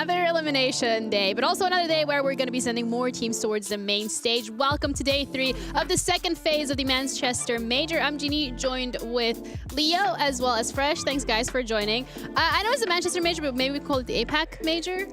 another elimination day, but also another day where we're going to be sending more teams towards the main stage. Welcome to day 3 of the second phase of the Manchester Major. I'm Jeannie, joined with Leo as well as Fresh. Thanks, guys, for joining. I know it's the Manchester Major, but maybe we call it the APAC Major.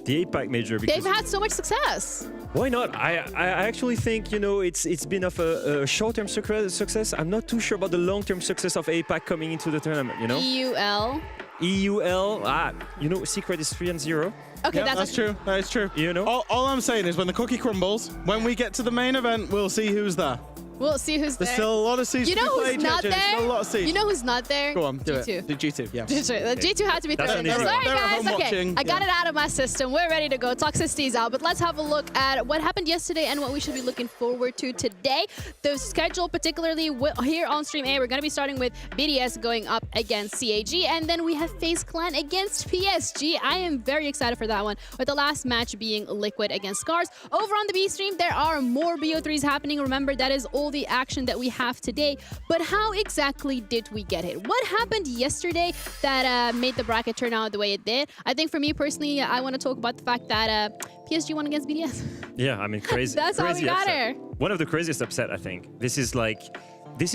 The APAC Major, because they've had so much success. Why not? I actually think, you know, it's been of a short-term success. I'm not too sure about the long-term success of APAC coming into the tournament, you know? EUL. EUL, you know, Secret is 3-0. Okay, yep, that's true. That is true. You know? All I'm saying is when the cookie crumbles, when we get to the main event, we'll see who's there. We'll see who's there. There's still a lot of seeds you know to be played. Who's not there? Still a lot of seeds. You know who's not there? Go on, do G2. it. The G2, yeah. G2. The G2 had to be thrown in. Sorry, guys. Okay, I got it out of my system. We're ready to go. Toxicity's out. But let's have a look at what happened yesterday and what we should be looking forward to today. The schedule, particularly here on Stream A, we're going to be starting with BDS going up against CAG. And then we have FaZe Clan against PSG. I am very excited for that one, with the last match being Liquid against Scars. Over on the B stream, there are more BO3s happening. Remember, that is all the action that we have today. But how exactly did we get it? What happened yesterday that made the bracket turn out the way it did? I think for me personally, I want to talk about the fact that PSG won against BDS. Yeah, I mean, crazy. That's how we got her. One of the craziest upset, I think. This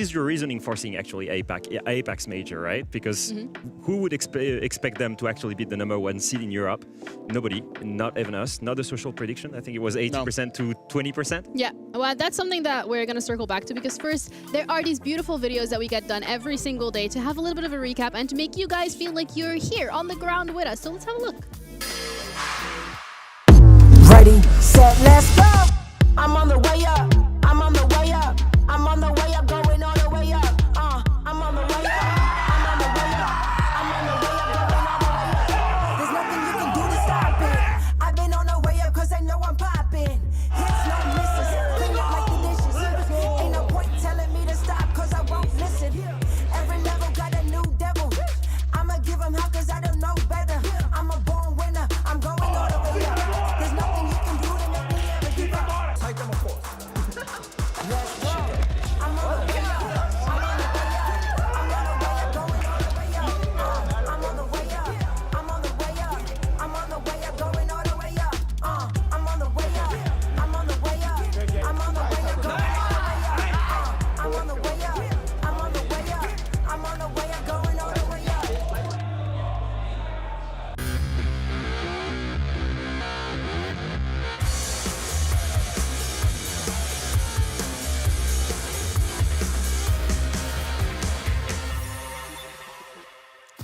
is your reasoning for seeing actually APAC's major, right? Because who would expect them to actually beat the #1 seed in Europe? Nobody, not even us. Not a social prediction. I think it was 80% to 20%. Yeah, well, that's something that we're going to circle back to, because first, there are these beautiful videos that we get done every single day to have a little bit of a recap and to make you guys feel like you're here on the ground with us. So let's have a look. Ready, set, let's go. I'm on the way up. I'm on the way up. I'm on the way up, going all the way up. I'm on the way up. I'm on the way up. I'm on the way up, going all the way up. There's nothing you can do to stop it. I've been on the way up cause I know I'm popping. Hits, no misses. Clean up like the dishes. Ain't no point telling me to stop cause I won't listen. Every level got a new devil. I'ma give them hell cause I don't know better. I'm a born winner. I'm going all the way up. There's nothing you can do to make me ever give up. Take them a force. Let's go.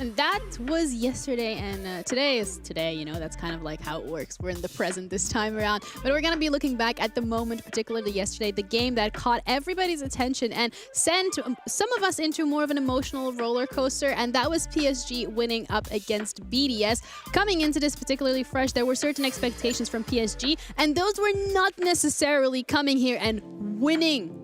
And that was yesterday, and today is today, you know, that's kind of like how it works. We're in the present this time around, but we're going to be looking back at the moment, particularly yesterday, the game that caught everybody's attention and sent some of us into more of an emotional roller coaster, and that was PSG winning up against BDS. Coming into this particularly fresh, there were certain expectations from PSG, and those were not necessarily coming here and winning.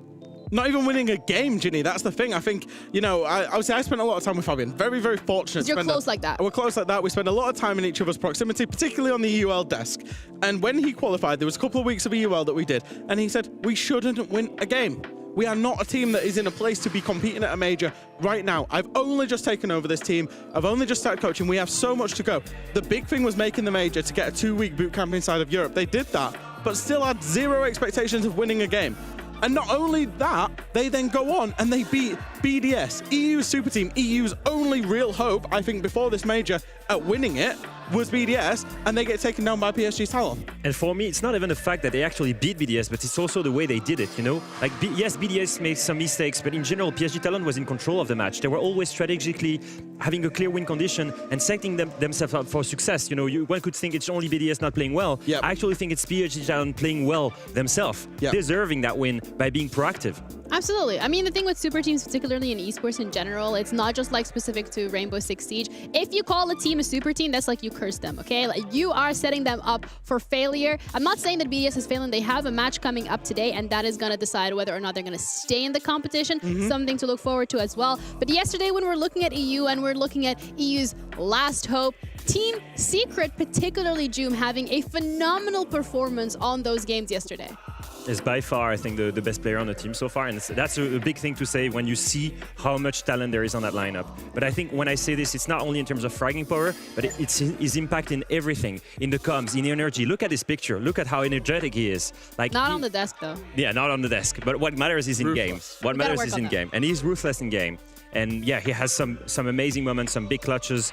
Not even winning a game, Ginny. That's the thing. I think, you know, I spent a lot of time with Fabian. Very, very fortunate. You're close like that. We're close like that. We spend a lot of time in each other's proximity, particularly on the EUL desk. And when he qualified, there was a couple of weeks of EUL that we did, and he said, we shouldn't win a game. We are not a team that is in a place to be competing at a major right now. I've only just taken over this team. I've only just started coaching. We have so much to go. The big thing was making the major to get a 2-week boot camp inside of Europe. They did that, but still had zero expectations of winning a game. And not only that, they then go on and they beat BDS, EU's super team. EU's only real hope, I think, before this major at winning it was BDS, and they get taken down by PSG Talon. And for me, it's not even the fact that they actually beat BDS, but it's also the way they did it, you know? Like, yes, BDS made some mistakes, but in general, PSG Talon was in control of the match. They were always strategically having a clear win condition and setting themselves up for success. You know, one could think it's only BDS not playing well. Yep. I actually think it's PSG Talon playing well themselves, deserving that win by being proactive. Absolutely. I mean, the thing with super teams, particularly in esports in general, it's not just like specific to Rainbow Six Siege. If you call a team a super team, that's like you curse them, okay? Like, you are setting them up for failure. I'm not saying that BDS is failing. They have a match coming up today, and that is going to decide whether or not they're going to stay in the competition. Something to look forward to as well. But yesterday, when we're looking at EU and we're looking at EU's last hope, Team Secret, particularly Joom, having a phenomenal performance on those games yesterday. is by far, I think, the best player on the team so far. And that's a big thing to say when you see how much talent there is on that lineup. But I think when I say this, it's not only in terms of fragging power, but it's his impact in everything, in the comms, in the energy. Look at this picture. Look at how energetic he is. Like Not on the desk, though. Yeah, not on the desk. But what matters is in game. What matters is in game. And he's ruthless in game. And yeah, he has some amazing moments, some big clutches.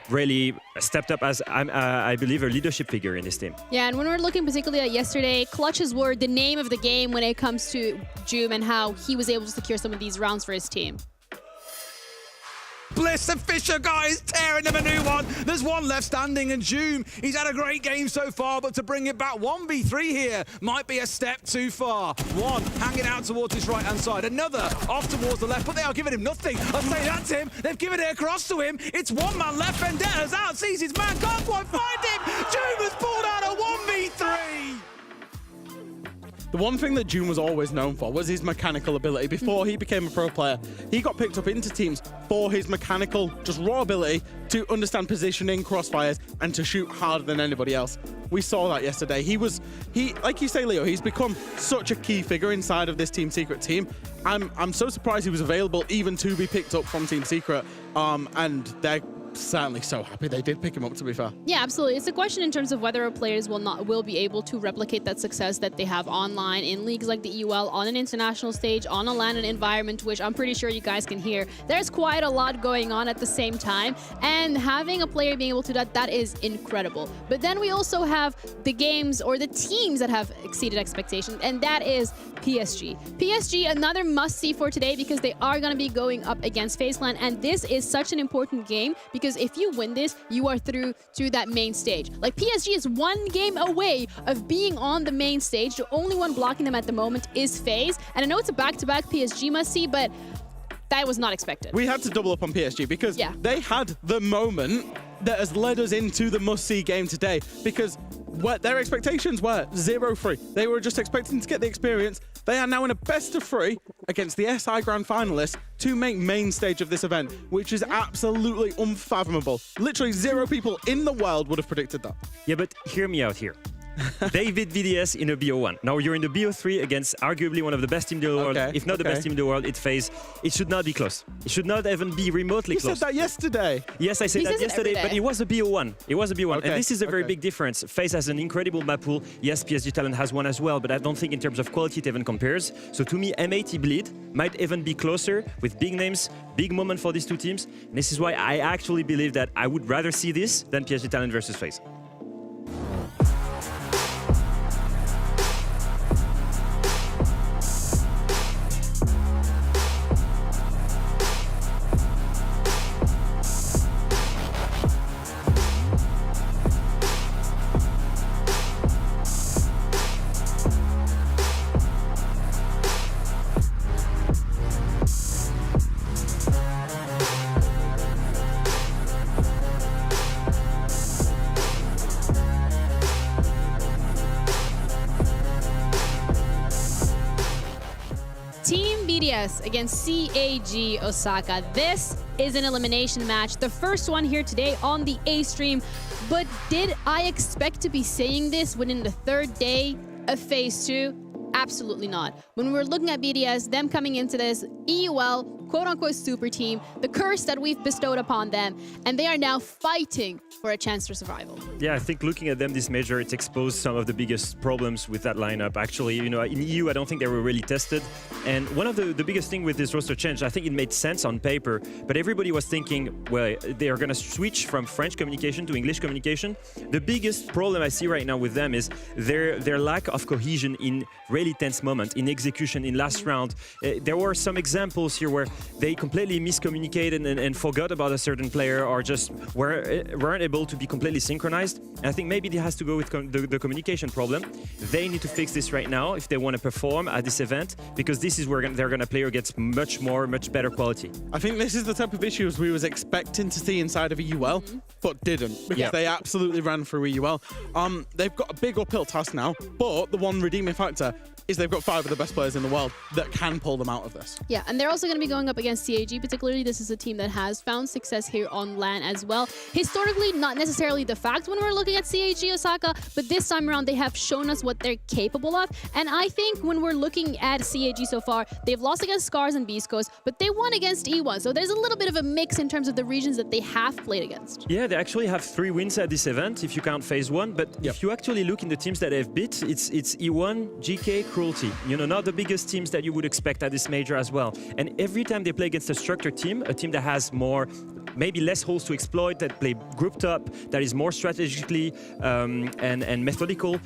Really stepped up as, I believe, a leadership figure in this team. Yeah, and when we're looking particularly at yesterday, clutches were the name of the game when it comes to Joom and how he was able to secure some of these rounds for his team. Bliss and Fisher, guys, tearing them a new one. There's one left standing, and Joom, he's had a great game so far, but to bring it back 1v3 here might be a step too far. One hanging out towards his right-hand side, another off towards the left, but they are giving him nothing. I'll say that's him. They've given it across to him. It's one man left. Vendetta's out, sees his man, can't quite find him. Joom has pulled out a 1v3. The one thing that Joom was always known for was his mechanical ability. Before he became a pro player, he got picked up into teams for his mechanical, just raw ability to understand positioning, crossfires, and to shoot harder than anybody else. We saw that yesterday. He, like you say, Leo, he's become such a key figure inside of this Team Secret team. I'm so surprised he was available even to be picked up from Team Secret, and they're certainly so happy they did pick him up, to be fair. Yeah, absolutely. It's a question in terms of whether our players will be able to replicate that success that they have online in leagues like the EUL, on an international stage, on a LAN environment, which I'm pretty sure you guys can hear. There's quite a lot going on at the same time, and having a player being able to do that is incredible. But then we also have the games or the teams that have exceeded expectations, and that is PSG. PSG, another must-see for today because they are going to be going up against FaZe Clan, and this is such an important game because if you win this, you are through to that main stage. Like, PSG is one game away of being on the main stage. The only one blocking them at the moment is FaZe, and I know it's a back-to-back PSG must-see, but that was not expected. We had to double up on PSG because they had the moment that has led us into the must-see game today, because their expectations were 0-3. They were just expecting to get the experience. They are now in a best-of-3 against the SI Grand Finalists to make main stage of this event, which is absolutely unfathomable. Literally 0 people in the world would have predicted that. Yeah, but hear me out here. They beat VDS in a BO1. Now you're in the BO3 against arguably one of the best teams in the world, if not the best team in the world. It's FaZe. It should not be close. It should not even be remotely close. You said that yesterday. Yes, I said that yesterday, but it was a BO1. It was a BO1. And this is a very big difference. FaZe has an incredible map pool. Yes, PSG Talon has one as well, but I don't think in terms of quality it even compares. So to me, M80 Bleed might even be closer with big names, big moment for these two teams. And this is why I actually believe that I would rather see this than PSG Talon versus FaZe. Against CAG Osaka. This is an elimination match, the first one here today on the A stream. But did I expect to be saying this within the 3rd day of Phase 2? Absolutely not. When we're looking at BDS, them coming into this EUL, quote-unquote super team, the curse that we've bestowed upon them, and they are now fighting for a chance for survival. Yeah, I think looking at them this major, it's exposed some of the biggest problems with that lineup. Actually, you know, in EU, I don't think they were really tested. And one of the biggest thing with this roster change, I think it made sense on paper, but everybody was thinking, well, they are going to switch from French communication to English communication. The biggest problem I see right now with them is their lack of cohesion in really tense moments, in execution, in last round. There were some examples here where they completely miscommunicated and forgot about a certain player, or just weren't able to be completely synchronized. And I think maybe it has to go with the communication problem. They need to fix this right now if they want to perform at this event, because this is where they're going to play against much better quality. I think this is the type of issues we was expecting to see inside of EUL, but didn't, because they absolutely ran through EUL. They've got a big uphill task now, but the one redeeming factor, is they've got 5 of the best players in the world that can pull them out of this. Yeah, and they're also going to be going up against CAG, particularly. This is a team that has found success here on LAN as well. Historically, not necessarily the fact when we're looking at CAG Osaka, but this time around, they have shown us what they're capable of. And I think when we're looking at CAG so far, they've lost against Scars and Beast Coast, but they won against E1. So there's a little bit of a mix in terms of the regions that they have played against. Yeah, they actually have 3 wins at this event, if you count phase 1. But if you actually look in the teams that they've beat, it's E1, GK, Cruelty. You know, not the biggest teams that you would expect at this major as well. And every time they play against a structured team, a team that has more, maybe less holes to exploit, that play grouped up, that is more strategically and methodical,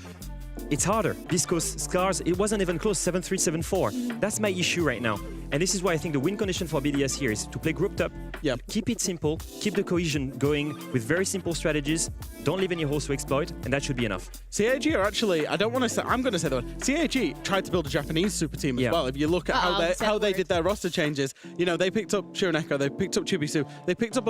it's harder. Beast Coast, Scars, it wasn't even close, 7-3, 7-4. That's my issue right now. And this is why I think the win condition for BDS here is to play grouped up, keep it simple, keep the cohesion going with very simple strategies, don't leave any holes to exploit, and that should be enough. CAG are actually, I don't want to say, I'm going to say that CAG tried to build a Japanese super team as well. If you look at how they did their roster changes, you know, they picked up Shironeko, they picked up Chibisu, they picked up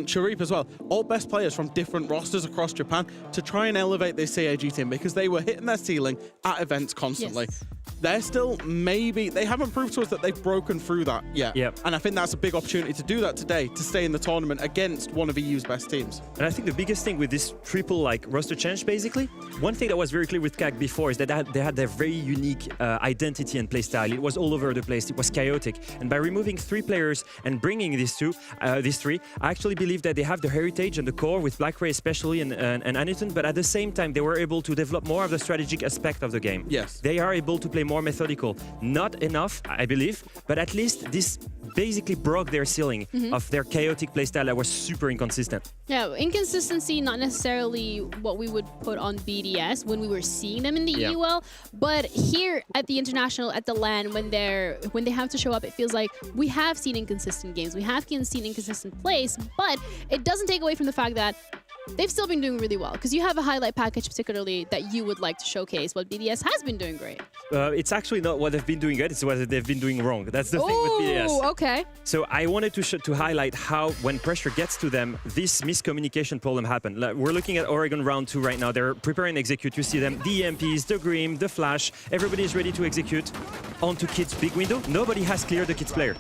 Sharif as well. All best players from different rosters across Japan to try and elevate this CAG team because they were hitting their ceiling at events constantly. They're still they haven't proved to us that they've broken through that yet. And I think that's a big opportunity to do that today, to stay in the tournament against one of EU's best teams. And I think the biggest thing with this triple roster change, basically, one thing that was very clear with CAG before is that they had their very unique identity and playstyle. It was all over the place. It was chaotic. And by removing 3 players and bringing these 3, I actually believe that they have the heritage and the core with Black Ray especially and Aniton, but at the same time, they were able to develop more of the strategic aspect of the game. They are able to play more methodical. Not enough, I believe, but at least this basically broke their ceiling of their chaotic playstyle that was super inconsistent. Yeah, inconsistency, not necessarily what we would put on BDS when we were seeing them in the EUL, but here at the international, at the LAN, when they have to show up, it feels like we have seen inconsistent games, we have seen inconsistent plays, but it doesn't take away from the fact that they've still been doing really well, because you have a highlight package particularly that you would like to showcase what BDS has been doing great. It's actually not what they've been doing good, it's what they've been doing wrong. That's the thing with BDS. Okay. So I wanted to highlight how, when pressure gets to them, this miscommunication problem happened. We're looking at Oregon round 2 right now. They're preparing to execute. You see them, the EMPs, the Grim, the Flash. Everybody is ready to execute onto Kid's big window. Nobody has cleared the Kid's player.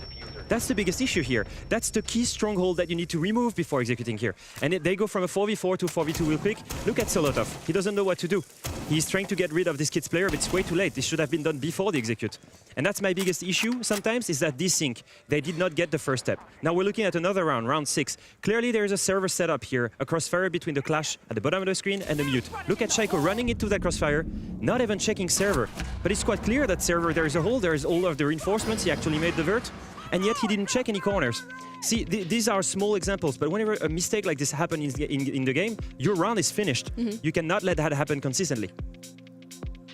That's the biggest issue here. That's the key stronghold that you need to remove before executing here. And they go from a 4v4 to a 4v2 real quick. Look at Solotov. He doesn't know what to do. He's trying to get rid of this Kid's player, but it's way too late. This should have been done before they execute. And that's my biggest issue sometimes, is that desync. They did not get the first step. Now we're looking at another round, round 6. Clearly there is a server setup here, a crossfire between the Clash at the bottom of the screen and the mute. Look at Shaiko running into that crossfire, not even checking server. But it's quite clear that server, there is a hole, there is all of the reinforcements, he actually made the vert. And yet he didn't check any corners. See, these are small examples, but whenever a mistake like this happens in the game, your round is finished. You cannot let that happen consistently.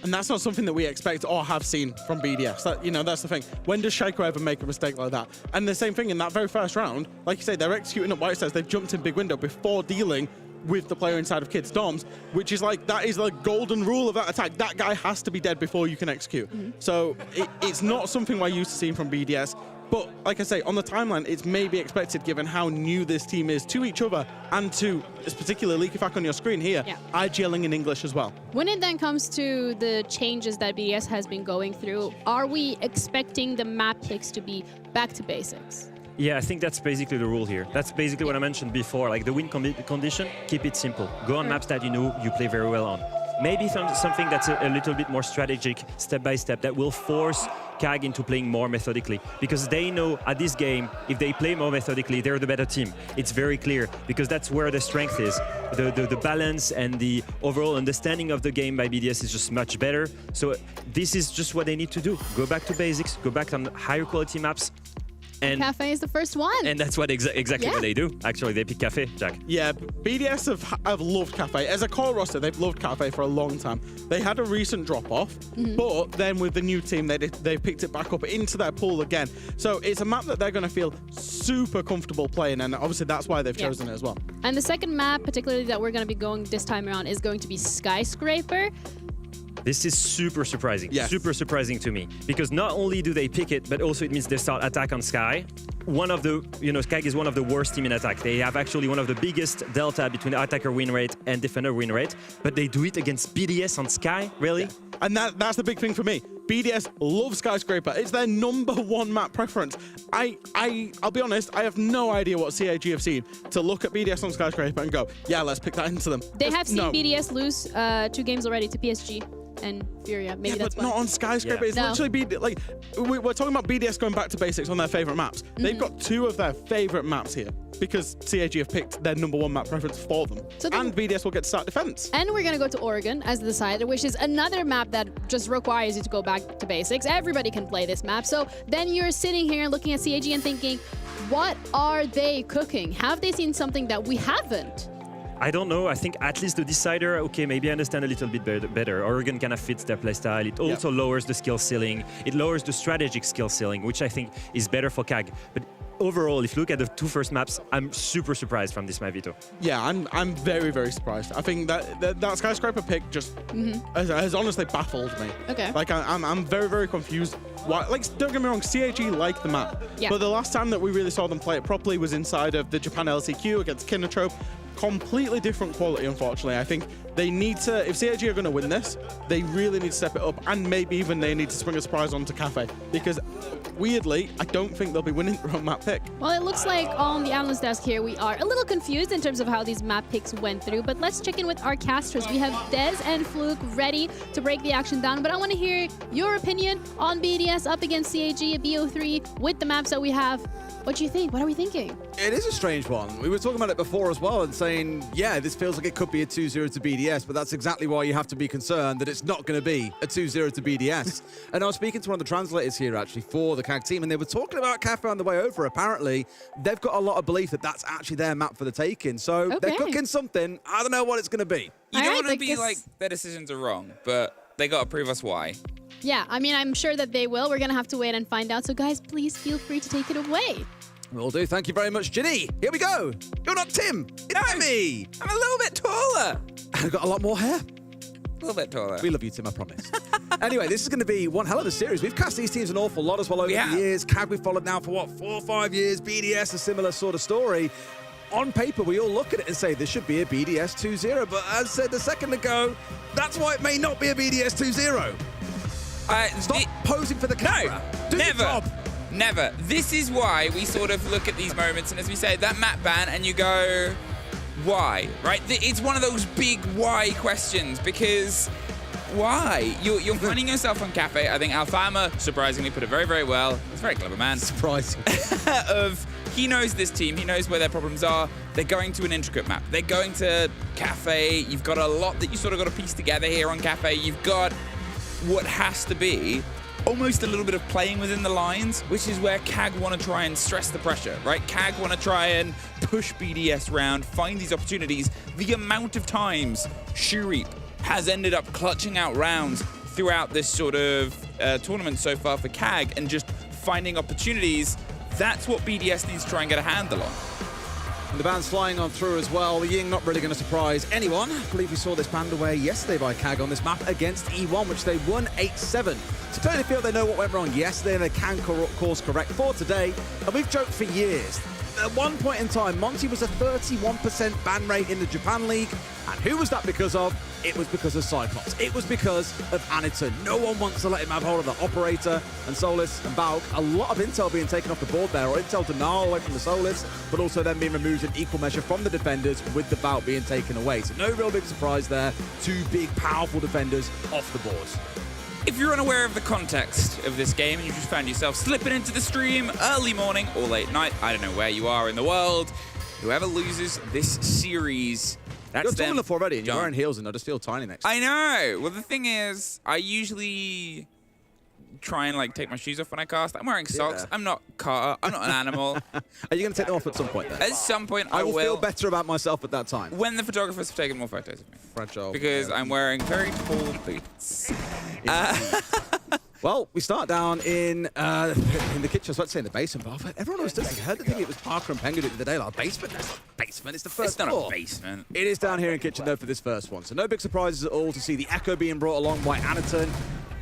And that's not something that we expect or have seen from BDS. That's the thing. When does Shaiko ever make a mistake like that? And the same thing in that very first round, like you say, they're executing up White Stairs. They've jumped in big window before dealing with the player inside of Kid's Doms, which is that is the golden rule of that attack. That guy has to be dead before you can execute. So it's not something we're used to seeing from BDS. But like I say, on the timeline, it's maybe expected given how new this team is to each other and to, particularly Leaky Fac on your screen here, IGLing in English as well. When it then comes to the changes that BDS has been going through, are we expecting the map picks to be back to basics? Yeah, I think that's basically the rule here. That's basically what I mentioned before, like the win condition, keep it simple. Go on maps that you know you play very well on. Maybe something that's a little bit more strategic, step by step, that will force CAG into playing more methodically. Because they know at this game, if they play more methodically, they're the better team. It's very clear, because that's where the strength is. The balance and the overall understanding of the game by BDS is just much better. So this is just what they need to do. Go back to basics, go back on higher quality maps. And Kafe is the first one. And that's what exactly what they do. Actually, they pick Kafe, Jack. Yeah, BDS have loved Kafe. As a core roster, they've loved Kafe for a long time. They had a recent drop-off, but then with the new team, they picked it back up into their pool again. So it's a map that they're going to feel super comfortable playing, and obviously that's why they've chosen it as well. And the second map, particularly that we're going to be going this time around, is going to be Skyscraper. This is super surprising, super surprising to me, because not only do they pick it, but also it means they start attack on Sky. One of the, Sky is one of the worst team in attack. They have actually one of the biggest delta between attacker win rate and defender win rate, but they do it against BDS on Sky, really? Yeah. And that's the big thing for me. BDS love Skyscraper. It's their #1 map preference. I'll be honest, I have no idea what CAG have seen to look at BDS on Skyscraper and go, yeah, let's pick that into them. They have seen BDS lose 2 games already to PSG and Furia. Maybe that's but not on Skyscraper. It's literally like we're talking about BDS going back to basics on their favorite maps. They've got 2 of their favorite maps here because CAG have picked their #1 map preference for them. So and BDS will get to start defense. And we're gonna go to Oregon as the decider, which is another map that just requires you to go back to basics. Everybody can play this map. So then you're sitting here looking at CAG and thinking, what are they cooking? Have they seen something that we haven't? I don't know. I think at least the decider, okay, maybe I understand a little bit better. Oregon kind of fits their playstyle. It also lowers the skill ceiling. It lowers the strategic skill ceiling, which I think is better for CAG. But overall, if you look at the 2 first maps, I'm super surprised from this map, Vito. Yeah, I'm very, very surprised. I think that Skyscraper pick just has honestly baffled me. Okay. Like, I'm very, very confused. Why? Like, don't get me wrong, CAG like the map. Yeah. But the last time that we really saw them play it properly was inside of the Japan LCQ against Kinotrope. Completely different quality, unfortunately. I think they need to, if CAG are going to win this, they really need to step it up, and maybe even they need to spring a surprise onto Kafe, because weirdly, I don't think they'll be winning their own map pick. Well, it looks like on the analyst desk here, we are a little confused in terms of how these map picks went through, but let's check in with our casters. We have Dez and Fluke ready to break the action down, but I want to hear your opinion on BDS up against CAG at BO3 with the maps that we have. What do you think? What are we thinking? It is a strange one. We were talking about it before as well and saying, yeah, this feels like it could be a 2-0 to BDS, but that's exactly why you have to be concerned that it's not going to be a 2-0 to BDS. And I was speaking to one of the translators here, actually, for the CAG team, and they were talking about Kafe on the way over. Apparently, they've got a lot of belief that that's actually their map for the taking. So they're cooking something. I don't know what it's going to be. You don't want to be like, their decisions are wrong, but they got to prove us why. Yeah, I mean, I'm sure that they will. We're going to have to wait and find out. So, guys, please feel free to take it away. Will do. Thank you very much, Ginny. Here we go. You're not Tim. It's me. I'm a little bit taller. And I've got a lot more hair. A little bit taller. We love you, Tim, I promise. Anyway, this is going to be one hell of a series. We've cast these teams an awful lot as well over the years. CAG we've followed now for, what, 4 or 5 years. BDS, a similar sort of story. On paper, we all look at it and say this should be a BDS 2-0. But as I said a second ago, that's why it may not be a BDS 2-0. Stop posing for the camera. No, Do never. your job. Never. This is why we sort of look at these moments, and as we say, that map ban, and you go, why? Right? It's one of those big why questions, because why? You're finding yourself on Kafe. I think Alfama, surprisingly, put it very, very well. He's a very clever man. Surprising. He knows this team. He knows where their problems are. They're going to an intricate map. They're going to Kafe. You've got a lot that you sort of got to piece together here on Kafe. You've got what has to be almost a little bit of playing within the lines, which is where CAG want to try and stress the pressure, right? CAG want to try and push BDS round, find these opportunities. The amount of times Shurip has ended up clutching out rounds throughout this sort of tournament so far for CAG and just finding opportunities, that's what BDS needs to try and get a handle on. And the ban's flying on through as well. The Ying not really going to surprise anyone. I believe we saw this banned away yesterday by CAG on this map against E1, which they won 8-7. So clearly feel they know what went wrong yesterday and they can course correct for today. And we've joked for years. At one point in time, Monty was a 31% ban rate in the Japan League. And who was that because of? It was because of Cyclops. It was because of Aniton. No one wants to let him have hold of the Operator and Solis and Bauk. A lot of intel being taken off the board there, or intel denial away from the Solis, but also then being removed in equal measure from the defenders with the Bauk being taken away. So no real big surprise there. 2 big, powerful defenders off the board. If you're unaware of the context of this game and you just found yourself slipping into the stream early morning or late night, I don't know where you are in the world, whoever loses this series, that's You're them. tall enough already and you're wearing heels and I just feel tiny next to you. I know. Well, the thing is, I usually try and like take my shoes off when I cast. I'm wearing socks. I'm not Carter. I'm not an animal. Are you going to take them off at some point then? At some point, I will feel better about myself at that time. When the photographers have taken more photos of me. Fragile. Because I'm wearing very tall boots. Well, we start down in the kitchen. I was about to say in the basement, but everyone always does. I heard the thing it was Parker and Pengu the other day. Like, basement? That's not a basement. It's the first floor. It's not floor. a basement. It is down here in kitchen, though, for this first one. So no big surprises at all to see the Echo being brought along by Aniton.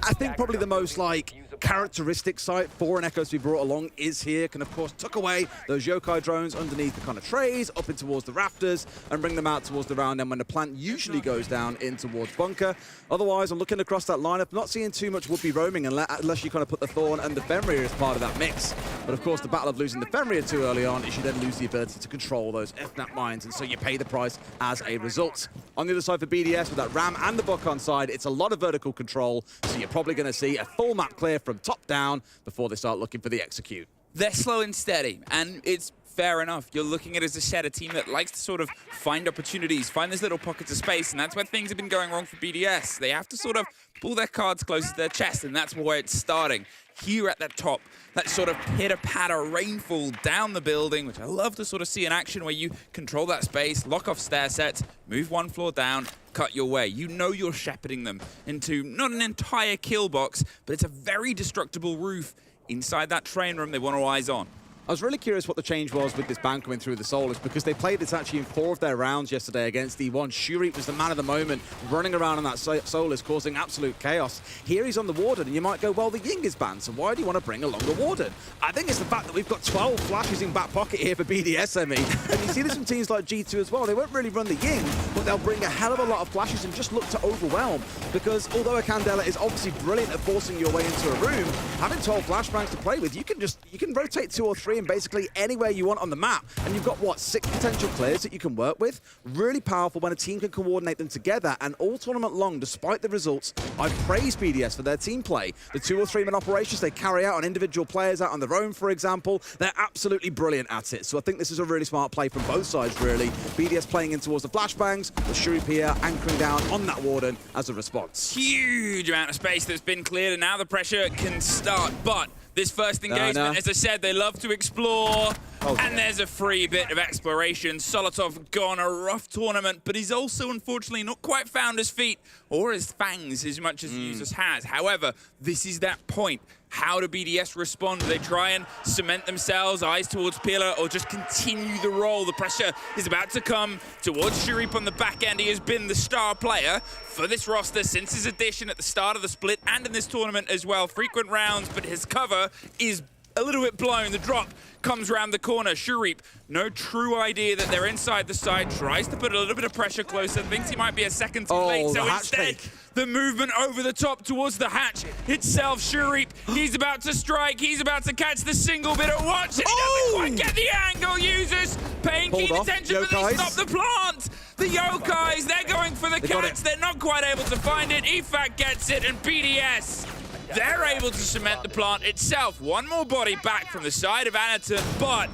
I think probably the most, like, characteristic site for an Echo to be brought along is here. Can, of course, tuck away those yokai drones underneath the kind of trays, up in towards the rafters, and bring them out towards the round end when the plant usually goes down in towards bunker. Otherwise, I'm looking across that lineup, not seeing too much would-be roaming unless you kind of put the Thorn and the Fenrir as part of that mix. But, of course, the battle of losing the Fenrir too early on is you then lose the ability to control those FNAP mines, and so you pay the price as a result. On the other side for BDS, with that Ram and the Buck on side, it's a lot of vertical control, so you're probably going to see a full map clear from top down before they start looking for the execute. They're slow and steady, and it's fair enough. You're looking at it as a set, a team that likes to sort of find opportunities, find those little pockets of space, and that's where things have been going wrong for BDS. They have to sort of pull their cards close to their chest, and that's where it's starting. Here at the top, that sort of pitter-patter rainfall down the building, which I love to sort of see in action, where you control that space, lock off stair sets, move one floor down, cut your way. You know you're shepherding them into not an entire kill box, but it's a very destructible roof inside that train room they want all eyes on. I was really curious what the change was with this ban coming through the Solars, because they played this actually in 4 of their rounds yesterday against E1. Shuri was the man of the moment, running around on that Solars, causing absolute chaos. Here he's on the Warden, and you might go, well, the Ying is banned, so why do you want to bring along the Warden? I think it's the fact that we've got 12 flashes in back pocket here for BDSME. And you see this from teams like G2 as well. They won't really run the Ying, but they'll bring a hell of a lot of flashes and just look to overwhelm. Because although a Candela is obviously brilliant at forcing your way into a room, having 12 flashbangs to play with, you can rotate 2 or 3 and basically anywhere you want on the map, and you've got what, 6 potential clears that you can work with. Really powerful when a team can coordinate them together, and all tournament long, despite the results, I've praised BDS for their team play. The 2 or 3 man operations they carry out on individual players out on their own, for example, they're absolutely brilliant at it. So I think this is a really smart play from both sides, really. BDS playing in towards the flashbangs, with Shuri Pia anchoring down on that Warden as a response. Huge amount of space that's been cleared, and now the pressure can start, but this first engagement, as I said, they love to explore, and there's a free bit of exploration. Solotov gone a rough tournament, but he's also, unfortunately, not quite found his feet or his fangs as much as Users has. However, this is that point. How do BDS respond? Do they try and cement themselves, eyes towards Pila, or just continue the roll? The pressure is about to come towards Shurip on the back end. He has been the star player for this roster since his addition at the start of the split and in this tournament as well. Frequent rounds, but his cover is a little bit blown. The drop comes around the corner. Shurip, no true idea that they're inside the side, tries to put a little bit of pressure closer, thinks he might be a second too late, so instead the movement over the top towards the hatch itself. Shurip, he's about to strike, he's about to catch the single bit of watch, and he doesn't quite get the angle. Users paying keen attention, but they stop the plant. The Yokais, they're going for the catch, they're not quite able to find it. EFAC gets it, and BDS, they're able to cement the plant itself. One more body back from the side of Anaton, but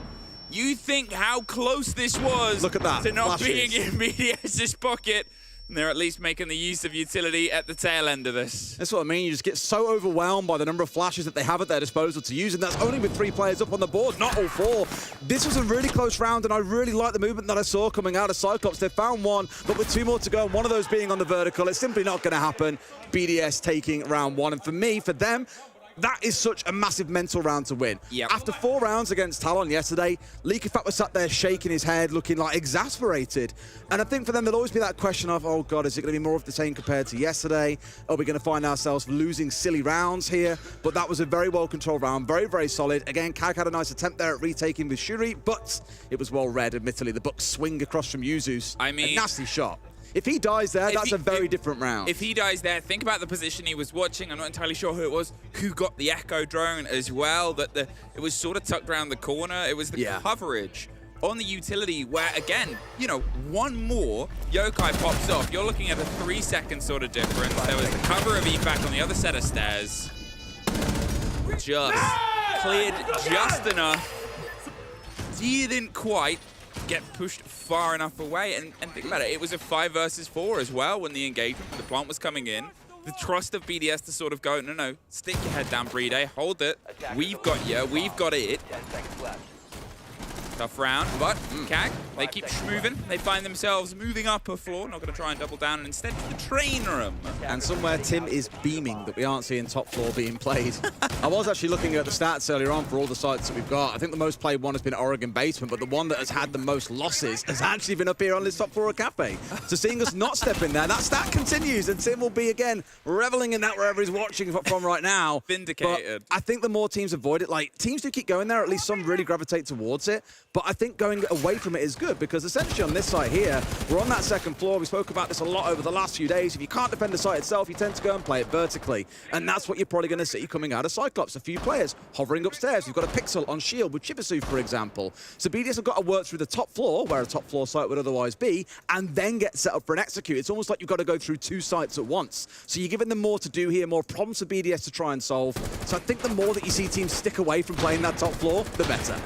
you think how close this was to not being in BDS's pocket. And they're at least making the use of utility at the tail end of this. That's what I mean. You just get so overwhelmed by the number of flashes that they have at their disposal to use, and that's only with 3 players up on the board, not all 4. This was a really close round, and I really like the movement that I saw coming out of Cyclops. They found one, but with 2 more to go, and one of those being on the vertical, it's simply not going to happen. BDS taking round 1, and for me, for them, that is such a massive mental round to win. After 4 rounds against Talon yesterday, Leakifat was sat there shaking his head, looking like exasperated. And I think for them, there'll always be that question of, oh God, is it going to be more of the same compared to yesterday? Are we going to find ourselves losing silly rounds here? But that was a very well-controlled round, very, very solid. Again, Kag had a nice attempt there at retaking with Shuri, but it was well read, admittedly. The Bucks swing across from Yuzu's. I mean, a nasty shot. If he dies there, that's a very different round. If he dies there, think about the position he was watching. I'm not entirely sure who it was, who got the Echo drone as well. It was sort of tucked around the corner. It was the coverage on the utility where, again, you know, one more Yokai pops off. You're looking at a 3-second sort of difference. There was the cover of EFAC on the other set of stairs. Just cleared just enough. Didn't quite get pushed far enough away, and think about it, it was a 5 versus 4 as well when the engagement, when the plant was coming in. The trust of BDS to sort of go, no, stick your head down, Brede, hold it, we've got you, we've got it. Tough round, but KAG, they keep moving. They find themselves moving up a floor, not going to try and double down, and instead to the train room. And somewhere Tim is beaming that we aren't seeing top floor being played. I was actually looking at the stats earlier on for all the sites that we've got. I think the most played one has been Oregon Basement, but the one that has had the most losses has actually been up here on this top floor of Cafe. So seeing us not step in there, that stat continues, and Tim will be again reveling in that wherever he's watching from right now. Vindicated. But I think the more teams avoid it, like teams do keep going there, at least some really gravitate towards it. But I think going away from it is good, because essentially on this site here, we're on that second floor. We spoke about this a lot over the last few days. If you can't defend the site itself, you tend to go and play it vertically. And that's what you're probably going to see coming out of Cyclops. A few players hovering upstairs. We've got a Pixel on Shield with Chibisu, for example. So BDS have got to work through the top floor, where a top floor site would otherwise be, and then get set up for an execute. It's almost like you've got to go through two sites at once. So you're giving them more to do here, more problems for BDS to try and solve. So I think the more that you see teams stick away from playing that top floor, the better.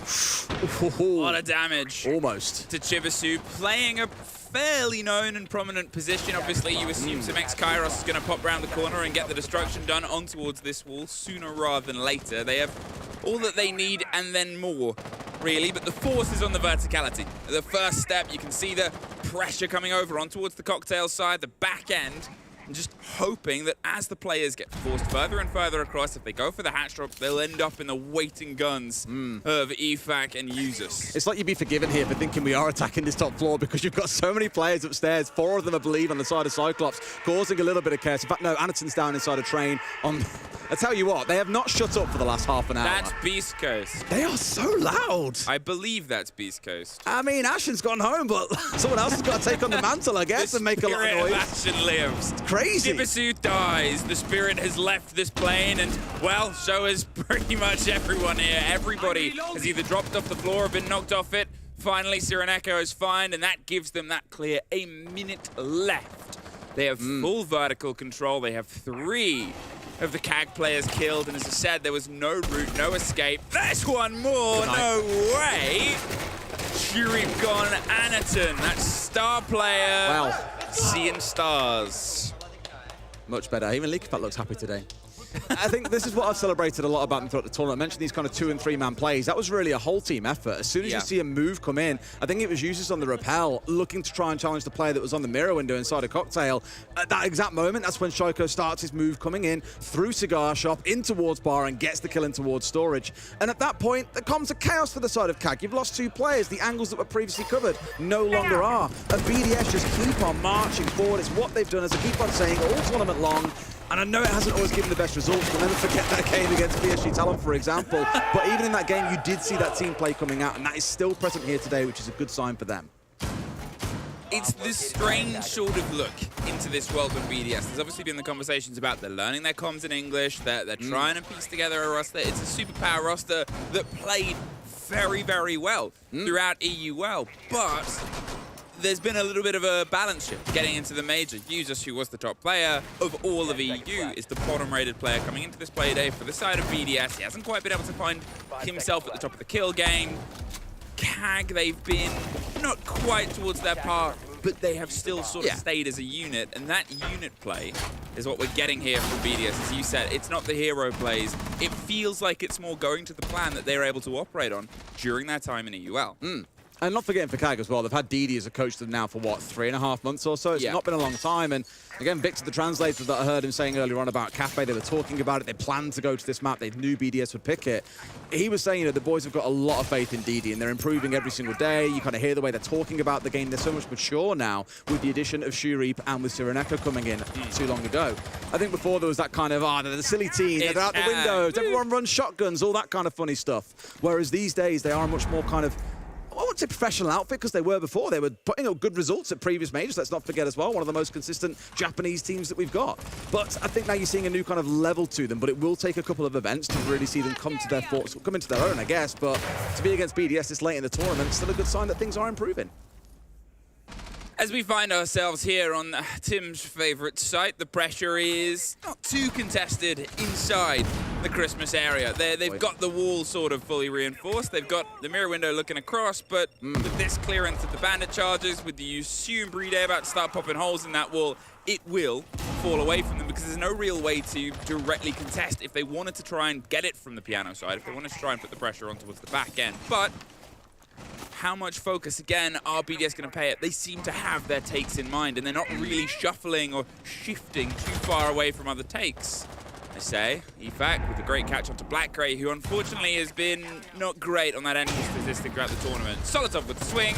A lot of damage. Almost. To Chibisu, playing a fairly known and prominent position. Obviously, you assume some ex-Kairos is going to pop around the corner and get the destruction done on towards this wall sooner rather than later. They have all that they need and then more, really, but the force is on the verticality. The first step, you can see the pressure coming over on towards the cocktail side, the back end, and just hoping that as the players get forced further and further across, if they go for the hatch drop, they'll end up in the waiting guns of EFAC and Usus. It's like you'd be forgiven here for thinking we are attacking this top floor, because you've got so many players upstairs, 4 of them, I believe, on the side of Cyclops, causing a little bit of chaos. In fact, no, Anderton's down inside a train. I tell you what, they have not shut up for the last half an hour. That's Beast Coast. They are so loud. I believe that's Beast Coast. I mean, Ashen's gone home, but someone else has got to take on the mantle, I guess, and make a lot of noise. Ashen lives. Crazy. Chibisu dies. The spirit has left this plane, and, well, so has pretty much everyone here. Everybody has either dropped off the floor or been knocked off it. Finally, Cyrenaica is fine, and that gives them that clear. A minute left. They have full vertical control. They have 3 of the KAG players killed, and as I said, there was no route, no escape. There's one more, no way! Shurip gone, Anaton, that star player. Wow. Seeing stars. Much better. Even Leakyfat looks happy today. I think this is what I've celebrated a lot about them throughout the tournament. I mentioned these kind of 2- and 3-man plays. That was really a whole team effort. As soon as you see a move come in, I think it was Usus on the rappel, looking to try and challenge the player that was on the mirror window inside a cocktail. At that exact moment, that's when Shoiko starts his move coming in through Cigar Shop, in towards Bar, and gets the kill in towards Storage. And at that point, there comes a chaos for the side of KAG. You've lost 2 players. The angles that were previously covered no longer are. And BDS just keep on marching forward. It's what they've done, as I keep on saying, all tournament long. And I know it hasn't always given the best results. We'll never forget that game against PSG Talon, for example. But even in that game, you did see that team play coming out, and that is still present here today, which is a good sign for them. It's this strange sort of look into this world of BDS. There's obviously been the conversations about they're learning their comms in English, they're trying to piece together a roster. It's a superpower roster that played very, very well throughout EUL, but there's been a little bit of a balance shift getting into the major. Usus, who was the top player of all of EU, is the bottom-rated player coming into this play day for the side of BDS. He hasn't quite been able to find himself at the top of the kill game. KAG, they've been not quite towards their part, but they have still sort of stayed as a unit, and that unit play is what we're getting here from BDS. As you said, it's not the hero plays. It feels like it's more going to the plan that they were able to operate on during their time in EUL. And not forgetting for KAG as well, they've had Didi as a coach to them now for, what, 3.5 months or so? It's not been a long time. And again, Victor, the translator that I heard him saying earlier on about Cafe, they were talking about it, they planned to go to this map, they knew BDS would pick it. He was saying, you know, the boys have got a lot of faith in Didi, and they're improving every single day. You kind of hear the way they're talking about the game. They're so much mature now with the addition of Shurip and with Cyrenaica coming in not too long ago. I think before there was that kind of, they're the silly team, they're out the windows, everyone runs shotguns, all that kind of funny stuff. Whereas these days, they are a much more kind of, I wouldn't say professional outfit, because they were before. They were putting up good results at previous majors, let's not forget as well. One of the most consistent Japanese teams that we've got. But I think now you're seeing a new kind of level to them, but it will take a couple of events to really see them come into their own, I guess. But to be against BDS this late in the tournament, still a good sign that things are improving. As we find ourselves here on Tim's favourite site, the pressure is not too contested inside the Christmas area. They've got the wall sort of fully reinforced. They've got the mirror window looking across, but with this clearance of the bandit charges, with the assumed Brede about to start popping holes in that wall, it will fall away from them, because there's no real way to directly contest if they wanted to try and get it from the piano side, if they wanted to try and put the pressure on towards the back end. But how much focus, again, are BDS going to pay it? They seem to have their takes in mind, and they're not really shuffling or shifting too far away from other takes. I say, EFAC with a great catch onto Blackgray, who unfortunately has been not great on that energy statistic throughout the tournament. Solotov with the swing.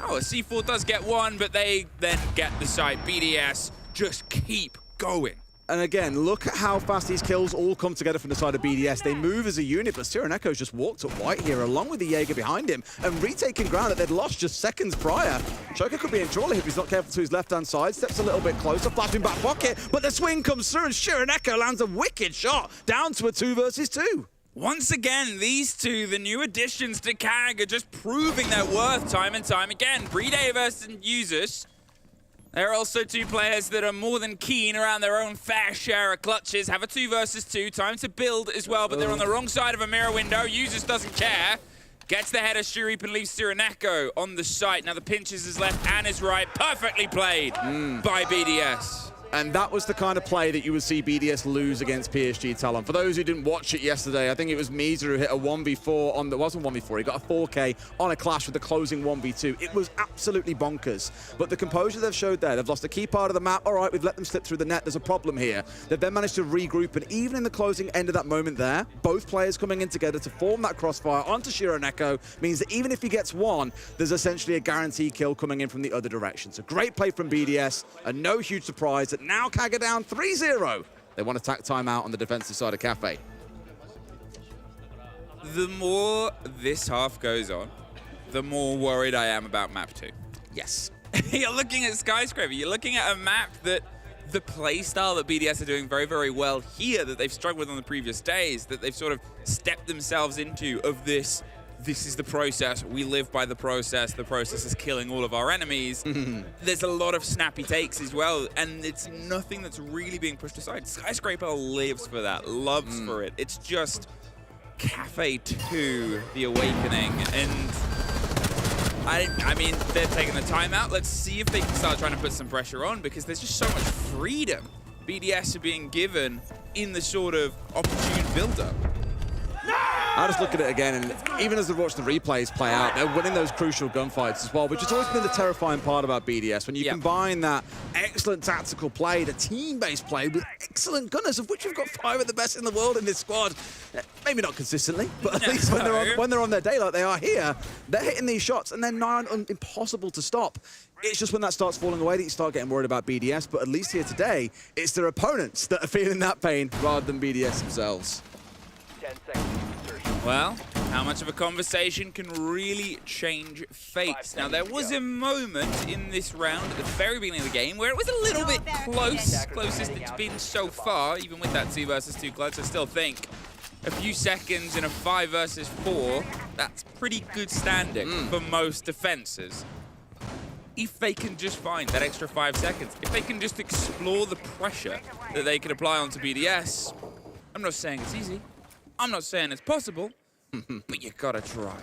Oh, a C4 does get one, but they then get the site. BDS just keep going. And again, look at how fast these kills all come together from the side of BDS. They move as a unit, but Cyreneco's just walked up white here, along with the Jaeger behind him, and retaking ground that they'd lost just seconds prior. Shoka could be in trouble if he's not careful to his left-hand side. Steps a little bit closer, flashing back pocket, but the swing comes through, and Cyreneco lands a wicked shot, down to a 2 versus 2. Once again, these two, the new additions to CAG, are just proving their worth time and time again. Brede versus Users. There are also two players that are more than keen around their own fair share of clutches. Have a 2 versus 2, time to build as well, but they're on the wrong side of a mirror window. Users doesn't care. Gets the header, Shurip, and leaves Cyreneco on the site. Now the pinch is his left and his right. Perfectly played by BDS. And that was the kind of play that you would see BDS lose against PSG Talon. For those who didn't watch it yesterday, I think it was Misa who hit a 1v4 on the, wasn't 1v4, he got a 4K on a clash with the closing 1v2. It was absolutely bonkers. But the composure they've showed there, they've lost a key part of the map. All right, we've let them slip through the net. There's a problem here. They've then managed to regroup, and even in the closing end of that moment there, both players coming in together to form that crossfire onto Cyreneco means that even if he gets one, there's essentially a guaranteed kill coming in from the other direction. So great play from BDS, and no huge surprise that now CAG are down 3-0. They want to tack timeout on the defensive side of Kafe. The more this half goes on, the more worried I am about map 2. Yes. You're looking at Skyscraper. You're looking at a map that the playstyle that BDS are doing very, very well here, that they've struggled with on the previous days, that they've sort of stepped themselves into of this is the process, we live by the process is killing all of our enemies. There's a lot of snappy takes as well, and it's nothing that's really being pushed aside. Skyscraper lives for that, loves for it. It's just Kafe 2, the awakening, and I mean, they're taking the timeout. Let's see if they can start trying to put some pressure on, because there's just so much freedom BDS are being given in the sort of opportune build-up. I just look at it again, and even as I watch the replays play out, they're winning those crucial gunfights as well, which has always been the terrifying part about BDS. When you combine that excellent tactical play, the team-based play, with excellent gunners, of which we've got 5 of the best in the world in this squad. Maybe not consistently, but at least when they're on their day like they are here, they're hitting these shots, and they're nigh on impossible to stop. It's just when that starts falling away that you start getting worried about BDS, but at least here today, it's their opponents that are feeling that pain rather than BDS themselves. 10 seconds. Well, how much of a conversation can really change fate? Now, there was a moment in this round at the very beginning of the game where it was a little bit close, closest it's been so far, even with that 2 versus 2 clutch. I still think a few seconds in a 5 versus 4, that's pretty good standing for most defenses. If they can just find that extra 5 seconds, if they can just explore the pressure that they can apply onto BDS, I'm not saying it's easy. I'm not saying it's possible, but you gotta try.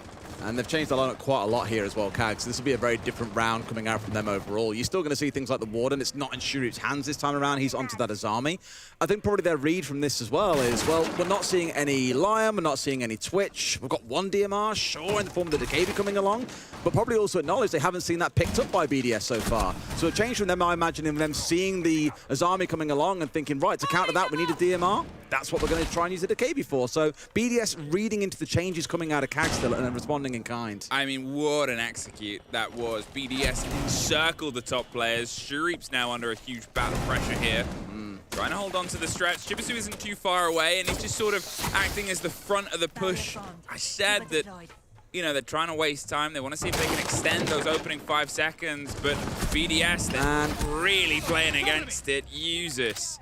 And they've changed the lineup quite a lot here as well, CAG, so this will be a very different round coming out from them overall. You're still going to see things like the Warden. It's not in Shurip's hands this time around. He's onto that Azami. I think probably their read from this as well is, well, we're not seeing any Lion, we're not seeing any Twitch. We've got one DMR, sure, in the form of the Decavy coming along, but probably also acknowledge they haven't seen that picked up by BDS so far. So a change from them, I imagine, in them seeing the Azami coming along and thinking, right, to counter that, we need a DMR. That's what we're going to try and use the Decavy for. So BDS reading into the changes coming out of CAG still and then responding in kind. I mean, what an execute that was. BDS encircled the top players. Shurip's now under a huge battle pressure here. Trying to hold on to the stretch. Chibisu isn't too far away, and he's just sort of acting as the front of the push. I said that, you know, they're trying to waste time. They want to see if they can extend those opening 5 seconds, but BDS, they're really playing against it. Users.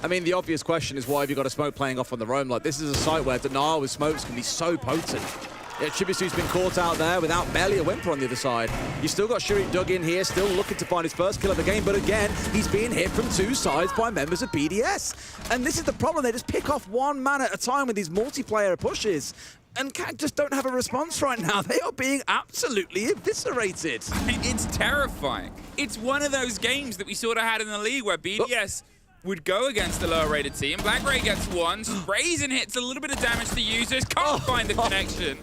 I mean, the obvious question is, why have you got a smoke playing off on the roam? Like, this is a site where denial with smokes can be so potent. Yeah, Chibisu's been caught out there without barely a whimper on the other side. You still got Shurip dug in here, still looking to find his first kill of the game, but again, he's being hit from 2 sides by members of BDS. And this is the problem, they just pick off one man at a time with these multiplayer pushes. And CAG just don't have a response right now. They are being absolutely eviscerated. It's terrifying. It's one of those games that we sort of had in the league where BDS would go against the lower rated team. Blackgray gets one, sprays and hits a little bit of damage to Users, can't find the connection.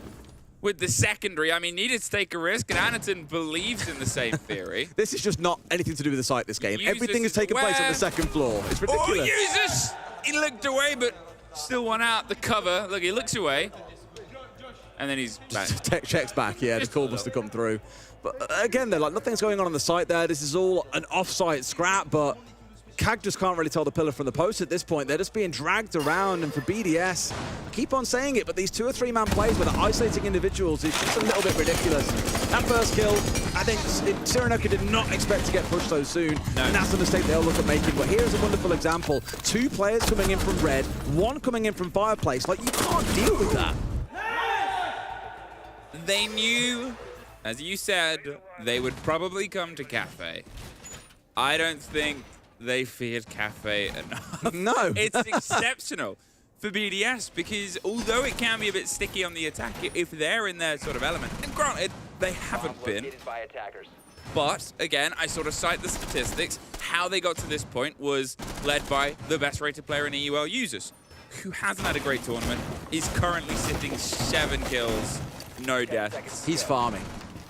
with the secondary. I mean, needed to take a risk, and Anaton believes in the same theory. This is just not anything to do with the site, this game. Everything has taken place on the second floor. It's ridiculous. Oh, Jesus! He looked away, but still one out. The cover. Look, he looks away. And then he's back. Checks back, yeah. The call must have come through. But again, they're like, nothing's going on the site there. This is all an off-site scrap, but KAG just can't really tell the pillar from the post at this point. They're just being dragged around, and for BDS, I keep on saying it, but these 2 or 3 man plays where they're isolating individuals is just a little bit ridiculous. That first kill, I think Cyrenaica did not expect to get pushed so soon, and that's the mistake they'll look at making. But here's a wonderful example. 2 players coming in from red, 1 coming in from fireplace. Like, you can't deal with that. They knew, as you said, they would probably come to Kafe. I don't think they feared Kafe enough. No. It's exceptional for BDS because although it can be a bit sticky on the attack, if they're in their sort of element, and granted, they haven't been. But again, I sort of cite the statistics. How they got to this point was led by the best rated player in EUL users, who hasn't had a great tournament, is currently sitting 7 kills, no deaths. He's farming.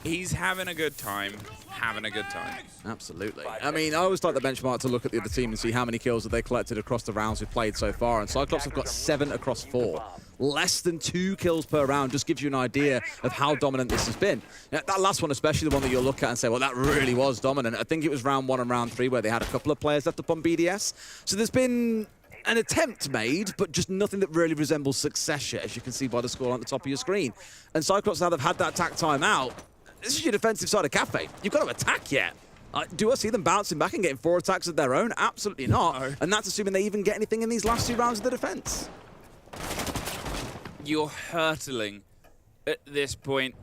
He's having a good time. Having a good time. Absolutely. I mean, I always like the benchmark to look at the other team and see how many kills have they collected across the rounds we've played so far, and Cyclops have got 7 across 4. Less than 2 kills per round just gives you an idea of how dominant this has been. Now, that last one, especially the one that you'll look at and say, well, that really was dominant. I think it was round 1 and round 3 where they had a couple of players left up on BDS. So there's been an attempt made, but just nothing that really resembles success yet, as you can see by the score on the top of your screen. And Cyclops, now they've had that attack time out, this is your defensive side of Kafe. You've got to attack yet. Do I see them bouncing back and getting 4 attacks of their own? Absolutely not. No. And that's assuming they even get anything in these last 2 rounds of the defense. You're hurtling at this point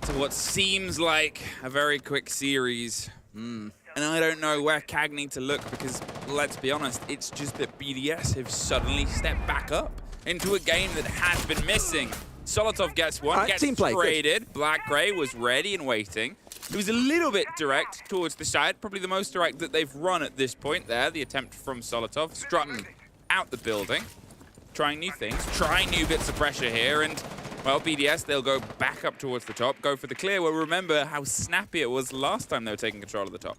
to what seems like a very quick series. And I don't know where KAG need to look because, let's be honest, it's just that BDS have suddenly stepped back up into a game that has been missing. Solotov gets one, gets traded. Black-Grey was ready and waiting. It was a little bit direct towards the side, probably the most direct that they've run at this point there. The attempt from Solotov struck out the building, trying new things, trying new bits of pressure here, and well, BDS, they'll go back up towards the top, go for the clear. Well, remember how snappy it was last time they were taking control of the top.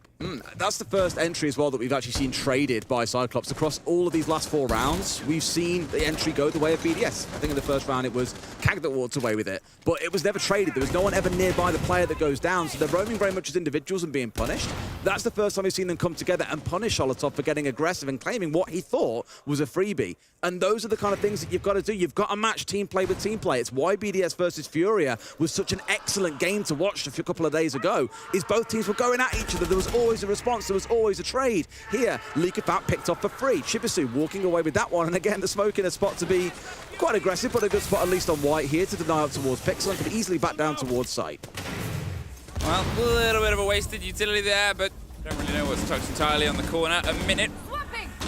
That's the first entry as well that we've actually seen traded by Cyclops. Across all of these last 4 rounds, we've seen the entry go the way of BDS. I think in the first round it was KAG that walked away with it, but it was never traded. There was no one ever nearby the player that goes down, so they're roaming very much as individuals and being punished. That's the first time we've seen them come together and punish Solotov for getting aggressive and claiming what he thought was a freebie. And those are the kind of things that you've got to do. You've got to match team play with team play. It's why BDS versus Furia was such an excellent game to watch a couple of days ago, is both teams were going at each other. There was always a response. There was always a trade. Here, Leakafat picked off for free. Chibisu walking away with that one. And again, the smoke in a spot to be quite aggressive, but a good spot at least on White here to deny up towards Pixel and could easily back down towards site. Well, a little bit of a wasted utility there, but don't really know what's tucked entirely on the corner. A minute.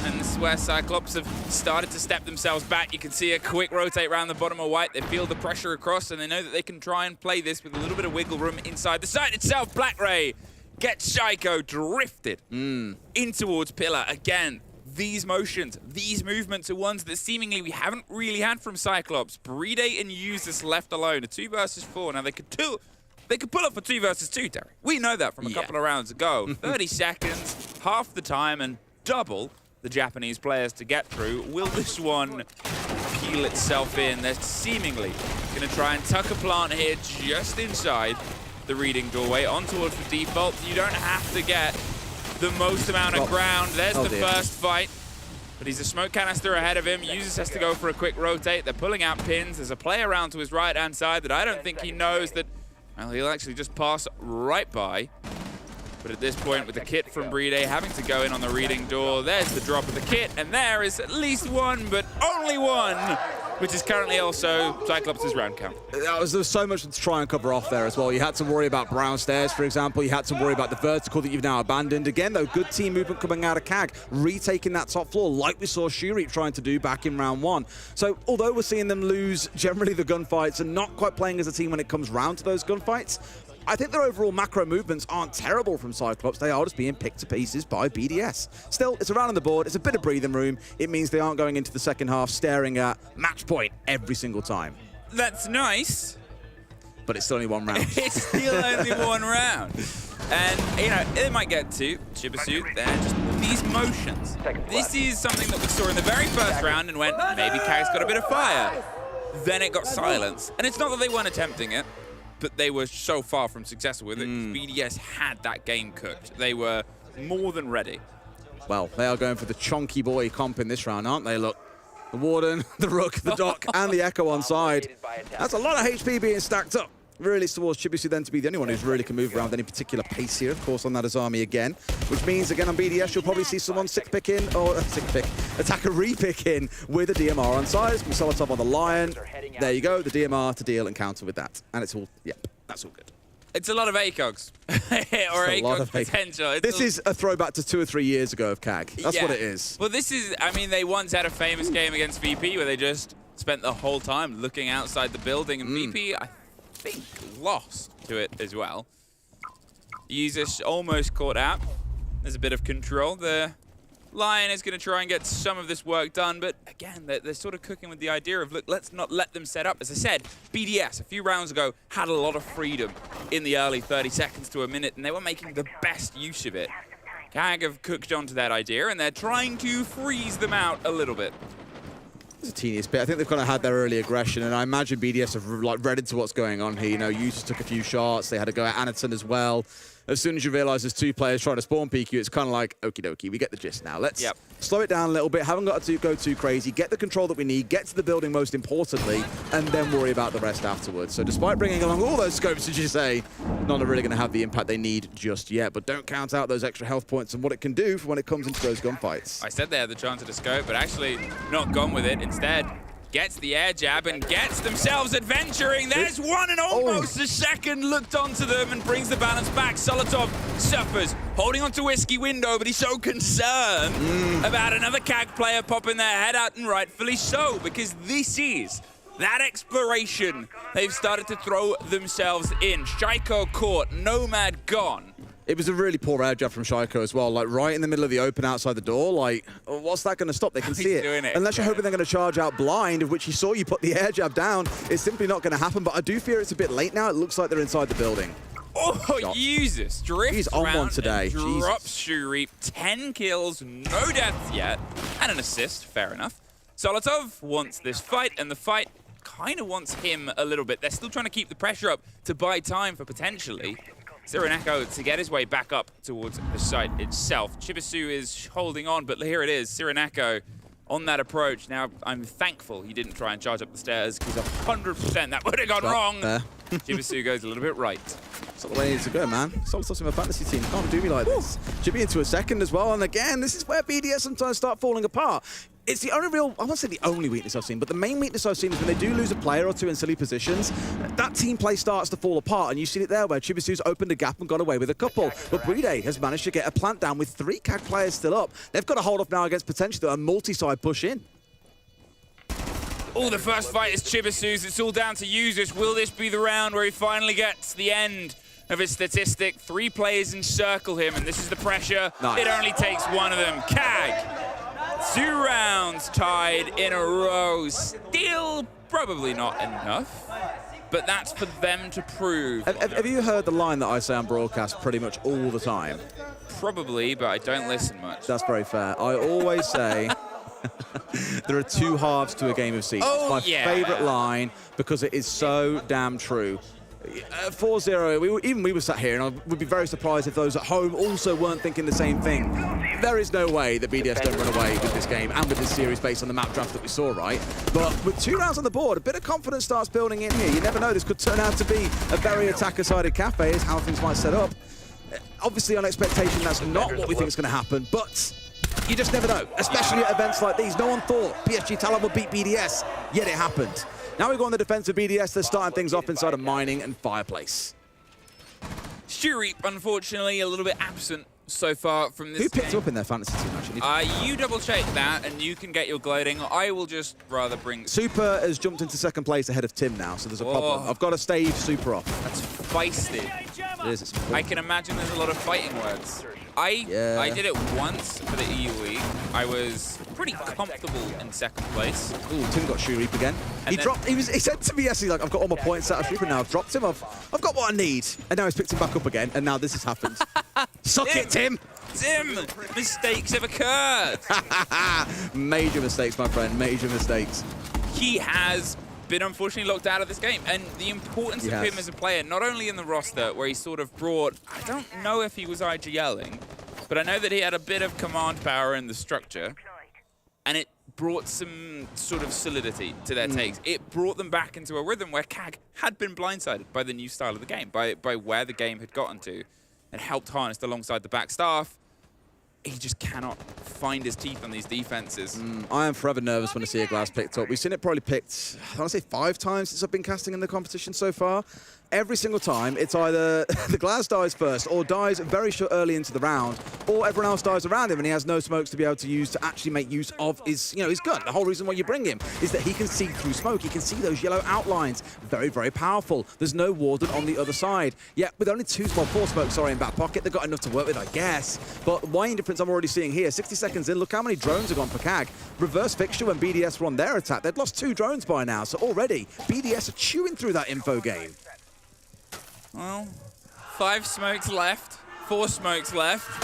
And this is where Cyclops have started to step themselves back. You can see a quick rotate around the bottom of White. They feel the pressure across, and they know that they can try and play this with a little bit of wiggle room inside the site itself. Black-Grey gets Shaiko drifted in towards Pillar. Again, these motions, these movements are ones that seemingly we haven't really had from Cyclops. Brede and Usus left alone. A 2 versus 4. Now they could pull up for 2 versus 2, Terry. We know that from a couple of rounds ago. 30 seconds, half the time, and double the Japanese players to get through. Will this one peel itself in? They're seemingly going to try and tuck a plant here just inside the reading doorway on towards the default. You don't have to get the most amount of ground. There's the first fight. But he's a smoke canister ahead of him. Usus has to go for a quick rotate. They're pulling out pins. There's a player around to his right-hand side that I don't think he knows that, well, he'll actually just pass right by. But at this point, with the kit from Brede having to go in on the reading door, there's the drop of the kit, and there is at least one, but only one, which is currently also Cyclops' round count. There was so much to try and cover off there as well. You had to worry about brown stairs, for example. You had to worry about the vertical that you've now abandoned. Again, though, good team movement coming out of KAG, retaking that top floor like we saw Shuri trying to do back in round 1. So although we're seeing them lose generally the gunfights and not quite playing as a team when it comes round to those gunfights, I think their overall macro movements aren't terrible from Cyclops. They are just being picked to pieces by BDS. Still, it's around on the board. It's a bit of breathing room. It means they aren't going into the second half staring at match point every single time. That's nice. But it's still only one round. It's still only one round. And, you know, it might get to Chibisu. They're just these motions. This is something that we saw in the very first round and went, maybe Kag's got a bit of fire. Then it got silence. And it's not that they weren't attempting it, but they were so far from successful with it. BDS had that game cooked. They were more than ready. Well, they are going for the chonky boy comp in this round, aren't they? Look, the Warden, the Rook, the Doc, and the Echo on side. That's a lot of HP being stacked up. Really towards Chibisu then to be the only one who's really can move around any particular pace here, of course, on that Azami again. Which means, again, on BDS, you'll probably see someone attacker re-pick in with a DMR on side. It's Solotov on the Lion. There you go, the DMR to deal and counter with that. And it's all, yep, that's all good. It's a lot of ACOGs, or ACOG potential. This is a throwback to 2 or 3 years ago of Kag. That's what it is. Well, this is, I mean, they once had a famous game against VP where they just spent the whole time looking outside the building, and VP, I think, lost to it as well. Users almost caught out. There's a bit of control. The Lion is going to try and get some of this work done, but again, they're sort of cooking with the idea of, look, let's not let them set up. As I said, BDS a few rounds ago had a lot of freedom in the early 30 seconds to a minute, and they were making the best use of it. Kag have cooked onto that idea, and they're trying to freeze them out a little bit. It's a teeniest bit. I think they've kind of had their early aggression, and I imagine BDS have read into what's going on here. You know, users took a few shots. They had to go at Anaton as well. As soon as you realize there's 2 players trying to spawn peek you, it's kind of like, okie dokie, we get the gist now. Let's slow it down a little bit. Haven't got to go too crazy. Get the control that we need. Get to the building most importantly, and then worry about the rest afterwards. So despite bringing along all those scopes, as you say, none are really going to have the impact they need just yet. But don't count out those extra health points and what it can do for when it comes into those gunfights. I said they had the chance of the scope, but actually not gone with it. Instead, gets the air jab and gets themselves adventuring. There's one and almost a second looked onto them and brings the balance back. Solotov suffers, holding onto Whiskey Window, but he's so concerned about another Kag player popping their head out, and rightfully so, because this is that exploration they've started to throw themselves in. Shaiko caught, Nomad gone. It was a really poor air jab from Shaiko as well, like right in the middle of the open outside the door. Like, what's that going to stop? They can see it. Unless you're hoping they're going to charge out blind, of which you saw you put the air jab down. It's simply not going to happen, but I do fear it's a bit late now. It looks like they're inside the building. Oh, Jesus. Drifts He's on one today. Drops Shurip. 10 kills, no deaths yet, and an assist. Fair enough. Solotov wants this fight, and the fight kind of wants him a little bit. They're still trying to keep the pressure up to buy time for potentially Cyrenaico to get his way back up towards the site itself. Chibisu is holding on, but here it is. Cyrenaico on that approach. Now, I'm thankful he didn't try and charge up the stairs, because 100% that would have gone wrong. Chibisu goes a little bit right. That's not the way it needs to go, man. Solotov's in my fantasy team. Can't do me like this. Should be into a second as well. And again, this is where BDS sometimes start falling apart. It's the only real, I won't say the only weakness I've seen, but the main weakness I've seen is when they do lose a player or two in silly positions, that team play starts to fall apart, and you've seen it there where Chibisu's opened a gap and got away with a couple. But Bride has managed to get a plant down with 3 Kag players still up. They've got to hold off now against potentially a multi-side push in. Oh, the first fight is Chibisu's. It's all down to users. Will this be the round where he finally gets the end of his statistic? 3 players encircle him, and this is the pressure. Nice. It only takes one of them. Kag. 2 rounds tied in a row. Still probably not enough, but that's for them to prove. Have you heard the line that I say on broadcast pretty much all the time? Probably, but I don't listen much. That's very fair. I always say there are 2 halves to a game of Siege. Oh, it's my favorite line because it is so damn true. 4-0, we were sat here, and I would be very surprised if those at home also weren't thinking the same thing. There is no way that BDS don't run away with this game and with this series based on the map draft that we saw, right? But with 2 rounds on the board, a bit of confidence starts building in here. You never know, this could turn out to be a very attacker-sided Kafe, is how things might set up. Obviously, on expectation, that's not what we think is going to happen, but you just never know, especially at events like these. No one thought PSG Talon would beat BDS, yet it happened. Now we go on the defense of BDS. They're starting things off inside of Mining and Fireplace. Shuri, unfortunately, a little bit absent so far from this Who picked game. up in their fantasy team, actually? You double-check that, and you can get your gloating. I will just rather bring... Super has jumped into 2nd place ahead of Tim now, so there's a problem. I've got to stave Super off. That's feisty. It is, it's I can imagine there's a lot of fighting words. I did it once for the EU League. I was pretty comfortable in second place. Ooh, Tim got Shoe Reap again. And He said to me yesterday, like, I've got all my points out of Shoe Reap now. I've dropped him. I've got what I need. And now he's picked him back up again. And now this has happened. Suck it, Tim. Tim, mistakes have occurred. Major mistakes, my friend. Major mistakes. He has been unfortunately locked out of this game, and the importance of him as a player, not only in the roster where he sort of brought, I don't know if he was IGLing, but I know that he had a bit of command power in the structure, and it brought some sort of solidity to their takes. It brought them back into a rhythm where CAG had been blindsided by the new style of the game, by where the game had gotten to, and helped harnessed alongside the back staff. He just cannot find his teeth on these defenses. I am forever nervous when I see a glass picked up. We've seen it probably picked, I want to say 5 times since I've been casting in the competition so far. Every single time, it's either the glass dies first or dies very early into the round, or everyone else dies around him and he has no smokes to be able to use to actually make use of his, his gun. The whole reason why you bring him is that he can see through smoke. He can see those yellow outlines. Very, very powerful. There's no warden on the other side. Yeah, with only 4 smokes, in back pocket, they've got enough to work with, I guess. But why difference I'm already seeing here, 60 seconds in, look how many drones have gone for CAG. Reverse fixture when BDS were on their attack. They'd lost 2 drones by now, so already BDS are chewing through that info game. Well, 5 smokes left, 4 smokes left,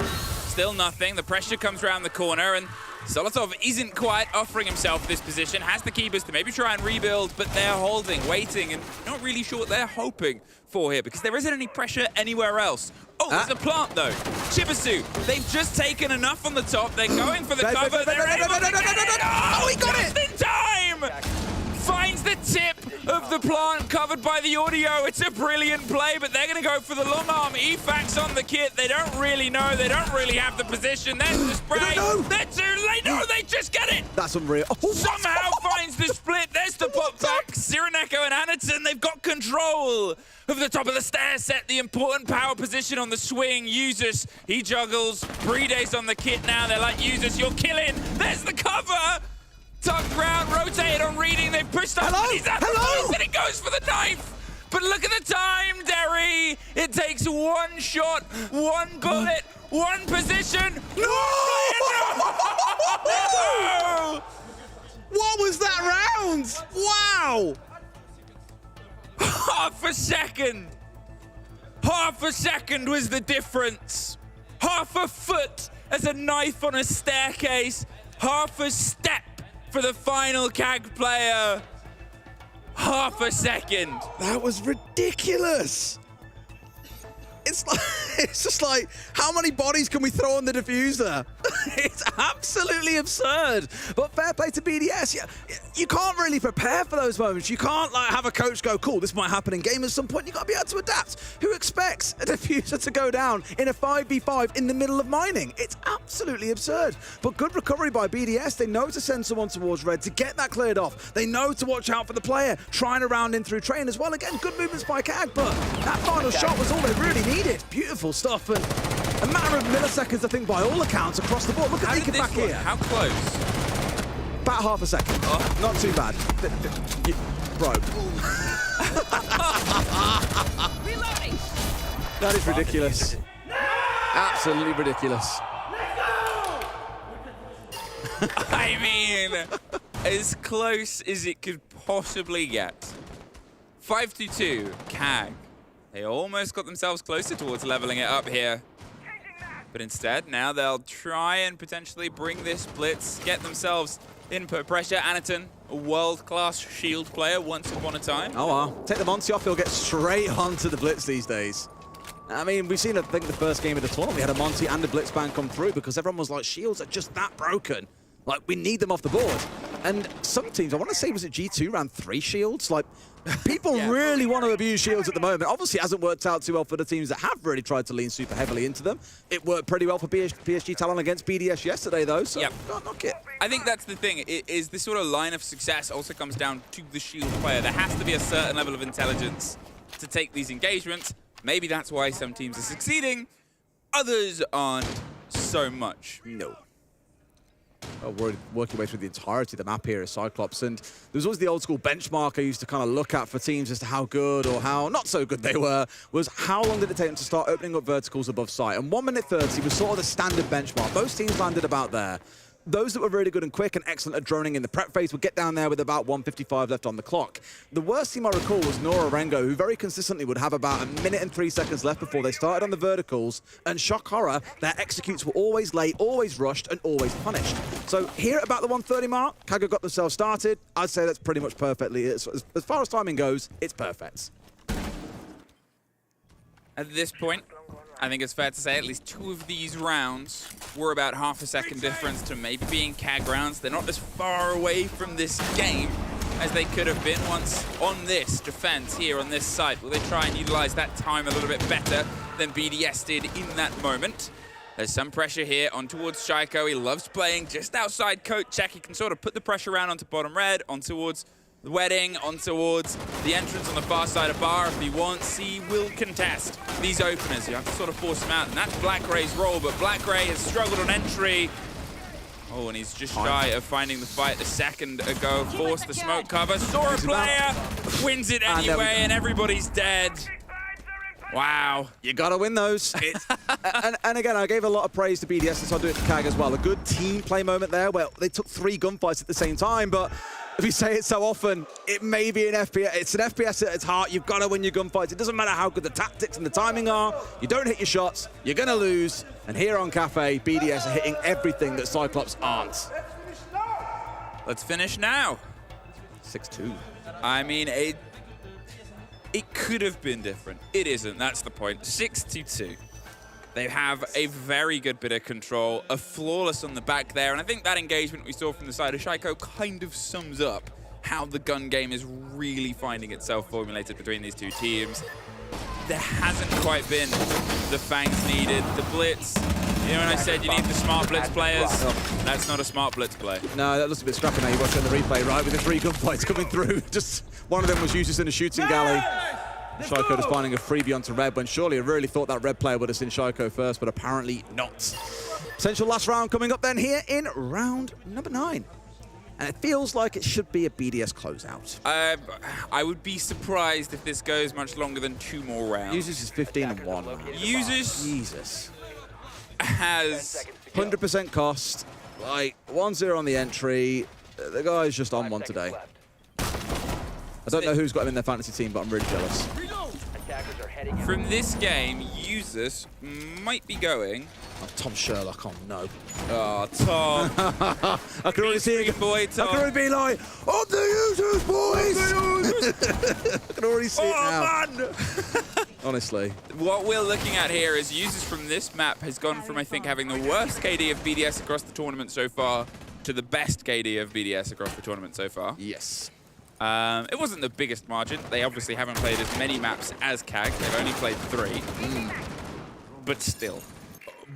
still nothing. The pressure comes around the corner, and Solotov isn't quite offering himself this position, has the keepers to maybe try and rebuild, but they're holding, waiting, and not really sure what they're hoping for here, because there isn't any pressure anywhere else. Oh, there's a plant, though. Chibasu, they've just taken enough on the top. They're going for the cover. Oh, he got it! Just in time! Finds the tip of the plant covered by the audio. It's a brilliant play, but they're going to go for the long arm. EFAC's on the kit. They don't really know. They don't really have the position. There's the spray. They're too late. No, they just get it. That's unreal. Oh, somehow finds the split. There's the pop back. Sireneko and Anaton, they've got control of the top of the stair set. The important power position on the swing. Users, he juggles. Bride's on the kit now. They're like, Users, you're killing. There's the cover. Tucked round, rotated on reading, they've pushed up, and he's at the place, and he goes for the knife! But look at the time, Derry! It takes 1 shot, 1 bullet, 1 position! No! What was that round? Wow! Half a second! Half a second was the difference! Half a foot as a knife on a staircase, half a step for the final CAG player. Half a second. That was ridiculous. It's just like, how many bodies can we throw on the diffuser? It's absolutely absurd. But fair play to BDS. You can't really prepare for those moments. You can't like have a coach go, cool, this might happen in game at some point. You got to be able to adapt. Who expects a diffuser to go down in a 5v5 in the middle of mining? It's absolutely absurd. But good recovery by BDS. They know to send someone towards red to get that cleared off. They know to watch out for the player, trying to round in through train as well. Again, good movements by CAG, but that final shot was all they really needed. Beautiful stuff, and a matter of milliseconds, I think, by all accounts, across the board. Look at Naked back here. How close? About half a second. Oh. Not too bad. Bro. That is ridiculous. Absolutely ridiculous. I mean, as close as it could possibly get. 5-2, CAG. They almost got themselves closer towards leveling it up here. But instead, now they'll try and potentially bring this blitz, get themselves input pressure. Anaton, a world-class shield player once upon a time. Oh, well. Take the Monty off, he'll get straight onto the blitz these days. I mean, we've seen, I think, the first game of the tournament, we had a Monty and a blitz ban come through because everyone was like, shields are just that broken. Like, we need them off the board. And some teams, I want to say, was it G2, ran 3 shields? Like, people really want to abuse shields at the moment. Obviously, it hasn't worked out too well for the teams that have really tried to lean super heavily into them. It worked pretty well for PSG Talon against BDS yesterday, though, so can't knock it. I think that's the thing, is this sort of line of success also comes down to the shield player. There has to be a certain level of intelligence to take these engagements. Maybe that's why some teams are succeeding, others aren't so much. No. We're working our way through the entirety of the map here as Cyclops, and there's always the old school benchmark I used to kind of look at for teams as to how good or how not so good they were, was how long did it take them to start opening up verticals above sight. And 1 minute 30 was sort of the standard benchmark. Most teams landed about there. Those that were really good and quick and excellent at droning in the prep phase would get down there with about 1:55 left on the clock. The worst team I recall was Nora Rengo, who very consistently would have about 1 minute and 3 seconds left before they started on the verticals, and shock horror, their executes were always late, always rushed, and always punished. So here at about the 1:30 mark, Kaga got themselves started. I'd say that's pretty much perfectly, as far as timing goes, it's perfect. At this point, I think it's fair to say at least 2 of these rounds were about half a second difference to maybe being CAG rounds. They're not as far away from this game as they could have been once on this defense here on this site. Will they try and utilize that time a little bit better than BDS did in that moment? There's some pressure here on towards Shaiko. He loves playing just outside coat check. He can sort of put the pressure around onto bottom red, on towards the wedding, on towards the entrance on the far side of bar. If he wants, he will contest these openers. You have to sort of force him out, and that's Black Ray's role, but Black Ray has struggled on entry. Oh, and he's just shy of finding the fight a second ago. Forced the smoke cover, saw a player, wins it anyway, and everybody's dead. Wow. You gotta win those. and again, I gave a lot of praise to BDS, so I'll do it to CAG as well. A good team play moment there where they took 3 gunfights at the same time, but if you say it so often, it may be an FPS. It's an FPS at its heart. You've got to win your gunfights. It doesn't matter how good the tactics and the timing are. You don't hit your shots, you're going to lose. And here on Kafe, BDS are hitting everything that Cyclops aren't. Let's finish now. 6-2. I mean, it could have been different. It isn't. That's the point. 6-2. They have a very good bit of control, a flawless on the back there, and I think that engagement we saw from the side of Shaiko kind of sums up how the gun game is really finding itself formulated between these two teams. There hasn't quite been the fangs needed, the blitz. You know when I said you need the smart blitz players? That's not a smart blitz play. No, that looks a bit scrappy now. You watch on the replay, right, with the 3 gunfights coming through. Just one of them was used in a shooting galley. Shaiko just finding a freebie onto Red when surely I really thought that Red player would have seen Shaiko first, but apparently not. Potential last round coming up then here in round number 9. And it feels like it should be a BDS closeout. I would be surprised if this goes much longer than 2 more rounds. Users is 15-1. Users Jesus. Has 100% cost, like 1-0 on the entry. The guy's just on one today. I don't know who's got him in their fantasy team, but I'm really jealous. From this game, users might be going. Oh, Tom Sherlock, oh no. Oh, Tom. I can already see it. Boy, Tom. I can already be like, on the users, boys! I can already see it now. Man! Honestly. What we're looking at here is users from this map has gone from, I think, having the worst KD of BDS across the tournament so far to the best KD of BDS across the tournament so far. Yes. It wasn't the biggest margin. They obviously haven't played as many maps as CAG. They've only played 3. But still,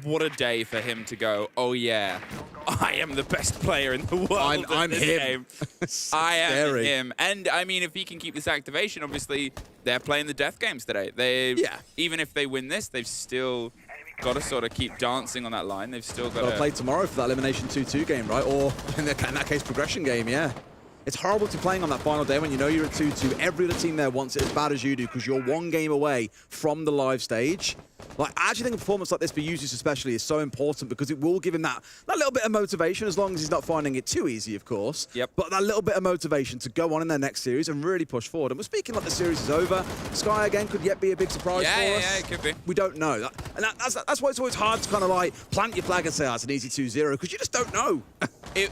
what a day for him to go, oh yeah, I am the best player in the world I'm in this him. game. I am him. And I mean, if he can keep this activation, obviously, they're playing the death games today. Even if they win this, they've still got to sort of keep dancing on that line. They've still got to play tomorrow for that elimination 2-2 game, right? Or in that case, progression game, yeah. It's horrible to playing on that final day when you know you're at 2-2. Every other team there wants it as bad as you do because you're 1 game away from the live stage. Like, I actually think a performance like this for users especially is so important because it will give him that little bit of motivation, as long as he's not finding it too easy, of course. Yep. But that little bit of motivation to go on in their next series and really push forward. And we're speaking like the series is over. Sky, again, could yet be a big surprise for us. Yeah, it could be. We don't know. That's why it's always hard to kind of like plant your flag and say, oh, it's an easy 2-0, because you just don't know.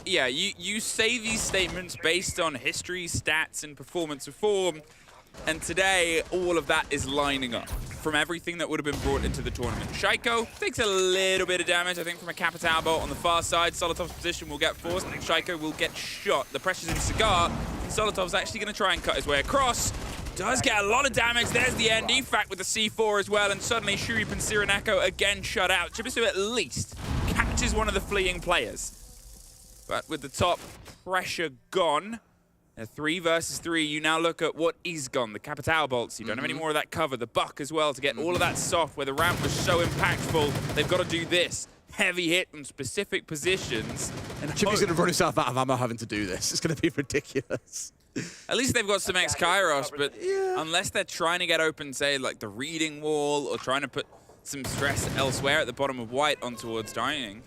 You say these statements based on history, stats, and performance of form, and today all of that is lining up from everything that would have been brought into the tournament. Shaiko takes a little bit of damage, I think, from a Capital bolt on the far side. Solotov's position will get forced, and Shaiko will get shot. The pressure's in Cigar, and Solotov's actually going to try and cut his way across. Does get a lot of damage. There's the end. Efac with the C4 as well, and suddenly Shurip and Sireneko again shut out. Chibisu at least catches one of the fleeing players. But with the top pressure gone, a 3 versus 3, you now look at what is gone. The Capital bolts, you don't have any more of that cover. The buck as well to get all of that soft where the ramp was so impactful. They've got to do this. heavy hit on specific positions. And Chippy's going to run himself out of ammo having to do this. It's going to be ridiculous. At least they've got some ex-Kairos, but unless they're trying to get open, say, like the reading wall or trying to put some stress elsewhere at the bottom of white on towards dining,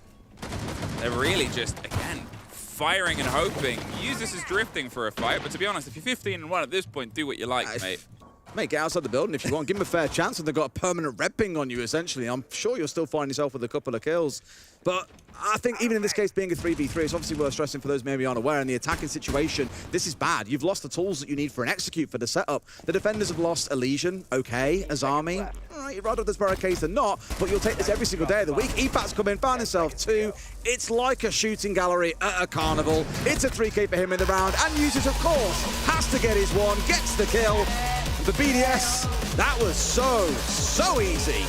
they're really just, again, firing and hoping. Use this as drifting for a fight, but to be honest, if you're 15-1 at this point, do what you like, mate. Mate, get outside the building if you want. Give them a fair chance, and they've got a permanent red ping on you, essentially. I'm sure you'll still find yourself with a couple of kills. But I think even in this case, being a 3v3, it's obviously worth stressing for those maybe aren't aware. In the attacking situation, this is bad. You've lost the tools that you need for an execute for the setup. The defenders have lost Elysian, okay, as army. All right, you'd rather have this barricades than not, but you'll take this every single day of the week. Epat's come in, found himself 2. It's like a shooting gallery at a carnival. It's a 3K for him in the round, and uses, of course, has to get his 1, gets the kill. For BDS, that was so easy.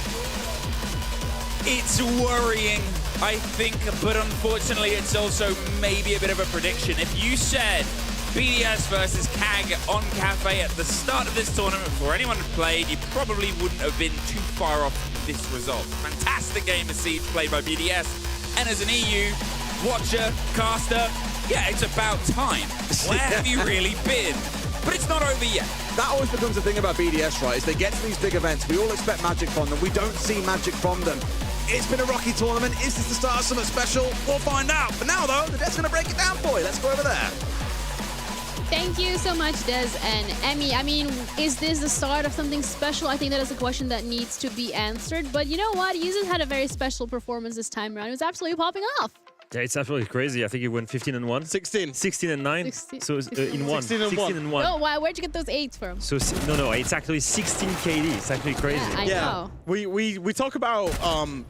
It's worrying, I think, but unfortunately it's also maybe a bit of a prediction. If you said BDS versus KAG on Kafe at the start of this tournament before anyone had played, you probably wouldn't have been too far off this result. Fantastic game of Siege played by BDS, and as an EU watcher, caster, yeah, it's about time. Where have you really been? But it's not over yet. That always becomes the thing about BDS, right? Is they get to these big events, we all expect magic from them. We don't see magic from them. It's been a rocky tournament. Is this the start of something special? We'll find out. For now, though, the Dev's going to break it down for you. Let's go over there. Thank you so much, Des and Emmy. I mean, is this the start of something special? I think that is a question that needs to be answered. But you know what? Yuzin had a very special performance this time around. It was absolutely popping off. Yeah, it's absolutely crazy. I think he went 15-1. 16 and 9. So in 1. 16 and 1. No, where'd you get those 8s from? So no, it's actually 16 KD. It's actually crazy. Yeah, I know. We talk about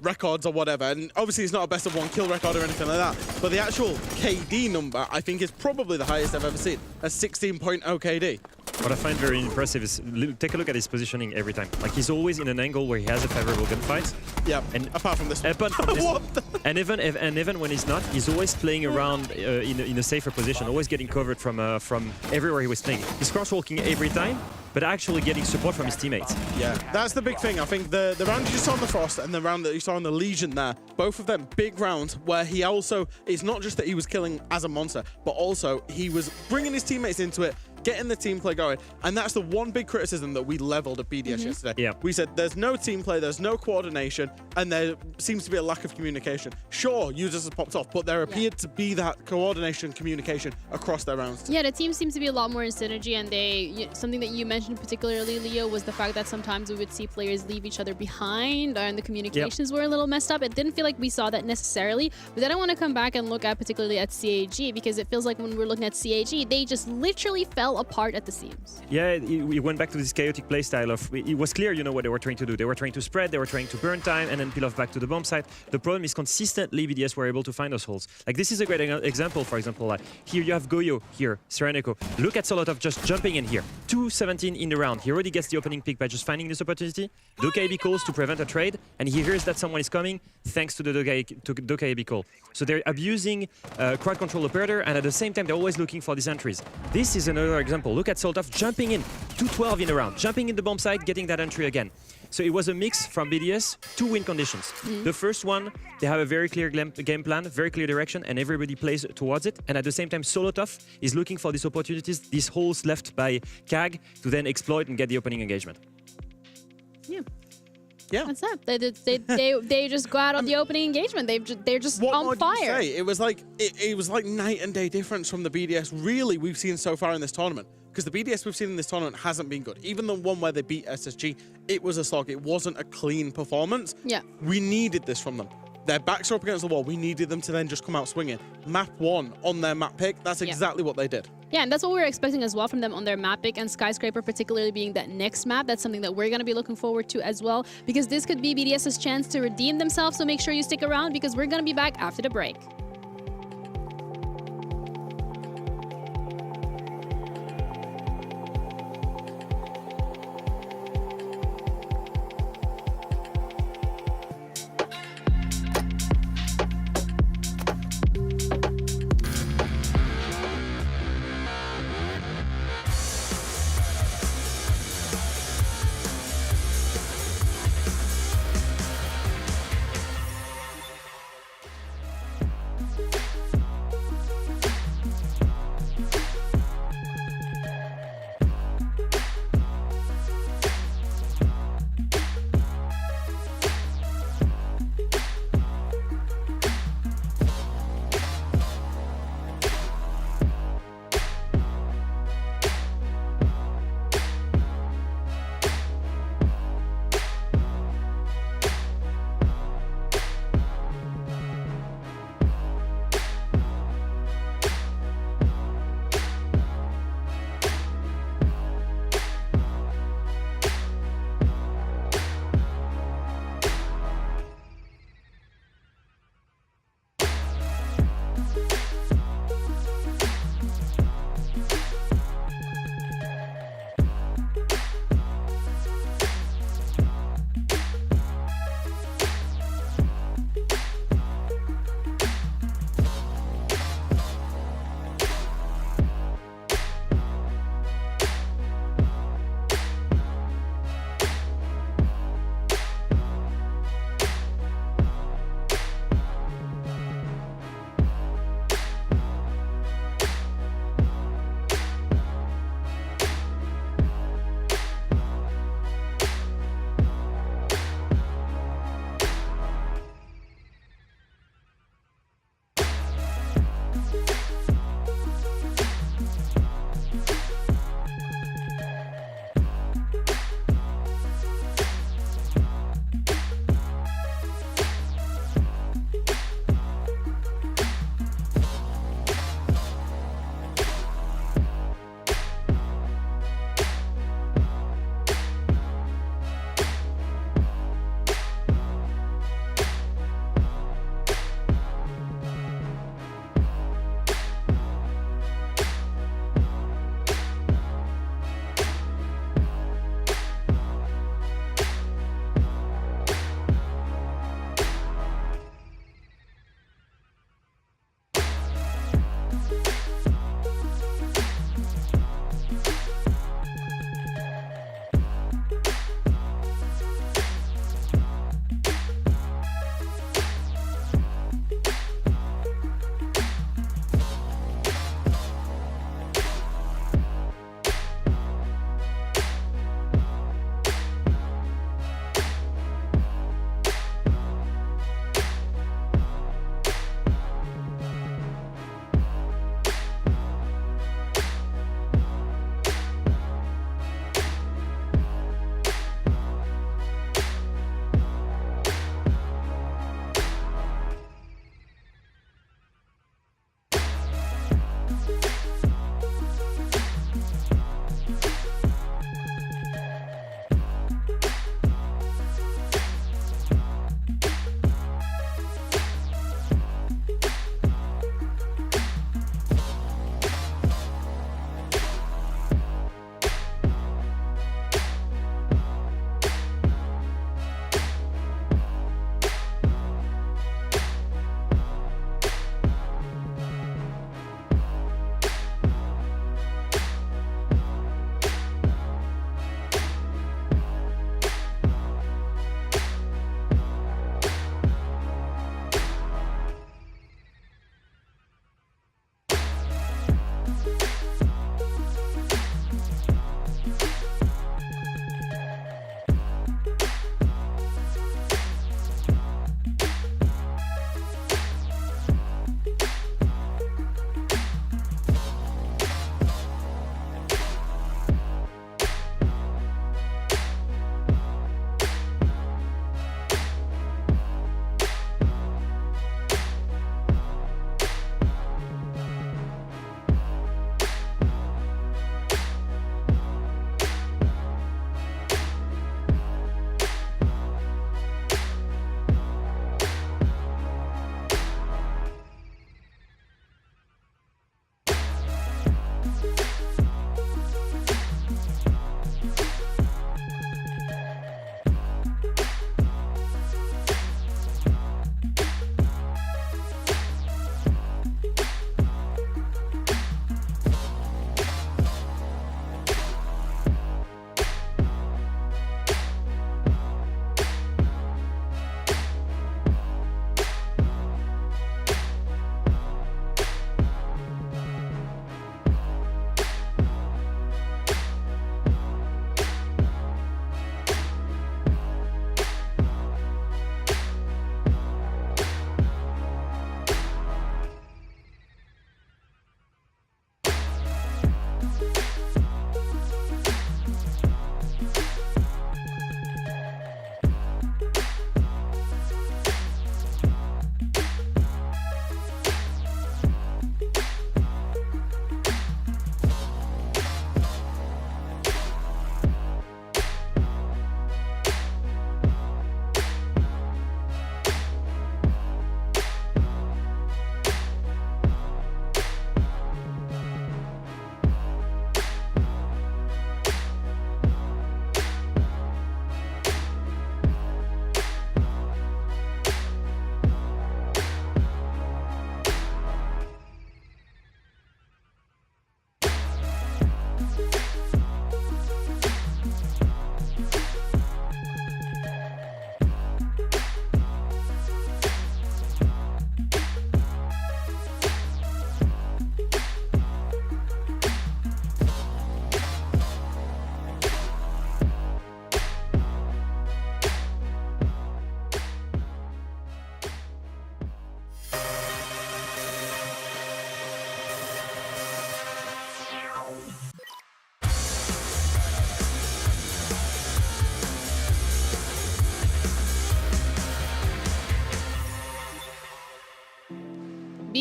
records or whatever, and obviously it's not a best of 1 kill record or anything like that, but the actual KD number I think is probably the highest I've ever seen, a 16.0 KD. What I find very impressive is take a look at his positioning every time. Like he's always in an angle where he has a favorable gunfight. Yeah. And apart from this one. And even when he's not, he's always playing around in a safer position, always getting covered from everywhere he was playing. He's crosswalking every time, but actually getting support from his teammates. Yeah, that's the big thing. I think the round you just saw on the Frost and the round that you saw on the Legion there, both of them big rounds where he also, it's not just that he was killing as a monster, but also he was bringing his teammates into it, getting the team play going. And that's the one big criticism that we leveled at BDS yesterday. Yeah. We said there's no team play, there's no coordination, and there seems to be a lack of communication. Sure, users have popped off, but there appeared to be that coordination, communication across their rounds. Yeah, the team seems to be a lot more in synergy, and something that you mentioned particularly, Leo, was the fact that sometimes we would see players leave each other behind, and the communications were a little messed up. It didn't feel like we saw that necessarily, but then I want to come back and look at particularly at CAG, because it feels like when we're looking at CAG, they just literally fell apart at the seams. Yeah, we went back to this chaotic playstyle of, it was clear, what they were trying to do. They were trying to spread, they were trying to burn time, and then peel off back to the bomb site. The problem is consistently BDS were able to find those holes. Like this is a great example, for example, like here you have Goyo, here, Sereneko. Look at Solotov just jumping in here. 2:17 in the round. He already gets the opening pick by just finding this opportunity. Doka calls to prevent a trade, and he hears that someone is coming thanks to the Doka call. So they're abusing crowd control operator, and at the same time, they're always looking for these entries. This is another example. Look at Solotov jumping in, 2:12 in a round, jumping in the bomb site, getting that entry again. So it was a mix from BDS, 2 win conditions. The first one, they have a very clear game plan, very clear direction, and everybody plays towards it. And at the same time, Solotov is looking for these opportunities, these holes left by KAG to then exploit and get the opening engagement. Yeah. That's that. They just go out on the opening engagement. They're just on fire. It was like night and day difference from the BDS really we've seen so far in this tournament. Because the BDS we've seen in this tournament hasn't been good. Even the one where they beat SSG, it was a slog. It wasn't a clean performance. Yeah. We needed this from them. Their backs are up against the wall. We needed them to then just come out swinging. Map 1 on their map pick, that's exactly what they did. Yeah, and that's what we're expecting as well from them on their map pick, and Skyscraper particularly being that next map. That's something that we're going to be looking forward to as well, because this could be BDS's chance to redeem themselves. So make sure you stick around, because we're going to be back after the break.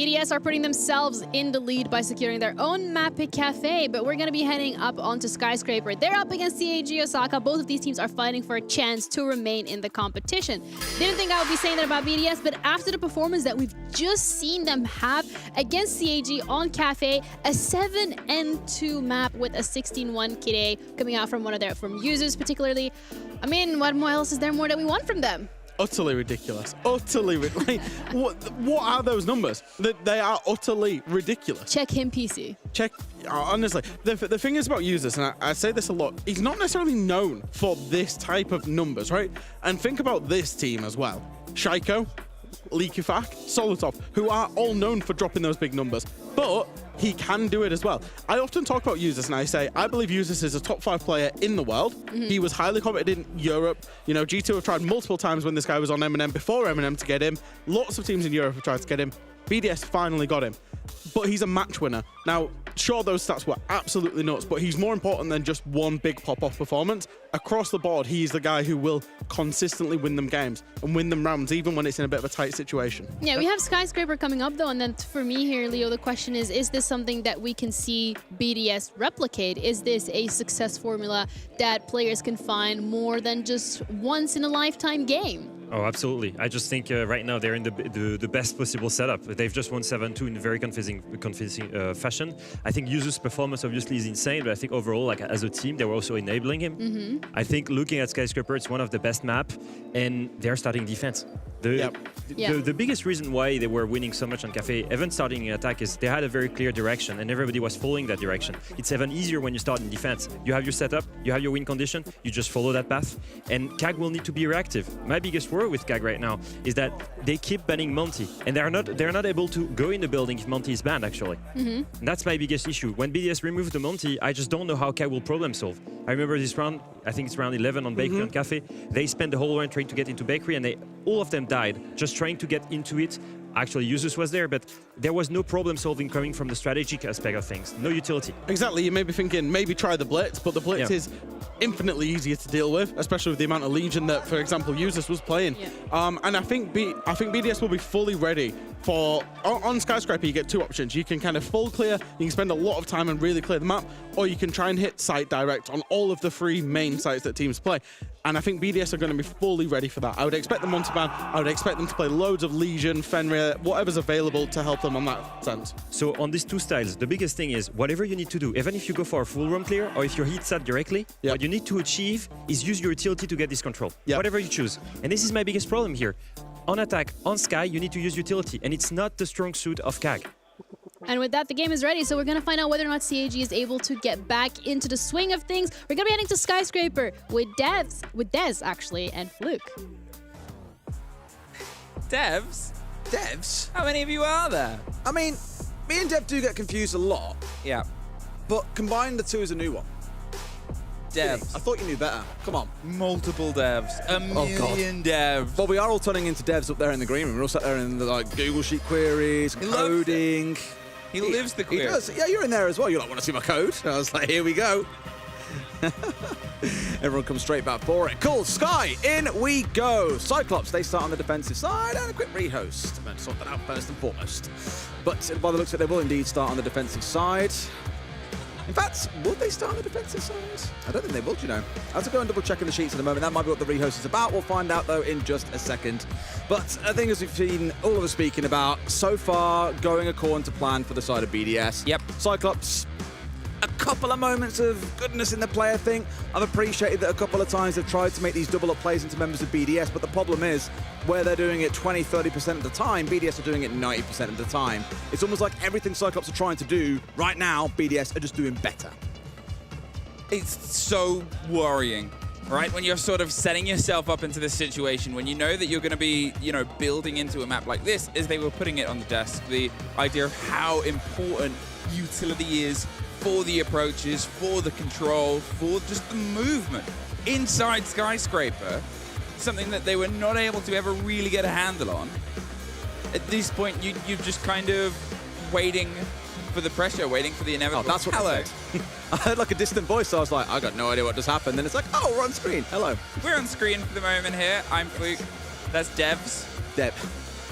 BDS are putting themselves in the lead by securing their own map at Kafe, but we're going to be heading up onto Skyscraper. They're up against CAG Osaka. Both of these teams are fighting for a chance to remain in the competition. Didn't think I would be saying that about BDS, but after the performance that we've just seen them have against CAG on Kafe, a 7-2 map with a 16-1 KD coming out from from users particularly. I mean, what more else is there more that we want from them? Utterly ridiculous. Utterly like, what are those numbers? They are utterly ridiculous. Check him, PC. Check, honestly, the thing is about users, and I say this a lot, he's not necessarily known for this type of numbers, right? And think about this team as well. Shaiko, Leakifak, Solotov, who are all known for dropping those big numbers, but he can do it as well. I often talk about users and I say, I believe users is a top 5 player in the world. He was highly competent in Europe. You know, G2 have tried multiple times when this guy was on M&M before M&M to get him. Lots of teams in Europe have tried to get him. BDS finally got him. But he's a match winner. Now, sure, those stats were absolutely nuts, but he's more important than just one big pop-off performance. Across the board, he's the guy who will consistently win them games and win them rounds, even when it's in a bit of a tight situation. Yeah, we have Skyscraper coming up, though, and then for me here, Leo, the question is this something that we can see BDS replicate? Is this a success formula that players can find more than just once in a lifetime game? Oh, absolutely. I just think right now they're in the best possible setup. They've just won 7-2 in a very convincing fashion. I think Yuzu's performance obviously is insane, but I think overall, like as a team, they were also enabling him. I think looking at Skyscraper, it's one of the best map, and they're starting defense. The biggest reason why they were winning so much on Kafe, even starting in attack, is they had a very clear direction, and everybody was following that direction. It's even easier when you start in defense. You have your setup, you have your win condition, you just follow that path, and KAG will need to be reactive. My biggest worry with KAG right now is that they keep banning Monty, and they're not able to go in the building if Monty is banned, actually. And that's my biggest issue. When BDS removed the Monty, I just don't know how KAG will problem solve. I remember this round, I think it's round 11 on Bakery on Kafe. They spent the whole round trying to get into Bakery, and all of them died just trying to get into it. Actually, Usus was there, but there was no problem solving coming from the strategic aspect of things. No utility. Exactly. You may be thinking, maybe try the Blitz, but the Blitz is infinitely easier to deal with, especially with the amount of Legion that, for example, Usus was playing. And I think BDS will be fully ready for... On Skyscraper, you get 2 options. You can kind of full clear, you can spend a lot of time and really clear the map, or you can try and hit site direct on all of the 3 main sites that teams play. And I think BDS are going to be fully ready for that. I would expect them Monty ban. I would expect them to play loads of Legion, Fenrir, whatever's available to help them on that sense. So on these 2 styles, the biggest thing is whatever you need to do, even if you go for a full roam clear or if you hit sat directly, what you need to achieve is use your utility to get this control. Whatever you choose. And this is my biggest problem here. On attack, on Sky, you need to use utility, and it's not the strong suit of KAG. And with that, the game is ready, so we're going to find out whether or not CAG is able to get back into the swing of things. We're going to be heading to Skyscraper with Dez, actually, and Fluke. Devs? Devs? How many of you are there? I mean, me and Dev do get confused a lot, Yeah. but combine the 2 as a new one. Devs. I thought you knew better. Come on. Multiple devs. A million devs. Well, we are all turning into devs up there in the green room. We're all sat there in the Google Sheet queries, coding. He lives the query. He does. Yeah, you're in there as well. You're like, want to see my code? I was like, here we go. Everyone comes straight back for it. Cool. Sky, in we go. Cyclops, they start on the defensive side, and a quick rehost. I'm going to sort that out first and foremost. But by the looks of it, they will indeed start on the defensive side. In fact, would they start on the defensive side? I don't think they will, you know. I have to go and double check in the sheets at the moment. That might be what the rehost is about. We'll find out, though, in just a second. But I think as we've seen all of us speaking about, so far, going according to plan for the side of BDS. Yep. Cyclops, a couple of moments of goodness in the player thing. I've appreciated that a couple of times they've tried to make these double-up plays into members of BDS, but the problem is, where they're doing it 20-30% of the time, BDS are doing it 90% of the time. It's almost like everything Cyclops are trying to do right now, BDS are just doing better. It's so worrying, right? When you're sort of setting yourself up into this situation, when you know that you're going to be, you know, building into a map like this, as they were putting it on the desk, the idea of how important utility is for the approaches, for the control, for just the movement inside Skyscraper, something that they were not able to ever really get a handle on. At this point, you're just kind of waiting for the pressure, waiting for the inevitable. Oh, that's what I said. I heard like a distant voice, so I was like, I got no idea what just happened. Then it's like, oh, we're on screen. Hello. We're on screen for the moment here. I'm Fluke. That's Devs. Dev,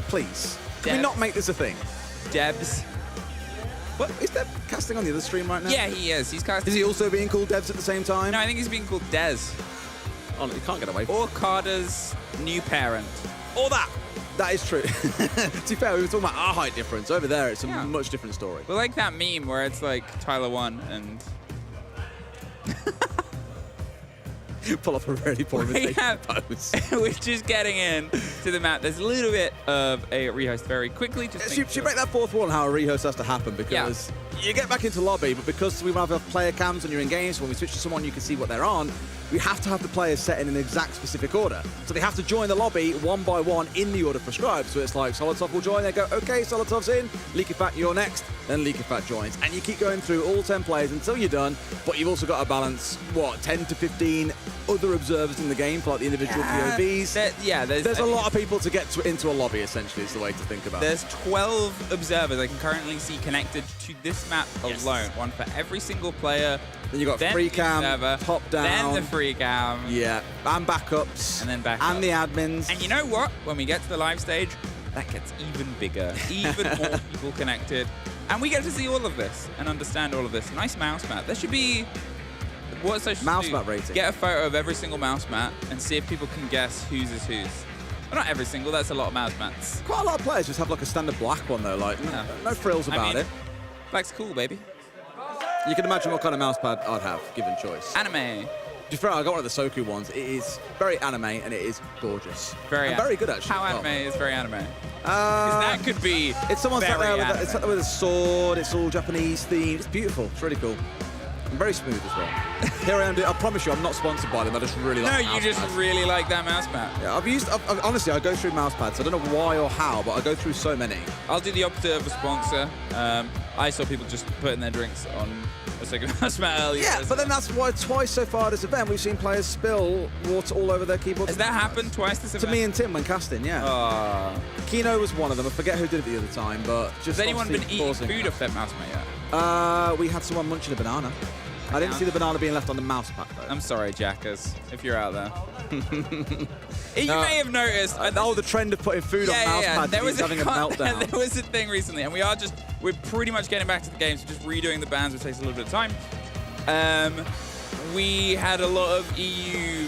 please. Can Dev. we not make this a thing? Debs. What? Is Deb casting on the other stream right now? Yeah, he is. He's casting. Is he also being called Debs at the same time? No, I think he's being called Dez. Oh, you can't get away from Or Carter's new parent. all that. That is true. To be fair, we were talking about our height difference. Over there, it's a much different story. Well, like that meme where it's like Tyler 1 and... Pull off a really poor imitation pose. We're just getting in to the map. There's a little bit of a rehost very quickly. Just Should break that fourth wall and how a rehost has to happen, because you get back into lobby, but because we have player cams when you're in games, when we switch to someone you can see what they're on, we have to have the players set in an exact specific order. So they have to join the lobby one by one in the order prescribed. So it's like Solotov will join, they go, okay, Solotov's in, Leakifat, you're next, then Leakifat joins. And you keep going through all 10 players until you're done, but you've also got to balance, what, 10 to 15 other observers in the game for like the individual POVs. There's a lot of people to get into a lobby, essentially, is the way to think about it. There's 12 observers I can currently see connected to this map alone. One for every single player. Then you've got free cam, top down. Then the free cam. Yeah, and backups. And then backups. And the admins. And you know what? When we get to the live stage, that gets even bigger. Even more people connected. And we get to see all of this and understand all of this. Nice mouse mat. There should be... What's I should mouse do? mat rating. Get a photo of every single mouse mat and see if people can guess whose is whose. Well, not every single, that's a lot of mouse mats. Quite a lot of players just have like a standard black one though, like no frills about it. Black's cool, baby. You can imagine what kind of mouse pad I'd have, given choice. Anime. To be fair, I got one of the Soku ones. It is very anime and it is gorgeous. Very good actually. How anime is very anime? That could be. It's someone sat there very with with a sword. It's all Japanese themed. It's beautiful. It's really cool. And very smooth as well. Here I am. I promise you, I'm not sponsored by them. I just really like. No, you just really like that mouse mat. Yeah, honestly, I go through mouse pads. I don't know why or how, but I go through so many. I'll do the opposite of a sponsor. I saw people just putting their drinks on a second mouse mat earlier. Yeah, but then that's why twice so far at this event we've seen players spill water all over their keyboards. Has that happened twice this event? To me and Tim when casting, yeah. Kino was one of them. I forget who did it the other time, but just. Has anyone been eating food off their mouse mat yet? We had someone munching a banana. I didn't see the banana being left on the mouse pad, though. I'm sorry, Jackers, if you're out there. You may have noticed. The trend of putting food on mouse pads is having a meltdown. There was a thing recently, and we're pretty much getting back to the game, so just redoing the bans, which takes a little bit of time. We had a lot of EU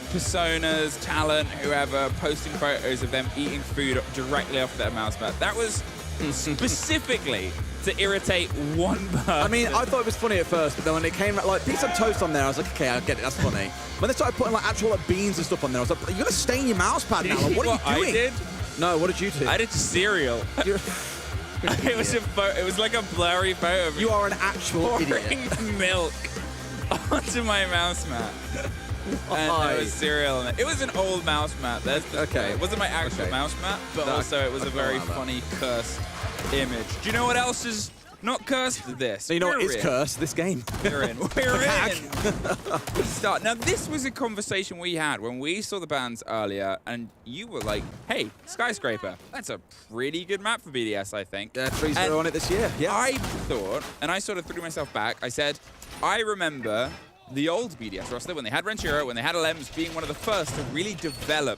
personas, talent, whoever, posting photos of them eating food directly off their mouse pad. That was specifically to irritate one person. I mean, I thought it was funny at first, but then when it came like piece of toast on there, I was like, okay, I get it, that's funny. When they started putting like actual like beans and stuff on there, I was like, you're gonna stain your mouse pad now. Like, what are you doing? I did? No, what did you do? I did cereal. It was it was like a blurry photo of me. You are an actual idiot. Pouring milk onto my mouse mat. And there was cereal in it. It was an old mouse mat. Okay. It wasn't my actual mouse mat, but also it was a very funny cursed image. Do you know what else is not cursed? This. You know what is cursed? This game. We're in. We're in. Start. Now, this was a conversation we had when we saw the bans earlier, and you were like, hey, Skyscraper, that's a pretty good map for BDS, I think. Yeah, 3-0 on it this year. Yeah. I thought, and I sort of threw myself back, I said, I remember the old BDS roster, when they had Renshiro, when they had Alems, being one of the first to really develop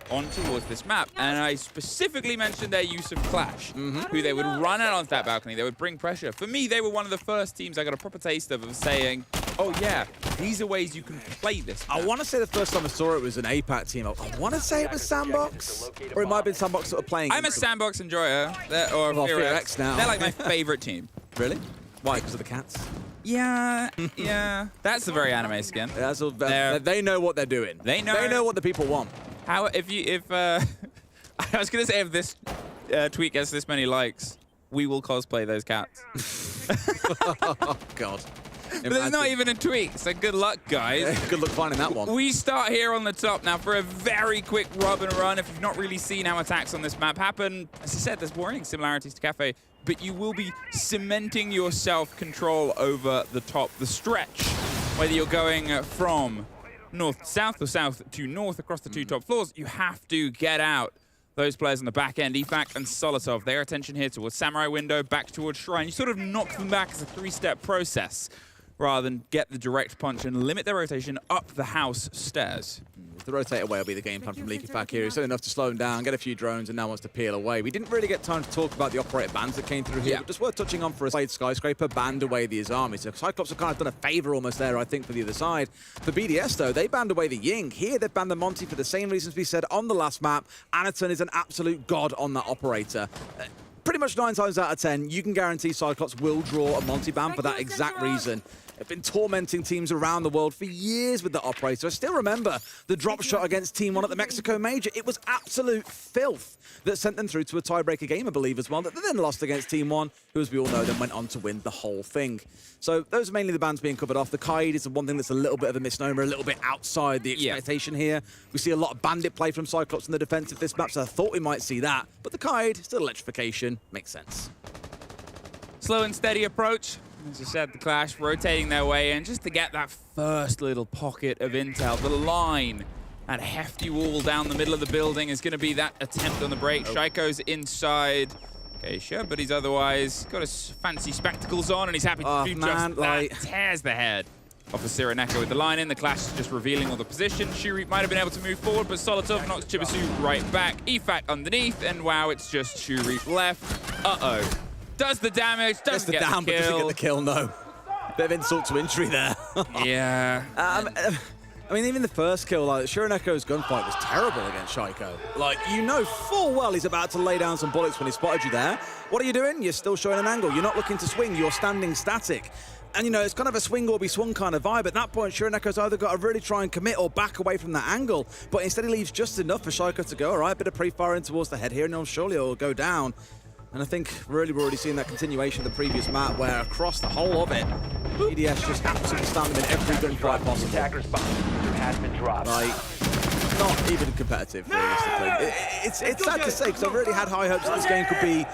on towards this map. And I specifically mentioned their use of Clash, who they would run out onto that balcony, they would bring pressure. For me, they were one of the first teams I got a proper taste of saying, oh yeah, these are ways you can play this map. I want to say the first time I saw it was an APAC team. I want to say it was Sandbox, or it might have been Sandbox that were playing. I'm a Sandbox enjoyer, or FearX now. They're like my favorite team. Really? Why? Because of the cats? Yeah, yeah. That's a very anime skin. That's all, they know what they're doing. They know what the people want. How I was gonna say if this tweet gets this many likes, we will cosplay those cats. Oh God. But there's not even a tweet, so good luck, guys. Yeah, good luck finding that one. We start here on the top now for a very quick rub and run. If you've not really seen how attacks on this map happen, as I said, there's worrying similarities to Kafe, but you will be cementing your self-control over the top, the stretch, whether you're going from north to south or south to north across the two top floors, you have to get out those players on the back end, Efac and Solotov. Their attention here towards Samurai Window, back towards Shrine. You sort of knock them back as a three-step process. rather than get the direct punch and limit their rotation up the house stairs. The rotate away will be the game plan from Leaky Fak here. He's done enough to slow him down, get a few drones, and now wants to peel away. We didn't really get time to talk about the operator bans that came through here, but just worth touching on for a played Skyscraper, banned away the Izami. So Cyclops have kind of done a favor almost there, I think, for the other side. For BDS, though, they banned away the Ying. Here, they've banned the Monty for the same reasons we said on the last map. Anaton is an absolute god on that operator. Pretty much 9 times out of 10, you can guarantee Cyclops will draw a Monty ban for that exact reason. They've been tormenting teams around the world for years with the operator. I still remember the drop shot against Team 1 at the Mexico Major. It was absolute filth that sent them through to a tiebreaker game, I believe, as well, that they then lost against Team 1, who, as we all know, then went on to win the whole thing. So those are mainly the bans being covered off. The Kaid is the one thing that's a little bit of a misnomer, a little bit outside the expectation here. We see a lot of bandit play from Cyclops in the defense of this map, so I thought we might see that. But the Kaid, still electrification, makes sense. Slow and steady approach. As I said, the Clash rotating their way in just to get that first little pocket of intel. The line, that hefty wall down the middle of the building is going to be that attempt on the break. Shaiko's inside Geisha, but he's otherwise got his fancy spectacles on and he's happy to do just that. Tears the head off of Sireneko with the line in. The Clash is just revealing all the position. Shuri might have been able to move forward, but Solotov knocks Chibisu right back. Efak underneath, and wow, it's just Shuri left. Uh-oh. Does the damage, doesn't get the kill. But doesn't get the kill, no. Bit of insult to injury there. Yeah. I mean, even the first kill, like, Shireneko's gunfight was terrible against Shaiko. Like, you know full well he's about to lay down some bullets when he spotted you there. What are you doing? You're still showing an angle. You're not looking to swing. You're standing static. And, you know, it's kind of a swing or be swung kind of vibe. At that point, Shireneko's either got to really try and commit or back away from that angle. But instead he leaves just enough for Shaiko to go, all right, bit of pre-firing towards the head here, and surely it'll go down. And I think really we're already seeing that continuation of the previous map where across the whole of it, BDS just absolutely standing in every gunfight possible. Like, not even competitive, realistically. It's sad to say, because I really had high hopes that this game could be,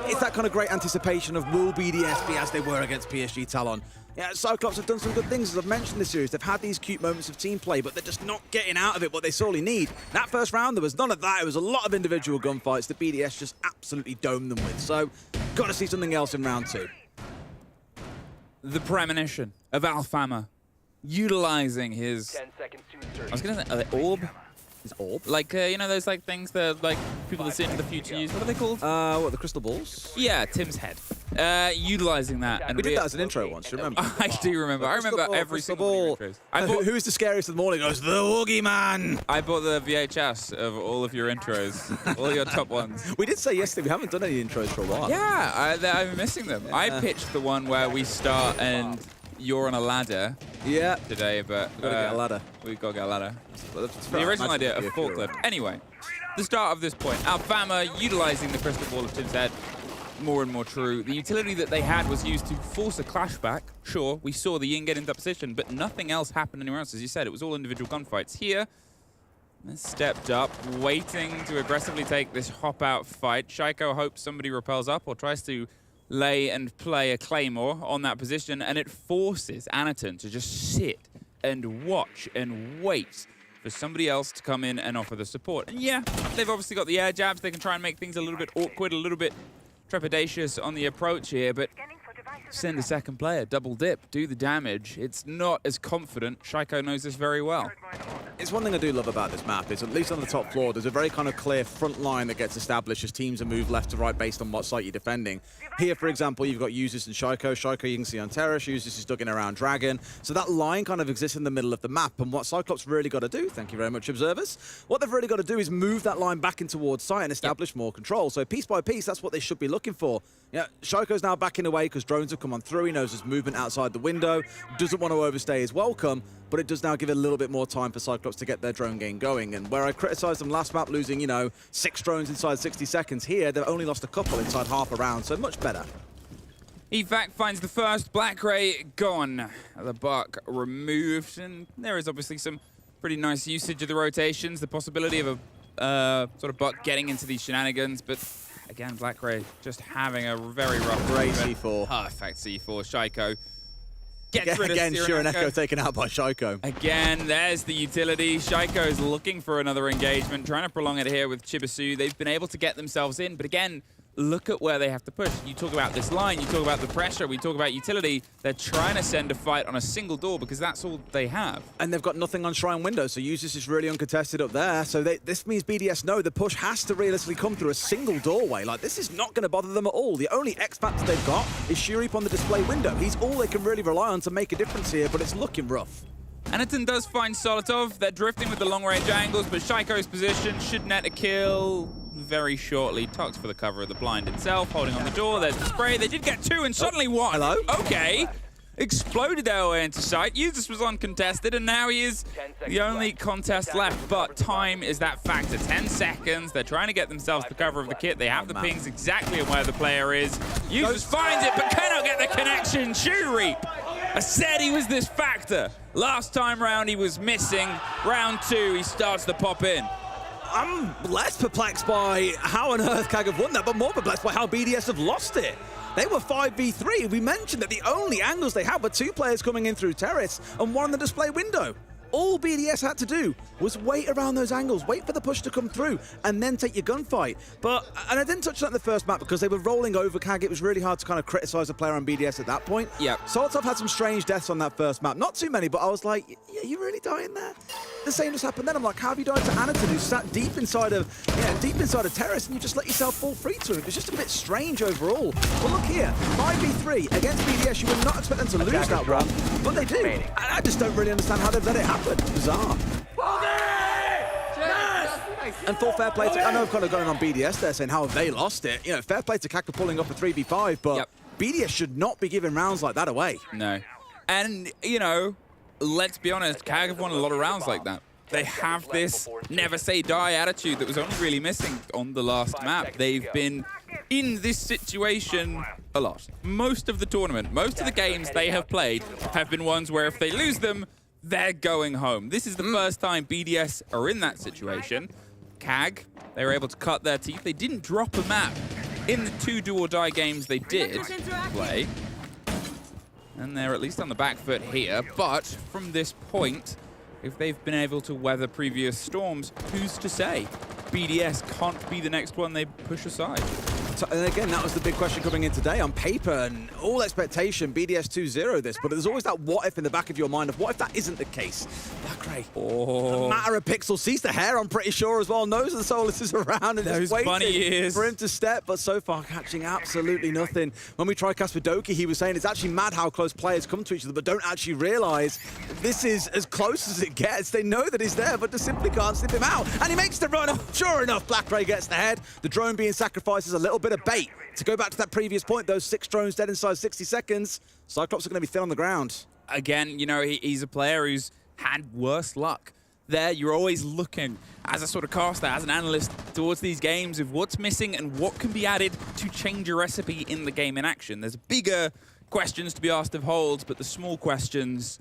it's that kind of great anticipation of will BDS be as they were against PSG Talon. Yeah, Cyclops have done some good things, as I've mentioned in this series. They've had these cute moments of team play, but they're just not getting out of it what they sorely need. That first round, there was none of that. It was a lot of individual gunfights that BDS just absolutely domed them with. So, got to see something else in round 2. The premonition of Alfama utilizing his... 10 seconds to insert. I was going to say, orb? His orb? Like, you know those like things that like people that see into the future use? What are they called? What, the crystal balls? Yeah, Tim's head. Utilizing that. And we did that as an intro once, you remember? I do remember. I remember every single intros. Who's the scariest in the morning? Goes, the Woogie Man! I bought the VHS of all of your intros, all your top ones. We did say yesterday we haven't done any intros for a while. Yeah, I've been missing them. I pitched the one where we start and you're on a ladder. Yeah. Today, but we've got to get a ladder. We've got to get a ladder. The original idea of forklift. Anyway, the start of this point, Alfama utilizing the crystal ball of Tim's head. More and more true. The utility that they had was used to force a clash back. Sure, we saw the Yin get into position, but nothing else happened anywhere else. As you said, it was all individual gunfights. Here, they stepped up, waiting to aggressively take this hop-out fight. Shaiko hopes somebody repels up or tries to lay and play a claymore on that position, and it forces Anaton to just sit and watch and wait for somebody else to come in and offer the support. And yeah, they've obviously got the air jabs. They can try and make things a little bit awkward, a little bit trepidatious on the approach here, but send a second player, double dip, do the damage. It's not as confident. Shaiko knows this very well. It's one thing I do love about this map is, at least on the top floor, there's a very kind of clear front line that gets established as teams are moved left to right based on what site you're defending. Here, for example, you've got Usis and Shaiko. Shaiko you can see on Terrace, Usis is stuck in around Dragon. So that line kind of exists in the middle of the map, and what Cyclops really got to do, thank you very much, observers, what they've really got to do is move that line back in towards site and establish more control. So piece by piece, that's what they should be looking for. Yeah, Shaiko's now backing away because drones have come on through. He knows there's movement outside the window, doesn't want to overstay his welcome, but it does now give it a little bit more time for Cyclops to get their drone game going. And where I criticised them last map losing, you know, 6 drones inside 60 seconds, here they've only lost a couple inside half a round, so much better. Evac finds the first. Black Ray gone. The buck removed, and there is obviously some pretty nice usage of the rotations, the possibility of a sort of buck getting into these shenanigans, but again, Black Ray just having a very rough great C4. Perfect C4. Shaiko gets rid of again, Shireneko taken out by Shaiko. Again, there's the utility. Shaiko is looking for another engagement, trying to prolong it here with Chibisu. They've been able to get themselves in, but again, look at where they have to push. You talk about this line, you talk about the pressure, we talk about utility. They're trying to send a fight on a single door because that's all they have. And they've got nothing on Shrine Window, so Usus is really uncontested up there. So this means BDS know the push has to realistically come through a single doorway. Like, this is not going to bother them at all. The only X factor they've got is Shurip on the display window. He's all they can really rely on to make a difference here, but it's looking rough. Anaton does find Solotov. They're drifting with the long-range angles, but Shaiko's position should net a kill very shortly. Tux for the cover of the blind itself, holding on the door. There's the spray. They did get 2 and suddenly 1. Hello? Okay. Exploded their way into sight. Usus was uncontested, and now he is the only contest left. But time is that factor. 10 seconds. They're trying to get themselves the cover of the kit. They have the pings exactly on where the player is. Usus finds it, but cannot get the connection. Shurip. I said he was this factor. Last time round, he was missing. Round 2, he starts to pop in. I'm less perplexed by how on earth KAG have won that, but more perplexed by how BDS have lost it. They were 5v3. We mentioned that the only angles they had were 2 players coming in through terrace and 1 in the display window. All BDS had to do was wait around those angles, wait for the push to come through, and then take your gunfight. And I didn't touch that in the first map because they were rolling over KAG. It was really hard to kind of criticize a player on BDS at that point. Yep. Solotov had some strange deaths on that first map. Not too many, but I was like, yeah, you really dying there? The same just happened then. I'm like, how have you died to Anaton, who sat deep inside of terrace, and you just let yourself fall free to him? It was just a bit strange overall. Well, look here, 5v3 against BDS. You would not expect them to lose that one, but they do. And I just don't really understand how they've let it happen. Bizarre. And full fair play to, I know I've kind of gone on BDS there saying how have they lost it. You know, fair play to KAG for pulling off a 3v5, but BDS should not be giving rounds like that away. No. And, you know, let's be honest, KAG have won a lot of rounds like that. They have this never say die attitude that was only really missing on the last map. They've been in this situation a lot. Most of the tournament, most of the games they have played have been ones where if they lose them, they're going home. This is the first time BDS are in that situation. KAG, they were able to cut their teeth. They didn't drop a map in the 2 do-or-die games they did play. And they're at least on the back foot here. But from this point, if they've been able to weather previous storms, who's to say? BDS can't be the next one they push aside. And again, that was the big question coming in today. On paper and all expectation, BDS 2-0 this, but there's always that what if in the back of your mind of what if that isn't the case? Blackray, a matter of pixels, sees the hair, I'm pretty sure as well, knows the Solus is around and those just bunny waiting ears for him to step, but so far catching absolutely nothing. When we tried Kafe Dostoyevsky, he was saying it's actually mad how close players come to each other, but don't actually realize this is as close as it gets. They know that he's there, but just simply can't snip him out. And he makes the run. Sure enough, Blackray gets the head. The drone being sacrificed is a little bit of bait. To go back to that previous point, those 6 drones dead inside 60 seconds, Cyclops are going to be thin on the ground. Again, you know, he's a player who's had worse luck. There, you're always looking, as a sort of caster, as an analyst, towards these games of what's missing and what can be added to change a recipe in the game in action. There's bigger questions to be asked of holds, but the small questions,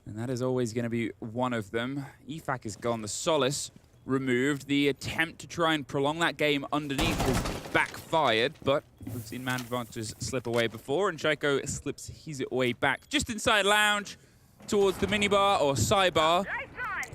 and that is always going to be one of them. EFAC is gone, the Solace removed. The attempt to try and prolong that game underneath has backfired, but we've seen man advantages slip away before, and Shaiko slips his way back just inside lounge towards the minibar or sidebar.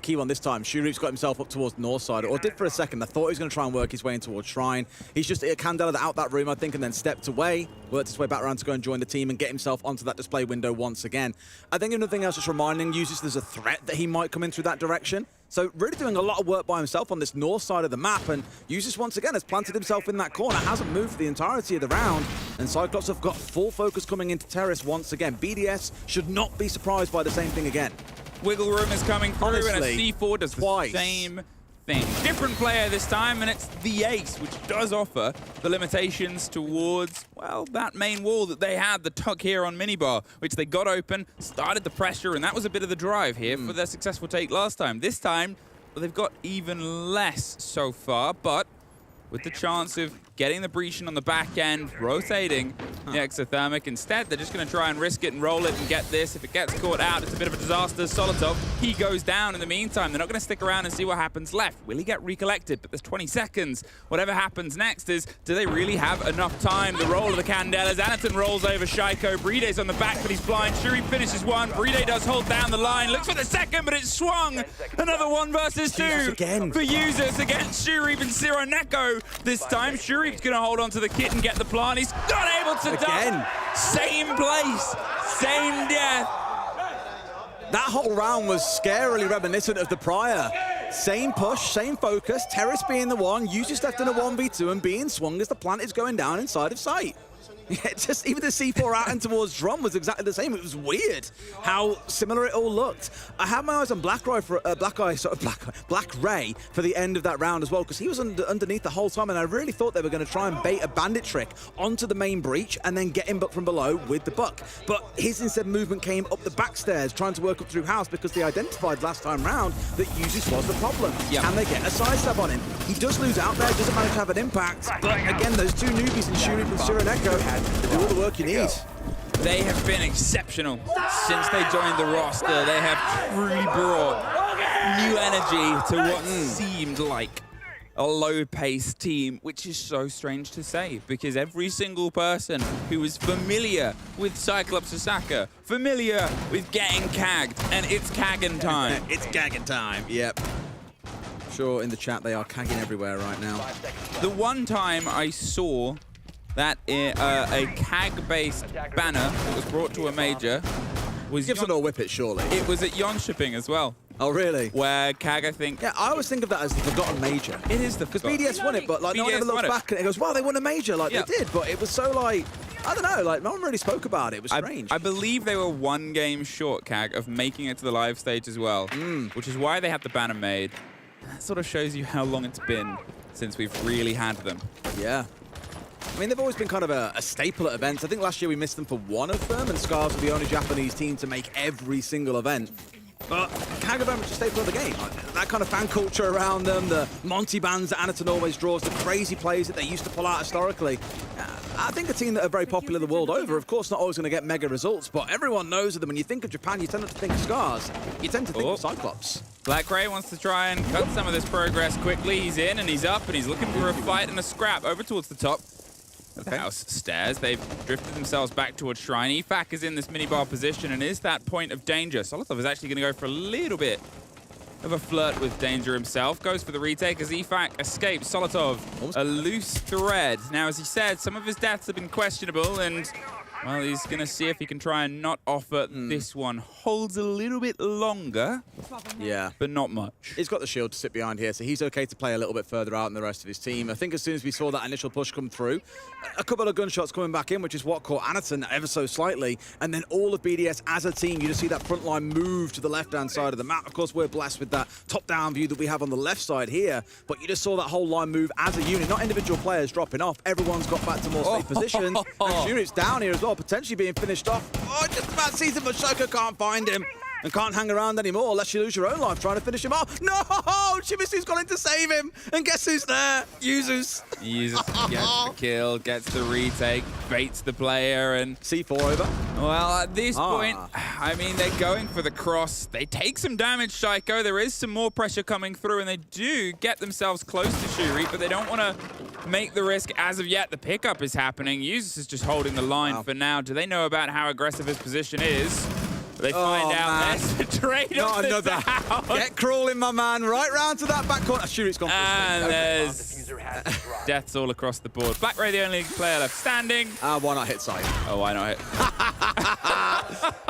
Key one this time, Shurip's got himself up towards the north side, or did for a second. I thought he was going to try and work his way in towards Shrine. He's just Candela out that room, I think, and then stepped away, worked his way back around to go and join the team and get himself onto that display window once again. I think another thing else just reminding Usus there's a threat that he might come in through that direction. So really doing a lot of work by himself on this north side of the map, and Usus once again has planted himself in that corner, hasn't moved for the entirety of the round, and Cyclops have got full focus coming into terrace once again. BDS should not be surprised by the same thing again. Wiggle room is coming through, Honestly, and a C4 does twice. the same thing. Different player this time, and it's the Ace, which does offer the limitations towards, well, that main wall that they had, the tuck here on minibar, which they got open, started the pressure, and that was a bit of the drive here for their successful take last time. This time, well, they've got even less so far, but with the chance of getting the breach on the back end, rotating the exothermic. Instead, they're just going to try and risk it and roll it and get this. If it gets caught out, it's a bit of a disaster. Solotov, he goes down in the meantime. They're not going to stick around and see what happens left. Will he get recollected? But there's 20 seconds. Whatever happens next is, do they really have enough time? The roll of the Candelas. Anaton rolls over Shaiko. Bride's on the back, but he's blind. Shuri finishes one. Bride does hold down the line. Looks for the second, but it's swung. Another 1 versus 2 again for Usus against Shuri and Sironeko. This time, Shuri Shuri's gonna hold on to the kit and get the plant. He's not able to Again. Same place, same death. That whole round was scarily reminiscent of the prior. Same push, same focus, Terrace being the one, you just left in a 1v2 and being swung as the plant is going down inside of sight. Yeah, just even the C4 out and towards Drum was exactly the same. It was weird how similar it all looked. I had my eyes on Black Ray for the end of that round as well, because he was underneath the whole time, and I really thought they were going to try and bait a bandit trick onto the main breach and then get him from below with the buck. But his instead movement came up the back stairs, trying to work up through house, because they identified last time round that Usus was the problem. Yep. Can they get a sidestep on him? He does lose out there, doesn't manage to have an impact, but again, those two newbies in Shuri and Sireneko do all the work you need. They have been exceptional since they joined the roster. They have truly brought new energy to what seemed like a low-paced team, which is so strange to say, because every single person who is familiar with Cyclops Osaka, familiar with getting cagged, and it's cagging time. It's cagging time, yep. Sure, in the chat they are cagging everywhere right now. The one time I saw that a CAG-based banner that was brought to a major was... Gives it a whip it, surely. It was at Jönköping as well. Oh, really? Where CAG, I think... Yeah, I always think of that as the forgotten major. It is the because BDS won it, but like no one ever looks back and it goes, wow, they won a major, like they did. But it was so like, I don't know, like no one really spoke about it. It was strange. I believe they were one game short, CAG, of making it to the live stage as well, which is why they had the banner made. And that sort of shows you how long it's been since we've really had them. Yeah. I mean, they've always been kind of a staple at events. I think last year we missed them for one of them, and Scars were the only Japanese team to make every single event. But CAG are very much a staple of the game. That kind of fan culture around them, the Monty bands that Anaton always draws, the crazy plays that they used to pull out historically. I think a team that are very popular the world over, of course not always going to get mega results, but everyone knows of them. When you think of Japan, you tend not to think of Scars. You tend to think of Cyclops. Black Ray wants to try and cut some of this progress quickly. He's in and he's up and he's looking for a fight and a scrap over towards the top. The house stairs. They've drifted themselves back towards Shrine. EFAC is in this minibar position and is that point of danger. Solotov is actually going to go for a little bit of a flirt with danger himself. Goes for the retake as EFAC escapes. Solotov, a loose thread. Now, as he said, some of his deaths have been questionable and, well, he's going to see if he can try and not offer this one. Holds a little bit longer. Yeah. But not much. He's got the shield to sit behind here, so he's okay to play a little bit further out than the rest of his team. I think as soon as we saw that initial push come through, a couple of gunshots coming back in, which is what caught Anaton ever so slightly, and then all of BDS as a team, you just see that front line move to the left-hand side of the map. Of course, we're blessed with that top-down view that we have on the left side here, but you just saw that whole line move as a unit, not individual players dropping off. Everyone's got back to more safe positions, and units down here as well, potentially being finished off. Oh, just about sees him, but Shoko can't find him. And can't hang around anymore unless you lose your own life trying to finish him off. No! Shimisu's gone in to save him. And guess who's there? Usus. Usus gets the kill, gets the retake, baits the player, and... C4 over. Well, at this point, I mean, they're going for the cross. They take some damage, Shaiko. There is some more pressure coming through, and they do get themselves close to Shuri, but they don't want to make the risk as of yet. The pickup is happening. Usus is just holding the line for now. Do they know about how aggressive his position is? They find out there's a trade Not another. Get crawling, my man. Right round to that back corner. Shuri's gone for and there's deaths all across the board. Black Ray, the only player left standing. Why not hit side? Oh, why not hit?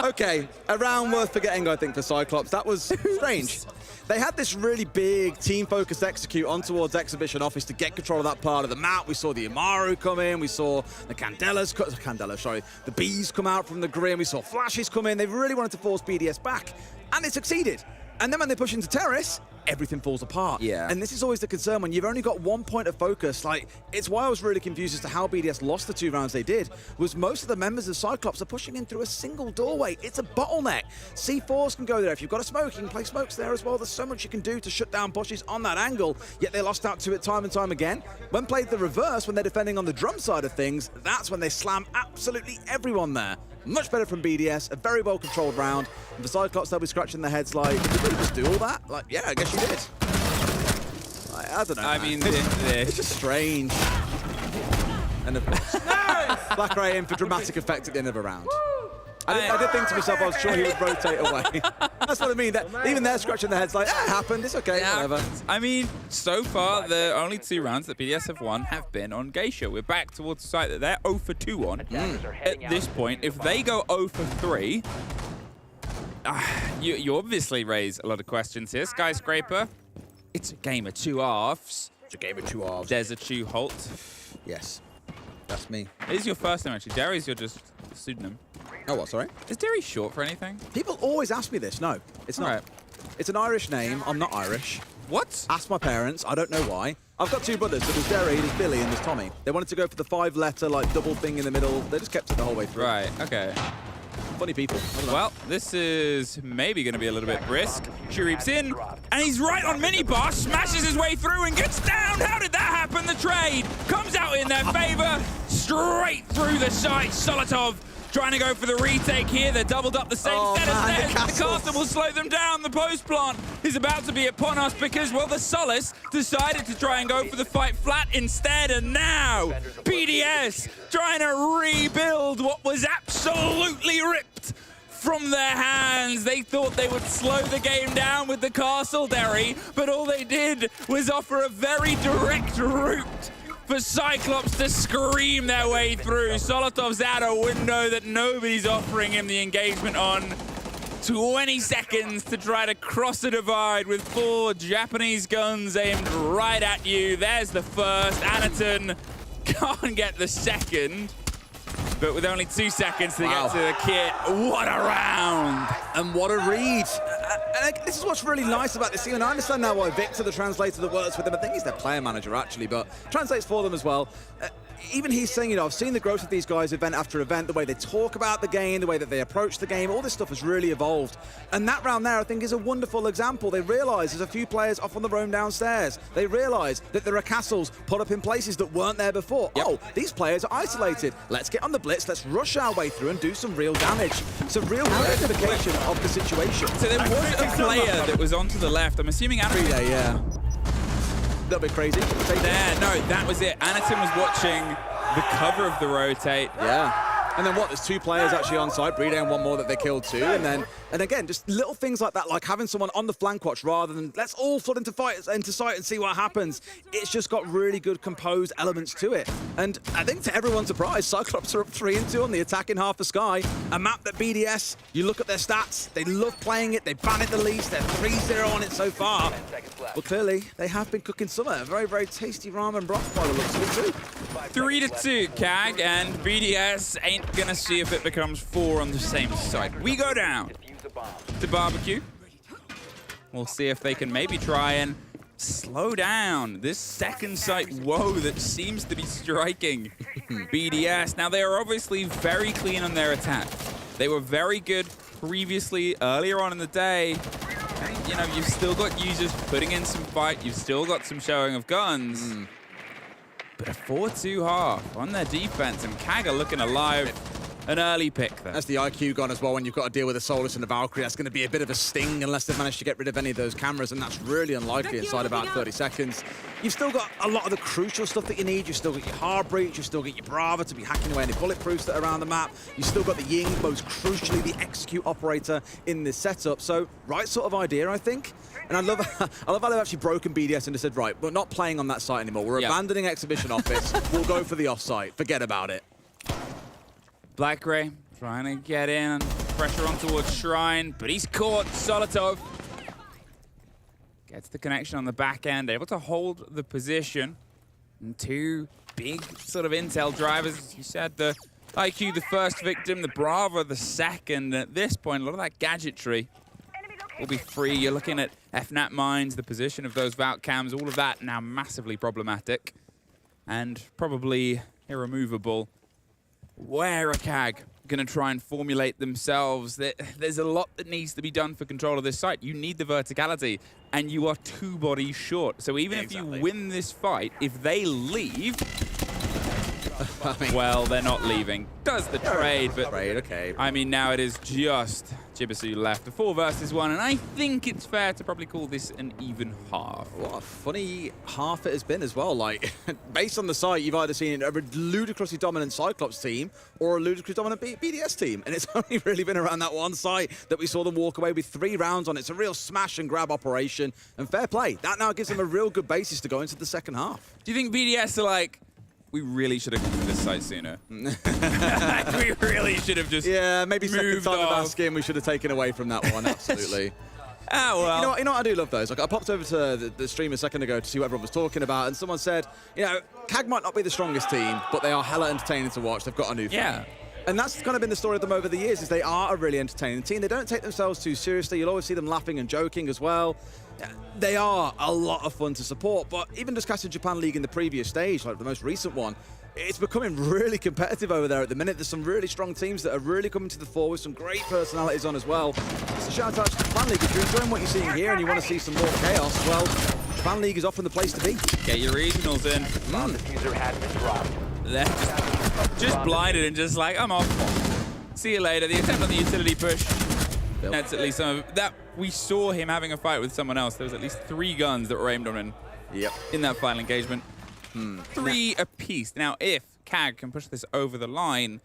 Okay, a round worth forgetting, I think, for Cyclops. That was strange. They had this really big team-focused execute on towards Exhibition Office to get control of that part of the map. We saw the Imaru come in. We saw the the bees come out from the Grim. We saw flashes come in. They really wanted to force BDS back, and they succeeded. And then when they push into Terrace, everything falls apart. Yeah. And this is always the concern when you've only got one point of focus. Like, it's why I was really confused as to how BDS lost the 2 rounds they did, was most of the members of Cyclops are pushing in through a single doorway. It's a bottleneck. C4s can go there. If you've got a smoke, you can play smokes there as well. There's so much you can do to shut down pushes on that angle, yet they lost out to it time and time again. When played the reverse, when they're defending on the drum side of things, that's when they slam absolutely everyone there. Much better from BDS, a very well-controlled round. And for Cyclops, they'll be scratching their heads like, did you really just do all that? Like, yeah, I guess you did. I don't know. I mean, it's just strange. And of course, Black Ray in for dramatic effect at the end of a round. I did think to myself, I was sure he would rotate away. That's what I mean. Even they're scratching their heads like, it happened, it's okay, whatever. I mean, so far, the only 2 rounds that BDS have won have been on Geisha. We're back towards the site that they're 0 for 2 on at this point. If they go 0 for 3, you obviously raise a lot of questions here. Skyscraper, it's a game of 2 halves. It's a game of 2 halves. There's a Chu Holt. Yes, that's me. It is your first name, actually. Derry's your just pseudonym. Oh, what, sorry? Is Derry short for anything? People always ask me this. No, it's not. Right. It's an Irish name. I'm not Irish. What? Ask my parents. I don't know why. I've got 2 brothers. So there's Derry, there's Billy, and there's Tommy. They wanted to go for the 5-letter, like, double thing in the middle. They just kept it the whole way through. Right, okay. Funny people. Well, this is maybe going to be a little bit brisk. Shurip's in, and he's right on minibar, smashes his way through and gets down. How did that happen? The trade comes out in their favor, straight through the site. Solotov trying to go for the retake here. They're doubled up the same set as theirs. The castle will slow them down. The post plant is about to be upon us because, well, the Solace decided to try and go for the fight flat instead. And now, BDS trying to rebuild what was absolutely ripped from their hands. They thought they would slow the game down with the castle, Derry, but all they did was offer a very direct route for Cyclops to scream their way through. Solotov's out a window that nobody's offering him the engagement on. 20 seconds to try to cross a divide with 4 Japanese guns aimed right at you. There's the first. Anaton can't get the second. But with only 2 seconds to get to the kit, what a round! And what a read. And this is what's really nice about this team, and I understand now why Victor, the translator that works with them, I think he's their player manager actually, but translates for them as well. Even he's saying, you know, I've seen the growth of these guys event after event, the way they talk about the game, the way that they approach the game, all this stuff has really evolved. And that round there, I think, is a wonderful example. They realise there's a few players off on the roam downstairs. They realise that there are castles put up in places that weren't there before. Yep. Oh, these players are isolated. Let's get on the blitz, let's rush our way through and do some real damage. Some real rectification of the situation. So there was a player that was onto the left. I'm assuming Anaton. Yeah. A little bit crazy. There, no, that was it. Anaton was watching the cover of the rotate. Yeah. And then what? There's 2 players actually on side. Brede and 1 more that they killed too. And again, just little things like that, like having someone on the flank watch rather than let's all flood into sight and see what happens. It's just got really good composed elements to it. And I think to everyone's surprise, Cyclops are up 3-2 on the attacking half of Sky. A map that BDS, you look at their stats, they love playing it, they ban it the least, they're 3-0 on it so far. Well, clearly, they have been cooking summer. A very, very tasty ramen broth by the looks of it too. 3-2, CAG, and BDS ain't gonna see if it becomes 4 on the same side. We go down to barbecue. We'll see if they can maybe try and slow down this second site woe that seems to be striking BDS. Now, they are obviously very clean on their attack. They were very good previously, earlier on in the day. And, you know, you've still got users putting in some fight. You've still got some showing of guns. But a 4-2 half on their defense, and CAG are looking alive. An early pick there. That's the IQ gone as well when you've got to deal with a Solus and a Valkyrie. That's going to be a bit of a sting unless they've managed to get rid of any of those cameras, and that's really unlikely inside about 30 seconds. You've still got a lot of the crucial stuff that you need. You've still got your hard breach, you've still got your Brava to be hacking away any bulletproofs that are around the map. You've still got the Ying, most crucially the execute operator in this setup. So, right sort of idea, I think. And I love how they've actually broken BDS and just said, right, we're not playing on that site anymore. We're abandoning Exhibition Office. We'll go for the off-site. Forget about it. Black Gray trying to get in, pressure on towards Shrine, but he's caught. Solotov gets the connection on the back end, able to hold the position. And 2 big sort of intel drivers, as you said, the IQ the first victim, the Brava the second. At this point, a lot of that gadgetry will be free. You're looking at FNAT mines, the position of those Valk cams, all of that now massively problematic and probably irremovable. Where are CAG going to try and formulate themselves? There's a lot that needs to be done for control of this site. You need the verticality, and you are 2 bodies short. So even if you win this fight, if they leave, Well, they're not leaving. Does the trade, but okay. I mean, now it is just Chibisu left. The 4 versus 1, and I think it's fair to probably call this an even half. What a funny half it has been as well. Like, based on the site, you've either seen a ludicrously dominant Cyclops team or a ludicrously dominant BDS team. And it's only really been around that one site that we saw them walk away with 3 rounds on it. It's a real smash and grab operation. And fair play. That now gives them a real good basis to go into the second half. Do you think BDS are like, we really should have come to this site sooner? We really should have just maybe second time of off. asking, we should have taken away from that one, absolutely. Oh, well. You know what I do love those? Like, I popped over to the stream a second ago to see what everyone was talking about, and someone said, you know, CAG might not be the strongest team, but they are hella entertaining to watch. They've got a new fan. And that's kind of been the story of them over the years, is they are a really entertaining team. They don't take themselves too seriously. You'll always see them laughing and joking as well. They are a lot of fun to support, but even discussing Japan League in the previous stage, like the most recent one, it's becoming really competitive over there at the minute. There's some really strong teams that are really coming to the fore with some great personalities on as well. So shout out to Japan League. If you're enjoying what you're seeing here and you want to see some more chaos, well, Japan League is often the place to be. Get your regionals in. They're just blinded and just like, I'm off. See you later. The attempt on the utility push. That's at least some of that. We saw him having a fight with someone else. There was at least 3 guns that were aimed on him in that final engagement. 3 apiece. Now, if CAG can push this over the line,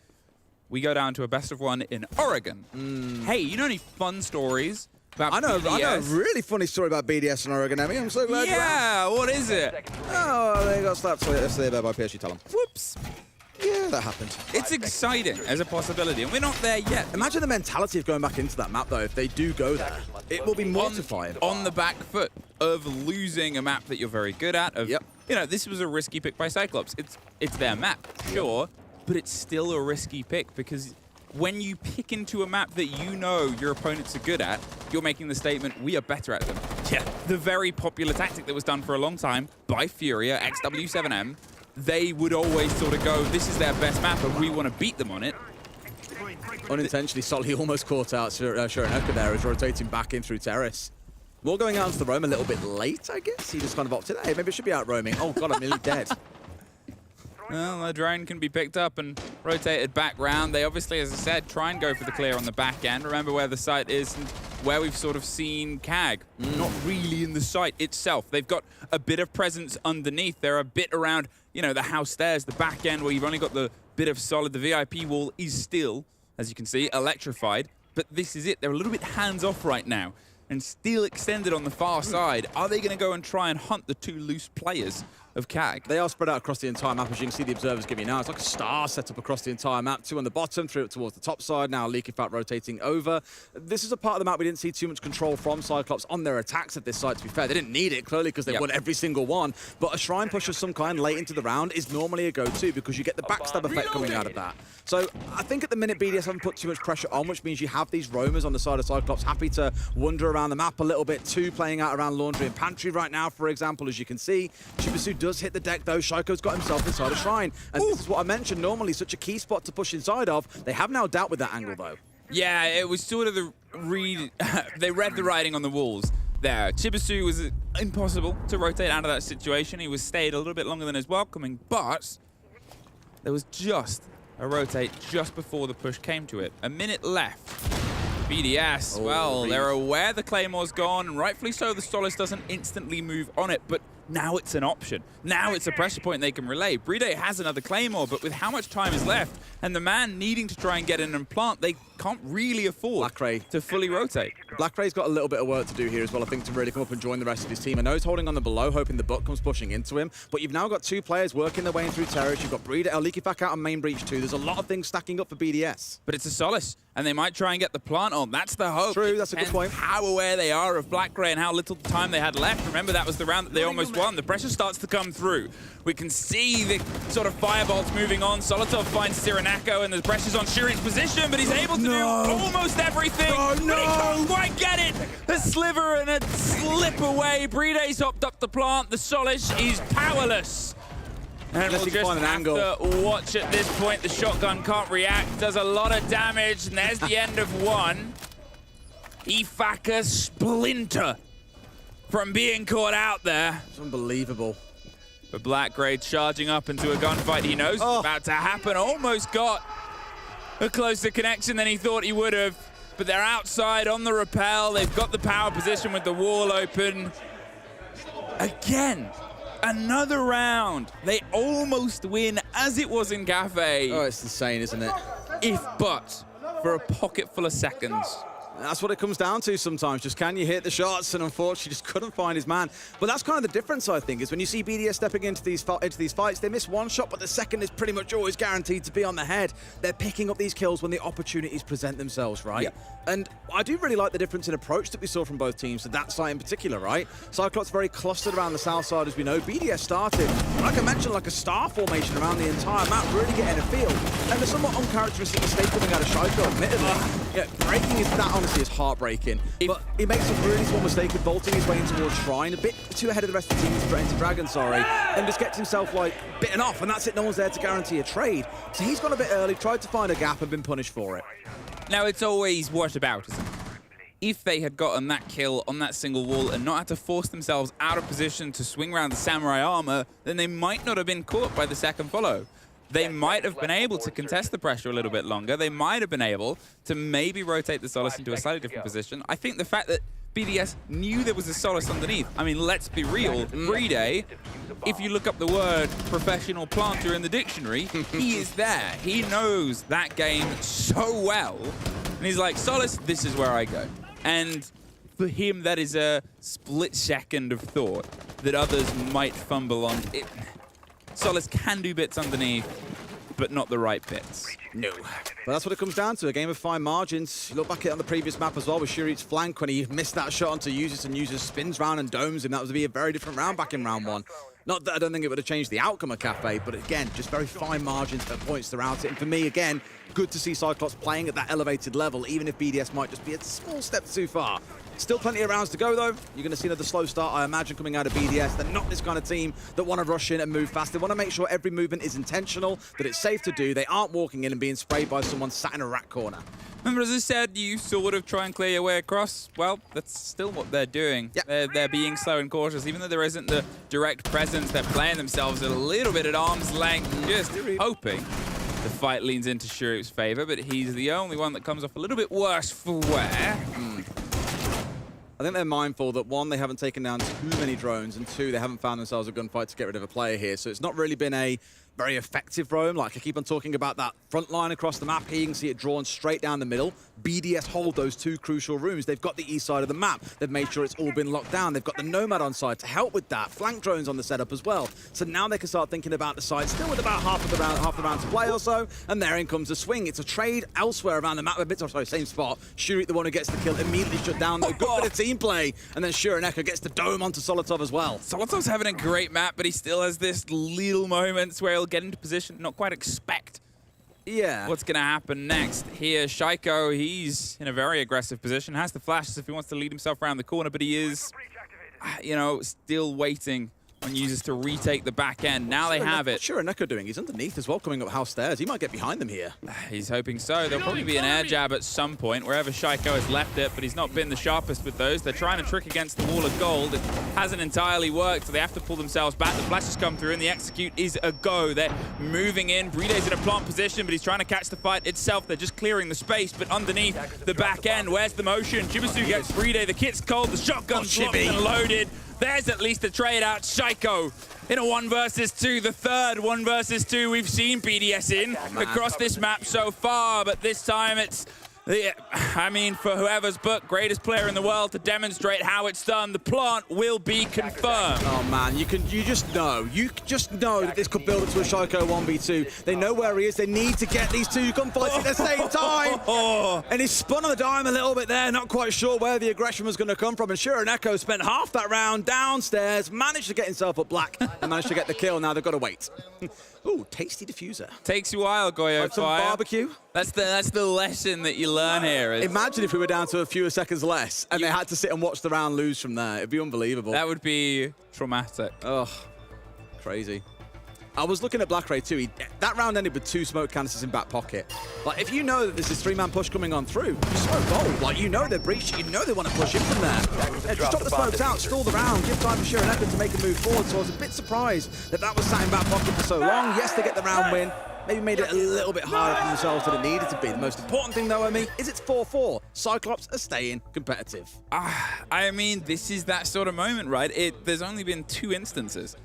we go down to a best of 1 in Oregon. Hey, you know any fun stories about BDS? I know a really funny story about BDS in Oregon, Emmy. I'm so glad you're out. What is it? Oh, they got slapped yesterday there by PSG Talon. Whoops. Yeah, that happened. It's exciting as a possibility, and we're not there yet. Imagine the mentality of going back into that map, though, if they do go there. It will be mortifying. On the back foot of losing a map that you're very good at. You know, this was a risky pick by Cyclops. It's their map, sure, but it's still a risky pick because when you pick into a map that you know your opponents are good at, you're making the statement, we are better at them. Yeah. The very popular tactic that was done for a long time by Furia, XW7M, they would always sort of go, this is their best map and we want to beat them on it. Unintentionally, Solly almost caught out Shiranaka there as rotating back in through Terrace. More going out into the roam a little bit late, I guess. He just kind of opted, hey, maybe I should be out roaming. Oh, God, I'm nearly dead. Well, the drone can be picked up and rotated back round. They obviously, as I said, try and go for the clear on the back end. Remember where the site is and where we've sort of seen CAG. Not really in the site itself. They've got a bit of presence underneath. They're a bit around, you know, the house stairs, the back end where you've only got the bit of solid. The VIP wall is still, as you can see, electrified. But this is it. They're a little bit hands-off right now and still extended on the far side. Are they going to go and try and hunt the 2 loose players of CAG? They are spread out across the entire map, as you can see the observers giving now. It's like a star set up across the entire map. 2 on the bottom, 3 up towards the top side. Now Leaky Fat rotating over. This is a part of the map we didn't see too much control from Cyclops on their attacks at this site, to be fair. They didn't need it, clearly, because they won every single one. But a shrine push of some kind late into the round is normally a go-to because you get the backstab effect coming out of that. So I think at the minute BDS haven't put too much pressure on, which means you have these roamers on the side of Cyclops happy to wander around the map a little bit too, playing out around Laundry and Pantry right now, for example, as you can see. Chibisu does hit the deck, though. Shaiko's got himself inside a shrine. And this is what I mentioned, normally such a key spot to push inside of. They have now dealt with that angle, though. Yeah, it was sort of the they read the writing on the walls there. Chibisu was impossible to rotate out of that situation. He was stayed a little bit longer than his welcoming, but there was just a rotate just before the push came to it. A minute left. BDS, well, they're aware the Claymore's gone, and rightfully so, the Solace doesn't instantly move on it, but now it's an option. Now it's a pressure point they can relay. Bride has another Claymore, but with how much time is left, and the man needing to try and get in and plant, they can't really afford to fully rotate. Blackray's got a little bit of work to do here as well, I think, to really come up and join the rest of his team. I know he's holding on the below, hoping the butt comes pushing into him, but you've now got 2 players working their way in through Terrace. You've got Bride, Leaky back out on main breach too. There's a lot of things stacking up for BDS. But it's a Solace, and they might try and get the plant on. That's the hope. True, that's a good point. How aware they are of Blackray and how little time they had left. Remember, that was the round that they almost won. The pressure starts to come through. We can see the sort of firebolts moving on. Solotov finds Siranako, and the pressure's on Shirin's position, but he's able to do almost everything. But he can't quite get it. A sliver and a slip away. Bride's hopped up the plant. The Solace is powerless. And we'll just have to watch at this point. The shotgun can't react, does a lot of damage, and there's the end of one. Ifaka splinter from being caught out there. It's unbelievable. But Blackgrade charging up into a gunfight he knows is about to happen. Almost got a closer connection than he thought he would have. But they're outside on the rappel. They've got the power position with the wall open. Again, another round. They almost win as it was in Kafe. Oh, it's insane, isn't it? If but for a pocket full of seconds. That's what it comes down to sometimes. Just can you hit the shots? And unfortunately, just couldn't find his man. But that's kind of the difference, I think, is when you see BDS stepping into these fights, they miss one shot, but the second is pretty much always guaranteed to be on the head. They're picking up these kills when the opportunities present themselves, right? Yeah. And I do really like the difference in approach that we saw from both teams to that site in particular, right? Cyclops very clustered around the south side, as we know. BDS started, like I mentioned, like a star formation around the entire map, really getting a feel. And a somewhat uncharacteristic mistake coming out of Shaiko, admittedly. Yeah, breaking is that honestly is heartbreaking. But he makes a really small mistake with bolting his way in towards Shrine, a bit too ahead of the rest of the team to enter Dragon, and just gets himself like bitten off, and that's it. No one's there to guarantee a trade. So he's gone a bit early, tried to find a gap and been punished for it. Now it's always whataboutism. If they had gotten that kill on that single wall and not had to force themselves out of position to swing around the samurai armor, then they might not have been caught by the second follow. They might have been able to contest the pressure a little bit longer. They might have been able to maybe rotate the Solace into a slightly different position. I think the fact that BDS knew there was a Solace underneath. I mean, let's be real. Bride, if you look up the word professional planter in the dictionary, he is there. He knows that game so well. And he's like, Solace, this is where I go. And for him, that is a split second of thought that others might fumble on. Solace can do bits underneath, but not the right bits. No. But that's what it comes down to, a game of fine margins. You look back at it on the previous map as well with Shurit's flank when he missed that shot onto Users and Users spins round and domes him. That was to be a very different round back in round one. Not that I don't think it would have changed the outcome of Kafe, but again, just very fine margins at points throughout it. And for me, again, good to see Cyclops playing at that elevated level, even if BDS might just be a small step too far. Still plenty of rounds to go, though. You're going to see another slow start, I imagine, coming out of BDS. They're not this kind of team that want to rush in and move fast. They want to make sure every movement is intentional, that it's safe to do. They aren't walking in and being sprayed by someone sat in a rat corner. Remember, as I said, you sort of try and clear your way across. Well, that's still what they're doing. Yep. They're being slow and cautious. Even though there isn't the direct presence, they're playing themselves a little bit at arm's length, just hoping the fight leans into Shurip's favor, but he's the only one that comes off a little bit worse for wear. I think they're mindful that, one, they haven't taken down too many drones, and two, they haven't found themselves a gunfight to get rid of a player here. So it's not really been a very effective roam. Like, I keep on talking about that front line across the map here. You can see it drawn straight down the middle. BDS hold those two crucial rooms. They've got the east side of the map. They've made sure it's all been locked down. They've got the Nomad on side to help with that. Flank drones on the setup as well. So now they can start thinking about the side, still with about half the round to play or so. And therein comes a swing. It's a trade elsewhere around the map. Sorry, same spot. Shurit, the one who gets the kill, immediately shut down. A good bit of team play. And then Shureneko gets the dome onto Solotov as well. Solotov's having a great map, but he still has this little moments where he'll get into position, not quite expect what's going to happen next. Here, Shaiko, he's in a very aggressive position, has the flashes if he wants to lead himself around the corner, but he is, you know, still waiting on Users to retake the back end. Now they have it. What's Shureneko doing? He's underneath as well, coming up house stairs. He might get behind them here. He's hoping so. There'll probably be an air jab at some point, wherever Shaiko has left it, but he's not been the sharpest with those. They're trying to trick against the wall of gold. It hasn't entirely worked, so they have to pull themselves back. The flashes come through, and the execute is a go. They're moving in. Bride's in a plant position, but he's trying to catch the fight itself. They're just clearing the space, but underneath the back end, where's the motion? Jibisu gets Bride. The kit's cold. The shotgun's locked and loaded. There's at least a trade out. Shaiko in a 1 versus 2, the third 1 versus 2 we've seen BDS in across this map so far, but this time it's, I mean, for whoever's booked greatest player in the world to demonstrate how it's done, the plant will be confirmed. Oh man, you just know that this could build up to a Shaiko 1v2. They know where he is. They need to get these two gunfights at the same time. And he spun on the dime a little bit there, not quite sure where the aggression was going to come from. And Shureneko spent half that round downstairs, managed to get himself up black, and managed to get the kill. Now they've got to wait. Ooh, tasty diffuser. Takes you a while, Goyo. Like some barbecue. That's the lesson that you learn here. Imagine if we were down to a few seconds less and they had to sit and watch the round lose from there. It'd be unbelievable. That would be traumatic. Oh, crazy. I was looking at Blackray too. That round ended with 2 smoke canisters in back pocket. Like, if you know that there's this 3-man push coming on through, just smoke bold. Like, you know they're breaching, you know they want to push in from there. Just drop the smokes out, stall the round, give time for Sheer and Echo to make a move forward. So I was a bit surprised that that was sat in back pocket for so long. Yes, they get the round win. Maybe made it a little bit harder for themselves than it needed to be. The most important thing, though, Emi, is it's 4-4. Cyclops are staying competitive. I mean, this is that sort of moment, right? There's only been 2 instances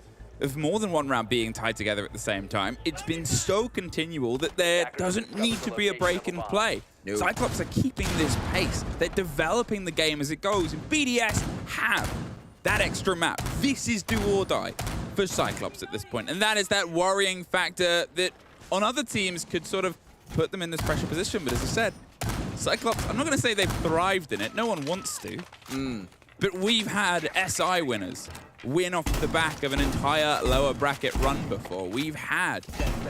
of more than one round being tied together at the same time. It's been so continual that there doesn't need to be a break in play. No. Cyclops are keeping this pace. They're developing the game as it goes, and BDS have that extra map. This is do or die for Cyclops at this point, and that is that worrying factor that on other teams could sort of put them in this pressure position. But as I said, Cyclops, I'm not going to say they've thrived in it. No one wants to. But we've had SI winners win off the back of an entire lower bracket run before. We've had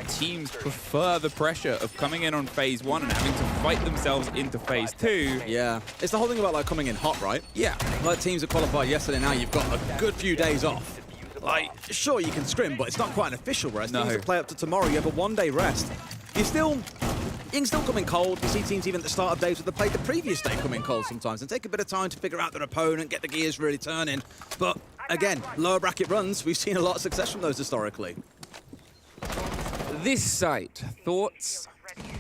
teams prefer the pressure of coming in on phase 1 and having to fight themselves into phase 2. Yeah, it's the whole thing about like coming in hot, right? Yeah. Like teams that qualified yesterday, now you've got a good few days off. Like, sure, you can scrim, but it's not quite an official rest. No. Teams that play up to tomorrow, you have a 1-day rest. You can still come in cold. You see teams even at the start of days that they played the previous day come in cold sometimes and take a bit of time to figure out their opponent, get the gears really turning. But again, lower bracket runs, we've seen a lot of success from those historically. This site, thoughts?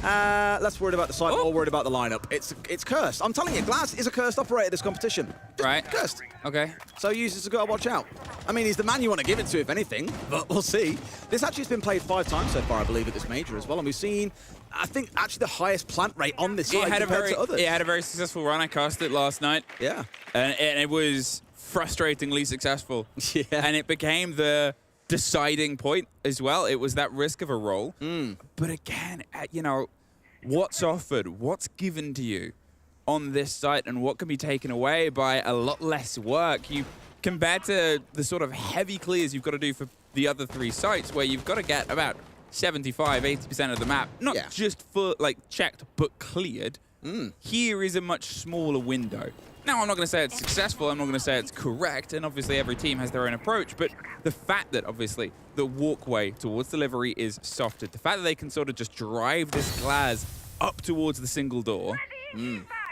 Less worried about the site, more worried about the lineup. It's cursed. I'm telling you, Glass is a cursed operator this competition. Right. Cursed. Okay. So users have got to watch out. I mean, he's the man you want to give it to, if anything, but we'll see. This actually has been played 5 times so far, I believe, at this major as well, and we've seen, I think, actually the highest plant rate on this site compared to others. It had a very successful run. I cast it last night. Yeah. And it was frustratingly successful. Yeah. And it became the deciding point as well. It was that risk of a roll. But again, you know, what's offered, what's given to you on this site, and what can be taken away by a lot less work. You compared to the sort of heavy clears you've got to do for the other 3 sites, where you've got to get about 75–80% of the map, not just for like checked but cleared. Here is a much smaller window. Now, I'm not going to say it's successful, I'm not going to say it's correct, and obviously every team has their own approach, but the fact that obviously the walkway towards delivery is softened, the fact that they can sort of just drive this glass up towards the single door,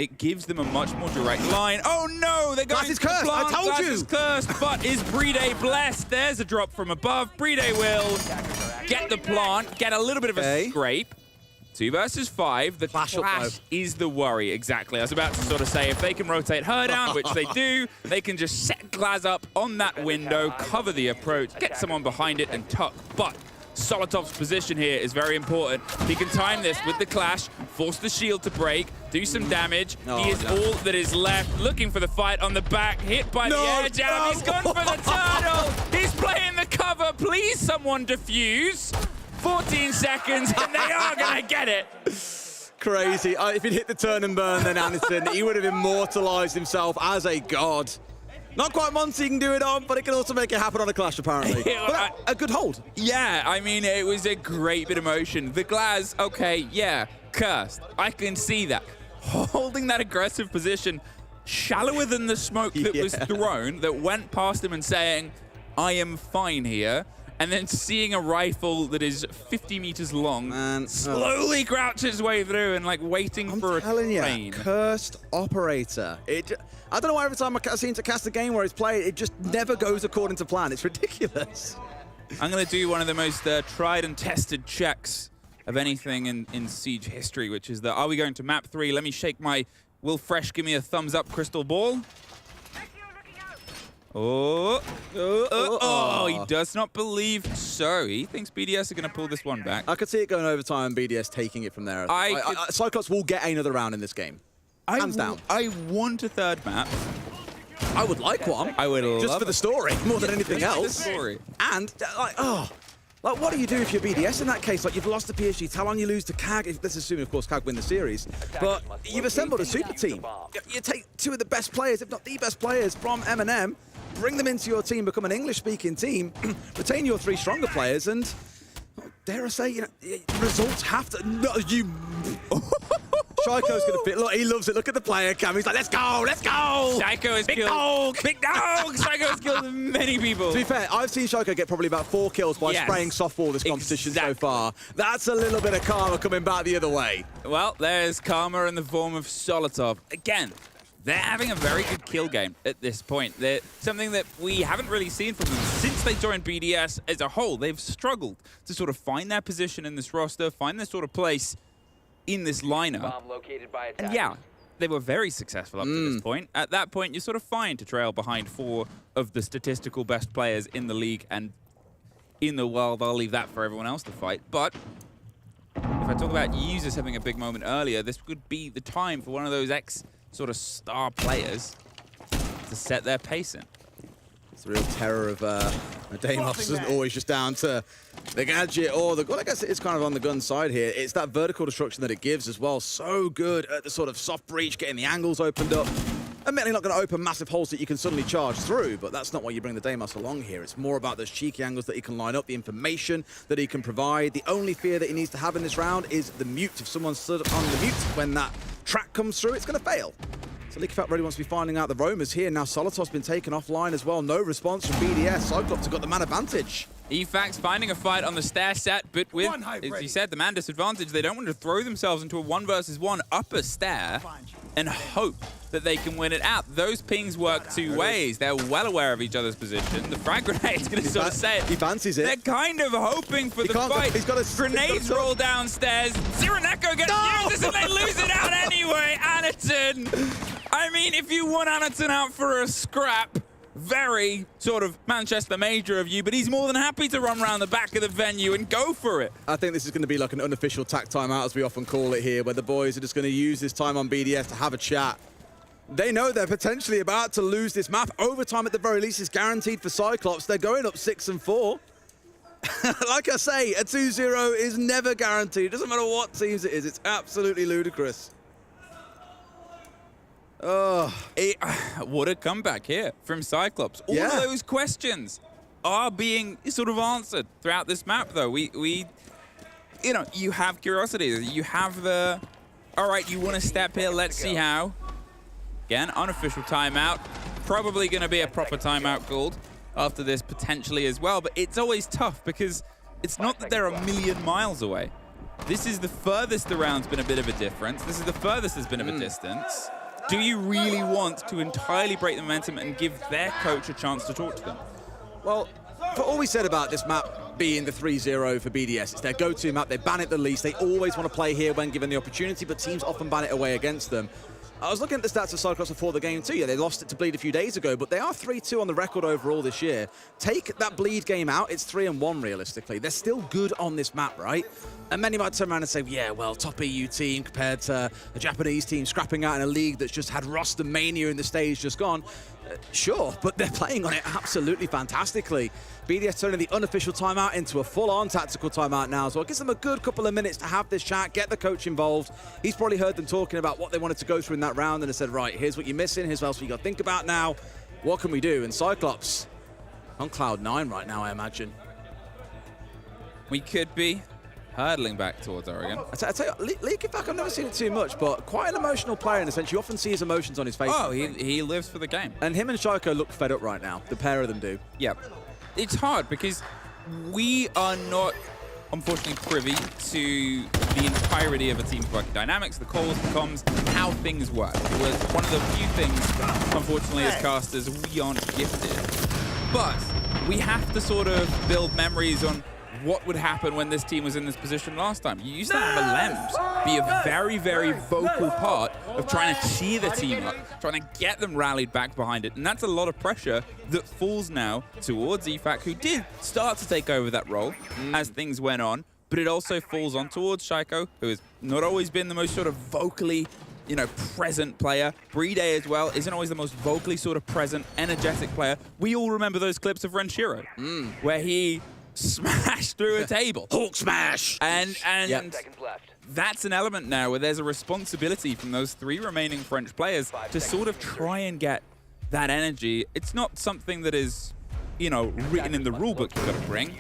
it gives them a much more direct line. Oh no, they're going Glass is to cursed, plant. I told Glass you! is cursed, but is Bride blessed? There's a drop from above. Bride will get the plant, get a little bit of a scrape. 2 versus 5. The clash is the worry, exactly. I was about to sort of say, if they can rotate her down, which they do, they can just set Glaz up on that window, cover the approach, get someone behind it and tuck. But Solotov's position here is very important. He can time this with the clash, force the shield to break, do some damage. He is all that is left, looking for the fight on the back, hit by the air jab. He's gone for the turtle. He's playing the cover. Please, someone defuse. 14 seconds, and they are going to get it. Crazy. If he'd hit the turn and burn, then Anderson, he would have immortalized himself as a god. Not quite Monty can do it on, but it can also make it happen on a clash, apparently. But a good hold. Yeah, I mean, it was a great bit of motion. The Glaz, okay, yeah, cursed. I can see that. Holding that aggressive position, shallower than the smoke that was thrown, that went past him and saying, I am fine here. And then seeing a rifle that is 50 meters long slowly crouch its way through and like waiting for a plane. Cursed operator. I don't know why every time I seem to cast a game where it's played, it just never goes according to plan. It's ridiculous. I'm going to do one of the most tried and tested checks of anything in Siege history, which is are we going to map 3? Let me shake my Will Fresh give me a thumbs up crystal ball. Oh, he does not believe so. He thinks BDS are going to pull this one back. I could see it going overtime and BDS taking it from there. Cyclops will get another round in this game. Hands down. I want a 3rd map. I would like one. I would love just for the story, more than anything else. The story. And, like, what do you do if you're BDS in that case? Like, you've lost to PSG Talon, you lose to CAG. Let's assume, of course, CAG win the series. But you've assembled a super team. You take 2 of the best players, if not the best players, from M&M, bring them into your team, become an English-speaking team, retain your 3 stronger players, and dare I say, results have to. No, you. Shiko's going to fit. Look, he loves it. Look at the player cam. He's like, let's go, let's go. Shiko has Big killed. dog. Big dog. Shiko has killed many people. To be fair, I've seen Shiko get probably about 4 kills by spraying softball this competition so far. That's a little bit of karma coming back the other way. Well, there's karma in the form of Solotov. Again, they're having a very good kill game at this point. They're something that we haven't really seen from them since they joined BDS as a whole. They've struggled to sort of find their position in this roster, find their sort of place in this lineup. And yeah, they were very successful up to this point. At that point, you're sort of fine to trail behind 4 of the statistical best players in the league and in the world. I'll leave that for everyone else to fight. But if I talk about users having a big moment earlier, this would be the time for one of those sort of star players to set their pace in. It's the real terror of Deimos isn't always just down to the gadget or the gun. I guess it is kind of on the gun side here. It's that vertical destruction that it gives as well. So good at the sort of soft breach, getting the angles opened up. Admittedly not going to open massive holes that you can suddenly charge through, but that's not why you bring the Deimos along here. It's more about those cheeky angles that he can line up, the information that he can provide. The only fear that he needs to have in this round is the mute. If someone stood on the mute when that track comes through, it's going to fail. So Liquifat really wants to be finding out the roamers here. Now Solotov's been taken offline as well. No response from BDS. Cyclops have got the man advantage. EFAX finding a fight on the stair set, but with, as you said, the man disadvantage, they don't want to throw themselves into a 1-versus-1 upper stair and hope that they can win it out. Those pings work 2 ways. They're well aware of each other's position. The frag grenade's going to sort of say it. He fancies it. They're kind of hoping for the fight. He's got a grenades roll downstairs. Zironeko gets used this and they lose it out anyway. Anaton. I mean, if you want Anaton out for a scrap, very sort of Manchester Major of you, but he's more than happy to run around the back of the venue and go for it. I think this is going to be like an unofficial tack timeout, as we often call it here, where the boys are just going to use this time on BDS to have a chat. They know they're potentially about to lose this map. Overtime at the very least is guaranteed for Cyclops. They're going up 6-4. Like I say, a 2-0 is never guaranteed. It doesn't matter what teams it is. It's absolutely ludicrous. Oh, what a comeback here from Cyclops. All of those questions are being sort of answered throughout this map, though. We you know, you have curiosity. You have the, all right, you want to step here, let's see how. Again, unofficial timeout. Probably going to be a proper timeout called after this potentially as well, but it's always tough because it's not that they're a million miles away. This is the furthest the round's been a bit of a difference. This is the furthest there's been of a distance. Do you really want to entirely break the momentum and give their coach a chance to talk to them? Well, for all we said about this map being the 3-0 for BDS, it's their go-to map. They ban it the least. They always want to play here when given the opportunity, but teams often ban it away against them. I was looking at the stats of Cyclops before the game too. Yeah, they lost it to Bleed a few days ago, but they are 3-2 on the record overall this year. Take that Bleed game out, it's 3-1 realistically. They're still good on this map, right? And many might turn around and say, yeah, well, top EU team compared to a Japanese team scrapping out in a league that's just had roster mania in the stage just gone. Sure, but they're playing on it absolutely fantastically. BDS turning the unofficial timeout into a full-on tactical timeout now, so it gives them a good couple of minutes to have this chat, get the coach involved. He's probably heard them talking about what they wanted to go through in that round and has said, right, here's what you're missing, here's what else you got to think about now. What can we do? And Cyclops on cloud 9 right now, I imagine. We could be hurtling back towards Oregon. I tell you, Liquifat, I've never seen it too much, but quite an emotional player in the sense you often see his emotions on his face. Oh, he lives for the game. And him and Shiko look fed up right now. The pair of them do. Yeah. It's hard because we are not, unfortunately, privy to the entirety of a team's working dynamics, the calls, the comms, how things work. It was one of the few things, unfortunately, as casters, we aren't gifted. But we have to sort of build memories on what would happen when this team was in this position last time. You used to have a Lems be a very, very vocal part of trying to cheer the team up, trying to get them rallied back behind it. And that's a lot of pressure that falls now towards EFAC, who did start to take over that role as things went on. But it also falls on towards Shiko, who has not always been the most sort of vocally, you know, present player. Brede as well isn't always the most vocally sort of present, energetic player. We all remember those clips of Renshiro, where he smashed through a table. Hulk smash! And that's an element now where there's a responsibility from those 3 remaining French players to sort of try and get that energy. It's not something that is you know, written in the rulebook you've got to bring,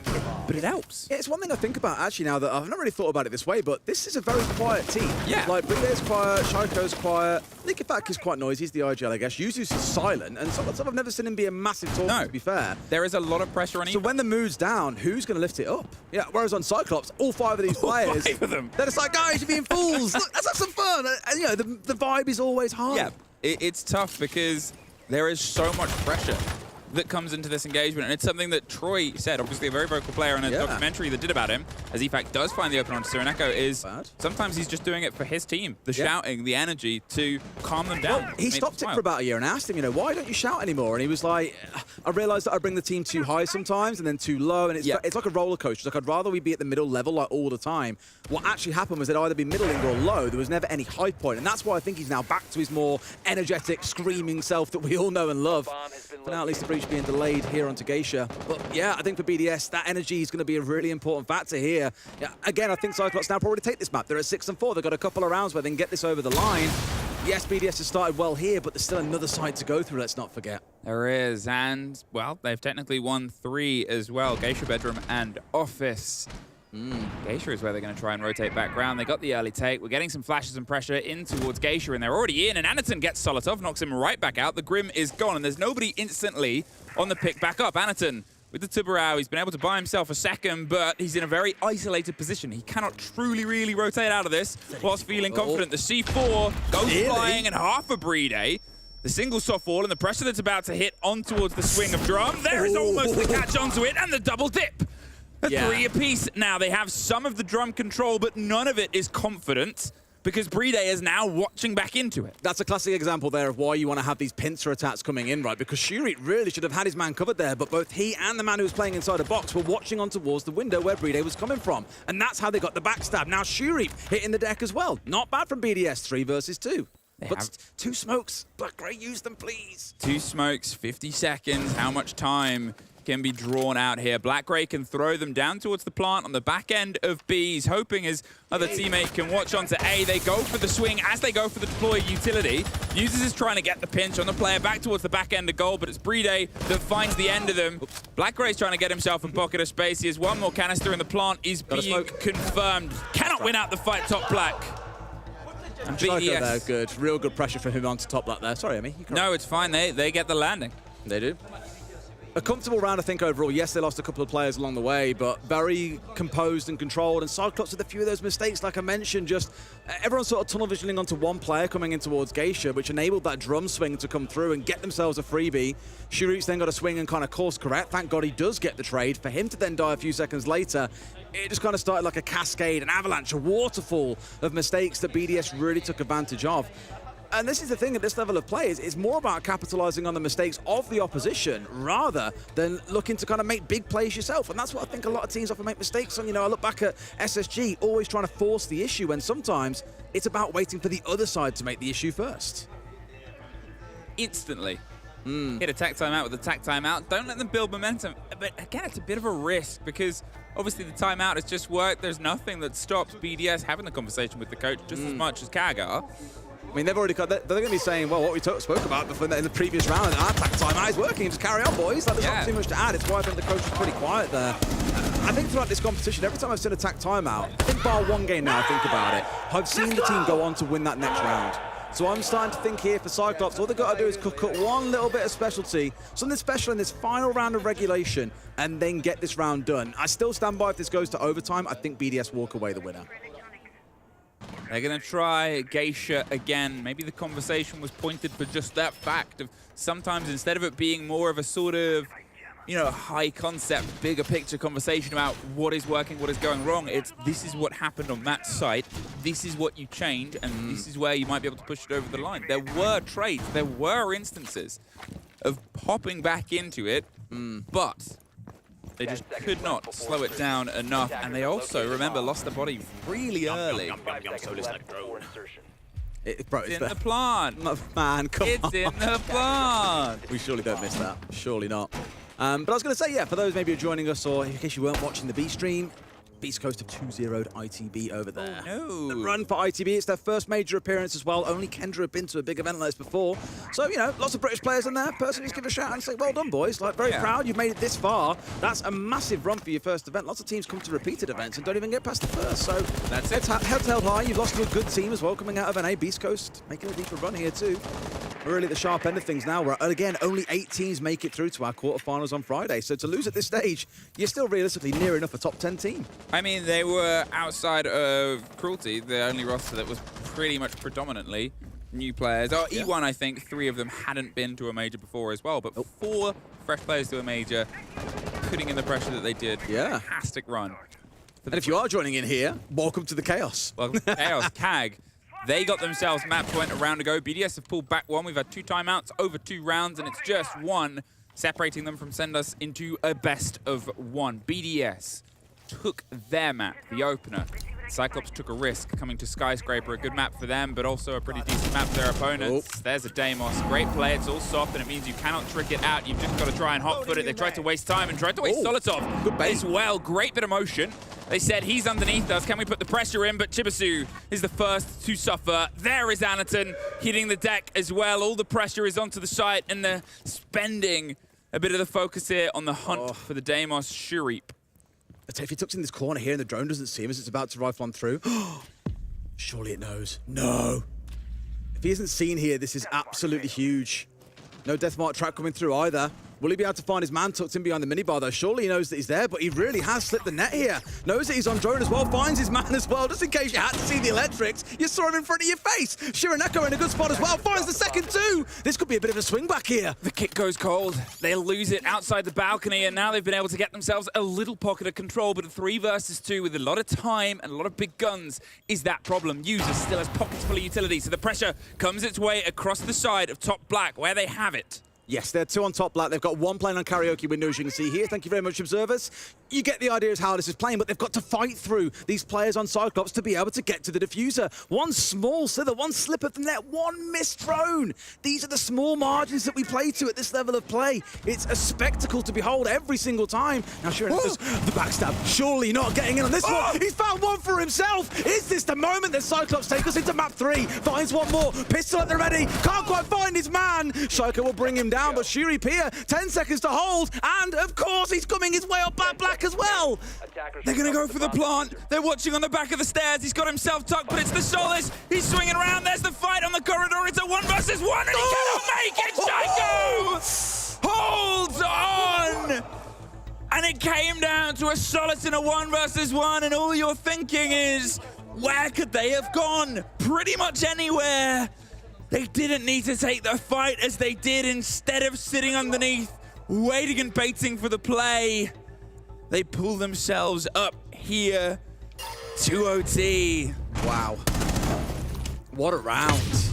but it helps. Yeah, it's one thing I think about actually now that I've not really thought about it this way, but this is a very quiet team. Yeah. Like, Bride's quiet, Shaiko's quiet, Nikifak is quite noisy, he's the IGL, I guess. Yuzu's is silent, and Solotov, I've never seen him be a massive talker, to be fair. There is a lot of pressure on him. So when the mood's down, who's going to lift it up? Yeah, whereas on Cyclops, all 5 of these players, them. they're just like, guys, you're being fools. Let's have some fun. And, you know, the vibe is always high. Yeah, it's tough because there is so much pressure that comes into this engagement, and it's something that Troy said, obviously a very vocal player in a documentary that did about him, as EFAC does find the open on Sireneko, is sometimes he's just doing it for his team. The shouting, the energy to calm them down. Well, he stopped it for about a year and asked him, you know, why don't you shout anymore? And he was like, I realized that I bring the team too high sometimes and then too low, and it's like a roller coaster. Like, I'd rather we be at the middle level like all the time. What actually happened was they'd either be middling or low. There was never any high point, and that's why I think he's now back to his more energetic, screaming self that we all know and love. For now, at least the breach being delayed here onto Geisha. But yeah, I think for BDS, that energy is going to be a really important factor here. Yeah, again, I think Cyclops now probably take this map. They're at 6-4. They've got a couple of rounds where they can get this over the line. Yes, BDS has started well here, but there's still another side to go through, let's not forget. There is, and, well, they've technically won 3 as well. Geisha Bedroom and Office. Geisha is where they're going to try and rotate back round. They got the early take. We're getting some flashes and pressure in towards Geisha, and they're already in, and Anaton gets Solotov, knocks him right back out. The Grim is gone, and there's nobody instantly on the pick back up. Anaton with the Tubarao, he's been able to buy himself a second, but he's in a very isolated position. He cannot truly, really rotate out of this whilst feeling confident. The C4 goes flying, and half a Bride. The single soft wall and the pressure that's about to hit on towards the swing of drum. There is almost the catch onto it, and the double dip. 3 apiece. Now, they have some of the drum control, but none of it is confident because Bride is now watching back into it. That's a classic example there of why you want to have these pincer attacks coming in, right? Because Shurit really should have had his man covered there, but both he and the man who was playing inside a box were watching on towards the window where Bride was coming from. And that's how they got the backstab. Now, Shurit hitting the deck as well. Not bad from BDS, 3 versus 2. But 2 smokes. Black Grey, use them, please. 2 smokes, 50 seconds. How much time can be drawn out here? Black Grey can throw them down towards the plant on the back end of B. He's hoping his other teammate can watch onto A. They go for the swing as they go for the deploy utility. Users is trying to get the pinch on the player back towards the back end of goal, but it's Bride that finds the end of them. Black Grey's trying to get himself a pocket of space. He has 1 more canister, and the plant is being confirmed. Cannot win out the fight, top Black. And BDS. There, good. Real good pressure from him onto top Black there. Sorry, Emmy. No, it's fine. They get the landing. They do. A comfortable round, I think, overall. Yes, they lost a couple of players along the way, but very composed and controlled. And Cyclops with a few of those mistakes, like I mentioned, just everyone sort of tunnel visioning onto one player coming in towards Geisha, which enabled that drum swing to come through and get themselves a freebie. Shurit's then got a swing and kind of course correct. Thank God he does get the trade. For him to then die a few seconds later, it just kind of started like a cascade, an avalanche, a waterfall of mistakes that BDS really took advantage of. And this is the thing at this level of play, is it's more about capitalizing on the mistakes of the opposition rather than looking to kind of make big plays yourself. And that's what I think a lot of teams often make mistakes on. You know, I look back at SSG, always trying to force the issue, when sometimes it's about waiting for the other side to make the issue first. Instantly. Hit a tech timeout with a tech timeout. Don't let them build momentum. But again, it's a bit of a risk because obviously the timeout has just worked. There's nothing that stops BDS having the conversation with the coach just as much as CAG are. I mean, they've already got, they're going to be saying, well, what we spoke about before in the previous round, our attack timeout is working, just carry on, boys. Like, there's not too much to add. It's why I think the coach is pretty quiet there. I think throughout this competition, every time I've seen attack timeout, I think bar 1 game now, I think about it, I've seen the team go on to win that next round. So I'm starting to think here for Cyclops, all they've got to do is cut one little bit of specialty, something special in this final round of regulation, and then get this round done. I still stand by if this goes to overtime. I think BDS walk away the winner. They're going to try Geisha again. Maybe the conversation was pointed for just that fact of sometimes instead of it being more of a sort of, you know, high concept, bigger picture conversation about what is working, what is going wrong, it's this is what happened on that site, this is what you change, and this is where you might be able to push it over the line. There were trades, there were instances of popping back into it, but they just could not slow it down enough, and they also, remember, lost the body really early. It's in the plant. Man, come on. It's in the plant. We surely don't miss that. Surely not. But I was going to say, yeah, for those maybe who are joining us, or in case you weren't watching the B stream, Beast Coast have 2-0'd ITB over there. Oh, no. The run for ITB, it's their first major appearance as well. Only Kendra have been to a big event like this before. So, you know, lots of British players in there. Personally, just give a shout out and say, well done, boys. Like, very proud you've made it this far. That's a massive run for your first event. Lots of teams come to repeated events and don't even get past the first. So, That's it. heads held high. You've lost to a good team as well coming out of NA. Beast Coast making a deeper run here too. We're really at the sharp end of things now, where, again, only 8 teams make it through to our quarterfinals on Friday. So to lose at this stage, you're still realistically near enough a top 10 team. I mean, they were outside of Cruelty, the only roster that was pretty much predominantly new players. Oh, E1, I think 3 of them hadn't been to a major before as well, but 4 fresh players to a major, putting in the pressure that they did. Yeah. Fantastic run. And if you are joining in here, welcome to the Chaos. Welcome to Chaos. CAG. They got themselves match point a round ago. BDS have pulled back 1. We've had 2 timeouts over 2 rounds, and it's just 1 separating them from send us into a best of 1. BDS took their map, the opener. Cyclops took a risk coming to Skyscraper, a good map for them, but also a pretty decent map for their opponents. There's a Deimos, great play, it's all soft, and it means you cannot trick it out. You've just got to try and hot-foot it. They tried to waste time and tried to waste Solotov good bait as well. Great bit of motion. They said he's underneath us. Can we put the pressure in? But Chibisu is the first to suffer. There is Anaton hitting the deck as well. All the pressure is onto the site, and they're spending a bit of the focus here on the hunt for the Deimos Shurip. If he tucks in this corner here and the drone doesn't see him as it's about to rifle on through, surely it knows. No. If he isn't seen here, this is absolutely huge. No Deathmark trap coming through either. Will he be able to find his man tucked in behind the minibar, though? Surely he knows that he's there, but he really has slipped the net here. Knows that he's on drone as well, finds his man as well, just in case you had to see the electrics. You saw him in front of your face. Shiraneko in a good spot as well, finds the second too. This could be a bit of a swing back here. The kick goes cold. They lose it outside the balcony, and now they've been able to get themselves a little pocket of control, but a 3 versus 2 with a lot of time and a lot of big guns is that problem. User still has pockets full of utility, so the pressure comes its way across the side of top black, where they have it. Yes, they're 2 on top black. They've got 1 playing on karaoke window, as you can see here. Thank you very much, observers. You get the idea of how this is playing, but they've got to fight through these players on Cyclops to be able to get to the diffuser. 1 small slither, 1 slip of the net, 1 missed drone. These are the small margins that we play to at this level of play. It's a spectacle to behold every single time. Now, sure enough, the backstab. Surely not getting in on this one. He's found 1 for himself. Is this the moment that Cyclops take us into map 3? Finds 1 more. Pistol at the ready. Can't quite find his man. Shika will bring him down, but Shuri Pia, 10 seconds to hold, and of course he's coming his way up back black as well. They're going to go for the plant. They're watching on the back of the stairs. He's got himself tucked, but it's the Solace. He's swinging around. There's the fight on the corridor. It's a 1 versus 1, and he cannot make it. Shaiko holds on. And it came down to a Solace in a 1 versus 1, and all you're thinking is, where could they have gone? Pretty much anywhere. They didn't need to take the fight as they did. Instead of sitting underneath, waiting and baiting for the play, they pull themselves up here to OT. Wow. What a round.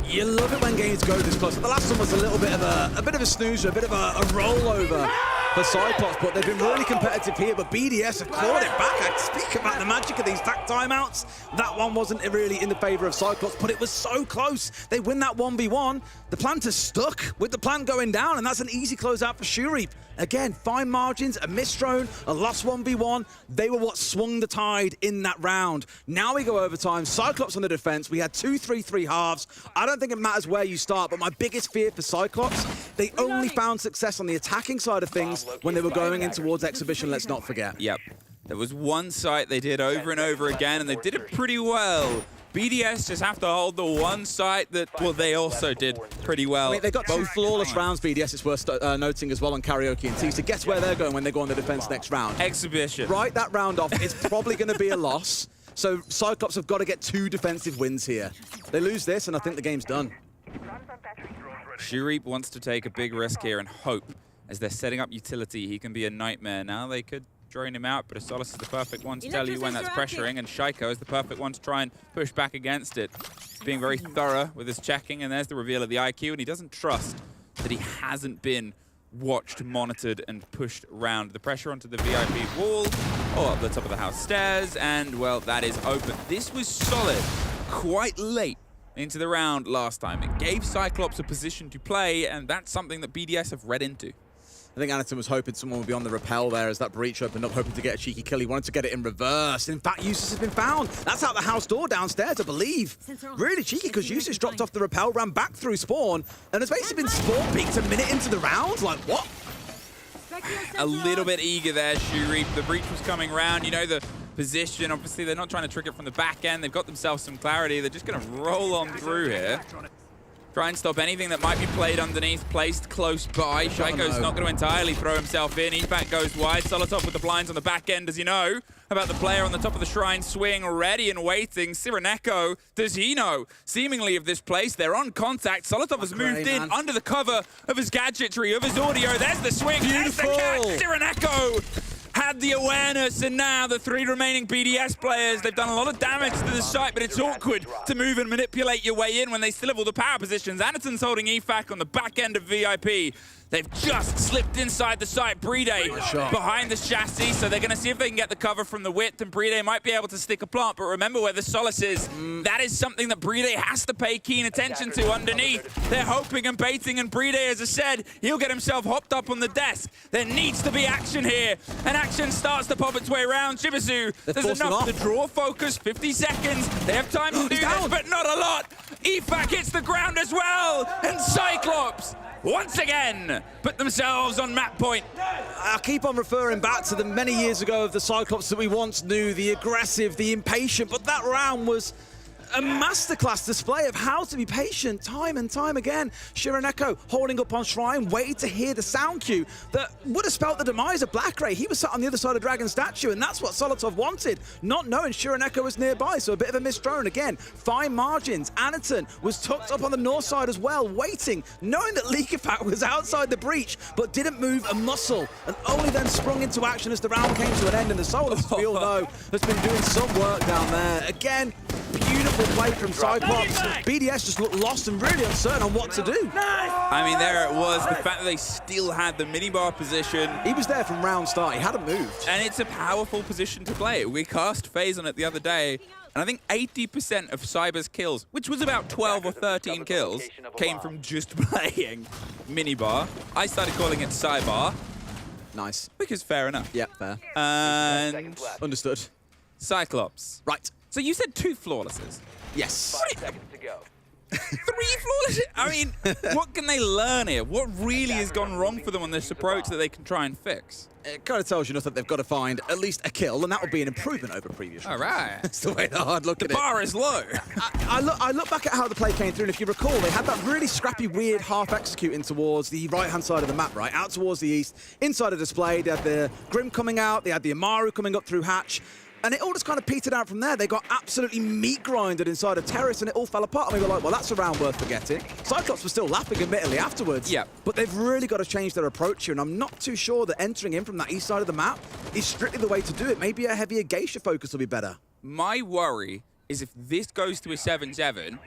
You love it when games go this close. The last one was a bit of a snoozer, a bit of a rollover for Cyclops, but they've been really competitive here, but BDS have clawed it back. I speak about the magic of these back timeouts. That one wasn't really in the favor of Cyclops, but it was so close. They win that 1v1. The plant is stuck with the plant going down, and that's an easy closeout for Shuri. Again, fine margins, a missed drone, a lost 1v1. They were what swung the tide in that round. Now we go overtime. Cyclops on the defense. We had 2-3-3 halves. I don't think it matters where you start, but my biggest fear for Cyclops, they only found success on the attacking side of things when they were going in towards Exhibition, let's not forget. Yep. There was 1 site they did over and over again, and they did it pretty well. BDS just have to hold the 1 site that, well, they also did pretty well. I mean, they got 2 flawless rounds, BDS, it's worth noting as well on Karaoke and T. So guess where they're going when they go on the defense next round? Exhibition. Write that round off. It's probably going to be a loss. So Cyclops have got to get 2 defensive wins here. They lose this, and I think the game's done. Shurip wants to take a big risk here and hope, as they're setting up utility, he can be a nightmare. Now they could drone him out, but Asolis is the perfect one to tell you when that's pressuring, and Shaiko is the perfect one to try and push back against it. He's being very thorough with his checking, and there's the reveal of the IQ, and he doesn't trust that he hasn't been watched, monitored, and pushed around. The pressure onto the VIP wall, or up the top of the house stairs, and, well, that is open. This was solid, quite late into the round last time. It gave Cyclops a position to play, and that's something that BDS have read into. I think Anaton was hoping someone would be on the rappel there as that breach opened up, hoping to get a cheeky kill. He wanted to get it in reverse. In fact, Eustace has been found. That's out the house door downstairs, I believe. Really cheeky, because Eustace dropped off the rappel, ran back through spawn, and has basically been spawn peeked a minute into the round. Like, what? A little bit eager there, Shuri. The breach was coming round. You know, the position, obviously, they're not trying to trick it from the back end. They've got themselves some clarity. They're just going to roll on through here. Try and stop anything that might be played underneath, placed close by. Shaiko's not going to entirely throw himself in. Efak goes wide. Solotov with the blinds on the back end. Does he know about the player on the top of the shrine swing ready and waiting? Cyrenaico, does he know seemingly of this place? They're on contact. Solotov has moved in under the cover of his gadgetry, of his audio. There's the swing. Beautiful. There's the catch. Cyrenaico had the awareness, and now the 3 remaining BDS players, they've done a lot of damage to the site, but it's awkward to move and manipulate your way in when they still have all the power positions. Anaton's holding Efak on the back end of VIP. They've just slipped inside the site. Bride behind the chassis, so they're going to see if they can get the cover from the width, and Bride might be able to stick a plant, but remember where the Solace is. That is something that Bride has to pay keen attention to underneath. They're hoping and baiting, and Bride, as I said, he'll get himself hopped up on the desk. There needs to be action here, and action starts to pop its way around. Shibisu, there's enough to draw focus, 50 seconds. They have time to do this, but not a lot. Efak hits the ground as well, and Cyclops once again put themselves on map point. I'll keep on referring back to the many years ago of the Cyclops that we once knew, the aggressive, the impatient, but that round was a masterclass display of how to be patient time and time again. Cyrenaico holding up on Shrine, waiting to hear the sound cue that would have spelt the demise of Blackray. He was sat on the other side of Dragon Statue, and that's what Solotov wanted, not knowing Cyrenaico was nearby, so a bit of a missed drone. Again, fine margins. Anaton was tucked up on the north side as well, waiting, knowing that Leakifat was outside the breach, but didn't move a muscle, and only then sprung into action as the round came to an end, and the Solus, we all know, has been doing some work down there. Again, beautiful play from Cyclops. BDS just looked lost and really uncertain on what to do. I mean, there it was. The fact that they still had the minibar position. He was there from round start. He hadn't moved. And it's a powerful position to play. We cast FaZe on it the other day, and I think 80% of Cyber's kills, which was about 12 or 13 kills, came from just playing minibar. I started calling it Cyber. Nice. Because fair enough. Yeah, fair. And Understood. Cyclops. Right. So you said 2 flawlesses. Yes. 3 flawlesses? I mean, what can they learn here? What really has gone wrong for them on this approach that they can try and fix? It kind of tells you enough that they've got to find at least a kill, and that would be an improvement over previous rounds. All right. That's the way the hard look at it. The bar is low. I look back at how the play came through, and if you recall, they had that really scrappy, weird half executing towards the right-hand side of the map, right? Out towards the east. Inside of display, they had the Grim coming out, they had the Amaru coming up through Hatch, and it all just kind of petered out from there. They got absolutely meat grinded inside of Terrace, and it all fell apart. And we were like, well, that's a round worth forgetting. Cyclops was still laughing, admittedly, afterwards. Yeah. But they've really got to change their approach here, and I'm not too sure that entering in from that east side of the map is strictly the way to do it. Maybe a heavier Geisha focus will be better. My worry is if this goes to a 7-7,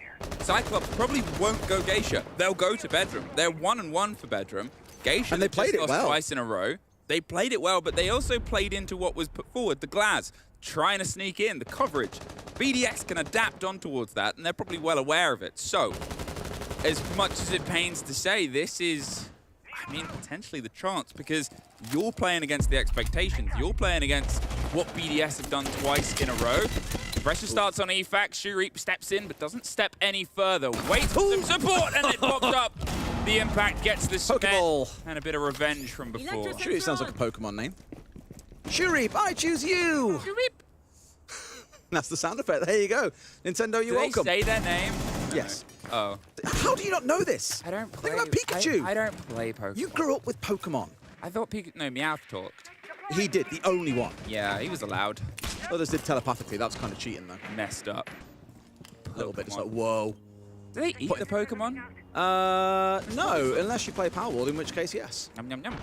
Cyclops probably won't go Geisha. They'll go to Bedroom. They're 1-1 for Bedroom. Geisha, and they played it well twice in a row. They played it well, but they also played into what was put forward, the Glaz, trying to sneak in, the coverage. BDX can adapt on towards that, and they're probably well aware of it. So, as much as it pains to say, this is, I mean, potentially the chance, because you're playing against the expectations. You're playing against what BDS have done twice in a row. The pressure starts on Efak. Shuri steps in, but doesn't step any further. Waits for some support, and it pops up. The impact gets the spec and a bit of revenge from before. Shuri sounds like a Pokemon name. Shurip, I choose you! Shurip. That's the sound effect. There you go. Nintendo, you're welcome. Do they say their name? Yes. Oh. How do you not know this? I don't play. Think about Pikachu. I don't play Pokemon. You grew up with Pokemon. I thought Pikachu. No, Meowth talked. He did, the only one. Yeah, he was allowed. Others did telepathically. That's kind of cheating, though. Messed up. A little bit. It's like, whoa. Do they eat the Pokemon? No, unless you play Power Wall, in which case, yes. Yum, yum, yum.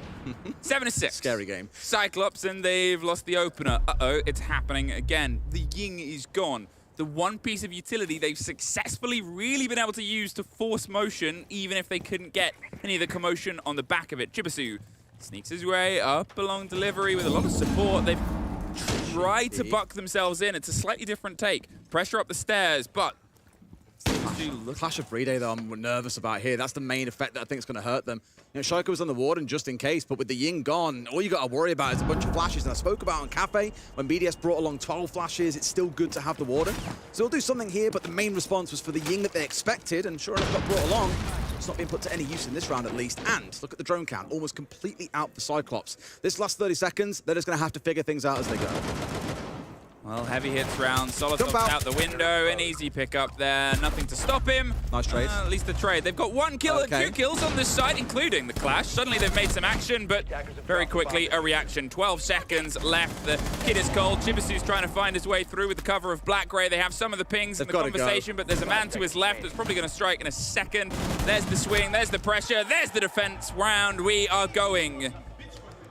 7-6. Scary game. Cyclops, and they've lost the opener. Uh-oh, it's happening again. The Ying is gone. The one piece of utility they've successfully really been able to use to force motion, even if they couldn't get any of the commotion on the back of it. Jibisu sneaks his way up along delivery with a lot of support. They've tried to buck themselves in. It's a slightly different take. Pressure up the stairs, but do look. Clash of Breday, though, I'm nervous about here. That's the main effect that I think is going to hurt them. You know, Shaiko was on the warden just in case, but with the Ying gone, all you got to worry about is a bunch of flashes. And I spoke about on Kafe, when BDS brought along 12 flashes, it's still good to have the warden. So they'll do something here, but the main response was for the Ying that they expected, and sure enough got brought along. It's not being put to any use in this round, at least. And look at the drone count, almost completely out for Cyclops. This last 30 seconds, they're just going to have to figure things out as they go. Well, heavy hits round. Solotov's out the window. An easy pickup there. Nothing to stop him. Nice trade. At least the trade. They've got 1 kill and 2 kills on this side, including the clash. Suddenly they've made some action, but very quickly a reaction. 12 seconds left. The kid is cold. Chibisu's trying to find his way through with the cover of Black Gray. They have some of the pings in the conversation, but there's a man to his left that's probably going to strike in a second. There's the swing. There's the pressure. There's the defense round. We are going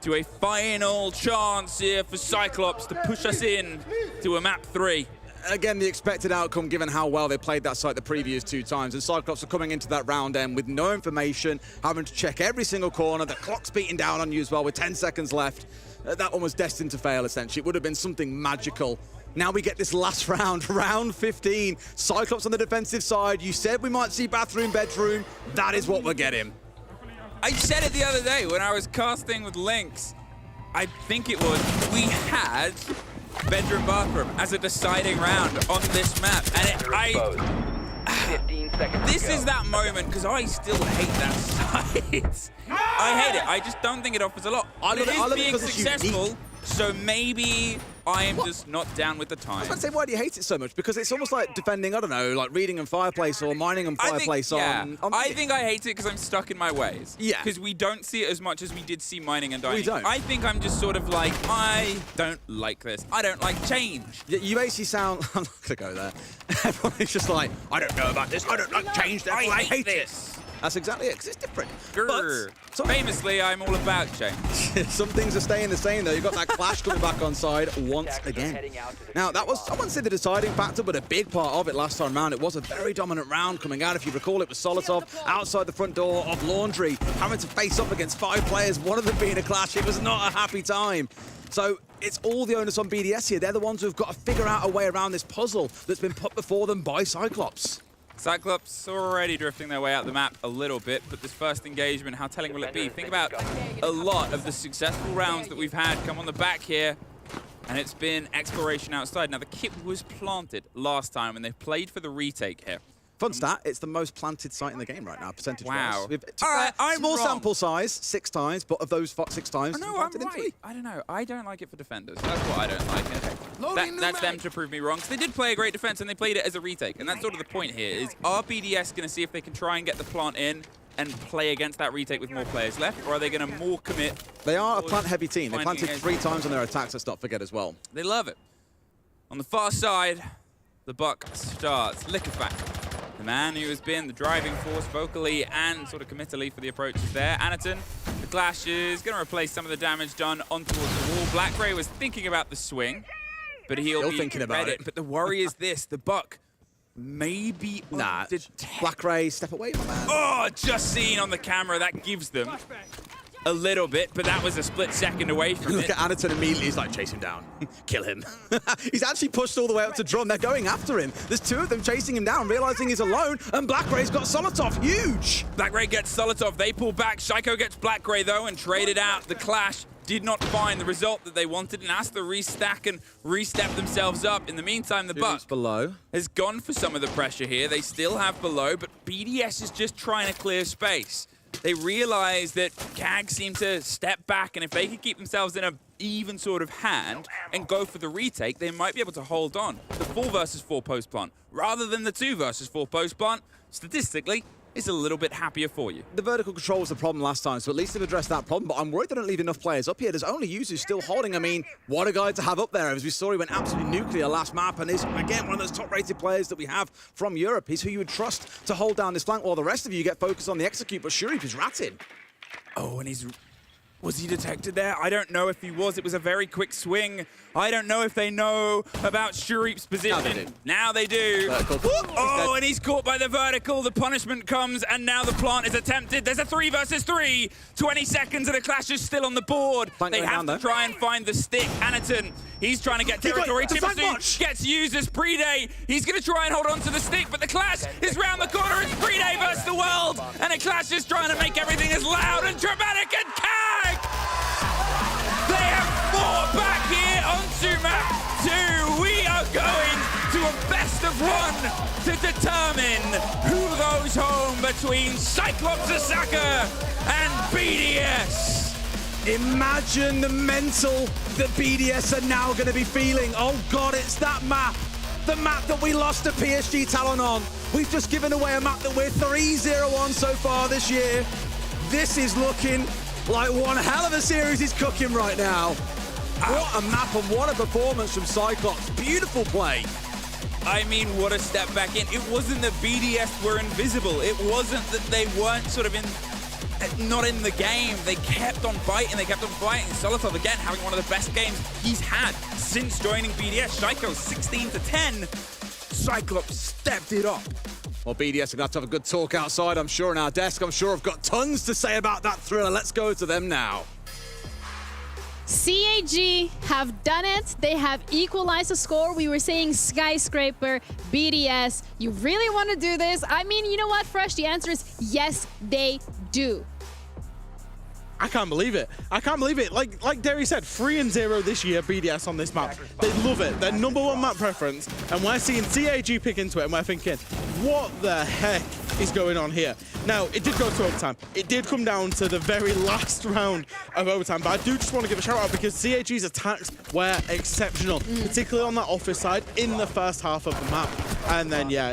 to a final chance here for Cyclops to push us in to a map 3. Again, the expected outcome given how well they played that site the previous 2 times. And Cyclops are coming into that round end with no information, having to check every single corner. The clock's beating down on you as well with 10 seconds left. That one was destined to fail, essentially. It would have been something magical. Now we get this last round, round 15. Cyclops on the defensive side. You said we might see bathroom, bedroom. That is what we're getting. I said it the other day when I was casting with Lynx. I think it was, we had bedroom bathroom as a deciding round on this map. And this is that moment, because I still hate that site. I hate it. I just don't think it offers a lot. It is being successful, so maybe I am just not down with the time. I was about to say, why do you hate it so much? Because it's almost like defending, I don't know, like reading and fireplace or mining and fireplace on... I think I hate it because I'm stuck in my ways. Yeah. Because we don't see it as much as we did see mining and dining. We don't. I think I'm just sort of like, I don't like this. I don't like change. You basically sound... I'm not going to go there. Everyone's just like, I don't know about this. I don't like change. Therefore I hate this. That's exactly it, because it's different. But famously, I'm all about change. Some things are staying the same, though. You've got that clash coming back on side once again. Now, that was, I wouldn't say the deciding factor, but a big part of it last time round. It was a very dominant round coming out. If you recall, it was Solotov outside the front door of Laundry, having to face up against 5 players, one of them being a clash. It was not a happy time. So it's all the onus on BDS here. They're the ones who've got to figure out a way around this puzzle that's been put before them by Cyclops. Cyclops already drifting their way out the map a little bit, but this first engagement, how telling will it be? Think about a lot of the successful rounds that we've had come on the back here, and it's been exploration outside. Now, the kit was planted last time, and they've played for the retake here. Fun stat, it's the most planted site in the game right now, percentage-wise. Wow. All right, I'm small wrong. sample size, 6 times, but of those 6 times, No, I'm right. I don't know. I don't like it for defenders. That's what I don't like. That's them to prove me wrong. Because they did play a great defense, and they played it as a retake. And that's sort of the point here, is are BDS going to see if they can try and get the plant in and play against that retake with more players left, or are they going to more commit? They are a plant-heavy team. They planted 3 times on their attacks, let's not forget as well. They love it. On the far side, the buck starts. Liquefact, the man who has been the driving force vocally and sort of committally for the approaches there. Anaton, the clash is going to replace some of the damage done on towards the wall. Black Gray was thinking about the swing, but he'll be thinking about it. But the worry is this, the buck maybe Black Gray, step away, my man. Oh, just seen on the camera, that gives them a little bit, but that was a split second away from it. Look at Anaton immediately, he's like, chase him down. Kill him. He's actually pushed all the way up to drum. They're going after him. There's 2 of them chasing him down, realizing he's alone, and Black Gray's got Solotov. Huge! Black Gray gets Solotov. They pull back. Shaiko gets Black Gray, though, and traded out. The clash did not find the result that they wanted and asked to restack and re-step themselves up. In the meantime, the Buck below has gone for some of the pressure here. They still have below, but BDS is just trying to clear space. They realize that CAG seem to step back, and if they can keep themselves in an even sort of hand and go for the retake, they might be able to hold on. The 4 versus 4 post plant, rather than the 2 versus 4 post plant, statistically, is a little bit happier for you. The vertical control was the problem last time, so at least they've addressed that problem, but I'm worried they don't leave enough players up here. There's only Yuzu still holding. I mean, what a guy to have up there. As we saw, he went absolutely nuclear last map and is, again, one of those top-rated players that we have from Europe. He's who you would trust to hold down this flank while the rest of you get focused on the execute, but Shurip is ratting. Oh, and he's... Was he detected there? I don't know if he was. It was a very quick swing. I don't know if they know about Shurip's position. Now they do. Oh, and he's caught by the vertical. The punishment comes, and now the plant is attempted. There's a 3 versus 3. 20 seconds, and the clash is still on the board. They have to try and find the stick. Anaton, he's trying to get territory. Timothy gets used as Pre-Day. He's going to try and hold on to the stick, but the clash is round the corner. It's Pre-Day versus the world, and a clash is trying to make everything as loud and dramatic and KAG! They have fought back here onto map 2. We are going to a best of 1 to determine who goes home between Cyclops Osaka and BDS. Imagine the mental that BDS are now going to be feeling. Oh God, it's that map. The map that we lost to PSG Talon on. We've just given away a map that we're 3-0 on so far this year. This is looking like one hell of a series is cooking right now. What a map and what a performance from Cyclops. Beautiful play. I mean, what a step back in. It wasn't that BDS were invisible. It wasn't that they weren't sort of not in the game. They kept on fighting. They kept on fighting. Solotov, again, having one of the best games he's had since joining BDS. Shaiko, 16-10. Cyclops stepped it up. Well, BDS are going to have a good talk outside, I'm sure, in our desk. I'm sure I've got tons to say about that thriller. Let's go to them now. CAG have done it. They have equalized the score. We were saying Skyscraper, BDS. You really want to do this? I mean, you know what, Fresh? The answer is yes, they do. I can't believe it. I can't believe it. Like Derry said, 3-0 this year, BDS on this map. They love it. Their #1 map preference. And we're seeing CAG pick into it, and we're thinking, what the heck is going on here? Now, it did go to overtime. It did come down to the very last round of overtime, but I do just want to give a shout out because CAG's attacks were exceptional, particularly on that office side in the first half of the map. And then, yeah,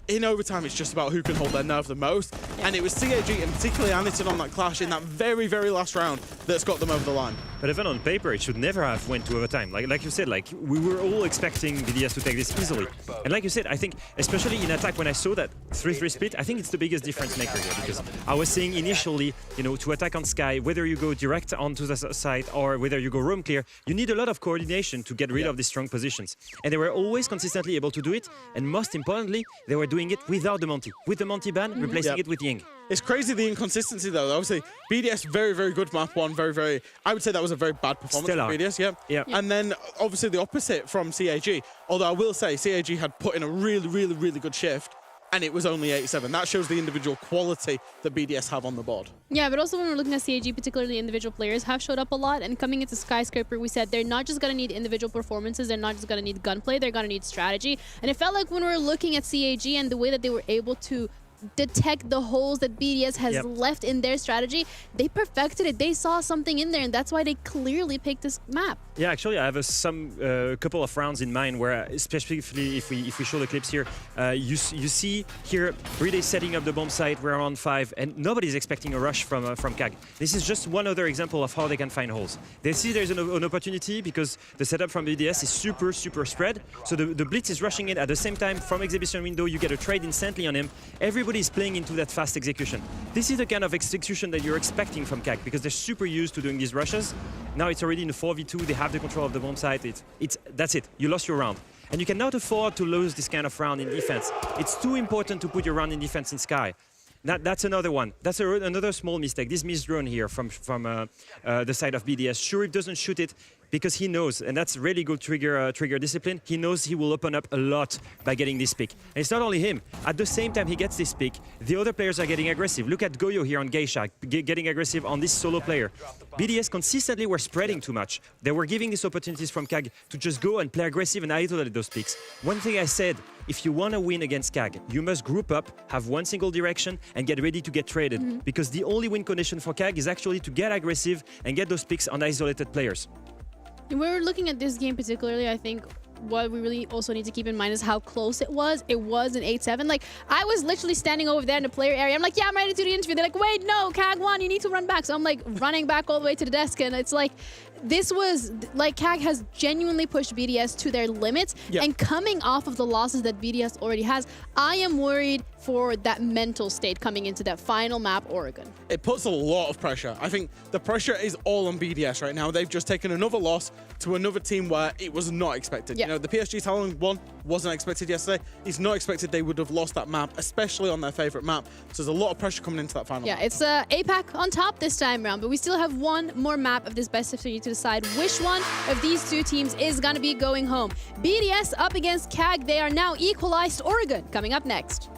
in overtime, it's just about who can hold their nerve the most. And it was CAG and particularly Anaton on that clash in that very, very last round that's got them over the line. But even on paper, it should never have went to overtime. Like you said, like we were all expecting BDS to take this easily. And like you said, I think, especially in attack, when I saw that 3-3 split, I think it's the biggest difference maker here, because I was saying initially, you know, to attack on Sky, whether you go direct onto the side or whether you go roam clear, you need a lot of coordination to get rid of these strong positions. And they were always consistently able to do it. And most importantly, they were doing it without the Monty. With the Monty ban, replacing it with Ying. It's crazy the inconsistency though. Obviously, BDS very, very good map 1, very, I would say that was a very bad performance from BDS, yeah. And then obviously the opposite from CAG. Although I will say CAG had put in a really, really, really good shift, and it was only 8-7. That shows the individual quality that BDS have on the board. Yeah, but also when we're looking at CAG, particularly individual players have showed up a lot. And coming into Skyscraper, we said they're not just going to need individual performances, they're not just going to need gunplay, they're going to need strategy. And it felt like when we were looking at CAG and the way that they were able to detect the holes that BDS has left in their strategy, they perfected it. They saw something in there, and that's why they clearly picked this map. Yeah, actually, I have a couple of rounds in mind where, especially if we show the clips here, you see here Bride setting up the bomb site. We're on 5, and nobody's expecting a rush from KAG. This is just one other example of how they can find holes. They see there's an opportunity because the setup from BDS is super spread. So the blitz is rushing in at the same time from exhibition window. You get a trade instantly on him. Everybody is playing into that fast execution. This is the kind of execution that you're expecting from KAG because they're super used to doing these rushes. Now it's already in the 4v2. They have the control of the bomb site. That's it. You lost your round. And you cannot afford to lose this kind of round in defense. It's too important to put your round in defense in Sky. That's another one. That's another small mistake. This missed drone here from the side of BDS. Shurip doesn't shoot it because he knows, and that's really good trigger discipline. He knows he will open up a lot by getting this pick. And it's not only him. At the same time he gets this pick, the other players are getting aggressive. Look at Goyo here on Geisha, getting aggressive on this solo player. BDS consistently were spreading too much. They were giving these opportunities from KAG to just go and play aggressive and isolate those picks. One thing I said, if you want to win against KAG, you must group up, have one single direction, and get ready to get traded. Because the only win condition for KAG is actually to get aggressive and get those picks on isolated players. And when we're looking at this game particularly, I think what we really also need to keep in mind is how close it was. It was an 8-7. Like, I was literally standing over there in the player area. I'm like, yeah, I'm ready to do the interview. They're like, wait, no, KAG won. You need to run back. So I'm like running back all the way to the desk. And it's like, this was like KAG has genuinely pushed BDS to their limits. And coming off of the losses that BDS already has, I am worried for that mental state coming into that final map, Oregon? It puts a lot of pressure. I think the pressure is all on BDS right now. They've just taken another loss to another team where it was not expected. Yeah. You know, the PSG Talon one wasn't expected yesterday. It's not expected they would have lost that map, especially on their favorite map. So there's a lot of pressure coming into that final Yeah, map. it's APAC on top this time around, but we still have one more map of this best of 3 to decide which one of these two teams is going to be going home. BDS up against CAG. They are now equalized. Oregon coming up next.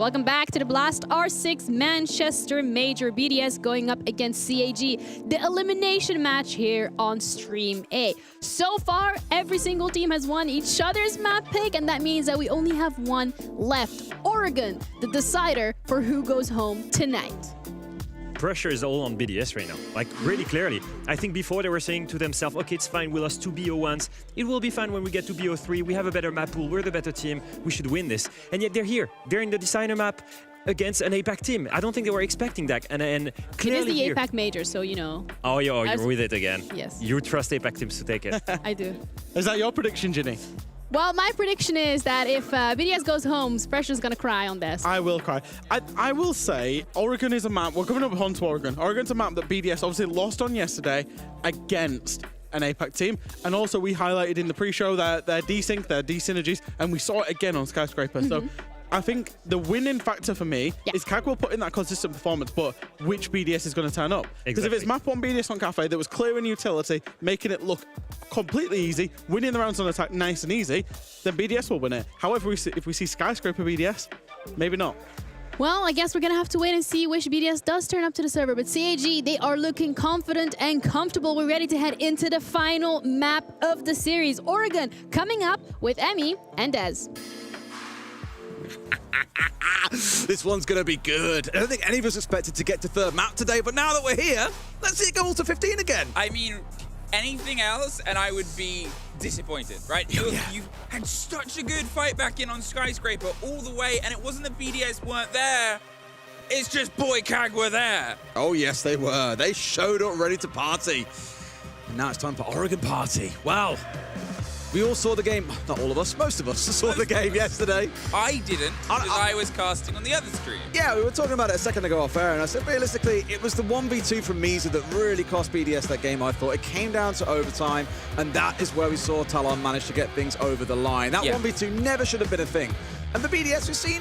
Welcome back to the Blast R6 Manchester Major. BDS going up against CAG. The elimination match here on Stream A. So far, every single team has won each other's map pick, and that means that we only have one left. Oregon, the decider for who goes home tonight. Pressure is all on BDS right now, like really clearly. I think before they were saying to themselves, okay, it's fine, we lost 2 BO1s. It will be fine when we get to BO3. We have a better map pool, we're the better team, we should win this. And yet they're here, they're in the designer map against an APAC team. I don't think they were expecting that. And clearly it is the here. APAC major, so you know. Oh, you're with it again. Yes. You trust APAC teams to take it. I do. Is that your prediction, Ginny? Well, my prediction is that if BDS goes home, Presho's gonna cry on this. I will cry. I will say Oregon is a map. We're coming up onto Oregon. Oregon's a map that BDS obviously lost on yesterday against an APAC team. And also we highlighted in the pre-show their desync, their desynergies, and we saw it again on Skyscraper. So I think the winning factor for me is KAG will put in that consistent performance, but which BDS is going to turn up? Because if it's map 1 BDS on Kafe that was clear in utility, making it look completely easy, winning the rounds on attack nice and easy, then BDS will win it. However, if we see Skyscraper BDS, maybe not. Well, I guess we're going to have to wait and see which BDS does turn up to the server. But CAG, they are looking confident and comfortable. We're ready to head into the final map of the series. Oregon coming up with Emmy and Dez. This one's going to be good. I don't think any of us expected to get to third map today, but now that we're here, let's see it go all to 15 again. I mean, anything else and I would be disappointed, right? You had such a good fight back in on Skyscraper all the way, and it wasn't that BDS weren't there. It's just boy KAG were there. Oh, yes, they were. They showed up ready to party. And now it's time for Oregon party. Wow. We all saw the game, not all of us, most of us saw the game yesterday. I didn't, because I was casting on the other stream. Yeah, we were talking about it a second ago off air, and I said, realistically, it was the 1v2 from Misa that really cost BDS that game, I thought. It came down to overtime, and that is where we saw Talon manage to get things over the line. That 1v2 never should have been a thing. And the BDS, we've seen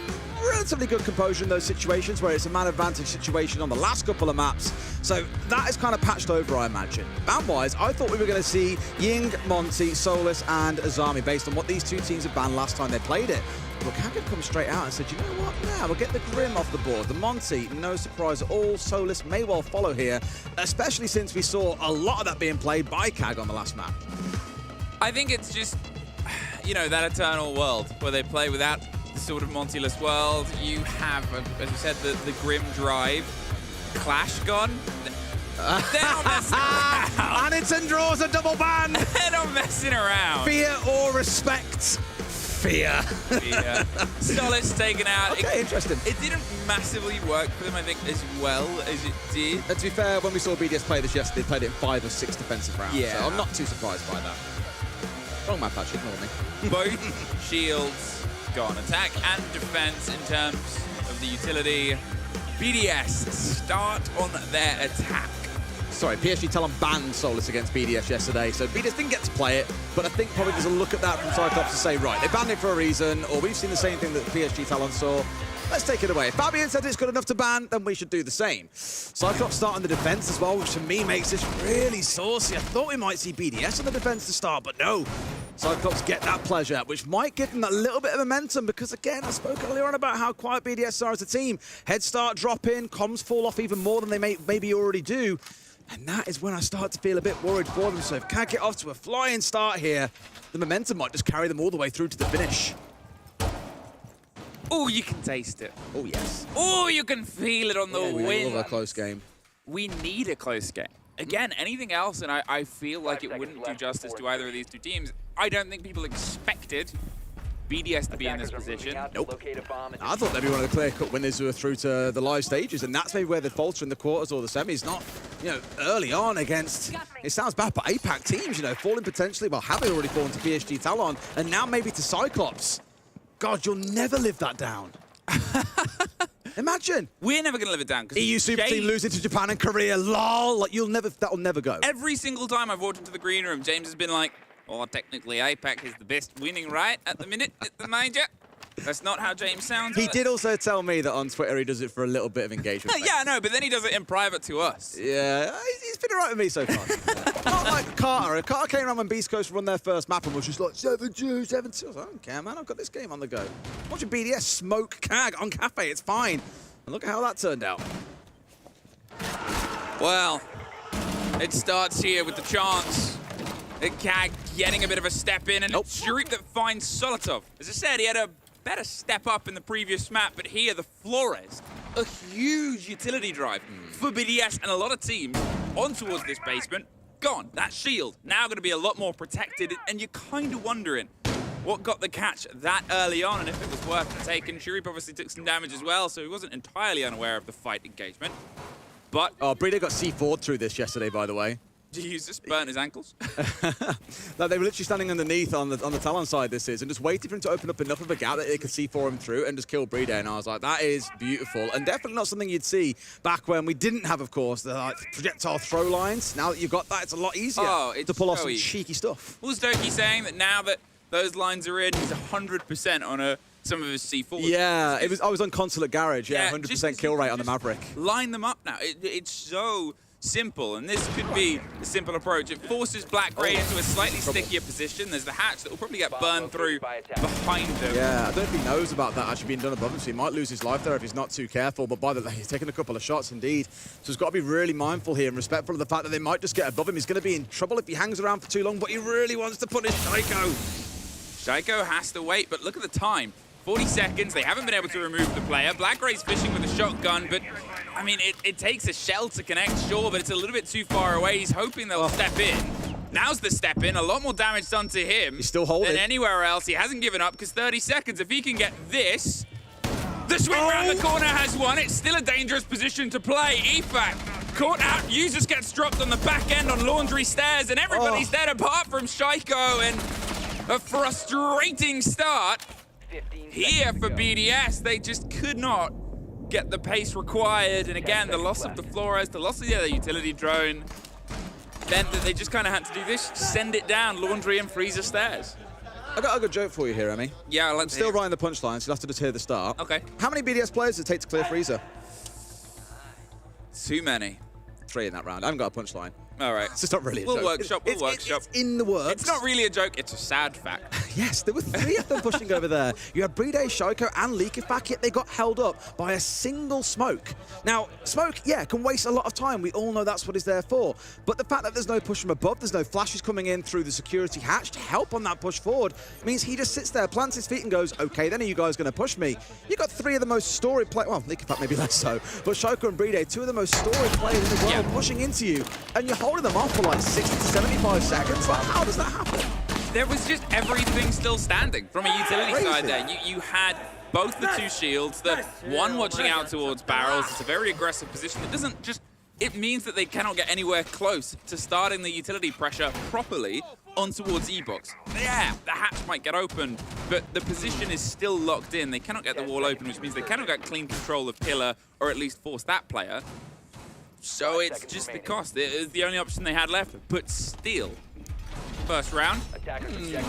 relatively good composure in those situations where it's a man advantage situation on the last couple of maps. So that is kind of patched over, I imagine. Ban-wise, I thought we were going to see Ying, Monty, Solus, and Azami based on what these two teams had banned last time they played it. But KAG had come straight out and said, you know what, yeah, we'll get the Grim off the board. The Monty, no surprise at all. Solus may well follow here, especially since we saw a lot of that being played by KAG on the last map. I think it's just, you know, that eternal world where they play without the sort of Monty-less world. You have, as you said, the Grim drive. Clash gone. They're not messing around. Anderton draws a double ban. They're not messing around. Fear or respect? Fear. Yeah. Solid's taken out. Okay, interesting. It didn't massively work for them, I think, as well as it did. And to be fair, when we saw BDS play this yesterday, they played it in 5 or 6 defensive rounds. Yeah. So I'm not too surprised by that. Wrong map, actually, ignore me. Both shields gone. Attack and defense in terms of the utility. BDS start on their attack. Sorry, PSG Talon banned Solus against BDS yesterday, so BDS didn't get to play it, but I think probably there's a look at that from Cyclops to say, right, they banned it for a reason, or we've seen the same thing that PSG Talon saw. Let's take it away. If Fabian said it's good enough to ban, then we should do the same. Cyclops starting the defense as well, which to me makes this really saucy. I thought we might see BDS on the defense to start, but no. Cyclops get that pleasure, which might give them that little bit of momentum because, again, I spoke earlier on about how quiet BDS are as a team. Head start drop in, comms fall off even more than they maybe already do. And that is when I start to feel a bit worried for them. So if KAG get off to a flying start here, the momentum might just carry them all the way through to the finish. Oh, you can taste it. Oh, yes. Oh, you can feel it on the wind. We love a close game. We need a close game. Again, anything else, and I feel like it wouldn't do justice to either of these two teams. I don't think people expected BDS to be in this position. Nope. I thought they'd be one of the clear-cut winners who are through to the live stages, and that's maybe where they falter in the quarters or the semis, not, you know, early on against, it sounds bad, but APAC teams, you know, falling potentially, well, having already fallen to PSG Talon, and now maybe to Cyclops. God, you'll never live that down. Imagine. We're never going to live it down. EU Super Team losing to Japan and Korea, lol. Like, that'll never go. Every single time I've walked into the green room, James has been like, oh, technically APAC is the best winning right at the minute at the major. That's not how James sounds. He did also tell me that on Twitter he does it for a little bit of engagement. Yeah, no, but then he does it in private to us. Yeah, he's been all right with me so far. Not like Carter. If Carter came around when Beast Coast won their first map and was just like 7-2, 7-2. I was like, I don't care, man. I've got this game on the go. Watching BDS smoke CAG on Kafe. It's fine. And look at how that turned out. Well, it starts here with the chance. CAG getting a bit of a step in, and it's Shuriep that finds Solotov. As I said, he had a better step up in the previous map, but here the Flores, a huge utility drive for BDS and a lot of teams on towards this basement. Gone. That shield now going to be a lot more protected, and you're kind of wondering what got the catch that early on and if it was worth the taking. Shuriep obviously took some damage as well, so he wasn't entirely unaware of the fight engagement. But Breeder got C4'd through this yesterday, by the way. Jesus, burnt his ankles. No, they were literally standing underneath on the Talon side this is, and just waiting for him to open up enough of a gap that they could C4 him through and just kill Breeder. And I was like, that is beautiful, and definitely not something you'd see back when we didn't have, of course, the projectile throw lines. Now that you've got that, it's a lot easier to pull off some cheeky stuff. Was Doki saying that now that those lines are in, he's 100% on some of his C4s? Yeah, I was on Consulate Garage. Yeah, 100% kill rate on the Maverick. Line them up now. It's so simple, and this could be a simple approach. It forces Black Gray into a slightly stickier position. There's the hatch that will probably get burned through behind him. Yeah, I don't know if he knows about that actually being done above him, so he might lose his life there if he's not too careful, but by the way, he's taken a couple of shots indeed. So he's got to be really mindful here and respectful of the fact that they might just get above him. He's going to be in trouble if he hangs around for too long, but he really wants to punish Shaiko. Shaiko has to wait, but look at the time. 40 seconds, they haven't been able to remove the player. Black Gray's fishing with a shotgun, but I mean, it takes a shell to connect, sure, but it's a little bit too far away. He's hoping they'll step in. Now's the step in, a lot more damage done to him. He's still holding. Than anywhere else. He hasn't given up because 30 seconds, if he can get this, the swing around the corner has won. It's still a dangerous position to play. EFAC caught out. Users gets dropped on the back end on Laundry Stairs, and everybody's dead apart from Shaiko, and a frustrating start here for BDS. They just could not get the pace required, and again, the loss of the Flores, the loss of the other utility drone, meant that they just kind of had to do this, send it down Laundry and Freezer Stairs. I got a good joke for you here, Emmy. Yeah, I'm still writing the punchline, so you'll have to just hear the start. Okay. How many BDS players does it take to clear Freezer? Too many. 3 in that round. I haven't got a punchline. All right. It's just not really a joke. We'll workshop. It's in the works. It's not really a joke. It's a sad fact. Yes, there were 3 of them pushing over there. You had Breeder, Shaiko, and Leakifak, yet they got held up by a single smoke. Now, smoke, yeah, can waste a lot of time. We all know that's what it's there for. But the fact that there's no push from above, there's no flashes coming in through the security hatch to help on that push forward, means he just sits there, plants his feet, and goes, okay, then are you guys going to push me? You got 3 of the most storied players, well, Leakifak maybe less so, but Shaiko and Breeder, 2 of the most storied players in the world pushing into you, and you're holding them off for like 60 to 75 seconds. Like, how does that happen? There was just everything still standing from a utility side there. You had both the 2 shields, the one watching out towards barrels. It's a very aggressive position. It doesn't just, it means that they cannot get anywhere close to starting the utility pressure properly on towards E-Box. Yeah, the hatch might get open, but the position is still locked in. They cannot get the wall open, which means they cannot get clean control of Pillar, or at least force that player. So it's just the cost. It is the only option they had left, but still. First round,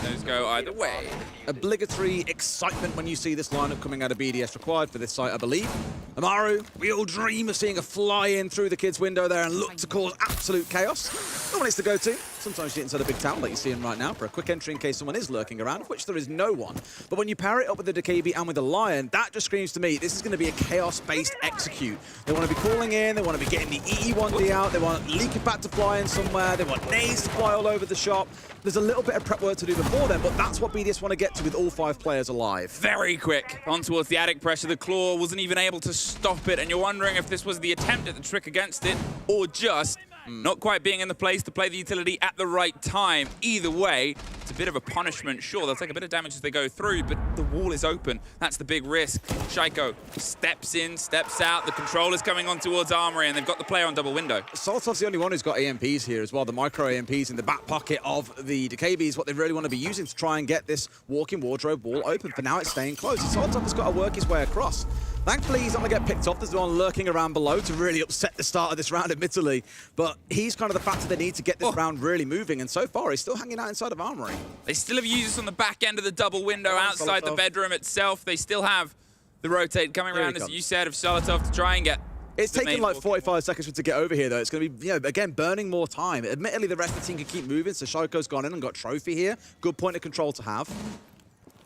those go either way. Obligatory excitement when you see this lineup coming out of BDS required for this site, I believe. Amaru, we all dream of seeing a fly in through the kid's window there and look to cause absolute chaos. No one is to go to. Sometimes you get inside a big town like you're seeing right now for a quick entry in case someone is lurking around, of which there is no one. But when you pair it up with the DKB and with the Lion, that just screams to me, this is going to be a chaos-based execute. They want to be calling in, they want to be getting the EE1D out, they want Leakifak to fly in somewhere, they want nades to fly all over the shop. There's a little bit of prep work to do before then, but that's what BDS want to get to with all 5 players alive. Very quick on towards the attic pressure. The Claw wasn't even able to stop it, and you're wondering if this was the attempt at the trick against it, or just not quite being in the place to play the utility at the right time. Either way, it's a bit of a punishment. Sure, they'll take a bit of damage as they go through, but the wall is open. That's the big risk. Shaiko steps in, steps out. The controller's coming on towards Armory, and they've got the player on double window. Solotov's the only one who's got AMPs here as well. The micro AMPs in the back pocket of the DKB is what they really want to be using to try and get this walk-in wardrobe wall open. For now, it's staying close. Solotov has got to work his way across. Thankfully, he's not going to get picked off. There's one lurking around below to really upset the start of this round, admittedly. But he's kind of the factor they need to get this round really moving. And so far, he's still hanging out inside of Armory. They still have users on the back end of the double window outside the bedroom itself. They still have the rotate coming around, as you said, of Solotov to try and get... It's taken like 45 seconds to get over here, though. It's going to be, again, burning more time. Admittedly, the rest of the team can keep moving, so Shaiko's gone in and got trophy here. Good point of control to have.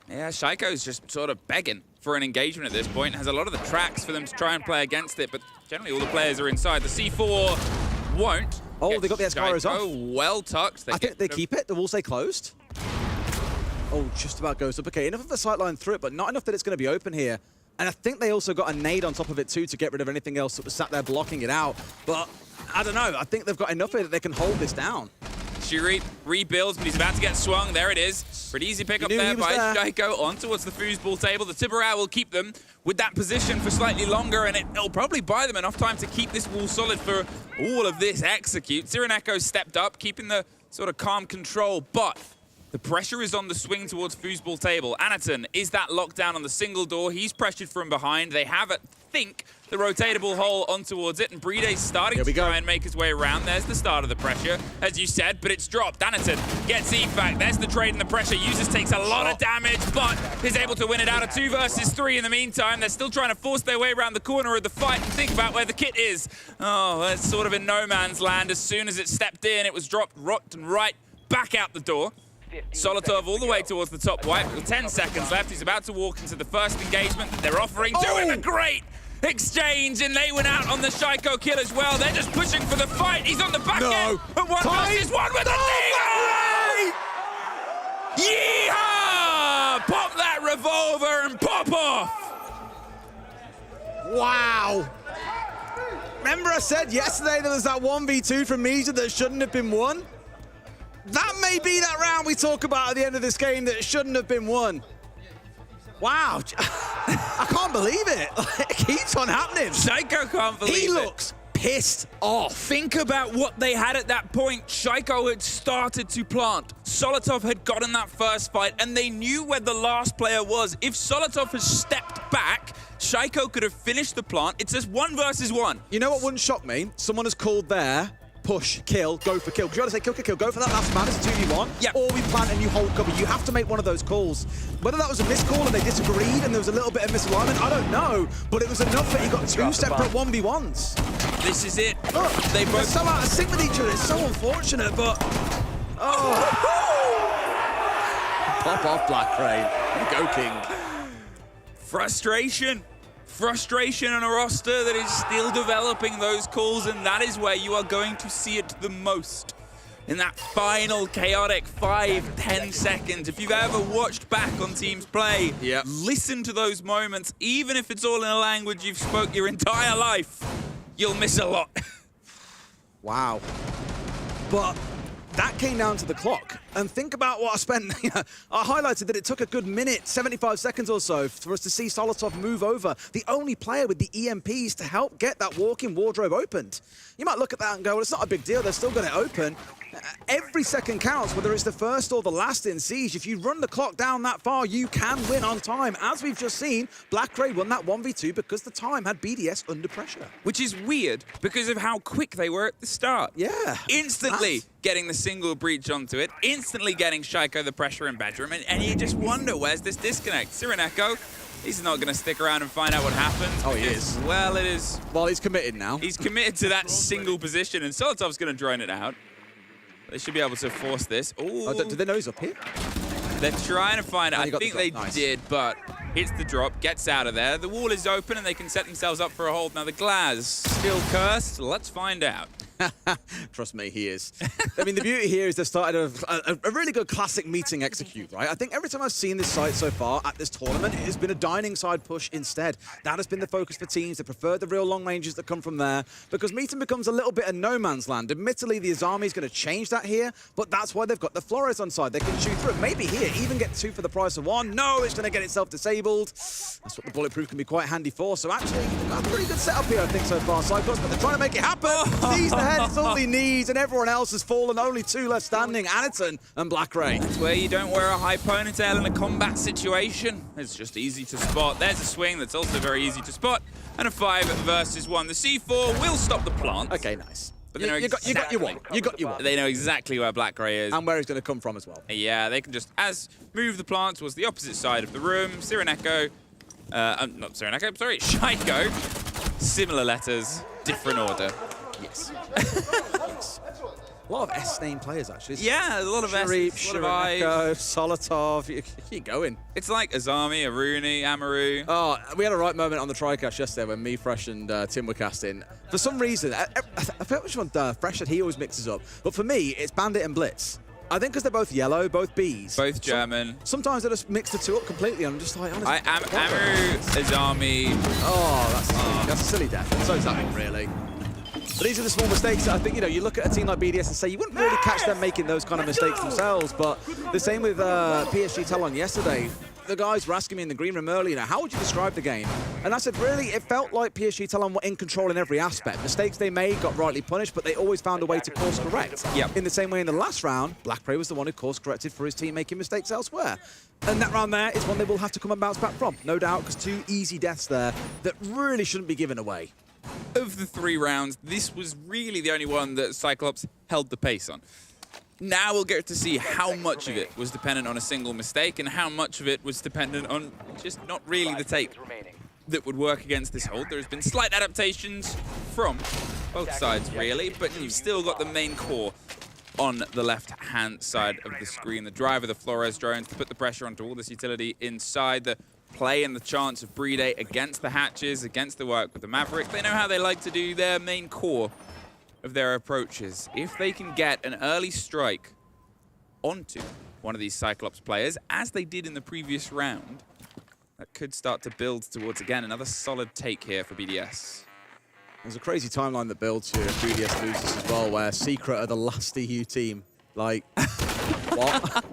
Yeah, Shaiko's just sort of begging for an engagement at this point. Has a lot of the tracks for them to try and play against it, but generally all the players are inside. The C4 won't. Oh, they got the Escaros off. Well tucked. I think they keep it. The wall stay closed. Oh, just about goes up. Okay, enough of the sightline through it, but not enough that it's going to be open here. And I think they also got a nade on top of it too to get rid of anything else that was sat there blocking it out. But I don't know. I think they've got enough of it that they can hold this down. Shuri rebuilds, but he's about to get swung. There it is. Pretty easy pick up there by Shaiko on towards the foosball table. The Tiburow will keep them with that position for slightly longer, and it'll probably buy them enough time to keep this wall solid for all of this execute. Sireneko stepped up, keeping the sort of calm control, but the pressure is on the swing towards foosball table. Anaton is that lockdown on the single door. He's pressured from behind. They have, I think, the rotatable hole on towards it, and Bride's starting to try and make his way around. There's the start of the pressure, as you said, but it's dropped. Anaton gets EFAC. There's the trade and the pressure. Users takes a lot of damage, but is able to win it out of 2 versus 3 in the meantime. They're still trying to force their way around the corner of the fight and think about where the kit is. Oh, that's sort of in no man's land. As soon as it stepped in, it was dropped, rocked, and right back out the door. Solotov all the way towards the top white with 10 seconds left. He's about to walk into the first engagement that they're offering to him. A great exchange, and they went out on the Shaiko kill as well. They're just pushing for the fight. He's on the back end. But 1 versus 1 with the Diga! Yeehaw! Pop that revolver and pop off! Wow. Remember I said yesterday there was that 1v2 from Misa that shouldn't have been won? That may be that round we talk about at the end of this game that shouldn't have been won. Wow. I can't believe it. It keeps on happening. Shaiko can't believe it. He looks pissed off. Think about what they had at that point. Shaiko had started to plant. Solotov had gotten that first fight, and they knew where the last player was. If Solotov has stepped back, Shaiko could have finished the plant. It's just 1 versus 1. You know what wouldn't shock me? Someone has called there. Push, kill, go for kill. Because you got to say kill, kill, kill. Go for that last man. It's a 2v1. Yep. Or we plant and you hold cover. You have to make one of those calls. Whether that was a missed call and they disagreed and there was a little bit of misalignment, I don't know. But it was enough that he got 2 separate 1v1s. This is it. Look, they both so out of sync with each other. It's so unfortunate, but... Oh. Pop off, Black Crane. You go, King. Frustration. Frustration on a roster that is still developing those calls, and that is where you are going to see it the most. In that final chaotic 5-10 seconds. If you've ever watched back on teams play, listen to those moments. Even if it's all in a language you've spoke your entire life, you'll miss a lot. Wow. But that came down to the clock. And think about what I spent. I highlighted that it took a good minute, 75 seconds or so, for us to see Solotov move over. The only player with the EMPs to help get that walk-in wardrobe opened. You might look at that and go, well, it's not a big deal. They're still going to open. Every second counts, whether it's the first or the last in Siege. If you run the clock down that far, you can win on time. As we've just seen, Black Gray won that 1v2 because the time had BDS under pressure. Which is weird because of how quick they were at the start. Yeah. Instantly getting the single breach onto it, instantly getting Shaiko the pressure in bedroom, and you just wonder, where's this disconnect? Sireneko, he's not going to stick around and find out what happens. Oh, he is. Well, it is. Well, he's committed now. He's committed to that single position, and Solotov's going to drone it out. They should be able to force this. Ooh. Oh, do they know he's up here? They're trying to find out. I think they nice. did, but hits the drop, gets out of there. The wall is open, and they can set themselves up for a hold. Now, the Glass still cursed. Let's find out. Trust me, he is. I mean, the beauty here is they've started a really good classic meeting execute, right? I think every time I've seen this site so far at this tournament, it has been a dining side push instead. That has been the focus for teams. They prefer the real long ranges that come from there because meeting becomes a little bit of no man's land. Admittedly, the Azami is going to change that here, but that's why they've got the Flores on side. They can shoot through. Maybe here, even get 2 for the price of 1. No, it's going to get itself disabled. That's what the Bulletproof can be quite handy for. So actually, they've got a pretty good setup here, I think, so far, Cyclops, but they're trying to make it happen. These ahead. It's all he needs, and everyone else has fallen. Only 2 left standing, Anaton and Blackray. It's where you don't wear a high ponytail in a combat situation. It's just easy to spot. There's a swing that's also very easy to spot. And a 5 versus 1. The C4 will stop the plant. Okay, nice. But You got your one. You got your one. They know exactly where Blackray is. And where he's going to come from as well. Yeah, they can just move the plant towards the opposite side of the room. Cyreneko, not Cyreneko, sorry, Shaiko. Similar letters, different order. Yes. A lot of S-name players, actually. Yeah, a lot of S, Sharif, a lot of Cyreneko, Solotov. Keep going. It's like Azami, Aruni, Amaru. Oh, we had a right moment on the TriCast yesterday when me, Fresh, and Tim were casting. For some reason, I forget which one Fresh said he always mixes up. But for me, it's Bandit and Blitz. I think because they're both yellow, both Bs. Both German. Sometimes they just mix the two up completely, and I'm just like, honestly. Amaru, Azami. Oh, that's a silly death. And so is that one, really. But these are the small mistakes that I think, you look at a team like BDS and say you wouldn't really catch them making those kind of mistakes themselves. But the same with PSG Talon yesterday. The guys were asking me in the green room earlier, how would you describe the game? And I said, really, it felt like PSG Talon were in control in every aspect. Mistakes they made got rightly punished, but they always found a way to course correct. Yep. In the same way in the last round, Blackray was the one who course corrected for his team making mistakes elsewhere. And that round there is one they will have to come and bounce back from, no doubt, because 2 easy deaths there that really shouldn't be given away. Of the 3 rounds, this was really the only one that Cyclops held the pace on. Now we'll get to see how much of it was dependent on a single mistake and how much of it was dependent on just not really the take that would work against this hold. There's been slight adaptations from both sides, really, but you've still got the main core on the left-hand side of the screen. The driver, the Flores drones, to put the pressure onto all this utility inside. The play and the chance of Brede against the hatches, against the work with the Maverick. They know how they like to do their main core of their approaches. If they can get an early strike onto one of these Cyclops players, as they did in the previous round, that could start to build towards, again, another solid take here for BDS. There's a crazy timeline that builds here if BDS loses as well, where Secret are the last EU team. Like, what?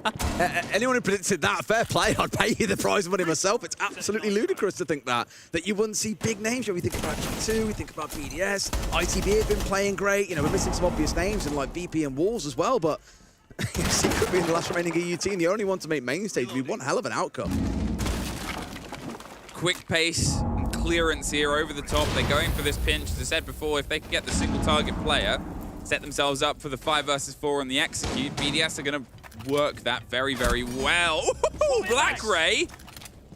Anyone who predicted that, fair play, I'd pay you the prize money myself. It's absolutely ludicrous to think that you wouldn't see big names. We think about G2, we think about BDS, ITB have been playing great. We're missing some obvious names in like VP and Wolves as well, but Secret being the last remaining EU team, the only one to make main stage, would be one hell of an outcome. Quick pace and clearance here over the top. They're going for this pinch. As I said before, if they can get the single target player, set themselves up for the 5 versus 4 on the execute, BDS are going to work that very, very well. Blackray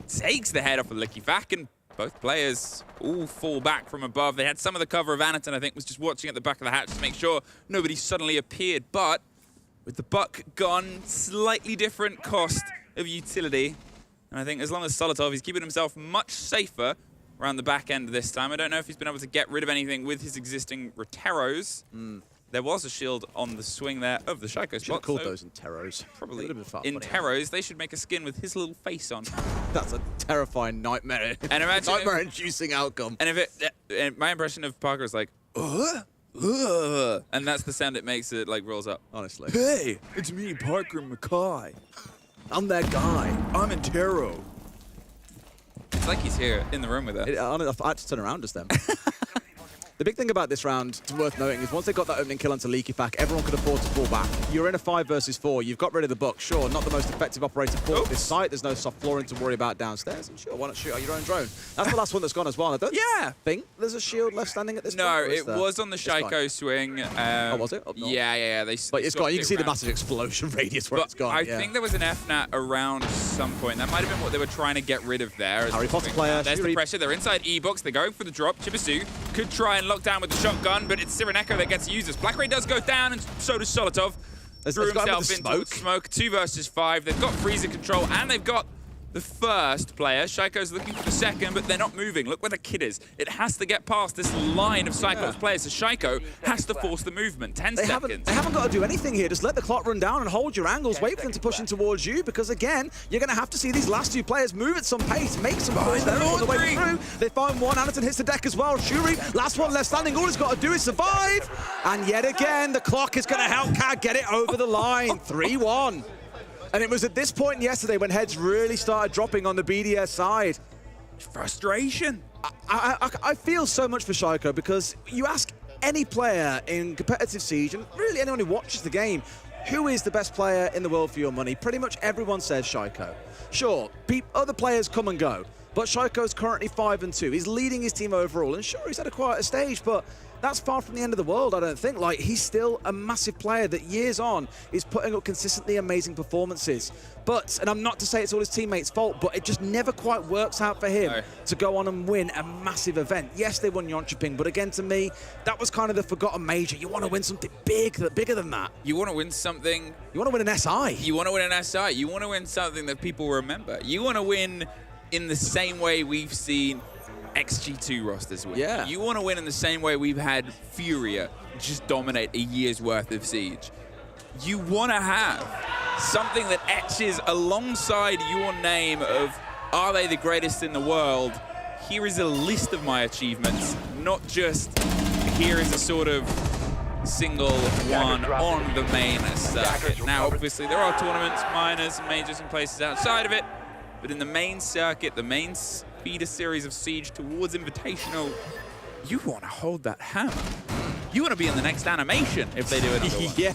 takes the head off of Licky Fack, and both players all fall back from above. They had some of the cover of Anaton, I think, was just watching at the back of the hatch to make sure nobody suddenly appeared. But with the buck gone, slightly different cost of utility. And I think as long as Solotov, he's keeping himself much safer around the back end this time. I don't know if he's been able to get rid of anything with his existing Roteros. There was a shield on the swing there of the Shaiko spot. Should have called those in Teros. Probably in Teros, they should make a skin with his little face on. That's a terrifying nightmare. And imagine nightmare-inducing outcome. And if my impression of Parker is like, and that's the sound it makes. It like rolls up. Honestly. Hey, it's me, Parker Mackay. I'm that guy. I'm in Taro. It's like he's here in the room with us. I had to turn around just then. The big thing about this round, it's worth noting, is once they got that opening kill onto Leaky Fack, everyone could afford to fall back. You're in a 5 versus 4. You've got rid of the buck. Sure, not the most effective operator for this site. There's no soft flooring to worry about downstairs. And sure, why not shoot out your own drone? That's the last one that's gone as well. I don't think there's a shield left standing at this point. No, it was on the Shaiko swing. Oh, was it? Yeah. But it's gone. You can see the massive explosion radius where it's gone. I think there was an FNAT around some point. That might have been what they were trying to get rid of there. Harry Potter player. There's the pressure. They're inside E-Box. They're going for the drop. Chibisu could try and lock down with the shotgun, but it's Cyreneko that gets to use this. Blackray does go down, and so does Solotov. Threw himself into the smoke. 2 versus 5. They've got freezer control, and they've got the first player. Shaiko's looking for the second, but they're not moving. Look where the kid is. It has to get past this line of Cyclops players, so Shaiko has to force the movement. 10 seconds. They haven't got to do anything here. Just let the clock run down and hold your angles. Wait for them to push in towards you, because again, you're going to have to see these last 2 players move at some pace, make some calls there all the way through. They find one. Anaton hits the deck as well. Shuri, last one left standing. All he's got to do is survive. And yet again, the clock is going to help Cad get it over the line. 3-1. And it was at this point yesterday when heads really started dropping on the BDS side. Frustration. I feel so much for Shaiko, because you ask any player in competitive Siege, and really anyone who watches the game, who is the best player in the world for your money? Pretty much everyone says Shaiko. Sure, other players come and go, but Shaiko's currently 5-2. He's leading his team overall, and sure, he's at a quieter stage, but that's far from the end of the world, I don't think. Like, he's still a massive player that years on is putting up consistently amazing performances. But, and I'm not to say it's all his teammates' fault, but it just never quite works out for him to go on and win a massive event. Yes, they won Yonchiping, but again, to me, that was kind of the forgotten major. You want to win something bigger than that. You want to win something... You want to win an SI. You want to win an SI. You want to win something that people remember. You want to win in the same way we've seen XG2 rosters win. Yeah. You want to win in the same way we've had Furia just dominate a year's worth of Siege. You want to have something that etches alongside your name of, are they the greatest in the world? Here is a list of my achievements, not just here is a sort of single one on the main circuit. Now, obviously, there are tournaments, minors, majors, and places outside of it, but in the main circuit, the main feeder series of Siege towards Invitational, you want to hold that hammer. You want to be in the next animation if they do another one. Yeah.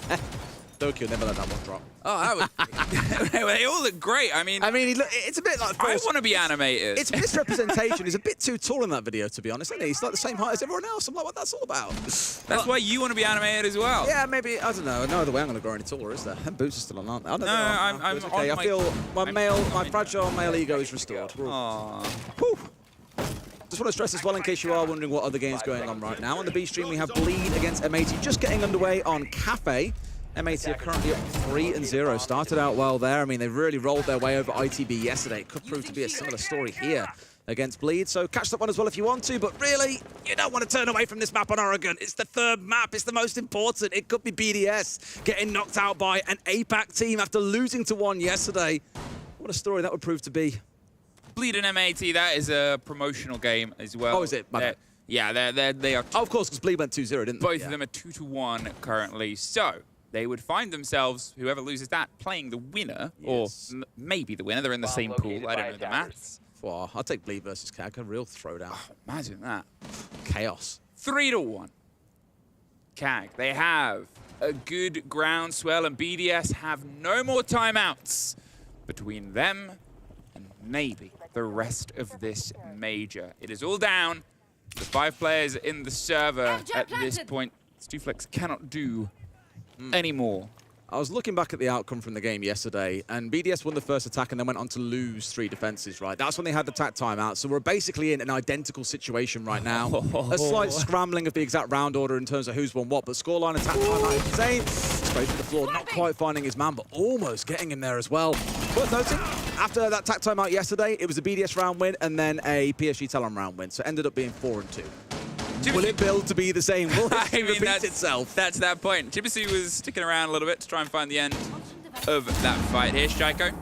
Tokyo never let that one drop. Oh, that was... They all look great. I mean, it's a bit like... I want to be animated. It's misrepresentation. He's a bit too tall in that video, to be honest, isn't he? He's like the same height as everyone else. I'm like, what that's all about? That's why you want to be animated as well. Yeah, maybe, I don't know. No other way I'm going to grow any taller, is there? Them boots are still on, aren't they? I don't know. I'm okay. I feel my fragile male ego is restored. Aww. Just want to stress as well, in case you are wondering what other game's going on right now. On the B stream, we have Bleed against M80 just getting underway on Kafe. M80 are currently up 3-0. Started out well there. I mean, they really rolled their way over ITB yesterday. It could prove to be a similar story here against Bleed. So catch that one as well if you want to. But really, you don't want to turn away from this map on Oregon. It's the third map. It's the most important. It could be BDS getting knocked out by an APAC team after losing to one yesterday. What a story that would prove to be. Bleed and M80, that is a promotional game as well. Oh, is it? Yeah, they are. Oh, of course, because Bleed went 2-0, didn't they? Both of them are 2-1 currently. So they would find themselves, whoever loses that, playing the winner, or maybe the winner. They're in the same pool. I don't know the maths. Well, I'll take Bleed versus CAG. A real throwdown. Oh, imagine that. Chaos. 3-1. CAG, they have a good groundswell, and BDS have no more timeouts between them and maybe the rest of this major. It is all down to 5 players in the server at this point. Stuflex cannot do anymore. I was looking back at the outcome from the game yesterday, and BDS won the first attack and then went on to lose 3 defenses, right? That's when they had the attack timeout. So we're basically in an identical situation right now. A slight scrambling of the exact round order in terms of who's won what, but scoreline attack timeout is the same. Straight to the floor, not quite finding his man, but almost getting him there as well. Worth noting, after that attack timeout yesterday, it was a BDS round win and then a PSG Talon round win. So it ended up being 4-2. Will it build to be the same? Will it repeat itself? That's that point. Chibisu was sticking around a little bit to try and find the end of that fight. Here's Shaiko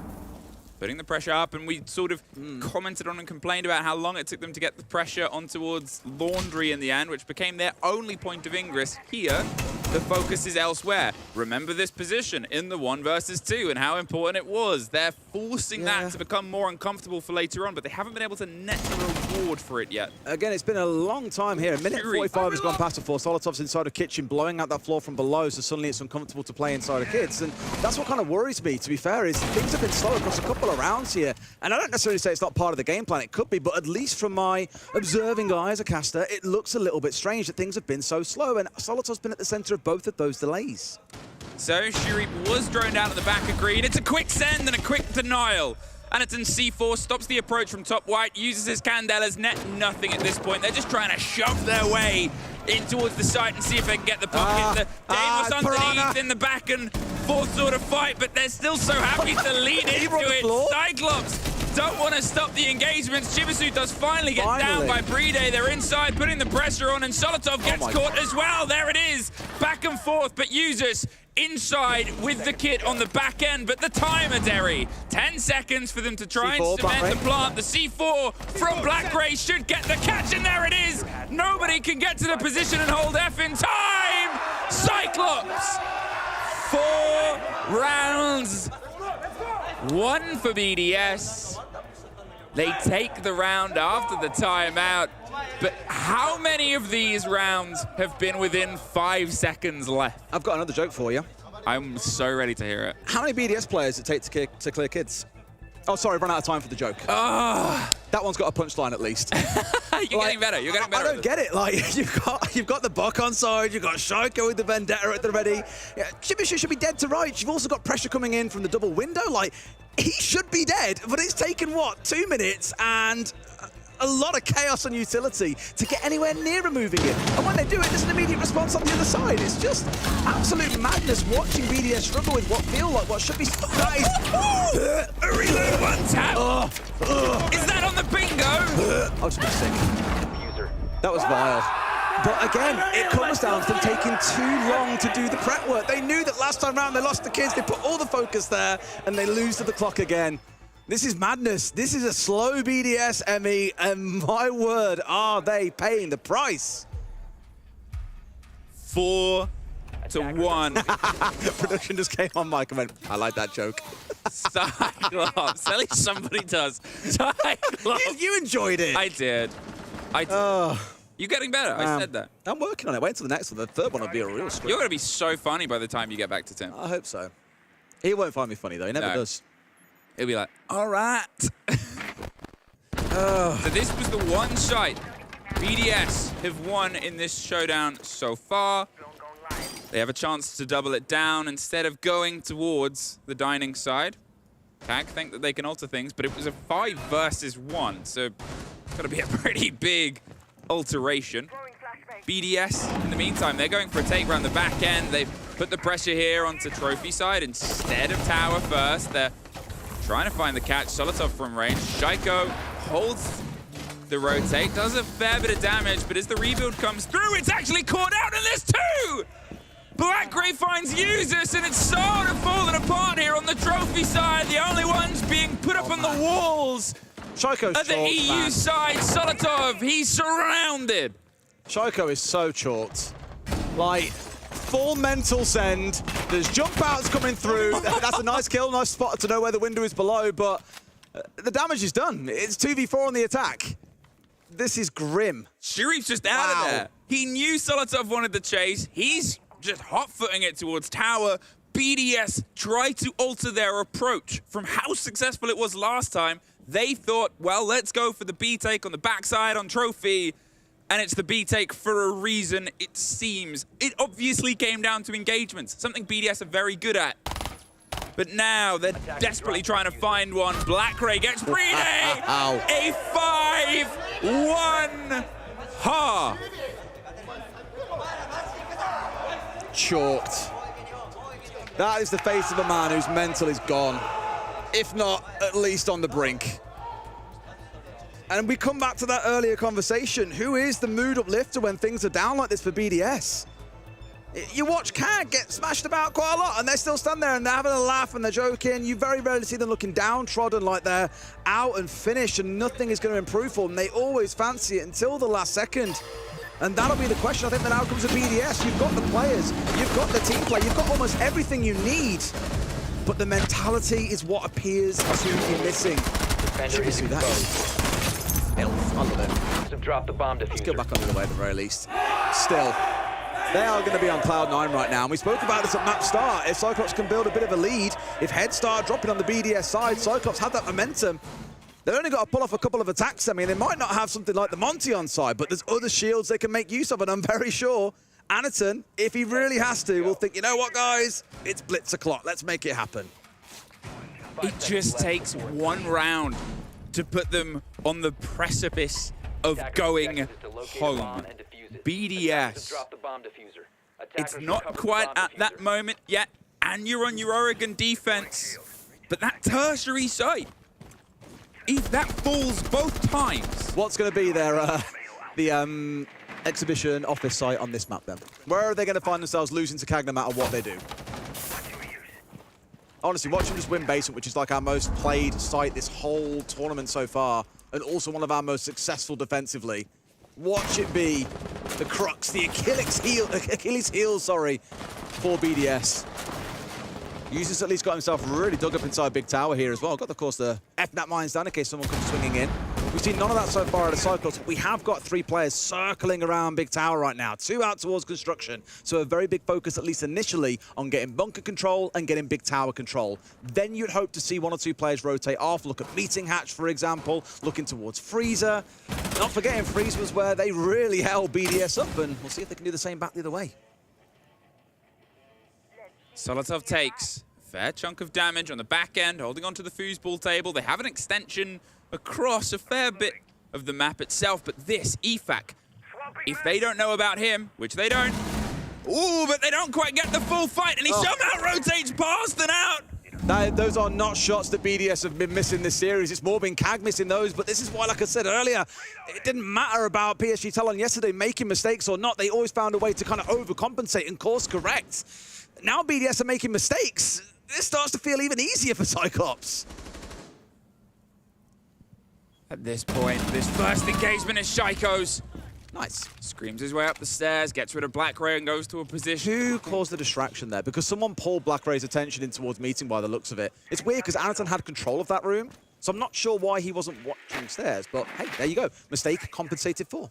putting the pressure up, and we sort of commented on and complained about how long it took them to get the pressure on towards Laundry in the end, which became their only point of ingress. Here, the focus is elsewhere. Remember this position in the 1 versus 2 and how important it was. They're forcing that to become more uncomfortable for later on, but they haven't been able to net a reward for it yet. Again, it's been a long time here. A minute 45 has gone past before Solotov's inside a kitchen, blowing out that floor from below, so suddenly it's uncomfortable to play inside of kids. And that's what kind of worries me, to be fair, is things have been slow across a couple of rounds here. And I don't necessarily say it's not part of the game plan. It could be, but at least from my observing eye as a caster, it looks a little bit strange that things have been so slow. And Solotov's been at the center of both of those delays. So Shuri was droned out of the back of green. It's a quick send and a quick denial. And it's in C4, stops the approach from top white, uses his Candelas, net nothing at this point. They're just trying to shove their way in towards the site and see if they can get the pocket. The Damos underneath in the back and forth sort of fight, but they're still so happy to lead into it. Cyclops don't want to stop the engagements. Chibisu does finally get down by Bride. They're inside, putting the pressure on, and Solotov gets caught as well. There it is, back and forth, but Users inside with the kit on the back end, but the timer, Derry. 10 seconds for them to try and cement the plant. The C4 from Black Ray should get the catch, and there it is. Nobody can get to the position and hold F in time. Cyclops, 4 rounds, 1 for BDS. They take the round after the timeout. But how many of these rounds have been within 5 seconds left? I've got another joke for you. I'm so ready to hear it. How many BDS players does it take to clear kids? Oh, sorry, run out of time for the joke. That one's got a punchline at least. You're getting better. You're getting better. I don't get it. Like you've got the Buck on side, you've got Shaiko with the Vendetta at the ready. Yeah, Shibishu should be dead to rights. You've also got pressure coming in from the double window. Like he should be dead, but it's taken what 2 minutes and a lot of chaos and utility to get anywhere near removing it. And when they do it, there's an immediate response on the other side. It's just absolute madness watching BDS struggle with what feel like what should be nice. A reload one tap. Is that on the bingo? I was just sick. That was vile. But again, it comes down to them taking too long to do the prep work. They knew that last time round they lost the kids, they put all the focus there, and they lose to the clock again. This is madness. This is a slow BDS, Emmy, and my word, are they paying the price? 4-1. Production just came on mic and went, I like that joke. Cyclops. At least somebody does. Cyclops. You enjoyed it. I did. You're getting better. I said that. I'm working on it. Wait until the next one. The third one will be a real script. You're going to be so funny by the time you get back to Tim. I hope so. He won't find me funny, though. He never does. He'll be like, all right. So this was the one site BDS have won in this showdown so far. They have a chance to double it down instead of going towards the dining side. Tag think that they can alter things, but it was a 5 versus 1, so it's got to be a pretty big alteration. BDS, in the meantime, they're going for a take around the back end. They've put the pressure here onto trophy side instead of tower first. They're trying to find the catch. Solotov from range. Shaiko holds the rotate, does a fair bit of damage, but as the rebuild comes through, it's actually caught out, and there's 2! Black Gray finds users, and it's sort of falling apart here on the trophy side. The only ones being put up on the walls Shaiko's at the EU side. Solotov, he's surrounded. Shaiko is so chalked. Like, full mental send. There's jump outs coming through. That's a nice kill, nice spot to know where the window is below, but the damage is done. It's 2v4 on the attack. This is grim. Sharif's just out of there. He knew Solotov wanted the chase. He's just hot-footing it towards tower. BDS tried to alter their approach from how successful it was last time. They thought, well, let's go for the B take on the backside on trophy. And it's the B take for a reason, it seems. It obviously came down to engagements, something BDS are very good at. But now they're desperately trying to find one. Black Ray gets Brine! A 5-1 ha! Chalked. That is the face of a man whose mental is gone, if not at least on the brink. And we come back to that earlier conversation. Who is the mood uplifter when things are down like this for BDS? You watch CAG get smashed about quite a lot, and they still stand there and they're having a laugh and they're joking. You very rarely see them looking downtrodden like they're out and finished and nothing is going to improve for them. They always fancy it until the last second. And that'll be the question, I think, that now comes to BDS. You've got the players, you've got the team play, you've got almost everything you need. But the mentality is what appears to be missing. Should we see that? I love it. Drop the bomb Let's go back under the way at the very least. Still, they are going to be on cloud 9 right now. And we spoke about this at map start. If Cyclops can build a bit of a lead, if heads start dropping on the BDS side, Cyclops have that momentum. They've only got to pull off a couple of attacks. I mean, they might not have something like the Monty on side, but there's other shields they can make use of, and I'm very sure Anaton, if he really has to, will think, you know what, guys? It's blitz o'clock. Let's make it happen. It just takes one round to put them on the precipice of going home. BDS. It's not quite at that moment yet, and you're on your Oregon defense, but that tertiary site, if that falls both times. What's going to be their the exhibition office site on this map then? Where are they going to find themselves losing to CAG no matter what they do? Honestly, watch them just win basement, which is like our most played site this whole tournament so far, and also one of our most successful defensively. Watch it be the crux, the Achilles heel, sorry, for BDS. Users at least got himself really dug up inside Big Tower here as well. Got, of course, the FNAT mines down in case someone comes swinging in. We've seen none of that so far out of Cyclops. We have got 3 players circling around Big Tower right now, 2 out towards construction. So a very big focus, at least initially, on getting bunker control and getting Big Tower control. Then you'd hope to see 1 or 2 players rotate off. Look at Meeting Hatch, for example, looking towards Freezer. Not forgetting Freezer was where they really held BDS up, and we'll see if they can do the same back the other way. Solotov takes a fair chunk of damage on the back end, holding onto the foosball table. They have an extension across a fair bit of the map itself, but this, EFAC, if they don't know about him, which they don't, ooh, but they don't quite get the full fight, and he somehow rotates past and out. Those are not shots that BDS have been missing this series. It's more been KAG missing those, but this is why, like I said earlier, it didn't matter about PSG Talon yesterday making mistakes or not. They always found a way to kind of overcompensate and course correct. Now BDS are making mistakes. This starts to feel even easier for Cyclops. At this point, this first engagement is Shaiko's. Nice. Screams his way up the stairs, gets rid of Black Ray and goes to a position. Who caused the distraction there? Because someone pulled Black Ray's attention in towards Meeting by the looks of it. It's weird because Anaton had control of that room, so I'm not sure why he wasn't watching stairs, but hey, there you go. Mistake compensated for.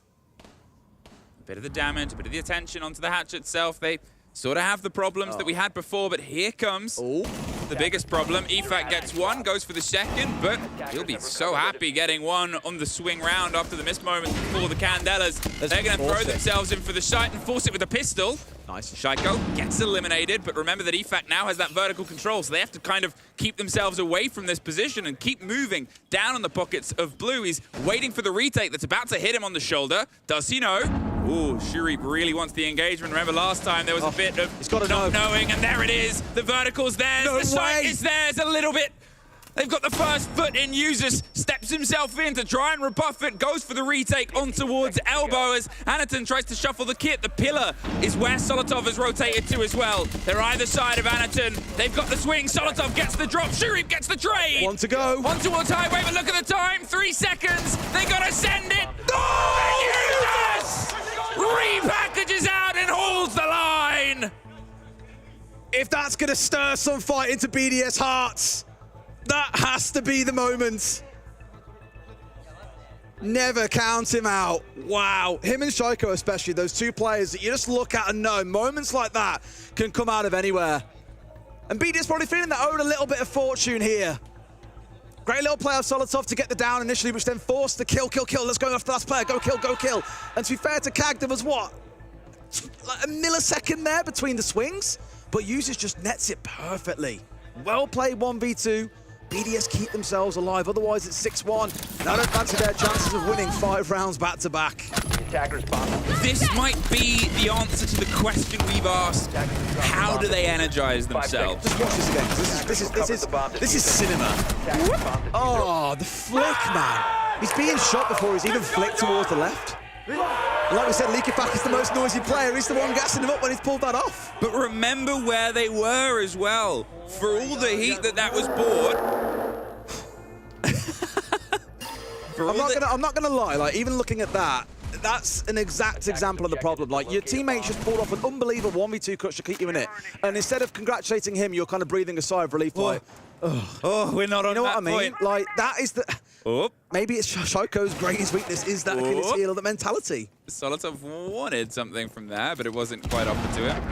A bit of the damage, a bit of the attention onto the hatch itself. They sort of have the problems that we had before, but here comes the biggest problem. EFAC gets 1, goes for the second, but he'll be so happy getting 1 on the swing round after the missed moments before the Candelas. They're going to throw themselves in for the shite and force it with a pistol. Nice. Shaiko gets eliminated, but remember that EFAC now has that vertical control, so they have to kind of keep themselves away from this position and keep moving down on the pockets of blue. He's waiting for the retake that's about to hit him on the shoulder. Does he know? Ooh, Shurip really wants the engagement. Remember last time there was a bit of not knowing, and there it is. The vertical's theirs, the sight is theirs a little bit. They've got the first foot in. Users steps himself in to try and rebuff it, goes for the retake on towards Elbow as Anaton tries to shuffle the kit. The pillar is where Solotov has rotated to as well. They're either side of Anaton. They've got the swing. Solotov gets the drop. Shurip gets the trade. 1 to go. 1 towards Highway, but look at the time. 3 seconds. They gotta send it. Oh! Users repackages out and holds the line. If that's going to stir some fight into BDS hearts, that has to be the moment. Never count him out. Wow. Him and Shaiko especially, those 2 players that you just look at and know moments like that can come out of anywhere. And BDS probably feeling that owed a little bit of fortune here. Great little play of Solotov to get the down initially, which then forced the kill. Let's go after the last player. Go kill. And to be fair to KAG, there was what? Like a millisecond there between the swings, but Users just nets it perfectly. Well played 1v2. BDS keep themselves alive, otherwise it's 6-1. And I don't fancy their chances of winning 5 rounds back to back. This might be the answer to the question we've asked. How do they energize themselves? Just watch this again. This is cinema. Oh, the flick, man. He's being shot before he's even flicked towards the left. Like we said, Leakyfac is the most noisy player. He's the one gassing him up when he's pulled that off. But remember where they were as well. For all the heat that was bought. I'm not gonna lie, like even looking at that, that's an exact example of the problem. Like your teammates just pulled off an unbelievable 1v2 clutch to keep you in it. And instead of congratulating him, you're kind of breathing a sigh of relief like, oh, we're not on that point. You know what I mean? Like that is the... Maybe it's Shaiko's greatest weakness is that Achilles heel of the mentality. Solotov wanted something from there, but it wasn't quite offered to him.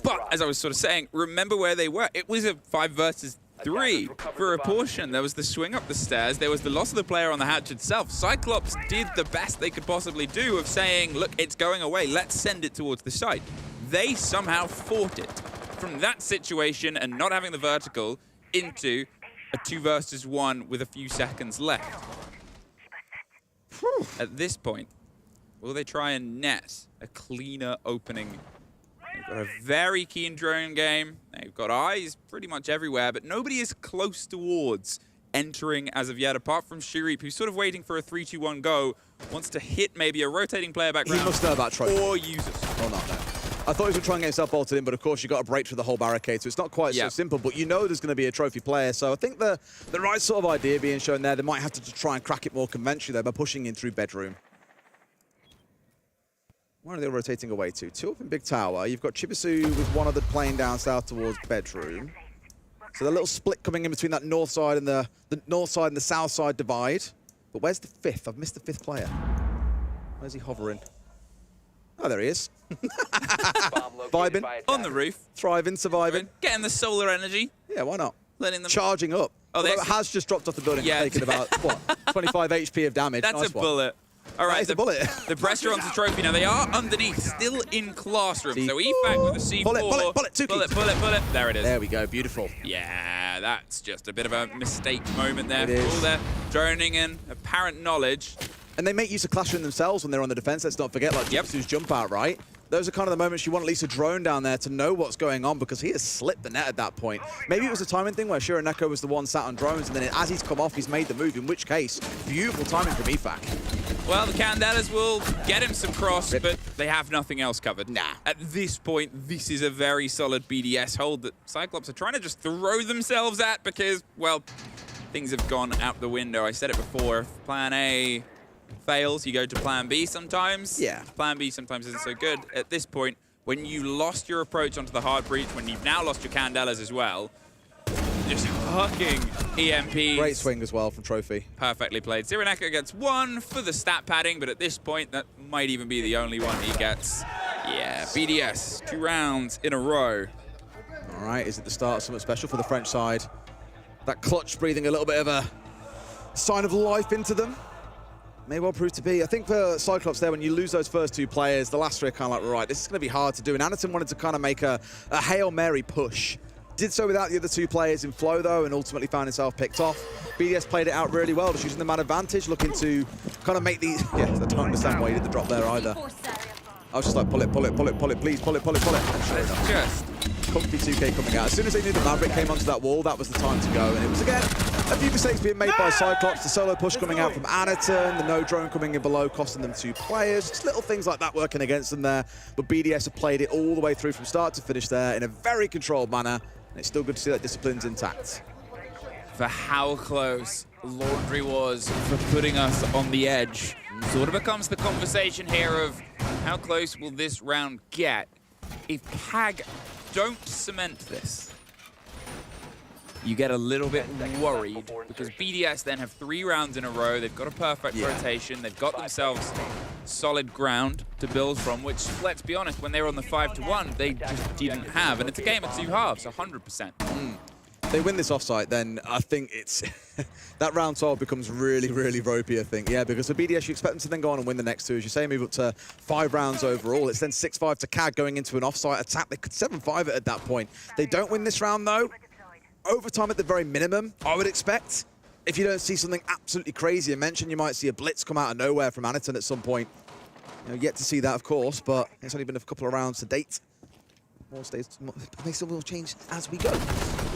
But as I was sort of saying, remember where they were. It was a 5 versus 3 for a portion. There was the swing up the stairs. There was the loss of the player on the hatch itself. Cyclops did the best they could possibly do of saying, look, it's going away. Let's send it towards the site. They somehow fought it from that situation and not having the vertical into a 2 versus 1 with a few seconds left. At this point, will they try and net a cleaner opening? They've got a very keen drone game. They've got eyes pretty much everywhere, but nobody is close towards entering as of yet, apart from Shurip, who's sort of waiting for a 3-2-1 go, wants to hit maybe a rotating player background. He must know about trophy. Or Users. Oh, no. I thought he was going to try and get himself bolted in, but of course you've got to break through the whole barricade, so it's not quite so simple, but you know there's going to be a trophy player, so I think the right sort of idea being shown there, they might have to try and crack it more conventionally though by pushing in through bedroom. Where are they rotating away to? 2 up in Big Tower. You've got Chibisu with 1 other plane down south towards bedroom. So the little split coming in between that north side and the north side and the south side divide. But where's the fifth? I've missed the fifth player. Where's he hovering? Oh, there he is. Vibing. On the roof. Thriving, surviving. Getting the solar energy. Yeah, why not? Letting them... Charging up. Oh, Although it has just dropped off the building, taking about, what, 25 HP of damage. That's nice a bullet. All right, the bullet. The pressure onto Trophy now. They are underneath, still in classroom. So EFAC with a C4. Bullet, two keys. Bullet. There it is. There we go, beautiful. Yeah, that's just a bit of a mistake moment there. It is. All their droning in, apparent knowledge. And they make use of classroom themselves when they're on the defense. Let's not forget, like Jitsu's jump out, right? Those are kind of the moments you want at least a drone down there to know what's going on, because he has slipped the net at that point. Maybe it was a timing thing where Shironeko was the one sat on drones, and then as he's come off, he's made the move, in which case, beautiful timing from EFAC. Well, the Candelas will get him some cross, but they have nothing else covered. Nah. At this point, this is a very solid BDS hold that Cyclops are trying to just throw themselves at because, well, things have gone out the window. I said it before, if plan A fails, you go to plan B sometimes. Yeah. Plan B sometimes isn't so good. At this point, when you lost your approach onto the hard breach, when you've now lost your Candelas as well, just hucking EMPs. Great swing as well from Trophy. Perfectly played. Cyreneko gets one for the stat padding, but at this point, that might even be the only one he gets. Yeah, BDS, 2 rounds in a row. All right, is it the start of something special for the French side? That clutch breathing a little bit of a sign of life into them. May well prove to be. I think for Cyclops there, when you lose those first 2 players, the last 3 are kind of like, right, this is going to be hard to do. And Anderton wanted to kind of make a Hail Mary push. Did so without the other 2 players in flow, though, and ultimately found himself picked off. BDS played it out really well, just using the man advantage, looking to kind of make these... Yeah, I don't understand why he did the drop there either. I was just like, pull it, please, pull it. It's just... Comfy 2K coming out. As soon as they knew the Maverick came onto that wall, that was the time to go. And it was, again, a few mistakes being made by Cyclops. The solo push coming out from Anaton, the no drone coming in below, costing them 2 players. Just little things like that working against them there. But BDS have played it all the way through from start to finish there in a very controlled manner. And it's still good to see that discipline's intact. For how close Laundry was for putting us on the edge, sort of becomes the conversation here of how close will this round get if CAG don't cement this. You get a little bit worried because BDS then have 3 rounds in a row. They've got a perfect rotation. They've got themselves solid ground to build from, which, let's be honest, when they were on the 5-1, they just didn't have. And it's a game of 2 halves, 100%. If they win this offsite, then I think it's that round 12 becomes really, really ropey, I think. Yeah, because for BDS, you expect them to then go on and win the next 2. As you say, move up to 5 rounds overall. It's then 6-5 to CAG going into an offsite attack. They could 7-5 it at that point. They don't win this round, though. Overtime at the very minimum, I would expect. If you don't see something absolutely crazy, I mentioned you might see a blitz come out of nowhere from Anaton at some point. You know, yet to see that, of course, but it's only been a couple of rounds to date. More stays, they still will change as we go.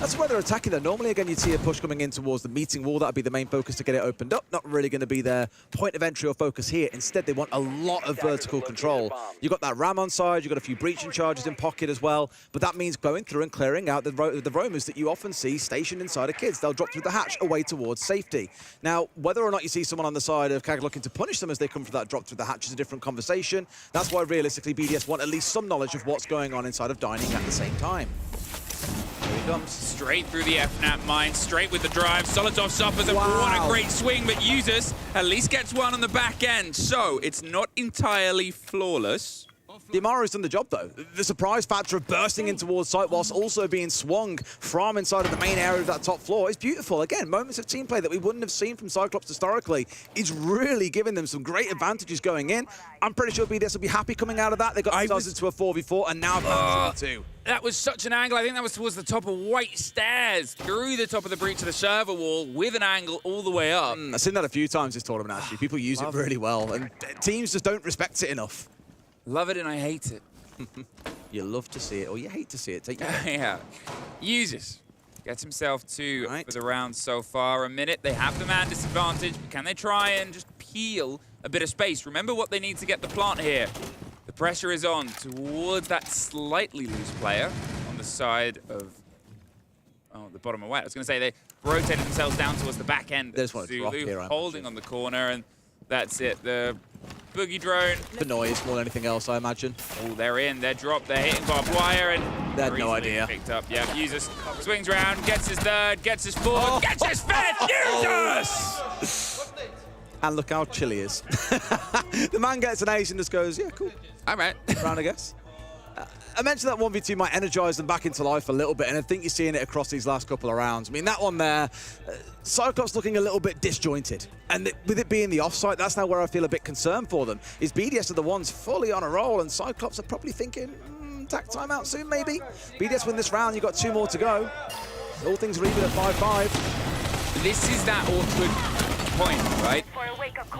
That's why they're attacking though. Normally, again, you'd see a push coming in towards the meeting wall. That'd be the main focus to get it opened up. Not really going to be their point of entry or focus here. Instead, they want a lot of vertical control. You've got that ram on side. You've got a few breaching charges in pocket as well. But that means going through and clearing out the roamers that you often see stationed inside of kids. They'll drop through the hatch away towards safety. Now, whether or not you see someone on the side of CAG looking to punish them as they come for that drop through the hatch is a different conversation. That's why, realistically, BDS want at least some knowledge of what's going on inside of Dining at the same time. Here he comes. Straight through the FNAP mine, straight with the drive. Solotov suffers a what a great swing, but Users at least gets one on the back end. So it's not entirely flawless. The Amaru's done the job, though. The surprise factor of bursting in towards site whilst also being swung from inside of the main area of that top floor is beautiful. Again, moments of team play that we wouldn't have seen from Cyclops historically is really giving them some great advantages going in. I'm pretty sure BDS will be happy coming out of that. They got themselves into a 4v4 and now have 2. That was such an angle. I think that was towards the top of White Stairs, through the top of the breach of the server wall with an angle all the way up. I've seen that a few times this tournament, actually. People use it really well, and teams just don't respect it enough. Love it and I hate it. You love to see it, or you hate to see it. Take your yeah. Users gets himself 2 for the round so far. A minute. They have the man disadvantage, but can they try and just peel a bit of space? Remember what they need to get the plant here. The pressure is on towards that slightly loose player on the side of the bottom of white. I was going to say they rotated themselves down towards the back end. There's one drop here, holding on the corner, and that's it. The boogie drone. The noise more than anything else, I imagine. Oh, they're in. They're dropped. They're hitting barbed wire, and they had no idea. Picked up. Yeah, Users swings around, gets his third, gets his fourth, gets his fifth. Users! And look how chill he is. The man gets an ace and just goes, yeah, cool. All right. Round, I guess. I mentioned that 1v2 might energize them back into life a little bit, and I think you're seeing it across these last couple of rounds. I mean, that one there, Cyclops looking a little bit disjointed. And with it being the offsite, that's now where I feel a bit concerned for them. Is BDS are the ones fully on a roll, and Cyclops are probably thinking, tack timeout soon, maybe? BDS win this round, you've got 2 more to go. All things are even at 5-5. This is that awkward point, right?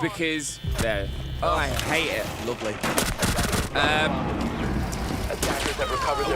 Because there. Oh, I hate it. Lovely.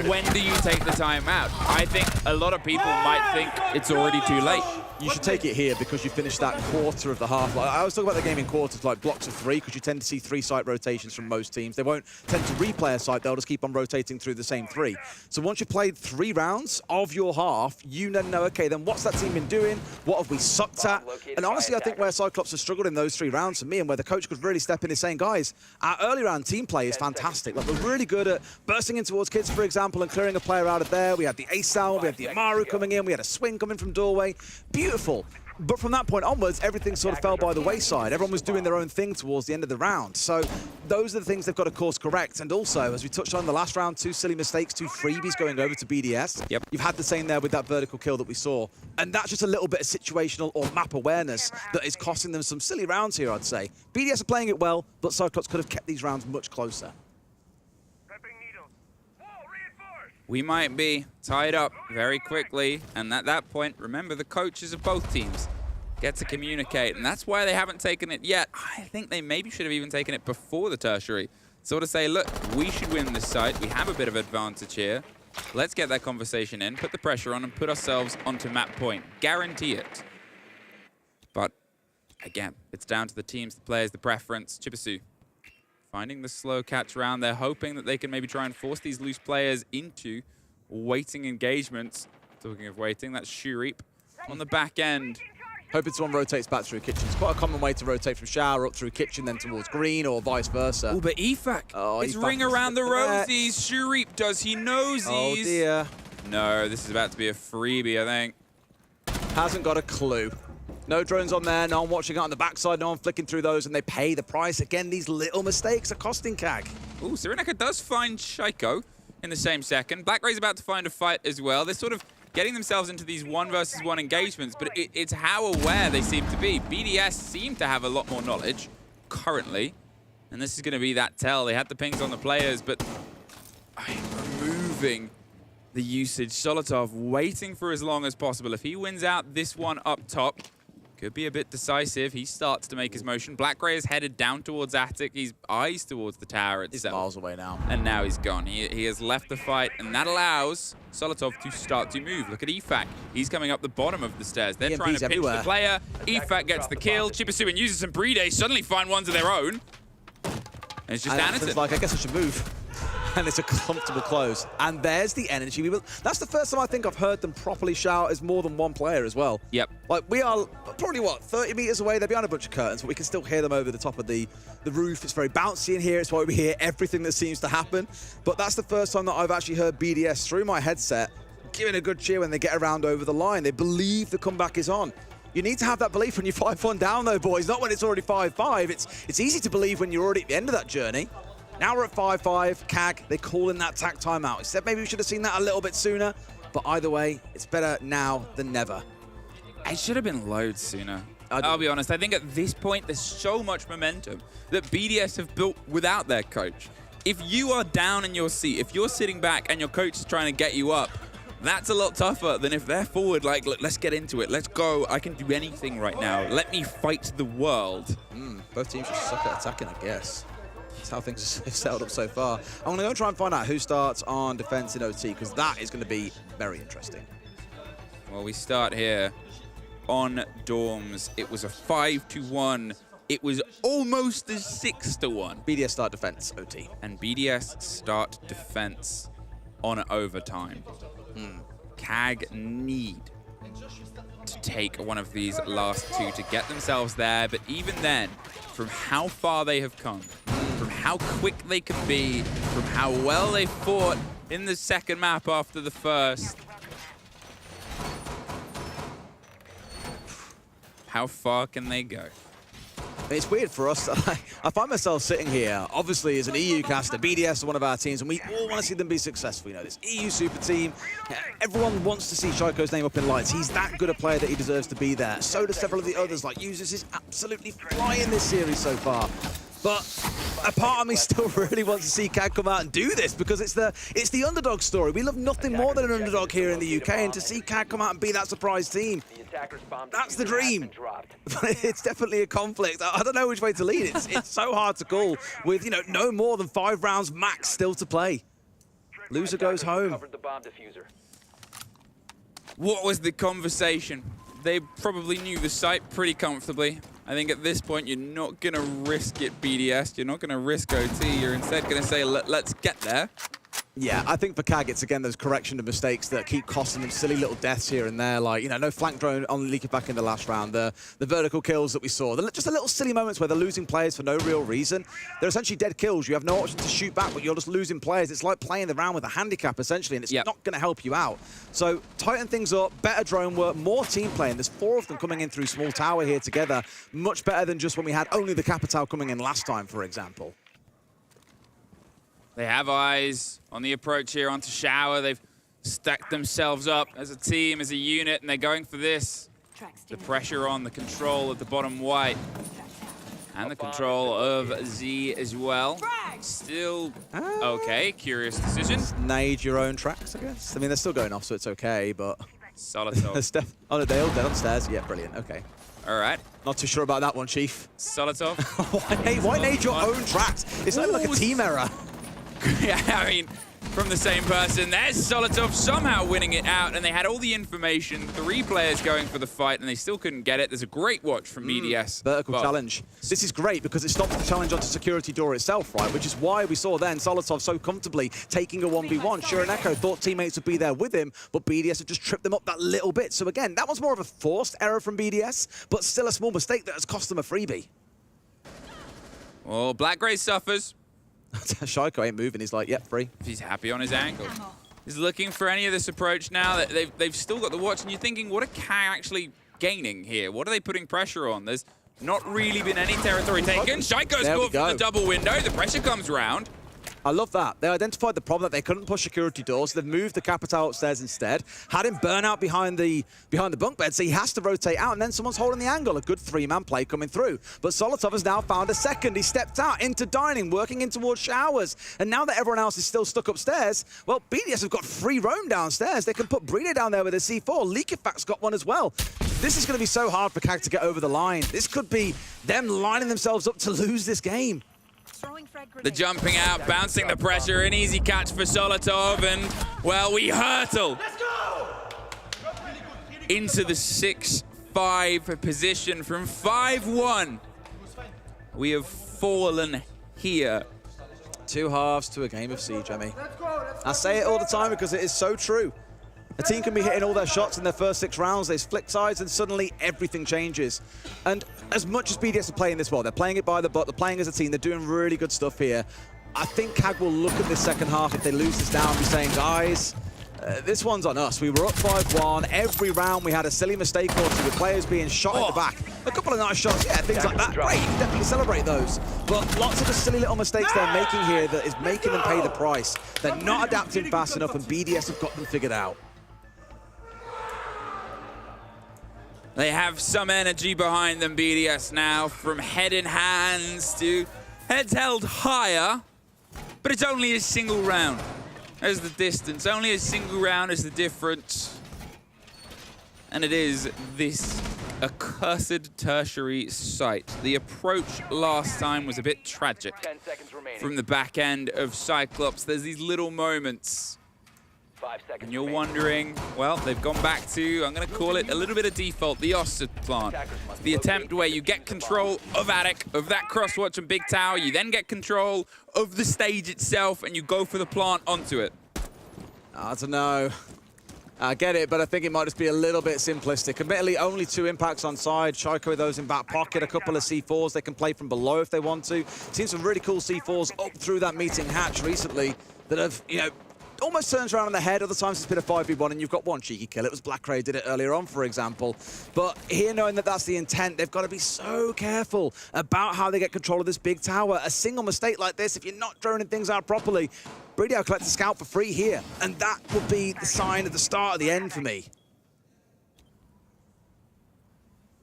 When do you take the time out? I think a lot of people might think it's already too late. You should take it here because you finished that quarter of the half. Like, I always talk about the game in quarters, like blocks of 3, because you tend to see 3 site rotations from most teams. They won't tend to replay a site, they'll just keep on rotating through the same 3. So once you've played 3 rounds of your half, you then know, okay, then what's that team been doing? What have we sucked at? And honestly, I think where Cyclops has struggled in those 3 rounds for me, and where the coach could really step in is saying, guys, our early round team play is fantastic. Like, we're really good at bursting in towards kids, for example, and clearing a player out of there. We had the ace out, we had the Amaru coming in, we had a swing coming from doorway. Beautiful. But from that point onwards, everything sort of fell by the wayside. Everyone was doing their own thing towards the end of the round. So those are the things they've got to course correct. And also, as we touched on in the last round, 2 silly mistakes, 2 freebies going over to BDS. Yep. You've had the same there with that vertical kill that we saw. And that's just a little bit of situational or map awareness that is costing them some silly rounds here, I'd say. BDS are playing it well, but Cyclops could have kept these rounds much closer. We might be tied up very quickly, and at that point, remember, the coaches of both teams get to communicate, and that's why they haven't taken it yet. I think they maybe should have even taken it before the tertiary. Sort of say, look, we should win this site. We have a bit of advantage here. Let's get that conversation in, put the pressure on, and put ourselves onto map point. Guarantee it. But, again, it's down to the teams, the players, the preference. Chibisu finding the slow catch round. They're hoping that they can maybe try and force these loose players into waiting engagements. Talking of waiting, that's Shurip on the back end. Hoping someone rotates back through kitchen. It's quite a common way to rotate from shower up through kitchen, then towards green, or vice versa. Oh, but Efak. Oh, it's Efak ring around the rosies. Shurip, does he nosies? Oh, dear. No, this is about to be a freebie, I think. Hasn't got a clue. No drones on there, no one watching it on the backside, no one flicking through those, and they pay the price. Again, these little mistakes are costing CAG. Ooh, Cyrenaica does find Shaiko in the same second. Black Ray's about to find a fight as well. They're sort of getting themselves into these 1-versus-1 engagements, but it's how aware they seem to be. BDS seem to have a lot more knowledge currently, and this is going to be that tell. They had the pings on the players, but removing the usage. Solotov waiting for as long as possible. If he wins out this one up top, could be a bit decisive. He starts to make his motion. Black Ray is headed down towards Attic. He's eyes towards the tower itself. He's miles away now. And now he's gone. He has left the fight, and that allows Solotov to start to move. Look at Efak. He's coming up the bottom of the stairs. They're trying to pitch the player. Efak gets the kill. Chibisu and uses some pre-day. Suddenly find ones of their own. And it's just Anderson. Like, I guess I should move. And it's a comfortable close. And there's the energy. That's the first time I think I've heard them properly shout as more than one player as well. Yep. Like, we are probably, what, 30 meters away? They're behind a bunch of curtains, but we can still hear them over the top of the roof. It's very bouncy in here. It's why we hear everything that seems to happen. But that's the first time that I've actually heard BDS through my headset giving a good cheer when they get around over the line. They believe the comeback is on. You need to have that belief when you're 5-1 down, though, boys. Not when it's already 5-5. It's easy to believe when you're already at the end of that journey. Now we're at 5-5. CAG, they call in that tack timeout. Except maybe we should have seen that a little bit sooner. But either way, it's better now than never. It should have been loads sooner. I'll be honest. I think at this point, there's so much momentum that BDS have built without their coach. If you are down in your seat, if you're sitting back and your coach is trying to get you up, that's a lot tougher than if they're forward, like, look, let's get into it. Let's go. I can do anything right now. Let me fight the world. Both teams just suck at attacking, I guess. That's how things have settled up so far. I'm going to go try and find out who starts on defense in OT, because that is going to be very interesting. Well, we start here on dorms. It was a 5-1. It was almost a 6-1. BDS start defense, OT. And BDS start defense on overtime. CAG need to take one of these last 2 to get themselves there, but even then, from how far they have come, from how quick they can be, from how well they fought in the second map after the first, how far can they go? It's weird for us. I find myself sitting here, obviously, as an EU caster. BDS are one of our teams, and we all want to see them be successful. You know, this EU super team. Everyone wants to see Shaiko's name up in lights. He's that good a player that he deserves to be there. So do several of the others, like Users is absolutely flying this series so far. But a part of me still really wants to see CAG come out and do this, because it's the underdog story. We love nothing more than an underdog here in the UK, and to see CAG come out and be that surprise team, that's the dream. But it's definitely a conflict. I don't know which way to lead. It's so hard to call with, you know, no more than 5 rounds max still to play. Loser goes home. What was the conversation? They probably knew the site pretty comfortably. I think at this point, you're not going to risk it, BDS. You're not going to risk OT. You're instead going to say, let's get there. Yeah, I think for CAG, it's again those correction of mistakes that keep costing them silly little deaths here and there. Like, you know, no flank drone on Leaky back in the last round. The vertical kills that we saw. Just the little silly moments where they're losing players for no real reason. They're essentially dead kills. You have no option to shoot back, but you're just losing players. It's like playing the round with a handicap, essentially, and it's not going to help you out. So tighten things up, better drone work, more team playing. There's 4 of them coming in through small tower here together. Much better than just when we had only the Capital coming in last time, for example. They have eyes on the approach here onto Shower. They've stacked themselves up as a team, as a unit, and they're going for this. The pressure on the control of the bottom white. And the control of Z as well. Still okay, curious decision. Nade your own tracks, I guess. I mean, they're still going off, so it's okay, but... Solotov. Oh, they're all dead upstairs. Yeah, brilliant, okay. All right. Not too sure about that one, Chief. Solotov. Why nade your own tracks? It's like a team error. Yeah, I mean, from the same person. There's Solotov somehow winning it out, and they had all the information. 3 players going for the fight, and they still couldn't get it. There's a great watch from BDS. Vertical challenge. This is great because it stops the challenge onto security door itself, right? Which is why we saw then Solotov so comfortably taking a 1v1. Sure, and Echo thought teammates would be there with him, but BDS have just tripped them up that little bit. So again, that was more of a forced error from BDS, but still a small mistake that has cost them a freebie. Well, Black Gray suffers. Shaiko ain't moving. He's like, yep, free. He's happy on his angle. He's looking for any of this approach now. They've still got the watch, and you're thinking, what are CAG actually gaining here? What are they putting pressure on? There's not really been any territory taken. Shaiko's caught from the double window. The pressure comes round. I love that. They identified the problem that they couldn't push security doors. They've moved the Capital upstairs instead. Had him burn out behind the bunk bed, so he has to rotate out, and then someone's holding the angle. A good 3-man play coming through. But Solotov has now found a second. He stepped out into dining, working in towards Showers. And now that everyone else is still stuck upstairs, well, BDS have got free roam downstairs. They can put Brina down there with a C4. Leakifac's got one as well. This is going to be so hard for CAG to get over the line. This could be them lining themselves up to lose this game. The jumping out, bouncing the pressure, an easy catch for Solotov, and, well, we hurtle into the 6-5 position from 5-1. We have fallen here. 2 halves to a game of Siege, Emmy. I say it all the time because it is so true. A team can be hitting all their shots in their first 6 rounds, they flick sides, and suddenly everything changes. And as much as BDS are playing this well, they're playing it by the book, they're playing as a team, they're doing really good stuff here. I think CAG will look at this second half if they lose this down and be saying, guys, this one's on us. We were up 5-1. Every round we had a silly mistake or two with players being shot at the back. A couple of nice shots, yeah, things like that. Great, you can definitely celebrate those. But lots of the silly little mistakes they're making here that is making them pay the price. They're not adapting fast enough, and BDS have got them figured out. They have some energy behind them, BDS now, from head in hands to heads held higher, but it's only a single round. There's the distance, only a single round is the difference. And it is this accursed tertiary site. The approach last time was a bit tragic. From the back end of Cyclops, there's these little moments. And you're wondering, well, they've gone back to, I'm going to call it a little bit of default, the Oster plant. The attempt where you get control of Attic, of that crosswatch and big tower, you then get control of the stage itself, and you go for the plant onto it. I don't know. I get it, but I think it might just be a little bit simplistic. Admittedly, only 2 impacts on side. Shaiko with those in back pocket, a couple of C4s they can play from below if they want to. Seen some really cool C4s up through that meeting hatch recently that have, you know, almost turns around on the head. Other times it's been a 5v1 and you've got one cheeky kill. It was Blackray did it earlier on, for example. But here, knowing that that's the intent, they've got to be so careful about how they get control of this big tower. A single mistake like this, if you're not droning things out properly, Breedy will collect a scout for free here. And that will be the sign of the start of the end for me.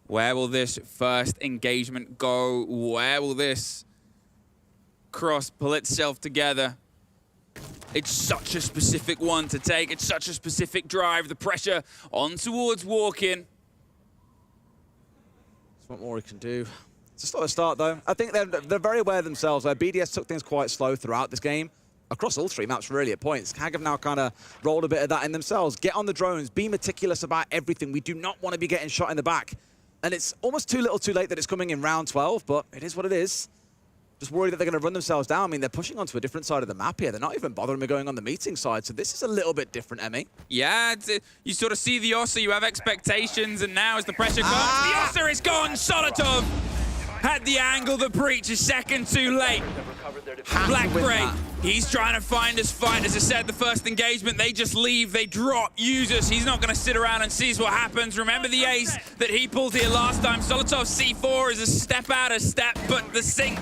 Where will this first engagement go? Where will this cross pull itself together? It's such a specific one to take. It's such a specific drive. The pressure on towards Walking. There's what more he can do. It's a slower start, though. I think they're very aware of themselves. BDS took things quite slow throughout this game. Across all 3 maps, really, at points. KAG have now kind of rolled a bit of that in themselves. Get on the drones. Be meticulous about everything. We do not want to be getting shot in the back. And it's almost too little too late that it's coming in round 12, but it is what it is. Just worried that they're going to run themselves down. I mean, they're pushing onto a different side of the map here. They're not even bothering with going on the meeting side, so this is a little bit different, Emmy. Yeah, you sort of see the Ossa, you have expectations, and now as the pressure comes, the Ossa is gone! Solotov had the angle, the breach a second too late. Blackray, he's trying to find his fight. As I said, the first engagement, they just leave, they drop users. He's not going to sit around and see what happens. Remember the ace that he pulled here last time. Solotov's C4 is a step out of step, but the sync,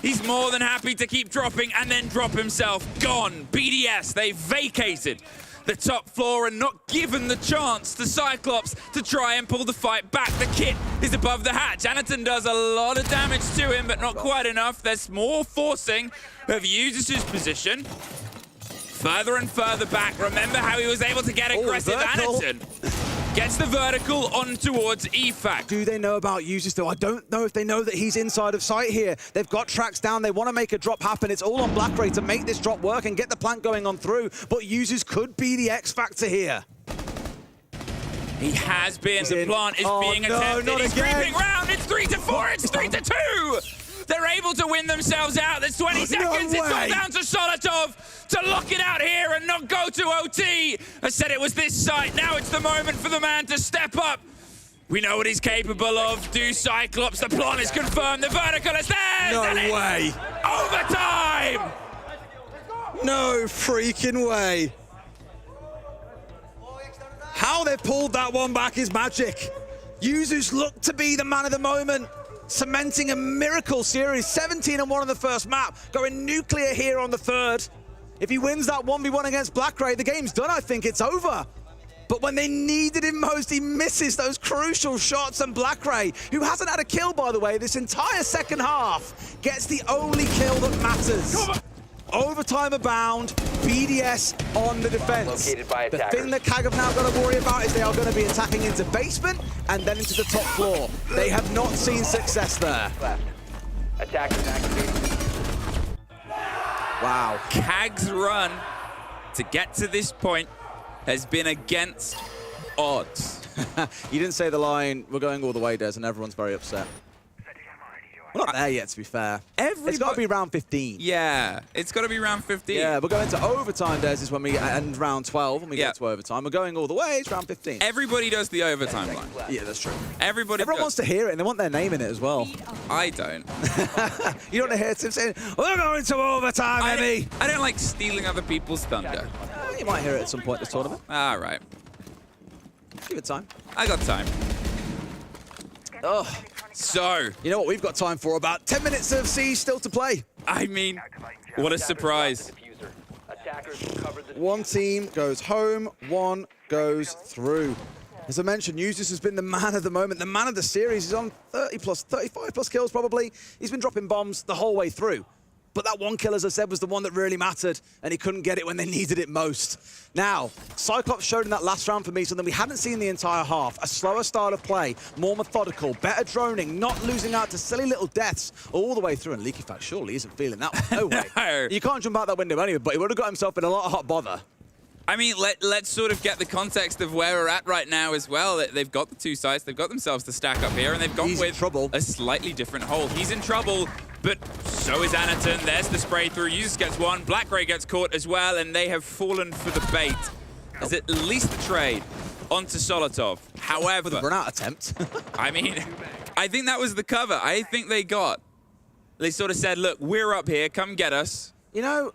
he's more than happy to keep dropping and then drop himself. Gone. BDS, they vacated the top floor and not given the chance to Cyclops to try and pull the fight back. The kit is above the hatch. Anaton does a lot of damage to him, but not quite enough. There's more forcing of Usis' position. Further and further back. Remember how he was able to get aggressive. Anaton gets the vertical on towards EFAC. Do they know about Usis, though? I don't know if they know that he's inside of sight here. They've got tracks down. They want to make a drop happen. It's all on Blackray to make this drop work and get the plant going on through. But Usis could be the X factor here. He has been. The plant is being attempted. Not He's again. creeping round. It's 3-4. It's 3-2. They're able to win themselves out. There's 20 seconds. It's all down to Solotov to lock it out here and not go to OT. I said it was this site. Now it's the moment for the man to step up. We know what he's capable of. Do Cyclops. The plan is confirmed. The vertical is there. No way. Overtime. No freaking way. How they pulled that one back is magic. Usus looked to be the man of the moment, cementing a miracle series. 17-1 on the first map, going nuclear here on the third. If he wins that 1v1 against Blackray, the game's done. I think it's over. But when they needed him most, he misses those crucial shots, and Blackray, who hasn't had a kill, by the way, this entire second half, gets the only kill that matters. Overtime abound, BDS on the defense. The thing that KAG have now got to worry about is they are going to be attacking into basement and then into the top floor. They have not seen success there. Wow. KAG's run to get to this point has been against odds. You didn't say the line, we're going all the way, Des, and everyone's very upset. We're not there yet, to be fair. It's got to be round 15. Yeah, it's got to be round 15. Yeah, we're going to overtime, Des, is when we end round 12, when we get to overtime. We're going all the way, it's round 15. Everybody does the overtime line. Yeah, that's true. Everyone wants to hear it, and they want their name in it as well. I don't. You don't want to hear Tim saying, we're going to overtime, Emmy. I don't like stealing other people's thunder. You might hear it at some point this tournament. All right. Give it time. I got time. Oh. So, you know what we've got time for? About 10 minutes of Siege still to play. I mean, what a surprise. One team goes home, one goes through. As I mentioned, Usis has been the man of the moment, the man of the series. He's on 35 plus kills probably. He's been dropping bombs the whole way through. But that one kill, as I said, was the one that really mattered, and he couldn't get it when they needed it most. Now, Cyclops showed in that last round for me something we hadn't seen the entire half. A slower style of play, more methodical, better droning, not losing out to silly little deaths all the way through. And Leaky Fact surely isn't feeling that one. No way. No. You can't jump out that window anyway, but he would have got himself in a lot of hot bother. I mean, let's sort of get the context of where we're at right now as well. They've got the two sites, they've got themselves to stack up here, and they've gone with a slightly different hold. He's in trouble, but so is Anaton. There's the spray through. Usis gets one, Blackray gets caught as well, and they have fallen for the bait. As at least the trade onto Solotov. However, for the run-out attempt. I mean, I think that was the cover. I think they sort of said, look, we're up here, come get us. You know,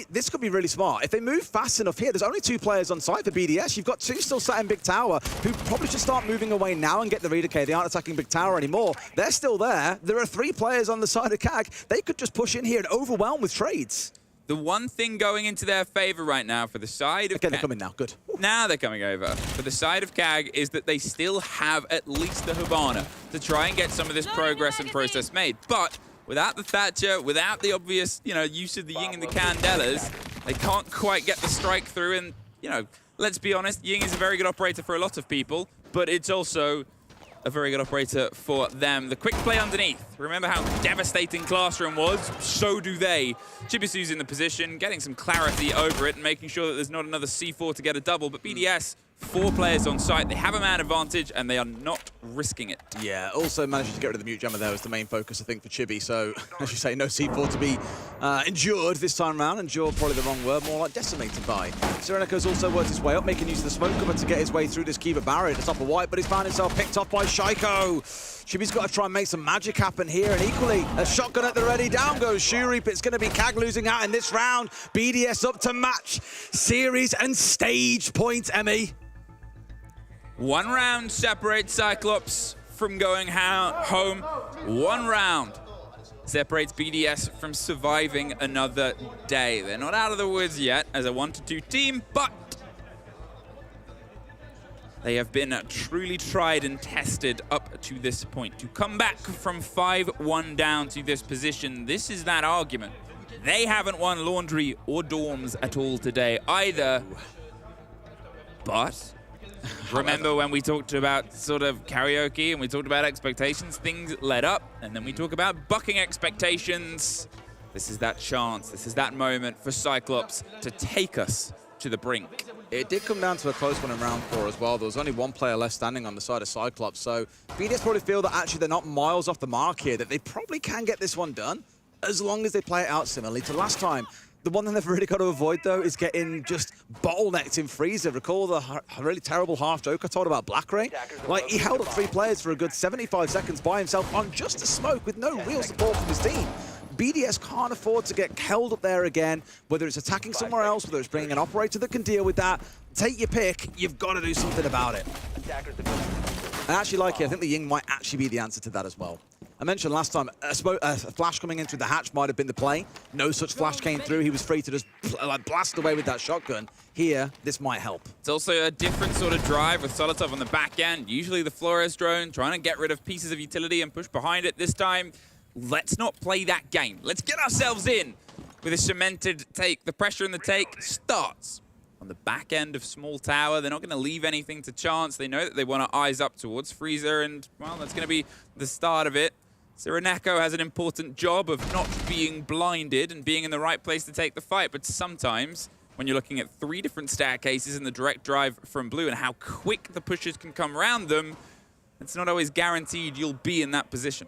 this could be really smart. If they move fast enough here, there's only 2 players on site for BDS. You've got 2 still sat in Big Tower who probably should start moving away now and get the read. Okay, they aren't attacking Big Tower anymore. They're still there. There are 3 players on the side of CAG. They could just push in here and overwhelm with trades. The one thing going into their favor right now for the side of Okay, they're coming now. Good. Now they're coming over. For the side of CAG is that they still have at least the Hibana to try and get some of this progress and process made. But without the Thatcher, without the obvious, use of the Ying and the Candelas, they can't quite get the strike through. And, let's be honest, Ying is a very good operator for a lot of people, but it's also a very good operator for them. The quick play underneath. Remember how devastating Classroom was? So do they. Chibisu's in the position, getting some clarity over it and making sure that there's not another C4 to get a double. But BDS, 4 players on site. They have a man advantage and they are not risking it. Yeah, also managing to get rid of the mute jammer there was the main focus, I think, for Chibi. So, as you say, no C4 to be endured this time around. Endured, probably the wrong word, more like decimated by. Sereneko's also worked his way up, making use of the smoke cover to get his way through this Kiva barrier at the top of white, but he's found himself picked off by Shaiko. Chibi's got to try and make some magic happen here, and equally, a shotgun at the ready. Down goes Shuri, but it's going to be CAG losing out in this round. BDS up to match series and stage point, Emmy. 1 round separates Cyclops from going home. 1 round separates BDS from surviving another day. They're not out of the woods yet as a 1-2 team, but they have been truly tried and tested up to this point. To come back from 5-1 down to this position, this is that argument. They haven't won Laundry or Dorms at all today either, but remember when we talked about sort of karaoke and we talked about expectations, things led up, and then we talk about bucking expectations. This is that chance, this is that moment for Cyclops to take us to the brink. It did come down to a close one in round 4 as well. There was only 1 player left standing on the side of Cyclops, so BDS probably feel that actually they're not miles off the mark here, that they probably can get this one done as long as they play it out similarly to last time. The one thing they've really got to avoid, though, is getting just bottlenecked in Freezer. Recall the really terrible half joke I told about Black Ray? Like, he held up 3 players for a good 75 seconds by himself on just a smoke with no real support from his team. BDS can't afford to get held up there again, whether it's attacking somewhere else, whether it's bringing an operator that can deal with that. Take your pick, you've got to do something about it. I actually like it. I think the Ying might actually be the answer to that as well. I mentioned last time, a flash coming in through the hatch might have been the play. No such flash came through. He was free to just blast away with that shotgun. Here, this might help. It's also a different sort of drive with Solotov on the back end. Usually the Flores drone trying to get rid of pieces of utility and push behind it. This time, let's not play that game. Let's get ourselves in with a cemented take. The pressure in the take starts on the back end of Small Tower. They're not going to leave anything to chance. They know that they want to eyes up towards Freezer, and, well, that's going to be the start of it. Sereneko has an important job of not being blinded and being in the right place to take the fight, but sometimes when you're looking at 3 different staircases in the direct drive from Blue and how quick the pushes can come around them, it's not always guaranteed you'll be in that position.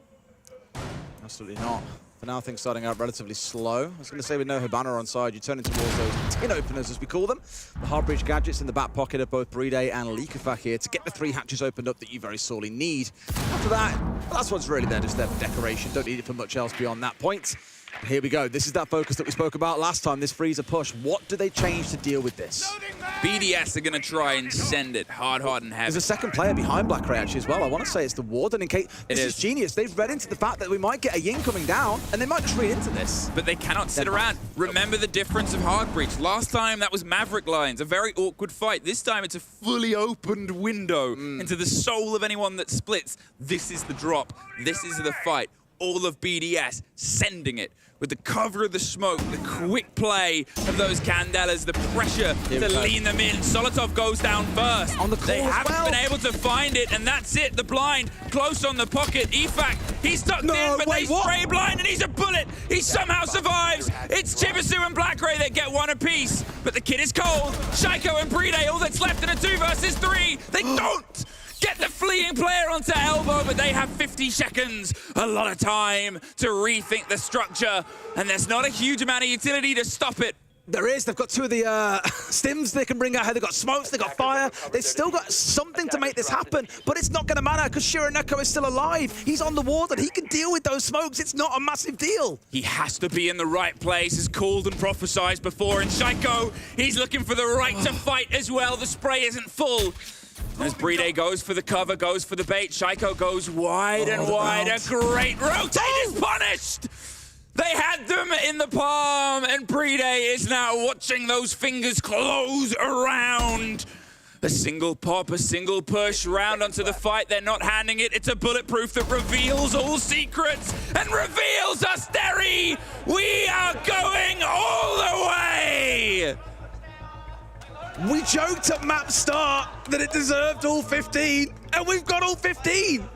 Absolutely not. For now, things starting out relatively slow. I was going to say with no Hibana on side, you turn into towards those tin openers, as we call them. The hard breach gadgets in the back pocket of both Bride and Likafak here to get the 3 hatches opened up that you very sorely need. After that, well, that's what's really there, just there for decoration. Don't need it for much else beyond that point. But here we go. This is that focus that we spoke about last time, this Freezer push. What do they change to deal with this? BDS are going to try and send it hard and heavy. There's a second player behind Black Ray actually as well. I want to say it's the Warden in case. This is genius. They've read into the fact that we might get a Ying coming down, and they might just read into this. But they cannot sit around. Remember the difference of Hard Breach. Last time that was Maverick lines, a very awkward fight. This time it's a fully opened window into the soul of anyone that splits. This is the drop. This is the fight. All of BDS sending it with the cover of the smoke, the quick play of those Candelas, the pressure to lean them in. Solotov goes down first. On the call they haven't well. been able to find it, and that's it. The blind close on the pocket. Efak, he's tucked in, but they spray blind, and he's a bullet. He somehow survives. It's Chibisu and Black Ray that get 1 apiece, but the kid is cold. Shaiko and Bride, all that's left in a 2 versus 3. They don't get the fleeing player onto elbow, but they have 50 seconds, a lot of time to rethink the structure, and there's not a huge amount of utility to stop it. There is. They've got two of the stims they can bring out here. They've got smokes, they've got fire. They've still got something to make this happen, but it's not going to matter because Shironeko is still alive. He's on the ward and he can deal with those smokes. It's not a massive deal. He has to be in the right place, as called and prophesized before. And Shaiko, he's looking for the right to fight as well. The spray isn't full. As Bride goes for the cover, goes for the bait, Shaiko goes wide and wide. A great rotate is punished. They had them in the palm, and Bride is now watching those fingers close around. A single pop, a single push, round onto the fight. They're not handing it. It's a bulletproof that reveals all secrets and reveals us, Derry. We are going all the way. We joked at map start that it deserved all 15, and we've got all 15.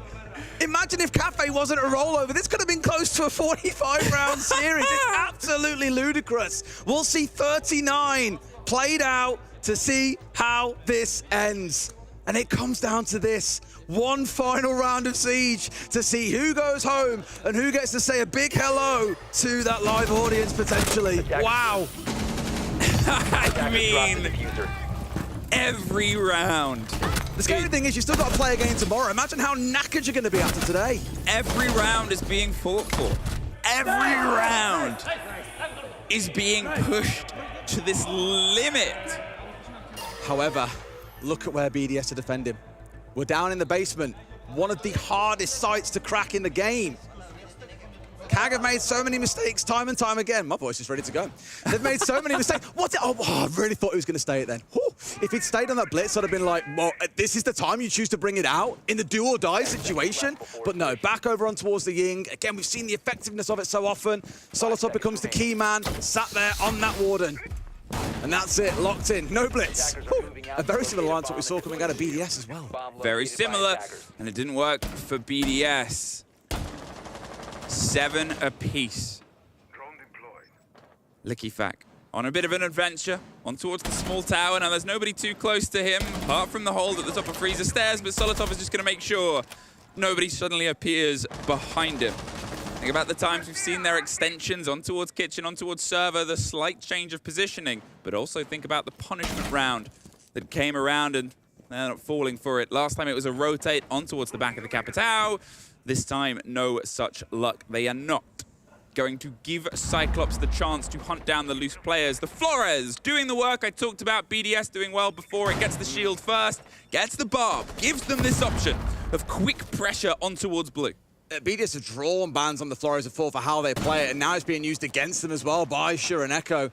Imagine if Kafe wasn't a rollover. This could have been close to a 45-round series. It's absolutely ludicrous. We'll see 39 played out to see how this ends. And it comes down to this. One final round of Siege to see who goes home and who gets to say a big hello to that live audience, potentially. Wow. I mean, every round. The scary thing is you still got to play again tomorrow. Imagine how knackered you're going to be after today. Every round is being fought for. Every round is being pushed to this limit. However, look at where BDS are defending. We're down in the basement. One of the hardest sites to crack in the game. CAG have made so many mistakes time and time again. My voice is ready to go. They've made so many mistakes. Oh, I really thought he was going to stay it then. Whew. If he'd stayed on that blitz, I'd have been like, well, this is the time you choose to bring it out in the do or die situation. But no, back over on towards the Ying. Again, we've seen the effectiveness of it so often. Solotov becomes the key man, sat there on that Warden. And that's it, locked in, no blitz. Whew. A very similar line to what we saw coming out of BDS as well. Very similar, and it didn't work for BDS. 7 apiece. Lickifak on a bit of an adventure, on towards the small tower. Now there's nobody too close to him, apart from the hold at the top of Freezer stairs, but Solotov is just going to make sure nobody suddenly appears behind him. Think about the times we've seen their extensions on towards Kitchen, on towards Server, the slight change of positioning, but also think about the punishment round that came around and they're not falling for it. Last time it was a rotate on towards the back of the Capitao. This time, no such luck. They are not going to give Cyclops the chance to hunt down the loose players. The Flores doing the work I talked about. BDS doing well before. It gets the shield first, gets the barb, gives them this option of quick pressure on towards blue. BDS have drawn bans on the Flores for how they play it, and now it's being used against them as well by Shironeko.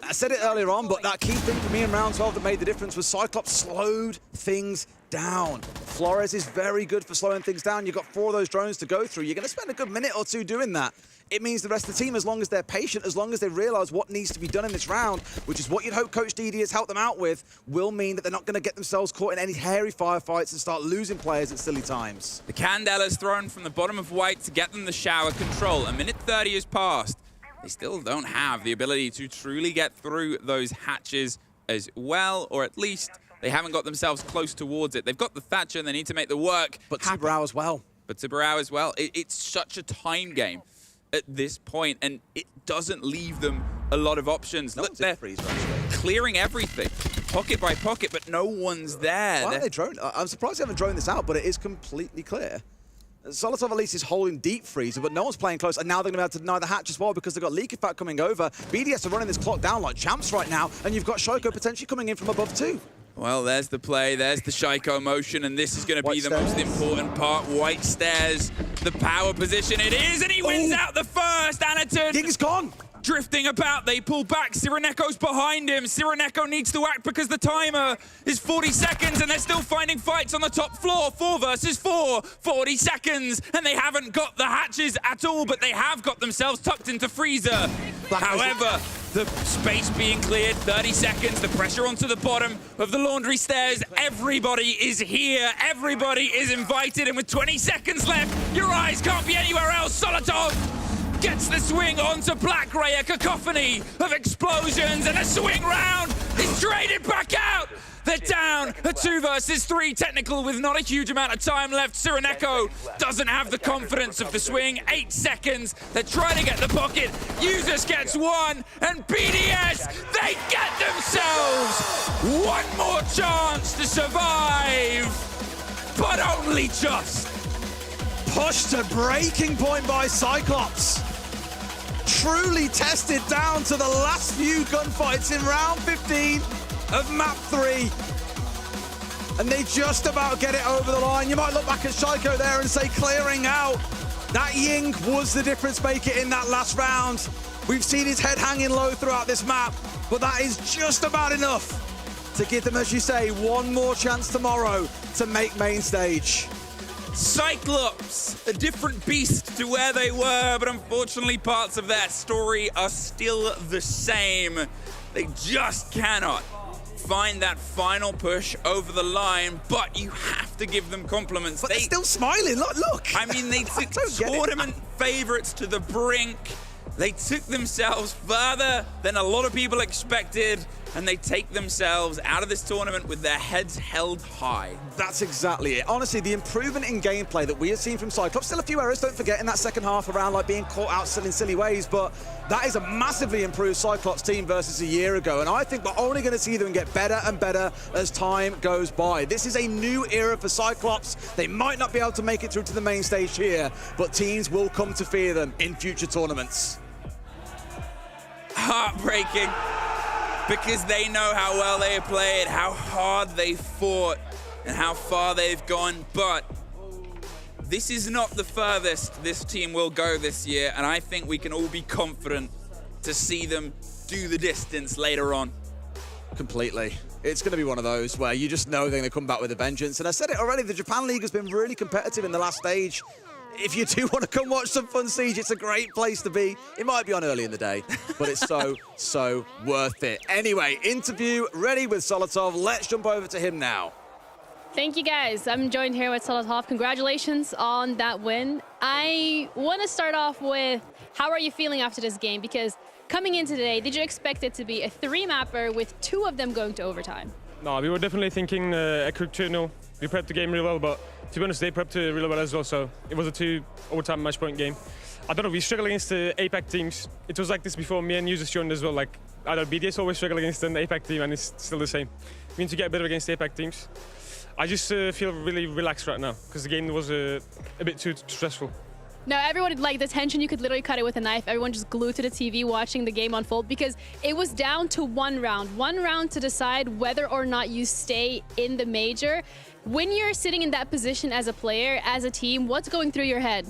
I said it earlier on, but that key thing for me in round 12 that made the difference was Cyclops slowed things down. Flores is very good for slowing things down. You've got 4 of those drones to go through. You're going to spend a good minute or two doing that. It means the rest of the team, as long as they're patient, as long as they realize what needs to be done in this round, which is what you'd hope Coach DD has helped them out with, will mean that they're not going to get themselves caught in any hairy firefights and start losing players at silly times. The Candela's thrown from the bottom of white to get them the shower control. A minute 30 has passed. They still don't have the ability to truly get through those hatches as well, or at least they haven't got themselves close towards it. They've got the Thatcher and they need to make the work. But Tiburao as well. It's such a time game at this point, and it doesn't leave them a lot of options. Look, they're clearing everything, pocket by pocket, but no one's there. Why are they drone? I'm surprised they haven't droned this out, but it is completely clear. Solotov at least is holding deep freezer, but no one's playing close, and now they're going to be able to deny the hatch as well because they've got Liquifat coming over. BDS are running this clock down like champs right now, and you've got Shaiko potentially coming in from above too. Well, there's the play, there's the Shaiko motion, and this is going to be the most important part. White stairs, the power position, it is, and he wins out the first. Anaton King is gone. Drifting about, they pull back. Cyreneko's behind him. Cyreneko needs to act because the timer is 40 seconds and they're still finding fights on the top floor. 4 versus 4, 40 seconds, and they haven't got the hatches at all, but they have got themselves tucked into freezer. However, the space being cleared, 30 seconds, the pressure onto the bottom of the laundry stairs. Everybody is here, everybody is invited, and with 20 seconds left, your eyes can't be anywhere else. Solotov gets the swing onto Black Ray, a cacophony of explosions, and a swing round is traded back out. They're down. A 2 versus 3 technical with not a huge amount of time left. Sireneko doesn't have the confidence of the swing. 8 seconds. They're trying to get the pocket. Users gets 1. And BDS, they get themselves one more chance to survive. But only just. Pushed to breaking point by Cyclops. Truly tested down to the last few gunfights in round 15 of map 3. And they just about get it over the line. You might look back at Shaiko there and say clearing out. That Ying was the difference maker in that last round. We've seen his head hanging low throughout this map, but that is just about enough to give them, as you say, one more chance tomorrow to make main stage. Cyclops, a different beast to where they were, but unfortunately parts of their story are still the same. They just cannot find that final push over the line, but you have to give them compliments. But they're still smiling, look. I mean, they took tournament favorites to the brink. They took themselves further than a lot of people expected, and they take themselves out of this tournament with their heads held high. That's exactly it. Honestly, the improvement in gameplay that we have seen from Cyclops, still a few errors, don't forget, in that second half around like being caught out still in silly ways, but that is a massively improved Cyclops team versus a year ago, and I think we're only going to see them get better and better as time goes by. This is a new era for Cyclops. They might not be able to make it through to the main stage here, but teams will come to fear them in future tournaments. Heartbreaking, because they know how well they played, how hard they fought, and how far they've gone, but this is not the furthest this team will go this year, and I think we can all be confident to see them do the distance later on. Completely. It's going to be one of those where you just know they're going to come back with a vengeance, and I said it already, the Japan League has been really competitive in the last stage. If you do want to come watch some fun Siege, it's a great place to be. It might be on early in the day, but it's so worth it. Anyway, interview ready with Solotov. Let's jump over to him now. Thank you, guys. I'm joined here with Solotov. Congratulations on that win. I want to start off with, how are you feeling after this game? Because coming in today, did you expect it to be a 3-mapper with 2 of them going to overtime? No, we were definitely thinking a quick 2-0. We prepped the game really well, but to be honest, they prepped really well as well, so it was a 2 overtime match point game. I don't know, we struggle against the APAC teams. It was like this before me and Users joined as well. Like, I don't know, BDS always struggle against an APAC team, and it's still the same. We need to get better against APAC teams. I just feel really relaxed right now, because the game was a bit too stressful. No, everyone, like, the tension, you could literally cut it with a knife. Everyone just glued to the TV watching the game unfold, because it was down to 1 round. 1 round to decide whether or not you stay in the major. When you're sitting in that position as a player, as a team, what's going through your head?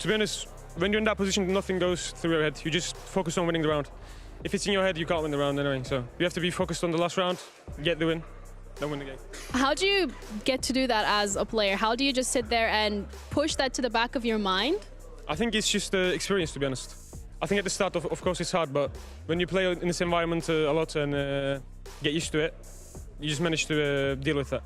To be honest, when you're in that position, nothing goes through your head. You just focus on winning the round. If it's in your head, you can't win the round anyway. So you have to be focused on the last round, get the win, then win the game. How do you get to do that as a player? How do you just sit there and push that to the back of your mind? I think it's just the experience, to be honest. I think at the start, of course, it's hard, but when you play in this environment a lot and get used to it, you just manage to deal with that.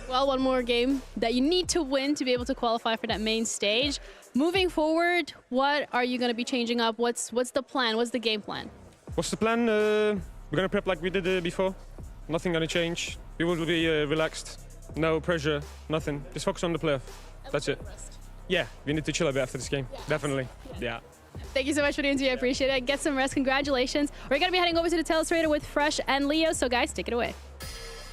Well, one more game that you need to win to be able to qualify for that main stage. Moving forward, what are you going to be changing up? What's the plan? What's the game plan? What's the plan? We're going to prep like we did before. Nothing going to change. We will be relaxed. No pressure, nothing. Just focus on the playoff. That's it. Yeah, we need to chill a bit after this game. Yes. Definitely. Yeah. Thank you so much for the interview. I appreciate it. Get some rest. Congratulations. We're going to be heading over to the Telestrator with Fresh and Leo. So, guys, take it away.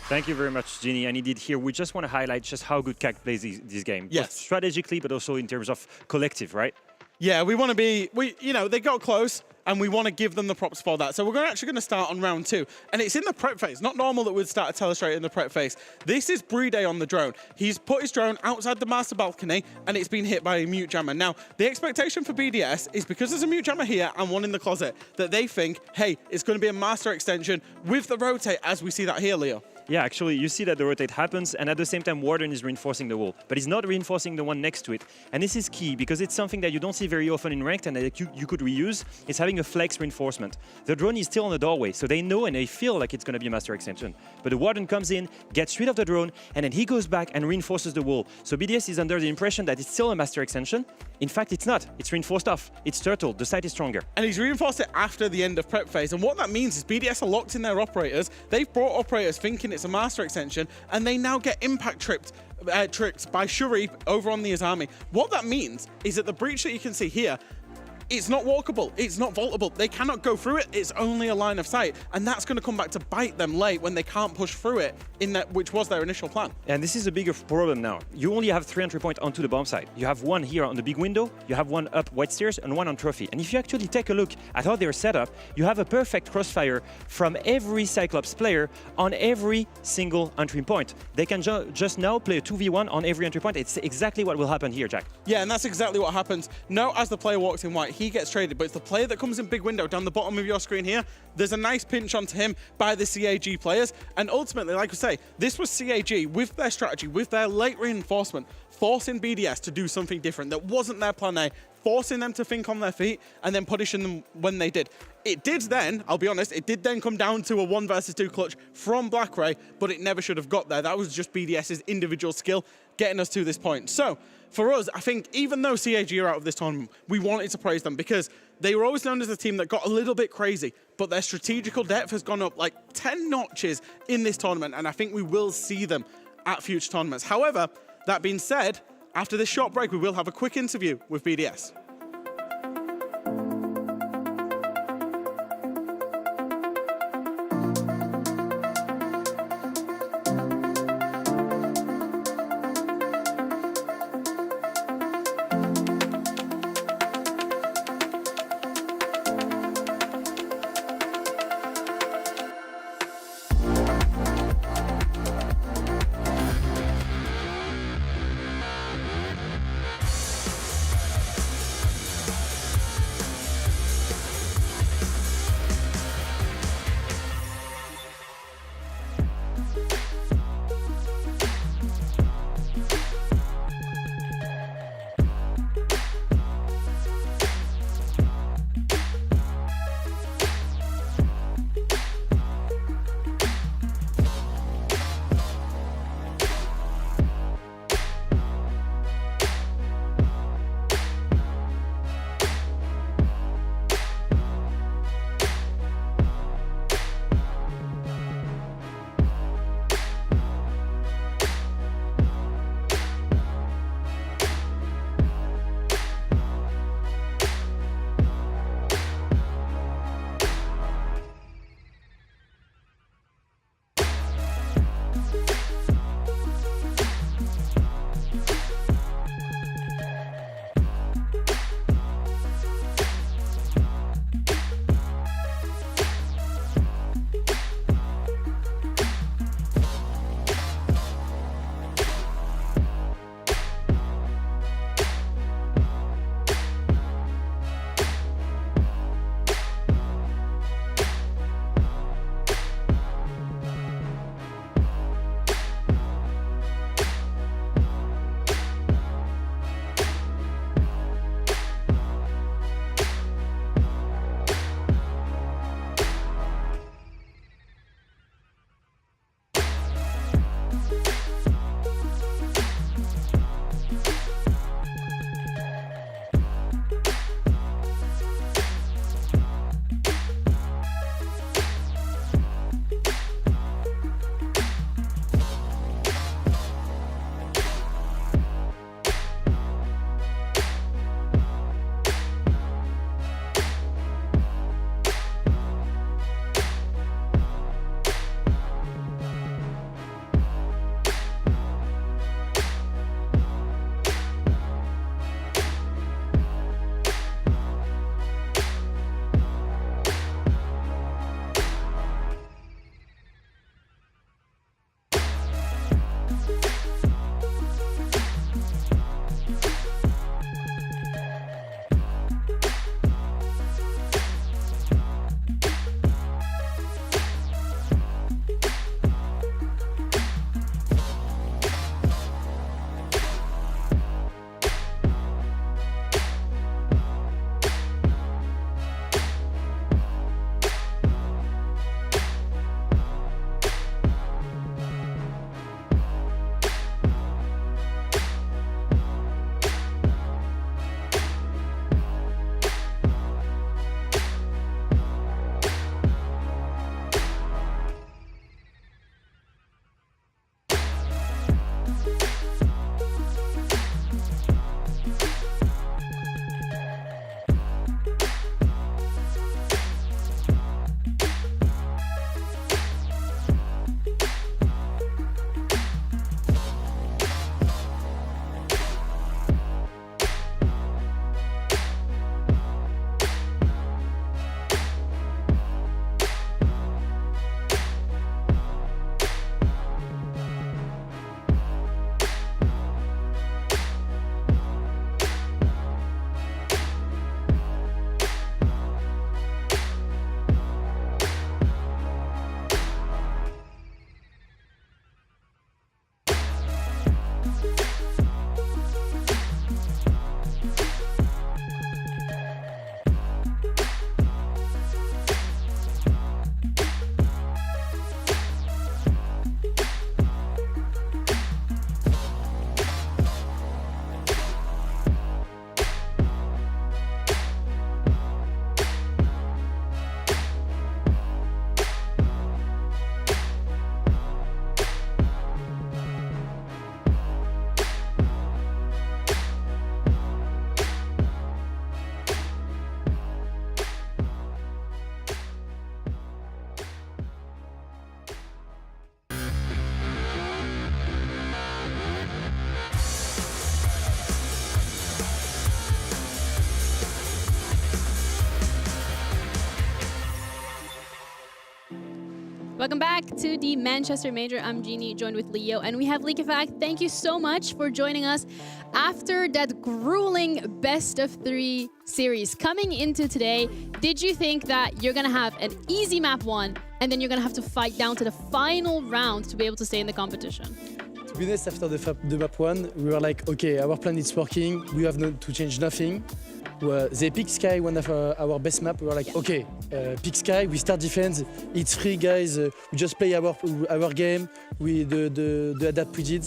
Thank you very much, Ginny. And indeed, here we just want to highlight just how good CAC plays this game. Yes. Both strategically, but also in terms of collective, right? Yeah, we want to be, they got close, and we want to give them the props for that. So we're actually going to start on round 2. And it's in the prep phase. Not normal that we'd start a Telestrator in the prep phase. This is Brede on the drone. He's put his drone outside the master balcony, and it's been hit by a mute jammer. Now, the expectation for BDS is because there's a mute jammer here and one in the closet, that they think, hey, it's going to be a master extension with the rotate, as we see that here, Leo. Yeah, actually, you see that the rotate happens, and at the same time, Warden is reinforcing the wall. But he's not reinforcing the one next to it. And this is key, because it's something that you don't see very often in Ranked, and that you could reuse. It's having a flex reinforcement. The drone is still on the doorway, so they know and they feel like it's going to be a master extension. But the Warden comes in, gets rid of the drone, and then he goes back and reinforces the wall. So BDS is under the impression that it's still a master extension. In fact, it's not. It's reinforced off. It's turtled. The site is stronger. And he's reinforced it after the end of prep phase. And what that means is BDS are locked in their operators. They've brought operators thinking it's It's a master extension, and they now get impact tricked by Shuri over on the Azami. What that means is that the breach that you can see here, it's not walkable, it's not vaultable. They cannot go through it, it's only a line of sight. And that's going to come back to bite them late when they can't push through it, which was their initial plan. And this is a bigger problem now. You only have 3 entry points onto the bomb site. You have one here on the big window, you have one up white stairs, and one on trophy. And if you actually take a look at how they're set up, you have a perfect crossfire from every Cyclops player on every single entry point. They can just now play a 2v1 on every entry point. It's exactly what will happen here, Jack. Yeah, and that's exactly what happens. Now, as the player walks in white, he gets traded, but it's the player that comes in big window down the bottom of your screen here. There's a nice pinch onto him by the CAG players, and ultimately, like I say, this was CAG with their strategy, with their late reinforcement, forcing BDS to do something different that wasn't their plan A, forcing them to think on their feet, and then punishing them when they did. It did then, I'll be honest, it did then come down to a 1 versus 2 clutch from Black Ray, but it never should have got there. That was just BDS's individual skill getting us to this point. So, for us, I think even though CAG are out of this tournament, we wanted to praise them because they were always known as a team that got a little bit crazy, but their strategical depth has gone up like 10 notches in this tournament, and I think we will see them at future tournaments. However, that being said, after this short break, we will have a quick interview with BDS. Welcome back to the Manchester Major. I'm Jeannie, joined with Leo, and we have Leakifak. Thank you so much for joining us after that grueling best-of-3 series. Coming into today, did you think that you're going to have an easy map 1, and then you're going to have to fight down to the final round to be able to stay in the competition? To be honest, after the map 1, we were like, okay, our plan is working, we have to change nothing. They pick Sky, one of our best map. We were like, okay, pick Sky, we start defense, it's free, guys, we just play our game, we the adapt we did.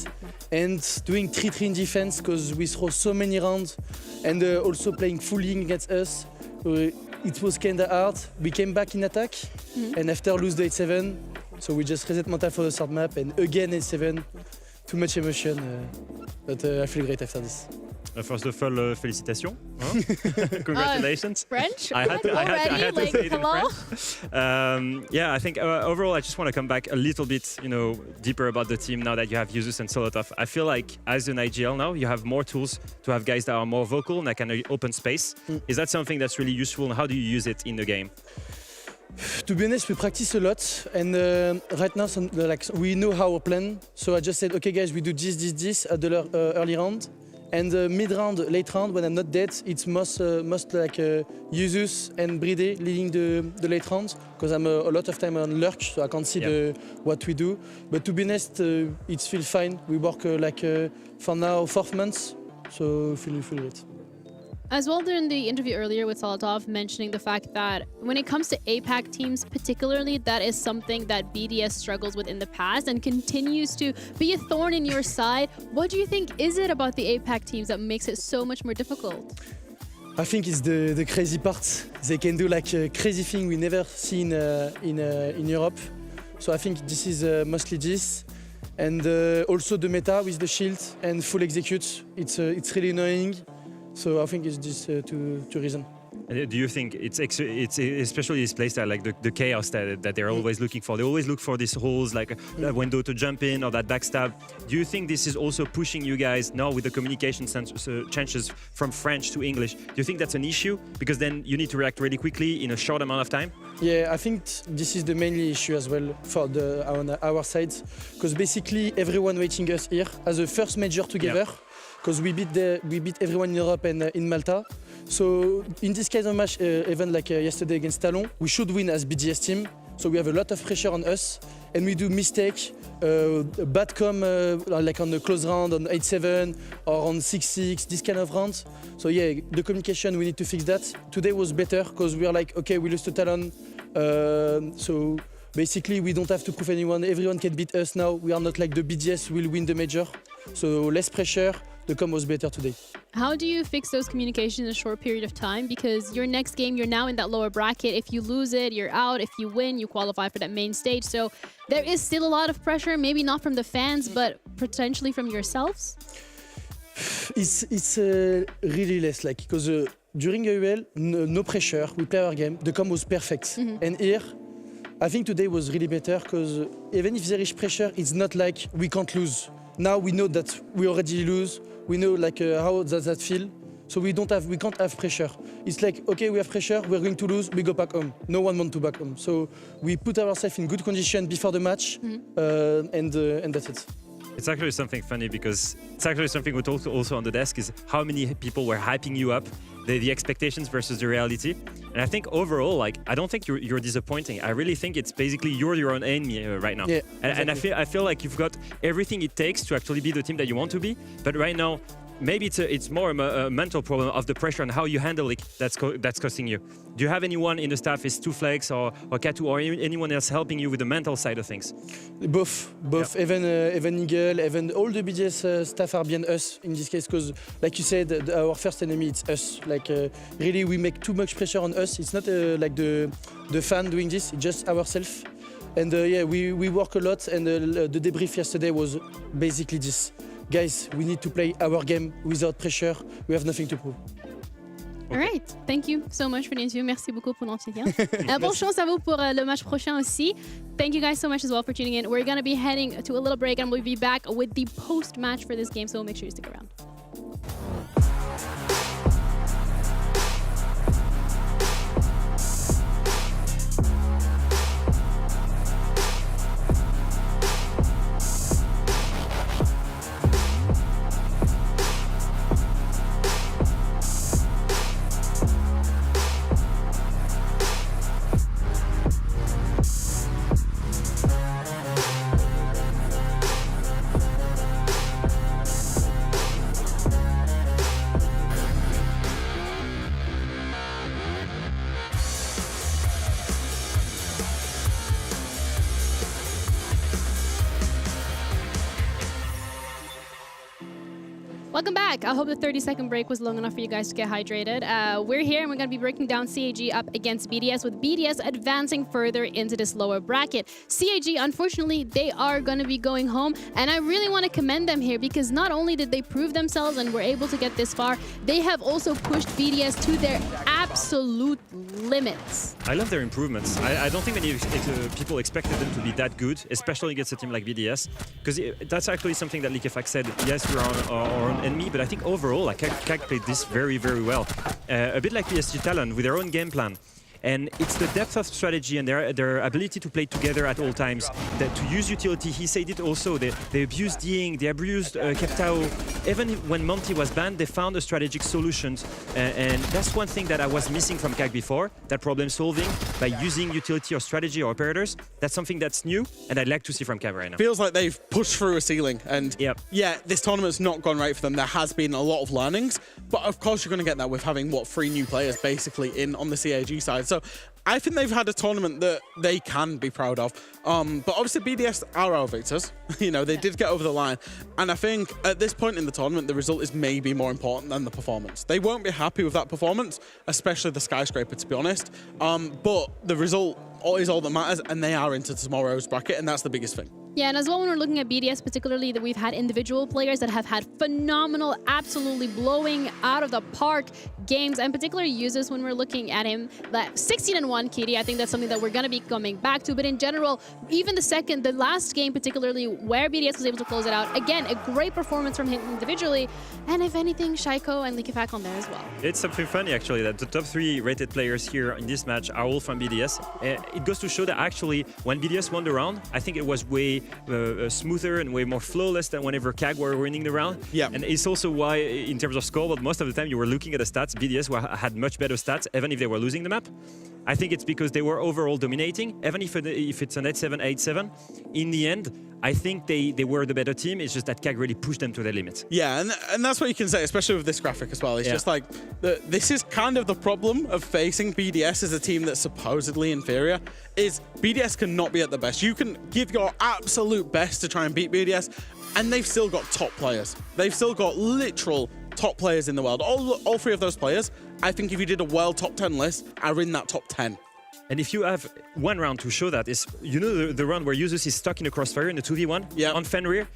And doing 3-3 in defense, because we throw so many rounds, and also playing fully against us, it was kinda hard. We came back in attack, and after lose the 8-7, so we just reset mental for the third map, and again 8-7, too much emotion, but I feel great after this. First of all, félicitations. Huh? Congratulations. French? I had to say it in hello? French. Yeah, I think overall, I just want to come back a little bit, deeper about the team now that you have Yuzus and Solotov. I feel like as an IGL now, you have more tools to have guys that are more vocal and that can open space. Is that something that's really useful, and how do you use it in the game? To be honest, we practice a lot, and right now, we know our plan. So I just said, okay, guys, we do this at the early round. And mid-round, late round, when I'm not dead, it's most like Yuzus and Bride leading the late rounds, because I'm a lot of time on lurk, so I can't see what we do. But to be honest, it feels fine. We work for now 4 months, so feel great. As well, during the interview earlier with Solotov, mentioning the fact that when it comes to APAC teams particularly, that is something that BDS struggles with in the past and continues to be a thorn in your side. What do you think is it about the APAC teams that makes it so much more difficult? I think it's the crazy part. They can do like a crazy thing we never seen in Europe. So I think this is mostly this. And also the meta with the shield and full execute. It's really annoying. So I think it's just two reasons. Do you think it's especially this playstyle, like the chaos that they're always looking for? They always look for these holes, like a window to jump in or that backstab. Do you think this is also pushing you guys now with the communication changes from French to English? Do you think that's an issue? Because then you need to react really quickly in a short amount of time? Yeah, I think this is the main issue as well for on our side. Because basically everyone waiting us here as a first major together. Because we beat everyone in Europe and in Malta. So in this kind of match, even like yesterday against Talon, we should win as BDS team. So we have a lot of pressure on us, and we do mistake, bad like on the close round on 8-7 or on 6-6, this kind of rounds. So yeah, the communication, we need to fix that. Today was better because we are like, okay, we lost to Talon, so basically we don't have to prove anyone. Everyone can beat us now. We are not like the BDS will win the major. So less pressure. The com was better today. How do you fix those communications in a short period of time? Because your next game, you're now in that lower bracket. If you lose it, you're out. If you win, you qualify for that main stage. So there is still a lot of pressure, maybe not from the fans, but potentially from yourselves? It's really less, like, because during AUL, no pressure. We play our game. The com was perfect. And here, I think today was really better because even if there is pressure, it's not like we can't lose. Now we know that we already lose. We know like how does that feel. So we can't have pressure. It's like, okay, we have pressure, we're going to lose, we go back home. No one wants to back home. So we put ourselves in good condition before the match, and that's it. It's actually something funny because it's actually something we talked also on the desk is how many people were hyping you up, the expectations versus the reality. And I think overall, like, I don't think you're disappointing. I really think it's basically you're your own enemy right now. Yeah, and I feel like you've got everything it takes to actually be the team that you want to be. But right now, maybe it's more a mental problem of the pressure and how you handle it that's costing you. Do you have anyone in the staff, is Tuflex or Katu or anyone else helping you with the mental side of things? Both. Yeah. Even Eagle, even all the BDS staff are behind us in this case because, like you said, our first enemy it's us. Like really, we make too much pressure on us. It's not like the fan doing this. It's just ourselves. And yeah, we work a lot. And the debrief yesterday was basically this. Guys, we need to play our game without pressure. We have nothing to prove. All right. Thank you so much for the interview. Merci beaucoup pour l'entretien. Bonne chance à vous pour le match prochain aussi. Thank you guys so much as well for tuning in. We're going to be heading to a little break and we'll be back with the post-match for this game, so make sure you stick around. Welcome back. I hope the 30-second break was long enough for you guys to get hydrated. We're here and we're going to be breaking down CAG up against BDS, with BDS advancing further into this lower bracket. CAG, unfortunately, they are going to be going home, and I really want to commend them here because not only did they prove themselves and were able to get this far, they have also pushed BDS to their absolute limits. I love their improvements. I don't think many people expected them to be that good, especially against a team like BDS, because that's actually something that Likefak said. Yes, we're on our own enemy, but I think overall, like, CAG played this very, very well. A bit like PSG Talon with their own game plan. And it's the depth of strategy and their ability to play together at all times, that to use utility. He said it also. They abused Ying, they abused Keptao. Even when Monty was banned, they found a strategic solution. And that's one thing that I was missing from CAG before, that problem solving by using utility or strategy or operators. That's something that's new, and I'd like to see from CAG right now. Feels like they've pushed through a ceiling. And yeah, this tournament's not gone right for them. There has been a lot of learnings. But of course, you're going to get that with having, 3 new players basically in on the CAG side. So I think they've had a tournament that they can be proud of. But obviously BDS are our victors. They did get over the line. And I think at this point in the tournament, the result is maybe more important than the performance. They won't be happy with that performance, especially the Skyscraper, to be honest. But the result is all that matters, and they are into tomorrow's bracket, and that's the biggest thing. Yeah, and as well, when we're looking at BDS particularly, that we've had individual players that have had phenomenal, absolutely blowing out of the park games, and particularly uses when we're looking at him. That 16-1 Kitty, I think that's something that we're going to be coming back to. But in general, even the last game particularly, where BDS was able to close it out, again, a great performance from him individually. And if anything, Shaiko and Likefak on there as well. It's something funny, actually, that the top 3 rated players here in this match are all from BDS. It goes to show that actually, when BDS won the round, I think it was way smoother and way more flawless than whenever CAG were winning the round. Yeah. And it's also why, in terms of score, but most of the time you were looking at the stats, BDS had much better stats, even if they were losing the map. I think it's because they were overall dominating, even if it's an 8-7, 8-7. In the end, I think they were the better team. It's just that CAG really pushed them to their limits. Yeah, and that's what you can say, especially with this graphic as well. It's just like, this is kind of the problem of facing BDS as a team that's supposedly inferior, is BDS cannot be at the best. You can give your absolute best to try and beat BDS, and they've still got top players. They've still got literal top players in the world. All 3 of those players, I think if you did a world top 10 list, are in that top 10. And if you have one round to show that, is the round where Usus is stuck in a crossfire in the 2v1 on Fenrir.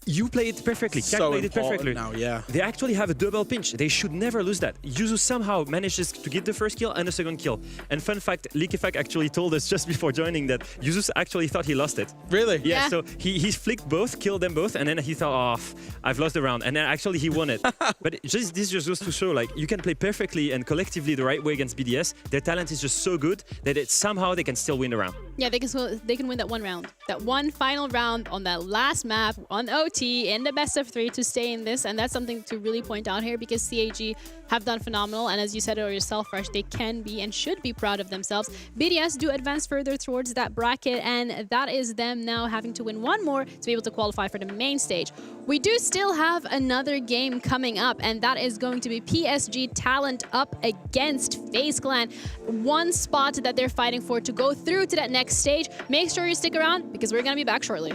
You play it perfectly. CAG played it perfectly. Now, yeah. They actually have a double pinch. They should never lose that. Yuzu somehow manages to get the first kill and the second kill. And fun fact, Likefak actually told us just before joining that Yuzu actually thought he lost it. Really? Yeah, so he flicked both, killed them both, and then he thought, I've lost the round. And then actually he won it. But this just goes to show, like, you can play perfectly and collectively the right way against BDS. Their talent is just so good that somehow they can still win the round. Yeah, they can win that one round. That one final round on that last map on OT in the best of 3 to stay in this. And that's something to really point out here, because CAG have done phenomenal. And as you said it yourself, Fresh, they can be and should be proud of themselves. BDS do advance further towards that bracket, and that is them now having to win one more to be able to qualify for the main stage. We do still have another game coming up, and that is going to be PSG Talon up against FaZe Clan. One spot that they're fighting for to go through to that next stage. Make sure you stick around, because we're going to be back shortly.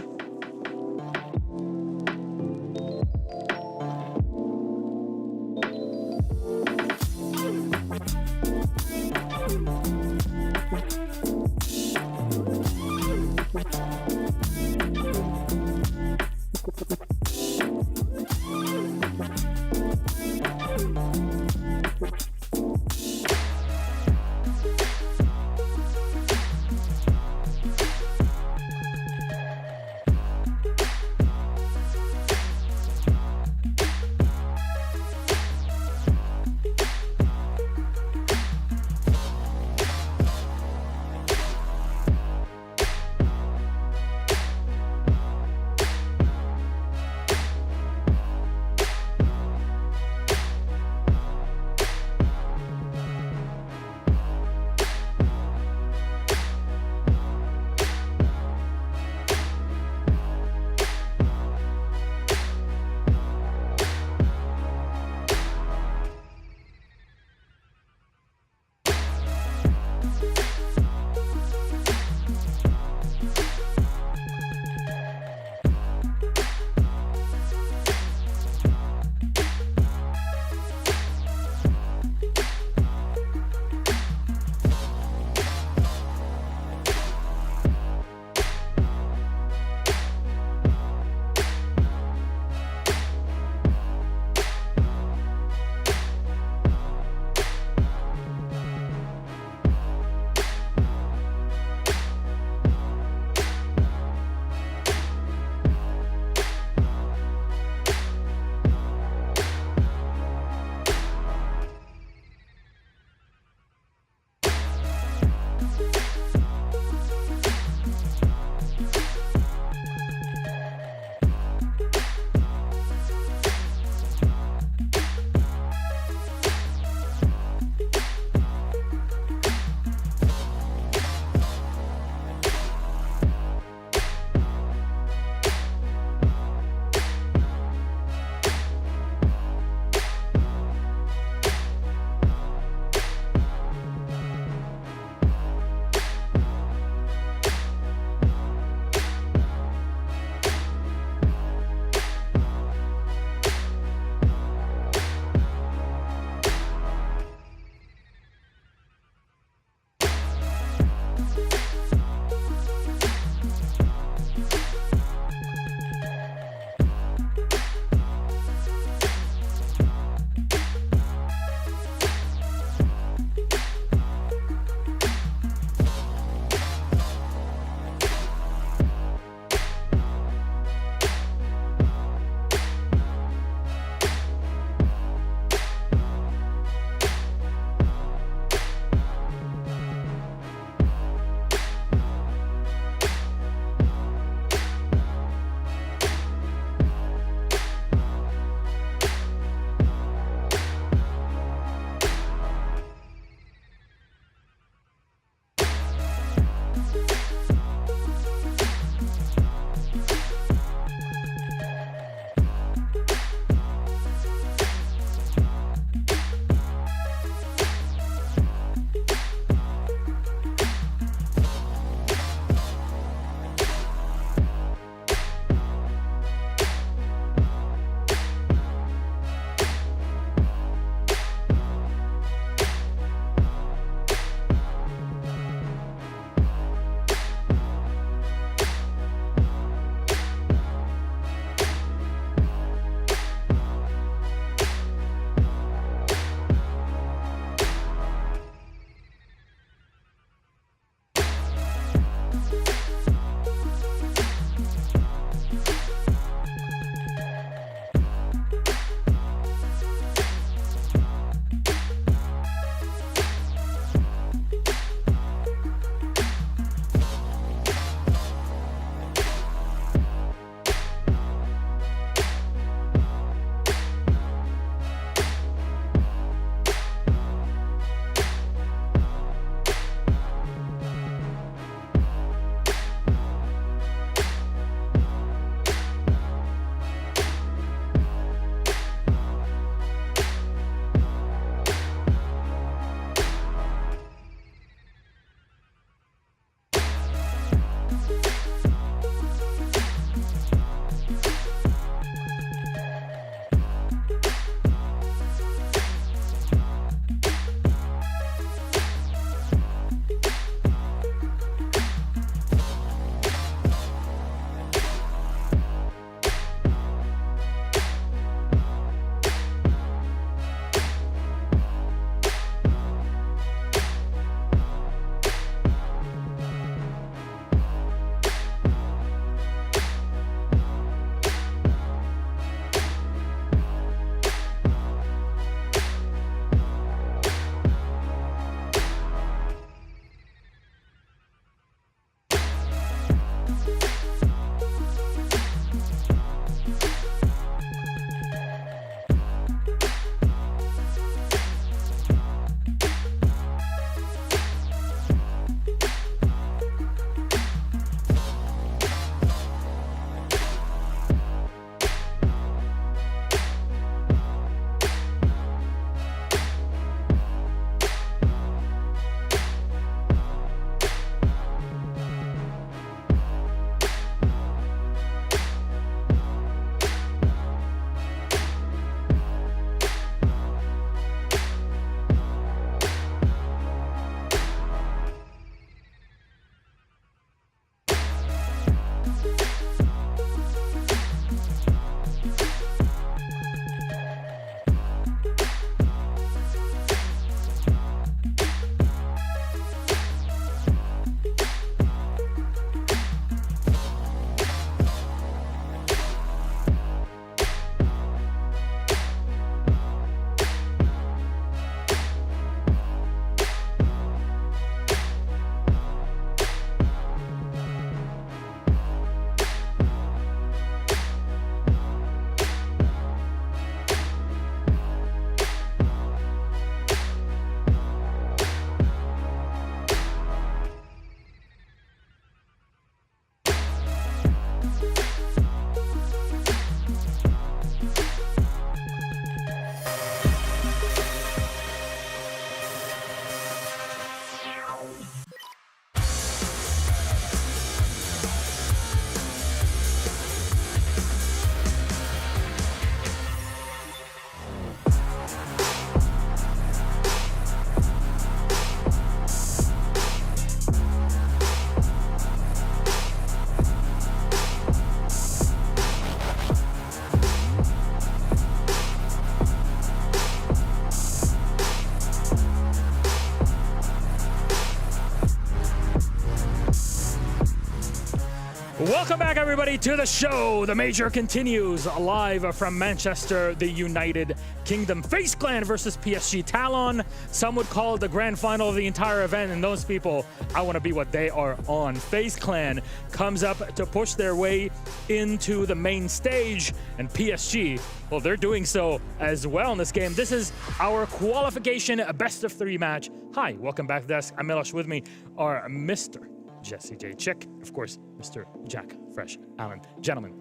Welcome back, everybody, to the show. The major continues live from Manchester, the United Kingdom. FaZe Clan versus PSG Talon. Some would call it the grand final of the entire event, and those people, I want to be what they are on. FaZe Clan comes up to push their way into the main stage, and PSG, well, they're doing so as well in this game. This is our qualification best-of-3 match. Hi, welcome back to the desk. I'm Milosh. With me are Mr. Jesse J. Chick, of course, Mr. Jack Fresh Allen. Gentlemen,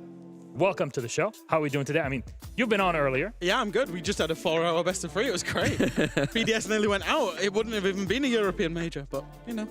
welcome to the show. How are we doing today? I mean, you've been on earlier. Yeah, I'm good. We just had a 4-hour best of 3. It was great. BDS nearly went out. It wouldn't have even been a European major, but, you know,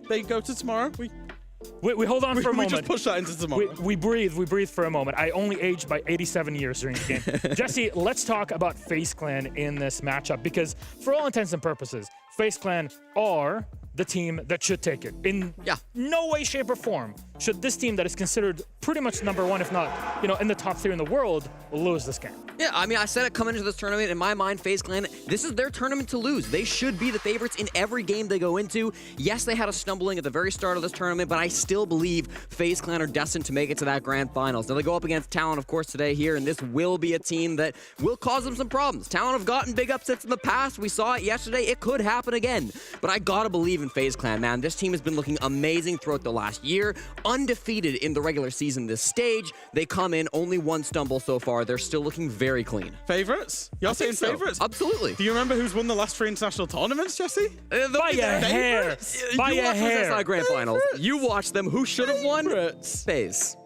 they go to tomorrow. We hold on for a moment. We just push that into tomorrow. We breathe for a moment. I only aged by 87 years during the game. Jesse, let's talk about FaZe Clan in this matchup, because for all intents and purposes, FaZe Clan are the team that should take it. In no way, shape, or form should this team that is considered pretty much number one, if not, you know, in the top 3 in the world, lose this game. Yeah, I mean, I said it coming into this tournament. In my mind, FaZe Clan, this is their tournament to lose. They should be the favorites in every game they go into. Yes, they had a stumbling at the very start of this tournament, but I still believe FaZe Clan are destined to make it to that grand finals. Now, they go up against Talon, of course, today here, and this will be a team that will cause them some problems. Talon have gotten big upsets in the past. We saw it yesterday. It could happen again. But I gotta believe in FaZe Clan, man. This team has been looking amazing throughout the last year. Undefeated in the regular season this stage. They come in, only 1 stumble so far. They're still looking very clean. Favorites? You're saying favorites? Absolutely. Do you remember who's won the last 3 international tournaments, Jesse? By a hair. By you a watched hair. the SI Grand Finals. You watched them. Who should have won? FaZe.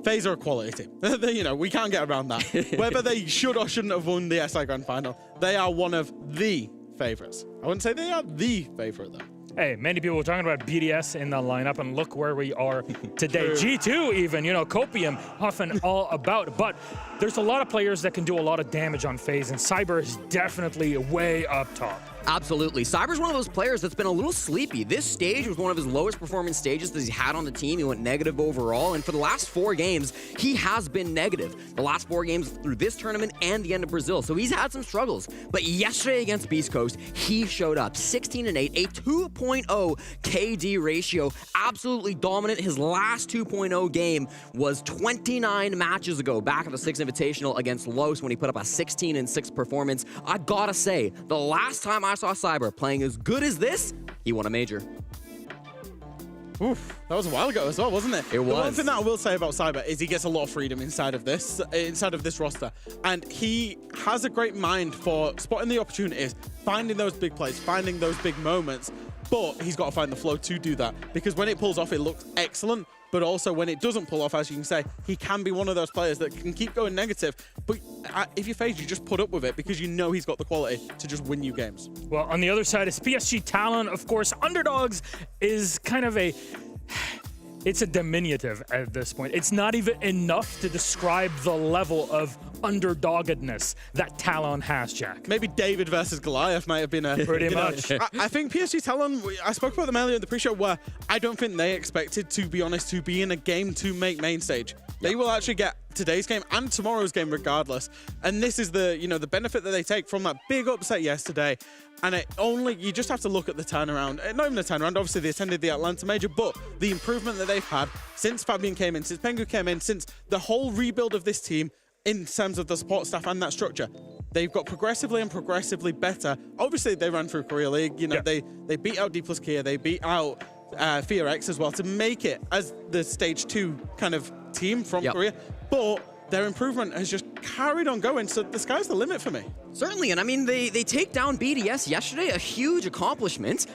FaZe are a quality team. You know, we can't get around that. Whether they should or shouldn't have won the SI Grand Final, they are one of the favorites. I wouldn't say they are the favorite, though. Hey, many people were talking about BDS in the lineup, and look where we are today. G2 even, you know, Copium often all about. But there's a lot of players that can do a lot of damage on FaZe, and Cyber is definitely way up top. Absolutely. Cyber's one of those players that's been a little sleepy. This stage was one of his lowest performing stages that he's had on the team. He went negative overall, and for the last 4 games, he has been negative. The last 4 games through this tournament and the end of Brazil, so he's had some struggles. But yesterday against Beast Coast, he showed up 16-8, a 2.0 KD ratio, absolutely dominant. His last 2.0 game was 29 matches ago, back at the 6 Invitational against Los when he put up a 16-6 performance. I gotta say, the last time I saw Cyber playing as good as this, he won a major. Oof, that was a while ago as well, wasn't it? It was. The one thing that I will say about Cyber is he gets a lot of freedom inside of this roster, and he has a great mind for spotting the opportunities, finding those big plays, finding those big moments. But he's got to find the flow to do that, because when it pulls off, it looks excellent. But also when it doesn't pull off, as you can say, he can be one of those players that can keep going negative. But if you FaZe, you just put up with it because you know he's got the quality to just win you games. Well, on the other side is PSG Talon, of course. Underdogs is kind of it's a diminutive at this point. It's not even enough to describe the level of underdoggedness that Talon has, Jack. Maybe David versus Goliath might have been a... Pretty much. I think PSG Talon, I spoke about them earlier in the pre-show, where I don't think they expected, to be honest, to be in a game to make main stage. They will actually get today's game and tomorrow's game regardless. And this is the, you know, the benefit that they take from that big upset yesterday. And you just have to look at the turnaround. Not even the turnaround, obviously they attended the Atlanta Major, but the improvement that they've had since Fabian came in, since Pengu came in, since the whole rebuild of this team in terms of the support staff and that structure. They've got progressively and progressively better. Obviously, they ran through Korea League. You know, they beat out D+Kia, they beat out Fear X as well to make it as the stage 2 kind of team from Korea. But their improvement has just carried on going, so the sky's the limit for me. Certainly, and I mean, they take down BDS yesterday, a huge accomplishment.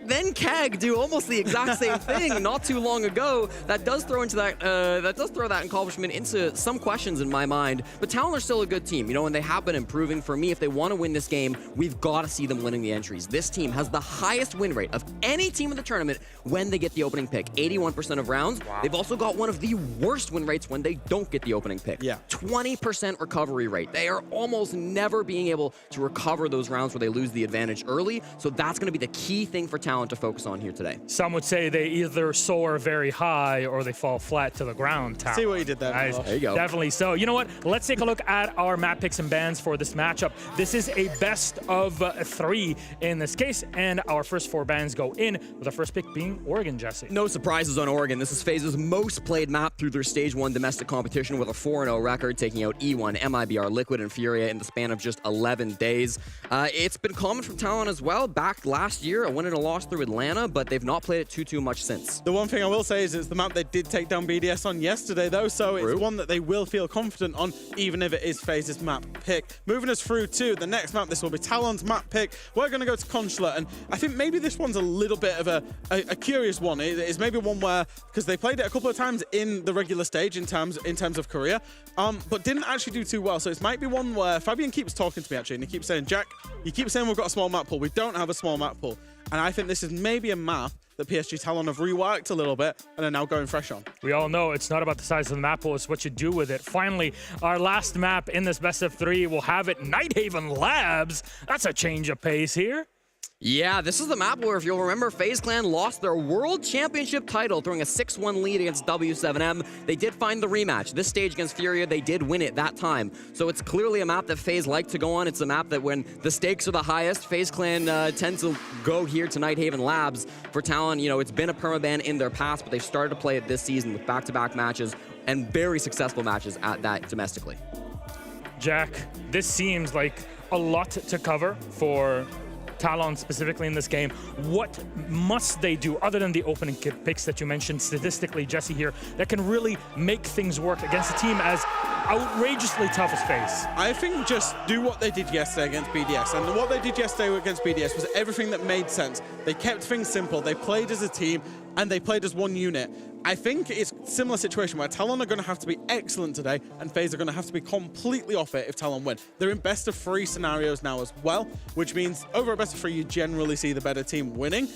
Then KAG do almost the exact same thing not too long ago. That does throw that accomplishment into some questions in my mind. But Talon are still a good team, you know, and they have been improving. For me, if they want to win this game, we've got to see them winning the entries. This team has the highest win rate of any team in the tournament when they get the opening pick, 81% of rounds. Wow. They've also got one of the worst win rates when they don't get the opening pick. 20% recovery rate. They are almost never being able to recover those rounds where they lose the advantage early. So that's going to be the key thing for Talon Talon to focus on here today. Some would say they either soar very high or they fall flat to the ground. Talon. See what you did there. Nice. There you go. Definitely so. You know what? Let's take a look at our map picks and bans for this matchup. This is a best of 3 in this case, and our first 4 bans go in, with our first pick being Oregon, Jesse. No surprises on Oregon. This is FaZe's most played map through their Stage 1 domestic competition with a 4-0 record, taking out E1, MIBR, Liquid, and Furia in the span of just 11 days. It's been common from Talon as well. Back last year, a win and a loss through Atlanta, but they've not played it too much since. The one thing I will say is it's the map they did take down BDS on yesterday, though, so it's one that they will feel confident on, even if it is FaZe's map pick. Moving us through to the next map, this will be Talon's map pick. We're going to go to Consulate, and I think maybe this one's a little bit of a curious one. It is maybe one where, because they played it a couple of times in the regular stage in terms of career, but didn't actually do too well. So it might be one where Fabian keeps talking to me, actually, and he keeps saying, Jack, you keep saying we've got a small map pool. We don't have a small map pool. And I think this is maybe a map that PSG Talon have reworked a little bit and are now going fresh on. We all know it's not about the size of the map pool, it's what you do with it. Finally, our last map in this best of 3 will have it Nighthaven Labs. That's a change of pace here. Yeah, this is the map where, if you'll remember, FaZe Clan lost their World Championship title, throwing a 6-1 lead against W7M. They did find the rematch. This stage against Furia, they did win it that time. So it's clearly a map that FaZe like to go on. It's a map that when the stakes are the highest, FaZe Clan tends to go here to Nighthaven Labs. For Talon, you know, it's been a permaban in their past, but they've started to play it this season with back-to-back matches and very successful matches at that domestically. Jack, this seems like a lot to cover for Talon specifically in this game. What must they do, other than the opening picks that you mentioned statistically, Jesse, here, that can really make things work against a team as outrageously tough as FaZe? I think just do what they did yesterday against BDS. And what they did yesterday against BDS was everything that made sense. They kept things simple. They played as a team, and they played as one unit. I think it's a similar situation where Talon are going to have to be excellent today, and FaZe are going to have to be completely off it if Talon win. They're in best of 3 scenarios now as well, which means over a best of 3, you generally see the better team winning,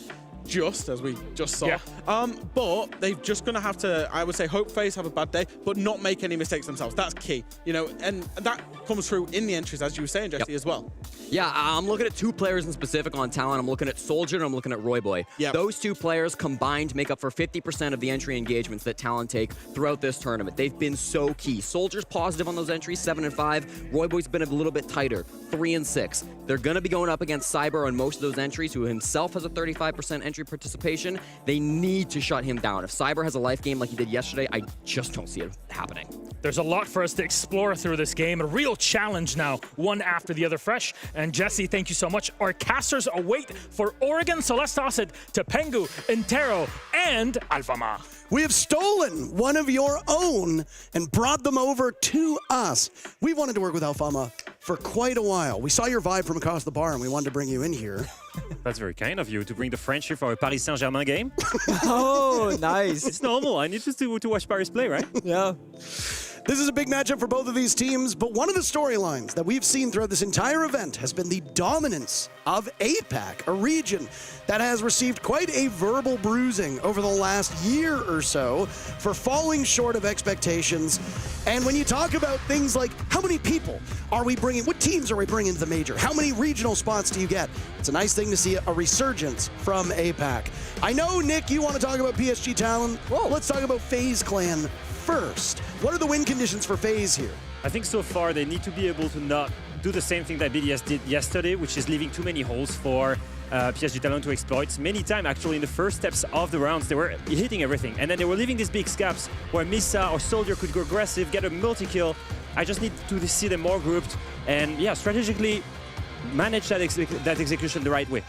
just as we just saw. Yeah. But they're just going to have to, I would say, hope FaZe have a bad day, but not make any mistakes themselves. That's key, you know, and that comes through in the entries, as you were saying, Jesse, as well. Yeah, I'm looking at 2 players in specific on Talon. I'm looking at Soldier and I'm looking at Royboy. Yep. Those 2 players combined make up for 50% of the entry engagements that Talon take throughout this tournament. They've been so key. Soldier's positive on those entries, 7 and 5. Royboy's been a little bit tighter, 3 and 6. They're going to be going up against Cyber on most of those entries, who himself has a 35% entry participation. They need to shut him down. If Cyber has a life game like he did yesterday, I just don't see it happening. There's a lot for us to explore through this game. A real challenge now, one after the other fresh. And Jesse, thank you so much. Our casters await for Oregon, so let's toss it to Pengu, Intero, and Alfama. We have stolen one of your own and brought them over to us. We wanted to work with Alfama for quite a while. We saw your vibe from across the bar and we wanted to bring you in here. That's very kind of you to bring the French here for a Paris Saint-Germain game. Oh, nice. It's normal. I need just to watch Paris play, right? Yeah. This is a big matchup for both of these teams, but one of the storylines that we've seen throughout this entire event has been the dominance of APAC, a region that has received quite a verbal bruising over the last year or so for falling short of expectations. And when you talk about things like how many people are we bringing, what teams are we bringing to the major, how many regional spots do you get, it's a nice thing to see a resurgence from APAC. I know, Nick, you want to talk about PSG Talon. Whoa. Let's talk about FaZe Clan first. What are the win conditions for FaZe here? I think so far they need to be able to not do the same thing that BDS did yesterday, which is leaving too many holes for PSG Talon to exploit. Many times, actually, in the first steps of the rounds, they were hitting everything. And then they were leaving these big gaps where Misa or Soldier could go aggressive, get a multi-kill. I just need to see them more grouped and, yeah, strategically manage that execution the right way.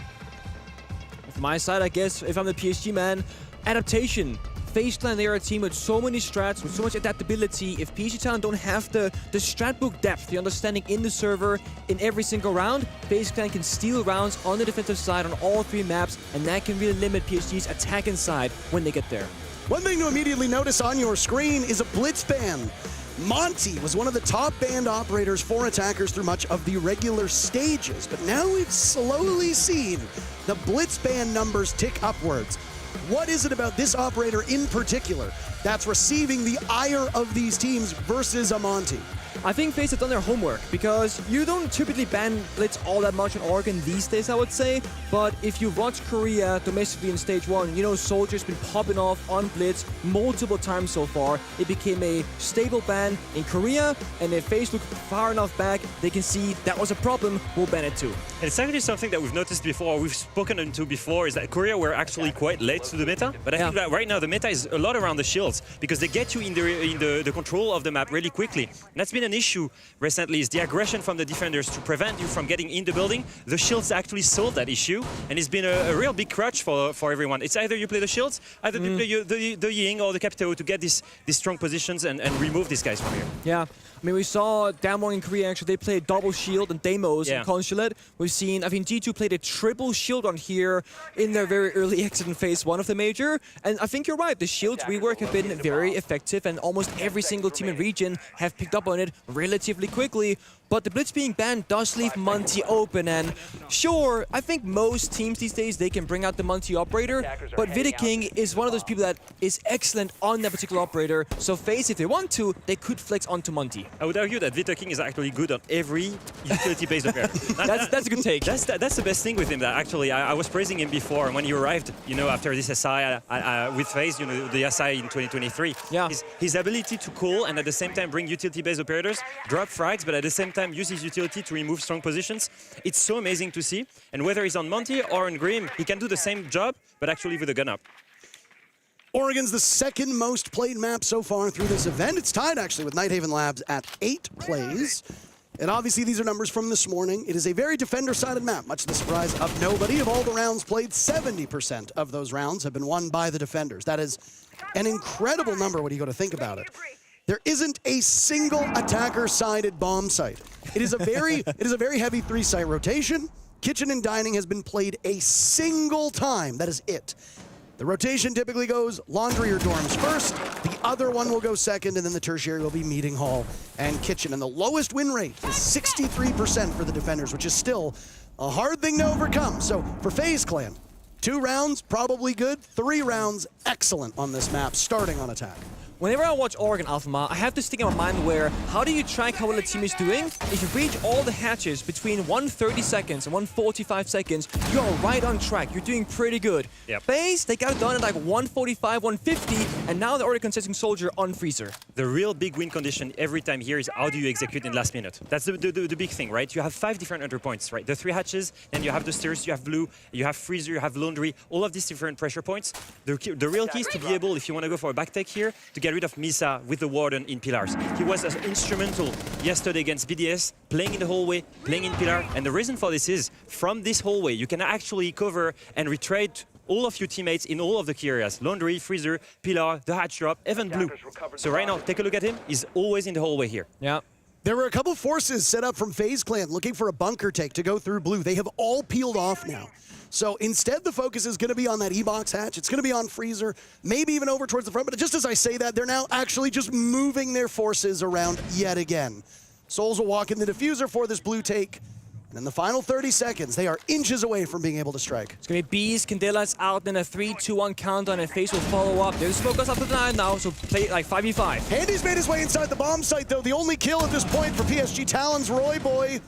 From my side, I guess, if I'm the PSG man, adaptation. FaZe Clan, they are a team with so many strats, with so much adaptability. If PSG Talon don't have the strat book depth, the understanding in the server, in every single round, FaZe Clan can steal rounds on the defensive side on all 3 maps, and that can really limit PSG's attacking side when they get there. One thing to immediately notice on your screen is a blitz ban. Monty was one of the top band operators for attackers through much of the regular stages, but now we've slowly seen the blitz ban numbers tick upwards. What is it about this operator in particular that's receiving the ire of these teams versus a Monty? I think FaZe have done their homework because you don't typically ban Blitz all that much in Oregon these days, I would say. But if you watch Korea domestically in Stage 1, you know Soldier's been popping off on Blitz multiple times so far. It became a stable ban in Korea, and if FaZe look far enough back, they can see that was a problem, we'll ban it too. And it's actually something that we've noticed before, we've spoken into before, is that Korea were actually quite late to the meta. But I think that right now the meta is a lot around the shields because they get you in the control of the map really quickly. And that's been an issue recently, is the aggression from the defenders to prevent you from getting in the building. The shields actually solved that issue, and it's been a real big crutch for everyone. It's either you play the shields, either you play the Ying or the Capitao to get these strong positions and remove these guys from here. Yeah, I mean, we saw Damwon in Korea actually, they played double shield and Deimos in Consulate. We've seen, I think G2 played a triple shield on here in their very early exit in phase 1 of the major. And I think you're right, the shield's rework have been very effective, and almost every single team in region have picked up on it relatively quickly. But the Blitz being banned does leave Monty open, and sure, I think most teams these days, they can bring out the Monty operator, but Vidiking is one of those people that is excellent on that particular operator, so FaZe, if they want to, they could flex onto Monty. I would argue that Vidiking is actually good on every utility-based operator. That's a good take. That's the best thing with him, that actually, I was praising him before, and when he arrived, you know, after this SI with FaZe, you know, the SI in 2023, his ability to call and at the same time bring utility-based operators, drop frags, but at the same time use his utility to remove strong positions. It's so amazing to see. And whether he's on Monty or on Grim, he can do the same job, but actually with a gun up. Oregon's the second most played map so far through this event. It's tied actually with Nighthaven Labs at 8 plays. And obviously these are numbers from this morning. It is a very defender-sided map, much to the surprise of nobody. Of all the rounds played, 70% of those rounds have been won by the defenders. That is an incredible number when you go to think about it. There isn't a single attacker-sided bomb site. It is a very heavy 3-site rotation. Kitchen and dining has been played a single time. That is it. The rotation typically goes laundry or dorms first. The other one will go second, and then the tertiary will be meeting hall and kitchen. And the lowest win rate is 63% for the defenders, which is still a hard thing to overcome. So for FaZe Clan, 2 rounds, probably good. 3 rounds, excellent on this map, starting on attack. Whenever I watch Oregon Alpha, I have this thing in my mind where, how do you track how well a team is doing? If you reach all the hatches between 130 seconds and 145 seconds, you're right on track. You're doing pretty good. FaZe, they got it done at like 145, 150, and now they're already contesting Soldier on Freezer. The real big win condition every time here is how do you execute in last minute. That's the big thing, right? You have 5 different enter points, right? The 3 hatches, then you have the stairs, you have blue, you have freezer, you have laundry, all of these different pressure points. The real key is to be able, if you want to go for a back take here, to get rid of Misa with the Warden in Pillars. He was instrumental yesterday against BDS, playing in the hallway, playing in Pillar, and the reason for this is, from this hallway, you can actually cover and retrade all of your teammates in all of the key areas. Laundry, freezer, Pillar, the hatch drop, even blue. So right now, take a look at him. He's always in the hallway here. Yeah. There were a couple forces set up from FaZe Clan looking for a bunker take to go through blue. They have all peeled off now. So instead, the focus is going to be on that E-box hatch. It's going to be on freezer, maybe even over towards the front. But just as I say that, they're now actually just moving their forces around yet again. Souls will walk in the diffuser for this blue take. And in the final 30 seconds, they are inches away from being able to strike. It's going to be Bees, Candela's out, then a 3-2-1 countdown, and FaZe will follow up. There's focus up to the 9 now, so play like 5v5. Handy's made his way inside the bomb site, though. The only kill at this point for PSG Talon's Roy Boy.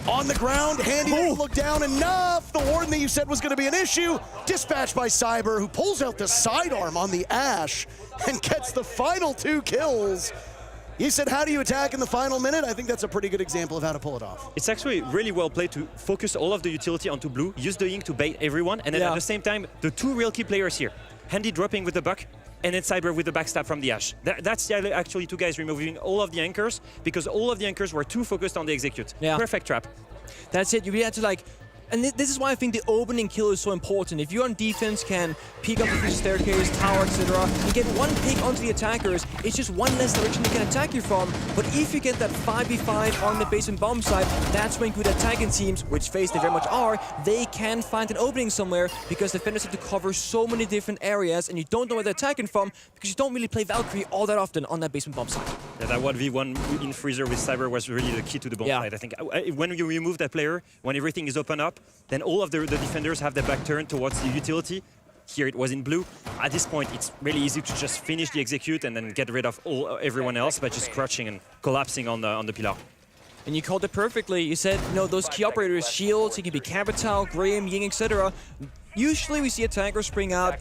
On the ground, Handy didn't look down enough. The Warden that you said was going to be an issue, dispatched by Cyber, who pulls out the sidearm on the Ash and gets the final 2 kills. You said, how do you attack in the final minute? I think that's a pretty good example of how to pull it off. It's actually really well played to focus all of the utility onto blue, use the ink to bait everyone, and then at the same time, the 2 real key players here. Handy dropping with the buck, and then Cyber with the backstab from the Ash. That's actually 2 guys removing all of the anchors, because all of the anchors were too focused on the execute. Perfect trap. That's it. You really had to like... And this is why I think the opening kill is so important. If you're on defense, can peek up the staircase, tower, etc., and get 1 pick onto the attackers, it's just 1 less direction they can attack you from. But if you get that 5v5 on the basement bomb site, that's when good attacking teams, which FaZe they very much are, they can find an opening somewhere, because defenders have to cover so many different areas, and you don't know where they're attacking from, because you don't really play Valkyrie all that often on that basement bomb site. Yeah, that 1v1 in freezer with Cyber was really the key to the bomb site. I think when you remove that player, when everything is open up, then all of the defenders have their back turned towards the utility. Here it was in blue. At this point, it's really easy to just finish the execute and then get rid of everyone else by just crouching and collapsing on the pillar. And you called it perfectly. You said, you know, those key operators, Shields, it can be Capital, Graham, Ying, etc. Usually we see attackers bring out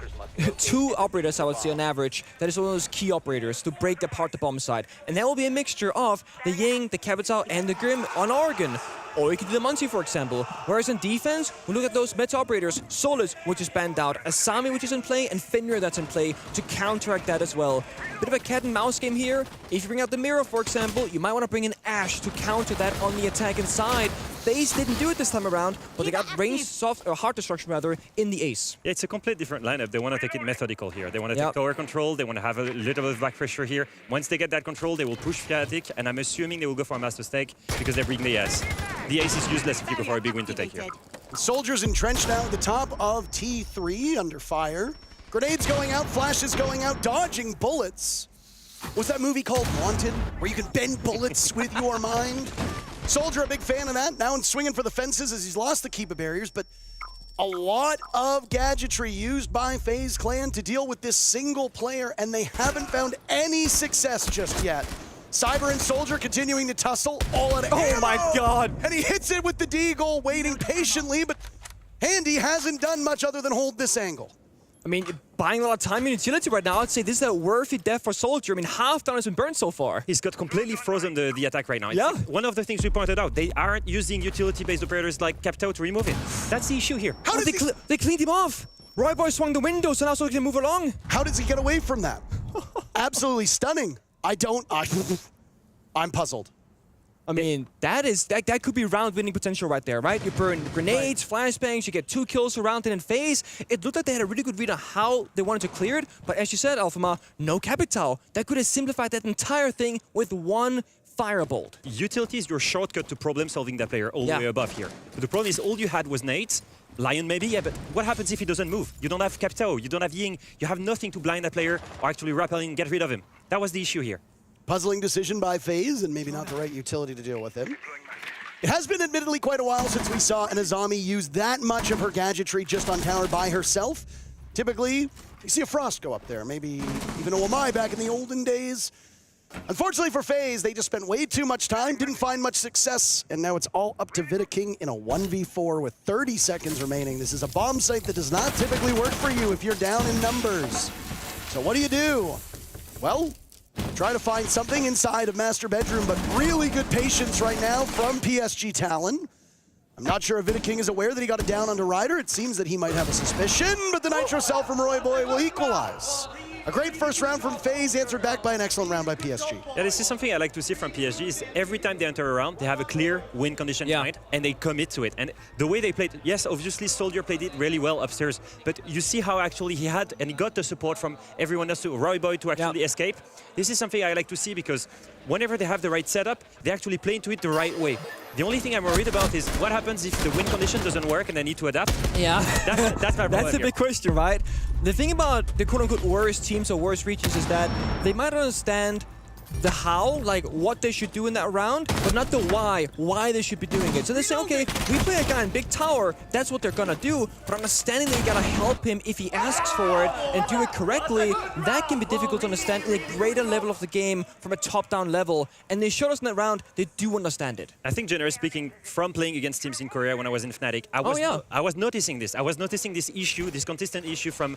2 operators, I would say, on average. That is one of those key operators to break apart the bomb side. And that will be a mixture of the Ying, the Capital, and the Grim on Oregon. Or you could do the Muncie, for example. Whereas in defense, we look at those meta operators, Solus, which is banned out, Asami, which is in play, and Fenrir that's in play to counteract that as well. Bit of a cat and mouse game here. If you bring out the Mirror, for example, you might want to bring in Ash to counter that on the attacking side. FaZe didn't do it this time around, but they got ranged soft or hard destruction rather in the ace. Yeah, it's a complete different lineup. They want to take it methodical here. They want to take tower control. They want to have a little bit of back pressure here. Once they get that control, they will push Fiatic, and I'm assuming they will go for a master stake because they bring the ace. The ace is useless if you go for a big win to take here. Soldiers entrenched now at the top of T3 under fire. Grenades going out, flashes going out, dodging bullets. What's that movie called, Wanted? Where you can bend bullets with your mind? Soldier, a big fan of that. Now swinging for the fences as he's lost the Keepa barriers, but a lot of gadgetry used by FaZe Clan to deal with this single player, and they haven't found any success just yet. Cyber and Soldier continuing to tussle, all out of ammo. Oh my god! And he hits it with the deagle, waiting patiently, but Handy hasn't done much other than hold this angle. I mean, buying a lot of time and utility right now, I'd say this is a worthy death for Soldier. I mean, half down has been burned so far. He's got completely frozen the attack right now. Yeah. One of the things we pointed out, they aren't using utility-based operators like Capto to remove it. That's the issue here. How does they cleaned him off. Roy Boy swung the window, so now Soldier can move along. How does he get away from that? Absolutely stunning. I'm puzzled. I mean, that could be round winning potential right there, right? You burn grenades, flashbangs, you get 2 kills around it in FaZe. It looked like they had a really good read on how they wanted to clear it, but as you said, Alphama, no Capital. That could have simplified that entire thing with 1 firebolt. Utility is your shortcut to problem solving that player all the way above here. But the problem is all you had was nades. Lion maybe, yeah, but what happens if he doesn't move? You don't have Capto, you don't have Ying, you have nothing to blind that player or actually rappel in and get rid of him. That was the issue here. Puzzling decision by FaZe, and maybe not the right utility to deal with him. It has been admittedly quite a while since we saw an Azami use that much of her gadgetry just on tower by herself. Typically, you see a Frost go up there, maybe even a Wamai back in the olden days. Unfortunately for FaZe, they just spent way too much time, didn't find much success, and now it's all up to Vidaking in a 1v4 with 30 seconds remaining. This is a bomb site that does not typically work for you if you're down in numbers. So what do? Well, try to find something inside of Master Bedroom, but really good patience right now from PSG Talon. I'm not sure if Vidaking is aware that he got it down onto Ryder. It seems that he might have a suspicion, but the Nitro Cell from Roy Boy will equalize. A great first round from FaZe, answered back by an excellent round by PSG. Yeah, this is something I like to see from PSG is every time they enter a round, they have a clear win condition in mind, and they commit to it. And the way they played, yes, obviously Soldier played it really well upstairs, but you see how actually he had, and he got the support from everyone else, to Roy Boy to actually escape. This is something I like to see because whenever they have the right setup, they actually play into it the right way. The only thing I'm worried about is what happens if the win condition doesn't work and they need to adapt. Yeah. That's my problem. That's a big question, right? The thing about the quote-unquote worst teams or worst regions is that they might understand the how, like what they should do in that round, but not the why they should be doing it. So they say, okay, we play a guy in big tower, that's what they're gonna do, but understanding that you gotta help him if he asks for it and do it correctly, that can be difficult to understand in a greater level of the game from a top-down level. And they showed us in that round, they do understand it. I think generally speaking, from playing against teams in Korea when I was in Fnatic, I was noticing this. I was noticing this issue, this consistent issue from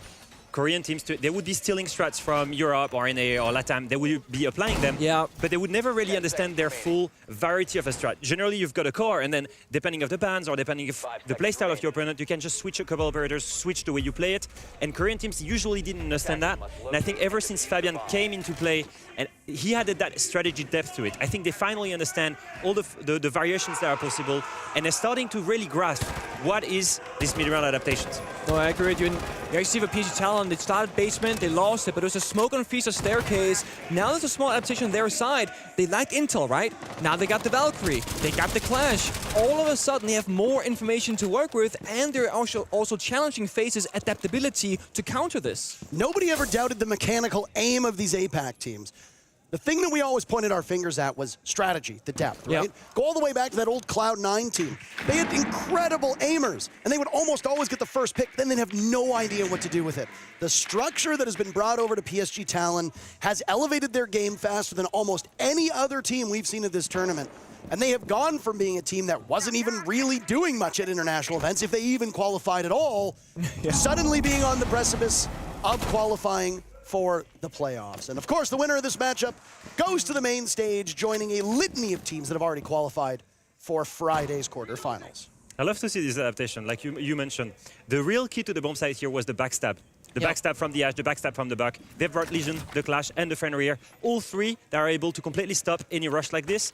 Korean teams. They would be stealing strats from Europe or NA or LATAM. They would be applying them, but they would never really understand their full variety of a strat. Generally, you've got a core, and then depending of the bans or depending of the playstyle of your opponent, you can just switch a couple of operators, switch the way you play it. And Korean teams usually didn't understand that. And I think ever since Fabian came into play, and he added that strategy depth to it, I think they finally understand all the variations that are possible, and they're starting to really grasp what is this mid-round adaptations. No, I agree with you. You see for PSG Talon, they started basement, they lost it, but it was a smoke and freezer staircase. Now there's a small adaptation on their side. They lacked intel, right? Now they got the Valkyrie, they got the Clash. All of a sudden, they have more information to work with, and they're also challenging FaZe's adaptability to counter this. Nobody ever doubted the mechanical aim of these APAC teams. The thing that we always pointed our fingers at was strategy, the depth, right? Yep. Go all the way back to that old Cloud9 team. They had incredible aimers, and they would almost always get the first pick, then they'd have no idea what to do with it. The structure that has been brought over to PSG Talon has elevated their game faster than almost any other team we've seen at this tournament. And they have gone from being a team that wasn't even really doing much at international events, if they even qualified at all, suddenly being on the precipice of qualifying for the playoffs. And of course, the winner of this matchup goes to the main stage, joining a litany of teams that have already qualified for Friday's quarterfinals. I love to see this adaptation, like you mentioned. The real key to the bomb site here was the backstab. The backstab from the Ash, the backstab from the Buck. They've brought Legion, the Clash, and the Fenrir. All three that are able to completely stop any rush like this.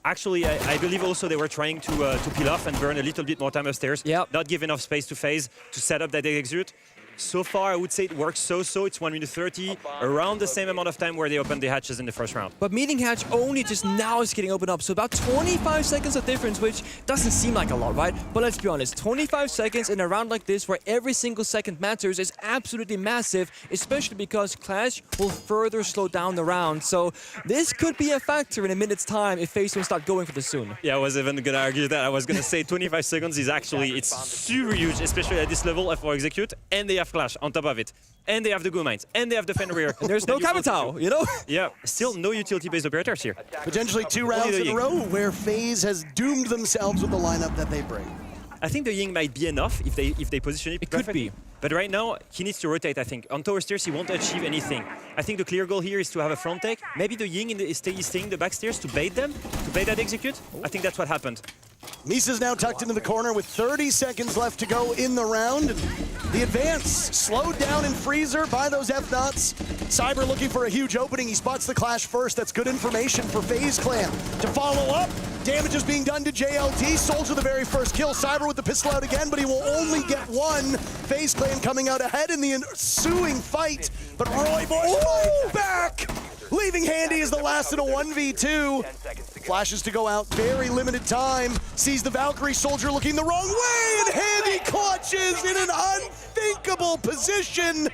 Actually, I believe also they were trying to peel off and burn a little bit more time upstairs. Not give enough space to FaZe to set up that execute. So far, I would say it works so-so. It's 1 minute 30, around the same amount of time where they opened the hatches in the first round. But meeting hatch only just now is getting opened up, so about 25 seconds of difference, which doesn't seem like a lot, right? But let's be honest, 25 seconds in a round like this where every single second matters is absolutely massive, especially because Clash will further slow down the round. So this could be a factor in a minute's time if FaZe don't start going for this soon. Yeah, I was even going to argue that. I was going to say 25 seconds is actually, it's super huge, especially at this level for execute, and they have Clash on top of it. And they have the Goo Mines, and they have the Fenrir. And there's no Kamatau, you know? Yeah, still no utility-based operators here. Potentially 2 rounds in a row where FaZe has doomed themselves with the lineup that they bring. I think the Ying might be enough if they position it perfectly. Could be. But right now, he needs to rotate, I think. On tower stairs, he won't achieve anything. I think the clear goal here is to have a front take. Maybe the Ying is staying the back stairs to bait them, to bait that execute. I think that's what happened. Misa's now tucked into the corner with 30 seconds left to go in the round. The advance slowed down in Freezer by those F-Knots. Cyber looking for a huge opening. He spots the Clash first. That's good information for FaZe Clan. To follow up, damage is being done to JLT. Soldier the very first kill. Cyber with the pistol out again, but he will only get one. FaZe Clan coming out ahead in the ensuing fight. But Roy Boy back! Leaving Handy as the last in a 1v2. Flashes to go out, very limited time. Sees the Valkyrie Soldier looking the wrong way, and Handy clutches in an unthinkable position.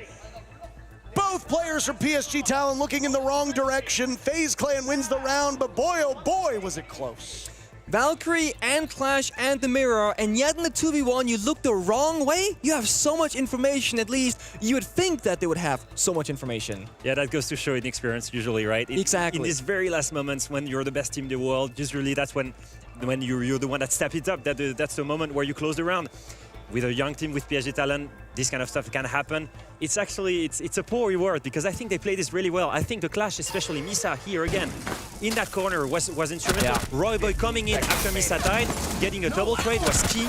Both players from PSG Talon looking in the wrong direction. FaZe Clan wins the round, but boy, oh boy, was it close. Valkyrie and Clash and the Mirror, and yet in the 2v1 you look the wrong way? You have so much information, at least you would think that they would have so much information. Yeah, that goes to show inexperience usually, right? Exactly. In these very last moments when you're the best team in the world, usually that's when you're the one that steps it up, that's the moment where you close the round. With a young team with PSG Talon, this kind of stuff can happen. It's actually, it's a poor reward because I think they play this really well. I think the Clash, especially Misa here again, in that corner was instrumental. Yeah. Roy Boy coming in after Misa died, getting a double trade was key.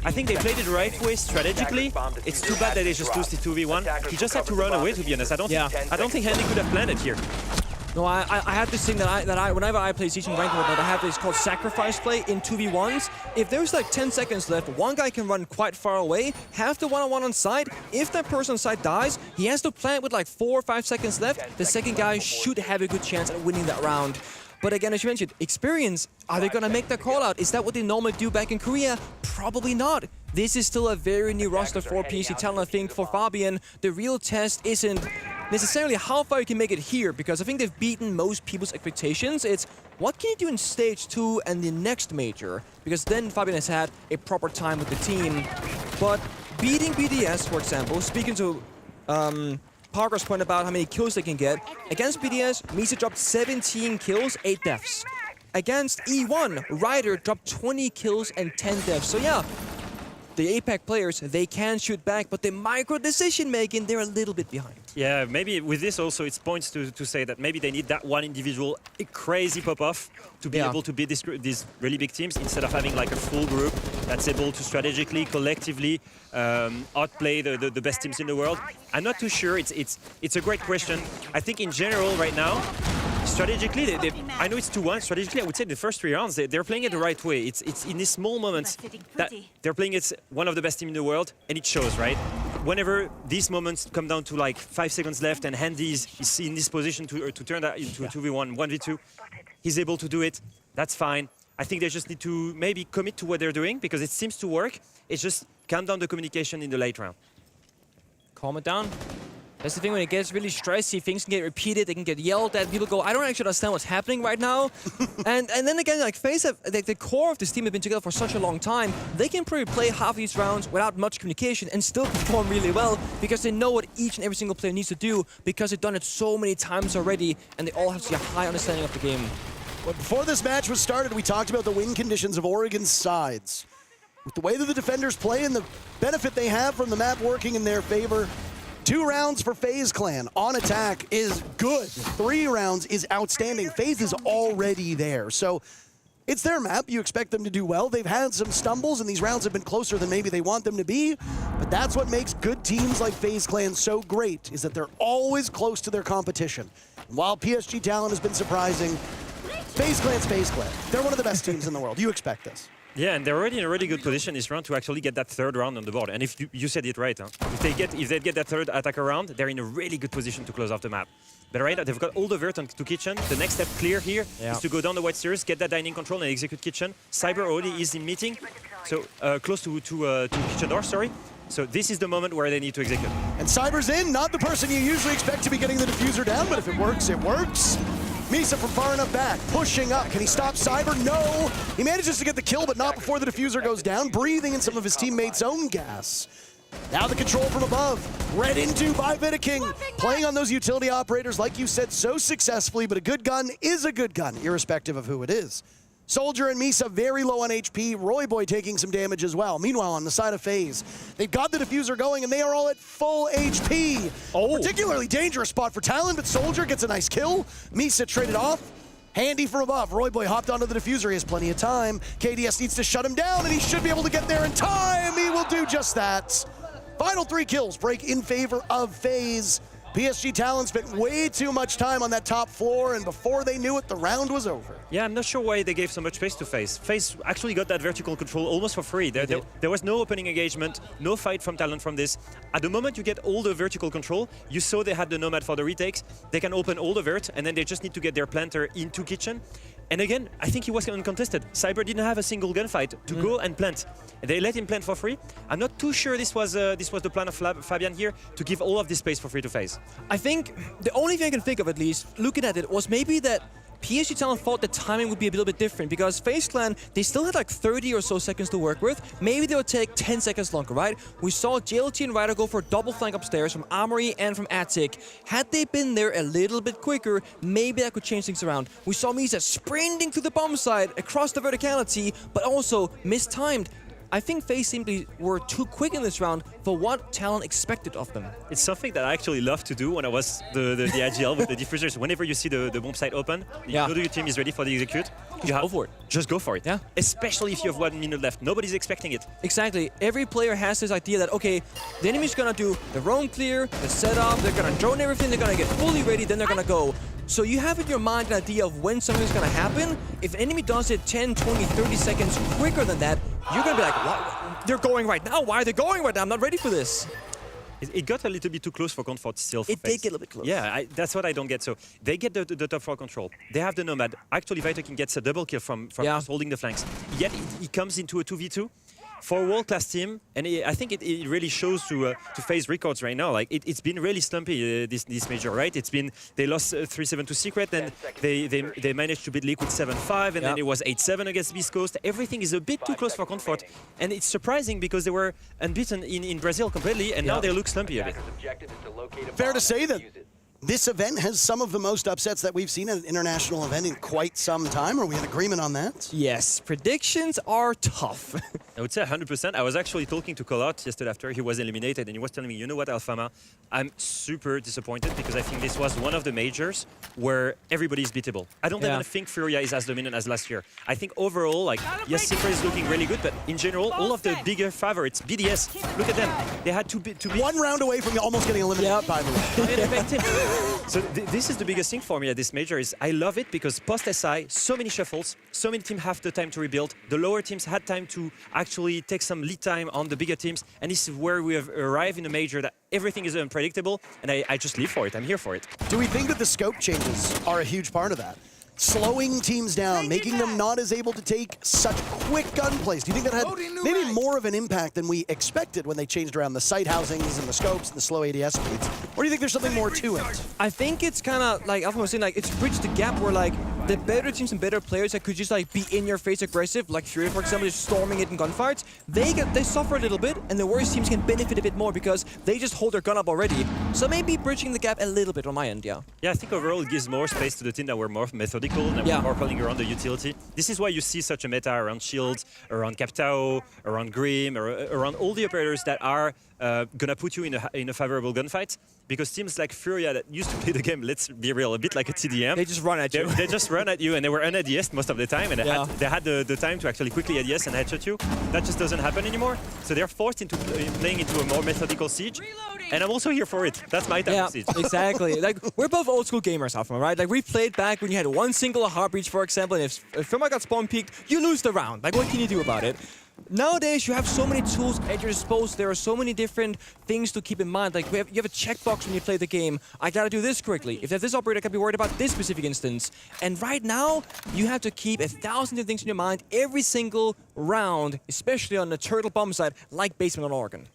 I think they played it the right way strategically. It's too bad that they just lost the 2v1. He just had to run away, to be honest. I don't think Handy could have planned it here. No, I have this thing that I whenever I play Siege and Ranked mode, I have this called sacrifice play in 2v1s. If there's like 10 seconds left, one guy can run quite far away, have the one-on-one on side. If that person on side dies, he has to plant with like 4 or 5 seconds left. The second guy should have a good chance at winning that round. But again, as you mentioned, experience, are they going to make that call out? Is that what they normally do back in Korea? Probably not. This is still a very new roster for PSG Talon. I think for Fabian, the real test isn't necessarily how far you can make it here, because I think they've beaten most people's expectations. It's what can you do in stage 2 and the next major, because then Fabian has had a proper time with the team. But beating BDS, for example, speaking to Parker's point about how many kills they can get, against BDS, Misa dropped 17 kills, 8 deaths. Against E1, Ryder dropped 20 kills and 10 deaths. So yeah, the APAC players, they can shoot back, but the micro decision making, they're a little bit behind. Yeah, maybe with this also it points to say that maybe they need that one individual crazy pop-off to be able to beat these really big teams instead of having like a full group that's able to strategically, collectively outplay the best teams in the world. I'm not too sure. It's a great question. I think in general right now, strategically, I know it's 2-1. Strategically, I would say the first 3 rounds, they're playing it the right way. It's in these small moments that they're playing it one of the best teams in the world, and it shows, right? Whenever these moments come down to like 5 seconds left and Handy is in this position to turn that into a 2v1, 1v2, he's able to do it. That's fine. I think they just need to maybe commit to what they're doing because it seems to work. It's just calm down the communication in the late round. Calm it down. That's the thing, when it gets really stressy, things can get repeated, they can get yelled at, people go, I don't actually understand what's happening right now. and then again, like FaZe, the core of this team have been together for such a long time, they can probably play half these rounds without much communication and still perform really well because they know what each and every single player needs to do because they've done it so many times already and they all have such a high understanding of the game. But before this match was started, we talked about the win conditions of Oregon's sides. With the way that the defenders play and the benefit they have from the map working in their favor, 2 rounds for FaZe Clan on attack is good. 3 rounds is outstanding. FaZe is already there. So it's their map. You expect them to do well. They've had some stumbles, and these rounds have been closer than maybe they want them to be. But that's what makes good teams like FaZe Clan so great, is that they're always close to their competition. And while PSG Talon has been surprising, FaZe Clan's FaZe Clan. They're one of the best teams in the world. You expect this. Yeah, and they're already in a really good position this round to actually get that 3rd round on the board. And if you said it right, huh? If they get that 3rd attacker round, they're in a really good position to close off the map. But right now, they've got all the vert to Kitchen. The next step clear here is to go down the white stairs, get that dining control, and execute Kitchen. Cyber already is in meeting, so close to Kitchen door, sorry. So this is the moment where they need to execute. And Cyber's in, not the person you usually expect to be getting the diffuser down, but if it works, it works. Misa from far enough back, pushing up. Can he stop Cyber? No. He manages to get the kill, but not before the diffuser goes down, breathing in some of his teammates' own gas. Now the control from above, read into by Vidaking, playing on those utility operators, like you said, so successfully, but a good gun is a good gun, irrespective of who it is. Soldier and Misa very low on HP, Royboy taking some damage as well. Meanwhile, on the side of FaZe, they've got the diffuser going and they are all at full HP. Oh. Particularly dangerous spot for Talon, but Soldier gets a nice kill. Misa traded off. Handy from above. Royboy hopped onto the diffuser. He has plenty of time. KDS needs to shut him down and he should be able to get there in time. He will do just that. Final 3 kills break in favor of FaZe. PSG Talon spent way too much time on that top floor, and before they knew it, the round was over. Yeah, I'm not sure why they gave so much space to FaZe. FaZe actually got that vertical control almost for free. There was no opening engagement, no fight from Talon from this. At the moment you get all the vertical control, you saw they had the Nomad for the retakes. They can open all the vert, and then they just need to get their planter into Kitchen. And again, I think he was uncontested. Cyber didn't have a single gunfight to go and plant. They let him plant for free. I'm not too sure this was the plan of Fabian here, to give all of this space for free to FaZe. I think the only thing I can think of, at least, looking at it, was maybe that PSG Talon thought the timing would be a little bit different because FaZe Clan, they still had like 30 or so seconds to work with. Maybe they would take 10 seconds longer, right? We saw JLT and Ryder go for a double flank upstairs from Amory and from Attic. Had they been there a little bit quicker, maybe that could change things around. We saw Misa sprinting to the bomb side across the verticality, but also mistimed. I think FaZe simply were too quick in this round for what Talon expected of them. It's something that I actually love to do when I was the IGL with the diffusers. Whenever you see the bomb site open, you know your team is ready for the execute. Go for it. Just go for it. Yeah. Especially if you have 1 minute left. Nobody's expecting it. Exactly. Every player has this idea that, okay, the enemy's gonna do the roam clear, the setup, they're gonna drone everything, they're gonna get fully ready, then they're gonna go. So you have in your mind an idea of when something's gonna happen. If an enemy does it 10, 20, 30 seconds quicker than that, you're gonna be like, what? They're going right now. Why are they going right now? I'm not ready for this. It got a little bit too close for Comfort still. It did get a little bit close. Yeah, that's what I don't get. So they get the top floor control. They have the Nomad. Actually, Vitakin gets a double kill from just holding the flanks. Yet he comes into a 2v2. For a world-class team, and I think it really shows to FaZe records right now. Like it's been really slumpy this major, right? It's been they lost 3-7 to Secret, and they managed to beat Liquid 7-5, and then it was 8-7 against Beast Coast. Everything is a bit too close for Comfort, and it's surprising because they were unbeaten in Brazil completely, and now they look slumpy a bit. Fair to say that this event has some of the most upsets that we've seen at an international event in quite some time. Are we in agreement on that? Yes, predictions are tough. I would say 100%. I was actually talking to Colot yesterday after he was eliminated, and he was telling me, you know what, Alfama, I'm super disappointed because I think this was one of the majors where everybody is beatable. I don't even think Furia is as dominant as last year. I think overall, like, yes, Secret is looking really good, but in general, all of the bigger favorites, BDS, look at them. They had to be 1 round away from almost getting eliminated, by the way. So this is the biggest thing for me at this major is I love it because post-SI, so many shuffles, so many teams have the time to rebuild. The lower teams had time to actually take some lead time on the bigger teams. And this is where we have arrived in a major that everything is unpredictable. And I just live for it. I'm here for it. Do we think that the scope changes are a huge part of that? slowing teams down, making them not as able to take such quick gunplays. Do you think that had maybe more of an impact than we expected when they changed around the sight housings and the scopes and the slow ADS speeds? Or do you think there's something more to it? I think it's kind of like Alpha was saying, like it's bridged the gap where like the better teams and better players that could just like be in your face aggressive, like Fury for example, just storming it in gunfights, they suffer a little bit, and the worst teams can benefit a bit more because they just hold their gun up already. So maybe bridging the gap a little bit on my end, yeah. Yeah, I think overall it gives more space to the team that were more methodical and were more playing around the utility. This is why you see such a meta around Shields, around Captao, around Grim, around all the operators that are gonna put you in a favorable gunfight. Because teams like Furia that used to play the game, let's be real, a bit like a TDM. They just run at you. They just run at you, and they were un-ADS most of the time, and they had the time to actually quickly ADS and headshot you. That just doesn't happen anymore. So they're forced into playing into a more methodical siege. And I'm also here for it. That's my type of siege. Exactly. Like, we're both old school gamers, Alpha, right? Like, we played back when you had one single hard breach, for example, and if Firma got spawn peaked, you lose the round. Like, what can you do about it? Nowadays, you have so many tools at your disposal. There are so many different things to keep in mind. Like, you have a checkbox when you play the game. I gotta do this correctly. If there's this operator, I can be worried about this specific instance. And right now, you have to keep 1,000 different things in your mind every single round, especially on the turtle bomb side, like Basement on Oregon.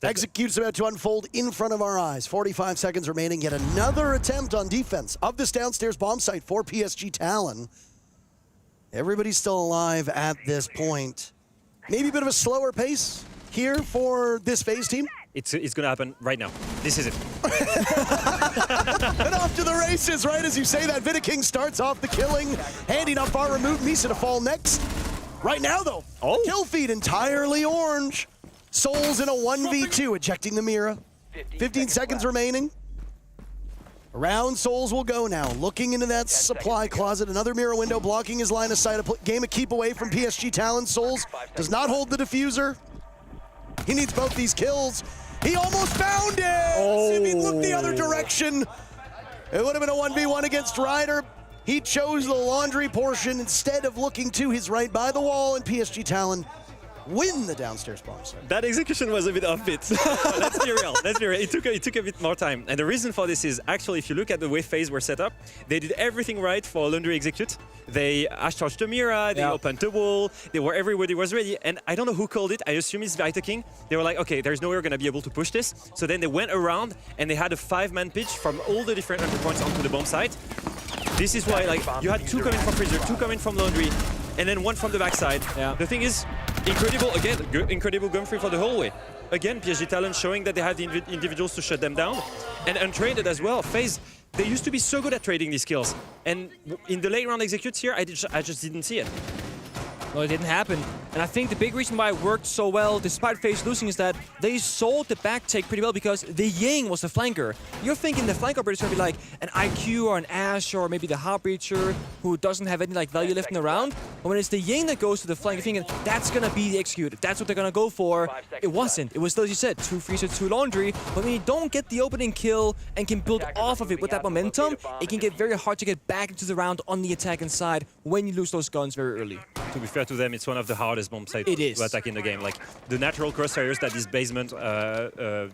Execute's about to unfold in front of our eyes. 45 seconds remaining. Yet another attempt on defense of this downstairs bomb site for PSG Talon. Everybody's still alive at this point. Maybe a bit of a slower pace here for this FaZe team. It's going to happen right now. This is it. And off to the races, right as you say that. Vidaking starts off the killing. Handy not far removed. Misa to fall next. Right now, though, kill feed entirely orange. Souls in a 1v2, ejecting the Mira. 15 seconds remaining. Around Souls will go now, looking into that supply closet. Another mirror window blocking his line of sight. A game of keep away from PSG Talon. Souls does not hold the diffuser. He needs both these kills. He almost found it! If he looked the other direction, it would have been a 1v1 against Ryder. He chose the laundry portion instead of looking to his right by the wall, and PSG Talon win the downstairs bomb site. That execution was a bit offbeat. Let's be real. Let's be real. It took a bit more time. And the reason for this is actually, if you look at the way FaZe were set up, they did everything right for laundry execute. They charged the Mira, they opened the wall, everybody was ready. And I don't know who called it. I assume it's Vidaking. They were like, okay, there's no way we're gonna be able to push this. So then they went around and they had a 5-man pitch from all the different entry points onto the bomb site. This is why, like, you had 2 coming from Freezer, 2 coming from laundry, and then 1 from the backside. The thing is, incredible gun free for the whole way. Again, PSG Talon showing that they have the individuals to shut them down, and untraded as well. FaZe, they used to be so good at trading these kills, and in the late round executes here, I just didn't see it. Well, it didn't happen. And I think the big reason why it worked so well, despite FaZe losing, is that they sold the back take pretty well because the Ying was the flanker. You're thinking the flank operator is going to be like an IQ or an Ash or maybe the Heartbreacher who doesn't have any like value left in the round. But when it's the Ying that goes to the flank, you're thinking that's going to be the execute. That's what they're going to go for. It wasn't. It was still, as you said, 2 Freezer, 2 Laundry. But when you don't get the opening kill and can build off of it with that momentum, it can get very hard to get back into the round on the attacking side when you lose those guns very early. To be fair to them, it's one of the hardest bomb sites to attack in the game. Like, the natural crossfires that this basement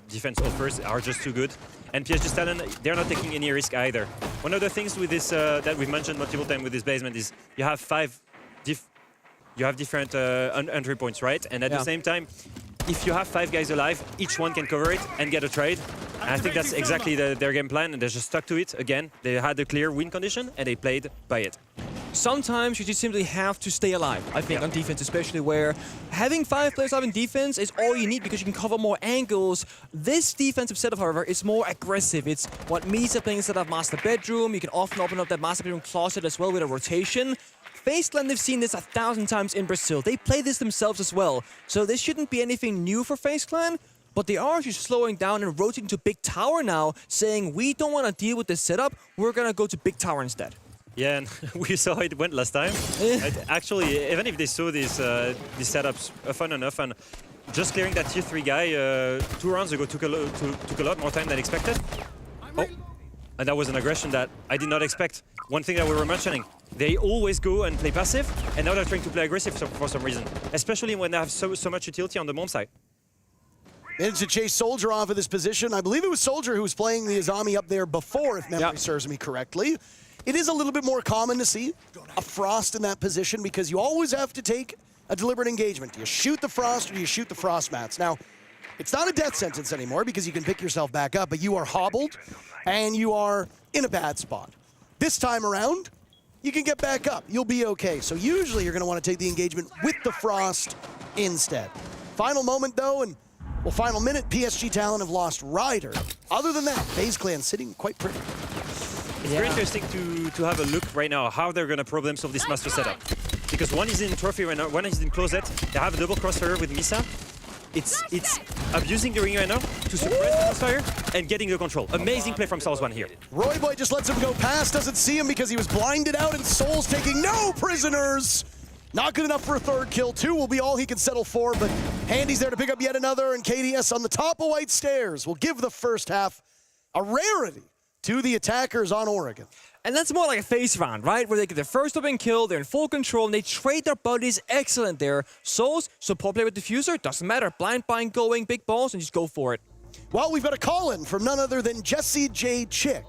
defense offers are just too good. And PSG Talon, they're not taking any risk either. One of the things with this that we've mentioned multiple times with this basement is you have different entry points, right? And at the same time, if you have 5 guys alive, each one can cover it and get a trade. And I think that's exactly their game plan, and they just stuck to it. Again, they had a clear win condition, and they played by it. Sometimes you just simply have to stay alive, I think, on defense, especially where having 5 players out in defense is all you need because you can cover more angles. This defensive setup, however, is more aggressive. It's what Misa playing instead of Master Bedroom. You can often open up that Master Bedroom closet as well with a rotation. FaZe Clan, they've seen this 1,000 times in Brazil. They play this themselves as well. So this shouldn't be anything new for FaZe Clan. But they are just slowing down and rotating to Big Tower now, saying we don't want to deal with this setup. We're going to go to Big Tower instead. Yeah, and we saw it went last time. Actually, even if they saw these setups fun enough, and just clearing that tier 3 guy 2 rounds ago took a lot more time than expected. Oh, and that was an aggression that I did not expect. One thing that we were mentioning, they always go and play passive, and now they're trying to play aggressive for some reason, especially when they have so much utility on the bomb side. Managed to chase Soldier off of this position. I believe it was Soldier who was playing the Azami up there before, if memory serves me correctly. it is a little bit more common to see a Frost in that position because you always have to take a deliberate engagement. Do you shoot the Frost or do you shoot the Frost mats? Now, it's not a death sentence anymore because you can pick yourself back up, but you are hobbled and you are in a bad spot. This time around, you can get back up. You'll be okay. So usually you're going to want to take the engagement with the Frost instead. Final moment, though, and well, final minute, PSG Talon have lost Ryder. Other than that, FaZe Clan sitting quite pretty. It's very interesting to have a look right now how they're going to problem solve this master setup. Because one is in Trophy right now, one is in Closet. They have a double crossfire with Misa. It's abusing the ring right now to suppress the crossfire and getting the control. Amazing play from Souls One here. Roy Boy just lets him go past, doesn't see him because he was blinded out, and Souls taking no prisoners. Not good enough for a third kill. 2 will be all he can settle for, but Handy's there to pick up yet another, and KDS on the top of White Stairs will give the first half a rarity to the attackers on Oregon. And that's more like a FaZe round, right? Where they get their first open kill, they're in full control, and they trade their bodies. Excellent there. Souls, support play with Diffuser, doesn't matter. Blind bind going, big balls, and just go for it. Well, we've got a call-in from none other than Jesse J. Chick,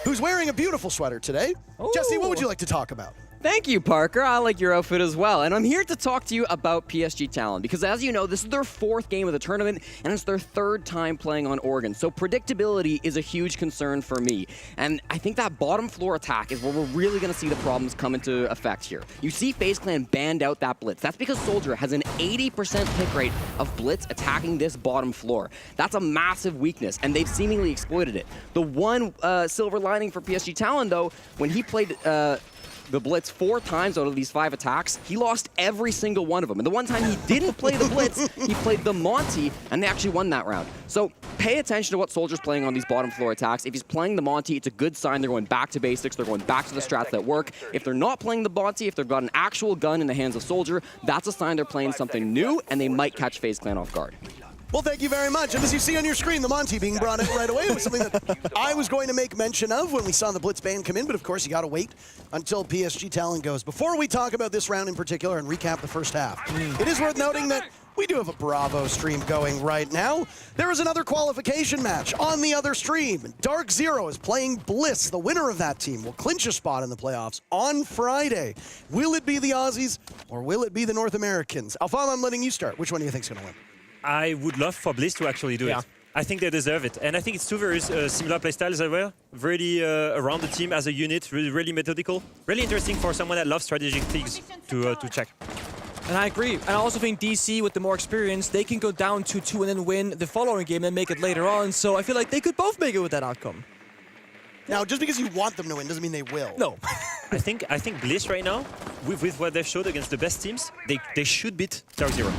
who's wearing a beautiful sweater today. Ooh. Jesse, what would you like to talk about? Thank you, Parker. I like your outfit as well. And I'm here to talk to you about PSG Talon because, as you know, this is their 4th game of the tournament, and it's their 3rd time playing on Oregon. So predictability is a huge concern for me. And I think that bottom floor attack is where we're really going to see the problems come into effect here. You see FaZe Clan banned out that blitz. That's because Soldier has an 80% pick rate of blitz attacking this bottom floor. That's a massive weakness, and they've seemingly exploited it. The one silver lining for PSG Talon, though, when he played the blitz 4 times out of these 5 attacks, he lost every single one of them. And the one time he didn't play the blitz, he played the Monty, and they actually won that round. So pay attention to what Soldier's playing on these bottom floor attacks. If he's playing the Monty, it's a good sign they're going back to basics. They're going back to the strats that work. If they're not playing the Monty, if they've got an actual gun in the hands of Soldier, that's a sign they're playing something new, and they might catch FaZe Clan off guard. Well, thank you very much. And as you see on your screen, the Monty being brought in right away was something that I was going to make mention of when we saw the Blitz ban come in, but of course you got to wait until PSG Talon goes. Before we talk about this round in particular and recap the first half, it is worth noting that we do have a Bravo stream going right now. There is another qualification match on the other stream. Dark Zero is playing Bliss. The winner of that team will clinch a spot in the playoffs on Friday. Will it be the Aussies or will it be the North Americans? Alfama, I'm letting you start. Which one do you think is going to win? I would love for Bliss to actually do it. I think they deserve it. And I think it's 2 very similar playstyles as well. Really around the team as a unit, really methodical. Really interesting for someone that loves strategic things to check. And I agree. And I also think DC, with the more experience, they can go down 2-2 and then win the following game and make it later on. So I feel like they could both make it with that outcome. Now, just because you want them to win doesn't mean they will. No. I think Bliss right now, with what they've showed against the best teams, they should beat Dark Zero.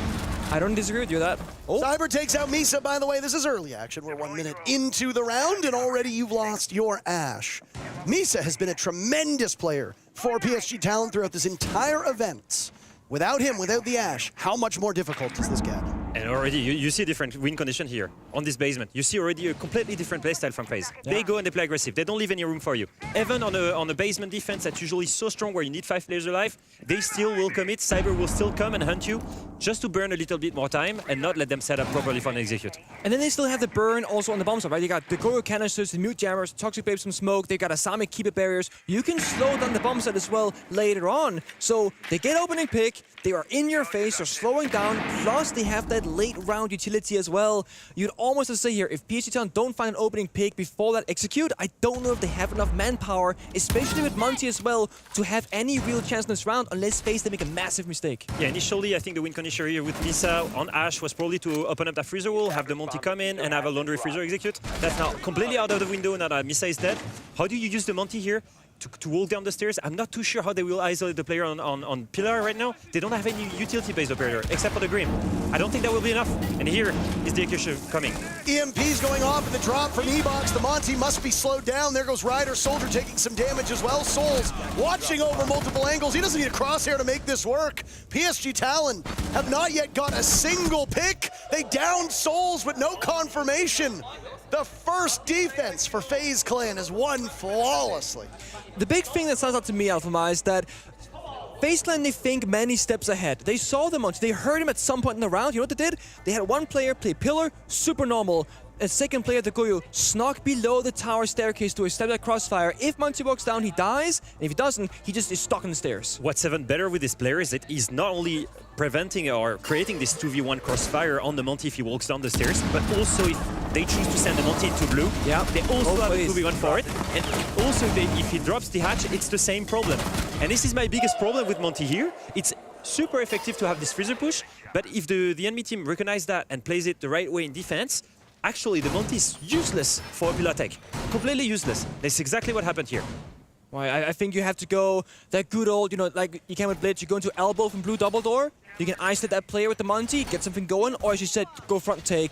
I don't disagree with you with that. Oh. Cyber takes out Misa, by the way. This is early action. We're 1 minute into the round, and already you've lost your Ash. Misa has been a tremendous player for PSG Talon throughout this entire event. Without him, without the Ash, how much more difficult does this get? And already, you see a different win condition here on this basement. You see already a completely different playstyle from FaZe. Yeah. They go and they play aggressive. They don't leave any room for you. Even on a basement defense that's usually so strong where you need 5 players alive, they still will commit. Cyber will still come and hunt you just to burn a little bit more time and not let them set up properly for an execute. And then they still have the burn also on the bomb side, right? You got the Goyo canisters, the mute jammers, toxic babes from smoke. They got Asami keep it barriers. You can slow down the bomb side as well later on. So they get opening pick. They are in your face. They're slowing down. Plus they have that late round utility as well. You'd almost have to say here, if PSG Talon don't find an opening pick before that execute, I don't know if they have enough manpower, especially with Monty as well, to have any real chance in this round unless FaZe they make a massive mistake. Yeah, initially I think the win condition here with Misa on Ash was probably to open up that freezer wall, have the Monty come in and have a laundry freezer execute. That's now completely out of the window now that Misa is dead. How do you use the Monty here? To walk down the stairs? I'm not too sure how they will isolate the player on Pillar right now. They don't have any utility-based operator, except for the Grim. I don't think that will be enough. And here is the execution coming. EMP's going off in the drop from E-Box. The Monty must be slowed down. There goes Ryder. Soldier taking some damage as well. Souls watching over multiple angles. He doesn't need a crosshair to make this work. PSG Talon have not yet got a single pick. They downed Souls with no confirmation. The first defense for FaZe Clan is won flawlessly. The big thing that stands out to me, Alphama, is that FaZe Clan, they think many steps ahead. They saw the Monty. They heard him at some point in the round. You know what they did? They had one player play Pillar, super normal. a second player, the Goyo, snuck below the tower staircase to establish that crossfire. If Monty walks down, he dies. And if he doesn't, he just is stuck on the stairs. What's even better with this player is that he's not only preventing or creating this 2v1 crossfire on the Monty if he walks down the stairs, but also if they choose to send the Monty into blue, they also have a 2v1 for it. And also if he drops the hatch, it's the same problem. And this is my biggest problem with Monty here. It's super effective to have this freezer push, but if the enemy team recognizes that and plays it the right way in defense, actually the Monty is useless for Pilatek. Completely useless. That's exactly what happened here. Well, I think you have to go that good old, like you can with Blitz, you go into elbow from blue double door, you can isolate that player with the Monty, get something going, or as you said, go front take.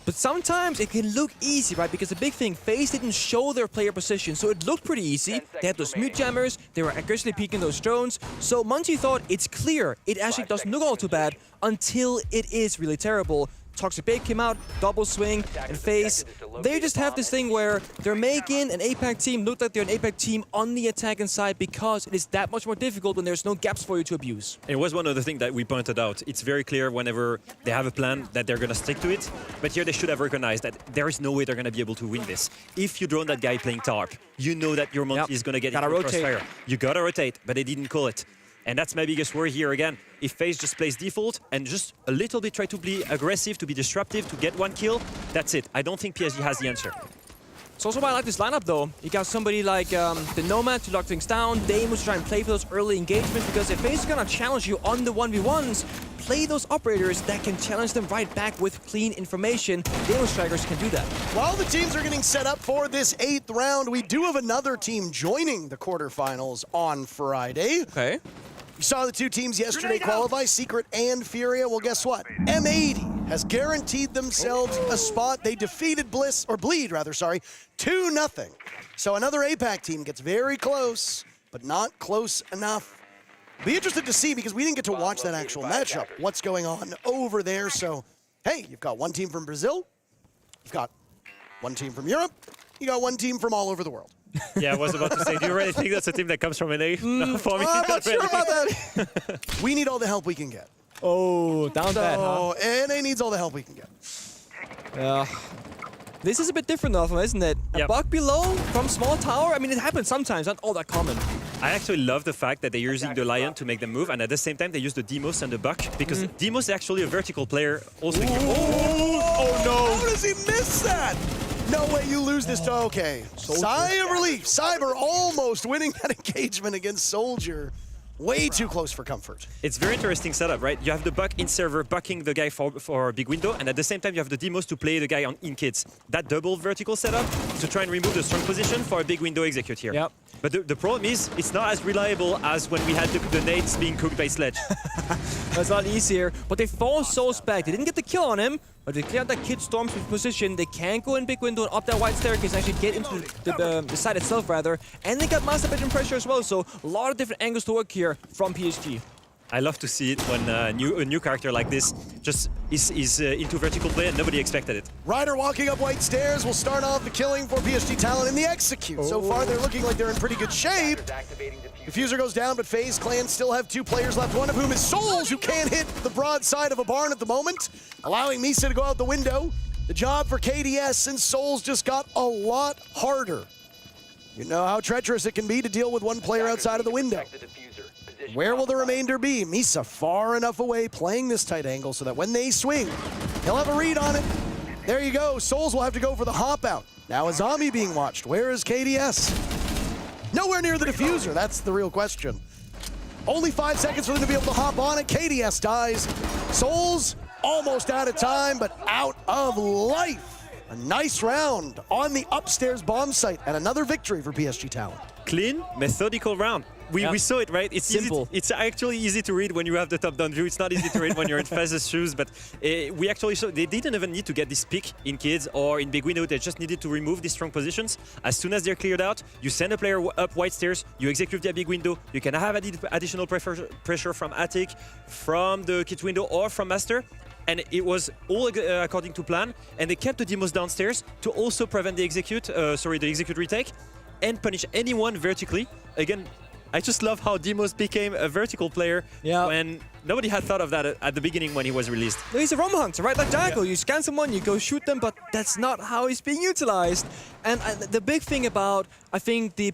But sometimes it can look easy, right? Because the big thing, FaZe didn't show their player position, so it looked pretty easy. They had those mute jammers, they were aggressively peeking those drones, so Monty thought it's clear. It actually doesn't look all too bad until it is really terrible. Toxic Bait came out, double swing, and FaZe. They just have this thing where they're making an APAC team look like they're an APAC team on the attacking side because it is that much more difficult when there's no gaps for you to abuse. It was one of the things that we pointed out. It's very clear whenever they have a plan that they're going to stick to it. But here they should have recognized that there is no way they're going to be able to win this. If you drone that guy playing TARP, you know that your Monty is going to get into crossfire. You got to rotate, but they didn't call it. And that's my biggest worry here again. If FaZe just plays default and just a little bit try to be aggressive, to be disruptive, to get one kill, that's it. I don't think PSG has the answer. It's also why I like this lineup though. You got somebody like the Nomad to lock things down, Deimos to try and play for those early engagements, because if FaZe is gonna challenge you on the 1v1s, play those operators that can challenge them right back with clean information. Deimos strikers can do that. While the teams are getting set up for this 8th round, we do have another team joining the quarterfinals on Friday. Okay. You saw the two teams yesterday qualify, Secret and Furia. Well, guess what? M80 has guaranteed themselves a spot. They defeated Bleed, 2-0. So another APAC team gets very close, but not close enough. Be interested to see, because we didn't get to watch that actual matchup, what's going on over there. So, hey, you've got one team from Brazil, you've got one team from Europe, you got one team from all over the world. Yeah, I was about to say, do you really think that's a team that comes from NA? No, for me, I'm not sure about that. We need all the help we can get. Oh, down bad, huh? NA needs all the help we can get. This is a bit different though, isn't it? A buck below from small tower? I mean, it happens sometimes, not all that common. I actually love the fact that they're using the Lion to make them move, and at the same time they use the Demos and the Buck, because Demos is actually a vertical player also. Oh no! How does he miss that? No way you lose this. Okay. Sigh of relief. Cyber almost winning that engagement against Soldier. Way too close for comfort. It's very interesting setup, right? You have the Buck in server bucking the guy for a big window, and at the same time you have the Demos to play the guy in kids. That double vertical setup to try and remove the strong position for a big window execute here. Yep. But the problem is, it's not as reliable as when we had the nades being cooked by Sledge. That's a lot easier, but they forced Souls back. They didn't get the kill on him, but they cleared that Kid Storm's position. They can't go in big window and up that wide staircase and actually get into the side itself, rather. And they got massive bedroom pressure as well, so a lot of different angles to work here from PSG. I love to see it when a new character like this just is into vertical play and nobody expected it. Ryder walking up white stairs will start off the killing for PSG Talon in the execute. So far, they're looking like they're in pretty good shape. Diffuser goes down, but FaZe Clan still have two players left, one of whom is Souls, who can't hit the broad side of a barn at the moment, allowing Misa to go out the window. The job for KDS and Souls just got a lot harder. You know how treacherous it can be to deal with one player outside of the window. Where will the remainder be? Misa far enough away, playing this tight angle so that when they swing, he'll have a read on it. There you go. Souls will have to go for the hop out. Now a zombie being watched. Where is KDS? Nowhere near the diffuser. That's the real question. Only 5 seconds for them to be able to hop on it. KDS dies. Souls almost out of time, but out of life. A nice round on the upstairs bomb site, and another victory for PSG Talon. Clean, methodical round. We saw it, right? It's simple. It's actually easy to read when you have the top-down view. It's not easy to read when you're in FaZe's shoes, but we actually saw they didn't even need to get this pick in kids or in big window. They just needed to remove these strong positions. As soon as they're cleared out, you send a player up white stairs, you execute their big window, you can have additional pressure from Attic, from the kids window, or from Master. And it was all according to plan, and they kept the Demos downstairs to also prevent the execute retake, and punish anyone vertically. Again, I just love how Demos became a vertical player when nobody had thought of that at the beginning when he was released. No, he's a roam hunter, right? Like Jackal, you scan someone, you go shoot them, but that's not how he's being utilized. And the big thing about, I think, the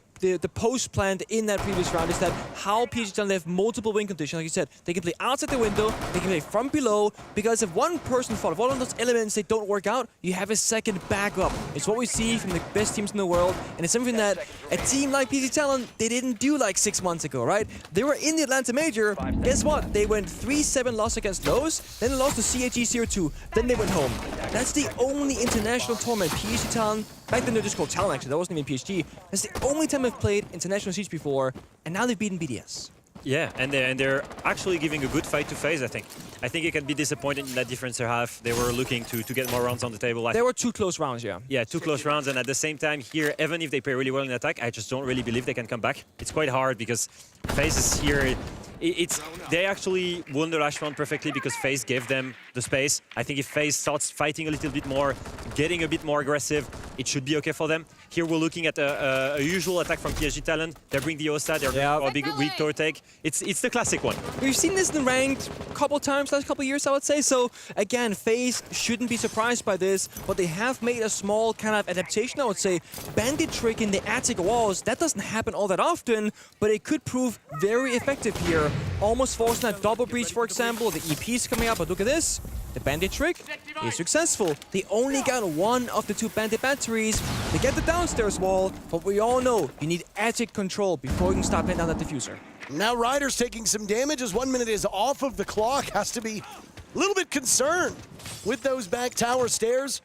post planned in that previous round is that how PSG Talon have multiple win conditions. Like you said, they can play outside the window, they can play from below, because if one person falls, if one of those elements they don't work out, you have a second backup. It's what we see from the best teams in the world, and it's something that a team like PSG Talon, they didn't do like 6 months ago, right? They were in the Atlanta Major. Guess what? They went 3-7 loss against Lowe's, then they lost to CHG 0-2, then they went home. That's the only international tournament PSG Talon, back then they were just called Talon actually, that wasn't even PSG. That's the only time they've played international siege before, and now they've beaten BDS. Yeah, and they're actually giving a good fight to FaZe, I think. I think it can be disappointed in that difference they have. They were looking to get more rounds on the table. There were 2 close rounds, yeah. Yeah, 2 close rounds, and at the same time here, even if they play really well in attack, I just don't really believe they can come back. It's quite hard because FaZe is here. They actually won the last round perfectly because FaZe gave them the space. I think if FaZe starts fighting a little bit more, getting a bit more aggressive, it should be okay for them. Here we're looking at a usual attack from PSG Talon. They bring the Osta, they're going for a big weak tower take. It's the classic one. We've seen this in ranked a couple times last couple years, I would say. So again, FaZe shouldn't be surprised by this, but they have made a small kind of adaptation, I would say. Bandit trick in the attic walls, that doesn't happen all that often, but it could prove very effective here. Almost forcing that double breach, for example. The EP's coming up, but look at this. The bandit trick is successful. They only got one of the 2 bandit batteries. They get the downstairs wall, but we all know you need attic control before you can start laying down that diffuser. Now Ryder's taking some damage as 1 minute is off of the clock. Has to be a little bit concerned with those back tower stairs.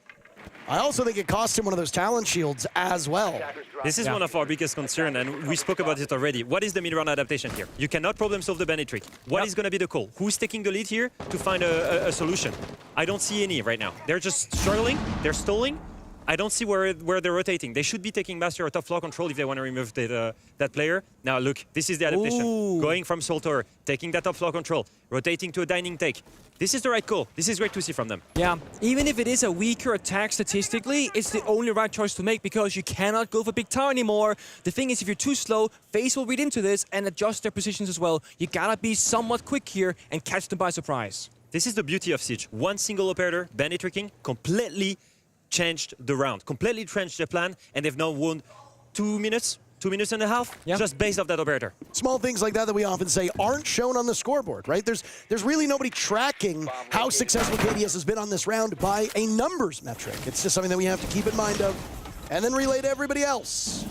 I also think it cost him one of those Talon shields as well. This is one of our biggest concerns, and we spoke about it already. What is the mid-round adaptation here? You cannot problem solve the bandit trick. What is going to be the call? Who's taking the lead here to find a solution? I don't see any right now. They're just struggling, they're stalling. I don't see where they're rotating. They should be taking master or top floor control if they want to remove that player. Now look, this is the adaptation. Ooh. Going from Solotov, taking that top floor control, rotating to a dining take. This is the right call. This is great to see from them. Yeah, even if it is a weaker attack statistically, it's the only right choice to make because you cannot go for big tower anymore. The thing is, if you're too slow, FaZe will read into this and adjust their positions as well. You gotta be somewhat quick here and catch them by surprise. This is the beauty of Siege. One single operator, bandit tricking, completely changed the round, completely changed the plan, and they've now won 2 minutes. 2 minutes and a half, just based off that operator. Small things like that we often say aren't shown on the scoreboard, right? There's really nobody tracking how successful KDS has been on this round by a numbers metric. It's just something that we have to keep in mind of and then relay to everybody else.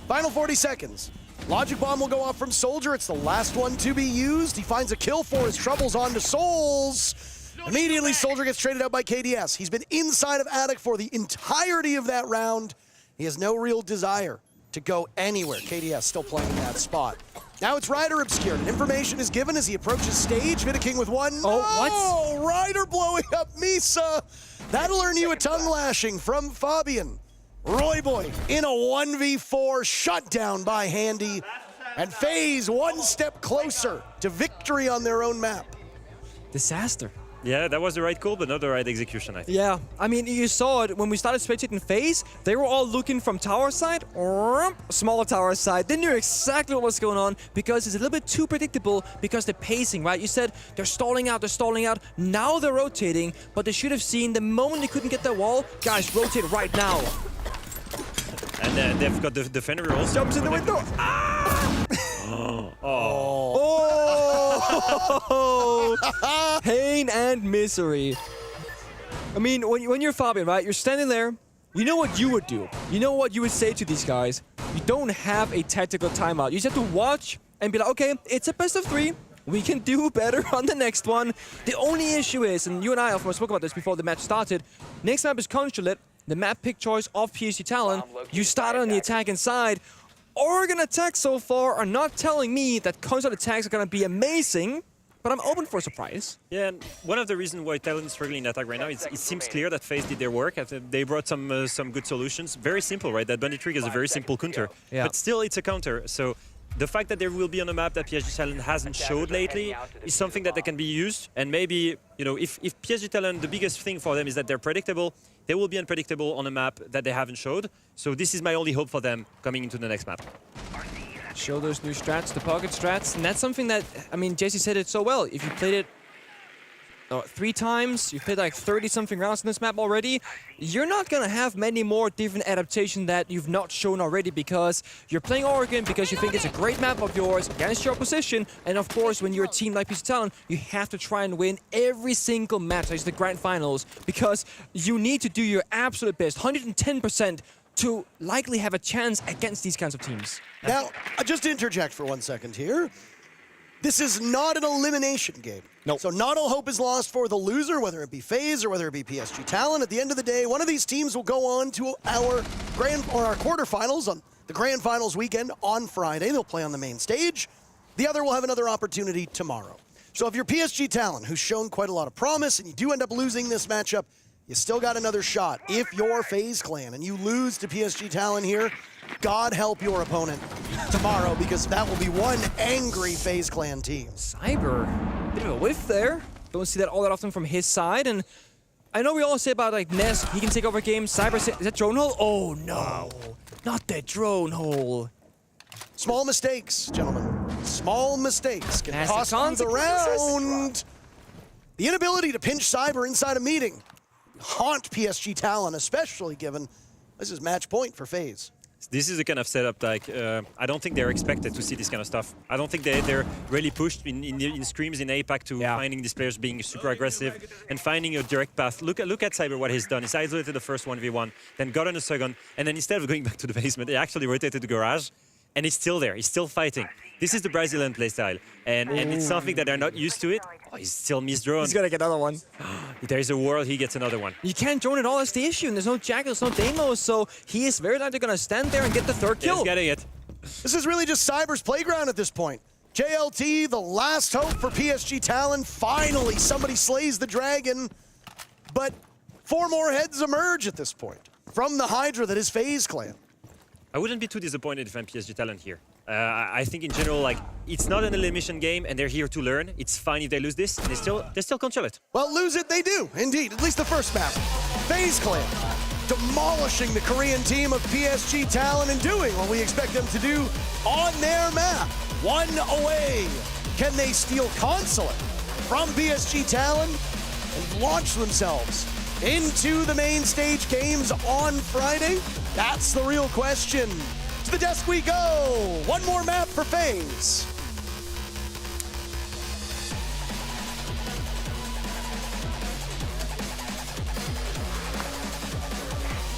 Final 40 seconds. Logic Bomb will go off from Soldier. It's the last one to be used. He finds a kill for his troubles on to Souls. Immediately, Soldier gets traded out by KDS. He's been inside of Attic for the entirety of that round. He has no real desire to go anywhere. KDS still playing in that spot. Now it's Ryder obscured. Information is given as he approaches stage. Vidaking with one. Oh, what? Ryder blowing up Misa. That'll earn you a tongue lashing from Fabian. Roy Boy in a 1v4 shutdown by Handy. And FaZe one step closer to victory on their own map. Disaster. Yeah, that was the right call, but not the right execution, I think. Yeah, I mean, you saw it when we started spectating FaZe. They were all looking from tower side, smaller tower side. They knew exactly what was going on because it's a little bit too predictable because the pacing, right? You said they're stalling out, Now they're rotating, but they should have seen the moment they couldn't get that wall, guys, rotate right now. And then they've got the defender also. Jumps in the window. Ah! Oh! Pain and misery. I mean, when you're Fabian, right? You're standing there. You know what you would do. You know what you would say to these guys. You don't have a tactical timeout. You just have to watch and be like, okay, it's a best of 3. We can do better on the next one. The only issue is, and you and I often spoke about this before the match started, next map is Consulate, the map pick choice of PSG Talon. You start on the attacking side. Oregon attacks so far are not telling me that Consulate attacks are going to be amazing, but I'm open for a surprise. Yeah, and one of the reasons why Talon is struggling in attack right now, it seems clear that FaZe did their work. They brought some good solutions. Very simple, right? That bandit trick is a very simple counter, but still it's a counter. So the fact that there will be on a map that PSG Talon hasn't showed lately is something that can be used. And maybe, you know, if PSG Talon, the biggest thing for them is that they're predictable, they will be unpredictable on a map that they haven't showed. So this is my only hope for them coming into the next map. show those new strats, the pocket strats, and that's something that, I mean, Jesse said it so well. If you played it 3 times, you've played like 30-something rounds on this map already, you're not gonna have many more different adaptations that you've not shown already because you're playing Oregon because you think it's a great map of yours against your opposition, and of course, when you're a team like PSG Talon, you have to try and win every single match, like the grand finals, because you need to do your absolute best, 110%, to likely have a chance against these kinds of teams. Now, just to interject for 1 second here. This is not an elimination game. No. So not all hope is lost for the loser, whether it be FaZe or whether it be PSG Talon. At the end of the day, one of these teams will go on to our quarterfinals on the grand finals weekend on Friday. They'll play on the main stage. The other will have another opportunity tomorrow. So if you're PSG Talon, who's shown quite a lot of promise, and you do end up losing this matchup, you still got another shot. If you're FaZe Clan and you lose to PSG Talon here, God help your opponent tomorrow, because that will be one angry FaZe Clan team. Cyber, bit of a whiff there. Don't see that all that often from his side, and I know we all say about like Ness, he can take over games. Cyber, is that drone hole? Oh no, not that drone hole. Small mistakes, gentlemen. Small mistakes can cost you the round. The inability to pinch Cyber inside a meeting haunt PSG Talon, especially given this is match point for FaZe. This is the kind of setup, like, I don't think they're expected to see this kind of stuff. I don't think they're really pushed in scrims in APAC to finding these players being super aggressive and finding a direct path. Look at Cyber, what he's done. He's isolated the first 1v1, then got on a second, and then instead of going back to the basement, he actually rotated the garage, and he's still there. He's still fighting. This is the Brazilian playstyle, and it's something that they're not used to it. Oh, he's still misdrawn. He's gonna get another one. There's a world he gets another one. You can't drone at all, that's the issue, and there's no Jackals, no Deimos, so he is very likely gonna stand there and get the third kill. He's getting it. This is really just Cyber's playground at this point. JLT, the last hope for PSG Talon. Finally, somebody slays the dragon, but 4 more heads emerge at this point from the Hydra that is FaZe Clan. I wouldn't be too disappointed if I'm PSG Talent here. I think in general, like, it's not an elimination game, and they're here to learn. It's fine if they lose this, and they still control it. Well, lose it they do, indeed. At least the first map. FaZe Clan demolishing the Korean team of PSG Talon and doing what we expect them to do on their map. 1 away. Can they steal Consulate from PSG Talon and launch themselves into the main stage games on Friday? That's the real question. To the desk we go. 1 more map for FaZe.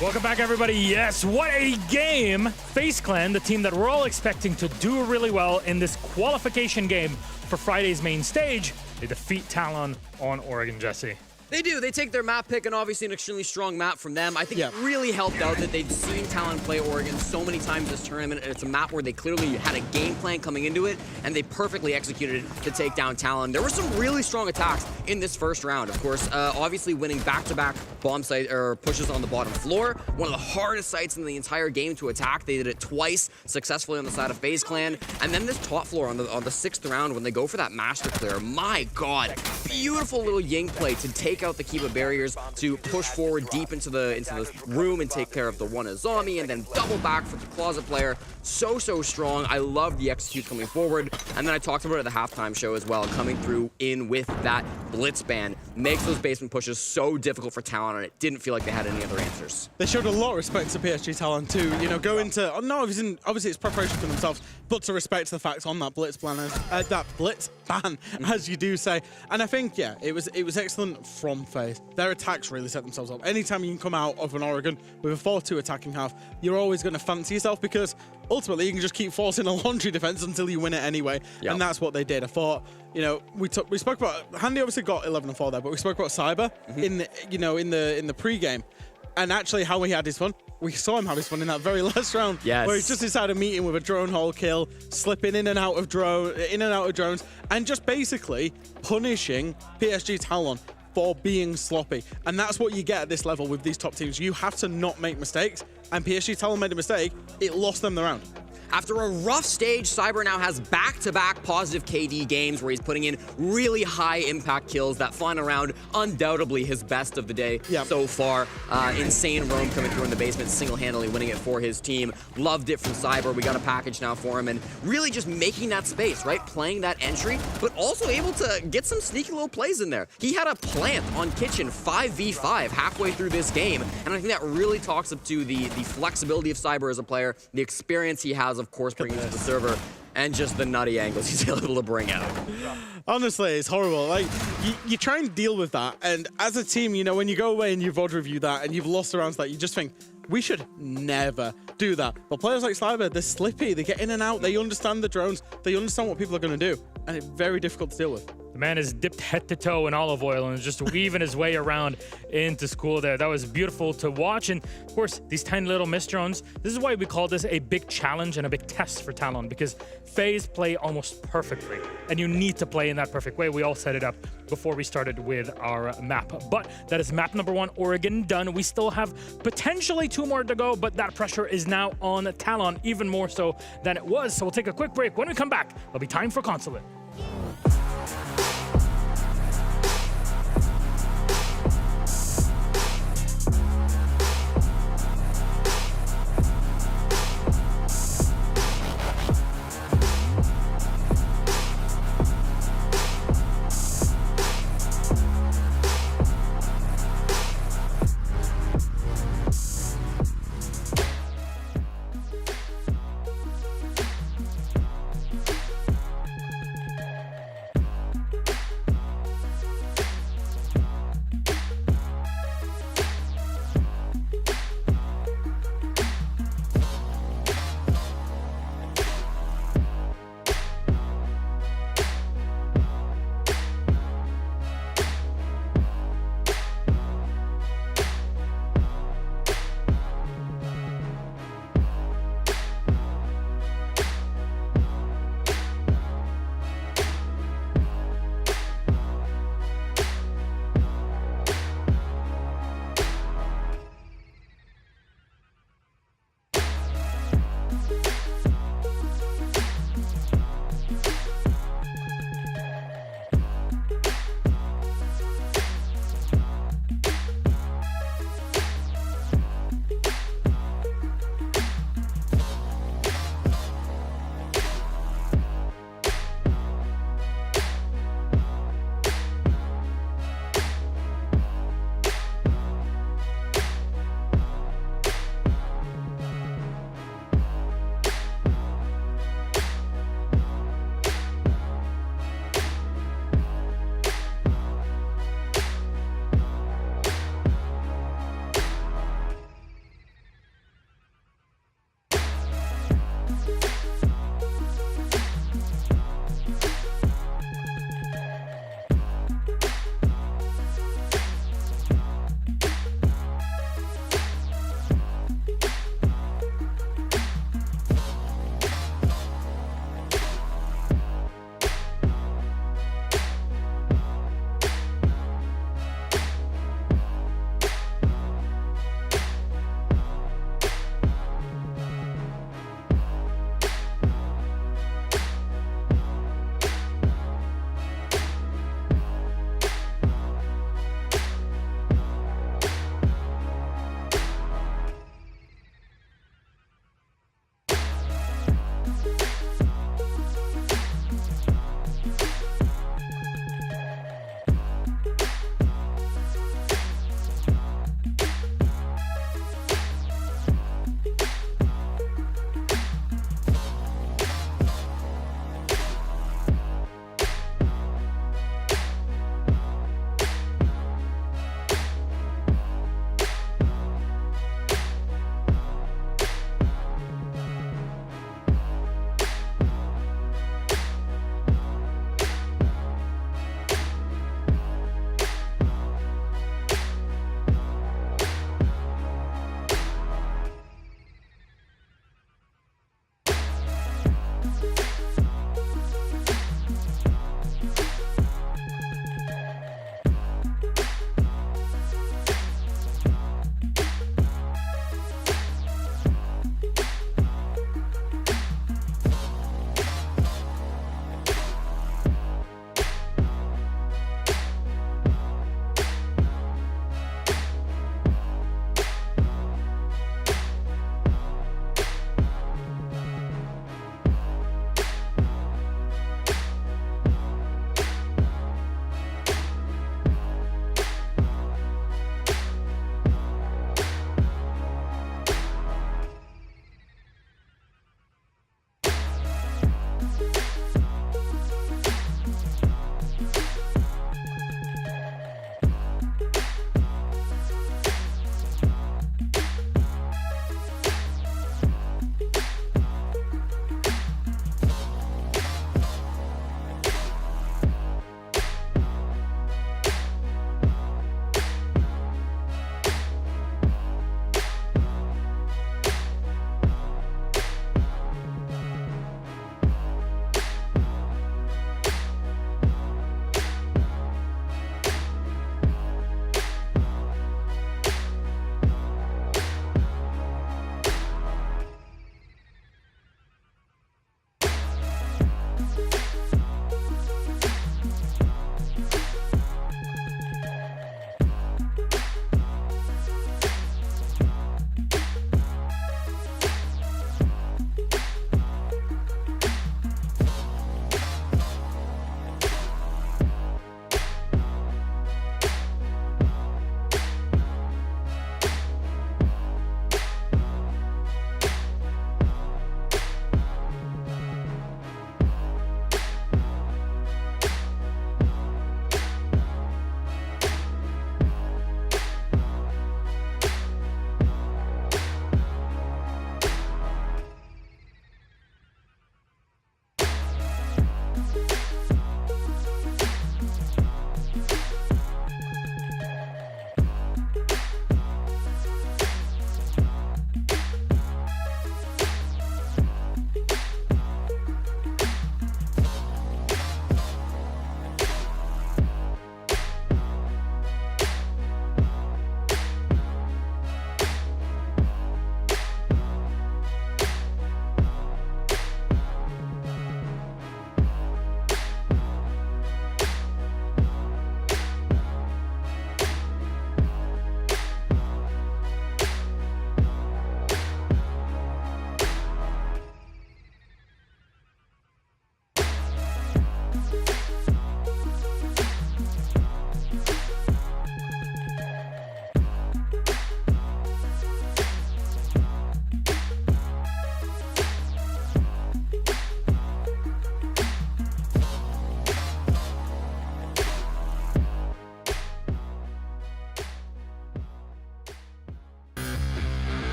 Welcome back, everybody. Yes, what a game. FaZe Clan, the team that we're all expecting to do really well in this qualification game for Friday's main stage, they defeat Talon on Oregon, Jesse. They do. They take their map pick, and obviously an extremely strong map from them. I think it really helped out that they've seen Talon play Oregon so many times this tournament, and it's a map where they clearly had a game plan coming into it, and they perfectly executed it to take down Talon. There were some really strong attacks in this first round. Of course, obviously winning back-to-back bomb site or pushes on the bottom floor, one of the hardest sites in the entire game to attack. They did it twice successfully on the side of FaZe Clan, and then this top floor on the 6th round when they go for that master clear. My God, beautiful little Ying play to take out the Kiba barriers, to push forward deep into the room and take care of the one Azami, and then double back for the closet player. So strong. I love the execute coming forward. And then I talked about it at the halftime show as well, coming through in with that blitz ban makes those basement pushes so difficult for Talon, and it didn't feel like they had any other answers. They showed a lot of respect to PSG Talon too. You know, go into obviously it's preparation for themselves, but to respect the fact on that blitz ban, as you do say. And I think it was excellent from FaZe. Their attacks really set themselves up. Anytime you can come out of an Oregon with a 4-2 attacking half, you're always going to fancy yourself, because ultimately you can just keep forcing a laundry defense until you win it anyway. Yep. And that's what they did. I thought, you know, we spoke about Handy obviously got 11-4 there, but we spoke about Cyber in the pre-game, and actually how he had his fun. We saw him have his fun in that very last round, where he just inside a meeting with a drone hole kill, slipping in and out of drones, and just basically punishing PSG Talon for being sloppy. And that's what you get at this level with these top teams. You have to not make mistakes, and PSG Talon made a mistake. It lost them the round. After a rough stage, Cyber now has back-to-back positive KD games where he's putting in really high impact kills. That final round, undoubtedly his best of the day so far. Insane roam coming through in the basement, single-handedly winning it for his team. Loved it from Cyber. We got a package now for him, and really just making that space, right? Playing that entry, but also able to get some sneaky little plays in there. He had a plant on Kitchen 5v5 halfway through this game, and I think that really talks up to the flexibility of Cyber as a player, the experience he has, of course, bringing to the server, and just the nutty angles he's able to bring out. Honestly, it's horrible. Like, you try and deal with that, and as a team, you know, when you go away and you VOD review that and you've lost around that, you just think, we should never do that. But players like Cyber, they're slippy, they get in and out, they understand the drones, they understand what people are going to do, and it's very difficult to deal with. The man is dipped head to toe in olive oil and is just weaving his way around into school there. That was beautiful to watch. And of course, these tiny little mist drones, this is why we call this a big challenge and a big test for Talon, because FaZe play almost perfectly. And you need to play in that perfect way. We all set it up before we started with our map. But that is map number 1, Oregon, done. We still have potentially 2 more to go, but that pressure is now on Talon, even more so than it was. So we'll take a quick break. When we come back, it'll be time for Consulate.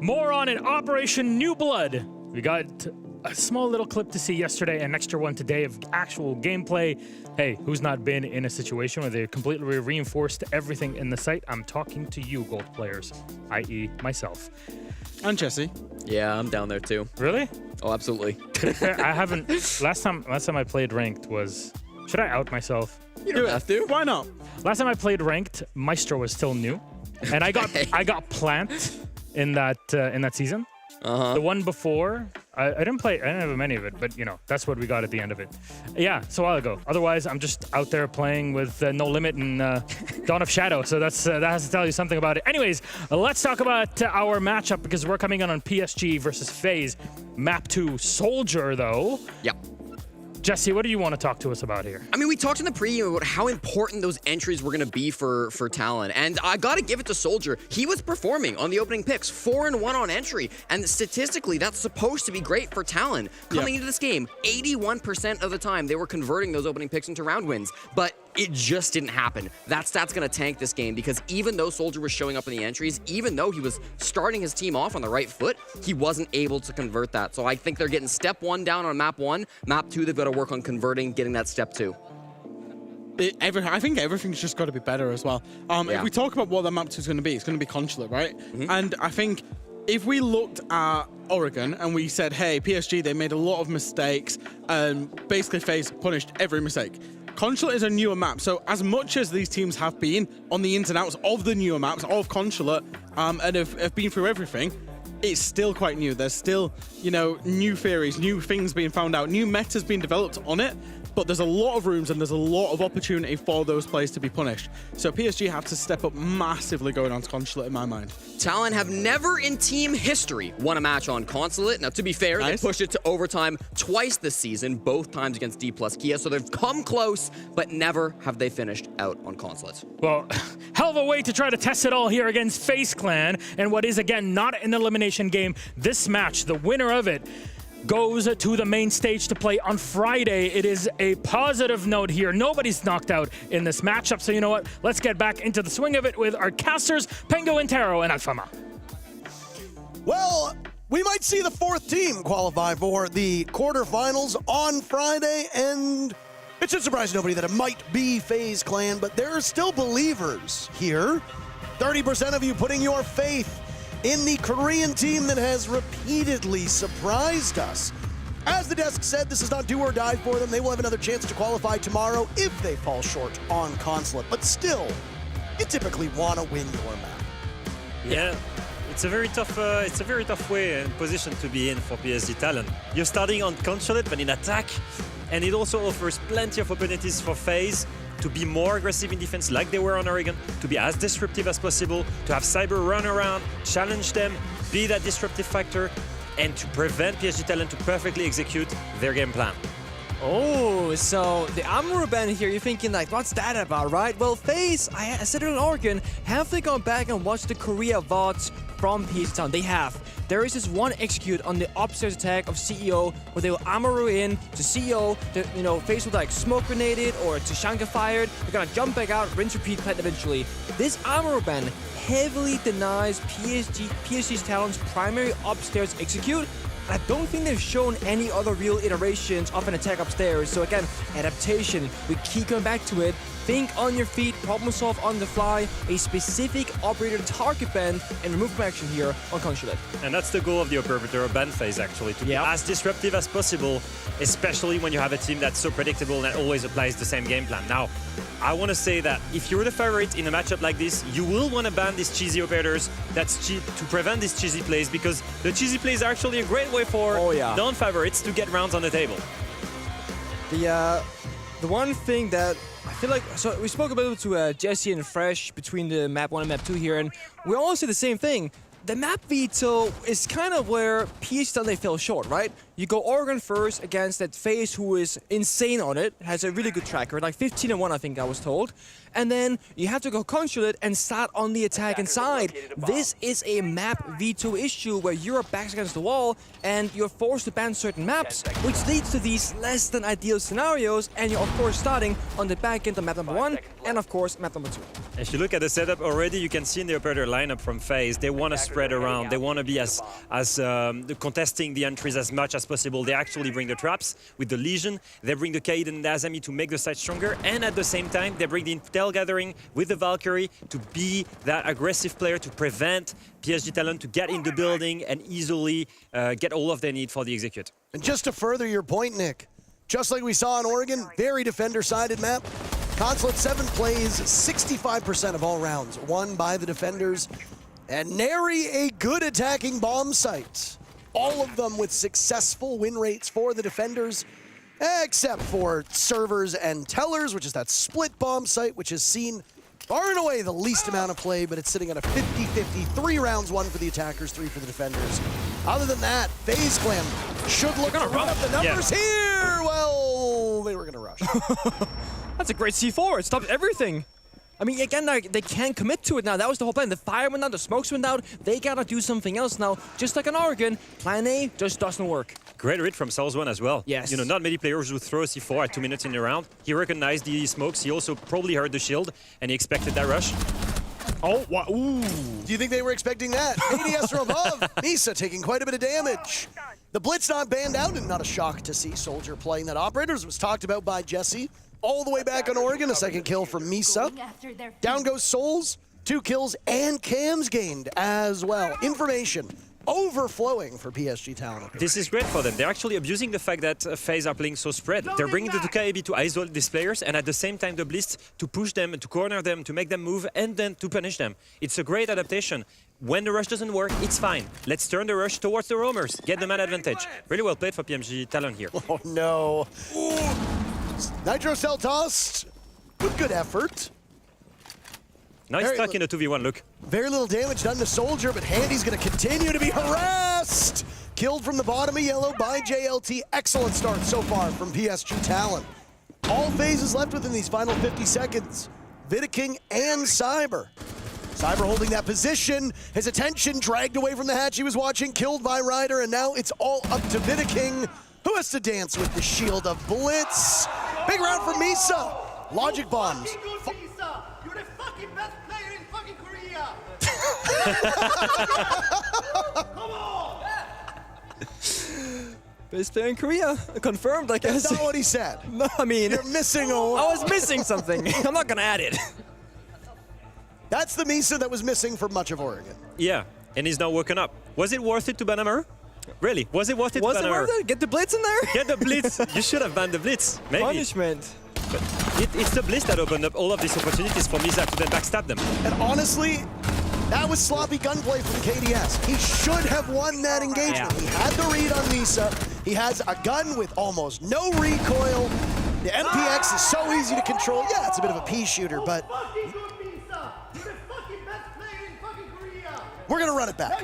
More on an Operation New Blood. We got a small little clip to see yesterday, an extra one today of actual gameplay. Hey, who's not been in a situation where they completely reinforced everything in the site? I'm talking to you, gold players, i.e. myself. And Jesse. Yeah, I'm down there too. Really? Oh, absolutely. I haven't. Last time I played ranked was. Should I out myself? You don't have to. Why not? Last time I played ranked, Maestro was still new, and I got plant in that season. The one before, I didn't have many of it, but you know, that's what we got at the end of it. Yeah, it's a while ago. Otherwise, I'm just out there playing with No Limit and Dawn of Shadow, so that has to tell you something about it. Anyways, let's talk about our matchup, because we're coming on PSG versus FaZe. Map 2 Soldier, though. Yep. Jesse, what do you want to talk to us about here? I mean, we talked in the preview about how important those entries were going to be for Talon, and I got to give it to Soldier. He was performing on the opening picks, 4-1 on entry, and statistically, that's supposed to be great for Talon. Coming into this game, 81% of the time, they were converting those opening picks into round wins, but it just didn't happen. That stat's going to tank this game, because even though Soldier was showing up in the entries, even though he was starting his team off on the right foot, he wasn't able to convert that. So I think they're getting step 1 down on map 1. Map 2, they've got to work on converting, getting that step 2. I think everything's just got to be better as well. If we talk about what the map 2 is going to be, it's going to be Consulate, right? And I think if we looked at Oregon and we said, hey, PSG, they made a lot of mistakes, and basically FaZe punished every mistake. Consulate is a newer map, so as much as these teams have been on the ins and outs of the newer maps, of Consulate, and have been through everything, it's still quite new. There's still, you know, new theories, new things being found out, new metas being developed on it, but there's a lot of rooms and there's a lot of opportunity for those players to be punished. So PSG have to step up massively going on to Consulate in my mind. Talon have never in team history won a match on Consulate. Now, to be fair, they pushed it to overtime twice this season, both times against D plus Kia, so they've come close, but never have they finished out on Consulate. Well, hell of a way to try to test it all here against FaZe Clan, and what is, again, not an elimination game. This match, the winner of it, goes to the main stage to play on Friday. It is a positive note here. Nobody's knocked out in this matchup. So you know what? Let's get back into the swing of it with our casters, Pengo Intero and Alfama. Well, we might see the 4th team qualify for the quarterfinals on Friday, and it should surprise nobody that it might be FaZe Clan, but there are still believers here. 30% of you putting your faith in the Korean team that has repeatedly surprised us. As the desk said, this is not do or die for them. They will have another chance to qualify tomorrow if they fall short on Consulate. But still, you typically want to win your map. Yeah. It's a very tough way and position to be in for PSG Talon. You're starting on Consulate, but in attack, and it also offers plenty of opportunities for FaZe to be more aggressive in defense like they were on Oregon, to be as disruptive as possible, to have Cyber run around, challenge them, be that disruptive factor, and to prevent PSG Talon to perfectly execute their game plan. Oh, so the Amuro ban here, you're thinking like, what's that about, right? Well, FaZe, I said it on Oregon, have they gone back and watched the Korea VODs from PSG Talon? They have. There is this one execute on the upstairs attack of CEO where they will Amuro in to CEO, to, FaZe will like smoke grenade it or to Shanka fired. They're gonna jump back out, rinse, repeat, plant eventually. This Amuro ban heavily denies PSG Talon's primary upstairs execute. I don't think they've shown any other real iterations of an attack upstairs. So again, adaptation, we keep going back to it. Think on your feet, problem solve on the fly, a specific operator target ban, and remove from action here on Consulate. And that's the goal of the operator ban phase, actually, to be as disruptive as possible, especially when you have a team that's so predictable and that always applies the same game plan. Now, I want to say that if you're the favorite in a matchup like this, you will want to ban these cheesy operators to prevent these cheesy plays, because the cheesy plays are actually a great way for non-favorites to get rounds on the table. The one thing that I feel like, so we spoke a bit to Jesse and Fresh between the map 1 and map 2 here, and we all say the same thing. The map veto is kind of where PSG Talon, they fell short, right? You go Oregon first against that FaZe who is insane on it, has a really good track record, like 15-1 I think I was told. and then you have to go Consulate and start on the attacking side. This is a map veto issue where Europe backs against the wall and you're forced to ban certain maps, which leads to these less than ideal scenarios, and you're of course starting on the back end of map number 1 and of course map number 2. If you look at the setup already, you can see in the operator lineup from FaZe, they want to spread around. They want to be as contesting the entries as much as possible. They actually bring the traps with the Legion. They bring the Kaid and the Azami to make the site stronger. And at the same time, they bring the Intel Gathering with the Valkyrie to be that aggressive player to prevent PSG Talon to get in the building and easily get all of their need for the execute. And just to further your point, Nick, just like we saw in Oregon, very defender-sided map. Consulate 7 plays 65% of all rounds, won by the defenders, and nary a good attacking bomb site. All of them with successful win rates for the defenders, except for servers and tellers, which is that split bomb site, which has seen far and away the least amount of play, but it's sitting at a 50-50, 3 rounds, 1 for the attackers, 3 for the defenders. Other than that, FaZe Clan should look to run up the numbers here. Well, they were gonna rush. That's a great C4. It stopped everything. I mean, again, they can't commit to it now. That was the whole plan. The fire went out, the smokes went out. They gotta do something else now. Just like in Oregon, plan A just doesn't work. Great read from Salzone as well. Yes. You know, not many players would throw a C4 at 2 minutes in the round. He recognized the smokes. He also probably heard the shield, and he expected that rush. Oh, wow. Ooh. Do you think they were expecting that? ADS from above. Misa taking quite a bit of damage. The Blitz not banned out, and not a shock to see Soldier playing that operator, as was talked about by Jesse. All the way back on Oregon, a second kill from Misa. Down goes Souls, 2 kills, and cams gained as well. Information overflowing for PSG Talon. This is great for them. They're actually abusing the fact that FaZe are playing so spread. They're bringing the 2KB to isolate these players, and at the same time the Blitz to push them, to corner them, to make them move, and then to punish them. It's a great adaptation. When the rush doesn't work, it's fine. Let's turn the rush towards the roamers. Get the man advantage. Really well played for PSG Talon here. Oh no. Ooh. Nitro cell tossed with good effort. Now he's stuck in a 2v1, look. Very little damage done to Soldier, but Handy's going to continue to be harassed. Killed from the bottom of yellow by JLT. Excellent start so far from PSG Talon. All phases left within these final 50 seconds. Vidaking and Cyber. Cyber holding that position. His attention dragged away from the hatch he was watching. Killed by Ryder, and now it's all up to Vidaking, who has to dance with the shield of Blitz. Big round for Misa. Logic bombs. You're the fucking best player in fucking Korea. Come on. Best player in Korea. Confirmed, I guess. That's not what he said. No, I mean... You're missing a I was missing something. I'm not gonna add it. That's the Misa that was missing for much of Oregon. Yeah, and he's now woken up. Was it worth it to ban Hammer? Really? Was it worth it to ban Hammer? Was it worth it? Get the Blitz in there? Get the Blitz. You should have banned the Blitz. Maybe. Punishment. But it's the Blitz that opened up all of these opportunities for Misa to then backstab them. And honestly, that was sloppy gunplay from KDS. He should have won that engagement. He had the read on Misa. He has a gun with almost no recoil. The MPX is so easy to control. Yeah, it's a bit of a pea shooter, but we're gonna run it back.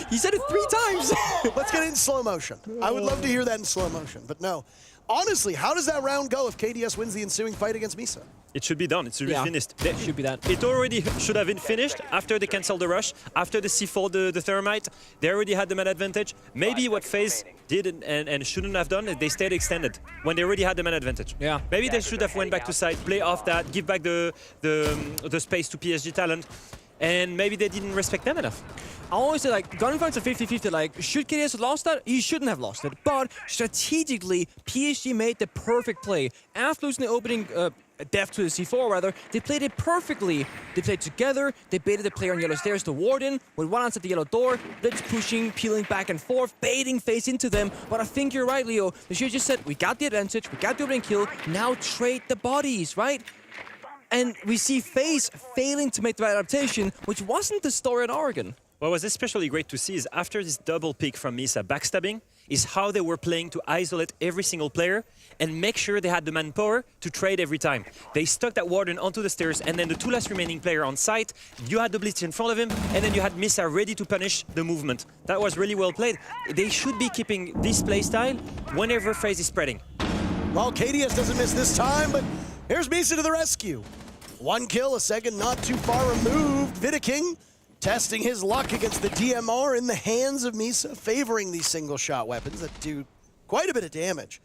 He said it 3 times. Let's get it in slow motion. I would love to hear that in slow motion, but no. Honestly, how does that round go if KDS wins the ensuing fight against Misa? It should be done. It should be finished. It should be done. It already should have been finished after they canceled the rush, after the C4, the thermite. They already had the man advantage. Maybe what FaZe did and shouldn't have done, they stayed extended when they already had the man advantage. Yeah. Maybe they should have went back to side, play off that, give back the space to PSG Talon. And maybe they didn't respect them enough. I always say, like, gunfights are 50-50. Like, should KDS have lost that? He shouldn't have lost it. But strategically, PSG made the perfect play. After losing the opening death to the C4, rather, they played it perfectly. They played together. They baited the player on yellow stairs to Warden, with one outside the yellow door. Blitz pushing, peeling back and forth, baiting FaZe into them. But I think you're right, Leo. They should have just said, we got the advantage, we got the opening kill, now trade the bodies, right? And we see FaZe failing to make the right adaptation, which wasn't the story in Oregon. What was especially great to see is after this double pick from Misa backstabbing, is how they were playing to isolate every single player and make sure they had the manpower to trade every time. They stuck that Warden onto the stairs, and then the 2 last remaining player on site, you had the Blitz in front of him, and then you had Misa ready to punish the movement. That was really well played. They should be keeping this playstyle whenever FaZe is spreading. Well, KDS doesn't miss this time, but here's Misa to the rescue. 1 kill, a second not too far removed. Vidiking testing his luck against the DMR in the hands of Misa, favoring these single-shot weapons that do quite a bit of damage.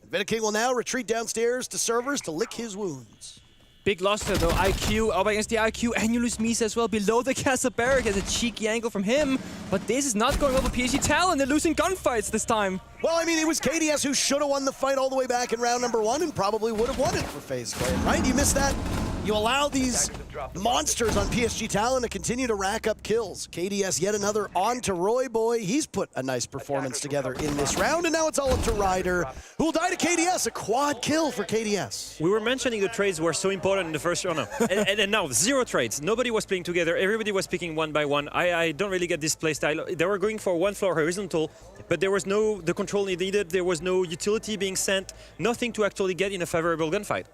Vidiking will now retreat downstairs to servers to lick his wounds. Big loss there though, IQ up against the IQ, and you lose Misa as well below the castle barrack as a cheeky angle from him. But this is not going well for PSG Talon, they're losing gunfights this time. Well, I mean, it was KDS who should have won the fight all the way back in round number 1 and probably would have won it for FaZe Clan, right? You missed that. You allow these monsters on PSG Talon to continue to rack up kills. KDS yet another on to Roy Boy. He's put a nice performance together in this round, and now it's all up to Ryder, who will die to KDS. A quad kill for KDS. We were mentioning the trades were so important in the first round, and now 0 trades. Nobody was playing together. Everybody was picking one by one. I don't really get this play style. They were going for 1 floor horizontal, but there was no the control needed. There was no utility being sent. Nothing to actually get in a favorable gunfight.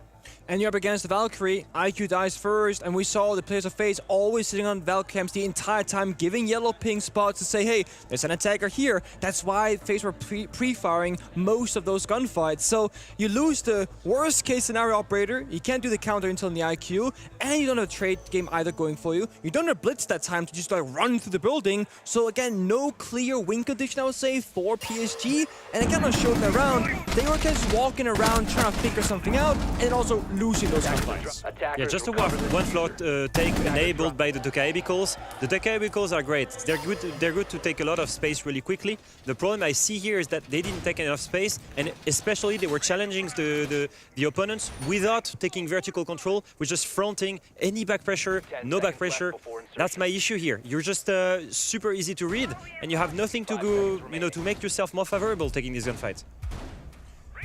And you're up against the Valkyrie. IQ dies first, and we saw the players of FaZe always sitting on Valk camps the entire time, giving yellow ping spots to say, hey, there's an attacker here. That's why FaZe were pre-firing most of those gunfights. So you lose the worst case scenario operator, you can't do the counter until in the IQ, and you don't have a trade game either going for you. You don't have Blitz that time to just like run through the building. So again, no clear win condition, I would say, for PSG. And it kind of showed them around. They were just walking around trying to figure something out, and also losing those gunfights. Yeah, just a 1 floor take enabled by the Dokaebi calls. The Dokaebi calls are great. They're good to take a lot of space really quickly. The problem I see here is that they didn't take enough space, and especially they were challenging the opponents without taking vertical control, with just fronting any back pressure, no back pressure. That's my issue here. You're just super easy to read, and you have nothing to go, to make yourself more favorable taking these gunfights.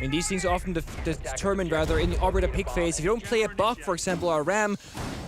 And these things are often determined rather in the operator pick phase. If you don't play a buff, for example, or a ram,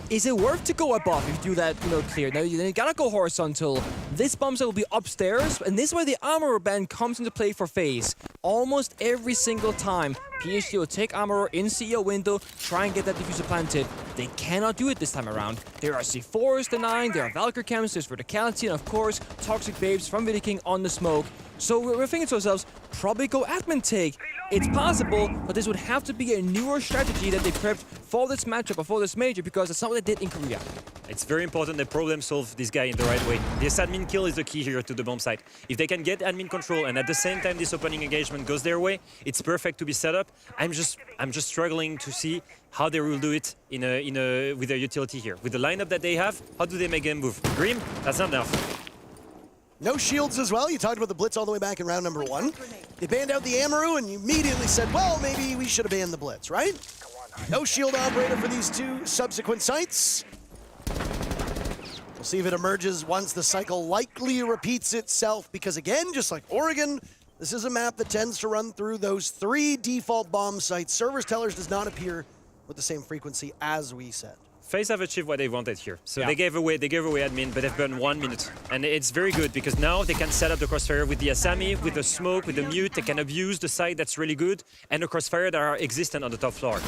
is it worth to go above if you do that, clear? Now, then you gotta go horizontal. This bomb site will be upstairs, and this is where the Armorer ban comes into play for FaZe. Almost every single time, PSG will take Armorer in CEO window, try and get that diffuser planted. They cannot do it this time around. There are C4s denying, there are Valkyrie camps, there's Verticality, and of course, Toxic Babes from Vidiking on the smoke. So we're thinking to ourselves, probably go admin take. It's possible, but this would have to be a newer strategy that they prepped for this matchup or for this major, because that's not what they did in Korea. It's very important they problem solve this guy in the right way. This admin kill is the key here to the bomb site. If they can get admin control and at the same time this opening engagement goes their way, it's perfect to be set up. I'm just struggling to see how they will do it with their utility here. With the lineup that they have, how do they make them move? Grim? That's not enough. No shields as well. You talked about the Blitz all the way back in round number 1. They banned out the Amaru, and you immediately said, well, maybe we should have banned the Blitz, right? No shield operator for these 2 subsequent sites. We'll see if it emerges once the cycle likely repeats itself, because again, just like Oregon, this is a map that tends to run through those 3 default bomb sites. Servers Tellers does not appear with the same frequency as we said. FaZe have achieved what they wanted here. So they gave away admin, but they've burned 1 minute. And it's very good because now they can set up the crossfire with the Asami, with the smoke, with the mute. They can abuse the site that's really good, and the crossfire that are existent on the top floor.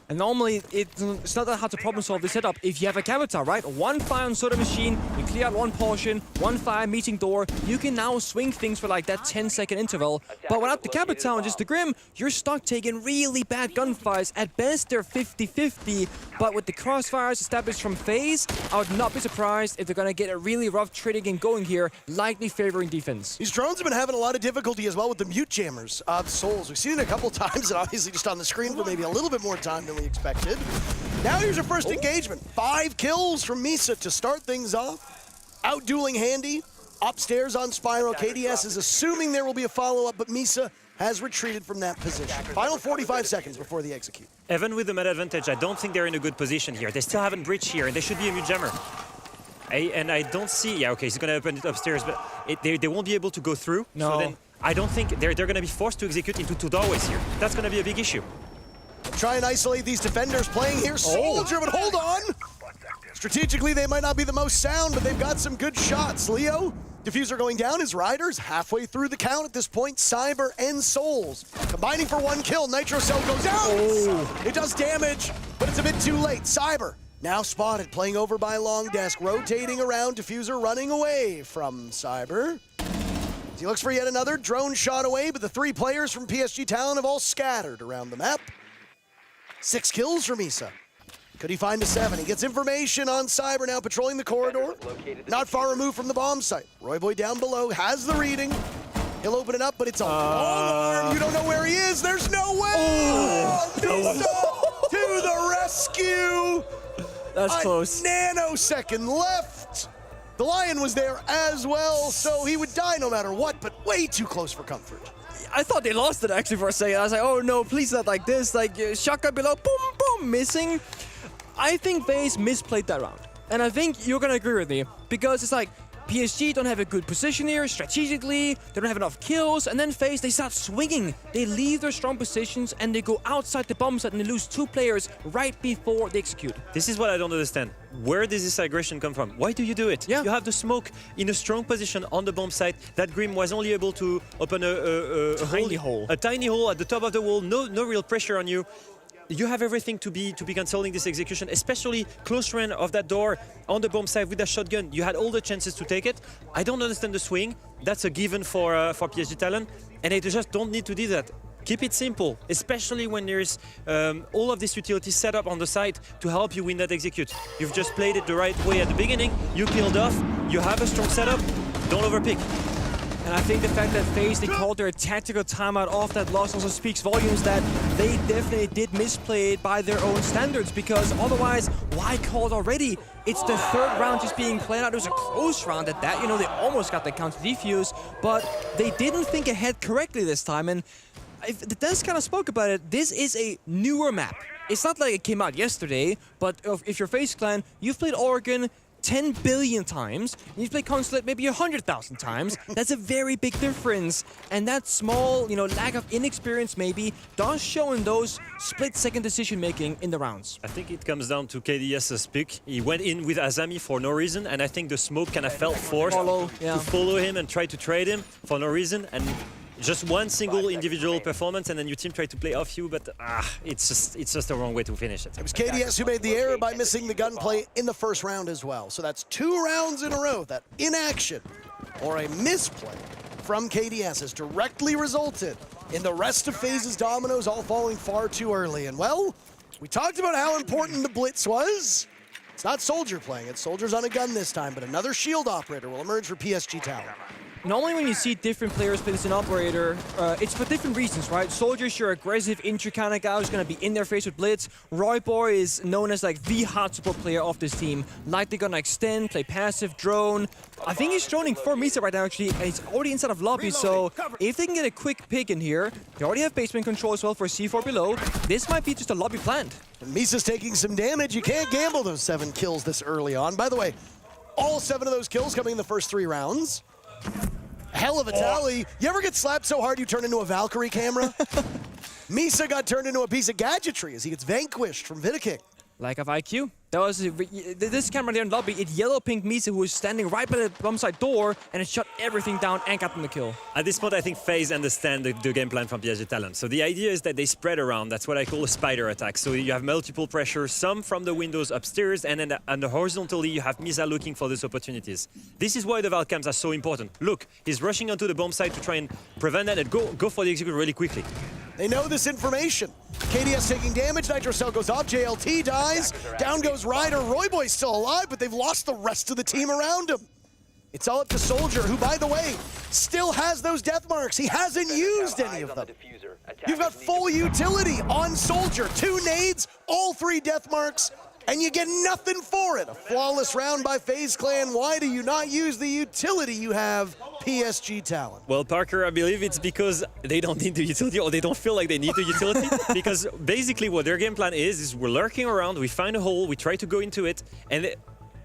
And normally, it's not that hard to problem solve this setup if you have a Cavatar, right? 1 fire on Soda Machine, you clear out 1 portion, 1 fire meeting door, you can now swing things for like that 10-second interval. But without the Cavatar and just the Grim, you're stuck taking really bad gunfights. At best, they're 50-50, but with the crossfires established from FaZe, I would not be surprised if they're gonna get a really rough trading game going here, likely favoring defense. These drones have been having a lot of difficulty as well with the mute jammers of Souls. We've seen it a couple times, and obviously just on the screen for maybe a little bit more time than we expected. Now here's your first engagement. 5 kills from Misa to start things off. Out-dueling Handy. Upstairs on Spiral. KDS is assuming there will be a follow-up, but Misa has retreated from that position. Final 45 seconds before the execute. Even with the meta advantage, I don't think they're in a good position here. They still haven't breached here, and they should be a mute jammer. And I don't see... Yeah, okay, he's going to open it upstairs, but they won't be able to go through. No. So then I don't think... They're going to be forced to execute into 2 doorways here. That's going to be a big issue. Try and isolate these defenders playing here. Soldier, but hold on! Strategically, they might not be the most sound, but they've got some good shots. Leo, diffuser going down. His Riders halfway through the count at this point. Cyber and Souls combining for 1 kill. Nitro Cell goes out! Oh. It does damage, but it's a bit too late. Cyber now spotted, playing over by Long Desk, rotating around. Diffuser running away from Cyber. He looks for yet another drone shot away, but the 3 players from PSG Talon have all scattered around the map. 6 kills from Misa. Could he find a 7? He gets information on Cyber now patrolling the corridor. Not far removed from the bomb site. Royboy down below has the reading. He'll open it up, but it's a long arm. You don't know where he is. There's no way. Oh, to the rescue. That's close. Nanosecond left. The Lion was there as well, so he would die no matter what, but way too close for comfort. I thought they lost it actually for a second. I was like, oh no, please not like this. Like, shotgun below, boom, boom, missing. I think FaZe misplayed that round. And I think you're gonna agree with me, because it's like, PSG don't have a good position here strategically, they don't have enough kills, and then FaZe, they start swinging. They leave their strong positions and they go outside the bomb site and they lose 2 players right before they execute. This is what I don't understand. Where does this aggression come from? Why do you do it? Yeah. You have the smoke in a strong position on the bomb site. That Grim was only able to open a tiny hole at the top of the wall, no real pressure on you. You have everything to be controlling this execution, especially close range of that door on the bomb site with that shotgun. You had all the chances to take it. I don't understand the swing. That's a given for PSG Talon, and they just don't need to do that. Keep it simple, especially when there's all of this utility set up on the side to help you win that execute. You've just played it the right way at the beginning. You killed off. You have a strong setup. Don't overpick. And I think the fact that FaZe, they called their tactical timeout off that loss also speaks volumes that they definitely did misplay it by their own standards, because otherwise, why call it already? It's the 3rd round just being played out. It was a close round at that. You know, they almost got the counter defuse, but they didn't think ahead correctly this time. And the Dennis kind of spoke about it. This is a newer map. It's not like it came out yesterday, but if you're FaZe Clan, you've played Oregon 10 billion times, and you've played Consulate maybe 100,000 times. That's a very big difference. And that small, lack of inexperience maybe does show in those split-second decision-making in the rounds. I think it comes down to KDS's pick. He went in with Azami for no reason, and I think the smoke kind of felt forced to follow him and try to trade him for no reason. And just one single individual performance, and then your team tried to play off you, but it's just the wrong way to finish it. It was KDS who made the error by missing the gunplay in the first round as well. So that's 2 rounds in a row that inaction or a misplay from KDS has directly resulted in the rest of FaZe's dominoes all falling far too early. And well, we talked about how important the blitz was. It's not Soldier playing it. Soldier's on a gun this time, but another shield operator will emerge for PSG Talon. Normally when you see different players play this in operator, it's for different reasons, right? Soldier's your aggressive intro kind of guy who's going to be in their face with blitz. Royboy is known as like the hot support player of this team. Like they're going to extend, play passive, drone. I think he's droning for Misa right now actually, and he's already inside of lobby, so if they can get a quick pick in here, they already have basement control as well for C4 below. This might be just a lobby plant. And Misa's taking some damage. You can't gamble those 7 kills this early on. By the way, all 7 of those kills coming in the first 3 rounds. Hell of a tally. You ever get slapped so hard you turn into a Valkyrie camera? Misa got turned into a piece of gadgetry as he gets vanquished from Vidiking. Lack of IQ. That was this camera there in lobby. It yellow pinged Misa, who was standing right by the bomb site door, and it shut everything down and got them the kill. At this point, I think FaZe understand the game plan from PSG Talon. So the idea is that they spread around. That's what I call a spider attack. So you have multiple pressure, some from the windows upstairs, and then horizontally you have Misa looking for these opportunities. This is why the Val cams are so important. Look, he's rushing onto the bomb site to try and prevent that and go for the execute really quickly. They know this information. KDS taking damage, Nitrocell goes off, JLT dies, down goes Ryder, Royboy's still alive, but they've lost the rest of the team around him. It's all up to Soldier, who, by the way, still has those death marks. He hasn't used any of them. You've got full utility on Soldier, 2 nades, all 3 death marks, and you get nothing for it. A flawless round by FaZe Clan. Why do you not use the utility you have, PSG Talon? Well, Parker, I believe it's because they don't need the utility, or they don't feel like they need the utility. Because basically what their game plan is we're lurking around, we find a hole, we try to go into it, and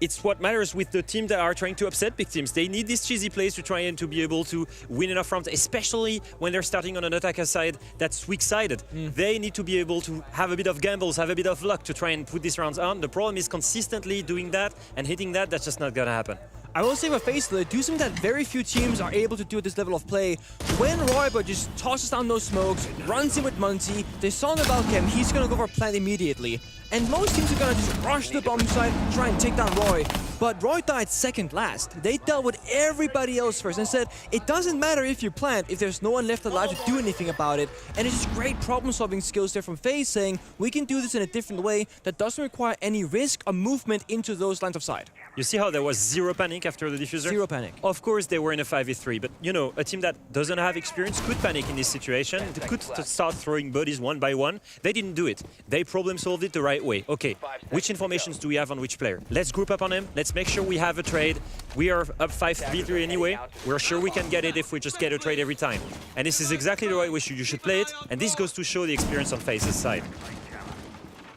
it's what matters with the team that are trying to upset big teams. They need these cheesy plays to try and to be able to win enough rounds, especially when they're starting on an attacker side that's weak-sided. They need to be able to have a bit of gambles, have a bit of luck to try and put these rounds on. The problem is consistently doing that and hitting that, that's just not gonna happen. I will say with FaZe, they do something that very few teams are able to do at this level of play. When Royboy just tosses down those smokes, runs in with Muncie, they saw the Valcam, he's gonna go for a plant immediately. And most teams are gonna just rush the bomb site, try and take down Roy. But Roy died second last. They dealt with everybody else first and said, it doesn't matter if you plant, if there's no one left alive to do anything about it. And it's just great problem-solving skills there from FaZe, saying, we can do this in a different way that doesn't require any risk or movement into those lines of sight. You see how there was zero panic after the diffuser? Zero panic. Of course, they were in a 5v3, but you know, a team that doesn't have experience could panic in this situation. They could start throwing bodies one by one. They didn't do it. They problem-solved it the right way. Okay, which informations do we have on which player? Let's group up on him. Let's make sure we have a trade. We are up 5v3 anyway. We're sure we can get it if we just get a trade every time. And this is exactly the way you should play it. And this goes to show the experience on FaZe's side.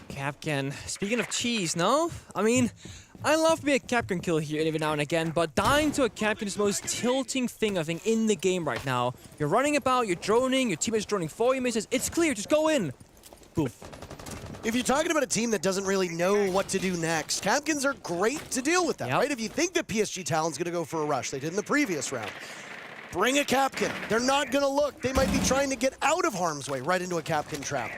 Capcan. Speaking of cheese, no? I mean, I love me a Capcan kill here every now and again, but dying to a Capcan is the most tilting thing, I think, in the game right now. You're running about, you're droning, your teammate's droning for you, misses. It's clear, just go in. Poof. If you're talking about a team that doesn't really know what to do next, Capcans are great to deal with that, right? If you think that PSG Talon's going to go for a rush, they did in the previous round. Bring a Capcan. They're not going to look. They might be trying to get out of harm's way right into a Capcan trap.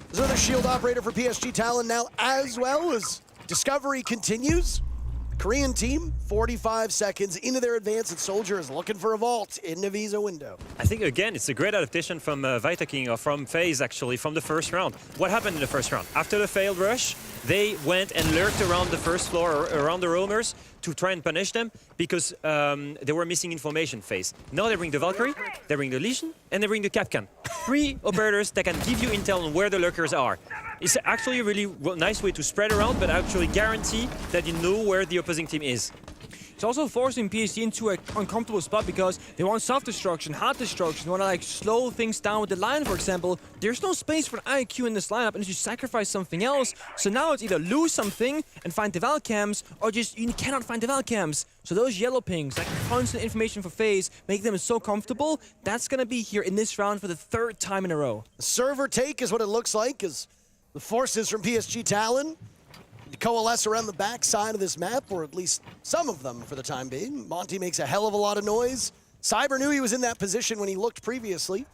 There's another shield operator for PSG Talon now, as well as Discovery continues. Korean team, 45 seconds into their advance, and Soldier is looking for a vault in the Visa window. I think, again, it's a great adaptation from Vitaking, or from FaZe, actually, from the first round. What happened in the first round? After the failed rush, they went and lurked around the first floor, around the roamers, to try and punish them, because they were missing information, FaZe. Now they bring the Valkyrie, they bring the Legion, and they bring the Capcan. 3 operators that can give you intel on where the lurkers are. It's actually a really nice way to spread around, but actually guarantee that you know where the opposing team is. It's also forcing PSG into an uncomfortable spot because they want self-destruction, hard destruction, they want to like slow things down with the line, for example. There's no space for an IQ in this lineup unless you sacrifice something else. So now it's either lose something and find the Val cams, or just you cannot find the Val cams. So those yellow pings, like constant information for FaZe, make them so comfortable. That's going to be here in this round for the 3rd time in a row. The server take is what it looks like as the forces from PSG Talon coalesce around the back side of this map, or at least some of them for the time being. Monty makes a hell of a lot of noise. Cyber knew he was in that position when he looked previously.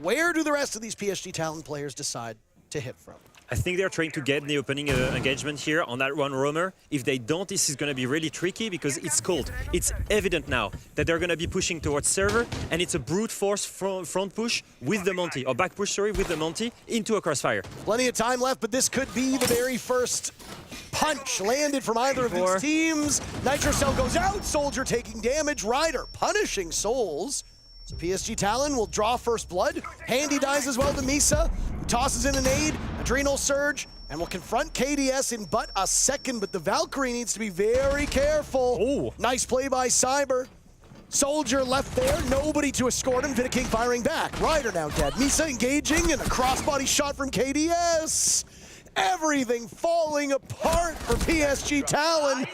Where do the rest of these PSG Talon players decide to hit from? I think they're trying to get the opening engagement here on that one roamer. If they don't, this is going to be really tricky because it's cold. It's evident now that they're going to be pushing towards server, and it's a brute force front push with the Monty, or back push, sorry, with the Monty into a crossfire. Plenty of time left, but this could be the very first punch landed from either of these teams. Nitro Cell goes out, Soldier taking damage, Ryder punishing Souls. So PSG Talon will draw first blood. Handy dies as well to Misa, who tosses in a nade, Adrenal Surge, and will confront KDS in but a second, but the Valkyrie needs to be very careful. Oh. Nice play by Cyber. Soldier left there, nobody to escort him. Vitaking firing back. Ryder now dead. Misa engaging, and a crossbody shot from KDS. Everything falling apart for PSG Talon.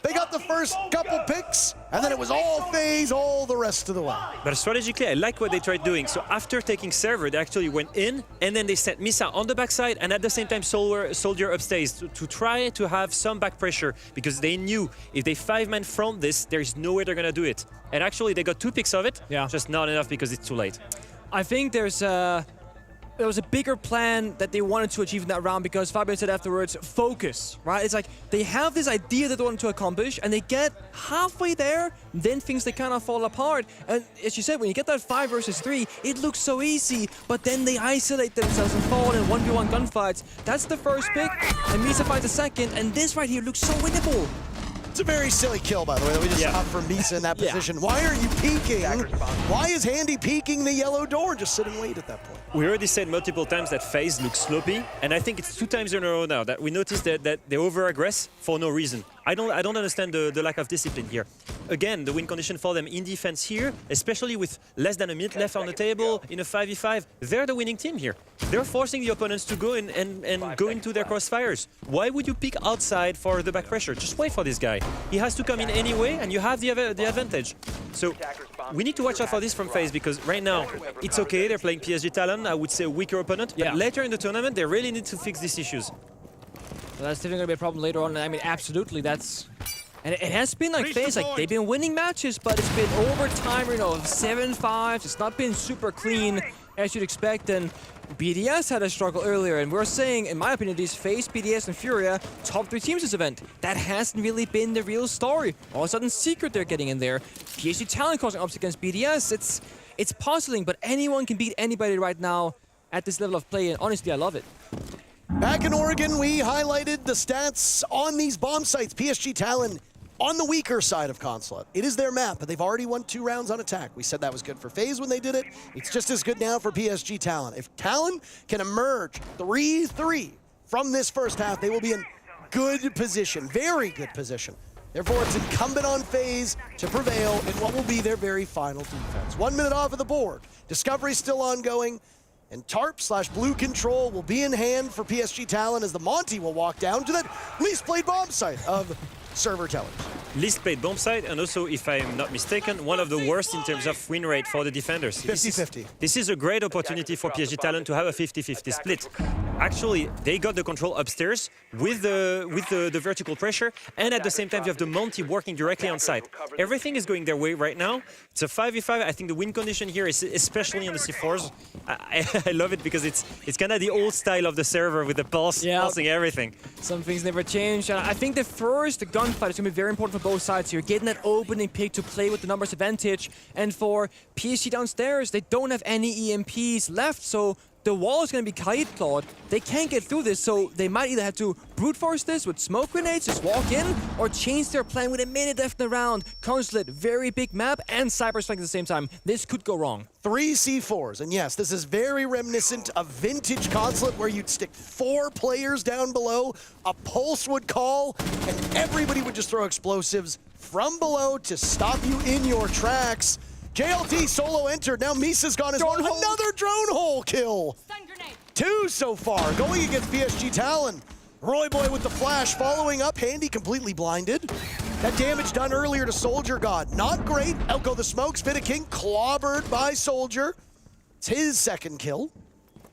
They got the first couple picks, and then it was all FaZe all the rest of the way. But strategically, I like what they tried doing. So after taking server, they actually went in, and then they sent Misa on the backside, and at the same time, Soldier upstays to try to have some back pressure, because they knew if they 5-man front this, there's no way they're going to do it. And actually, they got 2 picks of it, just not enough because it's too late. I think there was a bigger plan that they wanted to achieve in that round, because Fabian said afterwards, focus, right? It's like they have this idea that they want to accomplish, and they get halfway there, then things they kind of fall apart. And as you said, when you get that 5 versus 3, it looks so easy, but then they isolate themselves and fall in 1v1 gunfights. That's the first pick, and Misa finds the second, and this right here looks so winnable. It's a very silly kill, by the way, that we just saw from Misa in that position. Why are you peeking? Why is Handy peeking the yellow door, just sitting wait at that point? We already said multiple times that FaZe looks sloppy, and I think it's 2 times in a row now that we noticed that they over-aggress for no reason. I don't understand the lack of discipline here. Again, the win condition for them in defense here, especially with less than a minute left on the table in a 5v5, they're the winning team here. They're forcing the opponents to go in and go into their crossfires. Why would you pick outside for the back pressure? Just wait for this guy. He has to come in anyway, and you have the advantage. So we need to watch out for this from FaZe, because right now it's okay, they're playing PSG Talon, I would say a weaker opponent, but later in the tournament they really need to fix these issues. Well, that's definitely going to be a problem later on. I mean, absolutely, that's... And it has been like FaZe, like they've been winning matches, but it's been overtime, 7-5. It's not been super clean. as you'd expect, and BDS had a struggle earlier, and we're saying, in my opinion, these FaZe, BDS, and Furia, top 3 teams this event. That hasn't really been the real story. All of a sudden, Secret they're getting in there. PSG Talon causing ups against BDS. It's puzzling, but anyone can beat anybody right now at this level of play, and honestly, I love it. Back in Oregon, we highlighted the stats on these bomb sites. PSG Talon on the weaker side of Consulate. It is their map, but they've already won 2 rounds on attack. We said that was good for FaZe when they did it. It's just as good now for PSG Talon. If Talon can emerge 3-3 from this first half, they will be in good position, very good position. Therefore, it's incumbent on FaZe to prevail in what will be their very final defense. 1 minute off of the board. Discovery still ongoing. And Tarp/Blue Control will be in hand for PSG Talon as the Monty will walk down to that least played bomb site of server tellers. Least played bomb site, and also, if I'm not mistaken, one of the worst in terms of win rate for the defenders. 50-50. This is a great opportunity for PSG Talon to have a 50-50 split. Actually, they got the control upstairs with the vertical pressure, and at the same time, you have the Monty working directly on site. Everything is going their way right now. It's a 5v5. I think the win condition here is especially on the C4s. I love it because it's kind of the old style of the server with the pulsing everything. Some things never change. I think the gunfight is going to be very important for both sides here. Getting that opening pick to play with the numbers advantage. And for PSG downstairs, they don't have any EMPs left, so the wall is going to be kite clawed. They can't get through this, so they might either have to brute force this with smoke grenades, just walk in, or change their plan with a minute left in the round. Consulate, very big map, and Cyberstrike at the same time. This could go wrong. 3 C4s, and yes, this is very reminiscent of vintage Consulate where you'd stick 4 players down below, a pulse would call, and everybody would just throw explosives from below to stop you in your tracks. JLT solo entered, now Misa's gone as well. Another drone hole kill. 2 so far, going against PSG Talon. Roy Boy with the flash, following up, Handy completely blinded. That damage done earlier to Soldier God, not great. Elko the smokes, King clobbered by Soldier. It's his second kill.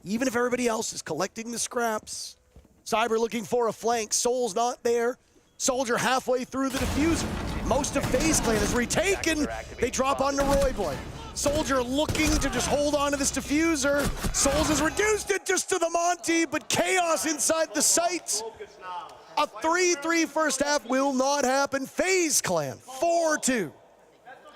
Even if everybody else is collecting the scraps. Cyber looking for a flank, Soul's not there. Soldier halfway through the diffuser. Most of FaZe Clan is retaken. They drop onto Roy Boy. Soldier looking to just hold on to this diffuser. Souls has reduced it just to the Monty, but chaos inside the site. A 3-3 first half will not happen. FaZe Clan, 4-2.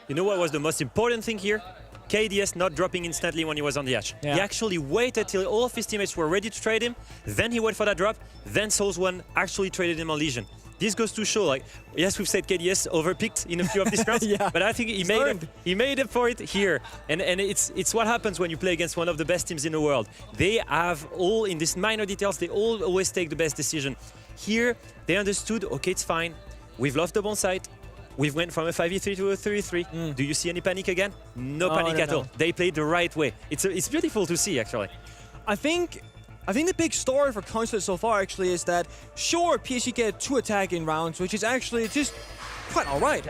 You know what was the most important thing here? KDS not dropping instantly when he was on the edge. Yeah. He actually waited till all of his teammates were ready to trade him, then he waited for that drop, then Souls 1 actually traded him on Legion. This goes to show, like, yes, we've said KDS overpicked in a few of these rounds, but I think he made up for it here. And it's what happens when you play against one of the best teams in the world. They have all, in these minor details, they all always take the best decision. Here, they understood, okay, it's fine. We've lost the bomb site. We've went from a 5v3 to a 3v3. Do you see any panic again? No panic at all. They played the right way. It's beautiful to see, actually. I think the big story for Consulate so far actually is that, sure, PSG get 2 attacking rounds, which is actually just quite all right.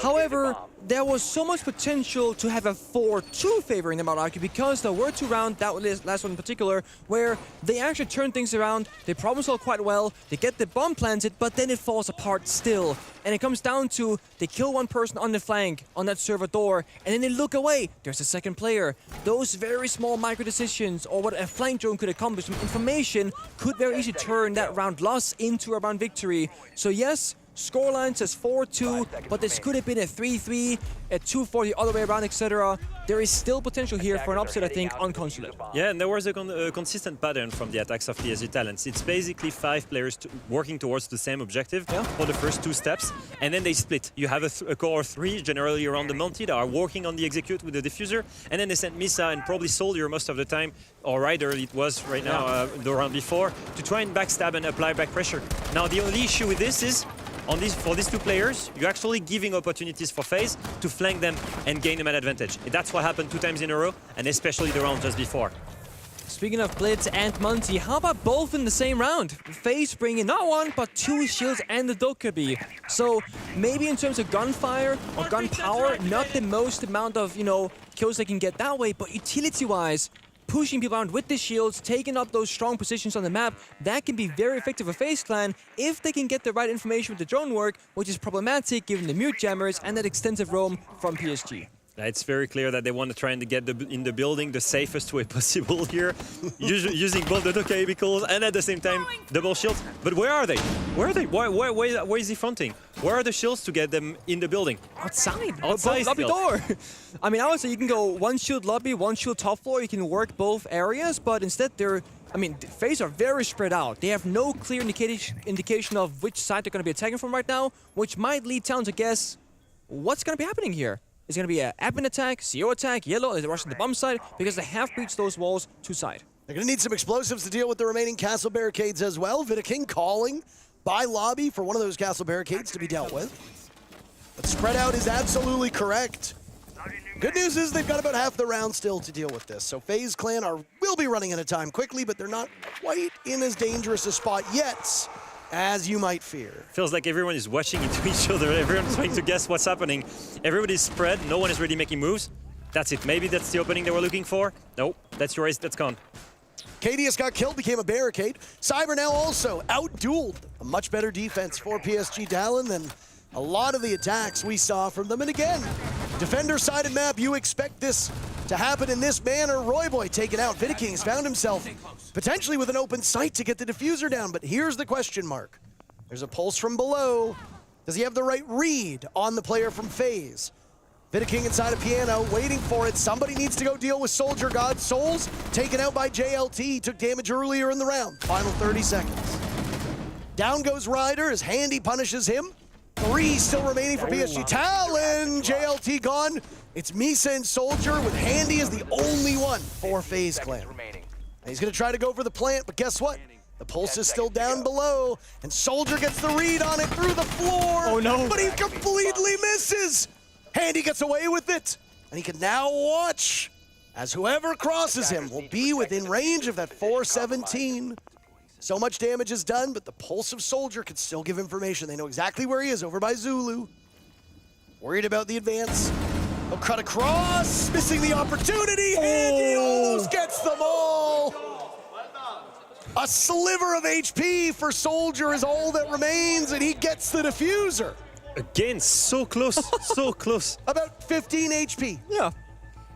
However, there was so much potential to have a 4-2 favoring them, I'd argue, because there were 2 rounds, that last one in particular, where they actually turned things around, they problem solve quite well, they get the bomb planted, but then it falls apart still. And it comes down to, they kill one person on the flank, on that server door, and then they look away, there's a second player. Those very small micro decisions, or what a flank drone could accomplish, some information, could very easily turn that round loss into a round victory. So yes, scoreline says 4-2, but this could have been a 3-3, a 2-4 the other way around, etc. There is still potential here for an upset, I think, on Consulate. Yeah, and there was a consistent pattern from the attacks of PSG Talents. It's basically 5 players working towards the same objective for the first 2 steps, and then they split. You have a core of 3, generally around the Monty, that are working on the execute with the diffuser, and then they sent Misa and probably Soldier most of the time, or Ryder it was right now, the round before, to try and backstab and apply back pressure. Now, the only issue with this is, for these 2 players, you're actually giving opportunities for FaZe to flank them and gain them an advantage. And that's what happened 2 times in a row, and especially the round just before. Speaking of Blitz and Monty, how about both in the same round? FaZe bringing not 1, but 2 shields and the Dokkaebi. So maybe in terms of gunfire or gun power, not the most amount of, kills they can get that way, but utility-wise, pushing people around with the shields, taking up those strong positions on the map, that can be very effective for FaZe Clan if they can get the right information with the drone work, which is problematic given the mute jammers and that extensive roam from PSG. It's very clear that they want to try and get in the building the safest way possible here, using both the chemicals and at the same time double shields. But where are they? Where are they? Where is he fronting? Where are the shields to get them in the building? Outside. Outside lobby still. door. I mean, I would say you can go one shield lobby, one shield top floor. You can work both areas, but instead FaZe are very spread out. They have no clear indication of which side they're going to be attacking from right now, which might lead Talon to guess what's going to be happening here. Is it going to be an admin attack, CO attack, yellow, is it rushing the bomb side? Because they have breached those walls to side. They're going to need some explosives to deal with the remaining castle barricades as well. Vidaking calling by lobby for one of those castle barricades to be dealt with. But spread out is absolutely correct. Good news is they've got about half the round still to deal with this. So FaZe Clan will be running out of time quickly, but they're not quite in as dangerous a spot yet as you might fear. Feels like everyone is watching into each other. Everyone's trying to guess what's happening. Everybody's spread. No one is really making moves. That's it. Maybe that's the opening they were looking for. No, that's your ace. That's gone. KDS got killed, became a barricade. Cyber now also out-dueled. A much better defense for PSG Talon than a lot of the attacks we saw from them. And again, defender-sided map, you expect this to happen in this manner. Royboy taken out. Vidaking's found himself potentially with an open sight to get the diffuser down, but here's the question mark. There's a pulse from below. Does he have the right read on the player from FaZe? Vidaking inside a piano, waiting for it. Somebody needs to go deal with Soldier God. Souls taken out by JLT. Took damage earlier in the round. Final 30 seconds. Down goes Ryder as Handy punishes him. 3 still remaining for PSG Talon. JLT gone. It's Misa and Soldier with Handy as the only one for FaZe Clan. And he's going to try to go for the plant, but guess what? The pulse is still down below, and Soldier gets the read on it through the floor. Oh no. But he completely misses. Handy gets away with it, and he can now watch as whoever crosses him will be within range of that 417. So much damage is done, but the pulse of Soldier can still give information. They know exactly where he is, over by Zulu. Worried about the advance. He'll cut across, missing the opportunity, and he almost gets them all. A sliver of HP for Soldier is all that remains, and he gets the diffuser. Again, so close, so close. About 15 HP. Yeah.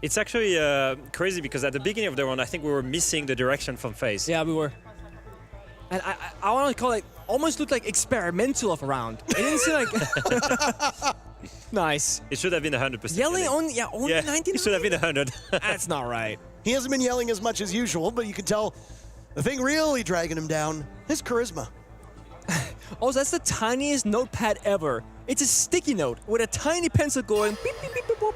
It's actually crazy because at the beginning of the round, I think we were missing the direction from FaZe. Yeah, we were. And I want to call it, almost looked like experimental of a round. It didn't seem like... Nice. It should have been 100%. Yelling only 99? It should have been 100. That's not right. He hasn't been yelling as much as usual, but you can tell the thing really dragging him down, his charisma. Oh, that's the tiniest notepad ever. It's a sticky note with a tiny pencil going beep, beep, beep, beep, boop.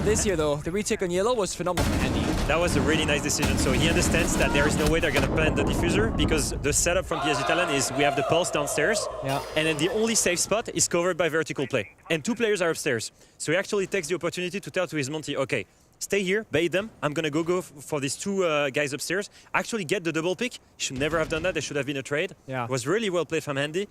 This year, though, the retake on yellow was phenomenal for Andy. That was a really nice decision. So he understands that there is no way they're going to plant the diffuser because the setup from PSG Talon is we have the pulse downstairs, and then the only safe spot is covered by vertical play. And 2 players are upstairs. So he actually takes the opportunity to tell to his Monty, okay, stay here, bait them. I'm going to go for these 2 guys upstairs. Actually get the double pick. He should never have done that. There should have been a trade. Yeah. It was really well played from Andy.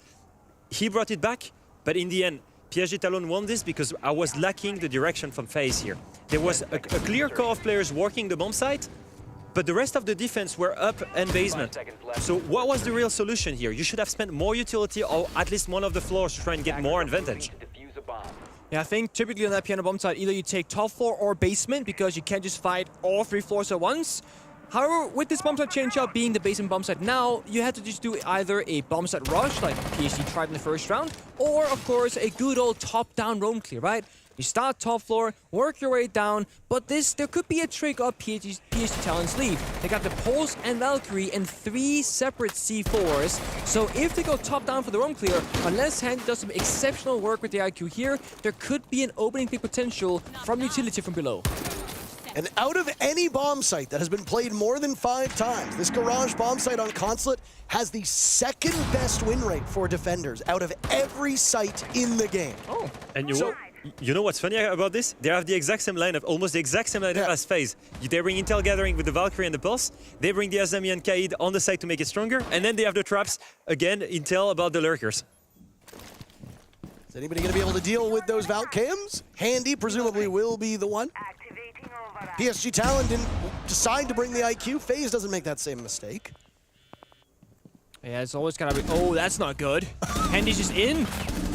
He brought it back, but in the end, PSG Talon won this because I was lacking the direction from FaZe here. There was a clear core of players working the bomb site, but the rest of the defense were up and basement. So what was the real solution here? You should have spent more utility or at least one of the floors to try and get more advantage. Yeah, I think typically on that piano bomb site, either you take top floor or basement because you can't just fight all 3 floors at once. However, with this bomb site change-up being the basement bomb site now, you had to just do either a bomb site rush, like PSG tried in the first round, or, of course, a good old top-down roam clear, right? You start top floor, work your way down, but there could be a trick up PSG Talon's sleeve. They got the Pulse and Valkyrie and 3 separate C4s, so if they go top-down for the roam clear, unless Handy does some exceptional work with the IQ here, there could be an opening pick potential from utility from below. And out of any bomb site that has been played more than 5 times, this garage bomb site on Consulate has the 2nd best win rate for defenders out of every site in the game. Oh, and you know what's funny about this? They have the exact same lineup, almost the exact same lineup as FaZe. They bring Intel Gathering with the Valkyrie and the Pulse. They bring the Azami and Kaid on the side to make it stronger. And then they have the traps, again, Intel about the Lurkers. Is anybody going to be able to deal with those Valkyms? Handy presumably will be the one. PSG Talon didn't decide to bring the IQ. FaZe doesn't make that same mistake. Yeah, it's always gotta be... Oh, that's not good. Handy's just in.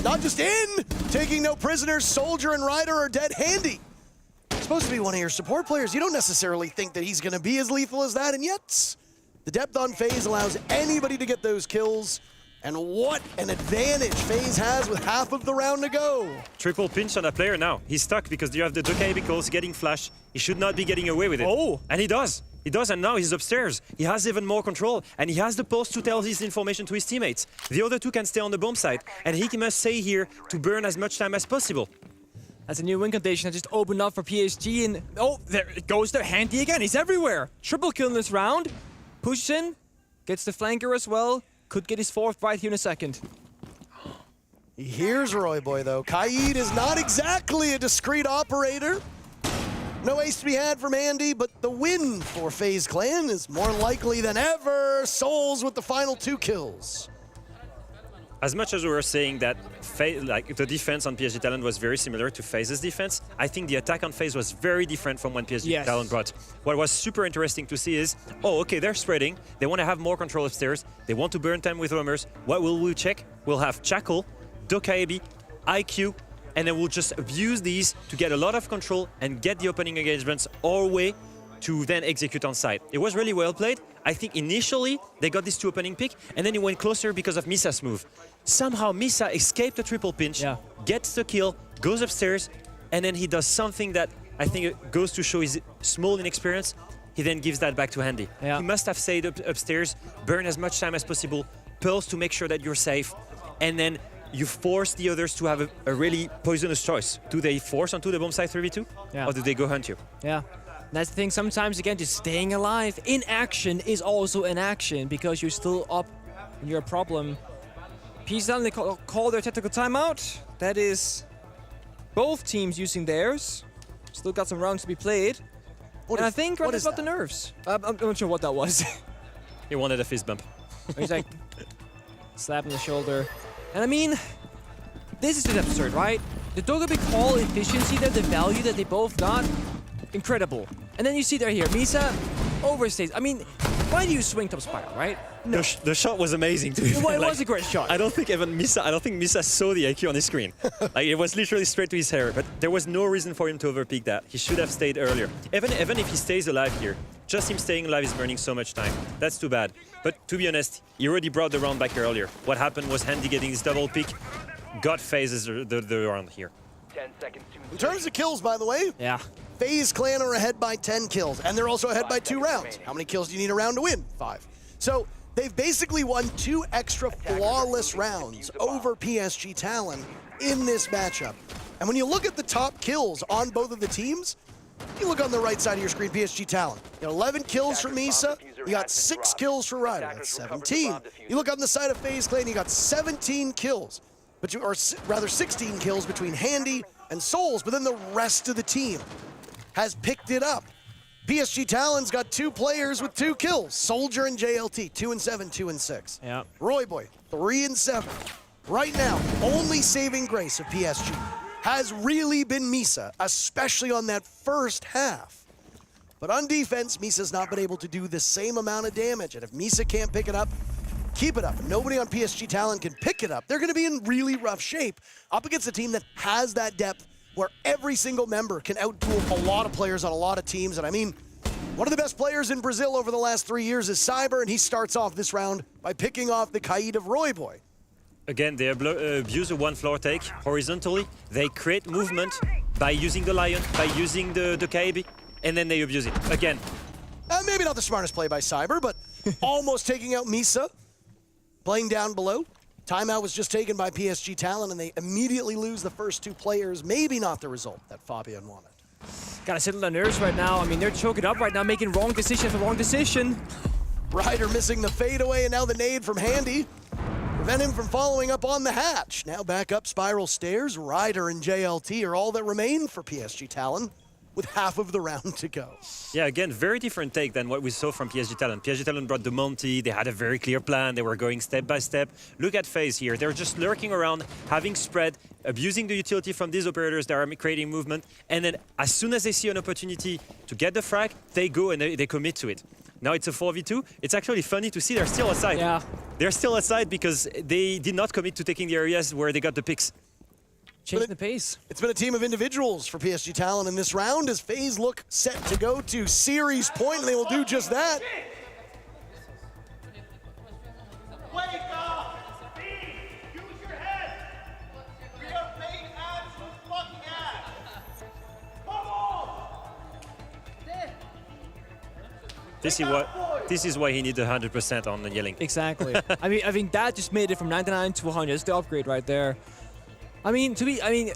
not just in, taking no prisoners, Soldier and Ryder are dead. Handy, supposed to be one of your support players. You don't necessarily think that he's going to be as lethal as that, and yet the depth on FaZe allows anybody to get those kills. And what an advantage FaZe has with half of the round to go. Triple pinch on a player now. He's stuck because you have the Dokaebi calls getting flash. He should not be getting away with it. Oh! And he does. He does, and now he's upstairs. He has even more control, and he has the pulse to tell his information to his teammates. The other two can stay on the bomb site, and he must stay here to burn as much time as possible. That's a new win condition that just opened up for PSG, and oh, there it goes there, Handy again. He's everywhere. Triple kill in this round. Pushes in, gets the flanker as well. Could get his fourth right here in a second. Here's Royboy, though. Kaid is not exactly a discreet operator. No ace to be had from Andy, but the win for FaZe Clan is more likely than ever. Souls with the final 2 kills. As much as we were saying that the defense on PSG Talon was very similar to FaZe's defense, I think the attack on FaZe was very different from what PSG Talon brought. What was super interesting to see is, oh, okay, they're spreading. They want to have more control upstairs. They want to burn time with roamers. What will we check? We'll have Chackle, Dokaebi, IQ, and then we'll just abuse these to get a lot of control and get the opening engagements our way to then execute on site. It was really well played. I think initially they got this 2 opening pick, and then it went closer because of Misa's move. Somehow Misa escaped the triple pinch, gets the kill, goes upstairs, and then he does something that I think goes to show his small inexperience. He then gives that back to Handy. He must have stayed upstairs, burn as much time as possible, pulse to make sure that you're safe, and then you force the others to have a really poisonous choice. Do they force onto the bomb site 3v2? Or do they go hunt you? Yeah. That's the thing, sometimes again, just staying alive in action is also an action because you're still up and you're a problem. PSG Talon, they call their tactical timeout. That is both teams using theirs. Still got some rounds to be played. And I think right about the nerves. I'm not sure what that was. He wanted a fist bump. He's like, slapping the shoulder. And I mean, this is just absurd, right? The Dokaebi call efficiency there, the value that they both got, incredible. And then you see there here, Misa overstays. I mean, why do you swing top spiral, right? No. The shot was amazing to be fair. It was a great shot. I don't think Misa saw the IQ on his screen. Like it was literally straight to his hair, but there was no reason for him to overpeak that. He should have stayed earlier. Even if he stays alive here, just him staying alive is burning so much time. That's too bad. But to be honest, he already brought the round back earlier. What happened was Handy getting this double pick, got FaZe the round here. 10 seconds to In terms of kills, by the way, FaZe Clan are ahead by 10 kills, and they're also ahead by 2 rounds. How many kills do you need a round to win? 5. So they've basically won 2 extra flawless rounds over PSG Talon in this matchup. And when you look at the top kills on both of the teams, you look on the right side of your screen, PSG Talon. You got 11 kills for Misa, you got 6 kills for Ryder, that's 17. You look on the side of FaZe Clan, you got 17 kills, or rather 16 kills between Handy and Souls, but then the rest of the team has picked it up. PSG Talon's got 2 players with 2 kills, Soldier and JLT, 2 and 7, 2 and 6. Yeah. Royboy, 3 and 7. Right now, only saving grace of PSG has really been Misa, especially on that first half. But on defense, Misa's not been able to do the same amount of damage, and if Misa can't pick it up, keep it up. If nobody on PSG Talon can pick it up, they're gonna be in really rough shape up against a team that has that depth where every single member can outduel a lot of players on a lot of teams. And I mean, one of the best players in Brazil over the last 3 years is Cyber, and he starts off this round by picking off the Kaid of Royboy. Again, they abuse a 1 floor take horizontally. They create movement by using the Lion, by using the Dokaebi, and then they abuse it. Again. Maybe not the smartest play by Cyber, but almost taking out Misa. Playing down below. Timeout was just taken by PSG Talon, and they immediately lose the first 2 players. Maybe not the result that Fabian wanted. Gotta settle the nerves right now. I mean, they're choking up right now, making wrong decision after wrong decision. Ryder missing the fadeaway, and now the nade from Handy. Prevent him from following up on the hatch. Now back up spiral stairs. Ryder and JLT are all that remain for PSG Talon, with half of the round to go. Yeah, again, very different take than what we saw from PSG Talon. PSG Talon brought the Monty, they had a very clear plan, they were going step by step. Look at FaZe here, they're just lurking around, having spread, abusing the utility from these operators that are creating movement, and then as soon as they see an opportunity to get the frag, they go and they commit to it. Now it's a 4v2. It's actually funny to see they're still aside. Yeah. They're still aside because they did not commit to taking the areas where they got the picks. Changing the pace. It's been a team of individuals for PSG Talon in this round as FaZe look set to go to series point, and they will do just that. Wake up! Use your head! We are playing absolute fucking ass! Come on! This is why he needs 100% on the yelling. Exactly. I mean that just made it from 99 to 100. It's the upgrade right there. I mean,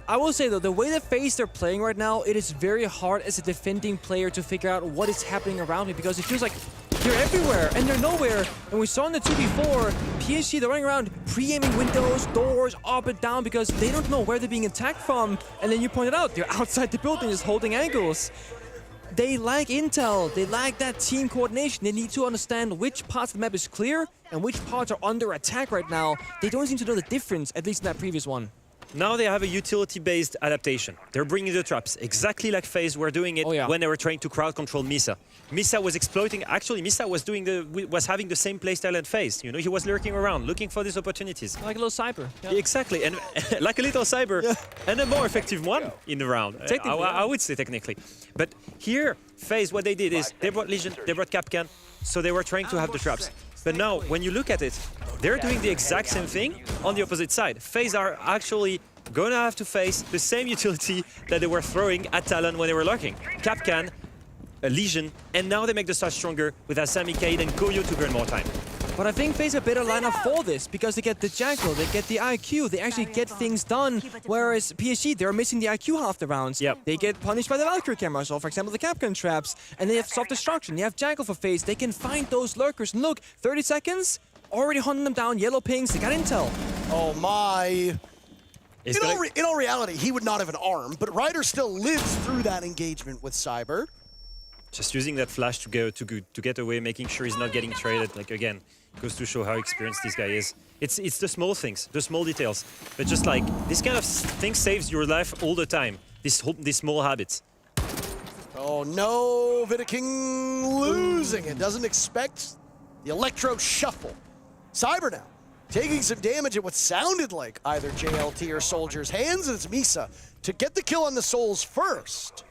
I will say though, the way that FaZe they're playing right now, it is very hard as a defending player to figure out what is happening around me because it feels like they're everywhere and they're nowhere. And we saw in the 2v4, PSG, they're running around pre-aiming windows, doors, up and down because they don't know where they're being attacked from. And then you pointed out, they're outside the building just holding angles. They lack intel, they lack that team coordination. They need to understand which parts of the map is clear and which parts are under attack right now. They don't seem to know the difference, at least in that previous one. Now they have a utility-based adaptation. They're bringing the traps, exactly like FaZe were doing it when they were trying to crowd control Misa. Misa was exploiting, actually Misa was having the same playstyle as FaZe. You know, he was lurking around, looking for these opportunities. Like a little cyber. Yeah. Exactly, and like a little cyber, and a more effective one in the round. I would say technically. But here, FaZe, what they did is they brought Legion, they brought Capcan, so they were trying to have the traps. But now, when you look at it, they're doing the exact same thing on the opposite side. FaZe are actually gonna have to face the same utility that they were throwing at Talon when they were lurking. Capcan, a Legion, and now they make the start stronger with Asami, Cade, and Goyo to burn more time. But I think FaZe a better lineup for this because they get the Jackal, they get the IQ, they actually get things done. Whereas PSG, they're missing the IQ half the rounds. Yep. They get punished by the Valkyrie cameras, or for example the Capcan traps, and they have soft destruction. You have Jackal for FaZe, they can find those lurkers. And look, 30 seconds, already hunting them down, yellow pings, they got intel. Oh my. In all reality, he would not have an arm, but Ryder still lives through that engagement with Cyber. Just using that flash to get away, making sure he's not getting traded. Like again, goes to show how experienced this guy is. It's the small things, the small details. But just like this kind of thing saves your life all the time. These small habits. Oh no, Vidaking losing it. Doesn't expect the electro shuffle. Cyber now taking some damage at what sounded like either JLT or Soldier's hands, and it's Misa to get the kill on the Souls first.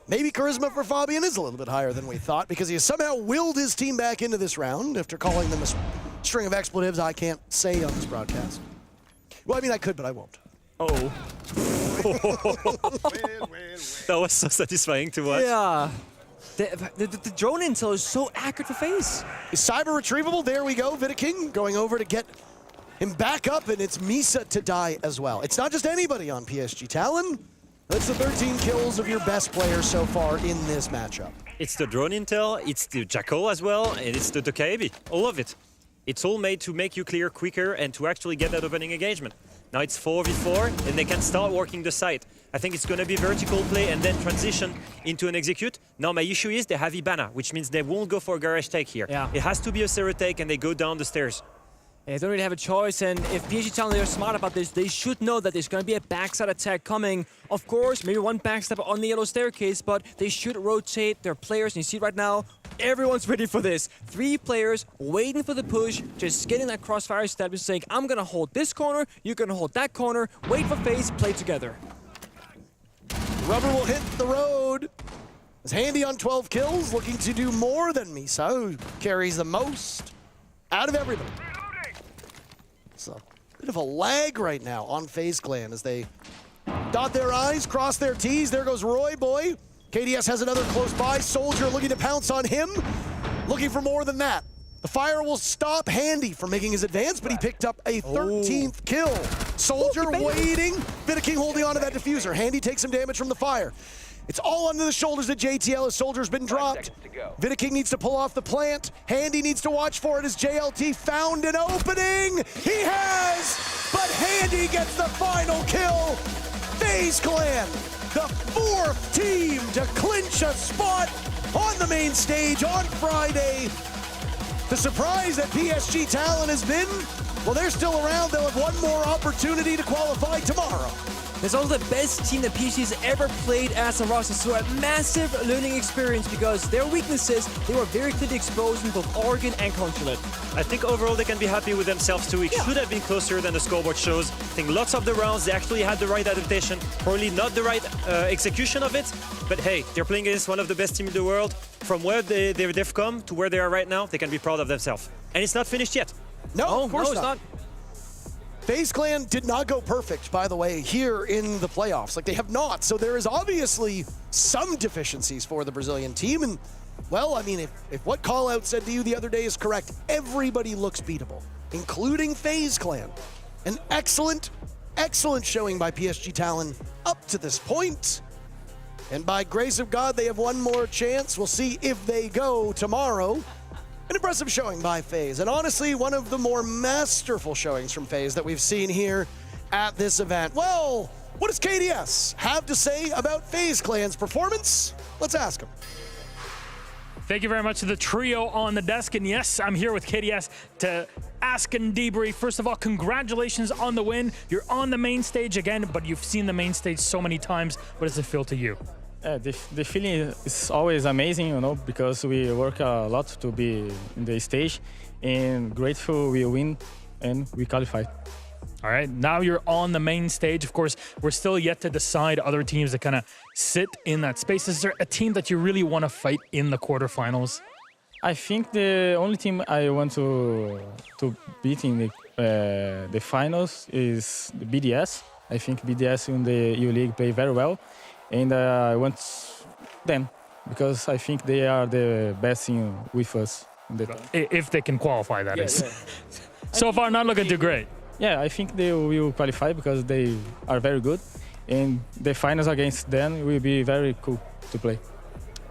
Maybe charisma for Fabian is a little bit higher than we thought because he has somehow willed his team back into this round after calling them a string of expletives I can't say on this broadcast. Well, I mean, I could, but I won't. Oh. That was so satisfying to watch. Yeah. The drone intel is so accurate for FaZe. Is Cyber retrievable? There we go. Vidaking going over to get him back up, and it's Misa to die as well. It's not just anybody on PSG Talon. That's the 13 kills of your best players so far in this matchup. It's the drone intel, it's the Jackal as well, and it's the Kaebi. All of it. It's all made to make you clear quicker and to actually get that opening engagement. Now it's 4v4, and they can start working the site. I think it's going to be vertical play and then transition into an execute. Now my issue is they have Ibana, which means they won't go for a garage take here. Yeah. It has to be a zero take, and they go down the stairs. They don't really have a choice, and if PSG Talon are smart about this, they should know that there's going to be a backside attack coming. Of course, maybe one backstab on the yellow staircase, but they should rotate their players. And you see right now, everyone's ready for this. 3 players waiting for the push, just getting that crossfire step and saying, I'm going to hold this corner, you're going to hold that corner, wait for FaZe, play together. Rubber will hit the road. It's Handy on 12 kills, looking to do more than Misa, who carries the most out of everybody. So, bit of a lag right now on FaZe Clan as they dot their I's, cross their T's. There goes Roy Boy. KDS has another close by. Soldier looking to pounce on him, looking for more than that. The fire will stop Handy from making his advance, but he picked up a 13th kill. Soldier waiting. Vidaking holding on to that diffuser. Handy takes some damage from the fire. It's all under the shoulders of JTL as Soldier's been dropped. Vidaking needs to pull off the plant. Handy needs to watch for it as JLT found an opening. He has, but Handy gets the final kill. FaZe Clan, the 4th team to clinch a spot on the main stage on Friday. The surprise that PSG Talon has been, well, they're still around. They'll have one more opportunity to qualify tomorrow. It's also the best team that PSG has ever played as a roster, so a massive learning experience because their weaknesses, they were very clearly exposed in both Oregon and Consulate. I think overall they can be happy with themselves too. It should have been closer than the scoreboard shows. I think lots of the rounds, they actually had the right adaptation, probably not the right execution of it, but hey, they're playing against one of the best teams in the world. From where they've come to where they are right now, they can be proud of themselves. And it's not finished yet. No, of course it's not. FaZe Clan did not go perfect, by the way, here in the playoffs. Like, they have not. So there is obviously some deficiencies for the Brazilian team. And, well, I mean, if what Callout said to you the other day is correct, everybody looks beatable, including FaZe Clan. An excellent, excellent showing by PSG Talon up to this point. And by grace of God, they have one more chance. We'll see if they go tomorrow. An impressive showing by FaZe, and honestly, one of the more masterful showings from FaZe that we've seen here at this event. Well, what does KDS have to say about FaZe Clan's performance? Let's ask him. Thank you very much to the trio on the desk. And yes, I'm here with KDS to ask and debrief. First of all, congratulations on the win. You're on the main stage again, but you've seen the main stage so many times. What does it feel to you? The feeling is always amazing, you know, because we work a lot to be in the stage, and grateful we win and we qualify. All right, now you're on the main stage. Of course, we're still yet to decide other teams that kind of sit in that space. Is there a team that you really want to fight in the quarterfinals? I think the only team I want to beat in the finals is the BDS. I think BDS in the EU League play very well. And I want them because I think they are the best team with us. If they can qualify, that is. Yeah. So far, not looking too great. Yeah, I think they will qualify because they are very good. And the finals against them will be very cool to play.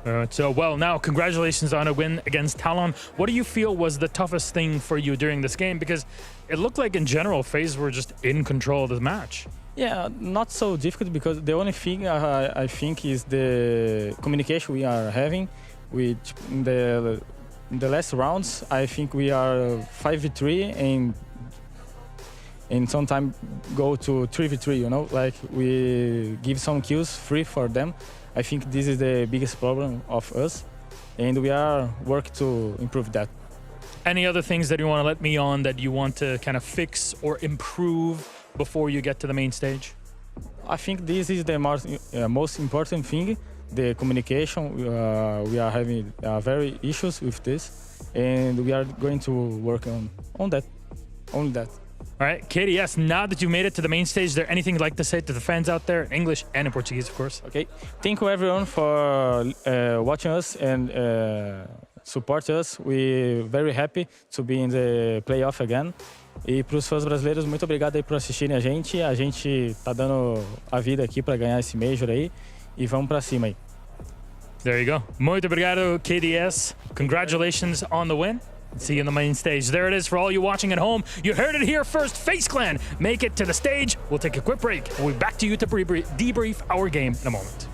Well, now, congratulations on a win against Talon. What do you feel was the toughest thing for you during this game? Because it looked like, in general, FaZe were just in control of the match. Yeah, not so difficult because the only thing I think is the communication we are having. Which in the last rounds, I think we are 5v3 and sometimes go to 3v3, you know, like we give some kills free for them. I think this is the biggest problem of us, and we are working to improve that. Any other things that you want to let me on that you want to kind of fix or improve before you get to the main stage? I think this is the most important thing, the communication. We are having very issues with this, and we are going to work on that, only that. All right, KDS, now that you made it to the main stage, is there anything you'd like to say to the fans out there in English and in Portuguese, of course? Okay, thank you everyone for watching us and support us. We're very happy to be in the playoff again. E para os fãs brasileiros, muito obrigado aí por assistirem a gente. A gente tá dando a vida aqui para ganhar esse Major aí e vamos para cima aí. There you go. Muito obrigado, KDS. Congratulations on the win. See you on the main stage. There it is for all you watching at home. You heard it here first. FaZe Clan make it to the stage. We'll take a quick break. We'll be back to you to debrief our game in a moment.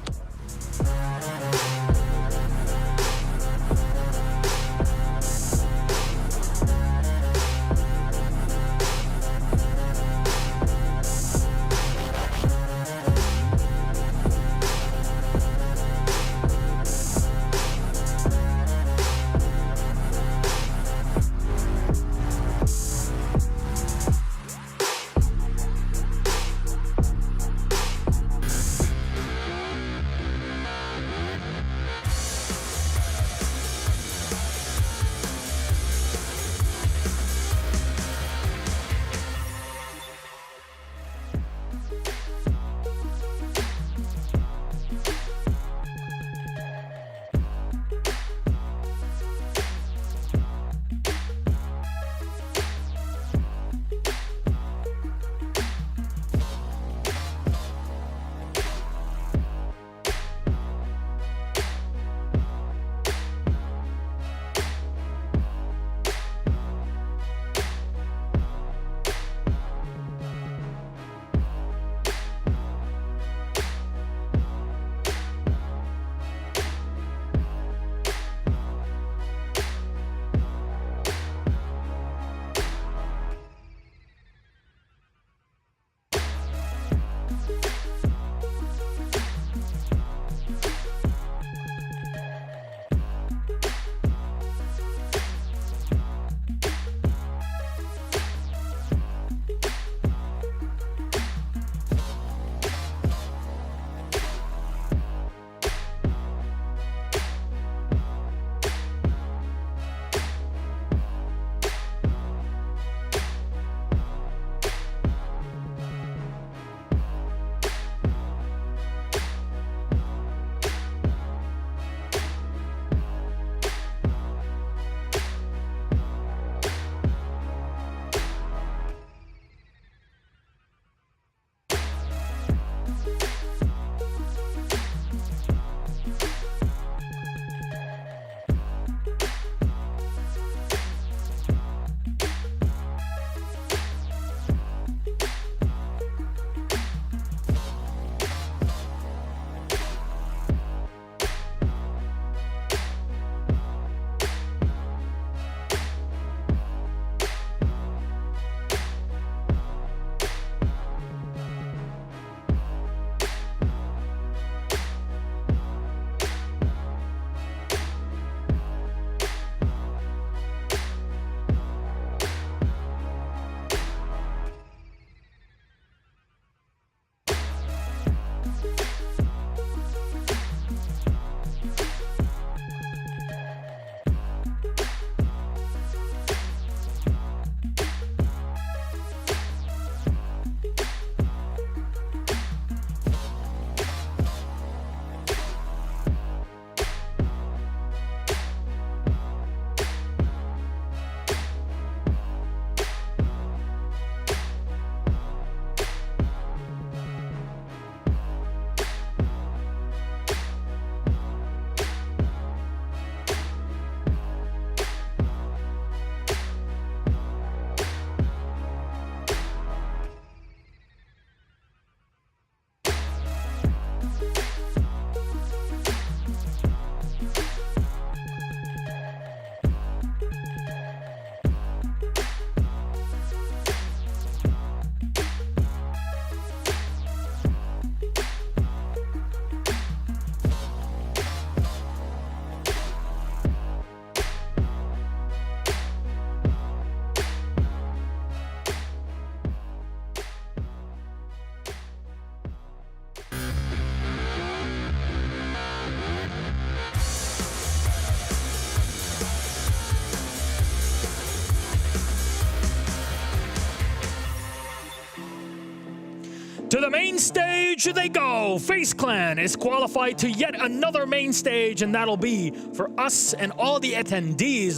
To the main stage they go. FaZe Clan is qualified to yet another main stage, and that'll be for us and all the attendees,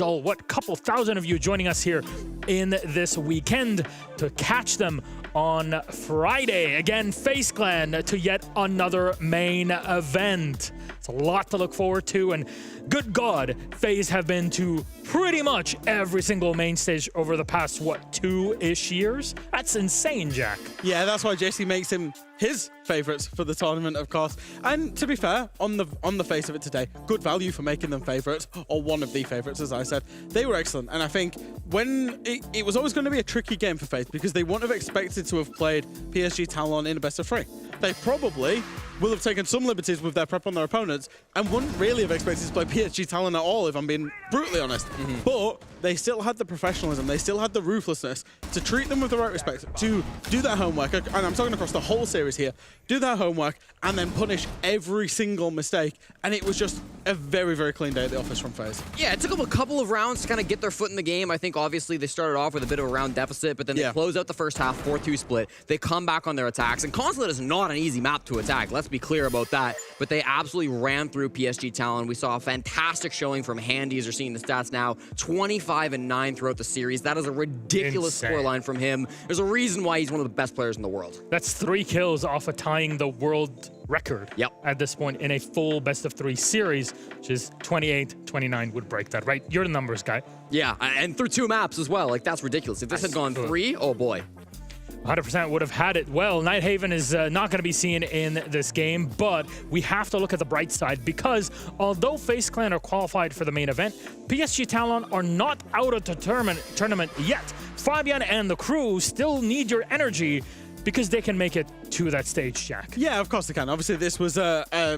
couple thousand of you joining us here in this weekend to catch them on Friday. Again, FaZe Clan to yet another main event. It's a lot to look forward to, and good God, FaZe have been to pretty much every single main stage over the past, 2-ish years? That's insane, Jack. Yeah, that's why JC makes him his favourites for the tournament, of course. And to be fair, on the face of it today, good value for making them favourites, or one of the favourites, as I said. They were excellent, and I think when it was always going to be a tricky game for FaZe because they wouldn't have expected to have played PSG Talon in a best of 3. They probably will have taken some liberties with their prep on their opponents and wouldn't really have expected to play PSG Talon at all, if I'm being brutally honest. But they still had the professionalism, they still had the ruthlessness to treat them with the right respect, to do their homework, and I'm talking across the whole series here, do their homework and then punish every single mistake. And it was just a very, very clean day at the office from FaZe. Yeah, it took them a couple of rounds to kind of get their foot in the game. I think obviously they started off with a bit of a round deficit, but then they close out the first half, 4-2 split. They come back on their attacks, and Consulate is not an easy map to attack. Let's be clear about that. But they absolutely ran through PSG Talon. We saw a fantastic showing from Handy, as you're seeing the stats now. 25-9 throughout the series. That is a ridiculous scoreline from him. There's a reason why he's one of the best players in the world. That's 3 kills off of tying the world record at this point in a full best-of-3 series, which is 28-29 would break that, right? You're the numbers guy. Yeah, and through 2 maps as well. Like, that's ridiculous. If this had gone 3, oh boy. 100% would have had it. Well, Nighthaven is not going to be seen in this game, but we have to look at the bright side because although FaZe Clan are qualified for the main event, PSG Talon are not out of the tournament yet. Fabian and the crew still need your energy because they can make it to that stage, Jack. Yeah, of course they can. Obviously, this was I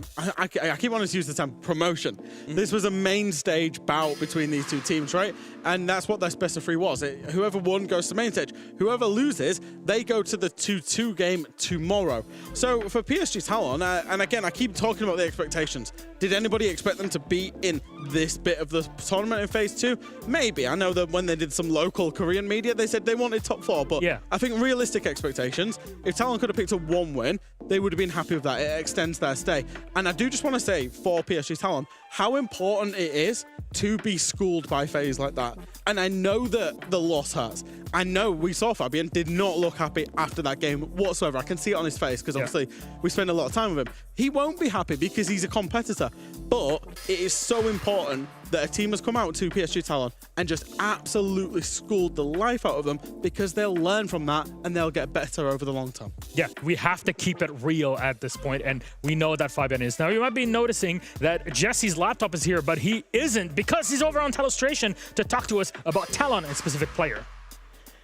keep wanting to use the term promotion. This was a main stage bout between these two teams, right? And that's what this best of 3 was. Whoever won goes to main stage. Whoever loses, they go to the 2-2 game tomorrow. So for PSG Talon, and again, I keep talking about the expectations. Did anybody expect them to be in this bit of the tournament in Phase 2? Maybe. I know that when they did some local Korean media, they said they wanted top 4, but I think realistic expectations, if Talon could have picked up 1 win, they would have been happy with that. It extends their stay. And I do just want to say for PSG Talon, how important it is to be schooled by FaZe like that. And I know that the loss hurts. I know we saw Fabian did not look happy after that game whatsoever. I can see it on his face because obviously we spend a lot of time with him. He won't be happy because he's a competitor. But it is so important that a team has come out to PSG Talon and just absolutely schooled the life out of them because they'll learn from that and they'll get better over the long term. Yeah, we have to keep it real at this point, and we know that Fabian is. Now, you might be noticing that Jesse's laptop is here, but he isn't because he's over on Telestration to talk to us about Talon and specific player.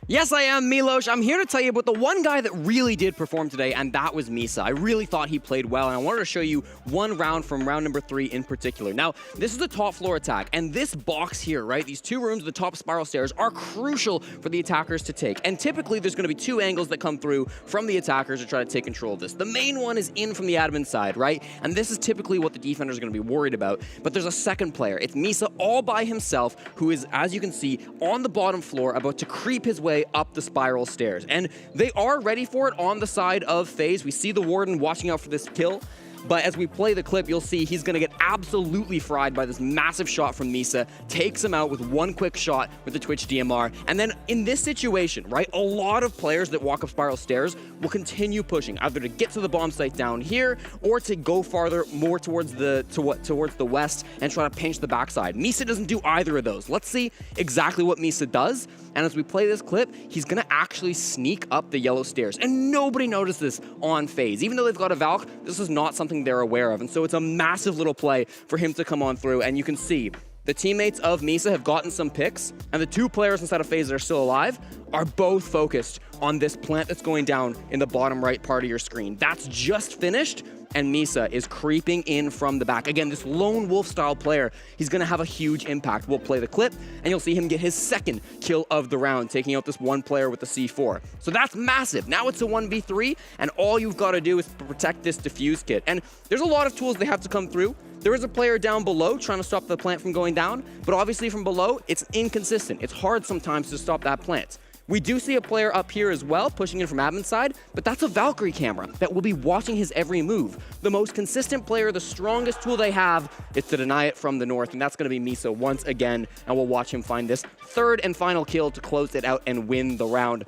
Yes, I am, Milos. I'm here to tell you about the one guy that really did perform today, and that was Misa. I really thought he played well, and I wanted to show you one round from round number 3 in particular. Now, this is the top floor attack, and this box here, right, these 2 rooms, the top spiral stairs, are crucial for the attackers to take. And typically, there's going to be 2 angles that come through from the attackers to try to take control of this. The main one is in from the admin side, right? And this is typically what the defenders are going to be worried about. But there's a second player. It's Misa all by himself, who is, as you can see, on the bottom floor, about to creep his way up the spiral stairs. And they are ready for it on the side of FaZe. We see the Warden watching out for this kill. But as we play the clip, you'll see he's going to get absolutely fried by this massive shot from Misa, takes him out with 1 quick shot with the Twitch DMR. And then in this situation, right, a lot of players that walk up spiral stairs will continue pushing, either to get to the bomb site down here or to go farther, more towards the west and try to pinch the backside. Misa doesn't do either of those. Let's see exactly what Misa does. And as we play this clip, he's going to actually sneak up the yellow stairs. And nobody noticed this on FaZe. Even though they've got a Valk, this is not something they're aware of. And so it's a massive little play for him to come on through. And you can see the teammates of Misa have gotten some picks, and the 2 players inside of FaZe that are still alive are both focused on this plant that's going down in the bottom right part of your screen. That's just finished, and Misa is creeping in from the back. Again, this lone wolf style player, he's gonna have a huge impact. We'll play the clip, and you'll see him get his 2nd kill of the round, taking out this 1 player with the C4. So that's massive. Now it's a 1v3, and all you've gotta do is protect this defuse kit. And there's a lot of tools they have to come through. There is a player down below trying to stop the plant from going down, but obviously from below, it's inconsistent. It's hard sometimes to stop that plant. We do see a player up here as well, pushing in from admin side, but that's a Valkyrie camera that will be watching his every move. The most consistent player, the strongest tool they have is to deny it from the north, and that's going to be Miso once again, and we'll watch him find this third and final kill to close it out and win the round.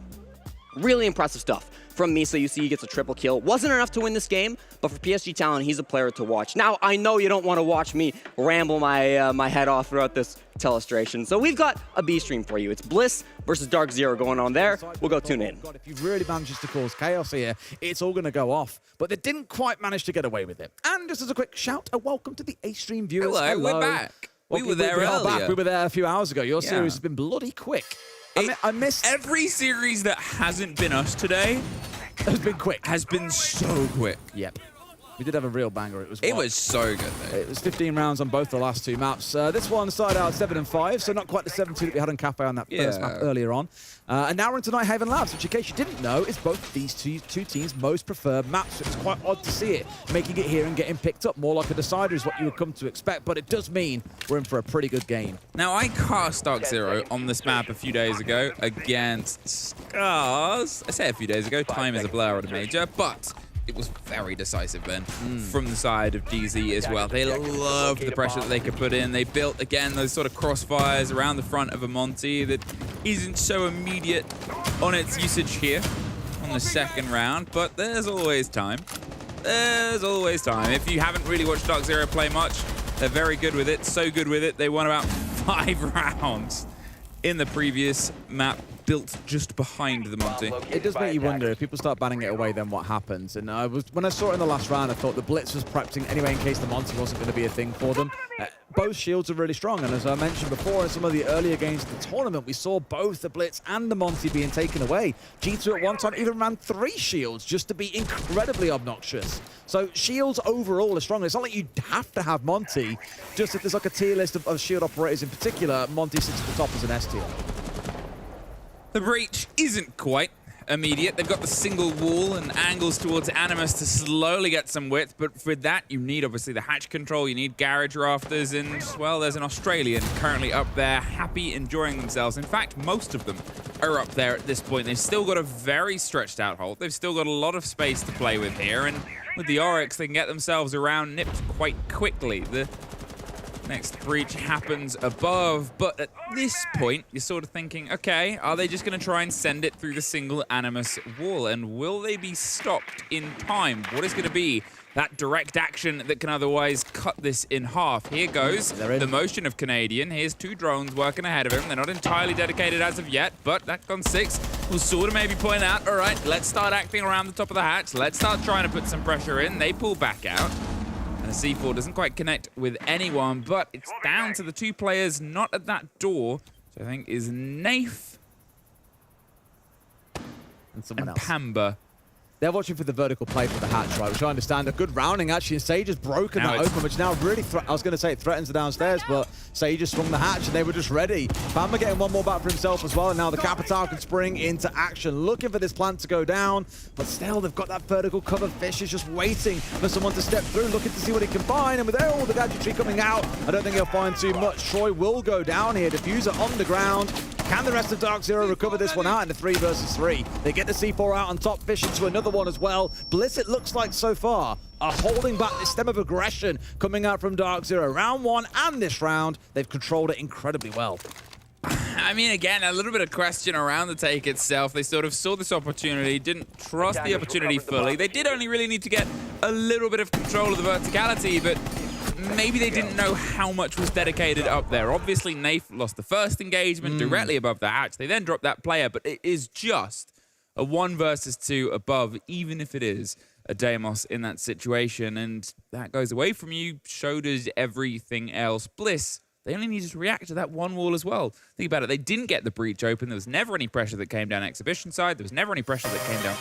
Really impressive stuff from Miso. You see he gets a triple kill. Wasn't enough to win this game, but for PSG Talon, he's a player to watch. Now, I know you don't want to watch me ramble my head off throughout this telestration, so we've got a B stream for you. It's Bliss versus Dark Zero going on there. We'll go tune in. God, if you really manages to cause chaos here, it's all going to go off. But they didn't quite manage to get away with it. And just as a quick shout, a welcome to the A-Stream viewers. Hello, we're back. We were there earlier. We were there a few hours ago. Your series has been bloody quick. I missed every series that hasn't been us today. Has been quick. Has been so quick. Yep. We did have a real banger. It was so good, though. It was 15 rounds on both the last two maps. This one started out 7-5, so not quite the 7-2 that we had on Kafe on that first map earlier on. And now we're into Nighthaven Labs, which, in case you didn't know, is both these two teams' most preferred maps. So it's quite odd to see it making it here and getting picked up. More like a decider is what you would come to expect, but it does mean we're in for a pretty good game. Now, I cast Dark Zero on this map a few days ago against Scars. I say a few days ago, time is a blur at a major, but it was very decisive then from the side of DZ as well. They loved the pressure that they could put in. They built, again, those sort of crossfires around the front of a Monty that isn't so immediate on its usage here on the second round, but there's always time. There's always time. If you haven't really watched Dark Zero play much, they're very good with it, so good with it. They won about 5 rounds in the previous map, built just behind the Monty. It does make you wonder, if people start banning it away, then what happens? And when I saw it in the last round, I thought the Blitz was practicing anyway in case the Monty wasn't going to be a thing for them. Both shields are really strong, and as I mentioned before, in some of the earlier games of the tournament, we saw both the Blitz and the Monty being taken away. G2 at one time even ran 3 shields just to be incredibly obnoxious. So shields overall are strong. It's not like you have to have Monty, just if there's like a tier list of shield operators in particular, Monty sits at the top as an S tier. The breach isn't quite immediate. They've got the single wall and angles towards Animus to slowly get some width, but for that you need obviously the hatch control, you need garage rafters, and well, there's an Australian currently up there, happy, enjoying themselves. In fact, most of them are up there at this point. They've still got a very stretched out hold. They've still got a lot of space to play with here, and with the Oryx, they can get themselves around nipped quite quickly. The next breach happens above, but at this point, you're sort of thinking, okay, are they just going to try and send it through the single Animus wall? And will they be stopped in time? What is going to be that direct action that can otherwise cut this in half? Here goes the motion of Canadian. Here's 2 drones working ahead of him. They're not entirely dedicated as of yet, but that gun 6 will sort of maybe point out, all right, let's start acting around the top of the hatch. Let's start trying to put some pressure in. They pull back out. And the C4 doesn't quite connect with anyone, but it's down to the 2 players not at that door, which I think is Nafe and someone else. Pamba. They're watching for the vertical play for the hatch, right? Which I understand. A good rounding, actually. And Sage has broken that open, which now really, I was going to say it threatens the downstairs, but Sage just swung the hatch and they were just ready. Bamba getting one more back for himself as well, and now the Capitao can spring into action, looking for this plant to go down, but still, they've got that vertical cover. Fish is just waiting for someone to step through, looking to see what he can find, and with all the gadgetry coming out, I don't think he'll find too much. Troy will go down here. Diffuser on the ground. Can the rest of Dark Zero recover this one out in the 3 versus 3? They get the C4 out on top, Fish into another one as well. Bliss, it looks like so far, are holding back this stem of aggression coming out from Dark Zero. Round 1 and this round, they've controlled it incredibly well. I mean, again, a little bit of question around the take itself. They sort of saw this opportunity, didn't trust the opportunity fully. They did only really need to get a little bit of control of the verticality, but maybe they didn't know how much was dedicated up there. Obviously, Nafe lost the first engagement directly above the hatch. They then dropped that player, but it is just a 1 versus 2 above, even if it is a Deimos in that situation. And that goes away from you, so does everything else. Bliss, they only needed to react to that 1 wall as well. Think about it, they didn't get the breach open. There was never any pressure that came down Exhibition side. There was never any pressure that came down.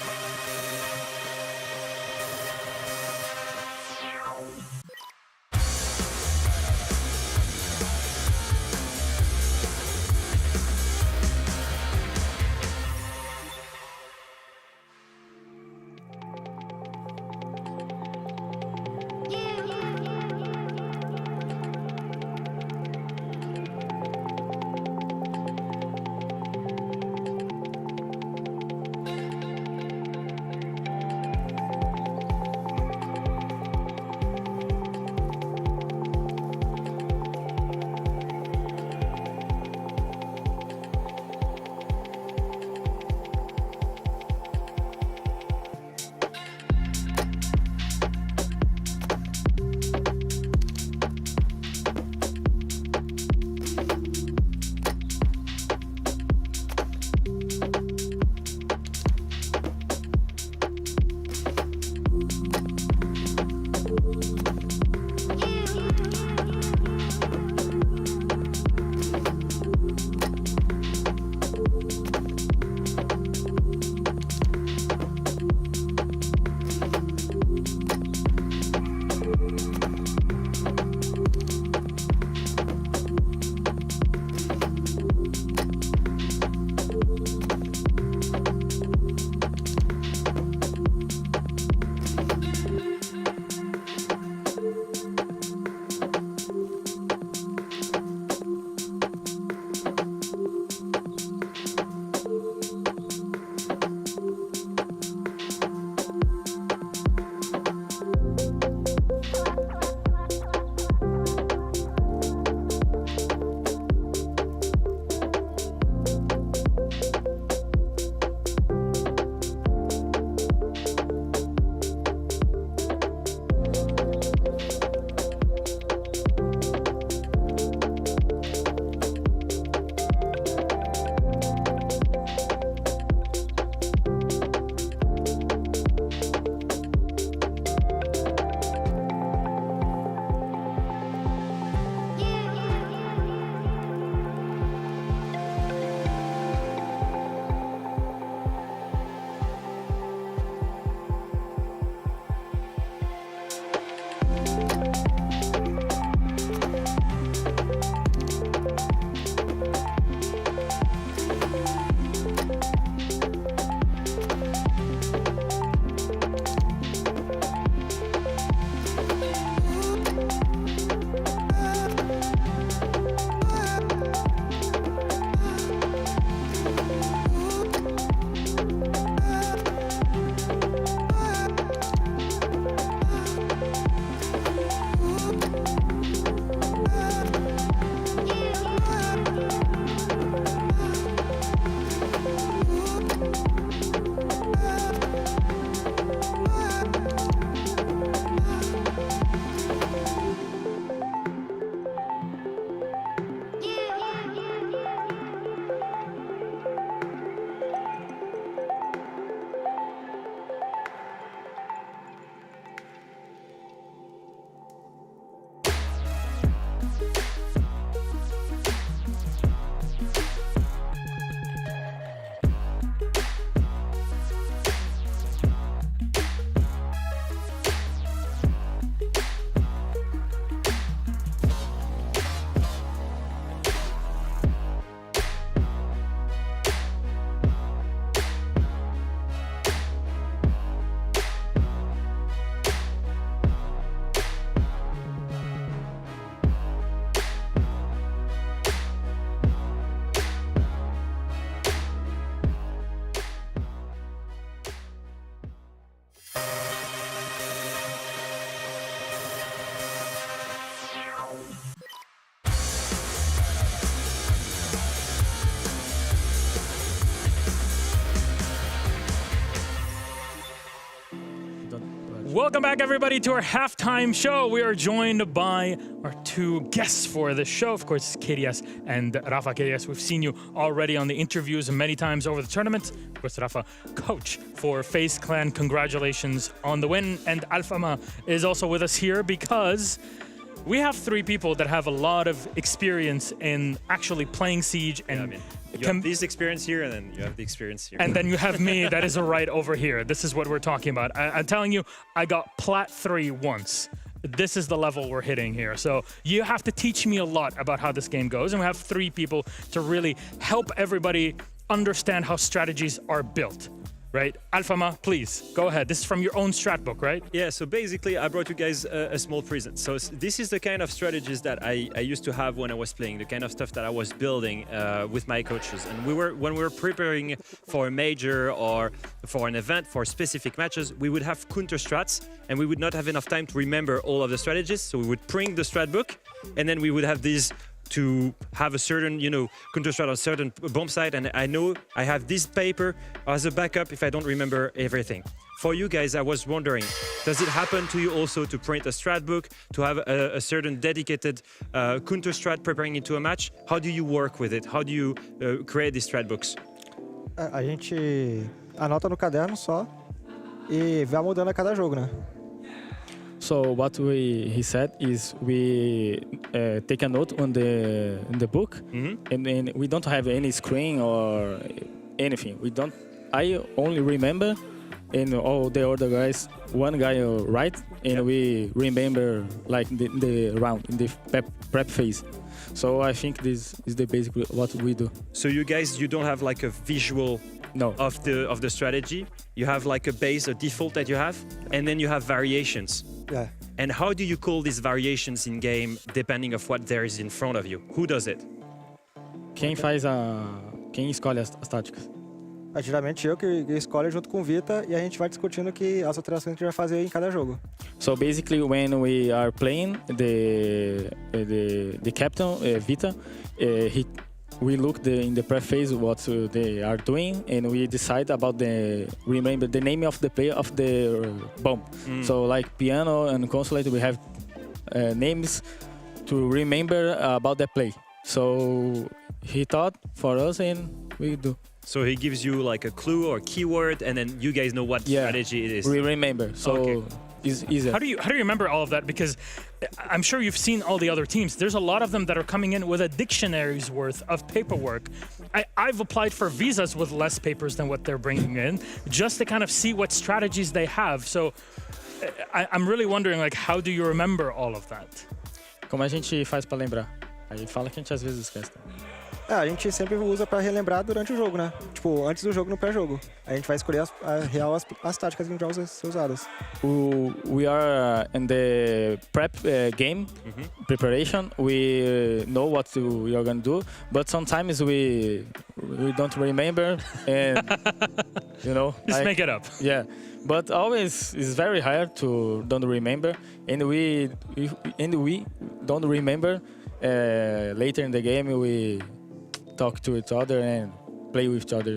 Welcome back, everybody, to our halftime show. We are joined by our two guests for the show. Of course, KDS and Rafa. KDS, we've seen you already on the interviews many times over the tournament. Of course, Rafa, coach for FaZe Clan. Congratulations on the win. And Alfama is also with us here because we have three people that have a lot of experience in actually playing Siege. And you have this experience here, and then you have the experience here. And then you have me that is right over here. This is what we're talking about. I'm telling you, I got Plat 3 once. This is the level we're hitting here. So you have to teach me a lot about how this game goes. And we have three people to really help everybody understand how strategies are built. Right? Alfama, please, go ahead. This is from your own strat book, right? Yeah, so basically I brought you guys a small present. So this is the kind of strategies that I used to have when I was playing, the kind of stuff that I was building with my coaches. And when we were preparing for a major or for an event, for specific matches, we would have counter strats and we would not have enough time to remember all of the strategies. So we would print the strat book and then we would have these to have a certain, counter strat on a certain bomb site, and I know I have this paper as a backup if I don't remember everything. For you guys, I was wondering, does it happen to you also to print a strat book, to have a certain dedicated counter strat preparing into a match? How do you work with it? How do you create these strat books? A gente anota no caderno só e vai mudando a cada jogo, né? So what he said is we take a note on the book, and then we don't have any screen or anything. I only remember, and all the other guys, one guy write, and we remember like the round in the prep phase. So I think this is the basic what we do. So you guys, you don't have like a visual of the strategy. You have like a base, a default that you have, and then you have variations. Yeah. And how do you call these variations in game depending of what there is in front of you? Who does it? Quem escolhe as táticas? Geralmente eu que escolho junto com o Vita e a gente vai discutindo as alterações que a gente vai fazer em cada jogo. So basically, when we are playing, the captain Vita, we look in the prep phase what they are doing, and we decide about remember the name of the player of the bomb. So like Piano and Consulate, we have names to remember about the play. So he thought for us, and we do. So he gives you like a clue or keyword, and then you guys know what strategy it is. We remember. So it's easier. How do you remember all of that? Because I'm sure you've seen all the other teams. There's a lot of them that are coming in with a dictionary's worth of paperwork. I've applied for visas with less papers than what they're bringing in, just to kind of see what strategies they have. So I'm really wondering, like, how do you remember all of that? Como a gente faz para lembrar? Aí fala que a gente às vezes esquece. A gente sempre usa para relembrar durante o jogo, né? Tipo, antes do jogo, no pré-jogo. A gente vai escolher as táticas que a gente vai ser usadas. We are in the prep game preparation. We know what we are going to do, but sometimes we don't remember, and just make it up. Yeah, but always it's very hard to don't remember, and we don't remember. Later in the game, we talk to each other and play with each other,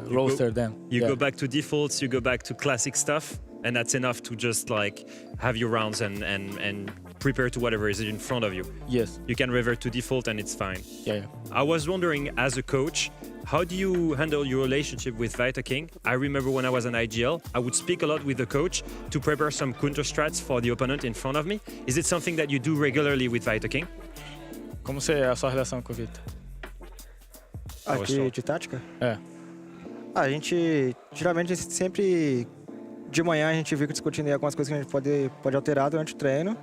roster them. You go back to defaults, you go back to classic stuff, and that's enough to just like have your rounds and prepare to whatever is in front of you. Yes. You can revert to default and it's fine. Yeah. I was wondering, as a coach, how do you handle your relationship with Vita King? I remember when I was an IGL, I would speak a lot with the coach to prepare some counter strats for the opponent in front of me. Is it something that you do regularly with Vita King? Como é a sua relação com o Vita? De tática? A gente, geralmente, sempre de manhã a gente fica discutindo aí algumas coisas que a gente pode alterar durante o treino.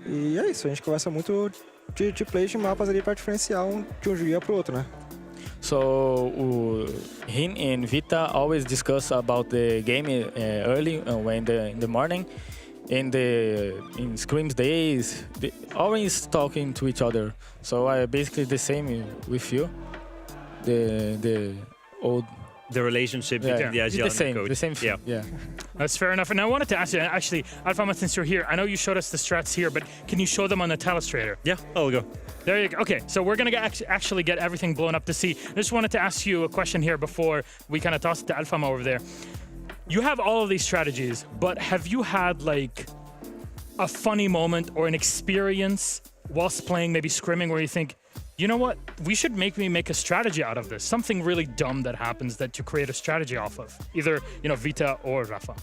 E é isso, a gente conversa muito de plays de mapas ali para diferenciar de um dia para o outro, né? So him and Vita always discuss about the game early in the morning. In scrims days, they always talking to each other. So I basically the same with you. The relationship between the Agile and the coach. The same. Yeah. That's fair enough. And I wanted to ask you, actually, Alfama, since you're here, I know you showed us the strats here, but can you show them on the Telestrator? Yeah, I'll go. There you go. Okay, so we're going to actually get everything blown up to see. I just wanted to ask you a question here before we kind of toss it to Alfama over there. you have all of these strategies, but have you had like a funny moment or an experience whilst playing, maybe scrimming, where you think, you know what, we should make a strategy out of this? Something really dumb that happens that you create a strategy off of. Either, you know, Vita or Rafa.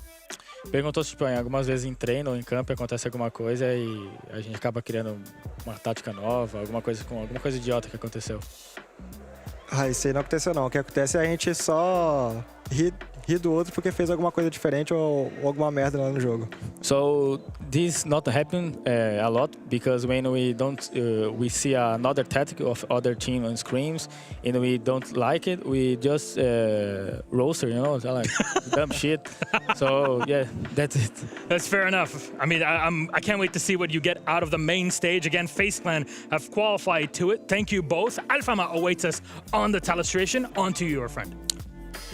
Perguntou se tipo, algumas vezes em treino ou em campo acontece alguma coisa e a gente acaba criando uma tática nova, alguma coisa idiota que aconteceu. Ah, isso aí não aconteceu não. O que acontece é a gente só rir do outro porque fez alguma coisa diferente ou alguma merda lá no jogo. So this not happen a lot because when we don't we see another tactic of other team on screens and we don't like it, we just roaster, you know, like dumb shit. So yeah, that's it. That's fair enough. I mean, I can't wait to see what you get out of the main stage. Again, FaZe Clan have qualified to it. Thank you both. Alfama awaits us on the telestration. On to you, your friend.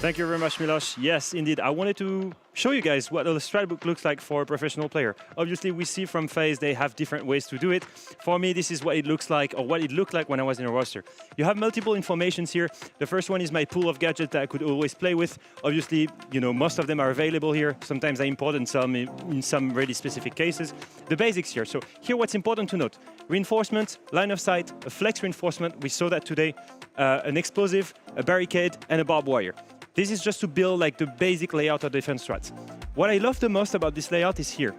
Thank you very much, Milos. Yes, indeed. I wanted to show you guys what the strat book looks like for a professional player. Obviously, we see from FaZe they have different ways to do it. For me, this is what it looks like, or what it looked like when I was in a roster. You have multiple informations here. The first one is my pool of gadgets that I could always play with. Obviously, you know, most of them are available here. Sometimes I import some in some really specific cases. The basics here. So here, what's important to note: reinforcement, line of sight, a flex reinforcement. We saw that today. An explosive, a barricade, and a barbed wire. This is just to build like the basic layout of defense strats. What I love the most about this layout is here.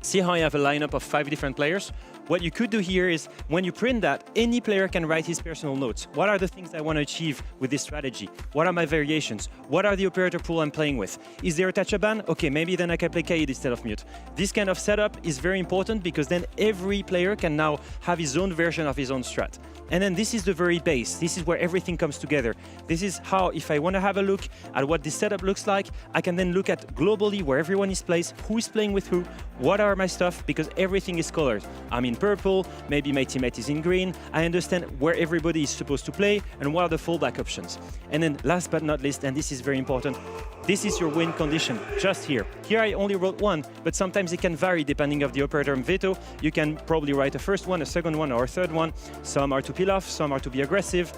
See how I have a lineup of 5 different players? What you could do here is, when you print that, any player can write his personal notes. What are the things I want to achieve with this strategy? What are my variations? What are the operator pool I'm playing with? Is there a touch ban? Okay, maybe then I can play Kaid instead of Mute. This kind of setup is very important because then every player can now have his own version of his own strat. And then this is the very base. This is where everything comes together. This is how, if I want to have a look at what this setup looks like, I can then look at globally where everyone is placed, who is playing with who, what are my stuff, because everything is colored. I'm in purple, maybe my teammate is in green. I understand where everybody is supposed to play and what are the fallback options. And then last but not least, and this is very important, this is your win condition, just here. Here I only wrote one, but sometimes it can vary depending of the operator and veto. You can probably write a first one, a second one, or a third one. Some are to peel off, some are to be aggressive.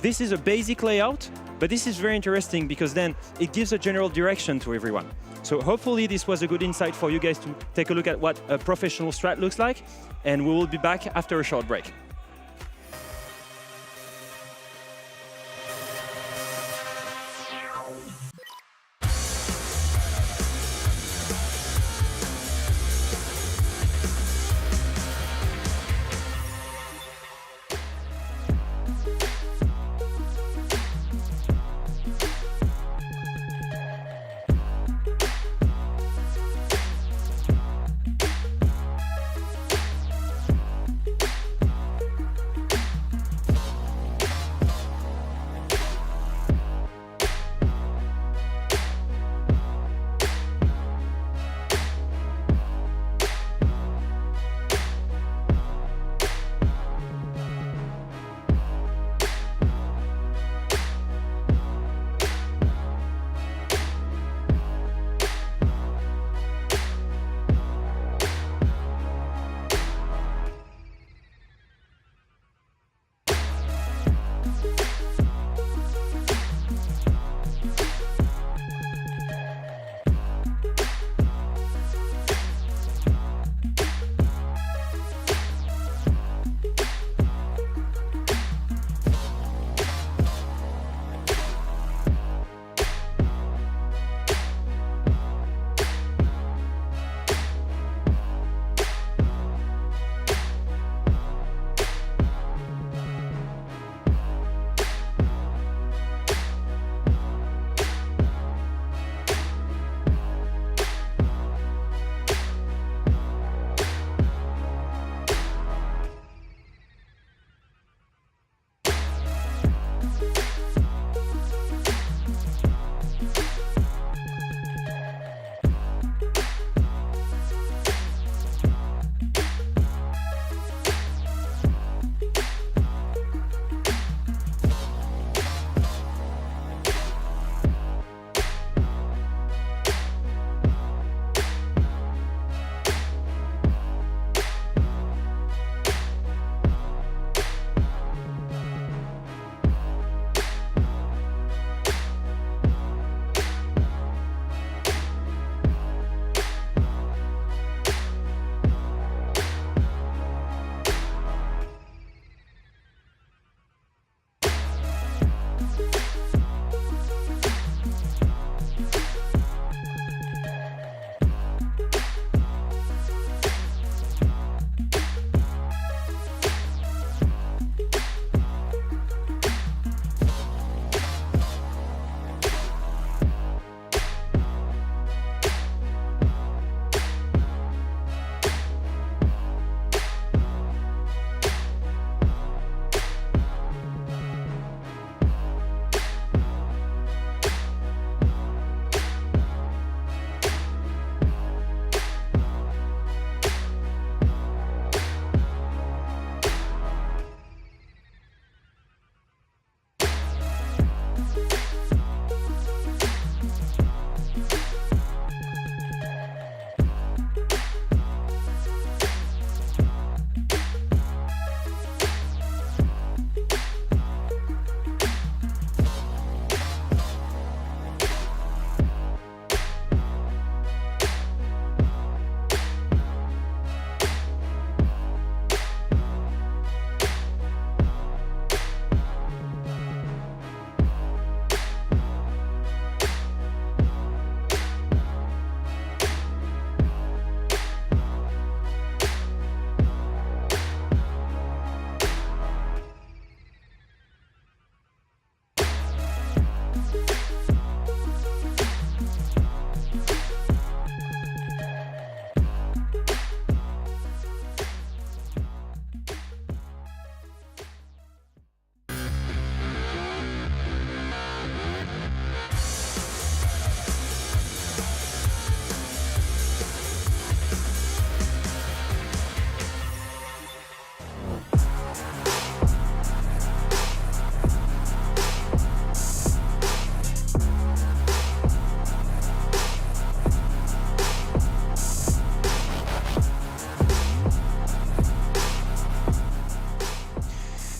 This is a basic layout, but this is very interesting because then it gives a general direction to everyone. So hopefully this was a good insight for you guys to take a look at what a professional strat looks like, and we will be back after a short break.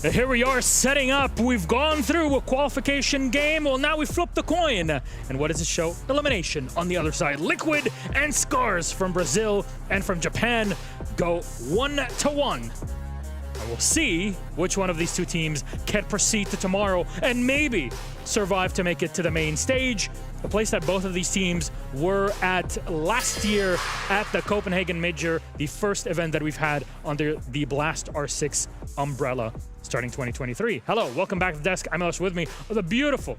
Here we are setting up. We've gone through a qualification game. Well, now we flip the coin. And what does it show? Elimination on the other side. Liquid and Scars from Brazil and from Japan go 1-1. We'll see which one of these two teams can proceed to tomorrow and maybe survive to make it to the main stage, the place that both of these teams were at last year at the Copenhagen Major, the first event that we've had under the Blast R6 umbrella starting 2023. Hello, welcome back to the desk. I'm Elish, with me the beautiful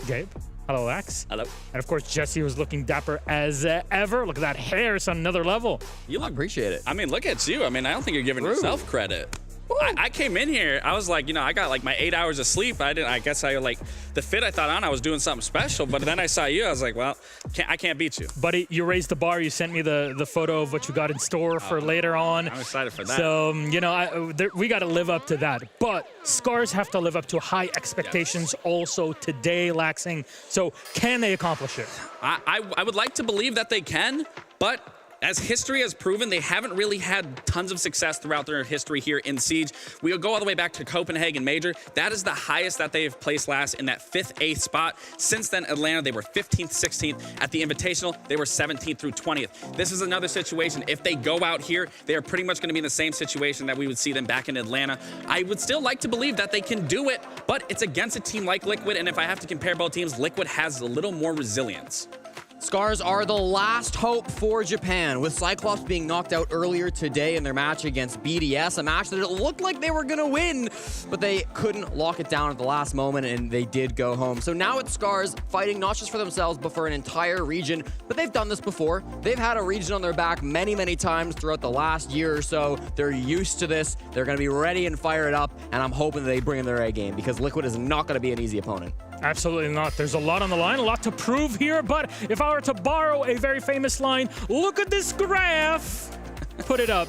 Gabe. Hello, Lex. Hello. And of course, Jesse, who's looking dapper as ever. Look at that hair, it's on another level. You look, appreciate it. I mean, look at you. I mean, I don't think you're giving yourself credit. I came in here, I was like, I got like my 8 hours of sleep. I guess the fit I thought on, I was doing something special, but then I saw you, I was like, well, I can't beat you. Buddy, you raised the bar. You sent me the photo of what you got in store for later on. I'm excited for that. So, we got to live up to that. But Scars have to live up to high expectations also today, Laxing. So can they accomplish it? I would like to believe that they can, but as history has proven, they haven't really had tons of success throughout their history here in Siege. We'll go all the way back to Copenhagen Major. That is the highest that they've placed last, in that 5th, 8th spot. Since then, Atlanta, they were 15th, 16th. At the Invitational, they were 17th through 20th. This is another situation. If they go out here, they are pretty much going to be in the same situation that we would see them back in Atlanta. I would still like to believe that they can do it, but it's against a team like Liquid, and if I have to compare both teams, Liquid has a little more resilience. Scars are the last hope for Japan, with Cyclops being knocked out earlier today in their match against BDS, a match that it looked like they were going to win, but they couldn't lock it down at the last moment, and they did go home. So now it's Scars fighting not just for themselves, but for an entire region. But they've done this before. They've had a region on their back many, many times throughout the last year or so. They're used to this. They're going to be ready and fired up, and I'm hoping that they bring in their A game, because Liquid is not going to be an easy opponent. Absolutely not. There's a lot on the line, a lot to prove here, but if I were to borrow a very famous line, look at this graph. Put it up.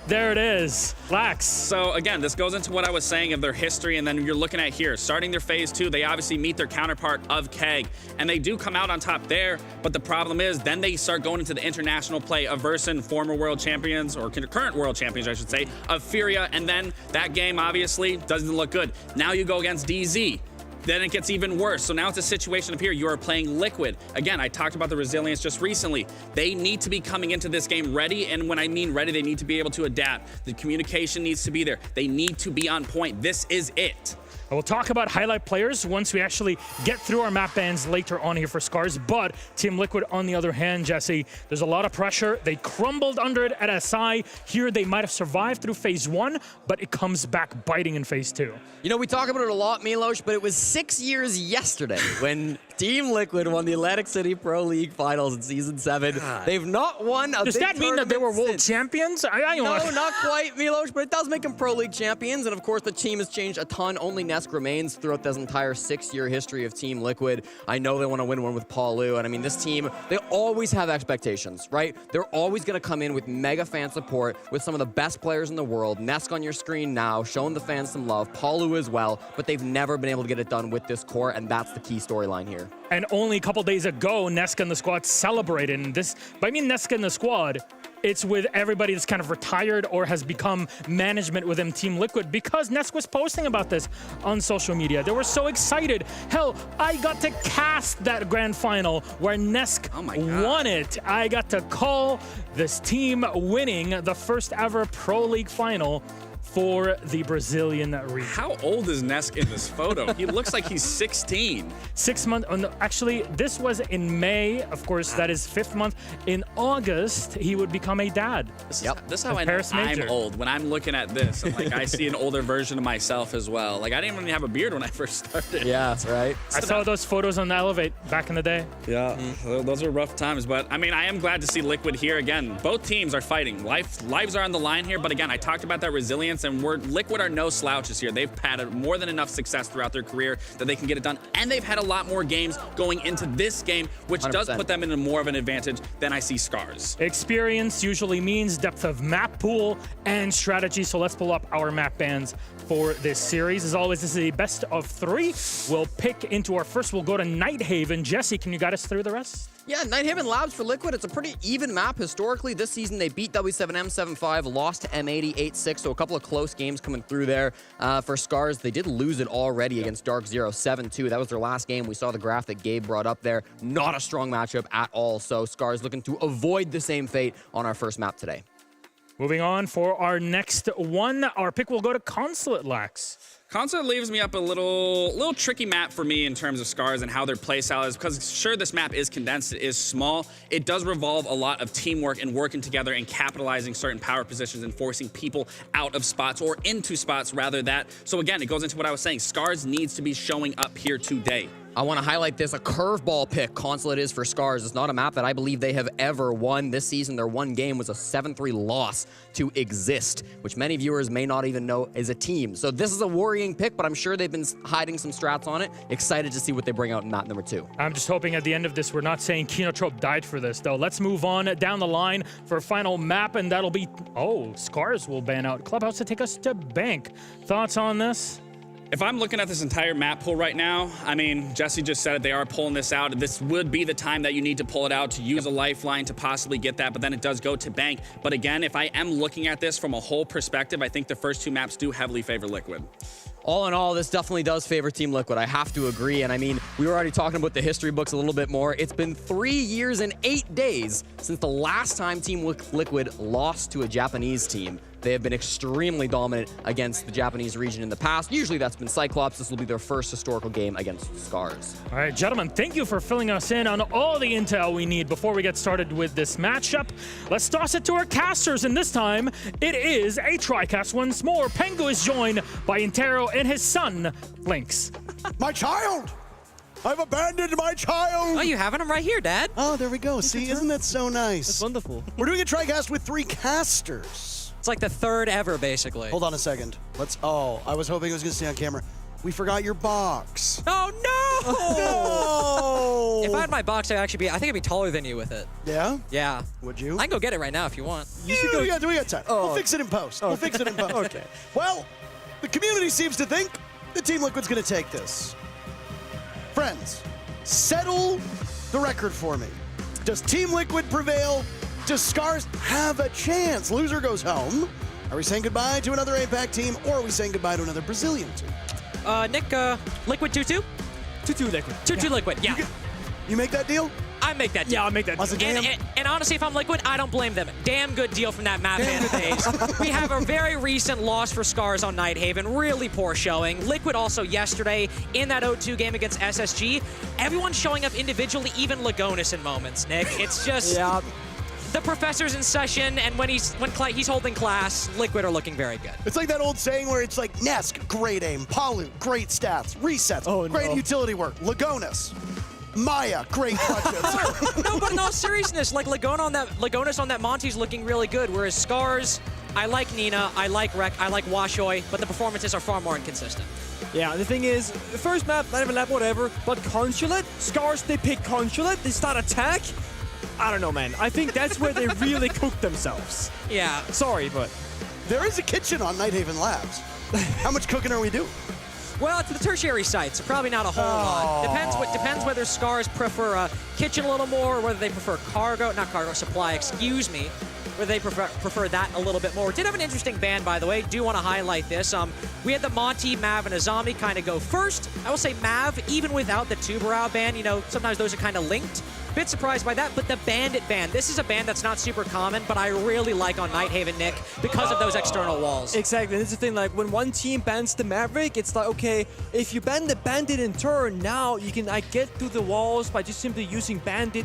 There it is. Lax. So again, this goes into what I was saying of their history, and then you're looking at here, starting their phase 2, they obviously meet their counterpart of KEG, and they do come out on top there, but the problem is then they start going into the international play of Versen, former world champions, or current world champions, I should say, of Furia, and then that game obviously doesn't look good. Now you go against DZ. Then it gets even worse. So now it's a situation of here, you are playing Liquid. Again, I talked about the resilience just recently. They need to be coming into this game ready, and when I mean ready, they need to be able to adapt. The communication needs to be there. They need to be on point. This is it. We'll talk about highlight players once we actually get through our map bans later on here for Scars, but Team Liquid, on the other hand, Jesse, there's a lot of pressure. They crumbled under it at SI. Here, they might have survived through phase 1, but it comes back biting in phase 2. We talk about it a lot, Milos, but it was 6 years yesterday when Team Liquid won the Atlantic City Pro League Finals in Season 7. God. They've not won a Does that mean that they were world champions? No, not quite, Milos, but it does make them Pro League champions. And of course, the team has changed a ton. Only Nesk remains throughout this entire 6-year history of Team Liquid. I know they want to win one with Paul Liu. And I mean, this team, they always have expectations, right? They're always going to come in with mega fan support with some of the best players in the world. Nesk on your screen now, showing the fans some love. Paul Liu as well. But they've never been able to get it done with this core. And that's the key storyline here. And only a couple days ago, Nesk and the squad celebrated. And this, by I mean Nesk and the squad, it's with everybody that's kind of retired or has become management within Team Liquid, because Nesk was posting about this on social media. They were so excited. Hell, I got to cast that grand final where Nesk won it. I got to call this team winning the first ever Pro League final for the Brazilian region. How old is Nesk in this photo? He looks like he's 16. 6 months. Oh no, actually, this was in May. Of course, that is 5th month. In August, he would become a dad. This is how I know I'm old. When I'm looking at this, I'm like, I see an older version of myself as well. Like, I didn't even have a beard when I first started. Yeah, that's right. I saw those photos on the Elevate back in the day. Yeah, those were rough times. But, I mean, I am glad to see Liquid here again. Both teams are fighting. Lives are on the line here. But, again, I talked about that resilience, and Liquid are no slouches here. They've had more than enough success throughout their career that they can get it done, and they've had a lot more games going into this game, which 100%. Does put them in more of an advantage than I see Scars. Experience usually means depth of map pool and strategy, so let's pull up our map bans for this series. As always, this is a best of 3. We'll pick into our first. We'll go to Nighthaven. Jesse, can you guide us through the rest? Yeah, Nighthaven Labs for Liquid, it's a pretty even map historically. This season, they beat W7M 7-5, lost to M80 8-6, so a couple of close games coming through there. For Scars, they did lose it already against Dark Zero 7-2. That was their last game. We saw the graph that Gabe brought up there. Not a strong matchup at all, so Scars looking to avoid the same fate on our first map today. Moving on for our next one, our pick will go to Consulate, Lax. Consulate leaves me up a little tricky map for me in terms of Scars and how their playstyle is, because sure, this map is condensed, it is small. It does revolve a lot of teamwork and working together and capitalizing certain power positions and forcing people out of spots or into spots rather that. So again, it goes into what I was saying. Scars needs to be showing up here today. I want to highlight this, a curveball pick Consulate is for Scars. It's not a map that I believe they have ever won. This season, their one game was a 7-3 loss to Exist, which many viewers may not even know is a team. So this is a worrying pick, but I'm sure they've been hiding some strats on it. Excited to see what they bring out in map number 2. I'm just hoping at the end of this, we're not saying Kinotrope died for this, though. Let's move on down the line for a final map, and that'll be, Scars will ban out Clubhouse to take us to Bank. Thoughts on this? If I'm looking at this entire map pool right now, I mean, Jesse just said it, they are pulling this out. This would be the time that you need to pull it out to use a lifeline to possibly get that, but then it does go to Bank. But again, if I am looking at this from a whole perspective, I think the first 2 maps do heavily favor Liquid. All in all, this definitely does favor Team Liquid. I have to agree. And I mean, we were already talking about the history books a little bit more. It's been 3 years and 8 days since the last time Team Liquid lost to a Japanese team. They have been extremely dominant against the Japanese region in the past. Usually that's been Cyclops. This will be their first historical game against Scars. All right, gentlemen, thank you for filling us in on all the intel we need before we get started with this matchup. Let's toss it to our casters, and this time it is a TriCast once more. Pengu is joined by Intero and his son, Lynx. My child! I've abandoned my child! Oh, you having him right here, Dad. Oh, there we go. See, isn't that so nice? That's wonderful. We're doing a TriCast with 3 casters. It's like the third ever, basically. Hold on a second. I was hoping it was going to stay on camera. We forgot your box. Oh, no! No! If I had my box, I think I'd be taller than you with it. Yeah? Yeah. Would you? I can go get it right now if you want. We got time. We'll fix it in post. We'll fix it in post. Okay. Well, the community seems to think that Team Liquid's going to take this. Friends, settle the record for me. Does Team Liquid prevail? Does Scars have a chance? Loser goes home. Are we saying goodbye to another APAC team, or are we saying goodbye to another Brazilian team? Nick, Liquid 2-2? 2-2 Liquid. 2-2 Liquid, yeah. You make that deal? I make that deal. Yeah, I'll make that deal. And honestly, if I'm Liquid, I don't blame them. Damn good deal from that map fan phase. We have a very recent loss for Scars on Nighthaven. Really poor showing. Liquid also yesterday in that 0-2 game against SSG. Everyone's showing up individually, even Lagonis in moments, Nick. It's just... Yeah. The professor's in session, and when he's holding class, Liquid are looking very good. It's like that old saying where it's like, Nesk, great aim. Palu, great stats. Resets, great utility work. Lagonis, Maya, great clutches. No, but in all seriousness, like Lagonis on that Monty's looking really good, whereas Scars, I like Nina, I like Rek, I like Washoy, but the performances are far more inconsistent. Yeah, the thing is, the first map, not even lap, whatever, but Consulate, Scars, they pick Consulate, they start attack. I don't know, man. I think that's where they really cook themselves. Yeah. Sorry, but... There is a kitchen on Nighthaven Labs. How much cooking are we doing? Well, it's the tertiary sites, so probably not a whole lot. Depends whether Scars prefer kitchen a little more, or whether they prefer supply, excuse me. Whether they prefer that a little bit more. Did have an interesting ban, by the way. Do want to highlight this. We had the Monty, Mav, and Azami kind of go first. I will say Mav, even without the Tubarão ban, sometimes those are kind of linked. Bit surprised by that, but the Bandit ban. This is a ban that's not super common, but I really like on Nighthaven, Nick, because of those external walls. Exactly. This is the thing, like, when one team bans the Maverick, it's like, okay, if you ban the Bandit in turn, now you can get through the walls by just simply using Thatcher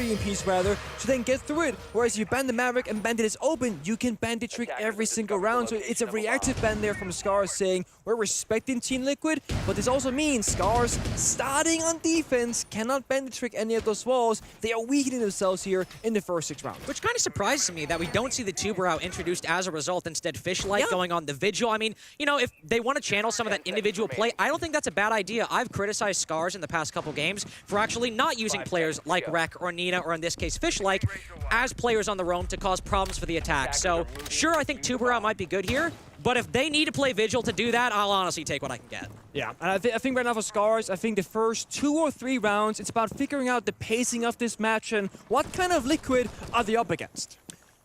EMPs, rather, to then get through it. Whereas if you ban the Maverick and Bandit is open, you can Bandit trick every single round. So it's a reactive ban there from Scars saying, we're respecting Team Liquid, but this also means Scars, starting on defense, cannot Bandit trick any of those walls. They are weakening themselves here in the first 6 rounds. Which kind of surprises me that we don't see the Tubarão introduced as a result. Instead, Fishlight going on the Vigil. I mean, if they want to channel some of that individual play, I don't think that's a bad idea. I've criticized Scars in the past couple games for actually not using players like Rek or Nina, or in this case, Fishlight, as players on the roam to cause problems for the attack. So, sure, I think Tubarão might be good here, but if they need to play Vigil to do that, I'll honestly take what I can get. Yeah, and I think right now for Scars, I think the first 2 or 3 rounds, it's about figuring out the pacing of this match and what kind of Liquid are they up against.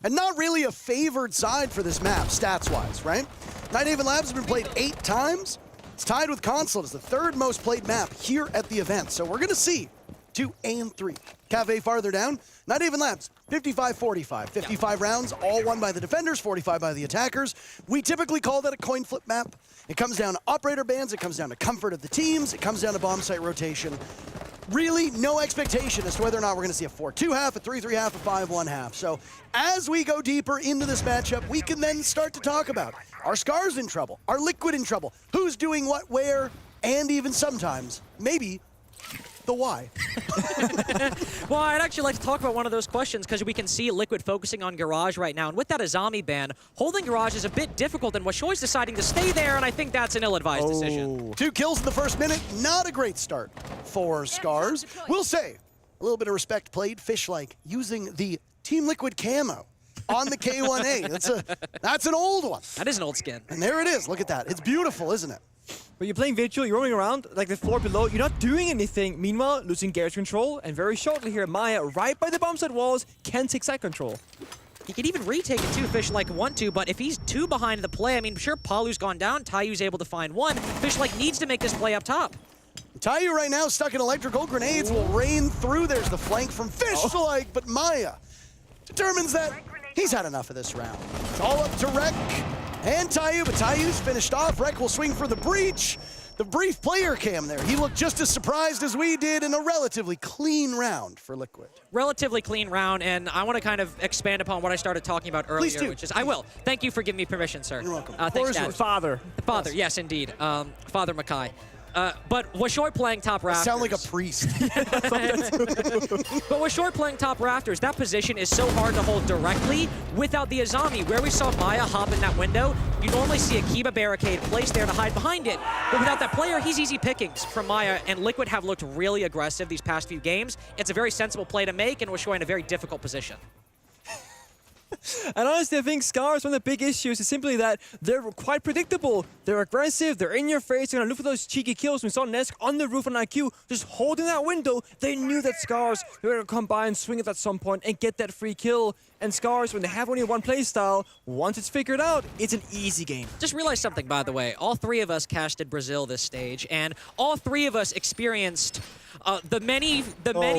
And not really a favored side for this map, stats-wise, right? Night Haven Labs has been played 8 times. It's tied with Consulate as the 3rd most played map here at the event. So we're going to see 2 and 3. Kafe farther down. Night Haven Labs, 55-45. 55 rounds, all won by the defenders, 45 by the attackers. We typically call that a coin flip map. It comes down to operator bans, it comes down to comfort of the teams, it comes down to bomb site rotation. Really no expectation as to whether or not we're going to see a 4-2 half, a 3-3 half, a 5-1 half. So as we go deeper into this matchup, we can then start to talk about, are Scars in trouble? Are Liquid in trouble? Who's doing what, where, and even sometimes, maybe, the why. Well, I'd actually like to talk about one of those questions because we can see Liquid focusing on Garage right now. And with that Azami ban, holding Garage is a bit difficult, and Washoy's deciding to stay there, and I think that's an ill-advised decision. 2 kills in the first minute, not a great start for Scars. We'll say, a little bit of respect played, Fish-like, using the Team Liquid camo on the K1A. That's an old one. That is an old skin. And there it is, look at that. It's beautiful, isn't it? But you're playing Vigil, you're roaming around, like the floor below, you're not doing anything. Meanwhile, losing garage control, and very shortly here, Maya, right by the bomb site walls, can take side control. He could even retake it too, Fish like want to, but if he's 2 behind the play, I mean, sure, Palu's gone down, Tayu's able to find 1. Fish like needs to make this play up top. Tayu right now stuck in electrical grenades will rain through. There's the flank from Fish like, but Maya determines that he's had enough of this round. It's all up to Rek and Tayu, but Tayu's finished off. Rek will swing for the breach. The brief player cam there. He looked just as surprised as we did in a relatively clean round for Liquid. Relatively clean round, and I want to kind of expand upon what I started talking about earlier, Please do. which is, I will. Thank you for giving me permission, sir. You're welcome. Thanks, Dad. Father. Father, yes, indeed. Father Mackay. But Washoy playing top rafters. Sound like a priest. But Washoy playing top rafters, that position is so hard to hold directly without the Azami. Where we saw Maya hop in that window, you normally see a Kiba barricade placed there to hide behind it. But without that player, he's easy pickings from Maya, and Liquid have looked really aggressive these past few games. It's a very sensible play to make, and Washoy in a very difficult position. And honestly, I think Scars, one of the big issues is simply that they're quite predictable. They're aggressive, they're in your face, they're gonna look for those cheeky kills. We saw Nesk on the roof on IQ, just holding that window. They knew that Scars were gonna come by and swing it at some point and get that free kill. And Scars, when they have only one playstyle, once it's figured out, it's an easy game. Just realized something, by the way. All 3 of us casted Brazil this stage, and all 3 of us experienced the many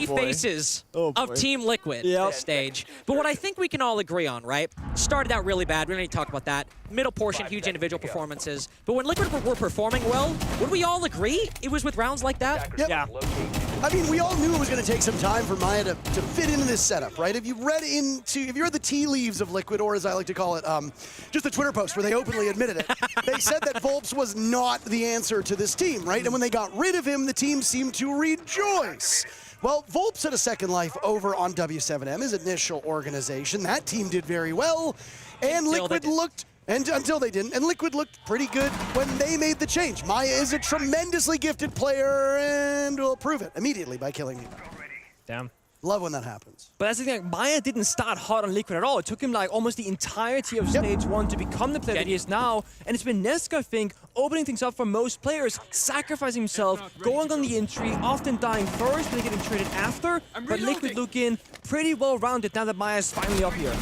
faces of Team Liquid this stage. But what I think we can all agree on, right? Started out really bad. We don't need to talk about that. Middle portion, huge individual performances. But when Liquid were performing well, would we all agree it was with rounds like that? Yep. Yeah. I mean, we all knew it was going to take some time for Maya to fit into this setup, right? If you read the tea leaves of Liquid, or as I like to call it, just the Twitter post where they openly admitted it, they said that Volps was not the answer to this team, right? And when they got rid of him, the team seemed to rejoice. Well, Volps had a second life over on W7M, his initial organization. That team did very well, and Liquid looked... until they didn't. And Liquid looked pretty good when they made the change. Maya is a tremendously gifted player and will prove it immediately by killing me. Damn. Love when that happens. But that's the thing, like, Maya didn't start hot on Liquid at all. It took him like almost the entirety of stage 1 to become the player that he is now. And it's been Nesk, I think, opening things up for most players, sacrificing himself, going on the entry, often dying first, but getting traded after. But Liquid looking pretty well-rounded now that Maya's finally up here.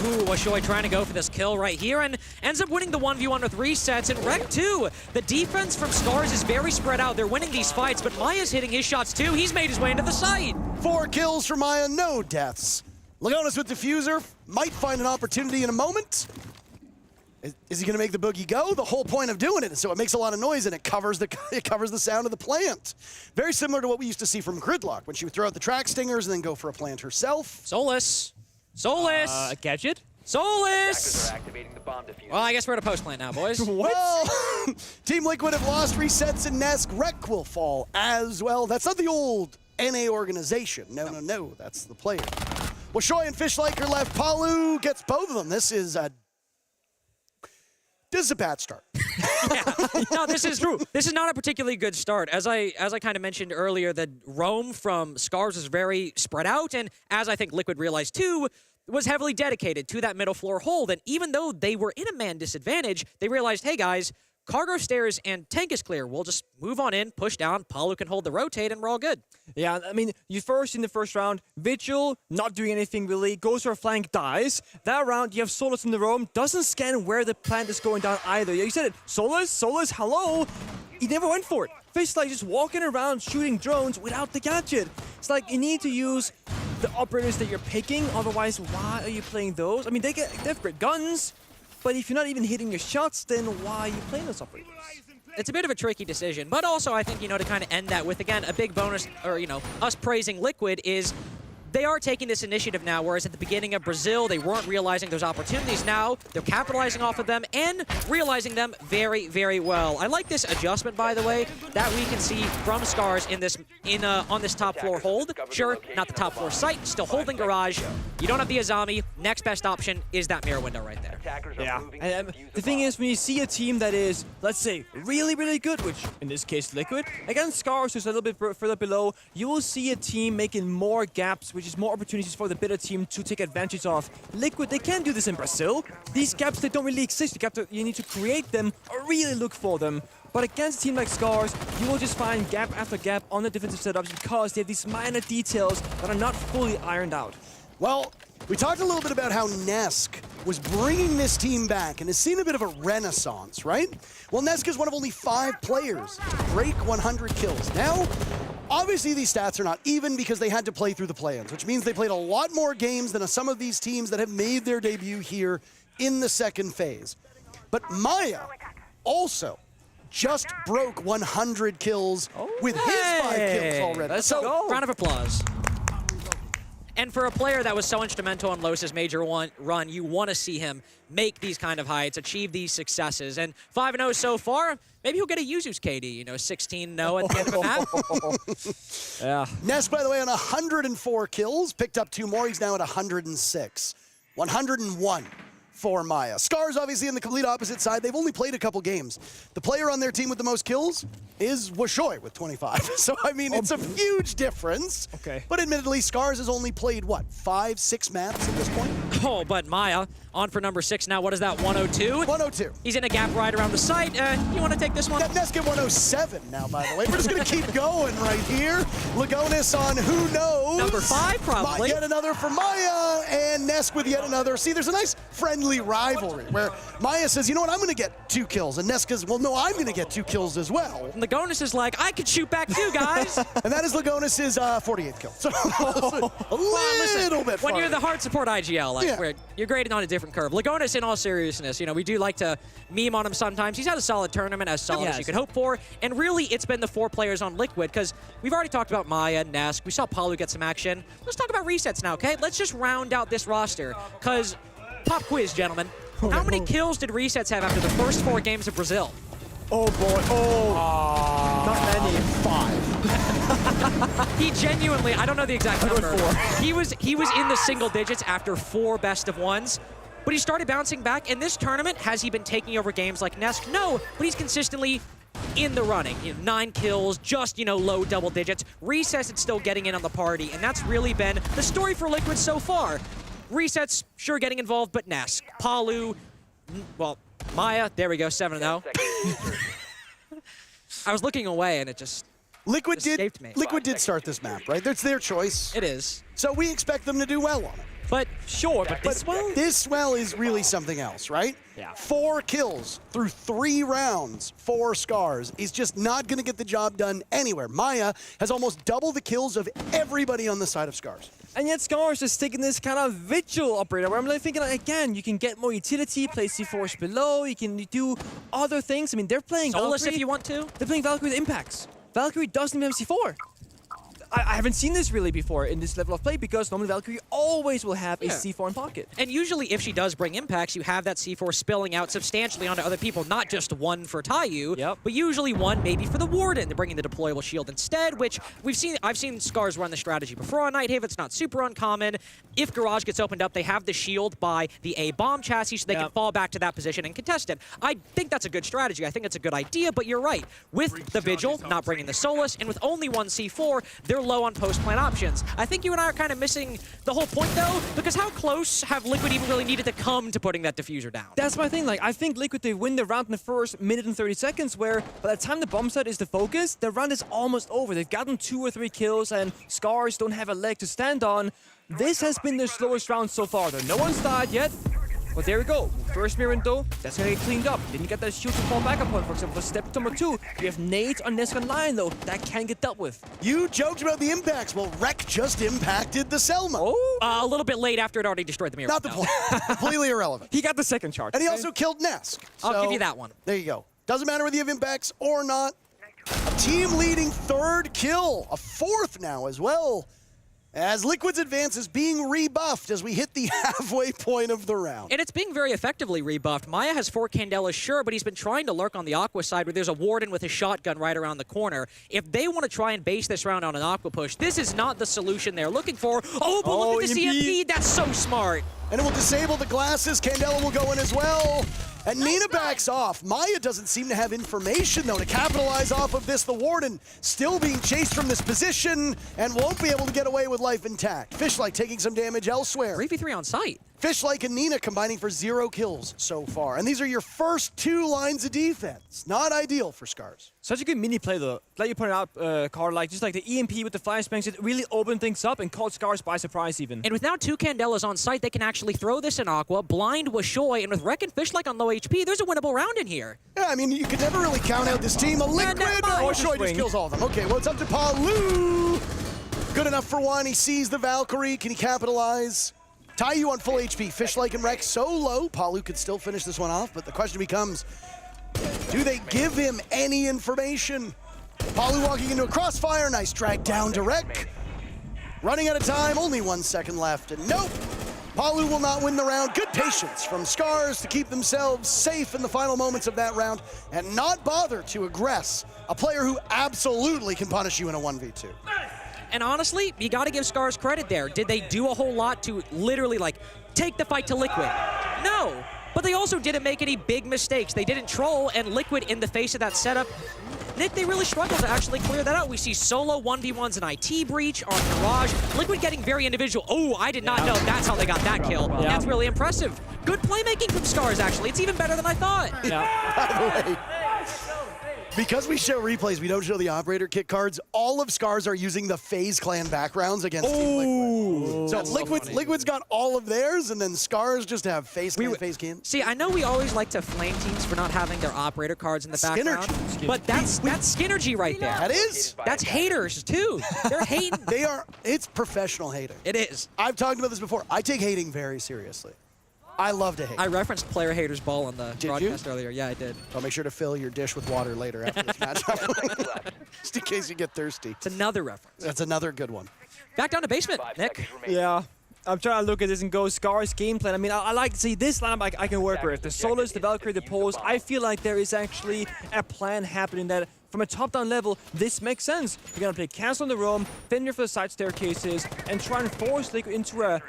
Ooh, Washoy trying to go for this kill right here and ends up winning the 1v1 with resets. And Rek too. The defense from Scars is very spread out. They're winning these fights, but Maya's hitting his shots too. He's made his way into the site. 4 kills for Maya, no deaths. Lagonis with Diffuser, might find an opportunity in a moment. Is he going to make the boogie go? The whole point of doing it is so it makes a lot of noise and it covers the sound of the plant. Very similar to what we used to see from Gridlock when she would throw out the track stingers and then go for a plant herself. Solus. Gadget? Solus! Well, I guess we're at a post plant now, boys. Well, Team Liquid have lost resets and Nesk. Rek will fall as well. That's not the old NA organization. No, that's the player. Washoy and Fishlike are left. Palu gets both of them. This is a bad start. No, this is true. This is not a particularly good start. As I kind of mentioned earlier, the roam from Scars is very spread out, and as I think Liquid realized too, was heavily dedicated to that middle floor hold. And even though they were in a man disadvantage, they realized, hey guys, Cargo Stairs and Tank is clear. We'll just move on in, push down. Palu can hold the rotate, and we're all good. Yeah, I mean, you first in the first round, Vigil not doing anything really, goes for a flank, dies. That round, you have Solus in the roam, doesn't scan where the plant is going down either. Yeah, you said it, Solus, hello? He never went for it. FaZe like just walking around shooting drones without the gadget. It's like you need to use the operators that you're picking, otherwise why are you playing those? I mean, they have great guns, but if you're not even hitting your shots, then why are you playing those operators? It's a bit of a tricky decision, but also I think, you know, to kind of end that with, again, a big bonus, or, you know, us praising Liquid is they are taking this initiative now, whereas at the beginning of Brazil, they weren't realizing those opportunities. Now, they're capitalizing off of them and realizing them very, very well. I like this adjustment, by the way, that we can see from Scars in this on this top floor hold. Sure, not the top floor site, still holding Garage. You don't have the Azami. Next best option is that mirror window right there. Yeah, and the thing is, when you see a team that is, let's say, really, really good, which in this case, Liquid, against Scars, who's a little bit further below, you will see a team making more gaps, which is more opportunities for the better team to take advantage of. Liquid, they can't do this in Brazil. These gaps, they don't really exist. You need to create them or really look for them. But against a team like Scars, you will just find gap after gap on the defensive setups because they have these minor details that are not fully ironed out. Well, we talked a little bit about how Nesk was bringing this team back and has seen a bit of a renaissance, right? Well, Nesk is one of only 5 players to break 100 kills. Now, obviously these stats are not even because they had to play through the play-ins, which means they played a lot more games than some of these teams that have made their debut here in the second phase. But Maya also just broke 100 kills with his 5 kills already. Let's go. Round of applause. And for a player that was so instrumental in Los's major run, you want to see him make these kind of heights, achieve these successes. And 5-0 so far, maybe he'll get a Yuzu's KD, you know, 16-0 at the end of the map. Yeah. Nesk, by the way, on 104 kills, picked up 2 more. He's now at 106. 101 for Maya. Scars, obviously, in the complete opposite side. They've only played a couple games. The player on their team with the most kills is Washoy with 25. So, I mean, it's a huge difference. Okay. But admittedly, Scars has only played, what, 5, 6 maps at this point? Oh, but Maya on for number 6 now. What is that, 102? 102. He's in a gap right around the site. You want to take this one? Yeah, Nesk at 107 now, by the way. We're just going to keep going right here. Lagonis on who knows. Number 5, probably. Yet another for Maya, and Nesk with yet another. See, there's a nice friendly rivalry where Maya says, you know what, I'm going to get 2 kills. And Nesk says, well, no, I'm going to get 2 kills as well. And Lagonis is like, I could shoot back too, guys. And that is Lagonis' 48th kill. So a little bit when farther. you're the hard support IGL, like, where you're graded on a different curve. Lagonis, in all seriousness, you know, we do like to meme on him sometimes. He's had a solid tournament, as solid as you could hope for. And really, it's been the 4 players on Liquid, because we've already talked about Maya, Nesk. We saw Palu get some action. Let's talk about resets now, okay? Let's just round out this roster, because pop quiz, gentlemen. How many kills did resets have after the first 4 games of Brazil? Oh boy, not many. 5. He genuinely, I don't know the exact number. 4. He was in the single digits after 4 best of ones. But he started bouncing back. In this tournament, has he been taking over games like Nesk? No, but he's consistently in the running. You know, 9 kills, just, you know, low double digits. Resets is still getting in on the party, and that's really been the story for Liquid so far. Resets, sure, getting involved, but Nesk, Palu, well, Maya, there we go, 7-0. I was looking away, and it just escaped me. Liquid did start this map, right? That's their choice. It is. So we expect them to do well on it. But sure, but this well is really something else, right? Yeah. 4 kills through 3 rounds for Scars is just not going to get the job done anywhere. Maya has almost double the kills of everybody on the side of Scars. And yet Scars is taking this kind of vigil operator where I'm like thinking, again, you can get more utility, play C4s below, you can do other things. I mean, they're playing Solus Valkyrie. if you want to. They're playing Valkyrie with impacts. Valkyrie doesn't even have C4. I haven't seen this really before in this level of play because normally Valkyrie always will have a C4 in pocket. And usually if she does bring impacts, you have that C4 spilling out substantially onto other people, not just 1 for Taiyu, but usually 1 maybe for the Warden. They're bringing the deployable shield instead, which I've seen Scars run the strategy before on Nighthave. It's not super uncommon. If Garage gets opened up, they have the shield by the A-bomb chassis so they can fall back to that position and contest it. I think that's a good strategy. I think it's a good idea, but you're right. With the Vigil not bringing the Solus and with only 1 C4, they're low on post-plant options. I think you and I are kind of missing the whole point, though, because how close have Liquid even really needed to come to putting that diffuser down? That's my thing. Like, I think Liquid, they win the round in the first minute and 30 seconds, where by the time the bomb site is the focus, the round is almost over. They've gotten 2 or 3 kills, and Scars don't have a leg to stand on. This has been their slowest round so far, though. No one's died yet. But there we go. First mirror though, that's gonna get cleaned up. Then you get that shield to fall back upon, for example, for step number 2. You have nades on Nesk and Lion though, that can get dealt with. You joked about the impacts. Well, Rek just impacted the Selma. Oh. A little bit late after it already destroyed the mirror. Not the point. Completely irrelevant. He got the second charge. And he also killed Nesk. I'll give you that one. There you go. Doesn't matter whether you have impacts or not. A team leading 3rd kill. A 4th now as well. As Liquid's advance is being rebuffed as we hit the halfway point of the round. And it's being very effectively rebuffed. Maya has 4 Candelas, sure, but he's been trying to lurk on the Aqua side where there's a Warden with a shotgun right around the corner. If they want to try and base this round on an Aqua push, this is not the solution they're looking for. Oh, but look at the CMP. That's so smart. And it will disable the glasses. Candela will go in as well. And Nina backs off. Maya doesn't seem to have information, though, to capitalize off of this. The Warden still being chased from this position and won't be able to get away with life intact. Fishlike taking some damage elsewhere. 3v3 on site. Fishlike and Nina combining for 0 kills so far. And these are your first 2 lines of defense. Not ideal for Scars. Such a good mini play, though. Like you pointed out, Carl, like just like the EMP with the flashbangs, it really opened things up and caught Scars by surprise even. And with now 2 Candelas on site, they can actually throw this in Aqua, blind Washoy, and with Rek and Fishlike on low HP, there's a winnable round in here. Yeah, I mean, you could never really count out this team. A Liquid, Washoy just kills all of them. Okay, well, it's up to Palu. Good enough for one. He sees the Valkyrie. Can he capitalize? Tayu on full HP. Fishlike and Rek so low. Palu could still finish this one off, but the question becomes, do they give him any information? Palu walking into a crossfire. Nice drag down to Rek. Running out of time. Only 1 second left. And nope. Palu will not win the round. Good patience from Scars to keep themselves safe in the final moments of that round and not bother to aggress a player who absolutely can punish you in a 1v2. And honestly, you got to give Scars credit there. Did they do a whole lot to literally, like, take the fight to Liquid? No. But they also didn't make any big mistakes. They didn't troll, and Liquid, in the face of that setup, Nick, they really struggled to actually clear that out. We see solo 1v1s and IT breach on Mirage. Liquid getting very individual. Oh, I did not know that's how they got that kill. Yeah. That's really impressive. Good playmaking from Scars, actually. It's even better than I thought. Yeah. By the way, because we show replays, we don't show the operator kit cards. All of Scars are using the FaZe clan backgrounds against Team Liquid. So Liquid's got all of theirs, and then Scars just have FaZe clan, FaZe clan. See, I know we always like to flame teams for not having their operator cards in the background, but that's Skinnergy right there. That is. That's haters, too. They're hating. They are. It's professional hating. It is. I've talked about this before. I take hating very seriously. I love to hate. I referenced player haters ball on the broadcast earlier. Yeah, I did. I'll make sure to fill your dish with water later after this matchup. Just in case you get thirsty. It's another reference. That's another good one. Back down to basement, Nick. Yeah. I'm trying to look at this and go Scars game plan. I mean, I like to see this lineup I can work with. The Solos, the Valkyrie, the Poles. I feel like there is actually a plan happening that from a top-down level, this makes sense. You're going to play Cancel on the roam, Fender for the side staircases, and try and force Liquid into a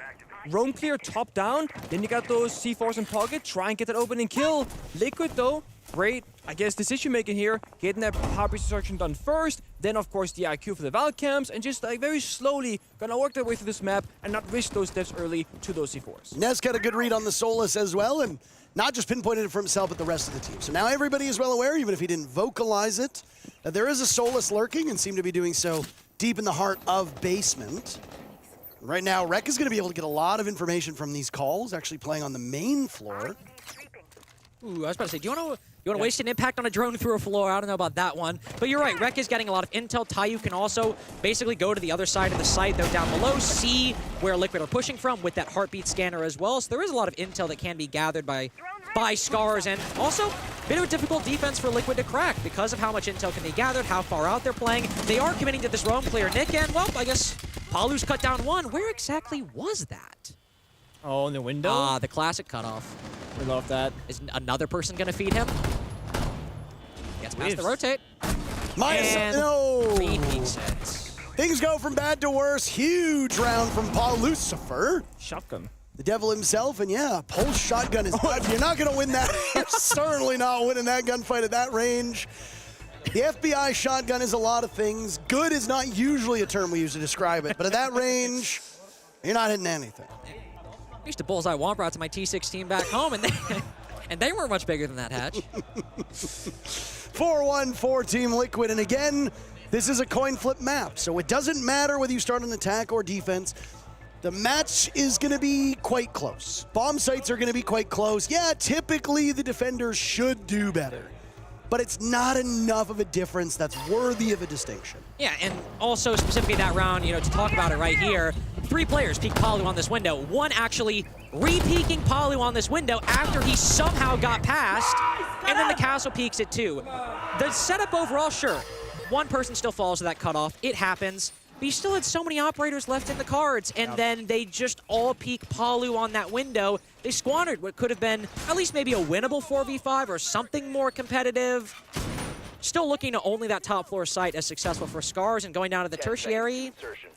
roam clear top down, then you got those C4s in pocket, try and get that opening kill. Liquid though, great, I guess decision making here, getting that power destruction done first, then of course the IQ for the Val camps, and just like very slowly gonna work their way through this map and not risk those steps early to those C4s. Nesk got a good read on the Solus as well, and not just pinpointed it for himself, but the rest of the team. So now everybody is well aware, even if he didn't vocalize it, that there is a Solus lurking and seemed to be doing so deep in the heart of basement. Right now, Rek is going to be able to get a lot of information from these calls, actually playing on the main floor. Ooh, I was about to say, do you want to waste an impact on a drone through a floor? I don't know about that one. But you're right, Rek is getting a lot of intel. Tayu can also basically go to the other side of the site, though down below, see where Liquid are pushing from with that heartbeat scanner as well. So there is a lot of intel that can be gathered by Scars, and also a bit of a difficult defense for Liquid to crack because of how much intel can be gathered, how far out they're playing. They are committing to this roam clear, Nick, and well, I guess Palu's cut down one. Where exactly was that? Oh, in the window? Ah, the classic cutoff. We love that. Is another person going to feed him? Gets past the rotate. No! Green peeks it. Things go from bad to worse. Huge round from Paul Lucifer. Shotgun. The devil himself, and yeah, Pulse shotgun is bad. You're not going to win that. You're certainly not winning that gunfight at that range. The FBI shotgun is a lot of things. Good is not usually a term we use to describe it, but at that range, you're not hitting anything. I used to bullseye Womper out to my T16 back home, and they weren't much bigger than that hatch. 4-1 for Team Liquid, and again, this is a coin flip map, so it doesn't matter whether you start on attack or defense. The match is going to be quite close. Bomb sites are going to be quite close. Yeah, typically the defenders should do better, but it's not enough of a difference that's worthy of a distinction. Yeah, and also specifically that round, to talk about it right here, 3 players peeked Palu on this window. One actually re-peeking Palu on this window after he somehow got past, and then the castle peeks it too. The setup overall, sure, one person still falls to that cutoff. It happens. But you still had so many operators left in the cards, and then they just all peek Palu on that window. They squandered what could have been at least maybe a winnable 4v5 or something more competitive. Still looking to only that top floor site as successful for Scars, and going down to the tertiary,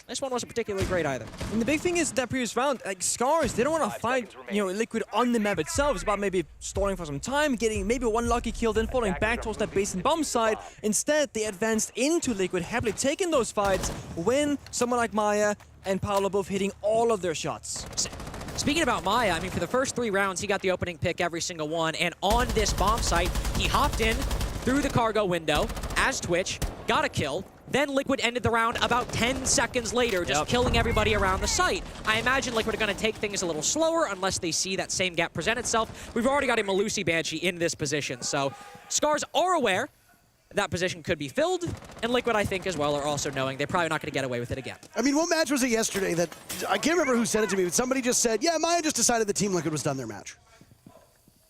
this one wasn't particularly great either. And the big thing is that previous round, like Scars, they don't want to fight, Liquid on the map itself. It's about maybe stalling for some time, getting maybe one lucky kill, then falling back towards that base and bomb side. Instead, they advanced into Liquid, happily taking those fights when someone like Maya and Paolo both hitting all of their shots. Speaking about Maya, I mean, for the first 3 rounds, he got the opening pick every single one, and on this bomb site, he hopped in through the cargo window as Twitch, got a kill, then Liquid ended the round about 10 seconds later, just killing everybody around the site. I imagine Liquid are going to take things a little slower unless they see that same gap present itself. We've already got a Malusi Banshee in this position, so Scars are aware that position could be filled, and Liquid, I think, as well, are also knowing they're probably not going to get away with it again. I mean, what match was it yesterday that, I can't remember who said it to me, but somebody just said, yeah, Maya just decided the Team Liquid was done their match.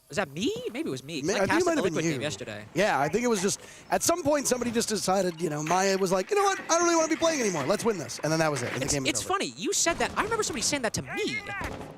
Was that me? Maybe it was me. I think it might have been Liquid you. game yesterday. Yeah, I think it was just, at some point, somebody just decided, Maya was like, you know what, I don't really want to be playing anymore. Let's win this. And then that was it. And the game was It's over. funny. You said that. I remember somebody saying that to me.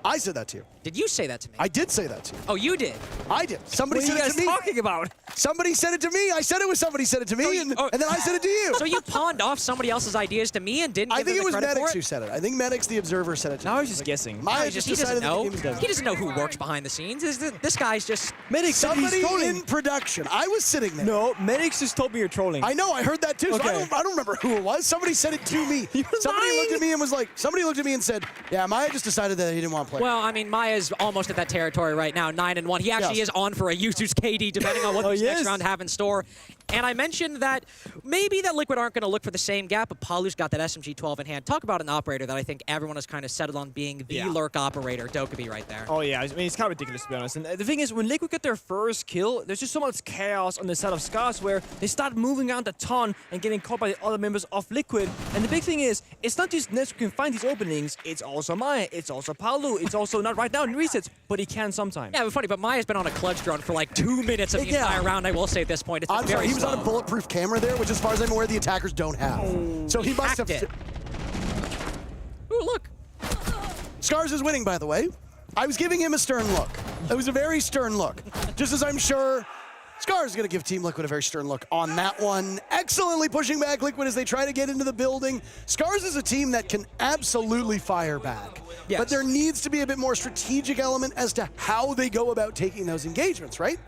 I said that to you. Did you say that to me? I did say that to you. Oh, you did? I did. Somebody said it to me. What are you guys talking about? Somebody said it to me. I said it was somebody said it to me, and then I said it to you. So you pawned off somebody else's ideas to me and didn't give I think them it was the credit Medics for who said it. I think Medics, the Observer, said it to me. Now I was just guessing. Maya He just doesn't decided that know. the game was done. He doesn't know who works behind the scenes. This guy's just... Medics, somebody in production. I was sitting there. No, Medics just told me you're trolling. I know, I heard that too. Okay. So I don't remember who it was. Somebody said it to me. Somebody looked at me and was like, somebody looked at me and said, yeah, Maya just decided that he didn't want to play. Well, I mean, Maya's almost at that territory right now, 9-1. He actually is on for a Usu's KD, depending on what this next round have in store. And I mentioned that maybe that Liquid aren't going to look for the same gap, but Palu's got that SMG-12 in hand. Talk about an operator that I think everyone has kind of settled on being the lurk operator. Dokkaebi right there. Oh yeah, I mean, it's kind of ridiculous to be honest. And the thing is, when Liquid get their first kill, there's just so much chaos on the side of Scars where they start moving around a ton and getting caught by the other members of Liquid. And the big thing is, it's not just Nets who can find these openings, it's also Maya, it's also Palu, it's also not right now in resets, but he can sometimes. Yeah, but funny, but Maya's been on a clutch drone for like 2 minutes of the entire round, I will say at this point. It's I'm very sorry, he was slow. on a bulletproof camera there, which as far as I'm aware, the attackers don't have. So he must have... it. Ooh, look. Scars is winning, by the way. I was giving him a stern look. It was a very stern look. Just as I'm sure Scars is going to give Team Liquid a very stern look on that one. Excellently pushing back Liquid as they try to get into the building. Scars is a team that can absolutely fire back. Yes. But there needs to be a bit more strategic element as to how they go about taking those engagements, right?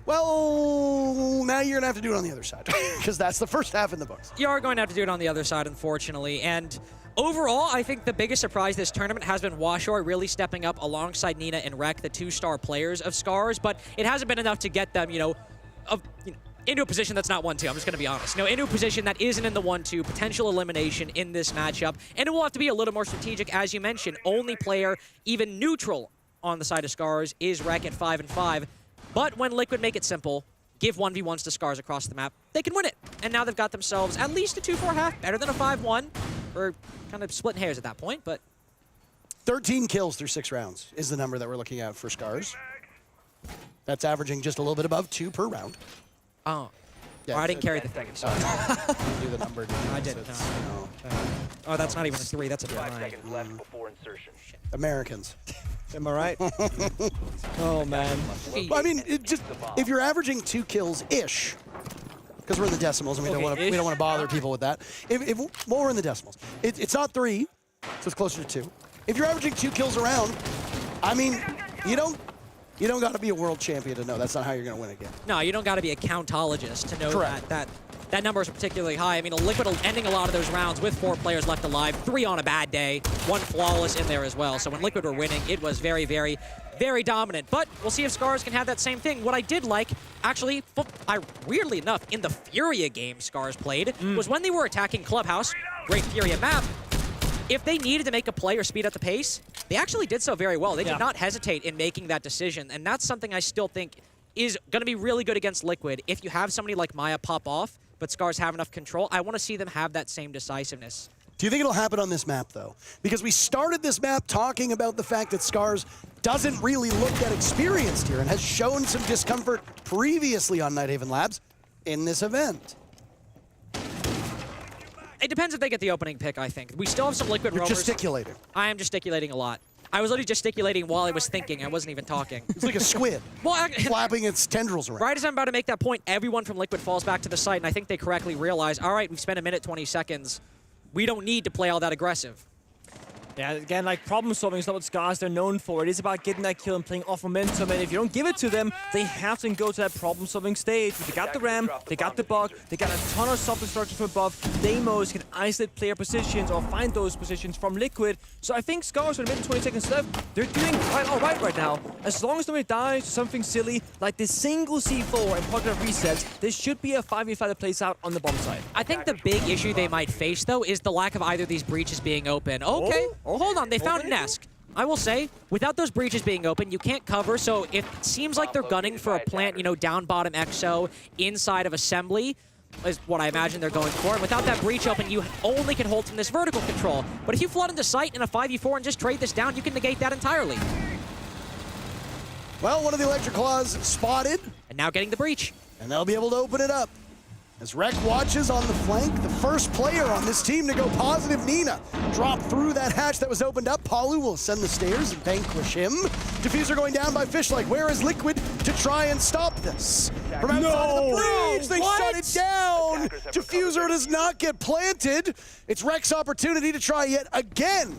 Well, now you're going to have to do it on the other side because that's the first half in the books. You are going to have to do it on the other side, unfortunately. And overall, I think the biggest surprise this tournament has been Washor really stepping up alongside Nina and Rek, the 2-star players of Scars, but it hasn't been enough to get them, into a position that's not 1-2. I'm just going to be honest. Into a position that isn't in the 1-2, potential elimination in this matchup. And it will have to be a little more strategic, as you mentioned. Only player, even neutral on the side of Scars, is Rek at 5-5. But when Liquid make it simple, give 1v1s to Scars across the map, they can win it. And now they've got themselves at least a 2-4 half, better than a 5-1. We're kind of splitting hairs at that point, but... 13 kills through 6 rounds is the number that we're looking at for Scars. That's averaging just a little bit above 2 per round. Oh. Yeah, I didn't carry the thing. Sorry. do the number. I didn't. Oh, that's not even a 3. That's a 5 seconds left before insertion. Americans. Am I right? Oh, man. Well, I mean, if you're averaging 2 kills-ish, because we're in the decimals and we don't want to bother people with that. Well, we're in the decimals. It's not 3, so it's closer to 2. If you're averaging 2 kills a round, I mean, you don't got to be a world champion to know that's not how you're going to win a game. No, you don't got to be a countologist to know that that number is particularly high. I mean, Liquid ending a lot of those rounds with 4 players left alive, 3 on a bad day, 1 flawless in there as well. So when Liquid were winning, it was very, very, very dominant. But we'll see if Scars can have that same thing. What I did like, actually, weirdly enough, in the Furia game Scars played, was when they were attacking Clubhouse, great Furia map, if they needed to make a play or speed up the pace, they actually did so very well. They did not hesitate in making that decision, and that's something I still think is going to be really good against Liquid. If you have somebody like Maya pop off, but Scars have enough control, I want to see them have that same decisiveness. Do you think it'll happen on this map, though? Because we started this map talking about the fact that Scars doesn't really look that experienced here and has shown some discomfort previously on Nighthaven Labs in this event. It depends if they get the opening pick, I think. We still have some Liquid roamers. You're gesticulating. I am gesticulating a lot. I was literally gesticulating while I was thinking. I wasn't even talking. It's like a squid flapping its tendrils around. Right as I'm about to make that point, everyone from Liquid falls back to the site, and I think they correctly realize, all right, we've spent 1 minute 20 seconds. We don't need to play all that aggressive. Yeah, again, like, problem solving is not what Scars they're known for. It is about getting that kill and playing off momentum, and if you don't give it to them, they have to go to that problem solving stage. They got the ram, they got the bug, they got a ton of self-destruction from above. Deimos can isolate player positions or find those positions from Liquid. So I think Scars, with 1 minute 20 seconds left, they're doing quite alright right now. As long as nobody dies to something silly, like the single C4 and positive resets, there should be a 5v5 that plays out on the bomb side. I think the big issue they might face, though, is the lack of either of these breaches being open. Okay. Oh, hold on, they found Nesk. I will say, without those breaches being open, you can't cover, so it seems like they're gunning for a plant, you know, down bottom XO inside of assembly, is what I imagine they're going for. And without that breach open, you only can hold from this vertical control. But if you flood into site in a 5v4 and just trade this down, you can negate that entirely. Well, one of the Electric Claws spotted. And now getting the breach. And they'll be able to open it up. As Rek watches on the flank, the first player on this team to go positive, Nina, drop through that hatch that was opened up. Palu will ascend the stairs and vanquish him. Diffuser going down by Fishlike. Where is Liquid to try and stop this? From outside of the breach, they shut it down. Diffuser does not get planted. It's Rek's opportunity to try yet again.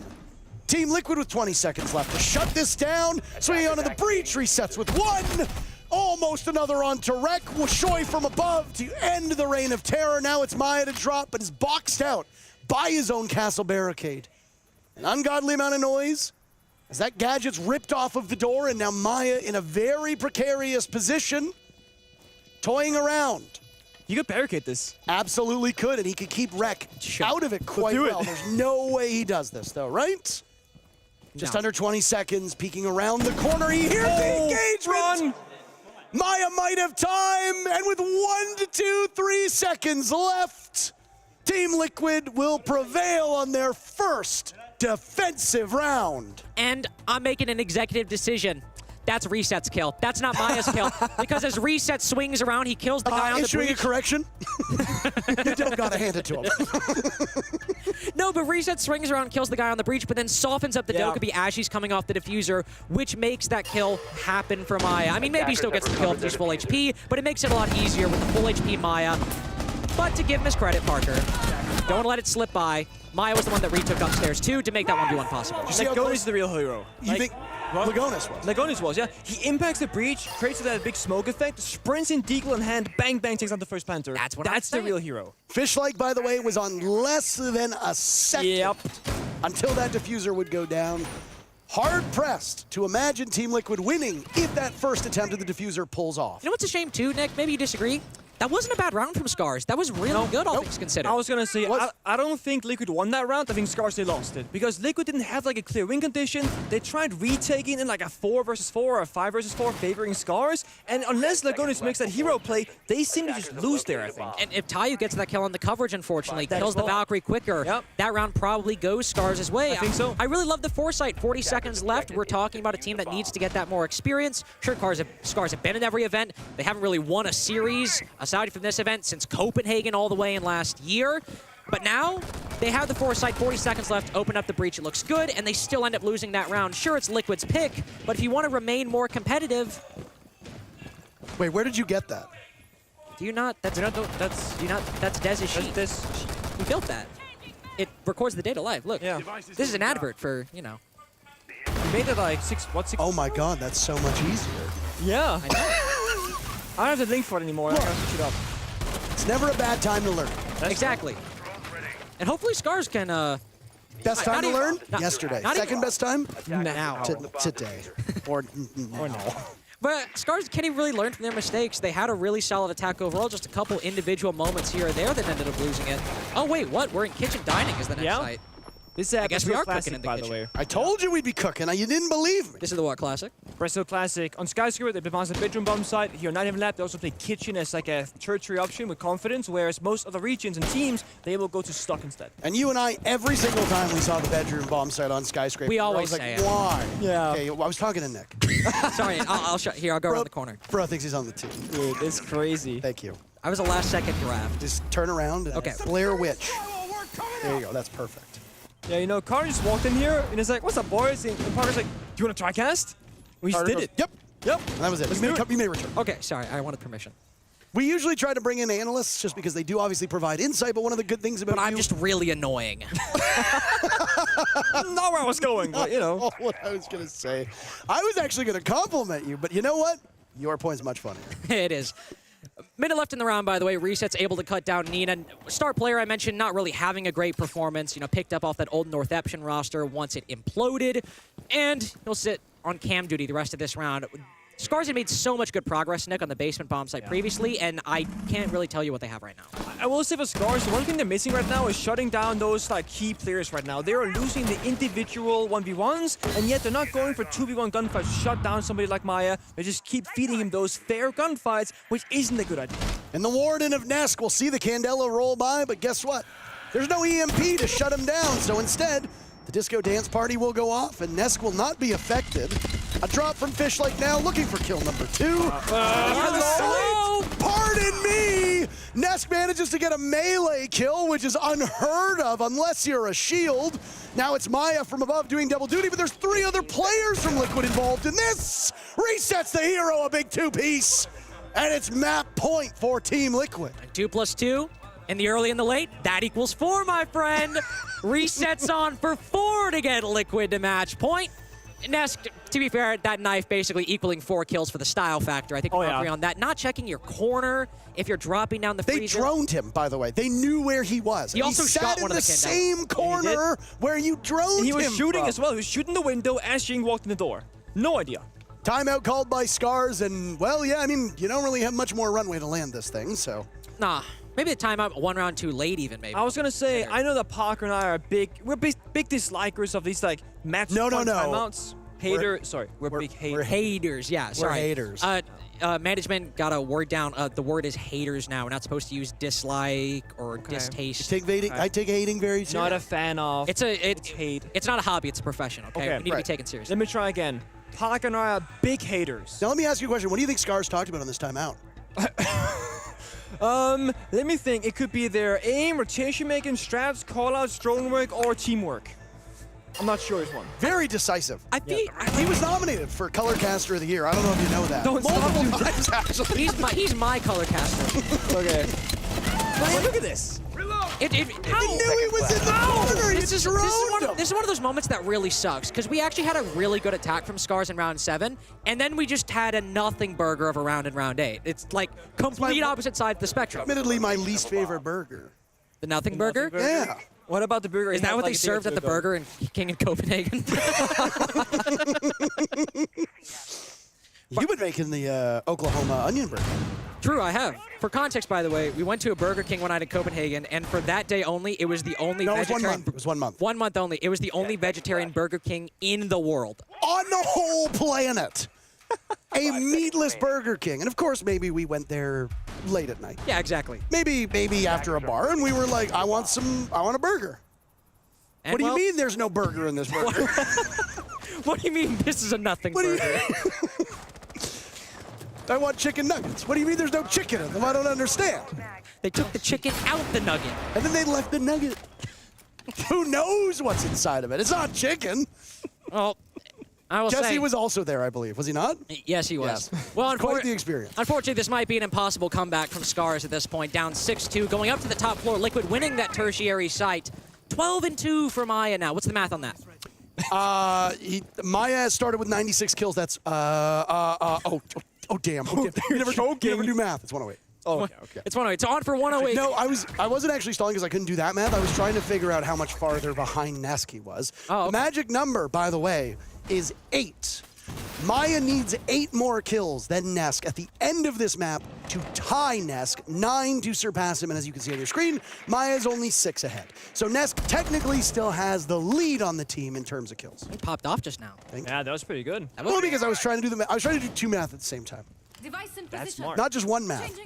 Team Liquid with 20 seconds left to shut this down. Swinging onto the breach, resets with 1. Almost another onto Rek. Shoy from above to end the reign of terror. Now it's Maya to drop, but is boxed out by his own castle barricade. An ungodly amount of noise as that gadget's ripped off of the door, and now Maya in a very precarious position, toying around. You could barricade this. Absolutely could, and he could keep Rek out of it quite well. There's no way he does this, though, right? Just under 20 seconds, peeking around the corner. He hears the engagement! Run. Maya might have time, and with 1 to 2, 3 seconds left, Team Liquid will prevail on their first defensive round. And I'm making an executive decision. That's Reset's kill. That's not Maya's kill. Because as Reset swings around, he kills the guy on the breach. Issuing a correction? You don't gotta hand it to him. No, but Reset swings around, kills the guy on the breach, but then softens up the Dokkaebi as she's coming off the diffuser, which makes that kill happen for Maya. I mean, maybe he still gets the kill if there's full HP, but it makes it a lot easier with the full HP Maya. But to give him his credit, Parker, don't let it slip by. Maya was the one that retook upstairs, too, to make that 1v1 possible. Legonis is the real hero. You think Legonis was? Legonis was, yeah. He impacts the breach, creates that big smoke effect, sprints in deagle in hand, bang, bang, takes out the first Panther. That's the real hero. Fishlike, by the way, was on less than a second until that diffuser would go down. Hard-pressed to imagine Team Liquid winning if that first attempt at the diffuser pulls off. You know what's a shame, too, Nick? Maybe you disagree. That wasn't a bad round from Scars. That was really good, all things considered. I was going to say, I don't think Liquid won that round. I think Scars, they lost it. Because Liquid didn't have like a clear win condition. They tried retaking in like a 4 versus 4 or a 5 versus 4 favoring Scars. And unless Legonis makes that hero play, they seem to just lose there, I think. And if Tayu gets that kill on the coverage, unfortunately, kills the Valkyrie quicker, that round probably goes Scars' way. I think so. I really love the foresight. 40 seconds left. We're talking about a team that needs to get that more experience. Sure, Scars have been in every event. They haven't really won a series, aside from this event, since Copenhagen all the way in last year. But now, they have the foresight, 40 seconds left, open up the breach, it looks good, and they still end up losing that round. Sure, it's Liquid's pick, but if you want to remain more competitive... Wait, where did you get that? Do you not? That's Dez's sheet. We built that. It records the data live. Look, this is an advert for, you know. We made it like 6. Oh my god, that's so much easier. Yeah. I know. I don't have the link for it anymore. I gotta switch it up. It's never a bad time to learn. Exactly. And hopefully Scars can... Best time to learn? Yesterday. not Second even- best time? Now. Today. or no. But Scars can't even really learn from their mistakes. They had a really solid attack overall, just a couple individual moments here or there that ended up losing it. Oh, wait, what? We're in kitchen dining is the next site. This is I guess we are Classic, cooking in the by kitchen. the way. I told you we'd be cooking. You didn't believe me. This is the what classic? Preshow Classic. On Skyscraper, they play the bedroom bomb site. Here on Night Heaven Lab, they also play kitchen as like a tertiary option with confidence, whereas most other regions and teams, they will go to stock instead. And you and I, every single time we saw the bedroom bomb site on Skyscraper, We I always was say like, it. why? Yeah. Okay, I was talking to Nick. Sorry, I'll go around the corner. Bro thinks he's on the team. Dude, it's crazy. Thank you. I was a last-second draft. Just turn around and Okay. Blair Witch. There you go. That's perfect. Yeah, you know, Carter just walked in here and it's like, what's up, boys? And Parker's like, do you want to try cast? We just Carter did goes, it. Yep. Yep. And that was it. You may return. Okay, sorry, I wanted permission. We usually try to bring in analysts just because they do obviously provide insight, but one of the good things about But I'm you... just really annoying. Not where I was going, but you know. what I was going to say. I was actually going to compliment you, but you know what? Your point's much funnier. It is. Minute left in the round, by the way. Reset's able to cut down Nina. Star player I mentioned, not really having a great performance. You know, picked up off that old Northeption roster once it imploded. And he'll sit on cam duty the rest of this round. Scars had made so much good progress, Nick, on the basement bomb site previously, and I can't really tell you what they have right now. I will say for Scars, the one thing they're missing right now is shutting down those like key players right now. They are losing the individual 1v1s, and yet they're not going for 2v1 gunfights to shut down somebody like Maya. They just keep feeding him those fair gunfights, which isn't a good idea. And the Warden of Nesk will see the Candela roll by, but guess what? There's no EMP to shut him down, so instead, the disco dance party will go off, and Nesk will not be affected. A drop from Fishlake now, looking for kill number 2. Pardon me! Nesk manages to get a melee kill, which is unheard of unless you're a shield. Now it's Maya from above doing double duty, but there's 3 other players from Liquid involved in this. Resets the hero a big 2-piece. And it's map point for Team Liquid. 2 plus 2. In the early and the late, that equals 4, my friend. Resets on for 4 to get Liquid to match point. Nesk, to be fair, that knife basically equaling 4 kills for the style factor. I think we agree on that. Not checking your corner if you're dropping down the freezer. They droned him, by the way. They knew where he was. He also sat shot in one of the the Candela. same corner where you droned him. And he was shooting from. as well. He was shooting the window as Jing walked in the door. No idea. Timeout called by Scars, and, well, yeah, I mean, you don't really have much more runway to land this thing, so. Nah, maybe the timeout 1 round too late even, maybe. I was going to say, I know that Parker and I are big dislikers of these, like, match timeouts. We're big haters. We're haters, yeah, sorry. We're haters. Management got a word down. The word is haters now. We're not supposed to use dislike or distaste. I take hating very seriously. Not a fan of. It's hate. It's not a hobby. It's a profession. Okay, we need to be taken seriously. Let me try again. Parker and I are big haters. Now let me ask you a question. What do you think Scars talked about on this timeout? Let me think. It could be their aim, rotation making, strats, callouts, drone work, or teamwork. I'm not sure which one. Very decisive. He was nominated for Color Caster of the Year. I don't know if you know that. Don't stop Multiple doing times, actually. He's my color caster. Okay. But look at this. He knew he was in the corner. This is one of those moments that really sucks, because we actually had a really good attack from Scars in round 7, and then we just had a nothing burger of a round in round 8. It's like complete opposite side of the spectrum. Admittedly, my least favorite burger. The nothing burger? Yeah. What about the burger? Is that what they served at the burger in King in Copenhagen? You've been making the Oklahoma onion burger. True, I have. For context, by the way, we went to a Burger King one night in Copenhagen, and for that day only, it was the only vegetarian... it was 1 month. It was 1 month. 1 month only. It was the only vegetarian Burger King in the world. On the whole planet. A meatless Burger King. And of course, maybe we went there late at night. Yeah, exactly. Maybe after a bar, and we were like, I want a burger. And what do you mean there's no burger in this burger? What do you mean this is a nothing burger? I want chicken nuggets. What do you mean there's no chicken in them? I don't understand. They took the chicken out the nugget. And then they left the nugget. Who knows what's inside of it? It's not chicken. Well, I will Jesse say... was also there, I believe. Was he not? Yes, he was. Yes. Well, Quite the experience. Unfortunately, this might be an impossible comeback from Scars at this point. Down 6-2, going up to the top floor. Liquid winning that tertiary site. 12-2 for Maya now. What's the math on that? Maya started with 96 kills. That's, oh damn. You never do math. It's 108. Oh, okay. It's 108. It's on for 108. No, I wasn't actually stalling because I couldn't do that math. I was trying to figure out how much farther behind Nesk he was. Oh, The magic number, by the way, is 8. Maya needs 8 more kills than Nesk at the end of this map to tie Nesk, 9 to surpass him, and as you can see on your screen, Maya is only 6 ahead. So Nesk technically still has the lead on the team in terms of kills. He popped off just now. Yeah, that was pretty good. Well, because I was trying to do I was trying to do 2 math at the same time. That's smart. Not just 1 math.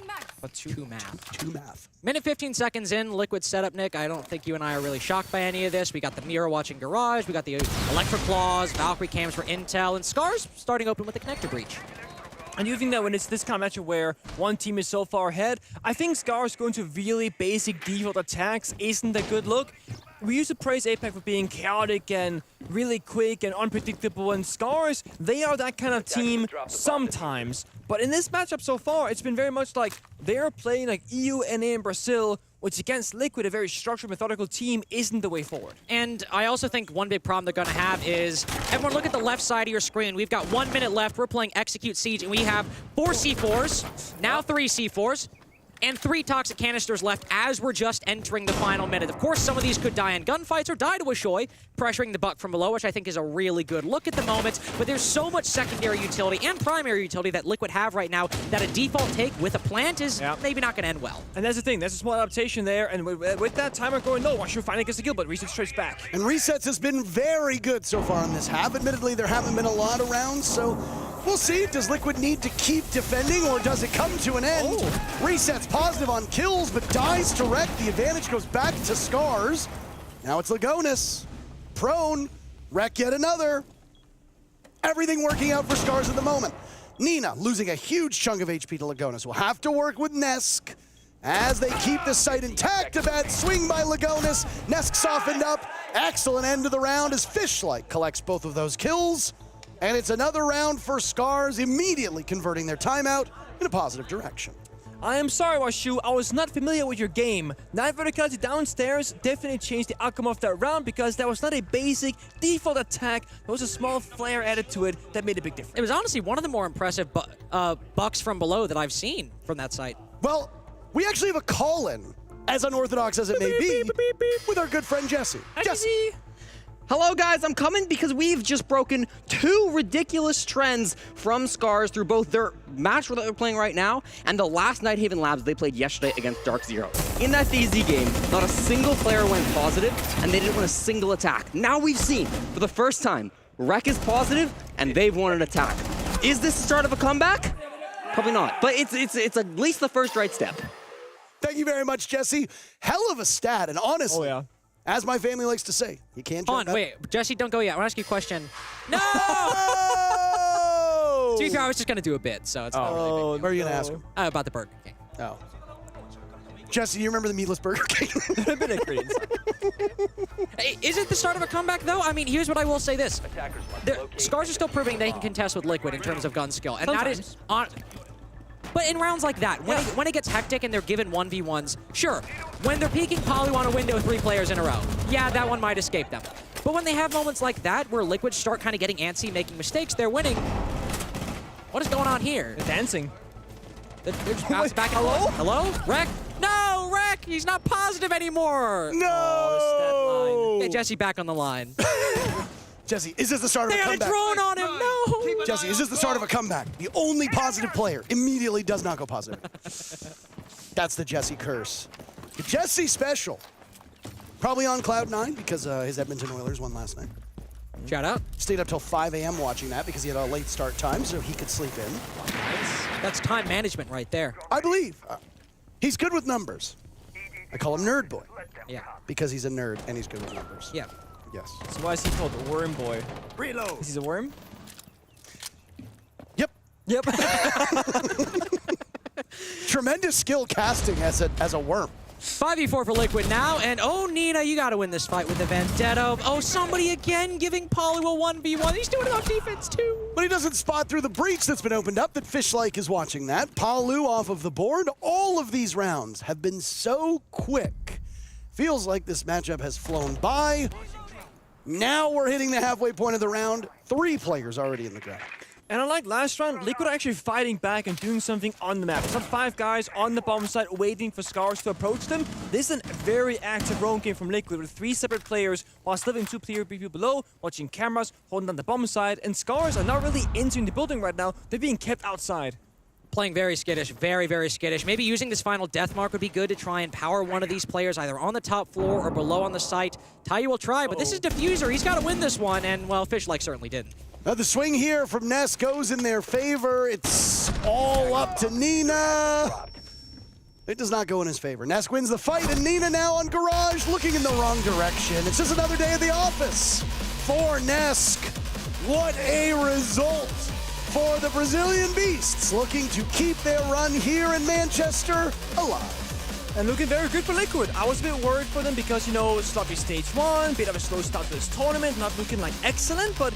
But 2 math. 2 math. Minute 15 seconds in, Liquid setup, Nick. I don't think you and I are really shocked by any of this. We got the Mirror watching Garage. We got the Electric Claws, Valkyrie cams for Intel, and Scars starting open with the Connector Breach. And you think that when it's this kind of matchup where one team is so far ahead, I think Scars going to really basic default attacks isn't a good look. We used to praise APAC for being chaotic and really quick and unpredictable, and Scars, they are that kind of team sometimes. But in this matchup so far, it's been very much like they're playing like EU, NA, and Brazil, which against Liquid, a very structured, methodical team, isn't the way forward. And I also think one big problem they're going to have is, everyone look at the left side of your screen. We've got 1 minute left. We're playing Execute Siege, and we have 4 C4s, now 3 C4s, and 3 toxic canisters left as we're just entering the final minute. Of course, some of these could die in gunfights or die to a Shoy, pressuring the Buck from below, which I think is a really good look at the moment. But there's so much secondary utility and primary utility that Liquid have right now that a default take with a plant is maybe not going to end well. And that's the thing. That's a small adaptation there. And with that timer going low, Washu finally gets the kill, but Resets straight back. And Resets has been very good so far in this half. Admittedly, there haven't been a lot of rounds, so we'll see. Does Liquid need to keep defending, or does it come to an end? Resets positive on kills, but dies to Wreck. The advantage goes back to Scars. Now it's Lagonis. Prone. Wreck yet another. Everything working out for Scars at the moment. Nina losing a huge chunk of HP to Lagonis. Will have to work with Nesk as they keep the site intact. A bad swing by Lagonis. Nesk softened up. Excellent end of the round as Fishlight collects both of those kills. And it's another round for Scars, immediately converting their timeout in a positive direction. I am sorry, Washu. I was not familiar with your game. Knife verticality downstairs definitely changed the outcome of that round because that was not a basic default attack. There was a small flare added to it that made a big difference. It was honestly one of the more impressive bucks from below that I've seen from that site. Well, we actually have a call-in, as unorthodox as it may be, with our good friend Jesse. Jesse. Hello guys, I'm coming because we've just broken 2 ridiculous trends from Scars through both their match that they're playing right now and the last Night Haven Labs they played yesterday against Dark Zero. In that DZ game, not a single player went positive and they didn't win a single attack. Now we've seen, for the first time, Rek is positive and they've won an attack. Is this the start of a comeback? Probably not, but it's at least the first right step. Thank you very much, Jesse. Hell of a stat, and honestly, as my family likes to say, you can't jump back. Wait, Jesse, don't go yet. I want to ask you a question. No! To be fair, I was just going to do a bit, so it's not really big. What are you going to ask him? About the Burger King. Oh. Jesse, do you remember the meatless Burger King? Hey, is it the start of a comeback, though? I mean, here's what I will say this. Scars are still proving they can contest with Liquid in terms of gun skill. And that is... But in rounds like that, when it gets hectic and they're given 1v1s, sure, when they're peeking Poly on a window 3 players in a row, yeah, that one might escape them. But when they have moments like that where Liquid start kind of getting antsy, making mistakes, they're winning. What is going on here? They're dancing. They're just bouncing back and forth. Hello? Wreck? No, Wreck! He's not positive anymore! No! Get Jesse back on the line. Jesse, is this the start of a comeback? They had a drone on him, no! Jesse, is this the start of a comeback? The only positive player immediately does not go positive. That's the Jesse curse. The Jesse special. Probably on Cloud 9 because his Edmonton Oilers won last night. Shout out. Stayed up till 5 a.m. watching that because he had a late start time so he could sleep in. That's time management right there. I believe. He's good with numbers. I call him Nerd Boy. Yeah. Because he's a nerd and he's good with numbers. Yeah. Yes. So why is he called Worm Boy? Reload. Is he a worm? Yep. Yep. Tremendous skill casting as a worm. 5v4 for Liquid now, and oh, Nina, you gotta win this fight with the Vendetta. Oh, somebody again giving Poly a 1v1. He's doing it on defense too. But he doesn't spot through the breach that's been opened up that Fishlike is watching that. Palu off of the board. All of these rounds have been so quick. Feels like this matchup has flown by. Now we're hitting the halfway point of the round. 3 players already in the ground. And unlike last round, Liquid are actually fighting back and doing something on the map. It's not 5 guys on the bomb site waiting for Scars to approach them. This is a very active roam game from Liquid with 3 separate players while still having 2 player preview below, watching cameras, holding down the bomb side, and Scars are not really entering the building right now. They're being kept outside. Playing very skittish, very, very skittish. Maybe using this final death mark would be good to try and power one of these players either on the top floor or below on the site. Taiyu will try, but this is Diffuser. He's got to win this one, and, well, Fishlike certainly didn't. Now the swing here from Ness goes in their favor. It's all up to Nina. It does not go in his favor. Ness wins the fight, and Nina now on Garage looking in the wrong direction. It's just another day at the office for Nesk. What a result for the Brazilian Beasts, looking to keep their run here in Manchester alive. And looking very good for Liquid. I was a bit worried for them because, you know, sloppy stage 1, bit of a slow start to this tournament, not looking like excellent, but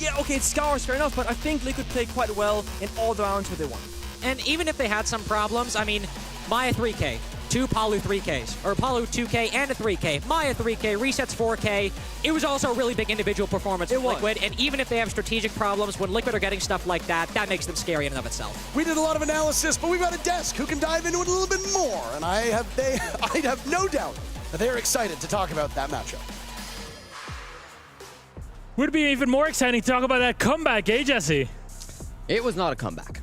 yeah, okay, it's Scars, fair enough, but I think Liquid played quite well in all the rounds where they won. And even if they had some problems, I mean, Maya 3K, 2 Palu 3Ks, or Palu 2K and a 3K, Maya 3K, resets 4K. It was also a really big individual performance from Liquid, and even if they have strategic problems, when Liquid are getting stuff like that, that makes them scary in and of itself. We did a lot of analysis, but we've got a desk who can dive into it a little bit more, and I'd have no doubt that they're excited to talk about that matchup. Would be even more exciting to talk about that comeback, eh, Jesse? It was not a comeback.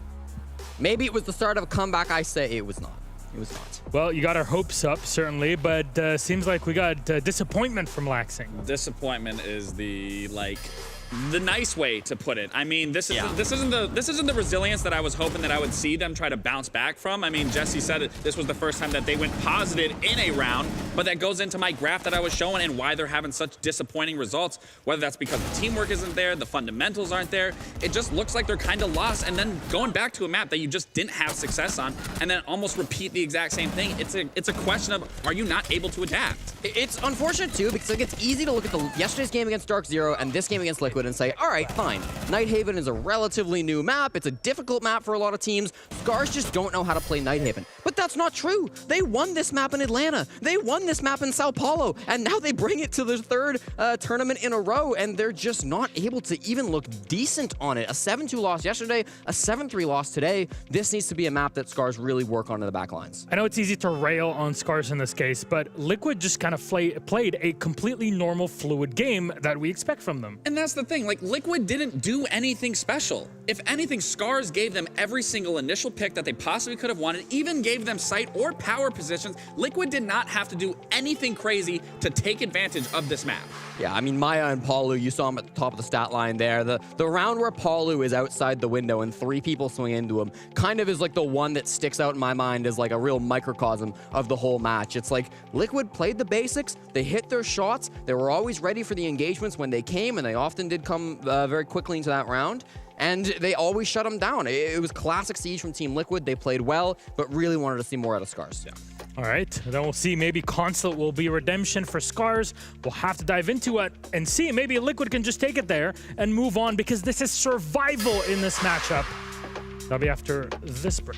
Maybe it was the start of a comeback. I say it was not. It was not. Well, you got our hopes up, certainly, but seems like we got disappointment from Laxing. Disappointment is the nice way to put it. I mean, this isn't the resilience that I was hoping that I would see them try to bounce back from. I mean, Jesse said it, this was the first time that they went positive in a round, but that goes into my graph that I was showing and why they're having such disappointing results, whether that's because the teamwork isn't there, the fundamentals aren't there. It just looks like they're kind of lost, and then going back to a map that you just didn't have success on and then almost repeat the exact same thing. It's a question of, are you not able to adapt? It's unfortunate too, because it's easy to look at yesterday's game against Dark Zero and this game against Liquid and say, all right, fine. Nighthaven is a relatively new map. It's a difficult map for a lot of teams. Scars just don't know how to play Nighthaven. But that's not true. They won this map in Atlanta. They won this map in Sao Paulo. And now they bring it to their 3rd tournament in a row, and they're just not able to even look decent on it. A 7-2 loss yesterday, a 7-3 loss today. This needs to be a map that Scars really work on in the back lines. I know it's easy to rail on Scars in this case, but Liquid just kind of played a completely normal, fluid game that we expect from them. And that's the thing, like, Liquid didn't do anything special. If anything, Scars gave them every single initial pick that they possibly could have wanted, even gave them site or power positions. Liquid did not have to do anything crazy to take advantage of this map. Yeah, I mean, Maya and Paulu, you saw him at the top of the stat line there. The round where Paulu is outside the window and 3 people swing into him kind of is like the one that sticks out in my mind as like a real microcosm of the whole match. It's like Liquid played the basics, they hit their shots, they were always ready for the engagements when they came, and they often did come very quickly into that round. And they always shut them down. It was classic Siege from Team Liquid. They played well, but really wanted to see more out of Scars. Yeah. All right, then we'll see. Maybe Consulate will be redemption for Scars. We'll have to dive into it and see. Maybe Liquid can just take it there and move on, because this is survival in this matchup. That'll be after this break.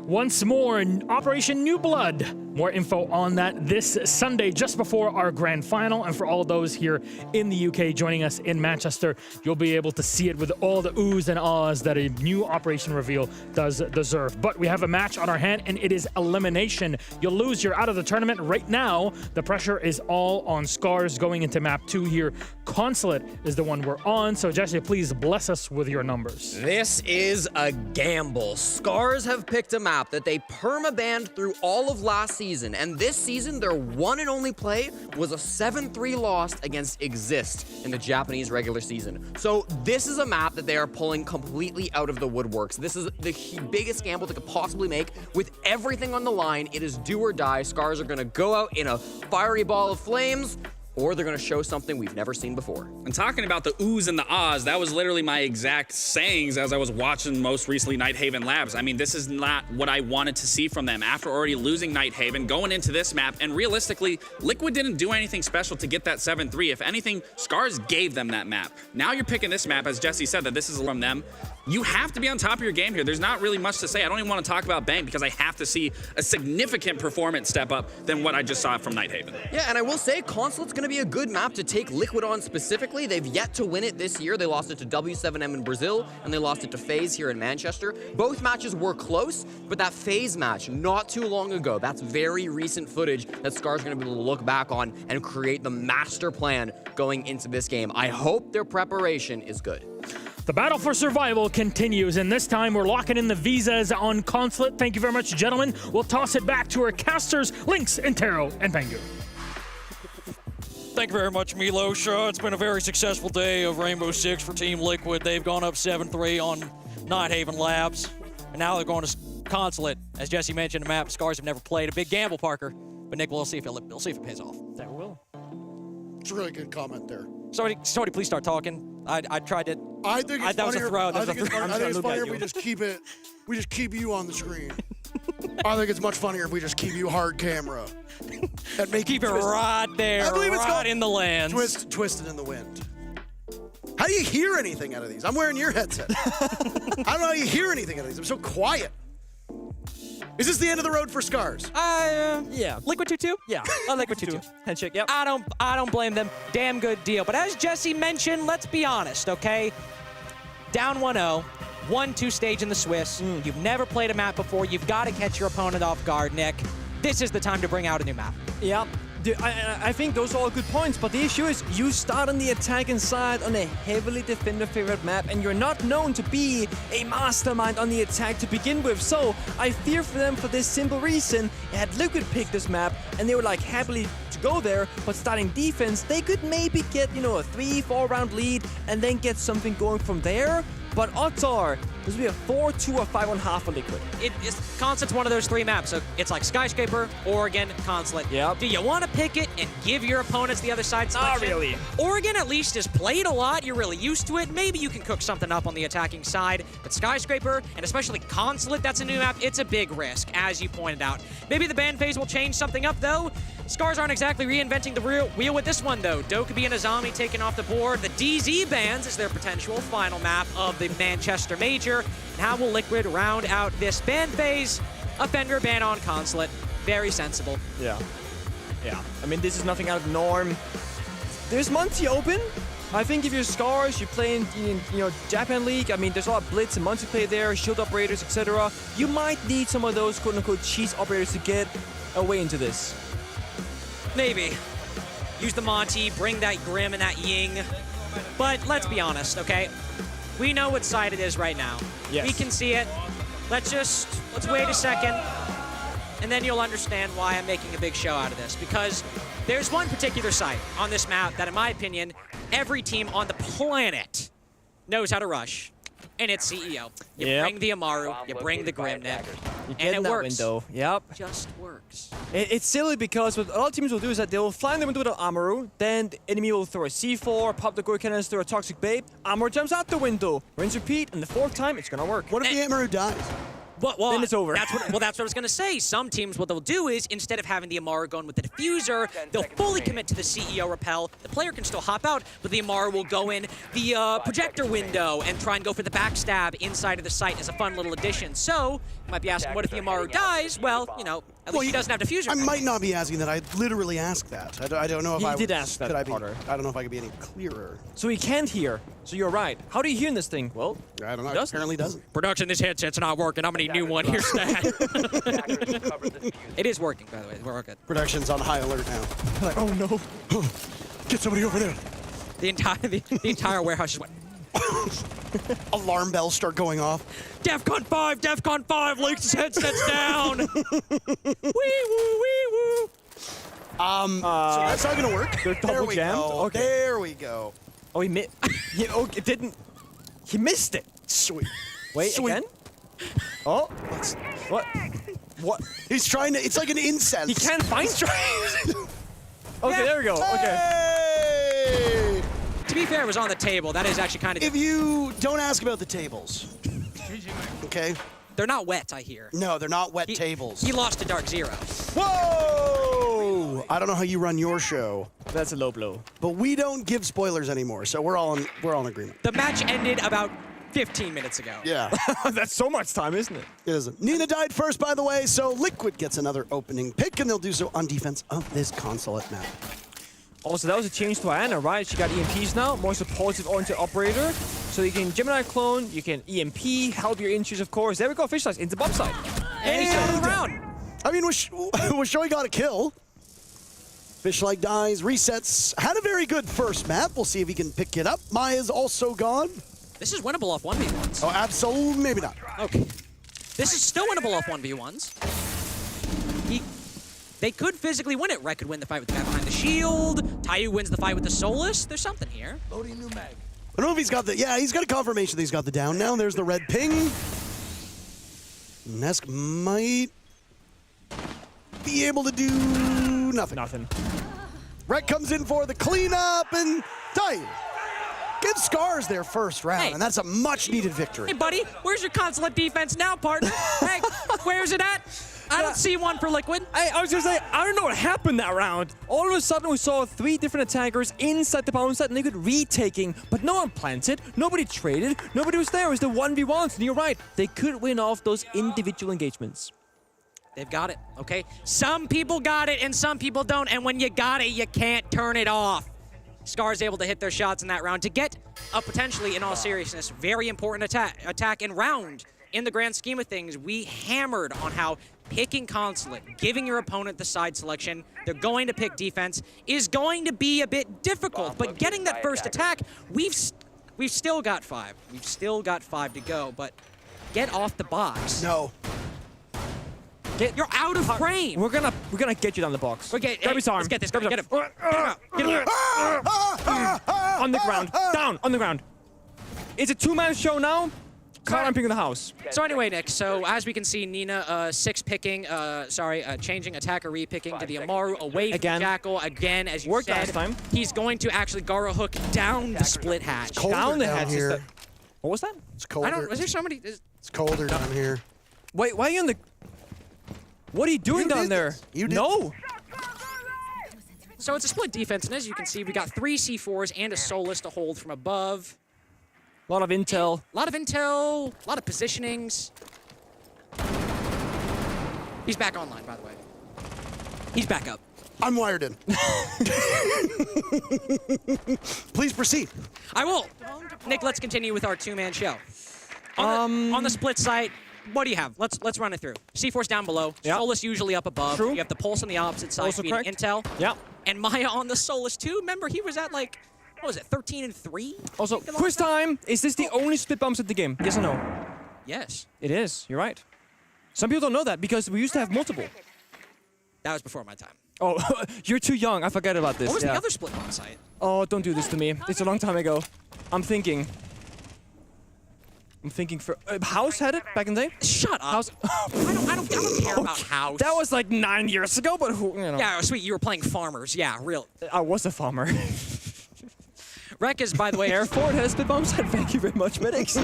once more in Operation New Blood. More info on that this Sunday, just before our grand final. And for all those here in the UK joining us in Manchester, you'll be able to see it with all the oohs and ahs that a new Operation reveal does deserve. But we have a match on our hand, and it is elimination. You'll lose, you're out of the tournament. Right now, the pressure is all on Scars going into map 2 here. Consulate is the one we're on. So Jesse, please bless us with your numbers. This is a gamble. Scars have picked a map that they perma-banned through all of last season, and this season their one and only play was a 7-3 loss against Exist in the Japanese regular season. So this is a map that they are pulling completely out of the woodworks. This is the biggest gamble they could possibly make. With everything on the line, it is do or die. Scars are gonna go out in a fiery ball of flames, or they're going to show something we've never seen before. And talking about the oohs and the ahs, that was literally my exact sayings as I was watching most recently Nighthaven Labs. I mean, this is not what I wanted to see from them after already losing Nighthaven, going into this map, and realistically, Liquid didn't do anything special to get that 7-3. If anything, Scars gave them that map. Now you're picking this map, as Jesse said, that this is from them. You have to be on top of your game here. There's not really much to say. I don't even want to talk about Bank because I have to see a significant performance step up than what I just saw from Nighthaven. Yeah, and I will say, Consulate's going to be a good map to take Liquid on specifically. They've yet to win it this year. They lost it to W7M in Brazil, and they lost it to FaZe here in Manchester. Both matches were close, but that FaZe match not too long ago, that's very recent footage that Scar's going to be able to look back on and create the master plan going into this game. I hope their preparation is good. The battle for survival continues, and this time we're locking in the visas on Consulate. Thank you very much, gentlemen. We'll toss it back to our casters, Lynx, Intero, and Pengu. Thank you very much, Milos. It's been a very successful day of Rainbow Six for Team Liquid. They've gone up 7-3 on Nighthaven Labs, and now they're going to Consulate. As Jesse mentioned, a map Scars have never played. A big gamble, Parker. But Nick, we'll see if it pays off. That will. It's a really good comment there. Somebody please start talking. I tried to. I think it's that was a funnier. throw. I think it's funnier if we just keep it. We just keep you on the screen. I think it's much funnier if we just keep you hard camera. And keep it right there, I believe it's right in the lens. Twisted in the wind. How do you hear anything out of these? I'm wearing your headset. I don't know how you hear anything out of these. I'm so quiet. Is this the end of the road for Scars? Yeah. Liquid 2-2? Yeah, I like Liquid 2-2. Handshake, yep. I don't blame them. Damn good deal. But as Jesse mentioned, let's be honest, okay? Down 1-0, 1-2 stage in the Swiss. You've never played a map before. You've got to catch your opponent off guard, Nick. This is the time to bring out a new map. Yep. I think those are all good points, but the issue is you start on the attacking side on a heavily defender-favored map, and you're not known to be a mastermind on the attack to begin with. So I fear for them for this simple reason. Had Liquid picked this map, and they were like happily to go there, but starting defense, they could maybe get, you know, a 3-4 round lead and then get something going from there. But odds are, this will be a 4-2 or 5-1-1 for Liquid. Consulate's one of those 3 maps, so it's like Skyscraper, Oregon, Consulate. Yep. Do you want to pick it and give your opponents the other side selection? Not really. Oregon at least has played a lot. You're really used to it. Maybe you can cook something up on the attacking side. But Skyscraper, and especially Consulate, that's a new map. It's a big risk, as you pointed out. Maybe the ban phase will change something up, though. Scars aren't exactly reinventing the wheel with this one, though. Dokkaebi and Azami taken off the board. The DZ bans is their potential final map of the Manchester Major. And how will Liquid round out this ban phase? A Fender ban on Consulate. Very sensible. Yeah. Yeah. I mean, this is nothing out of the norm. There's Monty open. I think if you're Scars, you're playing in Japan League. I mean, there's a lot of blitz and multiplayer there, shield operators, etc. You might need some of those quote-unquote cheese operators to get away into this. Maybe. Use the Monty, bring that Grim and that Ying. But let's be honest, okay? We know what side it is right now. Yes. We can see it. Let's wait a second, and then you'll understand why I'm making a big show out of this. Because there's one particular site on this map that, in my opinion, every team on the planet knows how to rush. And it's CEO. You bring the Amaru, you bring the Grim, Nick. And it works. Window. Yep. Just works. It's silly because what a lot of teams will do is that they'll fly in the window with an Amaru, then the enemy will throw a C4, pop the Gore Cannons, throw a Toxic Babe, Amaru jumps out the window, rinse repeat, and the 4th time it's gonna work. What if the Amaru dies? Well, then it's over. That's what I was going to say. Some teams, what they'll do is, instead of having the Amaru going with the diffuser, they'll fully commit to the CEO repel. The player can still hop out, but the Amaru will go in the projector window and try and go for the backstab inside of the site as a fun little addition. So, you might be asking, what if the Amaru dies? Well, you know, at least he doesn't have diffuser. I might not be asking that. I literally asked that. I don't know if He I did ask that, I Carter. don't know if I could be any clearer. So he can't hear. So you're right. How do you hear in this thing? Well, I don't know. He doesn't. Apparently doesn't. Production, this headset's not working. I'm going to need a new one. Here's Stat. It is working, by the way. We're all good. Production's on high alert now. Like, oh no. Get somebody over there. The entire warehouse just went. Alarm bells start going off. DEFCON 5! DEFCON 5! Leaks his headsets down! Wee woo, wee woo! So that's not gonna work. They're There double we jammed? go. Okay. There we go. Oh, he missed. It didn't. He missed it. Sweet. Wait, Sweet. again? Oh. What? What? He's trying to. It's like an incense. He can't find tries. Okay, there we go. Okay. Hey! To be fair, it was on the table. That is actually kind of... If you don't ask about the tables, okay? They're not wet, I hear. No, they're not wet tables. He lost to Dark Zero. Whoa! I don't know how you run your show, That's a low blow. but we don't give spoilers anymore, so we're all in agreement. The match ended about 15 minutes ago. Yeah. That's so much time, isn't it? It isn't. Nina died first, by the way, so Liquid gets another opening pick, and they'll do so on defense of this Consulate map. Also, that was a change to Anna, right? She got EMPs now, more supportive-oriented operator. So you can Gemini clone, you can EMP, help your inches, of course. There we go, Fish Slice into bomb side. And he's turning around. I mean, Wishoy got a kill. Fishlike dies, resets. Had a very good first map. We'll see if he can pick it up. Maya's also gone. This is winnable off 1v1s. Oh, absolutely, maybe not. Okay. This is still winnable off 1v1s. They could physically win it. Red could win the fight with the guy behind the shield. Tayu wins the fight with the Solus. There's something here. Loading new mag. I don't know if he's got the, yeah, he's got a confirmation that he's got the down now. There's the red ping. Nesk might be able to do nothing. Nothing. Red comes in for the cleanup, and Tayu gives Scars their first round, Hey. and that's a much-needed victory. Hey, buddy, where's your Consulate defense now, partner? Hey, where's it at? I don't see one for Liquid. I was gonna say, I don't know what happened that round. All of a sudden, we saw 3 different attackers inside the bomb site, and Liquid retaking, but no one planted, nobody traded, nobody was there. It was the 1v1s, and you're right, they could win off those individual engagements. They've got it, okay? Some people got it and some people don't, and when you got it, you can't turn it off. Scar's able to hit their shots in that round to get a potentially, in all seriousness, very important attack and round. In the grand scheme of things, we hammered on how picking Consulate, giving your opponent the side selection, they're going to pick defense, is going to be a bit difficult. But getting that first attack, we've still got 5. We've still got 5 to go, but get off the box. No. You're out of frame. We're gonna get you down the box. Okay, Grab his arm. Let's get this. Grab Get his him. arm. Get him out. On the ground. Down. On the ground. It's a 2-man show now. Can't picking the house. So anyway, Nick, so as we can see, Nina 6 picking, changing attacker re-picking to the Amaru away from Jackal. Again, as you Worked said, last time. he's going to actually Garo hook down the split hatch. Down the hatch. here. What was that? It's colder. Was there somebody? It's colder down here. Wait, why are you in the... What are you doing down there? You did. No. So it's a split defense, and as you can see, we got 3 C4s and a Solus to hold from above. A lot of intel. A lot of intel, a lot of positionings. He's back online, by the way. He's back up. I'm wired in. Please proceed. I will. Nick, let's continue with our 2-man show. On the split site, what do you have? Let's run it through. C4's down below. Yep. Solus usually up above. True. You have the Pulse on the opposite side Also feeding correct. intel. Yeah. And Maya on the Solus too. Remember, he was at like, what was it, 13-3? Also, quiz time. Is this the only split bombs at the game? Yes or no? Yes. It is. You're right. Some people don't know that because we used to have multiple. That was before my time. Oh, you're too young. I forget about this. What was yeah. the other split bomb site? Oh, don't do this to me. It's a long time ago. I'm thinking for House had it back in the day. Shut up. House. I don't care about House. That was like 9 years ago, but who, you know. Yeah, sweet. You were playing Farmers. Yeah, real. I was a farmer. Rek is, by the way... Hereford has split bomb side. Thank you very much, medics. You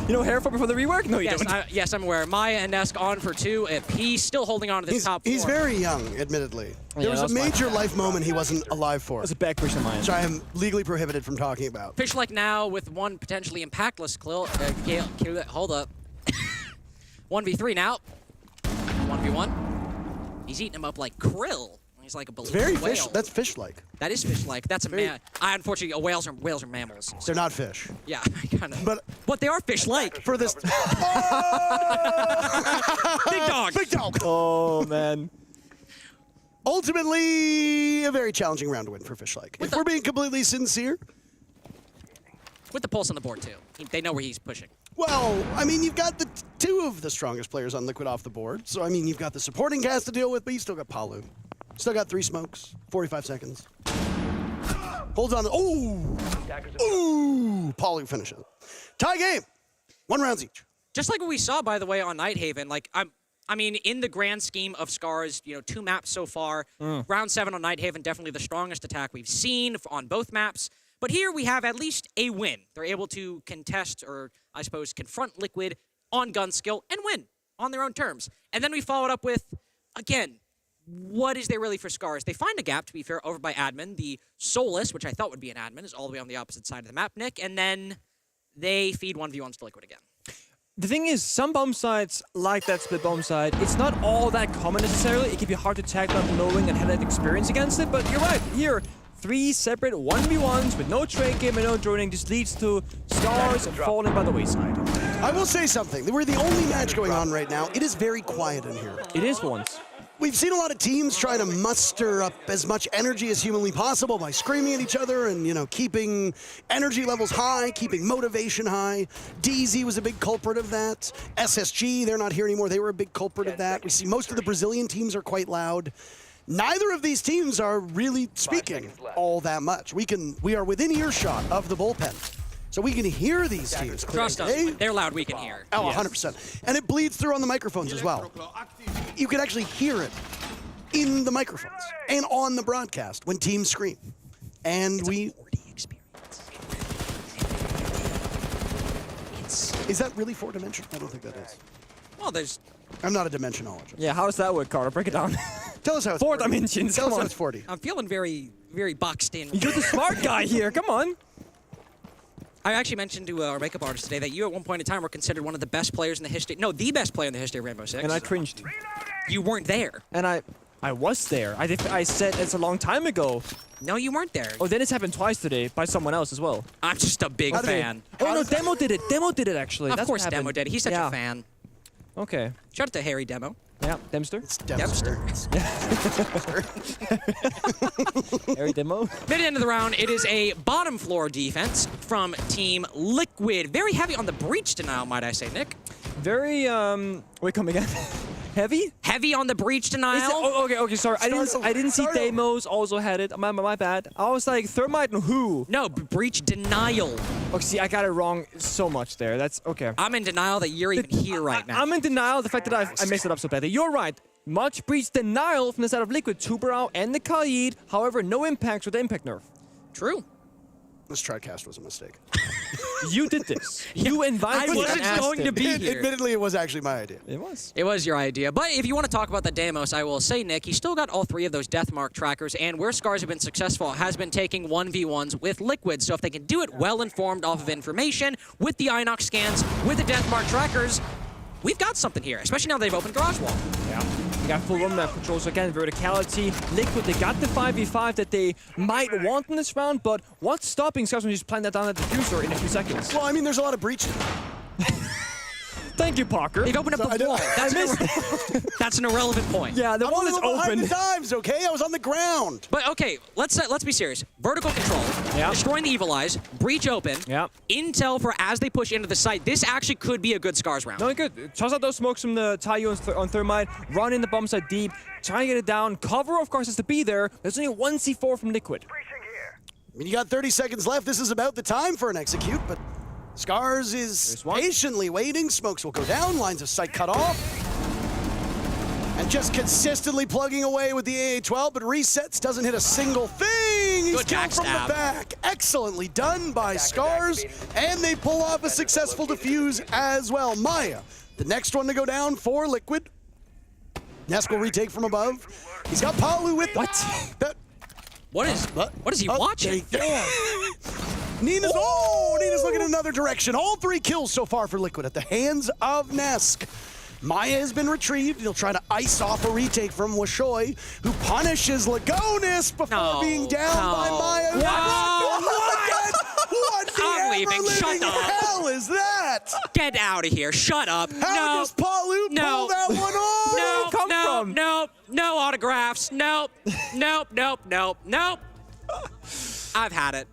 know Hereford before the rework? No, you don't. Yes, I'm aware. Maya and Esk on for 2. If he's still holding on to this top 4. He's very young, admittedly. There was a major life moment he wasn't alive for. That's a back push of mine. Which I am legally prohibited from talking about. Fish like now with one potentially impactless kill. Hold up. 1v3 now. 1v1. He's eating him up like krill. He's like a It's very whale. fish. That's fish-like. That is fish-like. That's a man. Unfortunately, whales are mammals. They're not fish. Yeah, kind of. But they are fish-like. For this. Big dog. Big dog. Oh man. Ultimately, a very challenging round to win for Fish-like. If we're being completely sincere. With the pulse on the board too. They know where he's pushing. Well, I mean, you've got the 2 of the strongest players on Liquid off the board. So, I mean, you've got the supporting cast to deal with, but you still got Palu. Still got 3 smokes, 45 seconds. Holds on. Ooh, Palu finishes. Tie game. 1 rounds each. Just like what we saw, by the way, on Nighthaven. Like, I mean, in the grand scheme of Scars, 2 maps so far. Round 7 on Nighthaven, definitely the strongest attack we've seen on both maps. But here we have at least a win. They're able to contest, or I suppose confront Liquid on gun skill and win on their own terms. And then we followed up with, again, what is there really for Scars? They find a gap, to be fair, over by admin. The Solus, which I thought would be an admin, is all the way on the opposite side of the map, Nick. And then they feed 1v1s to Liquid again. The thing is, some bomb sides, like that split bomb side, it's not all that common necessarily. It can be hard to tag not knowing and have that experience against it, but you're right. Here, 3 separate 1v1s with no trade game and no droning just leads to Scars falling by the wayside. I will say something. We're the only match going on right now. It is very quiet in here. It is for once. We've seen a lot of teams trying to muster up as much energy as humanly possible by screaming at each other and, keeping energy levels high, keeping motivation high. DZ was a big culprit of that. SSG, they're not here anymore. They were a big culprit of that. We see most of the Brazilian teams are quite loud. Neither of these teams are really speaking all that much. We are within earshot of the bullpen. So we can hear these teams clearly. Trust us, when they're loud, we can hear. Oh, 100%. And it bleeds through on the microphones as well. You can actually hear it in the microphones and on the broadcast when teams scream. And Is that really 4-dimensional? I don't think that is. Well, there's... I'm not a dimensionologist. Yeah, how does that work, Carter? Break it down. Tell us how it's 4 dimensions. Tell us Come how on. it's 40. I'm feeling very, very boxed in. You're the smart guy here. Come on. I actually mentioned to our makeup artist today that you at one point in time were considered one of the best players in the history... No, the best player in the history of Rainbow Six. And I cringed. You weren't there. And I was there. I said it's a long time ago. No, you weren't there. Oh, then it's happened twice today by someone else as well. I'm just a big fan. Oh, no, Demo did it. Demo did it, actually. Of That's course what Demo happened. did it. He's such a fan. Okay. Shout out to Harry Demo. Yeah, Dempster. It's Dempster. Harry Demo. Mid-end of the round, it is a bottom floor defense from Team Liquid. Very heavy on the breach denial, might I say, Nick? Very, wait, come again. Heavy? Heavy on the breach denial. Okay, sorry. I didn't see Demos also had it. My bad. I was like, Thermite and who? No, breach denial. Okay, see, I got it wrong so much there. That's okay. I'm in denial that you're even here right now. I'm in denial of the fact that I messed it up so badly. You're right. Much breach denial from the side of Liquid, Tuberau and the Khalid. However, no impacts with the impact nerf. True. This TriCast was a mistake. You did this. You invited me. I wasn't going to be here. Admittedly, it was actually my idea. It was. It was your idea. But if you want to talk about the Demos, I will say, Nick, he still got all 3 of those Deathmark trackers, and where Scars have been successful has been taking 1v1s with Liquid. So if they can do it well-informed off of information, with the Inox scans, with the Deathmark trackers, we've got something here, especially now they've opened Garage Wall. Yeah. They got full run map control, so again, verticality. Liquid, they got the 5v5 that they might want in this round, but what's stopping Scars from just playing that down at the diffuser in a few seconds? Well, I mean, there's a lot of breach. Thank you, Parker. They've opened up the wall. That's an irrelevant point. Yeah, the wall is open. The times, okay? I was on the ground. But okay, let's be serious. Vertical control, destroying the Evil Eyes, breach open, intel for as they push into the site. This actually could be a good Scars round. No, good. Toss out those smokes from the Taiyuan on Thermite, run in the bomb site deep, try and get it down. Cover, of course, has to be there. There's only 1 C4 from Liquid. I mean, you got 30 seconds left. This is about the time for an execute, but Scars is patiently waiting. Smokes will go down. Lines of sight cut off. And just consistently plugging away with the AA-12, but resets, doesn't hit a single thing. these kills from the back. Excellently done by Scars, and they pull off a successful defuse as well. Maya, the next one to go down for Liquid. Nesk will retake from above. He's got Palu with What is he watching? Nina's looking in another direction. All 3 kills so far for Liquid at the hands of Nesk. Maya has been retrieved. He'll try to ice off a retake from Washoy, who punishes Lagonis before being down by Maya. What I'm leaving. Shut up. hell is that? Get out of here. Shut up. How does Palu pull that one off? No autographs. Nope. I've had it.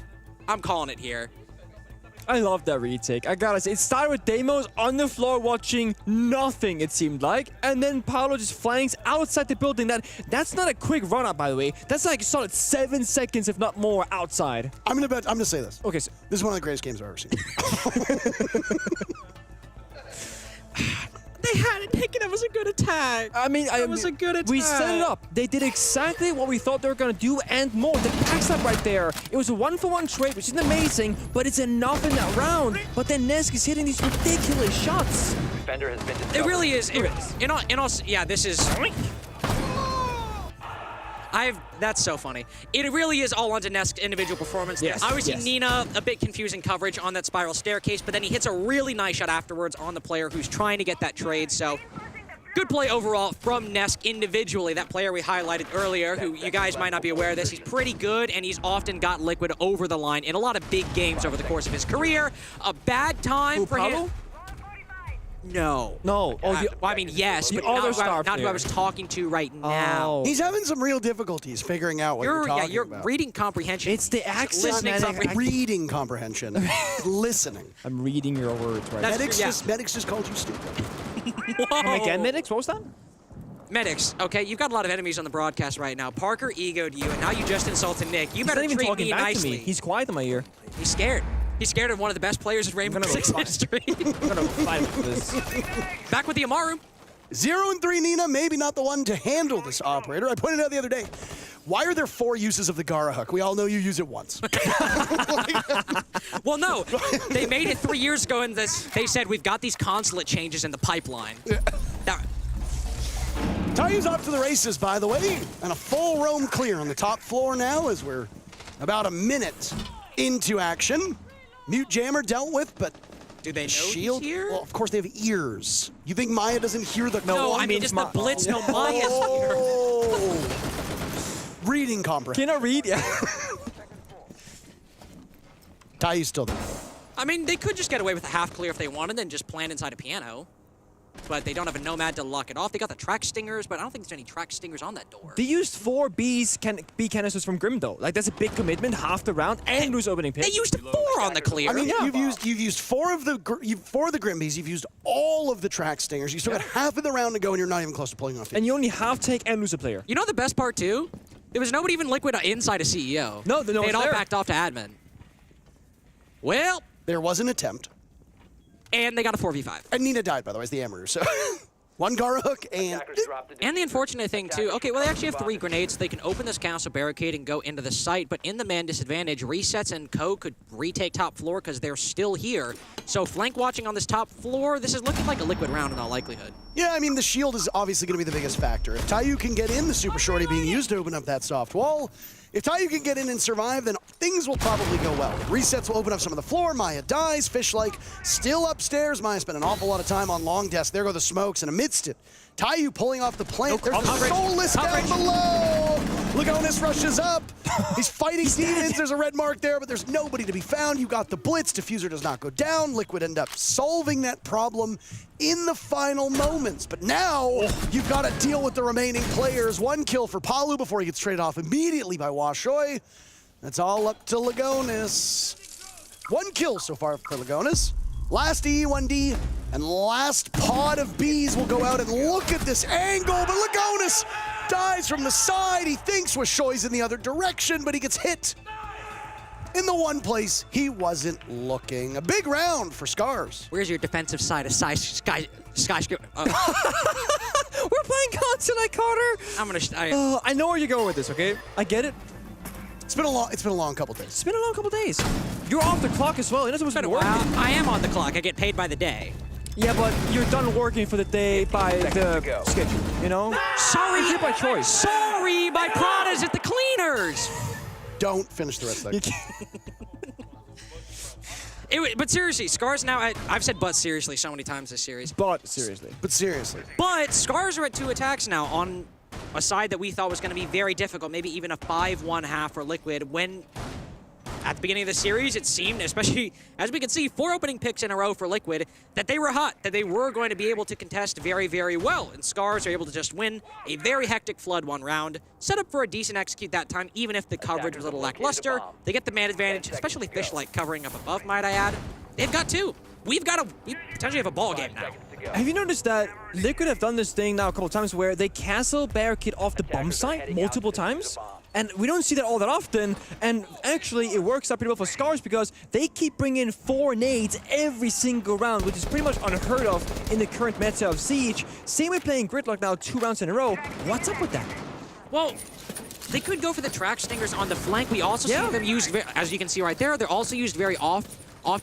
I'm calling it here. I love that retake. I gotta say, it started with Deimos on the floor watching nothing, it seemed like, and then Paolo just flanks outside the building. That's not a quick run-up, by the way. That's like a solid 7 seconds, if not more, outside. I'm gonna say this. Okay, so this is one of the greatest games I've ever seen. They had it thinking it was a good attack. I mean, it was a good attack. We set it up. They did exactly what we thought they were going to do and more. The backstab right there. It was a 1-for-1 trade, which isn't amazing, but it's enough in that round. But then Nesk is hitting these ridiculous shots. Defender has been discovered. It really is. Yeah, this is... That's so funny. It really is all onto Nesk's individual performance. Yes. Obviously, Nina, a bit confusing coverage on that spiral staircase, but then he hits a really nice shot afterwards on the player who's trying to get that trade. So, good play overall from Nesk individually. That player we highlighted earlier, who you guys might not be aware of this, he's pretty good, and he's often got Liquid over the line in a lot of big games over the course of his career. A bad time for him. No. No. I mean, yes, but not who I was talking to right now. He's having some real difficulties figuring out what you're talking you're about. reading comprehension. It's the accent, man. Reading comprehension. Listening. I'm reading your words right now. Medics just called you stupid. Come again, Medics? What was that? Medics, okay, you've got a lot of enemies on the broadcast right now. Parker egoed you, and now you just insulted Nick. You better He's not even treat talking me back nicely. to me. He's quiet in my ear. He's scared. He's scared of one of the best players in Rainbow Six history. I'm gonna fight for this. Back with the Amaru. 0-3 Nina, maybe not the one to handle this operator. I pointed out the other day, why are there 4 uses of the Gara hook? We all know you use it once. Well, no, they made it 3 years ago, and they said we've got these consulate changes in the pipeline. Tayu's off to the races, by the way, and a full roam clear on the top floor now as we're about a minute into action. Mute Jammer dealt with, but do they know Shield? He's here? Well, of course they have ears. You think Maya doesn't hear the No, I mean just the blitz. No, Maya's here. Reading comprehension. Can I read? Yeah. Tayu's still there. I mean, they could just get away with a half clear if they wanted, and just plan inside a piano. But they don't have a Nomad to lock it off. They got the track stingers, but I don't think there's any track stingers on that door. They used 4 B canisters from Grim though. Like that's a big commitment, half the round, and lose opening pick. They used 4 on the clear. I mean, you've used 4 of the Grimbies. You've used all of the track stingers. You still got half of the round to go, and you're not even close to pulling off. And you only half take and lose a player. You know the best part too? There was nobody even Liquid inside a CEO. No, they had all backed off to admin. Well, there was an attempt, and they got a 4v5. And Nina died, by the way, as the Amaru. So. 1 Gara hook and the unfortunate thing too, okay, well they actually have 3 grenades, so they can open this castle barricade and go into the site, but in the man disadvantage, Resets and Co could retake top floor because they're still here. So flank watching on this top floor, this is looking like a Liquid round in all likelihood. Yeah, I mean the shield is obviously going to be the biggest factor. If Tayu can get in, the super shorty being used to open up that soft wall. If Tayu can get in and survive, then things will probably go well. Resets will open up some of the floor. Maya dies. Fish-like still upstairs. Maya spent an awful lot of time on long desk. There go the smokes, and amidst it, Tayu pulling off the plant. There's the Soulless down below. Lagonis rushes up. He's fighting demons. There's a red mark there, but there's nobody to be found. You got the blitz. Diffuser does not go down. Liquid end up solving that problem in the final moments. But now you've got to deal with the remaining players. 1 kill for Palu before he gets traded off immediately by Washoy. That's all up to Lagonis. 1 kill so far for Lagonis. Last E1D and last pod of Bs will go out, and look at this angle, but Lagonis dies from the side. He thinks Washoy's in the other direction, but he gets hit in the one place he wasn't looking. A big round for Scars. Where's your defensive side of Skyscraper? We're playing Consulate, Carter. I'm gonna. I know where you're going with this, okay? I get it. It's been a long couple days. It's been a long couple days. You're off the clock as well. You're not supposed to be working. Well, I am on the clock. I get paid by the day. Yeah, but you're done working for the day by the schedule, you know? Sorry. You did by choice. Sorry, my Prada's at the cleaners. Don't finish the rest of that. But seriously, Scars now, I've said but seriously so many times this series. But seriously. But seriously. But Scars are at 2 attacks now on a side that we thought was going to be very difficult, maybe even a 5-1 half for Liquid, when at the beginning of the series, it seemed, especially as we can see, 4 opening picks in a row for Liquid, that they were hot, that they were going to be able to contest very, very well. And Scars are able to just win a very hectic Flood 1 round, set up for a decent execute that time, even if the coverage was a little lackluster. They get the man advantage, especially Fishlight covering up above, might I add. They've got 2. We potentially have a ball game now. Have you noticed that Liquid have done this thing now a couple times where they cancel Barricade off the bomb site multiple times? And we don't see that all that often, and actually it works out pretty well for Scars because they keep bringing 4 nades every single round, which is pretty much unheard of in the current meta of Siege. Same with playing Gridlock now 2 rounds in a row. What's up with that? Well, they could go for the track stingers on the flank. We also see them used, as you can see right there, they're also used very often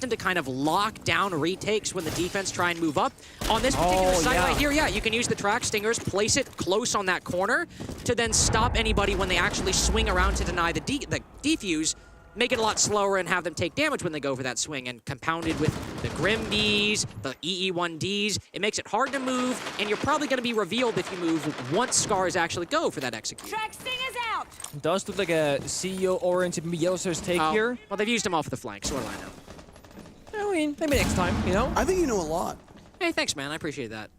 to kind of lock down retakes when the defense try and move up. On this particular site right here, you can use the track stingers, place it close on that corner to then stop anybody when they actually swing around to deny the defuse, make it a lot slower and have them take damage when they go for that swing. And compounded with the Grim Bees, the EE1Ds, it makes it hard to move, and you're probably going to be revealed if you move once Scars actually go for that execute. Track stingers out! Does look like a CEO-oriented Yellowstars take here. Well, they've used him off the flank, so what do I know? I mean, maybe next time, you know? I think you know a lot. Hey, thanks, man. I appreciate that.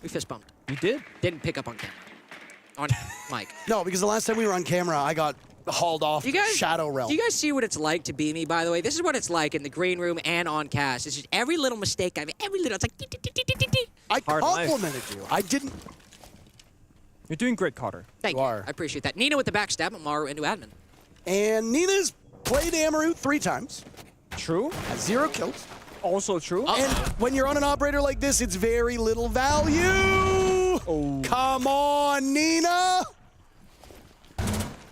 We fist bumped. You did? Didn't pick up on camera. On mic. No, because the last time we were on camera, I got hauled off Shadow Realm. Do you guys see what it's like to be me, by the way? This is what it's like in the green room and on cast. It's just every little mistake it's like... I complimented you. I didn't... You're doing great, Carter. Thank you. I appreciate that. Nina with the backstab, Maru into admin. And Nina's played Amaru 3 times. True. Has 0 kills. Also true. And when you're on an operator like this, it's very little value. Oh. Come on, Nina.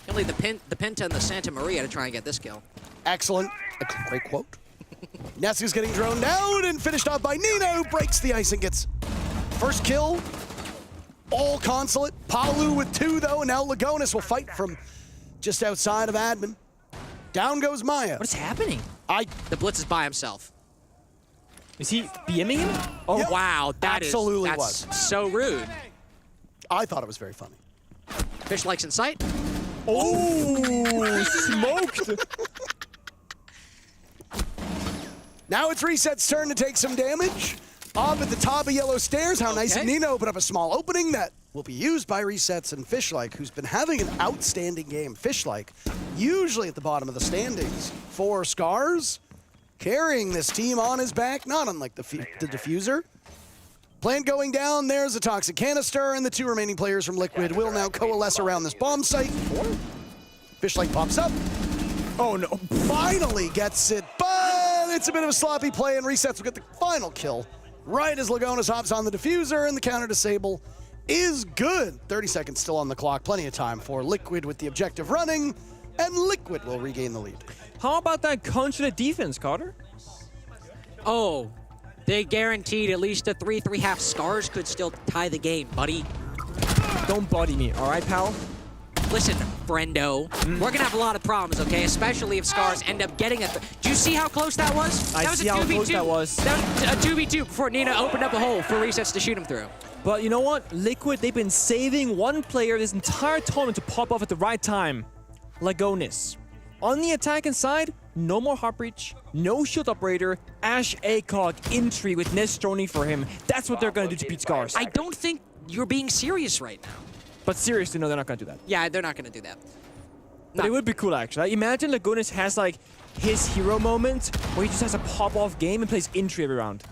Only the Pinta and the Santa Maria to try and get this kill. Excellent. A great quote. Nesu's getting droned out and finished off by Nina, who breaks the ice and gets first kill. All Consulate. Palu with 2, though, and now Lagonis will fight from just outside of admin. Down goes Maya. What's happening? The Blitz is by himself. Is he BMing him? Oh, wow. That's so rude. I thought it was very funny. Fish likes in sight. Oh, smoked. Now it's Reset's turn to take some damage. Off at the top of Yellow Stairs. How nice of Nina open up a small opening that will be used by Resets and Fishlike, who's been having an outstanding game. Fishlike, usually at the bottom of the standings for Scars, carrying this team on his back, not unlike the Diffuser. Plant going down, there's a Toxic Canister, and the 2 remaining players from Liquid will now coalesce around this bomb site. Fishlike pops up. Oh no, finally gets it, but it's a bit of a sloppy play, and Resets will get the final kill. Right as Lagonis hops on the Diffuser, and the counter disable is good. 30 seconds still on the clock, plenty of time for Liquid with the objective running, and Liquid will regain the lead. How about that Consulate defense, Carter? Oh, they guaranteed at least a 3-3-half. Scars could still tie the game, buddy. Don't buddy me, all right, pal? Listen, friendo, we're gonna have a lot of problems, okay? Especially if Scars end up getting it. Do you see how close that was? I see how close that was. That was a 2v2 before Nina opened up a hole for Resets to shoot him through. But you know what? Liquid, they've been saving one player this entire tournament to pop off at the right time. Lagonis. On the attacking side, no more Heartbreach, no Shield Operator, Ash ACOG entry with Nestroni for him. That's what they're going to do to beat Scars. I don't think you're being serious right now. But seriously, no, they're not going to do that. Yeah, they're not going to do that. But it would be cool, actually. Imagine Lagonis has, like, his hero moment where he just has a pop-off game and plays entry every round.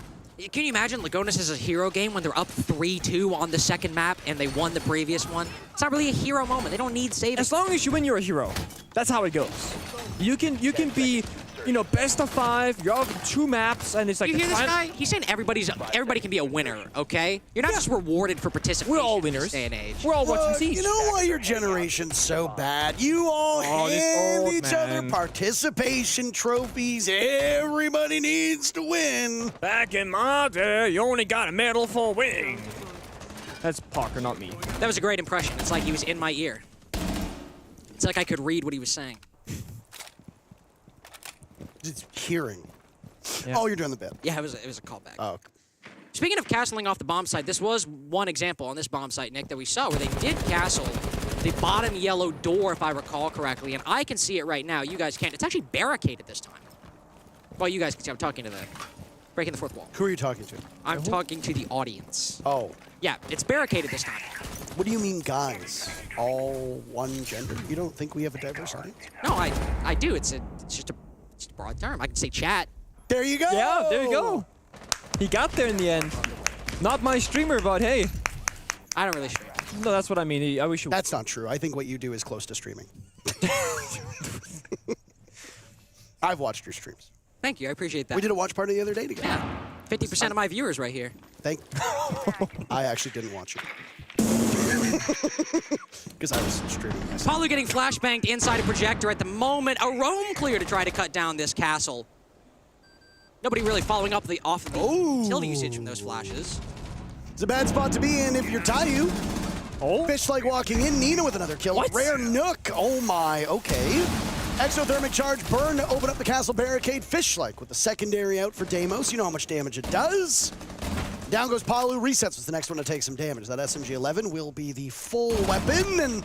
Can you imagine Lagonis has a hero game when they're up 3-2 on the second map and they won the previous one? It's not really a hero moment. They don't need saving. As long as you win, you're a hero. That's how it goes. You can be you know, best of 5. You're out 2 maps, and it's like You hear this guy? He's saying everybody can be a winner, okay? You're not just rewarded for participation. We're all in this winners. day and age. We're all watching Siege. You know why your generation's so bad? You all hand each other participation trophies. Everybody needs to win. Back in my day, you only got a medal for winning. That's Parker, not me. That was a great impression. It's like he was in my ear. It's like I could read what he was saying. It's hearing. Yeah. Oh, you're doing the bit. Yeah, it was a callback. Oh. Speaking of castling off the bomb site, this was one example on this bomb site, Nick, that we saw where they did castle the bottom yellow door, if I recall correctly, and I can see it right now. You guys can't. It's actually barricaded this time. Well, you guys can see. I'm talking to the breaking the fourth wall. Who are you talking to? I'm talking to the audience. Oh. Yeah, it's barricaded this time. What do you mean, guys? All one gender? You don't think we have a diverse audience? No, I do. It's just a broad term. I can say chat. There you go. Yeah, there you go. He got there in the end. Not my streamer, but hey. I don't really stream. No, that's what I mean. I wish you. That's not true. I think what you do is close to streaming. I've watched your streams. Thank you. I appreciate that. We did a watch party the other day together. Yeah. 50% of my viewers right here. I actually didn't watch it. Because I was streaming myself. Palu getting flashbanged inside a projector at the moment. A roam clear to try to cut down this castle. Nobody really following up off of the utility usage from those flashes. It's a bad spot to be in if you're Tayu. Oh. Fish like walking in. Nina with another kill. What? Rare Nook. Oh my. Okay. Exothermic charge burn to open up the castle barricade. Fish-like with the secondary out for Deimos. You know how much damage it does. Down goes Palu. Resets was the next one to take some damage. That SMG-11 will be the full weapon, and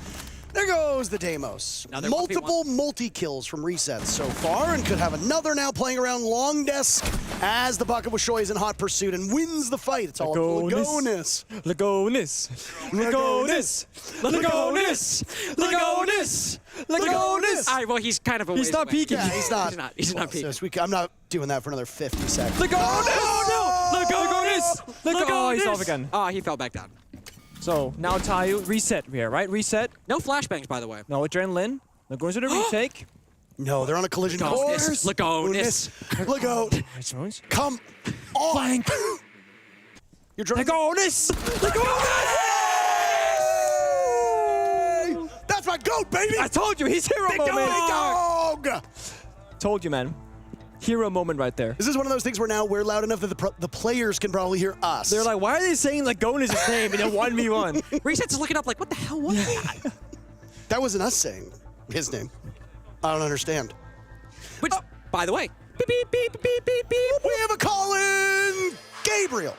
there goes the Deimos. Multiple multi-kills from Resets so far, and could have another now playing around long desk as the Bucket with Shoy is in hot pursuit and wins the fight. It's all Lagonis. Lagonis. Lagonis. Lagonis. Lagonis. Lagonis. All right, well, he's kind of a He's not ways away. peeking. Yeah, he's not. He's not peeking. I'm not doing that for another 50 seconds. Lagonis. Oh, no. Lagonis. Oh, he's off again. Oh, he fell back down. So now Tayu, reset here, right? Reset. No flashbangs, by the way. No adrenaline. Lagonis with a retake. No, they're on a collision course. Lagonis. Lagonis. Come on. Flank. You're drunk. Lagonis. Lagonis. That's my goat, baby. I told you, he's hero Big moment. dog. Told you, man. Hero moment right there. This is one of those things where now we're loud enough that the players can probably hear us. They're like, why are they saying Lagonis' name in a 1v1? Reset's looking up like, what the hell was that? That wasn't us saying his name. I don't understand. Which, by the way, beep, beep, beep, beep, beep, beep. We have a call in. Gabriel,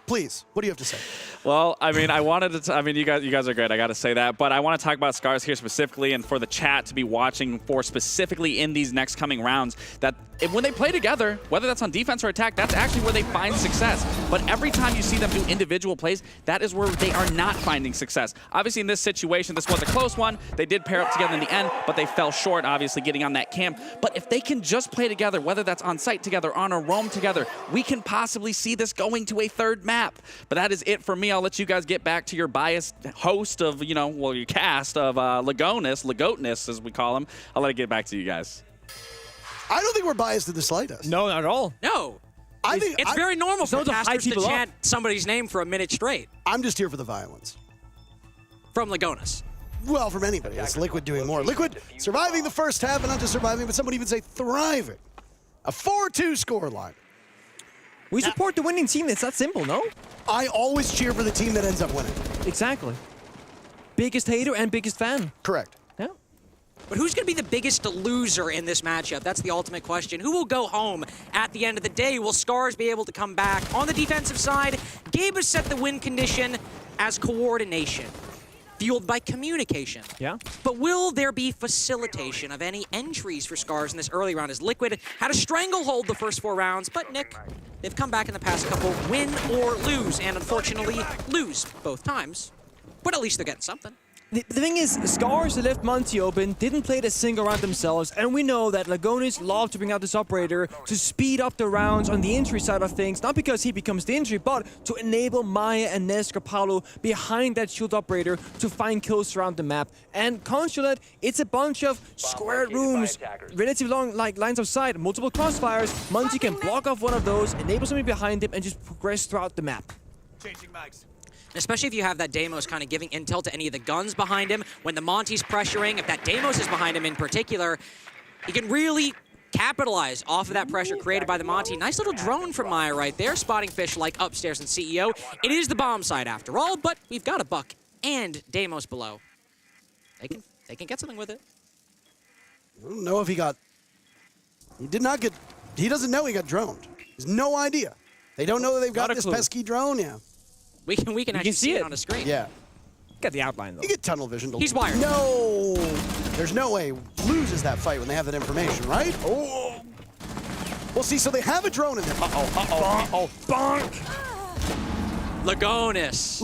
please, what do you have to say? Well, I mean, I wanted to. I mean, you guys are great. I got to say that, but I want to talk about Scars here specifically, and for the chat to be watching for specifically in these next coming rounds. That when they play together, whether that's on defense or attack, that's actually where they find success. But every time you see them do individual plays, that is where they are not finding success. Obviously, in this situation, this was a close one. They did pair up together in the end, but they fell short. Obviously, getting on that camp. But if they can just play together, whether that's on site together, on a roam together, we can possibly see this going to a third map. But that is it for me. I'll let you guys get back to your biased host of, your cast of Lagotness, as we call him. I'll let it get back to you guys. I don't think we're biased in the slightest. No, not at all. No. I think it's very normal for to hype casters to people up. chant somebody's name for a minute straight. I'm just here for the violence. From Lagonis. Well, from anybody. It's Liquid doing more. Liquid surviving the first half, and not just surviving, but some would even say thriving. A 4-2 scoreline. We support the winning team. It's that simple, no? I always cheer for the team that ends up winning. Exactly. Biggest hater and biggest fan. Correct. Yeah. But who's going to be the biggest loser in this matchup? That's the ultimate question. Who will go home at the end of the day? Will Scars be able to come back? On the defensive side, Gabe has set the win condition as coordination, fueled by communication. Yeah. But will there be facilitation of any entries for Scars in this early round, as Liquid had a stranglehold the first 4 rounds, but Nick, they've come back in the past couple, win or lose, and unfortunately lose both times. But at least they're getting something. The thing is, Scars left Monty open, didn't play the single round themselves, and we know that Lagonis love to bring out this operator to speed up the rounds on the injury side of things, not because he becomes the injury, but to enable Maya and Nesk Paulo behind that shield operator to find kills around the map. And Consulate, it's a bunch of squared rooms, relatively long lines of sight, multiple crossfires. Monty can block off one of those, enable somebody behind him, and just progress throughout the map. Changing mags. Especially if you have that Deimos kind of giving intel to any of the guns behind him. When the Monty's pressuring, if that Deimos is behind him in particular, he can really capitalize off of that pressure created by the Monty. Nice little drone from Maya right there, spotting fish like upstairs in CEO. It is the bomb site after all, but we've got a Buck and Deimos below. They can get something with it. I don't know if he got... He did not get... He doesn't know he got droned. He has no idea. They don't know that they've got this pesky drone, yeah. We can actually see it on the screen. Yeah. Got the outline, though. You get tunnel vision. He's wired. No! There's no way loses that fight when they have that information, right? Oh! Well, see, so they have a drone in there. Uh-oh. Bonk! Lagonis.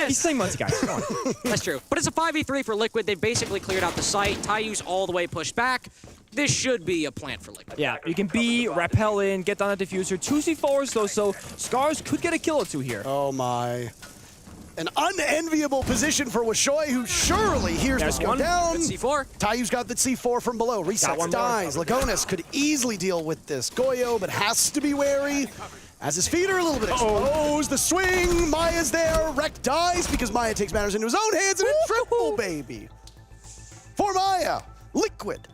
He's saying Monty, guys. Come on. That's true. But it's a 5v3 for Liquid. They've basically cleared out the site. Tayu's all the way pushed back. This should be a plant for Liquid. Yeah, you can B, rappel in, get down the diffuser. 2C4s though, so Scars could get a kill or two here. Oh my. An unenviable position for Washoy, who surely hears this go down. Good C4. Tayu's got the C4 from below. Resets, dies. Lagonis could easily deal with this Goyo, but has to be wary. As his feet are a little bit exposed, the swing, Maya's there. Rek dies because Maya takes matters into his own hands, and a triple, baby. For Maya, Liquid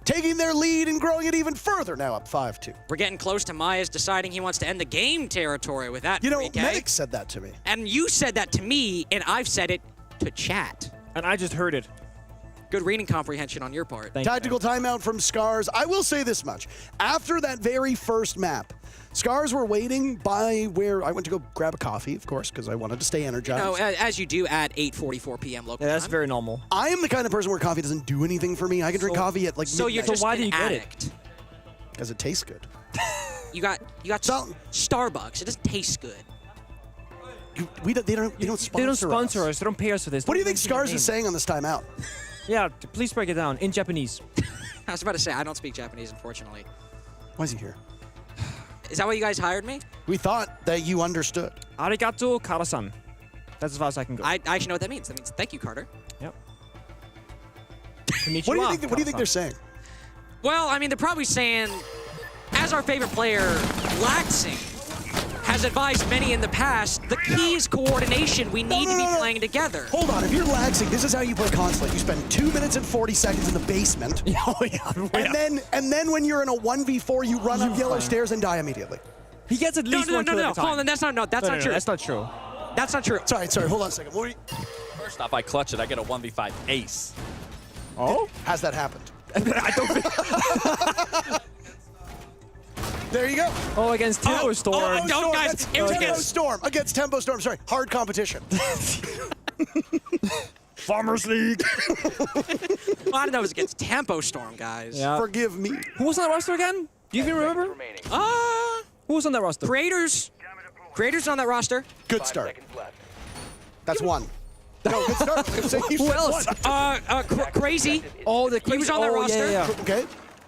taking their lead and growing it even further, now up 5-2. We're getting close to Maya's deciding he wants to end the game territory with that. You know, Medic said that to me. And you said that to me, and I've said it to chat. And I just heard it. Good reading comprehension on your part. Tactical timeout from Scars. I will say this much. After that very first map, Scars were waiting by where I went to go grab a coffee, of course, because I wanted to stay energized. You know, as you do at 8:44 p.m. local that's time. very normal. I am the kind of person where coffee doesn't do anything for me. I can drink coffee at like So midnight. you're just why an do you get it? addict. Because it tastes good. You got Starbucks. It doesn't taste good. They don't sponsor us. They don't pay us for this. What do you think Scars is saying on this timeout? Yeah, please break it down in Japanese. I was about to say, I don't speak Japanese, unfortunately. Why is he here? Is that why you guys hired me? We thought that you understood. Arigato, Kara-san. That's as far as I can go. I actually know what that means. That means thank you, Carter. Yep. What do you think they're saying? Well, I mean, they're probably saying, as our favorite player, Laxing, has advised many in the past, the key is coordination. We need to be playing together. Hold on, if you're Laxing, this is how you play Consulate. You spend 2 minutes and 40 seconds in the basement. And then when you're in a 1v4, you run up yellow stairs and die immediately. He gets at least one kill at a time. Hold on, that's not true. That's not true. That's not true. Sorry, hold on a second. First off, I clutch it. I get a 1v5 ace. Oh? Has that happened? I don't think... There you go. Oh, against Tempo Storm. Guys, it was against Tempo Storm. Sorry, hard competition. Farmers League. Well, I don't know, it was against Tempo Storm, guys. Yeah. Forgive me. Who was on that roster again? Do you even remember? Who was on that roster? Creators on that roster. Good start. That's one. No, good start. Who else? Crazy. Oh, the Crazy. He was on that roster. Yeah. Okay.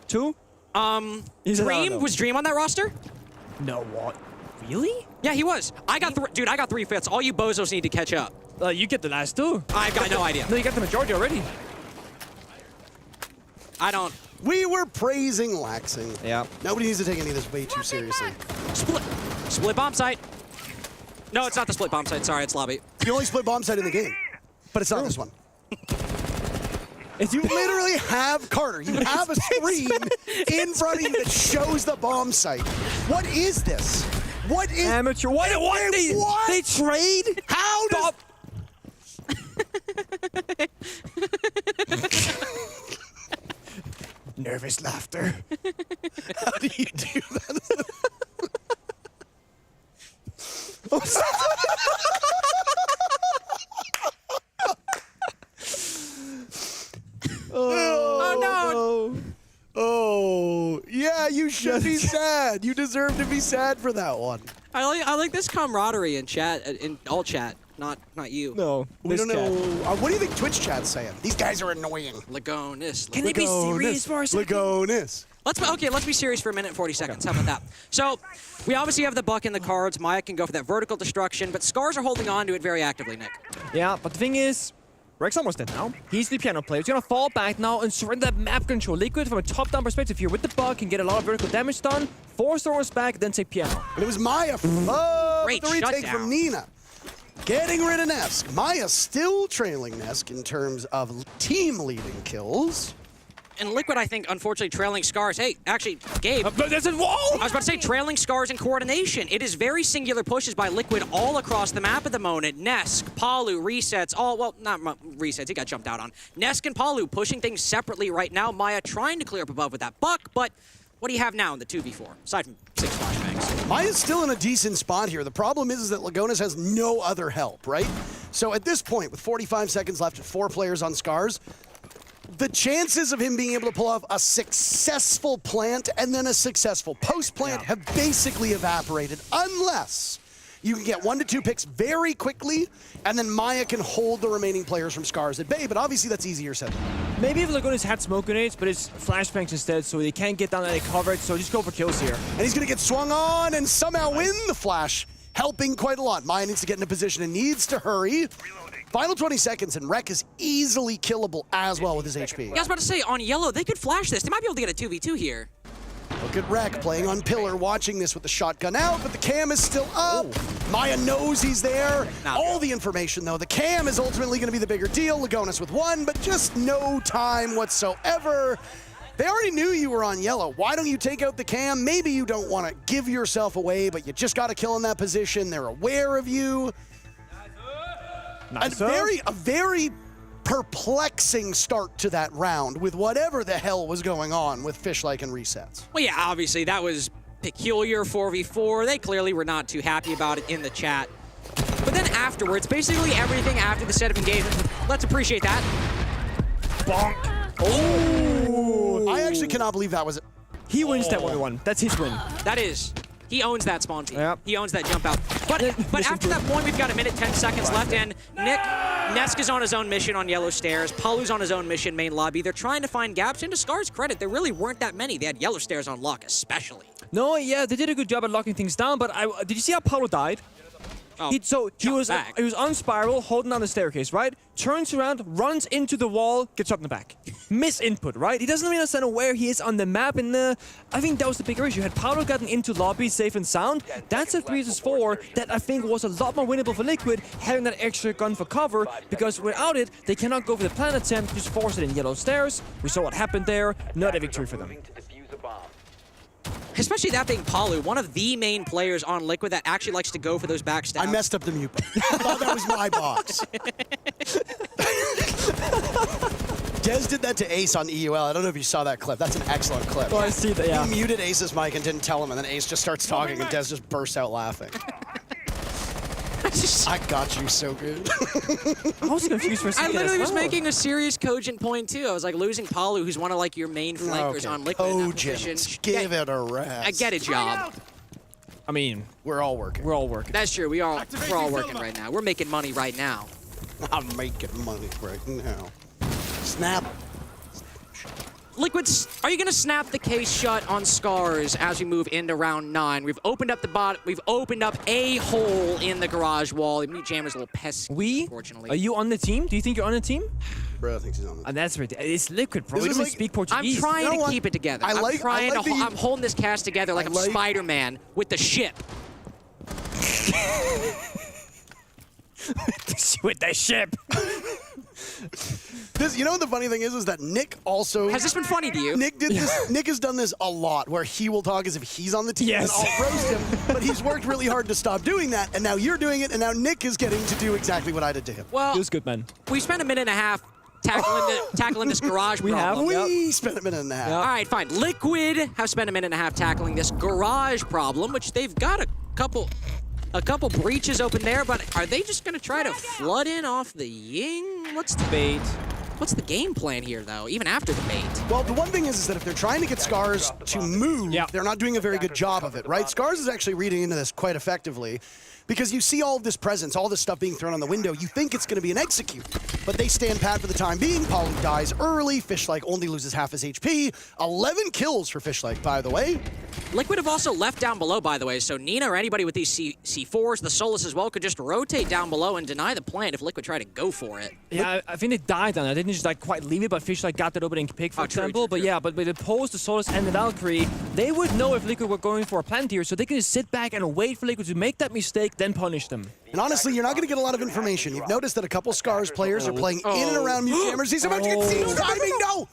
Two? Dream? Was Dream on that roster? No, what? Really? Yeah, he was. I got 3/5. All you bozos need to catch up. You get the last two. I've got no idea. No, you got the majority already. I don't. We were praising Laxing. Yeah. Nobody needs to take any of this way too seriously. Split bomb site. No, it's not the split bomb site. Sorry, it's lobby. The only split bomb site in the game. But it's not this one. If you literally have, Carter, you have a screen in front of you that shows the bomb site. What is this? What is... Amateur. What? They trade? How does... Nervous laughter. How do you do that? Oh no! Oh, yeah, you should be sad. You deserve to be sad for that one. I like this camaraderie in chat, in all chat. not you. No. We don't know. What do you think Twitch chat's saying? These guys are annoying. Lagonis. Can they be serious for a second? Lagonis. Let's be serious for a minute and 40 seconds. How about that? So, we obviously have the buck in the cards. Maya can go for that vertical destruction, but Scars are holding on to it very actively, Nick. Yeah, but the thing is, Rek's almost dead now. He's the piano player. He's gonna fall back now and surrender that map control. Liquid, from a top-down perspective here with the buck, can get a lot of vertical damage done, force the Orange back, then take piano. And it was Maya. Great the retake shutdown. from Nina. Getting rid of Nesk. Maya still trailing Nesk in terms of team leading kills. And Liquid, I think, unfortunately, trailing Scars. Hey, actually, Gabe. There's a wall! I was about to say, trailing Scars in coordination. It is very singular pushes by Liquid all across the map at the moment. Nesk, Palu, resets, not resets, he got jumped out on. Nesk and Palu pushing things separately right now. Maya trying to clear up above with that buck, but what do you have now in the 2v4, aside from 6 flashbangs? Maya's still in a decent spot here. The problem is that Lagonis has no other help, right? So at this point, with 45 seconds left and 4 players on Scars, the chances of him being able to pull off a successful plant and then a successful post-plant have basically evaporated, unless you can get 1 to 2 picks very quickly, and then Maya can hold the remaining players from Scars at bay, but obviously that's easier said than done. Maybe if Lagonis had smoke grenades, but it's flashbangs instead, so they can't get down any coverage, so just go for kills here. And he's gonna get swung on and somehow win the flash, helping quite a lot. Maya needs to get in a position and needs to hurry. Final 20 seconds, and Rek is easily killable as well with his HP. Yeah, I was about to say, on yellow, they could flash this. They might be able to get a 2v2 here. Look at Rek playing on pillar, watching this with the shotgun out, but the cam is still up. Maya knows he's there. All the information, though. The cam is ultimately going to be the bigger deal. Lagonis with 1, but just no time whatsoever. They already knew you were on yellow. Why don't you take out the cam? Maybe you don't want to give yourself away, but you just got to kill in that position. They're aware of you. Nice. A very perplexing start to that round with whatever the hell was going on with Fishlike and resets. Well, yeah, obviously that was peculiar 4v4. They clearly were not too happy about it in the chat. But then afterwards, basically everything after the set of engagement, let's appreciate that. Bonk. Oh! I actually cannot believe that was it. He wins that 1v1. That's his win. That is. He owns that spawn team. Yep. He owns that jump out. But after that point, we've got 1 minute, 10 seconds left, and Nesk is on his own mission on yellow stairs. Palu's on his own mission main lobby. They're trying to find gaps. And to Scar's credit, there really weren't that many. They had yellow stairs on lock, especially. No, yeah, they did a good job at locking things down, but did you see how Paulo died? Oh, he was on spiral, holding down the staircase, right? Turns around, runs into the wall, gets shot in the back. Miss input, right? He doesn't really understand where he is on the map, and I think that was the bigger issue. Had Paulo gotten into lobby safe and sound, that's a 3-4 that I think was a lot more winnable for Liquid, having that extra gun for cover, because without it, they cannot go for the plan attempt, just force it in yellow stairs. We saw what happened there, not a victory for them. Especially that being Palu, one of the main players on Liquid that actually likes to go for those backstabs. I messed up the mute button. I thought that was my box. Dez did that to Ace on EUL. I don't know if you saw that clip. That's an excellent clip. Oh, I see that, yeah. He muted Ace's mic and didn't tell him, and then Ace just starts talking, and Dez just bursts out laughing. I got you so good. I was confused for a second. I literally was making a serious cogent point, too. I was like, losing Palu, who's one of like your main flankers on Liquid in that position. Give it a rest. I get a job. I mean, we're all working. We're all working. That's true. We're all working right now. We're making money right now. I'm making money right now. Snap. Liquids, are you going to snap the case shut on Scars as we move into round 9? We've opened up the bot. We've opened up a hole in the garage wall. The Jammer's a little pesky, unfortunately. Are you on the team? Do you think you're on the team? Bro, I think he's on the team. And that's right. It's Liquid, bro. He doesn't speak Portuguese. I'm trying to keep it together. I'm holding this cast together like I'm Spider-Man with the ship. With the ship. You know what the funny thing is that Nick also... Has this been funny to you? Nick did this. Nick has done this a lot, where he will talk as if he's on the team and I'll roast him, but he's worked really hard to stop doing that, and now you're doing it, and now Nick is getting to do exactly what I did to him. Well, it was good, man. We spent 1.5 minutes tackling this garage problem. We spent 1.5 minutes. All right, fine. Liquid have spent 1.5 minutes tackling this garage problem, which they've got a couple breaches open there, but are they just going to try to flood in off the Ying? What's the bait? What's the game plan here, though, even after the bait? Well, the one thing is that if they're trying to get Scars to move, they're not doing a very good job of it, right? Scars is actually reading into this quite effectively. because you see all of this presence, all this stuff being thrown on the window. You think it's going to be an execute, but they stand pat for the time being. Poly dies early. Fishlike only loses half his HP. 11 kills for Fishlike, by the way. Liquid have also left down below, by the way, so Nina or anybody with these C4s, the Solus as well, could just rotate down below and deny the plant if Liquid try to go for it. Yeah, I think they died on it. They didn't just like quite leave it, but Fishlike got that opening pick, for example. But yeah, but with the Pulse, the Solus, and the Valkyrie, they would know if Liquid were going for a plant here, so they can just sit back and wait for Liquid to make that mistake, then punish them. And honestly, you're not going to get a lot of information. You've noticed that a couple Scars players are playing in and around Mute Jammers. He's about to get siege timing. No!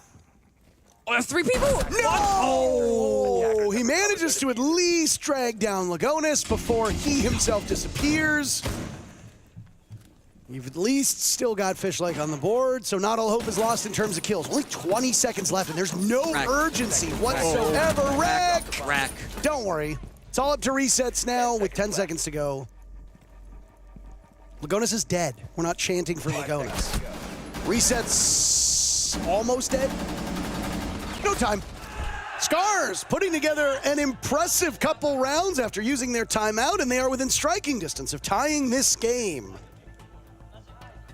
Oh, 3 people? No! Oh, he manages to at least drag down Lagonis before he himself disappears. You've at least still got Fishlike on the board, so not all hope is lost in terms of kills. Only 20 seconds left, and there's no urgency whatsoever. Wreck! Don't worry. It's all up to resets now with 10 seconds to go. Lagonis is dead. We're not chanting for Lagonis. Resets almost dead. No time. Scars putting together an impressive couple rounds after using their timeout, and they are within striking distance of tying this game.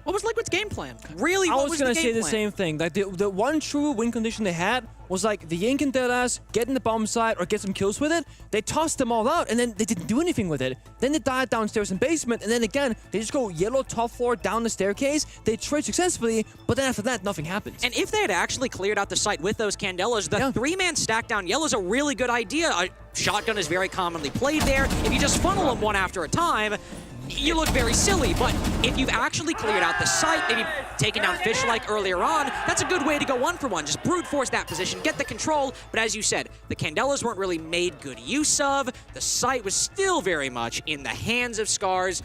What was Liquid's game plan? Really, I what was going to say the plan? same thing. Like the one true win condition they had was like the Yin can dead ass, get in the bomb site or get some kills with it. They tossed them all out and then they didn't do anything with it. Then they died downstairs in basement and then again, they just go yellow top floor down the staircase. They trade successfully, but then after that, nothing happens. And if they had actually cleared out the site with those Candelas, the 3-man stack down yellow is a really good idea. A shotgun is very commonly played there. If you just funnel them one after a time, you look very silly, but if you've actually cleared out the site, maybe taken down Fishlike earlier on, that's a good way to go 1-for-1. Just brute force that position, get the control, but as you said, the Candelas weren't really made good use of. The site was still very much in the hands of Scars.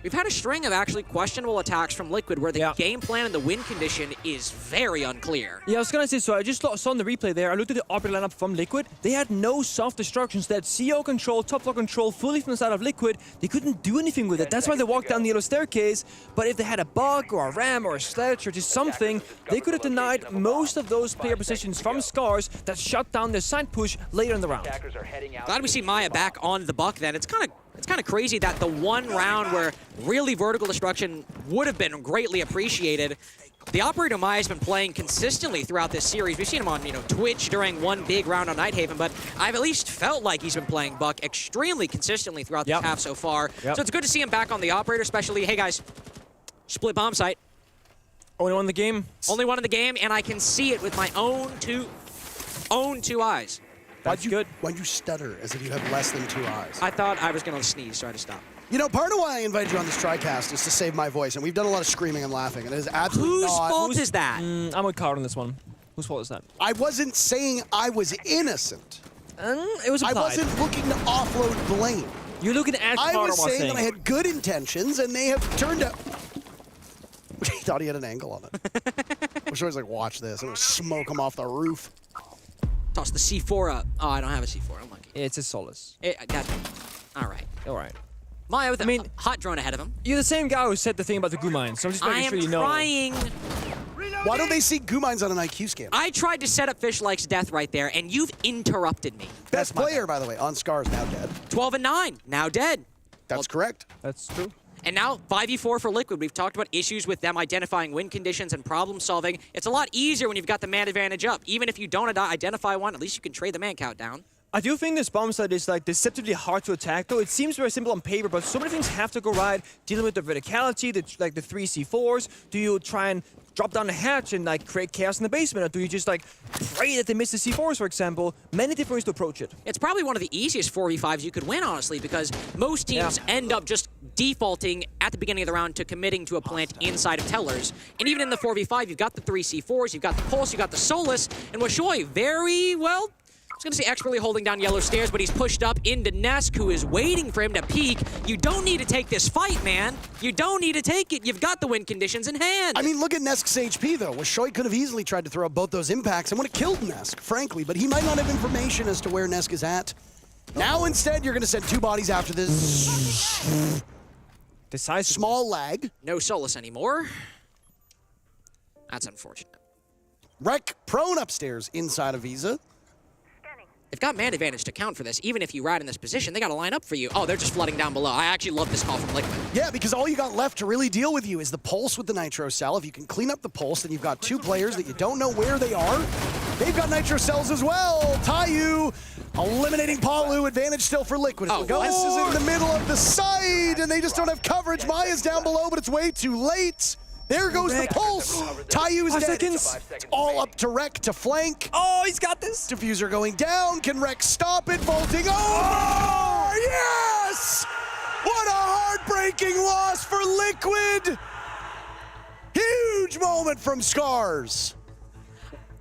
We've had a string of actually questionable attacks from Liquid where the game plan and the win condition is very unclear. Yeah, I was gonna say, so I just saw in the replay there, I looked at the operator lineup from Liquid, they had no soft destructions, they had CO control, top floor control, fully from the side of Liquid, they couldn't do anything with it, that's why they walked down the yellow staircase, but if they had a bug or a ram or a sledge or just something, they could have denied most of those player positions from Scars that shut down their side push later in the round. Glad we see Maya back on the buck then. It's kind of crazy that the one round where really vertical destruction would have been greatly appreciated. The operator Maya has been playing consistently throughout this series. We've seen him on, Twitch during one big round on Nighthaven, but I've at least felt like he's been playing Buck extremely consistently throughout this half so far. So it's good to see him back on the operator, especially, hey guys, split bomb site. Only one in the game? Only one in the game, and I can see it with my own two eyes. Why'd you stutter as if you had less than 2 eyes? I thought I was going to sneeze, so I had to stop. You know, part of why I invited you on this TriCast is to save my voice, and we've done a lot of screaming and laughing, and it is absolutely Whose fault is that? I'm with Card on this one. Whose fault is that? I wasn't saying I was innocent. It was implied. I wasn't looking to offload blame. You're looking at I was saying that I had good intentions, and they have turned out... He thought he had an angle on it. I'm sure he's like, watch this. I'm going to smoke him off the roof. Toss the C4 up. Oh, I don't have a C4. I'm lucky. It's a Solus. All right. All right. Maya with a hot drone ahead of him. You're the same guy who said the thing about the goo mines, so I'm just making sure you know. I am trying. Why don't they see goo mines on an IQ scan? I tried to set up Fishlike's death right there, and you've interrupted me. Best player, by the way, on Scars, now dead. 12-9, now dead. That's correct. That's true. And now 5v4 for Liquid. We've talked about issues with them identifying win conditions and problem solving. It's a lot easier when you've got the man advantage up. Even if you don't identify one, at least you can trade the man count down. I do think this bomb site is like deceptively hard to attack, though. It seems very simple on paper, but so many things have to go right. Dealing with the verticality, the 3 C4s. Do you try and drop down the hatch and like create chaos in the basement, or do you just like pray that they miss the C4s, for example? Many different ways to approach it. It's probably one of the easiest 4v5s you could win, honestly, because most teams end up just defaulting at the beginning of the round to committing to a plant inside of tellers. And even in the 4v5, you've got the 3 C4s, you've got the Pulse, you've got the Solus, and Washoy very well. I was going to say expertly holding down yellow stairs, but he's pushed up into Nesk, who is waiting for him to peek. You don't need to take this fight, man. You don't need to take it. You've got the win conditions in hand. I mean, look at Nesk's HP, though. Washoy could have easily tried to throw up both those impacts and would have killed Nesk, frankly, but he might not have information as to where Nesk is at. Now, instead, you're going to send 2 bodies after this. Decisive. Small lag. No Solus anymore. That's unfortunate. Wreck prone upstairs inside of Visa. they've got man advantage to count for this. Even if you ride in this position, they got to line up for you. Oh, they're just flooding down below. I actually love this call from Liquid. Yeah, because all you got left to really deal with you is the pulse with the Nitro Cell. If you can clean up the pulse, then you've got 2 players that you don't know where they are. They've got Nitro Cells as well. Tayu eliminating Palu. Advantage still for Liquid. Lagonis is in the middle of the side, and they just don't have coverage. Maya's down below, but it's way too late. There goes the pulse. Tayu is dead. 5 seconds. It's all up to Rek to flank. Oh, he's got this. Diffuser going down. Can Rek stop it? Vaulting over. Yes! What a heartbreaking loss for Liquid. Huge moment from Scars.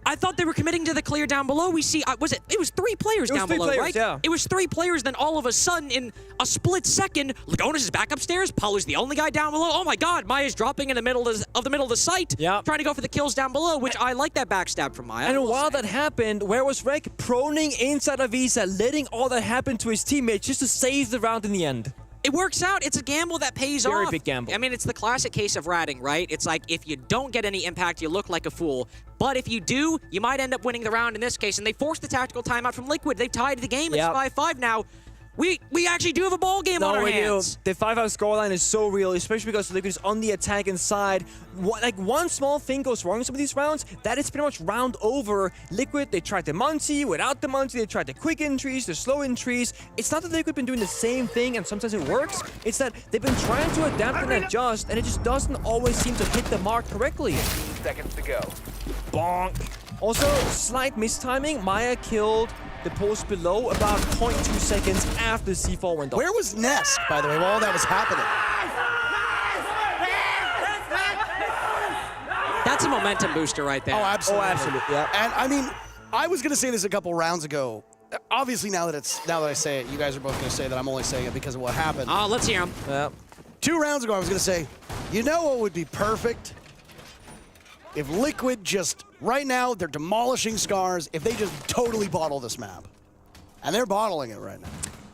I thought they were committing to the clear down below. We see, it was 3 players down below, right? Yeah. It was 3 players, then all of a sudden, in a split second, Lagonis is back upstairs. Palu's the only guy down below. Oh my God, Maya's dropping in the middle of the site, trying to go for the kills down below, which I like that backstab from Maya. And while that happened, where was Rek? Proning inside of Visa, letting all that happen to his teammates just to save the round in the end. It works out. It's a gamble that pays off. Very big gamble. I mean, it's the classic case of ratting, right? It's like, if you don't get any impact, you look like a fool. But if you do, you might end up winning the round in this case. And they forced the tactical timeout from Liquid. They've tied the game. It's 5-5 now. We actually do have a ball game on our hands. The 5-5 scoreline is so real, especially because Liquid is on the attacking side. Like, one small thing goes wrong in some of these rounds, that is pretty much round over. Liquid, they tried the Muncie. Without the Muncie, they tried the quick entries, the slow entries. It's not that Liquid been doing the same thing and sometimes it works. It's that they've been trying to adapt and adjust, and it just doesn't always seem to hit the mark correctly. 15 seconds to go. Bonk. Also, slight mistiming. Maya killed the post below about 0.2 seconds after C4 went off. Where was Nesk, by the way, while all that was happening? That's a momentum booster right there. Oh, absolutely. Oh, absolutely. Yeah. And I mean, I was going to say this a couple rounds ago. Obviously, now that I say it, you guys are both going to say that I'm only saying it because of what happened. Let's hear him. 2 rounds ago, I was going to say, you know what would be perfect? If Liquid just, right now, they're demolishing Scars, if they just totally bottle this map. And they're bottling it right now.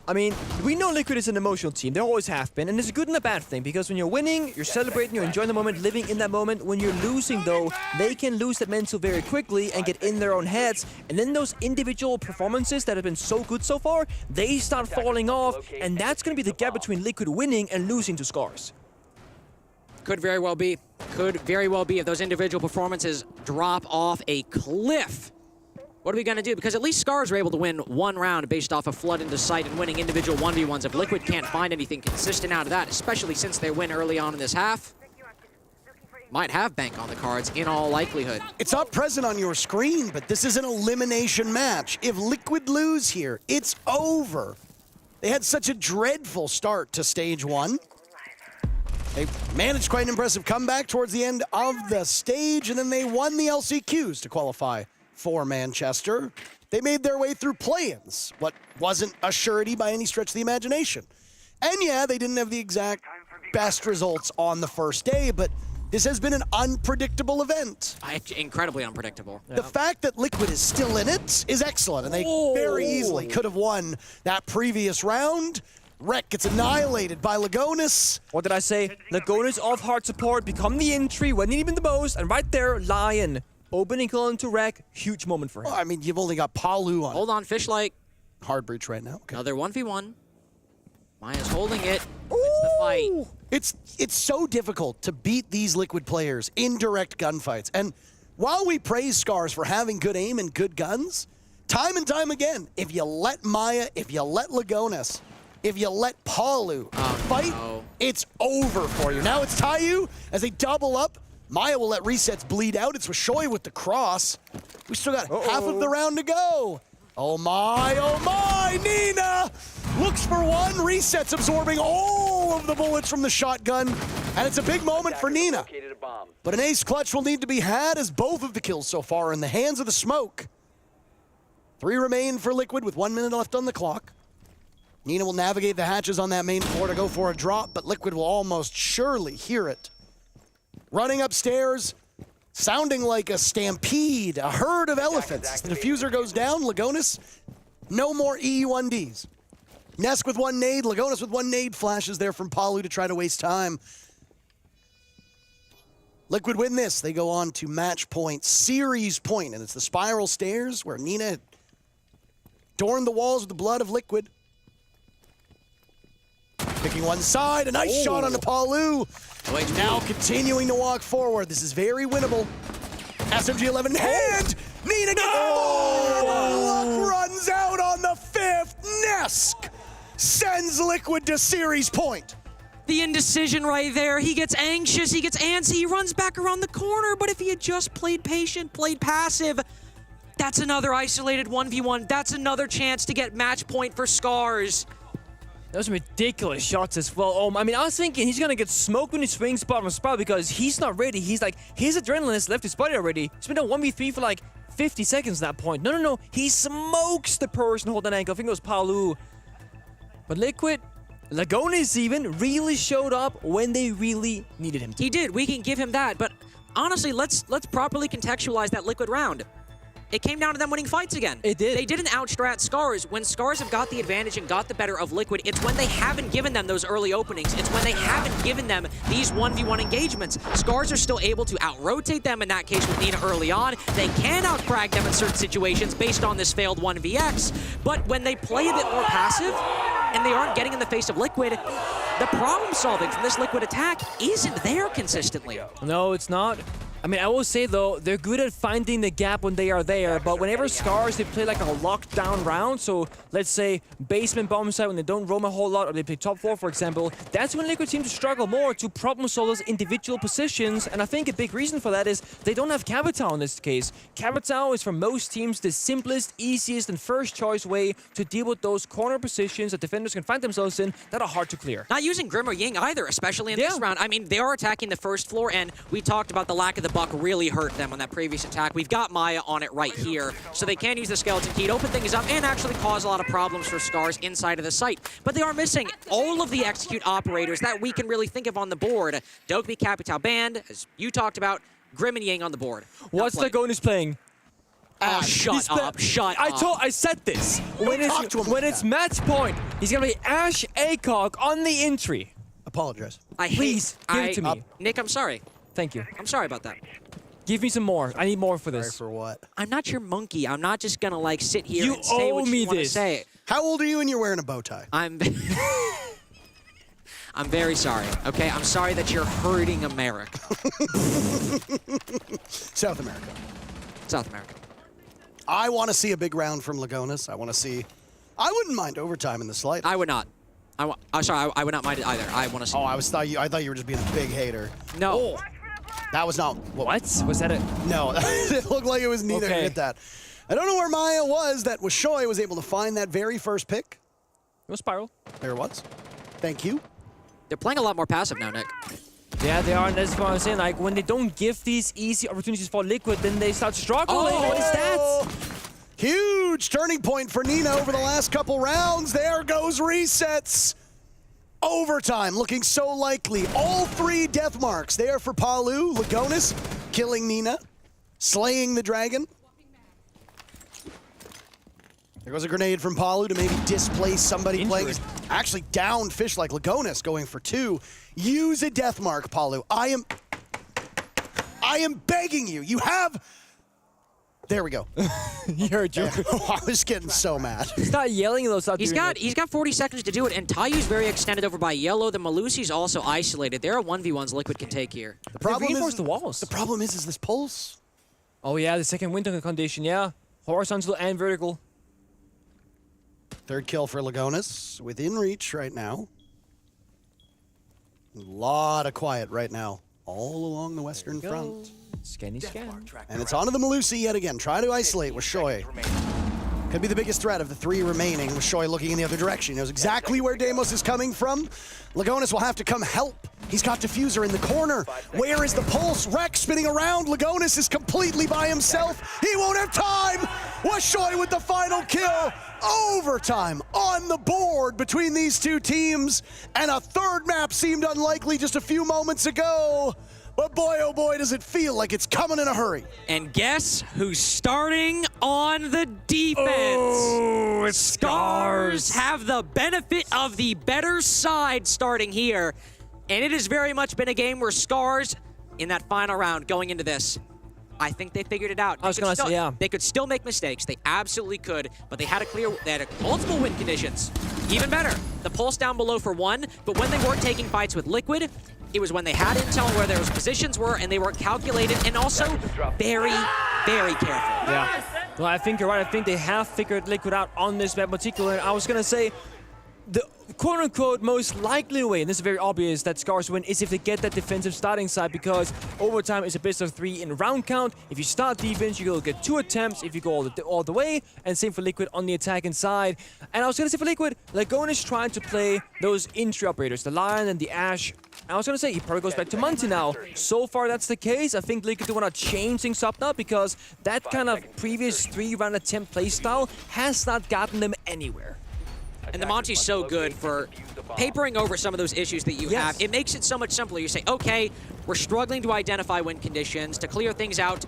I mean, we know Liquid is an emotional team. They always have been, and it's a good and a bad thing, because when you're winning, you're celebrating, you're enjoying the moment, living in that moment. When you're losing, though, they can lose that mental very quickly and get in their own heads, and then those individual performances that have been so good so far, they start falling off, and that's going to be the gap between Liquid winning and losing to Scars. Could very well be. Could very well be if those individual performances drop off a cliff. What are we going to do? Because at least Scars were able to win 1 round based off a flood into sight and winning individual 1v1s. If Liquid can't find anything consistent out of that, especially since they win early on in this half, might have bank on the cards in all likelihood. It's not present on your screen, but this is an elimination match. If Liquid lose here, it's over. They had such a dreadful start to stage 1. They managed quite an impressive comeback towards the end of the stage, and then they won the LCQs to qualify for Manchester. They made their way through play-ins, what wasn't a surety by any stretch of the imagination. And yeah, they didn't have the exact best results on the first day, but this has been an unpredictable event. Incredibly unpredictable. The fact that Liquid is still in it is excellent, and they very easily could have won that previous round. Rek gets annihilated by Lagonis. What did I say? Lagonis off hard support, become the entry when even the most, and right there, Lion. Opening kill into Rek, huge moment for him. Well, I mean, you've only got Palu on. Hold on, Fishlight. Hard breach right now. Okay. Another 1v1. Maya's holding it. It's the fight. It's so difficult to beat these Liquid players in direct gunfights. And while we praise Scars for having good aim and good guns, time and time again, if you let Maya, if you let Lagonis, if you let Palu fight, it's over for you. Now it's Tayu as they double up. Maya will let resets bleed out. It's Wishoy with the cross. We still got half of the round to go. Oh my, Nina looks for one. Resets absorbing all of the bullets from the shotgun. And it's a big moment for Nina. But an ace clutch will need to be had as both of the kills so far are in the hands of the smoke. 3 remain for Liquid with 1 minute left on the clock. Nina will navigate the hatches on that main floor to go for a drop, but Liquid will almost surely hear it. Running upstairs, sounding like a stampede, a herd of elephants. As the diffuser goes down, Lagonis, no more EU1Ds. Nesk with 1 nade, Lagonis with 1 nade, flashes there from Palu to try to waste time. Liquid win this. They go on to match point, series point, and it's the spiral stairs where Nina adorned the walls with the blood of Liquid. Picking one side, a nice shot on Palu. Now continuing to walk forward. This is very winnable. SMG 11 in hand. Nina luck runs out on the 5th. Nesk sends Liquid to series point. The indecision right there. He gets anxious, he gets antsy, he runs back around the corner, but if he had just played patient, played passive, that's another isolated 1v1. That's another chance to get match point for Scars. Those are ridiculous shots as well. I mean, I was thinking he's gonna get smoked when he swings bottom of spot because he's not ready. He's like, his adrenaline has left his body already. He's been on 1v3 for like 50 seconds at that point. No. He smokes the person holding ankle. I think it was Palu. But Liquid, Lagonis even, really showed up when they really needed him to. He did. We can give him that. But honestly, let's properly contextualize that Liquid round. It came down to them winning fights again. It did. They didn't outstrat Scars. When Scars have got the advantage and got the better of Liquid, it's when they haven't given them those early openings. It's when they haven't given them these 1v1 engagements. Scars are still able to out-rotate them, in that case with Nina early on. They can out-frag them in certain situations based on this failed 1vx. But when they play a bit more passive, and they aren't getting in the face of Liquid, the problem-solving from this Liquid attack isn't there consistently. No, it's not. I mean, I will say, though, they're good at finding the gap when they are there, but whenever Scars, they play like a lockdown round, so let's say basement bomb site when they don't roam a whole lot, or they play top 4, for example, that's when Liquid seem to struggle more to problem solve those individual positions, and I think a big reason for that is they don't have Kafe in this case. Kafe is for most teams the simplest, easiest, and first choice way to deal with those corner positions that defenders can find themselves in that are hard to clear. Not using Grim or Ying either, especially in this round. I mean, they are attacking the first floor, and we talked about the lack of the buck really hurt them on that previous attack. We've got Maya on it right here, so they can use the skeleton key to open things up and actually cause a lot of problems for Scars inside of the site. But they are missing all of the execute operators that we can really think of on the board. Dokbi, Capital Band, as you talked about, Grim and Ying on the board. What's Lagonis playing? Oh, shut up. I said this. When it's match point, he's going to be Ash ACOG on the entry. Apologize. Please, give it to me. Nick, I'm sorry. Thank you. I'm sorry about that. Give me some more. I need more for this. Sorry for what? I'm not your monkey. I'm not just gonna like sit here and say owe what me you want to this. say. How old are you and you're wearing a bow tie? I'm very sorry, okay? I'm sorry that you're hurting America. South America. South America. I want to see a big round from Lagonis. I wouldn't mind overtime in the slightest. I would not. I would not mind it either. I want to see. Oh, I thought you were just being a big hater. No. Oh, that was not. What? Was that it? No, it looked like it was neither. Okay. Hit that. I don't know where Maya was. That was Shoy was able to find that very first pick. It was Spiral. There it was. Thank you. They're playing a lot more passive now, Nick. Yeah, they are, and that's what I'm saying. Like, when they don't give these easy opportunities for Liquid, then they start struggling. What is that? Huge turning point for Nina over the last couple rounds. There goes resets. Overtime looking so likely. All 3 death marks there for Palu. Lagonis killing Nina, slaying the dragon. There goes a grenade from Palu to maybe displace somebody playing. Actually down fish like Lagonis going for 2. Use a death mark, Palu. I am begging you. You have... There we go. You're a joker. I was getting so mad. Stop yelling at those. He's got 40 seconds to do it, and Tayu's very extended over by yellow. The Malusi's also isolated. There are 1v1s Liquid can take here. The problem is the walls. The problem is this pulse. Oh yeah, the second winter condition. Yeah, horizontal and vertical. 3rd kill for Lagonis within reach right now. A lot of quiet right now, all along the western front. Scanny scan. And it's onto the Malusi yet again. Try to isolate with Shoy. Could be the biggest threat of the 3 remaining, with Shoy looking in the other direction. He knows exactly where Deimos is coming from. Lagonis will have to come help. He's got Diffuser in the corner. Where is the pulse? Rex spinning around. Lagonis is completely by himself. He won't have time. Washoy with the final kill. Overtime on the board between these 2 teams. And a 3rd map seemed unlikely just a few moments ago. But boy, oh boy, does it feel like it's coming in a hurry. And guess who's starting on the defense? Oh, it's Scars have the benefit of the better side starting here. And it has very much been a game where Scars, in that final round going into this, I think they figured it out. I was going to say, yeah. They could still make mistakes. They absolutely could, but they had multiple win conditions. Even better, the pulse down below for one, but when they weren't taking fights with Liquid, it was when they had intel where their positions were and they were calculated and also very, very careful. Yeah. Well, I think you're right. I think they have figured Liquid out on this map in particular. And I was going to say, the quote-unquote most likely way, and this is very obvious, that Scars win is if they get that defensive starting side, because overtime is a best of 3 in round count. If you start defense, you will get 2 attempts if you go all the way, and same for Liquid on the attacking side. And I was going to say for Liquid, Lagone is trying to play those entry operators, the Lion and the Ash. I was going to say, he probably goes back to Monty now. So far, that's the case. I think Liquid want to change things up now, because that kind of previous 3-round attempt playstyle has not gotten them anywhere. And the Monty's so good for papering over some of those issues that you have. It makes it so much simpler. You say, okay, we're struggling to identify win conditions, to clear things out.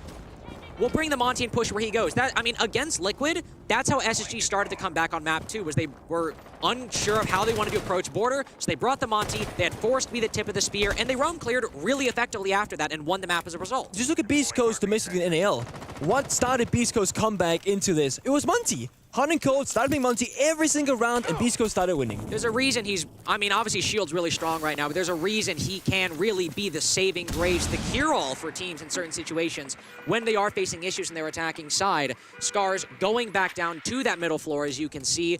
We'll bring the Monty and push where he goes. Against Liquid, that's how SSG started to come back on map 2, was they were unsure of how they wanted to approach border, so they brought the Monty, they had Force to be the tip of the spear, and they roam cleared really effectively after that and won the map as a result. Just look at Beast Coast domestically in NAL. What started Beast Coast comeback into this? It was Monty. Hot and Cold started being Monty every single round, and Beast Coast started winning. There's a reason obviously Shield's really strong right now, but there's a reason he can really be the saving grace, the cure-all for teams in certain situations when they are facing issues in their attacking side. Scars going back down to that middle floor, as you can see.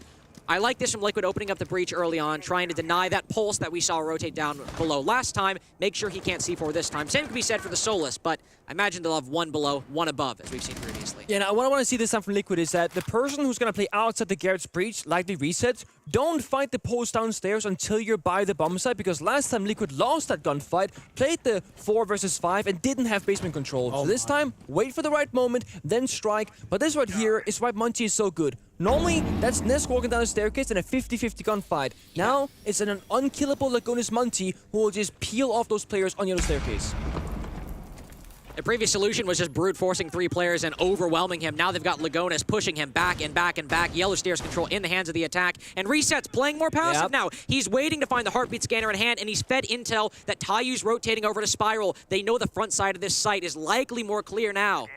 I like this from Liquid, opening up the breach early on, trying to deny that pulse that we saw rotate down below last time, make sure he can't C4 this time. Same could be said for the Solus, but I imagine they'll have one below, one above, as we've seen previously. Yeah, now what I want to see this time from Liquid is that the person who's going to play outside the Garrett's breach, like the reset, don't fight the post downstairs until you're by the bomb site, because last time Liquid lost that gunfight, played the 4 versus 5, and didn't have basement control. So this time, wait for the right moment, then strike. But this right here is why Monty is so good. Normally, that's Nesk walking down the staircase in a 50-50 gunfight. Now, it's an unkillable Lagonis Monty who will just peel off those players on the other staircase. The previous solution was just brute forcing 3 players and overwhelming him. Now they've got Lagonis pushing him back and back and back. Yellow Stairs control in the hands of the attack. And Reset's playing more passive now. He's waiting to find the heartbeat scanner in hand, and he's fed intel that Tayu's rotating over to Spiral. They know the front side of this site is likely more clear now.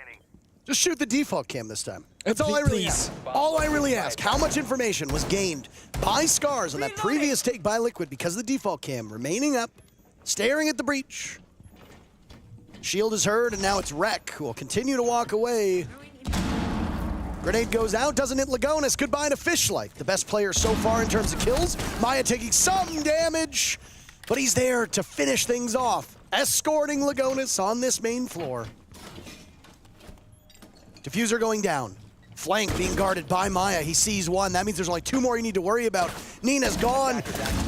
Just shoot the default cam this time. That's all I really ask. All I really ask. How much information was gained by Scars on that previous take by Liquid because of the default cam remaining up, staring at the breach? Shield is heard, and now it's Rek, who will continue to walk away. Grenade goes out, doesn't hit Lagonis. Goodbye to Fishlight, the best player so far in terms of kills. Maya taking some damage, but he's there to finish things off, escorting Lagonis on this main floor. Diffuser going down. Flank being guarded by Maya. He sees one. That means there's only 2 more you need to worry about. Nina's gone.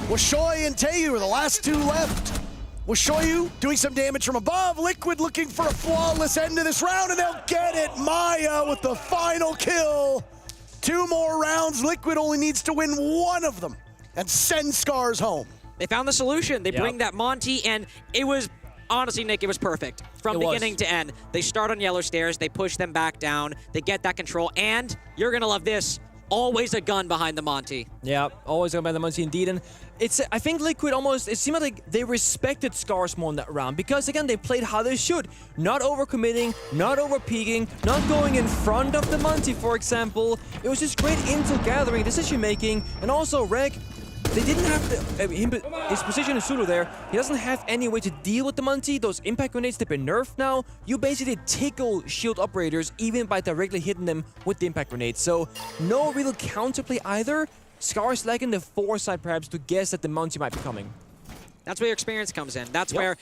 Washoy and Taeyu are the last 2 left. Washoyu doing some damage from above. Liquid looking for a flawless end to this round, and they'll get it. Maya with the final kill. 2 more rounds. Liquid only needs to win 1 of them and send Scars home. They found the solution. They bring that Monty, and it was, honestly, Nick, it was perfect. From beginning to end. They start on Yellow Stairs. They push them back down. They get that control, and you're going to love this. Always a gun behind the Monty. Yeah, always a gun behind the Monty indeed. And I think Liquid it seemed like they respected Scars more in that round, because again, they played how they should. Not overcommitting, not over-peeking, not going in front of the Monty, for example. It was just great intel gathering, decision making, and also Rek. They didn't have his position in Zulu there. He doesn't have any way to deal with the Monty. Those impact grenades, they've been nerfed now. You basically tickle shield operators even by directly hitting them with the impact grenades. So no real counterplay either. Scars lacking the foresight perhaps to guess that the Monty might be coming. That's where your experience comes in. That's where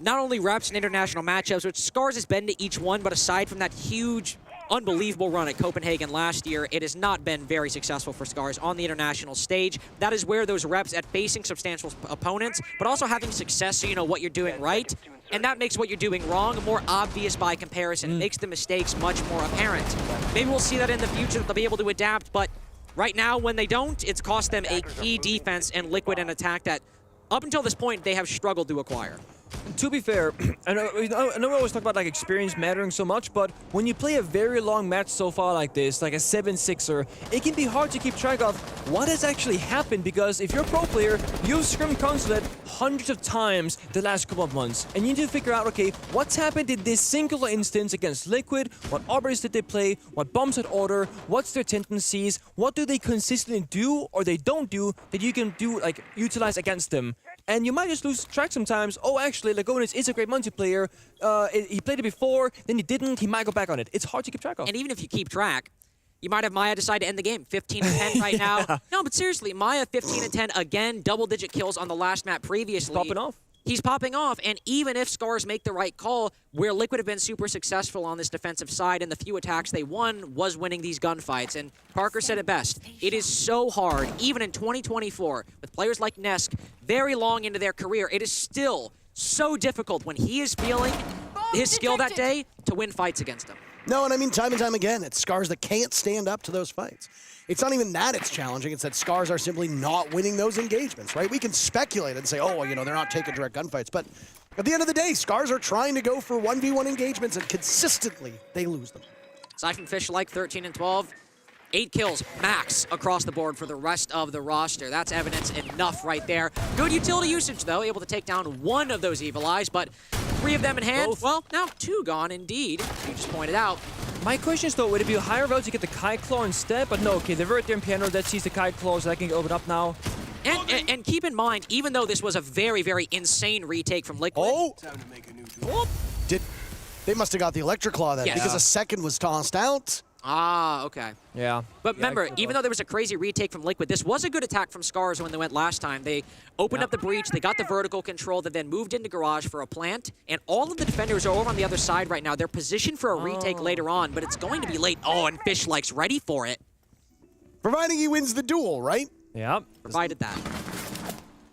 not only reps and international matchups, which Scars has been to each one, but aside from that huge, unbelievable run at Copenhagen last year, it has not been very successful for Scars on the international stage. That is where those reps at facing substantial opponents, but also having success so you know what you're doing right, and that makes what you're doing wrong more obvious by comparison. It makes the mistakes much more apparent. Maybe we'll see that in the future, that they'll be able to adapt, but right now, when they don't, it's cost them a key defense and Liquid and attack that, up until this point, they have struggled to acquire. To be fair, I know we always talk about like experience mattering so much, but when you play a very long match so far like this, like a 7-6er, it can be hard to keep track of what has actually happened, because if you're a pro player, you've scrimmed Consulate hundreds of times the last couple of months, and you need to figure out, okay, what's happened in this singular instance against Liquid, what arbors did they play, what bombs had order, what's their tendencies, what do they consistently do or they don't do that you can do, like, utilize against them. And you might just lose track sometimes. Oh, actually, Lagonis is a great multiplayer. He played it before, then he didn't. He might go back on it. It's hard to keep track of. And even if you keep track, you might have Maya decide to end the game. 15-10 right now. Yeah. No, but seriously, Maya 15-10 again. Double-digit kills on the last map previously. Popping off. He's popping off, and even if Scars make the right call, where Liquid have been super successful on this defensive side, and the few attacks they won was winning these gunfights. And Parker said it best, it is so hard, even in 2024, with players like Nesk, very long into their career, it is still so difficult when he is feeling his skill that day to win fights against him. No, and I mean time and time again, it's Scars that can't stand up to those fights. It's not even that it's challenging, it's that Scars are simply not winning those engagements, right? We can speculate and say, oh, well, you know, they're not taking direct gunfights, but at the end of the day, Scars are trying to go for 1v1 engagements, and consistently, they lose them. Aside from Fish like 13-12, 8 kills max across the board for the rest of the roster. That's evidence enough right there. Good utility usage, though, able to take down one of those Evil Eyes, but 3 of them in hand. Both. Well, now 2 gone, indeed. You just pointed out. My question is, though, would it be a higher route to get the Kite Claw instead? But no, okay, they're right there in piano. That sees the Kite Claw, so that can open up now. And keep in mind, even though this was a very, very insane retake from Liquid. Oh! They must have got the Electric Claw then, Yes. because a second was tossed out. Ah, okay. Yeah. But remember, even though there was a crazy retake from Liquid, this was a good attack from Scars when they went last time. They opened up the breach, they got the vertical control, that then moved into Garage for a plant, and all of the defenders are over on the other side right now. They're positioned for a retake later on, but it's going to be late. Oh, and Fish Like's ready for it. Providing he wins the duel, right? Yeah. Provided that.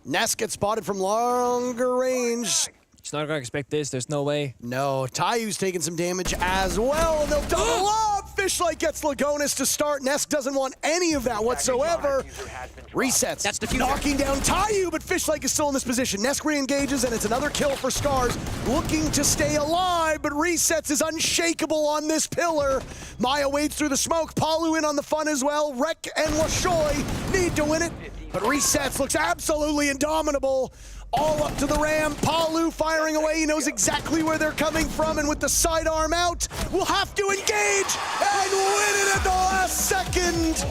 Ness gets spotted from longer range. He's not going to expect this. There's no way. No, Tayu's taking some damage as well, and they'll double up! Fishlight gets Lagonis to start. Nesk doesn't want any of that whatsoever. Resets. That's the knocking down Tayu, but Fishlight is still in this position. Nesk re-engages, and it's another kill for Scars. Looking to stay alive, but Resets is unshakable on this pillar. Maya wades through the smoke. Palu in on the fun as well. Rek and Lashoy need to win it, but Resets looks absolutely indomitable. All up to the ram. Palu firing away. He knows exactly where they're coming from, and with the sidearm out, we'll have to engage and win it at the last second.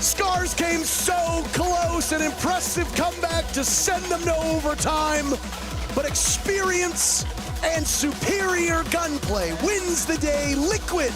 Scars came so close. An impressive comeback to send them to overtime, but experience and superior gunplay wins the day. Liquid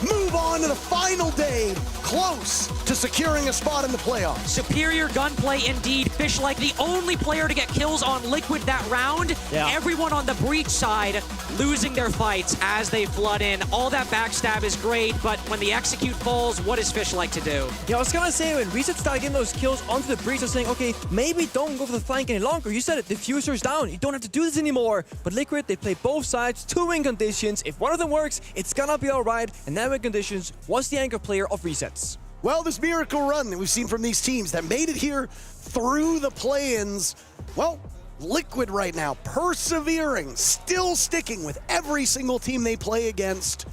move on to the final day, close to securing a spot in the playoffs. Superior gunplay indeed. Fish like the only player to get kills on Liquid that round. Yeah. Everyone on the breach side losing their fights as they flood in. All that backstab is great, but when the execute falls, what does Fish like to do? Yeah, I was gonna say, when Reset started getting those kills onto the breach, I was saying, okay, maybe don't go for the flank any longer. You said it, diffuser's down. You don't have to do this anymore. But Liquid, they play both sides, 2 win conditions. If one of them works, it's gonna be all right. And that win conditions was the anchor player of Resets. Well, this miracle run that we've seen from these teams that made it here through the play-ins, well, Liquid right now, persevering, still sticking with every single team they play against.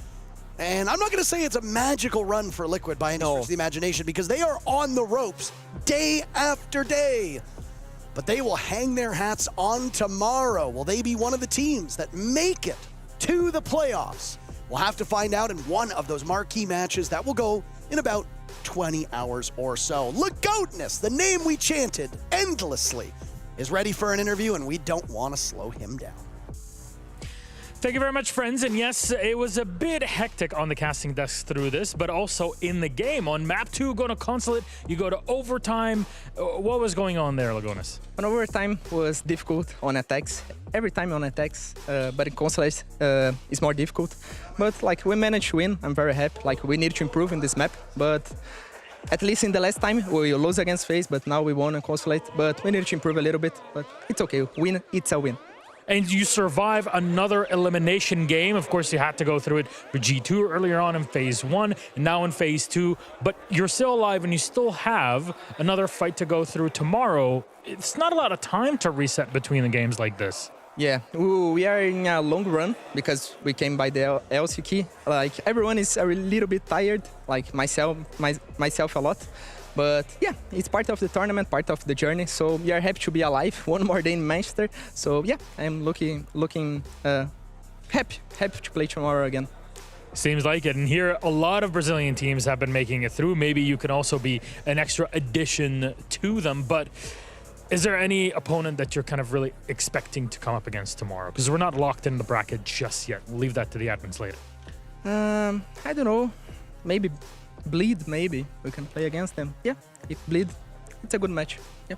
And I'm not going to say it's a magical run for Liquid by any stretch of the imagination, because they are on the ropes day after day. But they will hang their hats on tomorrow. Will they be one of the teams that make it to the playoffs? We'll have to find out in one of those marquee matches that will go in about 20 hours or so. Lagoatness, the name we chanted endlessly, is ready for an interview, and we don't want to slow him down. Thank you very much, friends. And yes, it was a bit hectic on the casting desk through this, but also in the game. On map 2, go to Consulate, you go to overtime. What was going on there, Lagonis? On overtime was difficult on attacks. Every time on attacks, but in Consulate it's more difficult. But like we managed to win, I'm very happy. Like we need to improve in this map, but at least in the last time we lost against FaZe, but now we won on Consulate. But we need to improve a little bit, but it's okay. Win, it's a win. and you survive another elimination game. Of course, you had to go through it for G2 earlier on in phase 1 and now in phase 2, but you're still alive and you still have another fight to go through tomorrow. It's not a lot of time to reset between the games like this. Yeah, we are in a long run because we came by the LCK. Like, everyone is a little bit tired, like myself a lot. But yeah, it's part of the tournament, part of the journey. So we are happy to be alive. One more day in Manchester. So yeah, I'm looking happy to play tomorrow again. Seems like it. And here, a lot of Brazilian teams have been making it through. Maybe you can also be an extra addition to them. But is there any opponent that you're kind of really expecting to come up against tomorrow? Because we're not locked in the bracket just yet. We'll leave that to the admins later. I don't know. Maybe Bleed, maybe. We can play against them. Yeah, if Bleed, it's a good match. Yeah.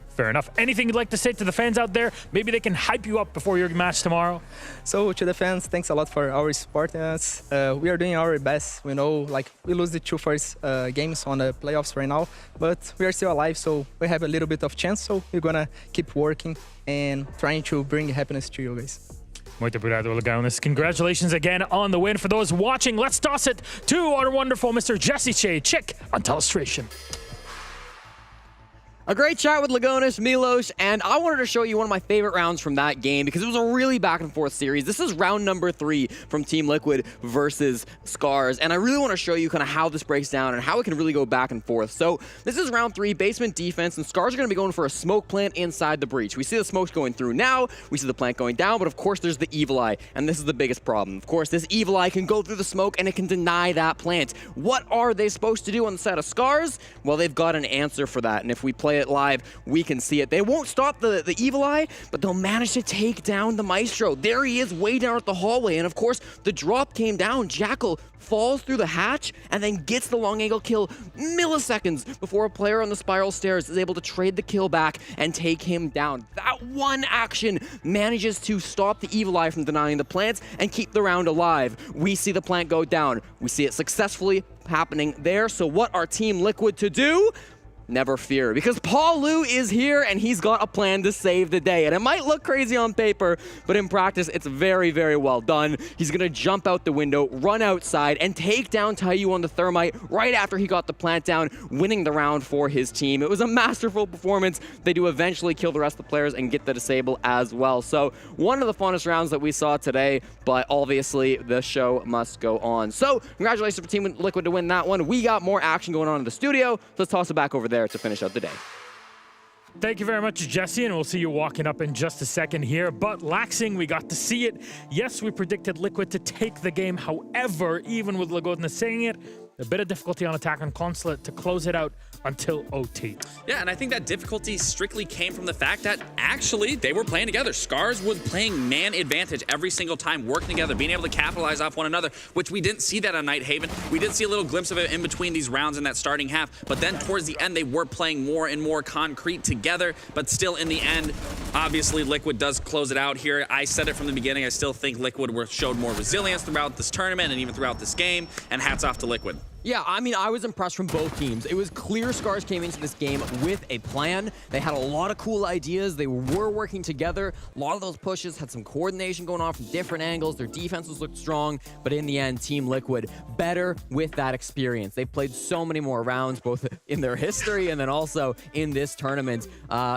Fair enough. Anything you'd like to say to the fans out there? Maybe they can hype you up before your match tomorrow. So to the fans, thanks a lot for always supporting us. We are doing our best. We know, like, we lose the 2 first games on the playoffs right now, but we are still alive, so we have a little bit of chance. So we're gonna keep working and trying to bring happiness to you guys. Muito obrigado, Legonis. Congratulations again on the win. For those watching, let's toss it to our wonderful Mr. Jesse Chick on Telestration. A great chat with Legonis, Milos, and I wanted to show you one of my favorite rounds from that game because it was a really back and forth series. This is round number 3 from Team Liquid versus Scars, and I really want to show you kind of how this breaks down and how it can really go back and forth. So this is round 3, basement defense, and Scars are going to be going for a smoke plant inside the breach. We see the smokes going through now, we see the plant going down, but of course there's the Evil Eye, and this is the biggest problem. Of course, this Evil Eye can go through the smoke and it can deny that plant. What are they supposed to do on the side of Scars? Well, they've got an answer for that, and if we play it live, we can see it. They won't stop the Evil Eye, but they'll manage to take down the Maestro. There he is, way down at the hallway, and of course, the drop came down. Jackal falls through the hatch and then gets the long angle kill milliseconds before a player on the spiral stairs is able to trade the kill back and take him down. That one action manages to stop the Evil Eye from denying the plants and keep the round alive. We see the plant go down. We see it successfully happening there. So what are Team Liquid to do? Never fear, because Paul Lu is here and he's got a plan to save the day. And it might look crazy on paper, but in practice, it's very, very well done. He's going to jump out the window, run outside, and take down Taiyu on the Thermite right after he got the plant down, winning the round for his team. It was a masterful performance. They do eventually kill the rest of the players and get the disable as well. So one of the funnest rounds that we saw today, but obviously the show must go on. So congratulations for Team Liquid to win that one. We got more action going on in the studio. So let's toss it back over there to finish out the day. Thank you very much, Jesse, and we'll see you walking up in just a second here. But Laxing, we got to see it. Yes, we predicted Liquid to take the game. However, even with Lagodna saying it, a bit of difficulty on attack on Consulate to close it out until OT. Yeah, and I think that difficulty strictly came from the fact that actually they were playing together. Scars was playing man advantage every single time, working together, being able to capitalize off one another, which we didn't see that on Night Haven. We did see a little glimpse of it in between these rounds in that starting half, but then towards the end, they were playing more and more concrete together, but still in the end, obviously Liquid does close it out here. I said it from the beginning, I still think Liquid showed more resilience throughout this tournament and even throughout this game, and hats off to Liquid. Yeah, I mean, I was impressed from both teams. It was clear Scars came into this game with a plan. They had a lot of cool ideas. They were working together. A lot of those pushes had some coordination going on from different angles. Their defenses looked strong, but in the end, Team Liquid better with that experience. They've played so many more rounds, both in their history and then also in this tournament.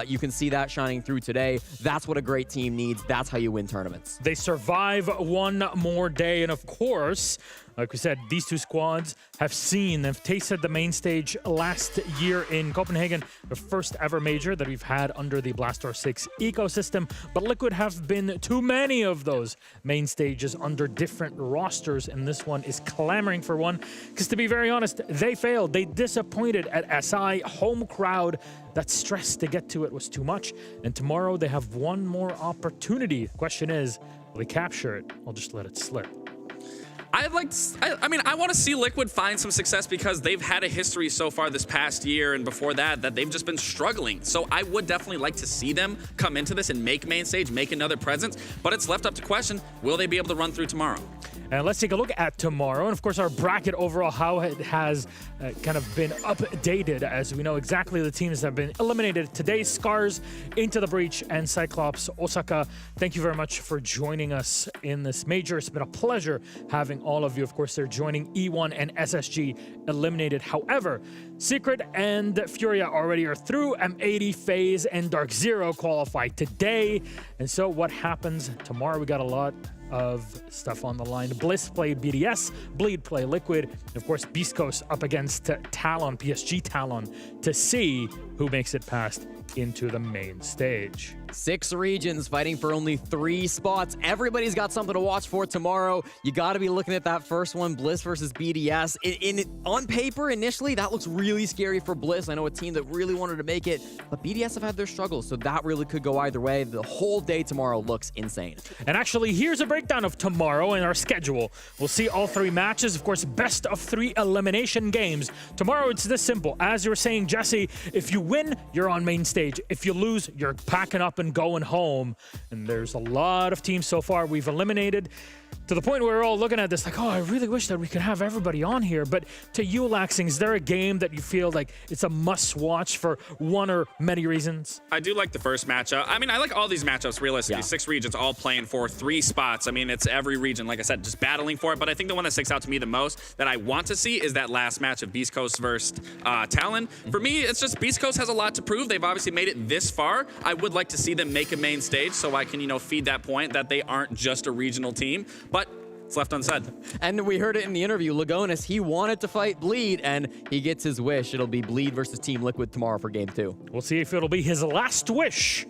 You can see that shining through today. That's what a great team needs. That's how you win tournaments. They survive one more day, and of course, like we said, these two squads have tasted the main stage last year in Copenhagen, the first ever major that we've had under the Blastor 6 ecosystem. But Liquid have been too many of those main stages under different rosters, and this one is clamoring for one. Because to be very honest, they failed. They disappointed at SI. Home crowd, that stress to get to it was too much. And tomorrow they have one more opportunity. The question is, will they capture it? I'll just let it slip. I want to see Liquid find some success because they've had a history so far this past year and before that they've just been struggling. So I would definitely like to see them come into this and make main stage, make another presence. But it's left up to question, will they be able to run through tomorrow? And let's take a look at tomorrow. And of course, our bracket overall, how it has kind of been updated as we know exactly the teams that have been eliminated today. Scars, Into the Breach, and Cyclops Osaka. Thank you very much for joining us in this major. It's been a pleasure having all of you. Of course, they're joining E1 and SSG eliminated. However, Secret and Furia already are through. M80, FaZe, and Dark Zero qualified today. And so what happens tomorrow? We got a lot of stuff on the line. Bliss play BDS, Bleed play Liquid, and of course Beast Coast up against Talon, PSG Talon, to see who makes it past into the main stage. 6 regions fighting for only 3 spots. Everybody's got something to watch for tomorrow. You got to be looking at that first one, Bliss versus BDS. On paper, initially, that looks really scary for Bliss. I know a team that really wanted to make it, but BDS have had their struggles, so that really could go either way. The whole day tomorrow looks insane. And actually, here's a breakdown of tomorrow in our schedule. We'll see all 3 matches, of course, best of 3 elimination games. Tomorrow, it's this simple. As you were saying, Jesse, if you win, you're on main stage. If you lose, you're packing up and going home. And there's a lot of teams so far we've eliminated, to the point where we're all looking at this like, oh, I really wish that we could have everybody on here. But to you, Laxing, is there a game that you feel like it's a must-watch for one or many reasons? I do like the first matchup. I mean, I like all these matchups, realistically. 6 regions all playing for 3 spots. I mean, it's every region, like I said, just battling for it. But I think the one that sticks out to me the most that I want to see is that last match of Beast Coast versus Talon. For me, it's just Beast Coast has a lot to prove. They've obviously made it this far. I would like to see them make a main stage so I can, feed that point that they aren't just a regional team. But it's left unsaid. And we heard it in the interview. Lagonis, he wanted to fight Bleed, and he gets his wish. It'll be Bleed versus Team Liquid tomorrow for Game 2. We'll see if it'll be his last wish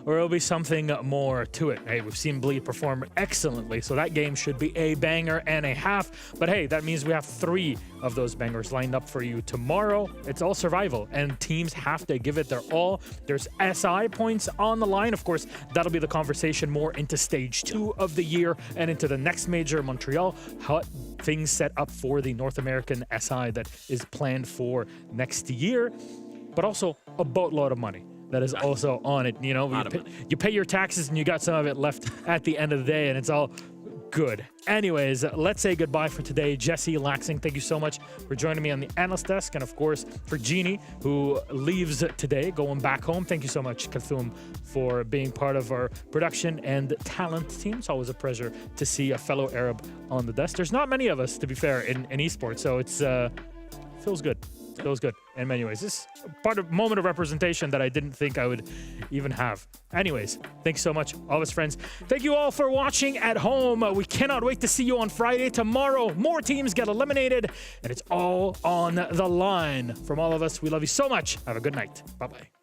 or it'll be something more to it. Hey, we've seen Bleed perform excellently, so that game should be a banger and a half. But hey, that means we have 3 of those bangers lined up for you tomorrow. It's all survival, and teams have to give it their all. There's SI points on the line. Of course, that'll be the conversation more into stage 2 of the year and into the next major, Montreal. How things set up for the North American SI that is planned for next year, but also a boatload of money that is also on it. You pay your taxes and you got some of it left at the end of the day, and it's all good. Anyways, let's say goodbye for today. Jesse, Laxing, thank you so much for joining me on the analyst desk. And of course, for Jeannie, who leaves today, going back home. Thank you so much, Kathum, for being part of our production and talent team. It's always a pleasure to see a fellow Arab on the desk. There's not many of us, to be fair, in esports, so it's feels good. Feels good in many ways. This is part of moment of representation that I didn't think I would even have. Anyways, thanks so much, all of us friends. Thank you all for watching at home. We cannot wait to see you on Friday. Tomorrow, more teams get eliminated, and it's all on the line. From all of us, we love you so much. Have a good night. Bye-bye.